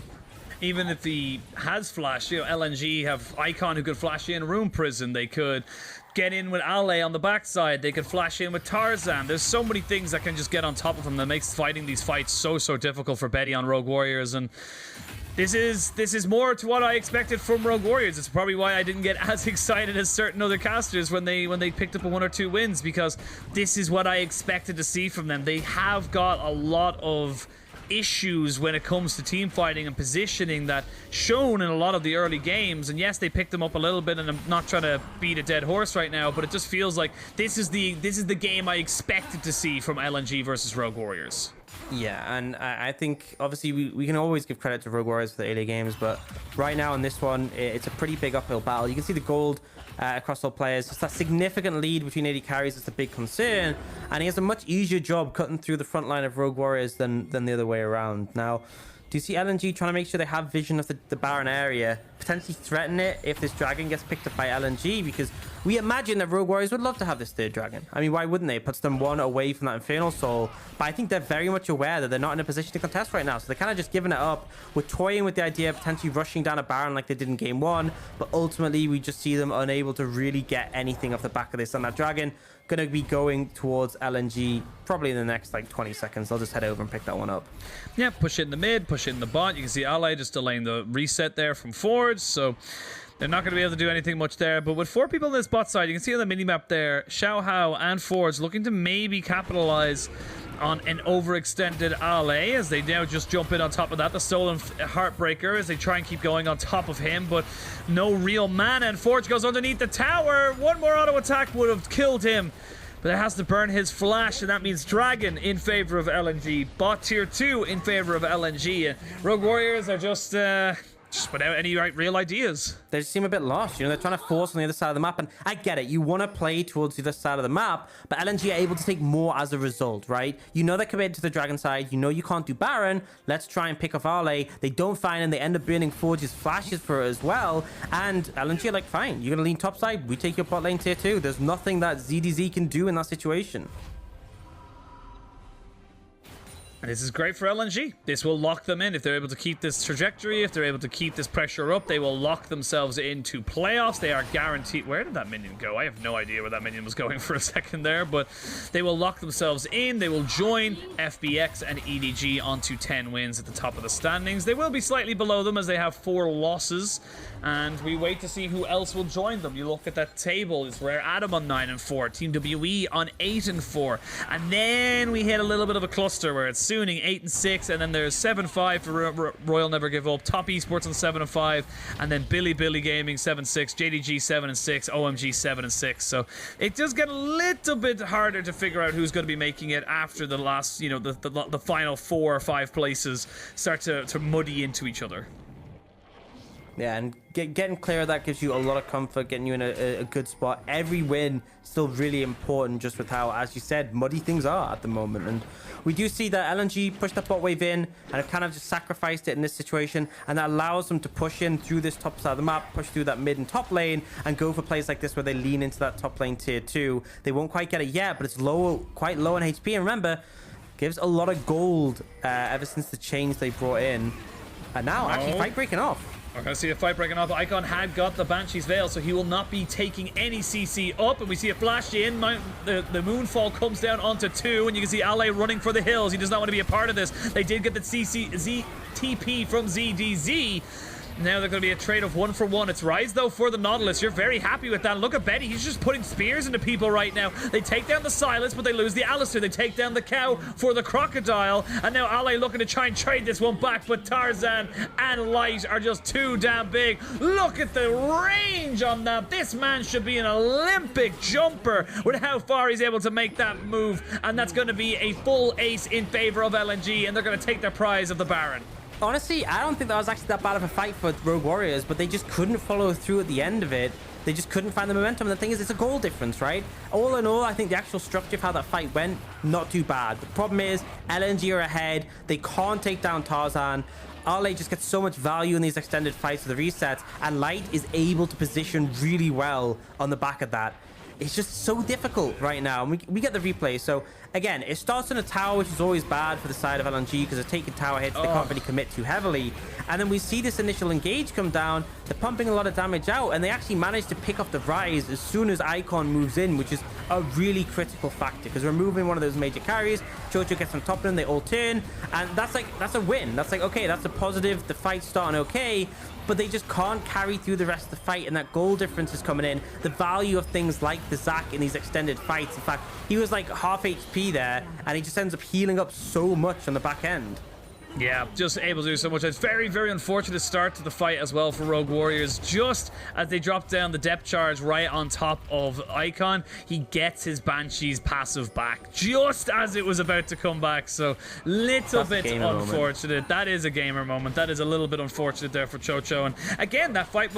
Even if he has flash, you know, LNG have Icon who could flash in Room Prison. They could get in with Ale on the backside. They could flash in with Tarzan. There's so many things that can just get on top of him that makes fighting these fights so difficult for Betty on Rogue Warriors. And this is more to what I expected from Rogue Warriors. It's probably why I didn't get as excited as certain other casters when they picked up a 1 or 2 wins, because this is what I expected to see from them. They have got a lot of issues when it comes to team fighting and positioning that shown in a lot of the early games. And yes, they picked them up a little bit, and I'm not trying to beat a dead horse right now, but it just feels like this is the game I expected to see from LNG versus Rogue Warriors. Yeah, and I think obviously we can always give credit to Rogue Warriors for the early games, but right now in this one, it's a pretty big uphill battle. You can see the gold across all players. Just that significant lead between AD carries is a big concern, and he has a much easier job cutting through the front line of Rogue Warriors than the other way around. Now, do you see LNG trying to make sure they have vision of the Baron area, potentially threaten it if this dragon gets picked up by LNG? Because we imagine that Rogue Warriors would love to have this third dragon. I mean, why wouldn't they? It puts them 1 away from that Infernal Soul. But I think they're very much aware that they're not in a position to contest right now. So they're kind of just giving it up. We're toying with the idea of potentially rushing down a Baron like they did in Game 1. But ultimately, we just see them unable to really get anything off the back of this. And that dragon going to be going towards LNG probably in the next like 20 seconds. They'll just head over and pick that one up. Yeah, push it in the mid, push it in the bot. You can see Ally just delaying the reset there from Forge, so they're not going to be able to do anything much there. But with 4 people on this bot side, you can see on the minimap there, Xiao Hao and Forge looking to maybe capitalize on an overextended Ale as they now just jump in on top of that. The Stolen Heartbreaker as they try and keep going on top of him, but no real mana, and Forge goes underneath the tower. One more auto attack would have killed him, but it has to burn his flash, and that means Dragon in favor of LNG. Bot tier 2 in favor of LNG. Rogue Warriors are just without any real ideas. They just seem a bit lost. You know, they're trying to force on the other side of the map, and I get it. You want to play towards the other side of the map, but LNG are able to take more as a result, right? You know they're committed to the Dragon side. You know you can't do Baron. Let's try and pick off Ale. They don't find, and they end up burning Forge's flashes for it as well. And LNG are like, fine, you're going to lean top side. We take your bot lane tier 2. There's nothing that ZDZ can do in that situation. And this is great for LNG. This will lock them in. If they're able to keep this trajectory, if they're able to keep this pressure up, they will lock themselves into playoffs. They are guaranteed. Where did that minion go? I have no idea where that minion was going for a second there, but they will lock themselves in. They will join FBX and EDG onto 10 wins at the top of the standings. They will be slightly below them as they have 4 losses, and we wait to see who else will join them. You look at that table. It's Rare Adam on 9 and 4, Team WE on 8 and 4, and then we hit a little bit of a cluster where it's Suning 8 and 6, and then there's 7-5 for Royal Never Give Up, Top Esports on 7 and 5, and then Billy Gaming 7-6, JDG 7 and 6, OMG 7 and 6. So it does get a little bit harder to figure out who's going to be making it after the last, you know, the final 4 or 5 places start to muddy into each other. Yeah, and getting clear of that gives you a lot of comfort, getting you in a good spot. Every win still really important, just with how, as you said, muddy things are at the moment. And we do see that LNG pushed that bot wave in and have kind of just sacrificed it in this situation, and that allows them to push in through this top side of the map, push through that mid and top lane, and go for plays like this where they lean into that top lane tier 2. They won't quite get it yet, but it's quite low on HP, and remember, gives a lot of gold ever since the change they brought in. And now, actually, fight breaking off. We're going to see a fight breaking off. Icon had got the Banshee's Veil, so he will not be taking any CC up. And we see a flash in. The Moonfall comes down onto 2, and you can see Ale running for the hills. He does not want to be a part of this. They did get the TP from ZDZ. Now they're going to be a trade of 1-for-1. It's Rise, though, for the Nautilus. You're very happy with that. Look at Betty. He's just putting spears into people right now. They take down the Silas, but they lose the Alistair. They take down the Cow for the Crocodile. And now Ale looking to try and trade this one back, but Tarzan and Light are just too damn big. Look at the range on that. This man should be an Olympic jumper with how far he's able to make that move. And that's going to be a full ace in favor of LNG, and they're going to take their prize of the Baron. Honestly, I don't think that was actually that bad of a fight for Rogue Warriors, but they just couldn't follow through at the end of it. They just couldn't find the momentum. And the thing is, it's a goal difference, right? All in all, I think the actual structure of how that fight went, not too bad. The problem is, LNG are ahead. They can't take down Tarzan. Ale just gets so much value in these extended fights with the resets, and Light is able to position really well on the back of that. It's just so difficult right now. And we get the replay. So again, it starts on a tower, which is always bad for the side of LNG because they're taking tower hits. They can't really commit too heavily. And then we see this initial engage come down. They're pumping a lot of damage out, and they actually manage to pick up the Rise as soon as Icon moves in, which is a really critical factor because we're moving one of those major carries. Jojo gets on top of them, they all turn, and that's a win. That's like, okay, that's a positive. The fight's starting okay, but they just can't carry through the rest of the fight, and that goal difference is coming in. The value of things like the Zac in these extended fights. In fact, he was like half HP there, and he just ends up healing up so much on the back end. Yeah, just able to do so much. It's very, very unfortunate start to the fight as well for Rogue Warriors. Just as they drop down the depth charge right on top of Icon, he gets his Banshee's passive back just as it was about to come back. So, little bit unfortunate. That is a gamer moment. That is a little bit unfortunate there for Chocho. And again, that fight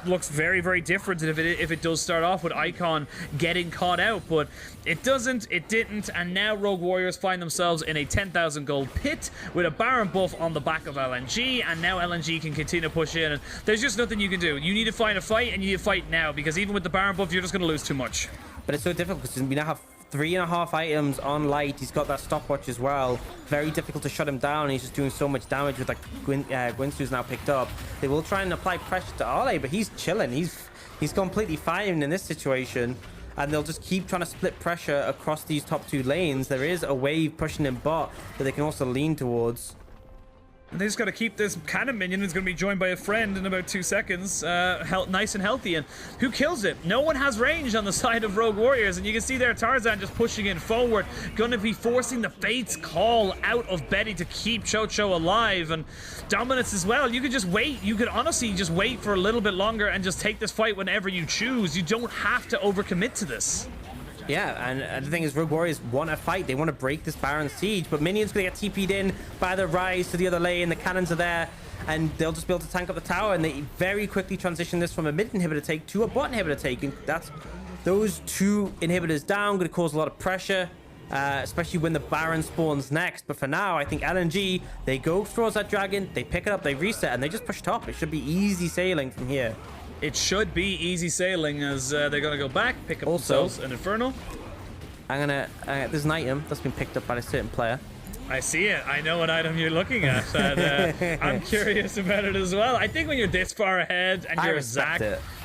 looks very, very different if it does start off with Icon getting caught out. But it doesn't, it didn't, and now Rogue Warriors find themselves in a 10,000 gold pit with a Baron buff on the back of LNG, and now LNG can continue to push in, and there's just nothing you can do. You need to find a fight, and you need to fight now, because even with the Baron buff, you're just going to lose too much. But it's so difficult because we now have 3.5 items on Light. He's got that stopwatch as well. Very difficult to shut him down, and he's just doing so much damage with like Gwynsu's now picked up. They will try and apply pressure to Ale, but he's chilling. He's completely fine in this situation. And they'll just keep trying to split pressure across these top 2 lanes. There is a wave pushing in bot that they can also lean towards. And they just got to keep this cannon minion who's going to be joined by a friend in about 2 seconds. Nice and healthy. And who kills it? No one has range on the side of Rogue Warriors. And you can see there Tarzan just pushing in forward. Going to be forcing the Fate's Call out of Betty to keep Chocho alive. And Dominance as well. You could just wait. You could honestly just wait for a little bit longer and just take this fight whenever you choose. You don't have to overcommit to this. Yeah, and the thing is, Rogue Warriors want to fight. They want to break this Baron siege, but Minions going to get TP'd in by the Rise to the other lane. The cannons are there, and they'll just be able to tank up the tower, and they very quickly transition this from a mid inhibitor take to a bot inhibitor take. And that's those 2 inhibitors down, going to cause a lot of pressure, especially when the Baron spawns next. But for now, I think LNG, they go towards that dragon, they pick it up, they reset, and they just push top. It should be easy sailing from here. It should be easy sailing as they're going to go back, pick up themselves an Infernal. There's an item that's been picked up by a certain player. I see it. I know what item you're looking at. And, I'm curious about it as well. I think when you're this far ahead and you're a Zac,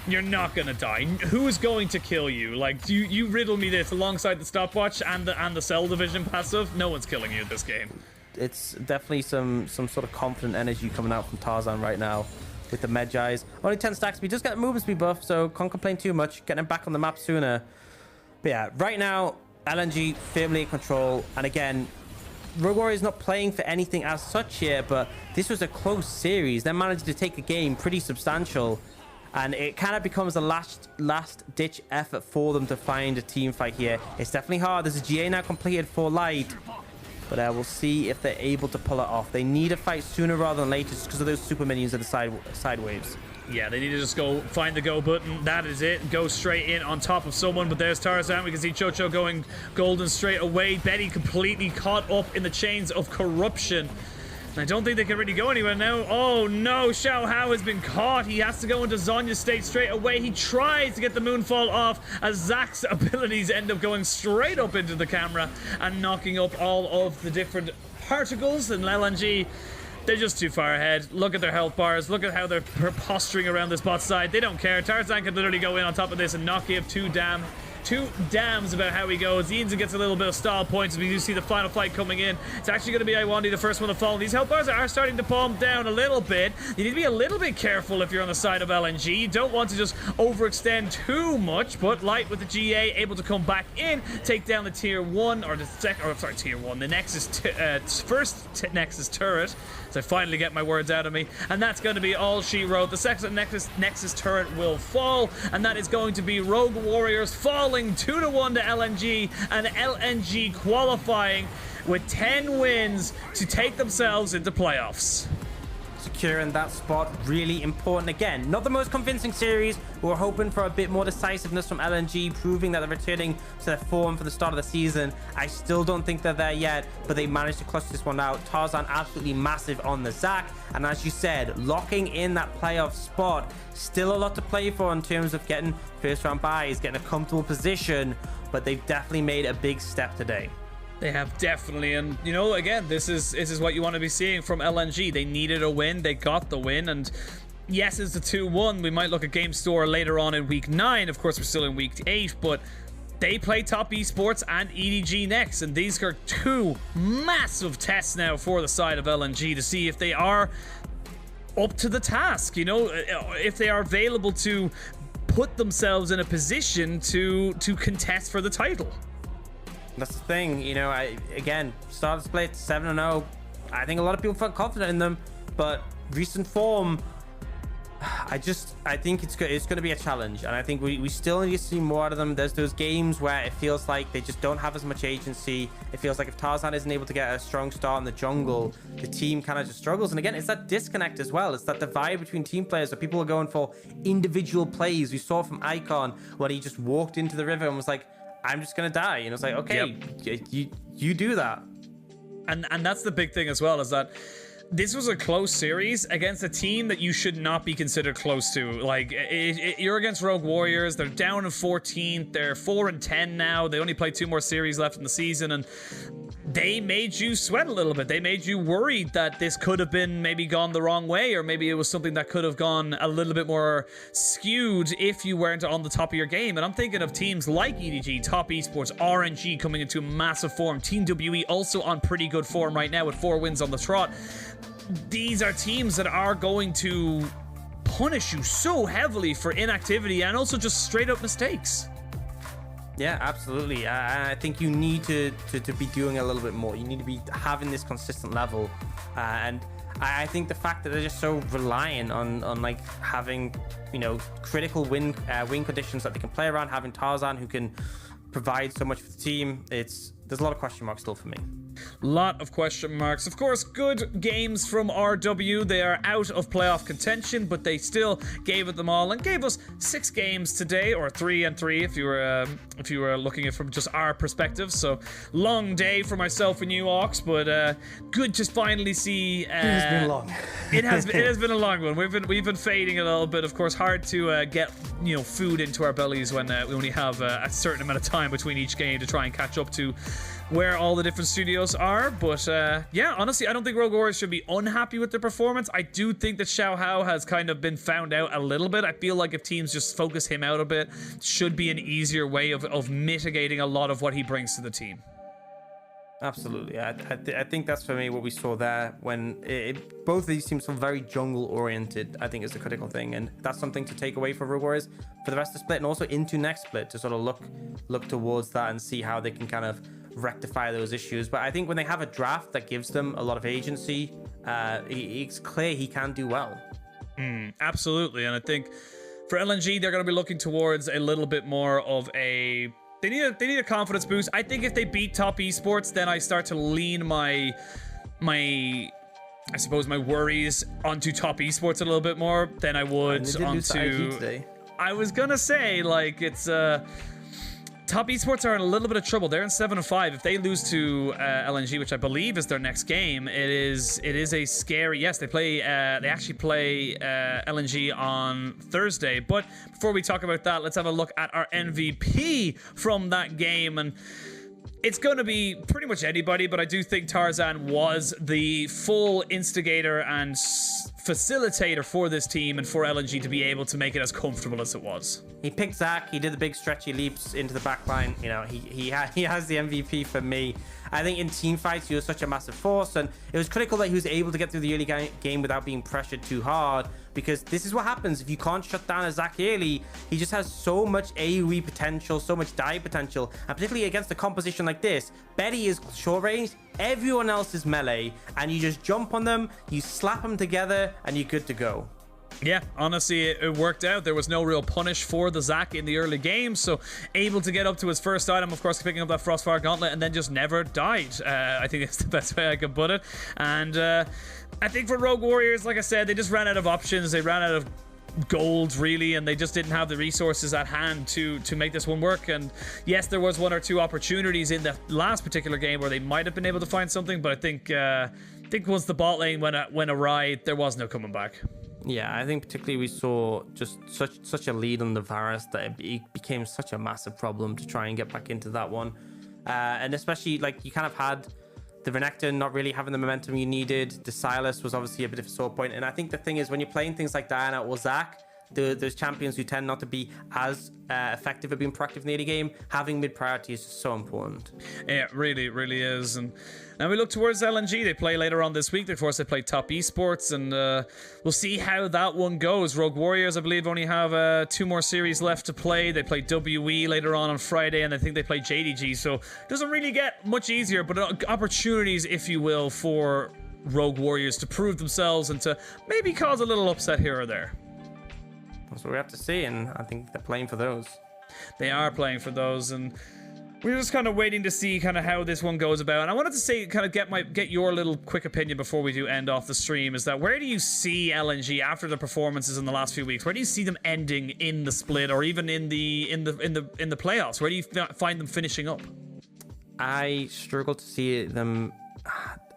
you're not going to die. Who's going to kill you? Like, you riddle me this alongside the stopwatch and the Cell Division passive. No one's killing you in this game. It's definitely some sort of confident energy coming out from Tarzan right now. With the Medjais. Only 10 stacks, but he does get the movement speed buff, so can't complain too much. Getting him back on the map sooner. But yeah, right now, LNG firmly in control. And again, Rogue Warriors not playing for anything as such here, but this was a close series. They managed to take a game pretty substantial. And it kind of becomes a last-ditch effort for them to find a team fight here. It's definitely hard. There's a GA now completed for Light. but we'll see if they're able to pull it off. They need a fight sooner rather than later just because of those super minions at the side waves. Yeah, they need to just go find the go button. That is it. Go straight in on top of someone. But there's Tarzan. We can see Chocho going golden straight away. Betty completely caught up in the chains of corruption. I don't think they can really go anywhere now. Oh no, Xiao Hao has been caught. He has to go into Zonya's state straight away. He tries to get the moonfall off as Zack's abilities end up going straight up into the camera and knocking up all of the different particles. And LNG, they're just too far ahead. Look at their health bars. Look at how they're posturing around this bot side. They don't care. Tarzan could literally go in on top of this and not give two damns about how he goes. Ianza gets a little bit of stall points as we do see the final fight coming in. It's actually going to be Iwandi, the first one to fall. These health bars are starting to palm down a little bit. You need to be a little bit careful if you're on the side of LNG. You don't want to just overextend too much, but Light with the GA able to come back in, take down the tier 1, or the tier 1, the Nexus, first Nexus turret. So I finally get my words out of me. And that's going to be all she wrote. The second Nexus turret will fall, and that is going to be Rogue Warriors falling 2-1 to LNG, and LNG qualifying with 10 wins to take themselves into playoffs. Securing that spot, really important. Again, not the most convincing series. We were hoping for a bit more decisiveness from LNG, proving that they're returning to their form for the start of the season. I still don't think they're there yet, but they managed to clutch this one out. Tarzan absolutely massive on the Zack, and as you said, locking in that playoff spot. Still a lot to play for in terms of getting first round buys, getting a comfortable position, but they've definitely made a big step today. They have definitely, and you know, again, this is what you want to be seeing from LNG. They needed a win, they got the win, and yes, it's a 2-1. We might look at Game Store later on in week 9. Of course, we're still in week 8, but they play Top Esports and EDG next, and these are two massive tests now for the side of LNG to see if they are up to the task, you know, if they are available to put themselves in a position to contest for the title. That's the thing, you know, again, started split 7-0. I think a lot of people felt confident in them, but recent form, I think it's going to be a challenge, and I think we still need to see more out of them. There's those games where it feels like they just don't have as much agency. It feels like if Tarzan isn't able to get a strong start in the jungle, the team kind of just struggles. And again, it's that disconnect as well. It's that divide between team players where people are going for individual plays. We saw from Icon when he just walked into the river and was like, I'm just gonna die, and it's like, okay, yep. you do that. And that's the big thing as well, is that this was a close series against a team that you should not be considered close to. Like, you're against Rogue Warriors. They're down in 14th. They're 4-10 now. They only play 2 more series left in the season, and they made you sweat a little bit. They made you worried that this could have been maybe gone the wrong way, or maybe it was something that could have gone a little bit more skewed if you weren't on the top of your game. And I'm thinking of teams like EDG, Top Esports, RNG coming into massive form. Team WE also on pretty good form right now with 4 wins on the trot. These are teams that are going to punish you so heavily for inactivity and also just straight up mistakes. Yeah, absolutely. I think you need to be doing a little bit more. You need to be having this consistent level, and I think the fact that they're just so reliant on like having, you know, critical win conditions that they can play around, having Tarzan who can provide so much for the team. There's a lot of question marks still for me. Lot of question marks. Of course, good games from RW. They are out of playoff contention, but they still gave it them all and gave us 6 games today, or 3 and 3 if you were looking at it from just our perspective. So long day for myself and you, Ox, but good to finally see. It has been long. It has been a long one. We've been fading a little bit. Of course, hard to get, you know, food into our bellies when we only have a certain amount of time between each game to try and catch up to where all the different studios are. But yeah, honestly, I don't think Rogue Warriors should be unhappy with their performance. I do think that Xiao Hao has kind of been found out a little bit. I feel like if teams just focus him out a bit, should be an easier way of mitigating a lot of what he brings to the team. Absolutely. I think that's for me what we saw there when both of these teams feel very jungle oriented. I think is the critical thing, and that's something to take away for Rogue Warriors for the rest of the split and also into next split to sort of look towards that and see how they can kind of rectify those issues. But I think when they have a draft that gives them a lot of agency, it's clear he can do well. Absolutely. And I think for LNG, they're going to be looking towards a little bit more of a They need a confidence boost. I think if they beat Top Esports, then I start to lean my I suppose my worries onto Top Esports a little bit more than I would onto. I was gonna say, like, it's Top Esports are in a little bit of trouble. They're in 7-5. If they lose to LNG, which I believe is their next game, it is a scary. Yes, they actually play LNG on Thursday. But before we talk about that, let's have a look at our MVP from that game. And it's going to be pretty much anybody, but I do think Tarzan was the full instigator and facilitator for this team and for LNG to be able to make it as comfortable as it was. He picked Zach. He did the big stretchy leaps into the back line. You know, he has the MVP for me. I think in team fights, he was such a massive force, and it was critical that he was able to get through the early game without being pressured too hard, because this is what happens if you can't shut down a Zach early. He just has so much AoE potential, so much dive potential, and particularly against a composition like this, Betty is short range, everyone else is melee, and you just jump on them, you slap them together, and you're good to go. Yeah, honestly, it worked out. There was no real punish for the Zac in the early game, so able to get up to his first item, of course, picking up that Frostfire Gauntlet, and then just never died. I think that's the best way I can put it. And I think for Rogue Warriors, like I said, they just ran out of options. They ran out of gold, really, and they just didn't have the resources at hand to make this one work. And yes, there was one or two opportunities in the last particular game where they might have been able to find something, but I think once the bot lane went awry, there was no coming back. Yeah, I think particularly we saw just such a lead on the Varus that it became such a massive problem to try and get back into that one. And especially, like, you kind of had the Renekton not really having the momentum you needed. The Silas was obviously a bit of a sore point. And I think the thing is, when you're playing things like Diana or Zac, those champions who tend not to be as effective at being proactive in the early game, having mid priority is just so important. Yeah, it really, really is. And now we look towards LNG. They play later on this week. Of course, they play Top Esports, and we'll see how that one goes. Rogue Warriors, I believe, only have 2 more series left to play. They play WE later on Friday, and I think they play JDG. So it doesn't really get much easier, but opportunities, if you will, for Rogue Warriors to prove themselves and to maybe cause a little upset here or there. That's what we have to see, and I think they're playing for those. They are playing for those, and we're just kind of waiting to see kind of how this one goes about. And I wanted to say, kind of get your little quick opinion before we do end off the stream, is that where do you see LNG after the performances in the last few weeks? Where do you see them ending in the split, or even in the playoffs? Where do you find them finishing up? I struggle to see them.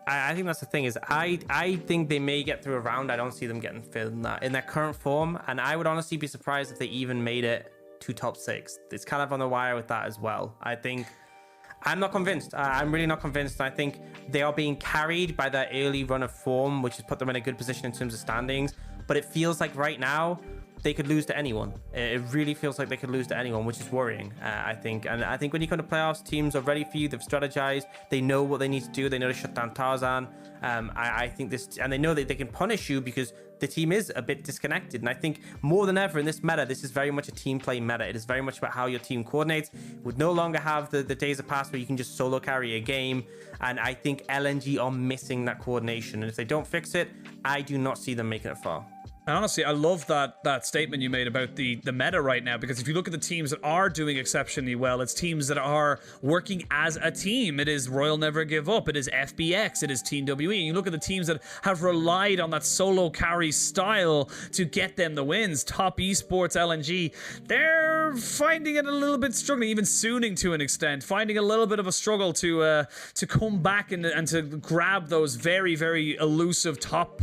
I think that's the thing, is I think they may get through a round. I don't see them getting further than that in their current form, and I would honestly be surprised if they even made it to top 6. It's kind of on the wire with that as well. I'm not convinced. I'm really not convinced. I think they are being carried by their early run of form, which has put them in a good position in terms of standings, but it feels like right now they could lose to anyone. It really feels like they could lose to anyone, which is worrying, I think. And I think when you come to playoffs, teams are ready for you. They've strategized. They know what they need to do. They know to shut down Tarzan. I think this, and they know that they can punish you because the team is a bit disconnected. And I think more than ever in this meta, this is very much a team play meta. It is very much about how your team coordinates. Would no longer have the days of past where you can just solo carry a game. And I think LNG are missing that coordination. And if they don't fix it, I do not see them making it far. And honestly, I love that statement you made about the meta right now, because if you look at the teams that are doing exceptionally well, it's teams that are working as a team. It is Royal Never Give Up, it is FBX, it is Team WE. And you look at the teams that have relied on that solo carry style to get them the wins. Top Esports, LNG, they're finding it a little bit struggling, even Sooning to an extent, finding a little bit of a struggle to come back and to grab those very, very elusive top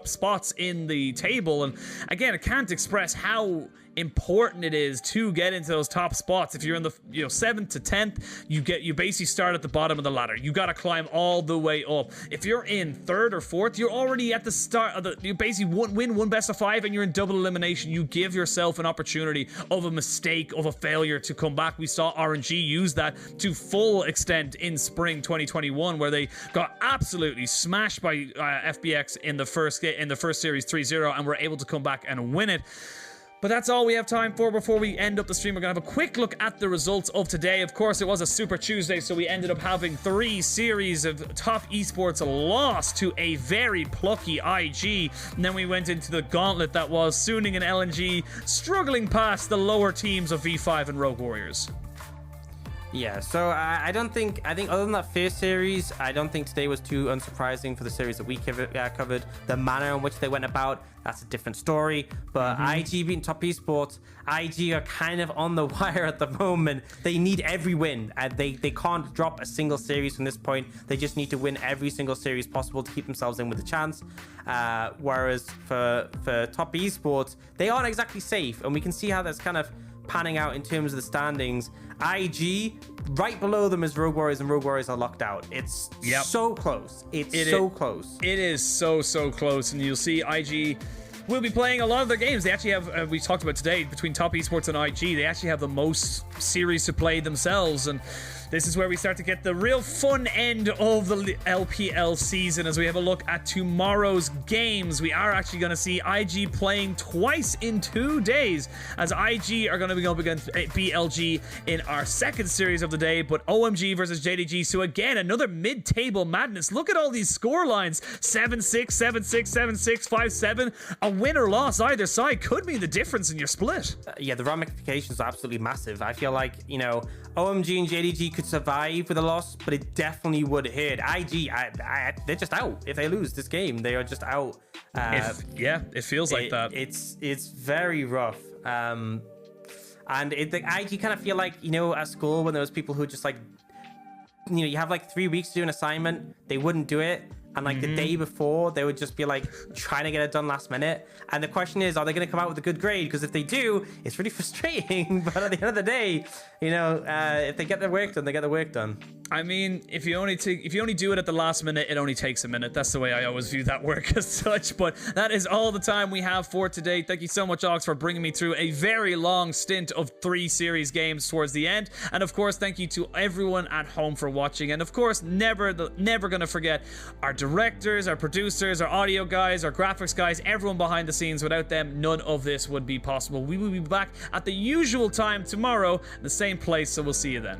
spots in the table. And again, I can't express how important it is to get into those top spots. If you're in the 7th to 10th, you basically start at the bottom of the ladder. You got to climb all the way up. If you're in 3rd or 4th, you're already at the start of you basically win one best of 5 and you're in double elimination. You give yourself an opportunity of a mistake, of a failure, to come back. We saw RNG use that to full extent in spring 2021, where they got absolutely smashed by FBX in the first series 3-0 and were able to come back and win it. But that's all we have time for before we end up the stream. We're going to have a quick look at the results of today. Of course, it was a Super Tuesday, so we ended up having 3 series of Top Esports lost to a very plucky IG. And then we went into the gauntlet that was Sooning and LNG struggling past the lower teams of V5 and Rogue Warriors. Yeah, so I think other than that first series, I don't think today was too unsurprising for the series that we covered. The manner in which they went about, that's a different story. But IG beating Top Esports, IG are kind of on the wire at the moment. They need every win. They can't drop a single series from this point. They just need to win every single series possible to keep themselves in with a chance. Whereas for Top Esports, they aren't exactly safe. And we can see how that's kind of panning out in terms of the standings. IG, right below them is Rogue Warriors, and Rogue Warriors are locked out. It's so close. It's so close. It is so close, and you'll see IG will be playing a lot of their games. They actually have, we talked about today, between Top Esports and IG, they actually have the most series to play themselves, and this is where we start to get the real fun end of the LPL season as we have a look at tomorrow's games. We are actually going to see IG playing twice in 2 days, as IG are going to be going up against BLG in our second series of the day, but OMG versus JDG. So again, another mid-table madness. Look at all these score lines. 7-6, 7-6, 7-6, 5-7. A win or loss either side could mean the difference in your split. Yeah, the ramifications are absolutely massive. I feel like, you know, OMG and JDG could survive with a loss, but it definitely would hurt. IG, they're just out. If they lose this game, they are just out. It feels like that. It's very rough. And IG kind of feel like, you know, at school when there was people who just like, you know, you have like 3 weeks to do an assignment, they wouldn't do it. And like the day before, they would just be like trying to get it done last minute. And the question is, are they going to come out with a good grade? Because if they do, it's really frustrating. But at the end of the day, you know, if they get their work done, they get their work done. I mean, if you only do it at the last minute, it only takes a minute. That's the way I always view that work as such. But that is all the time we have for today. Thank you so much, Alex, for bringing me through a very long stint of 3 series games towards the end. And of course, thank you to everyone at home for watching. And of course, never going to forget our directors, our producers, our audio guys, our graphics guys, everyone behind the scenes. Without them, none of this would be possible. We will be back at the usual time tomorrow, the same place. So we'll see you then.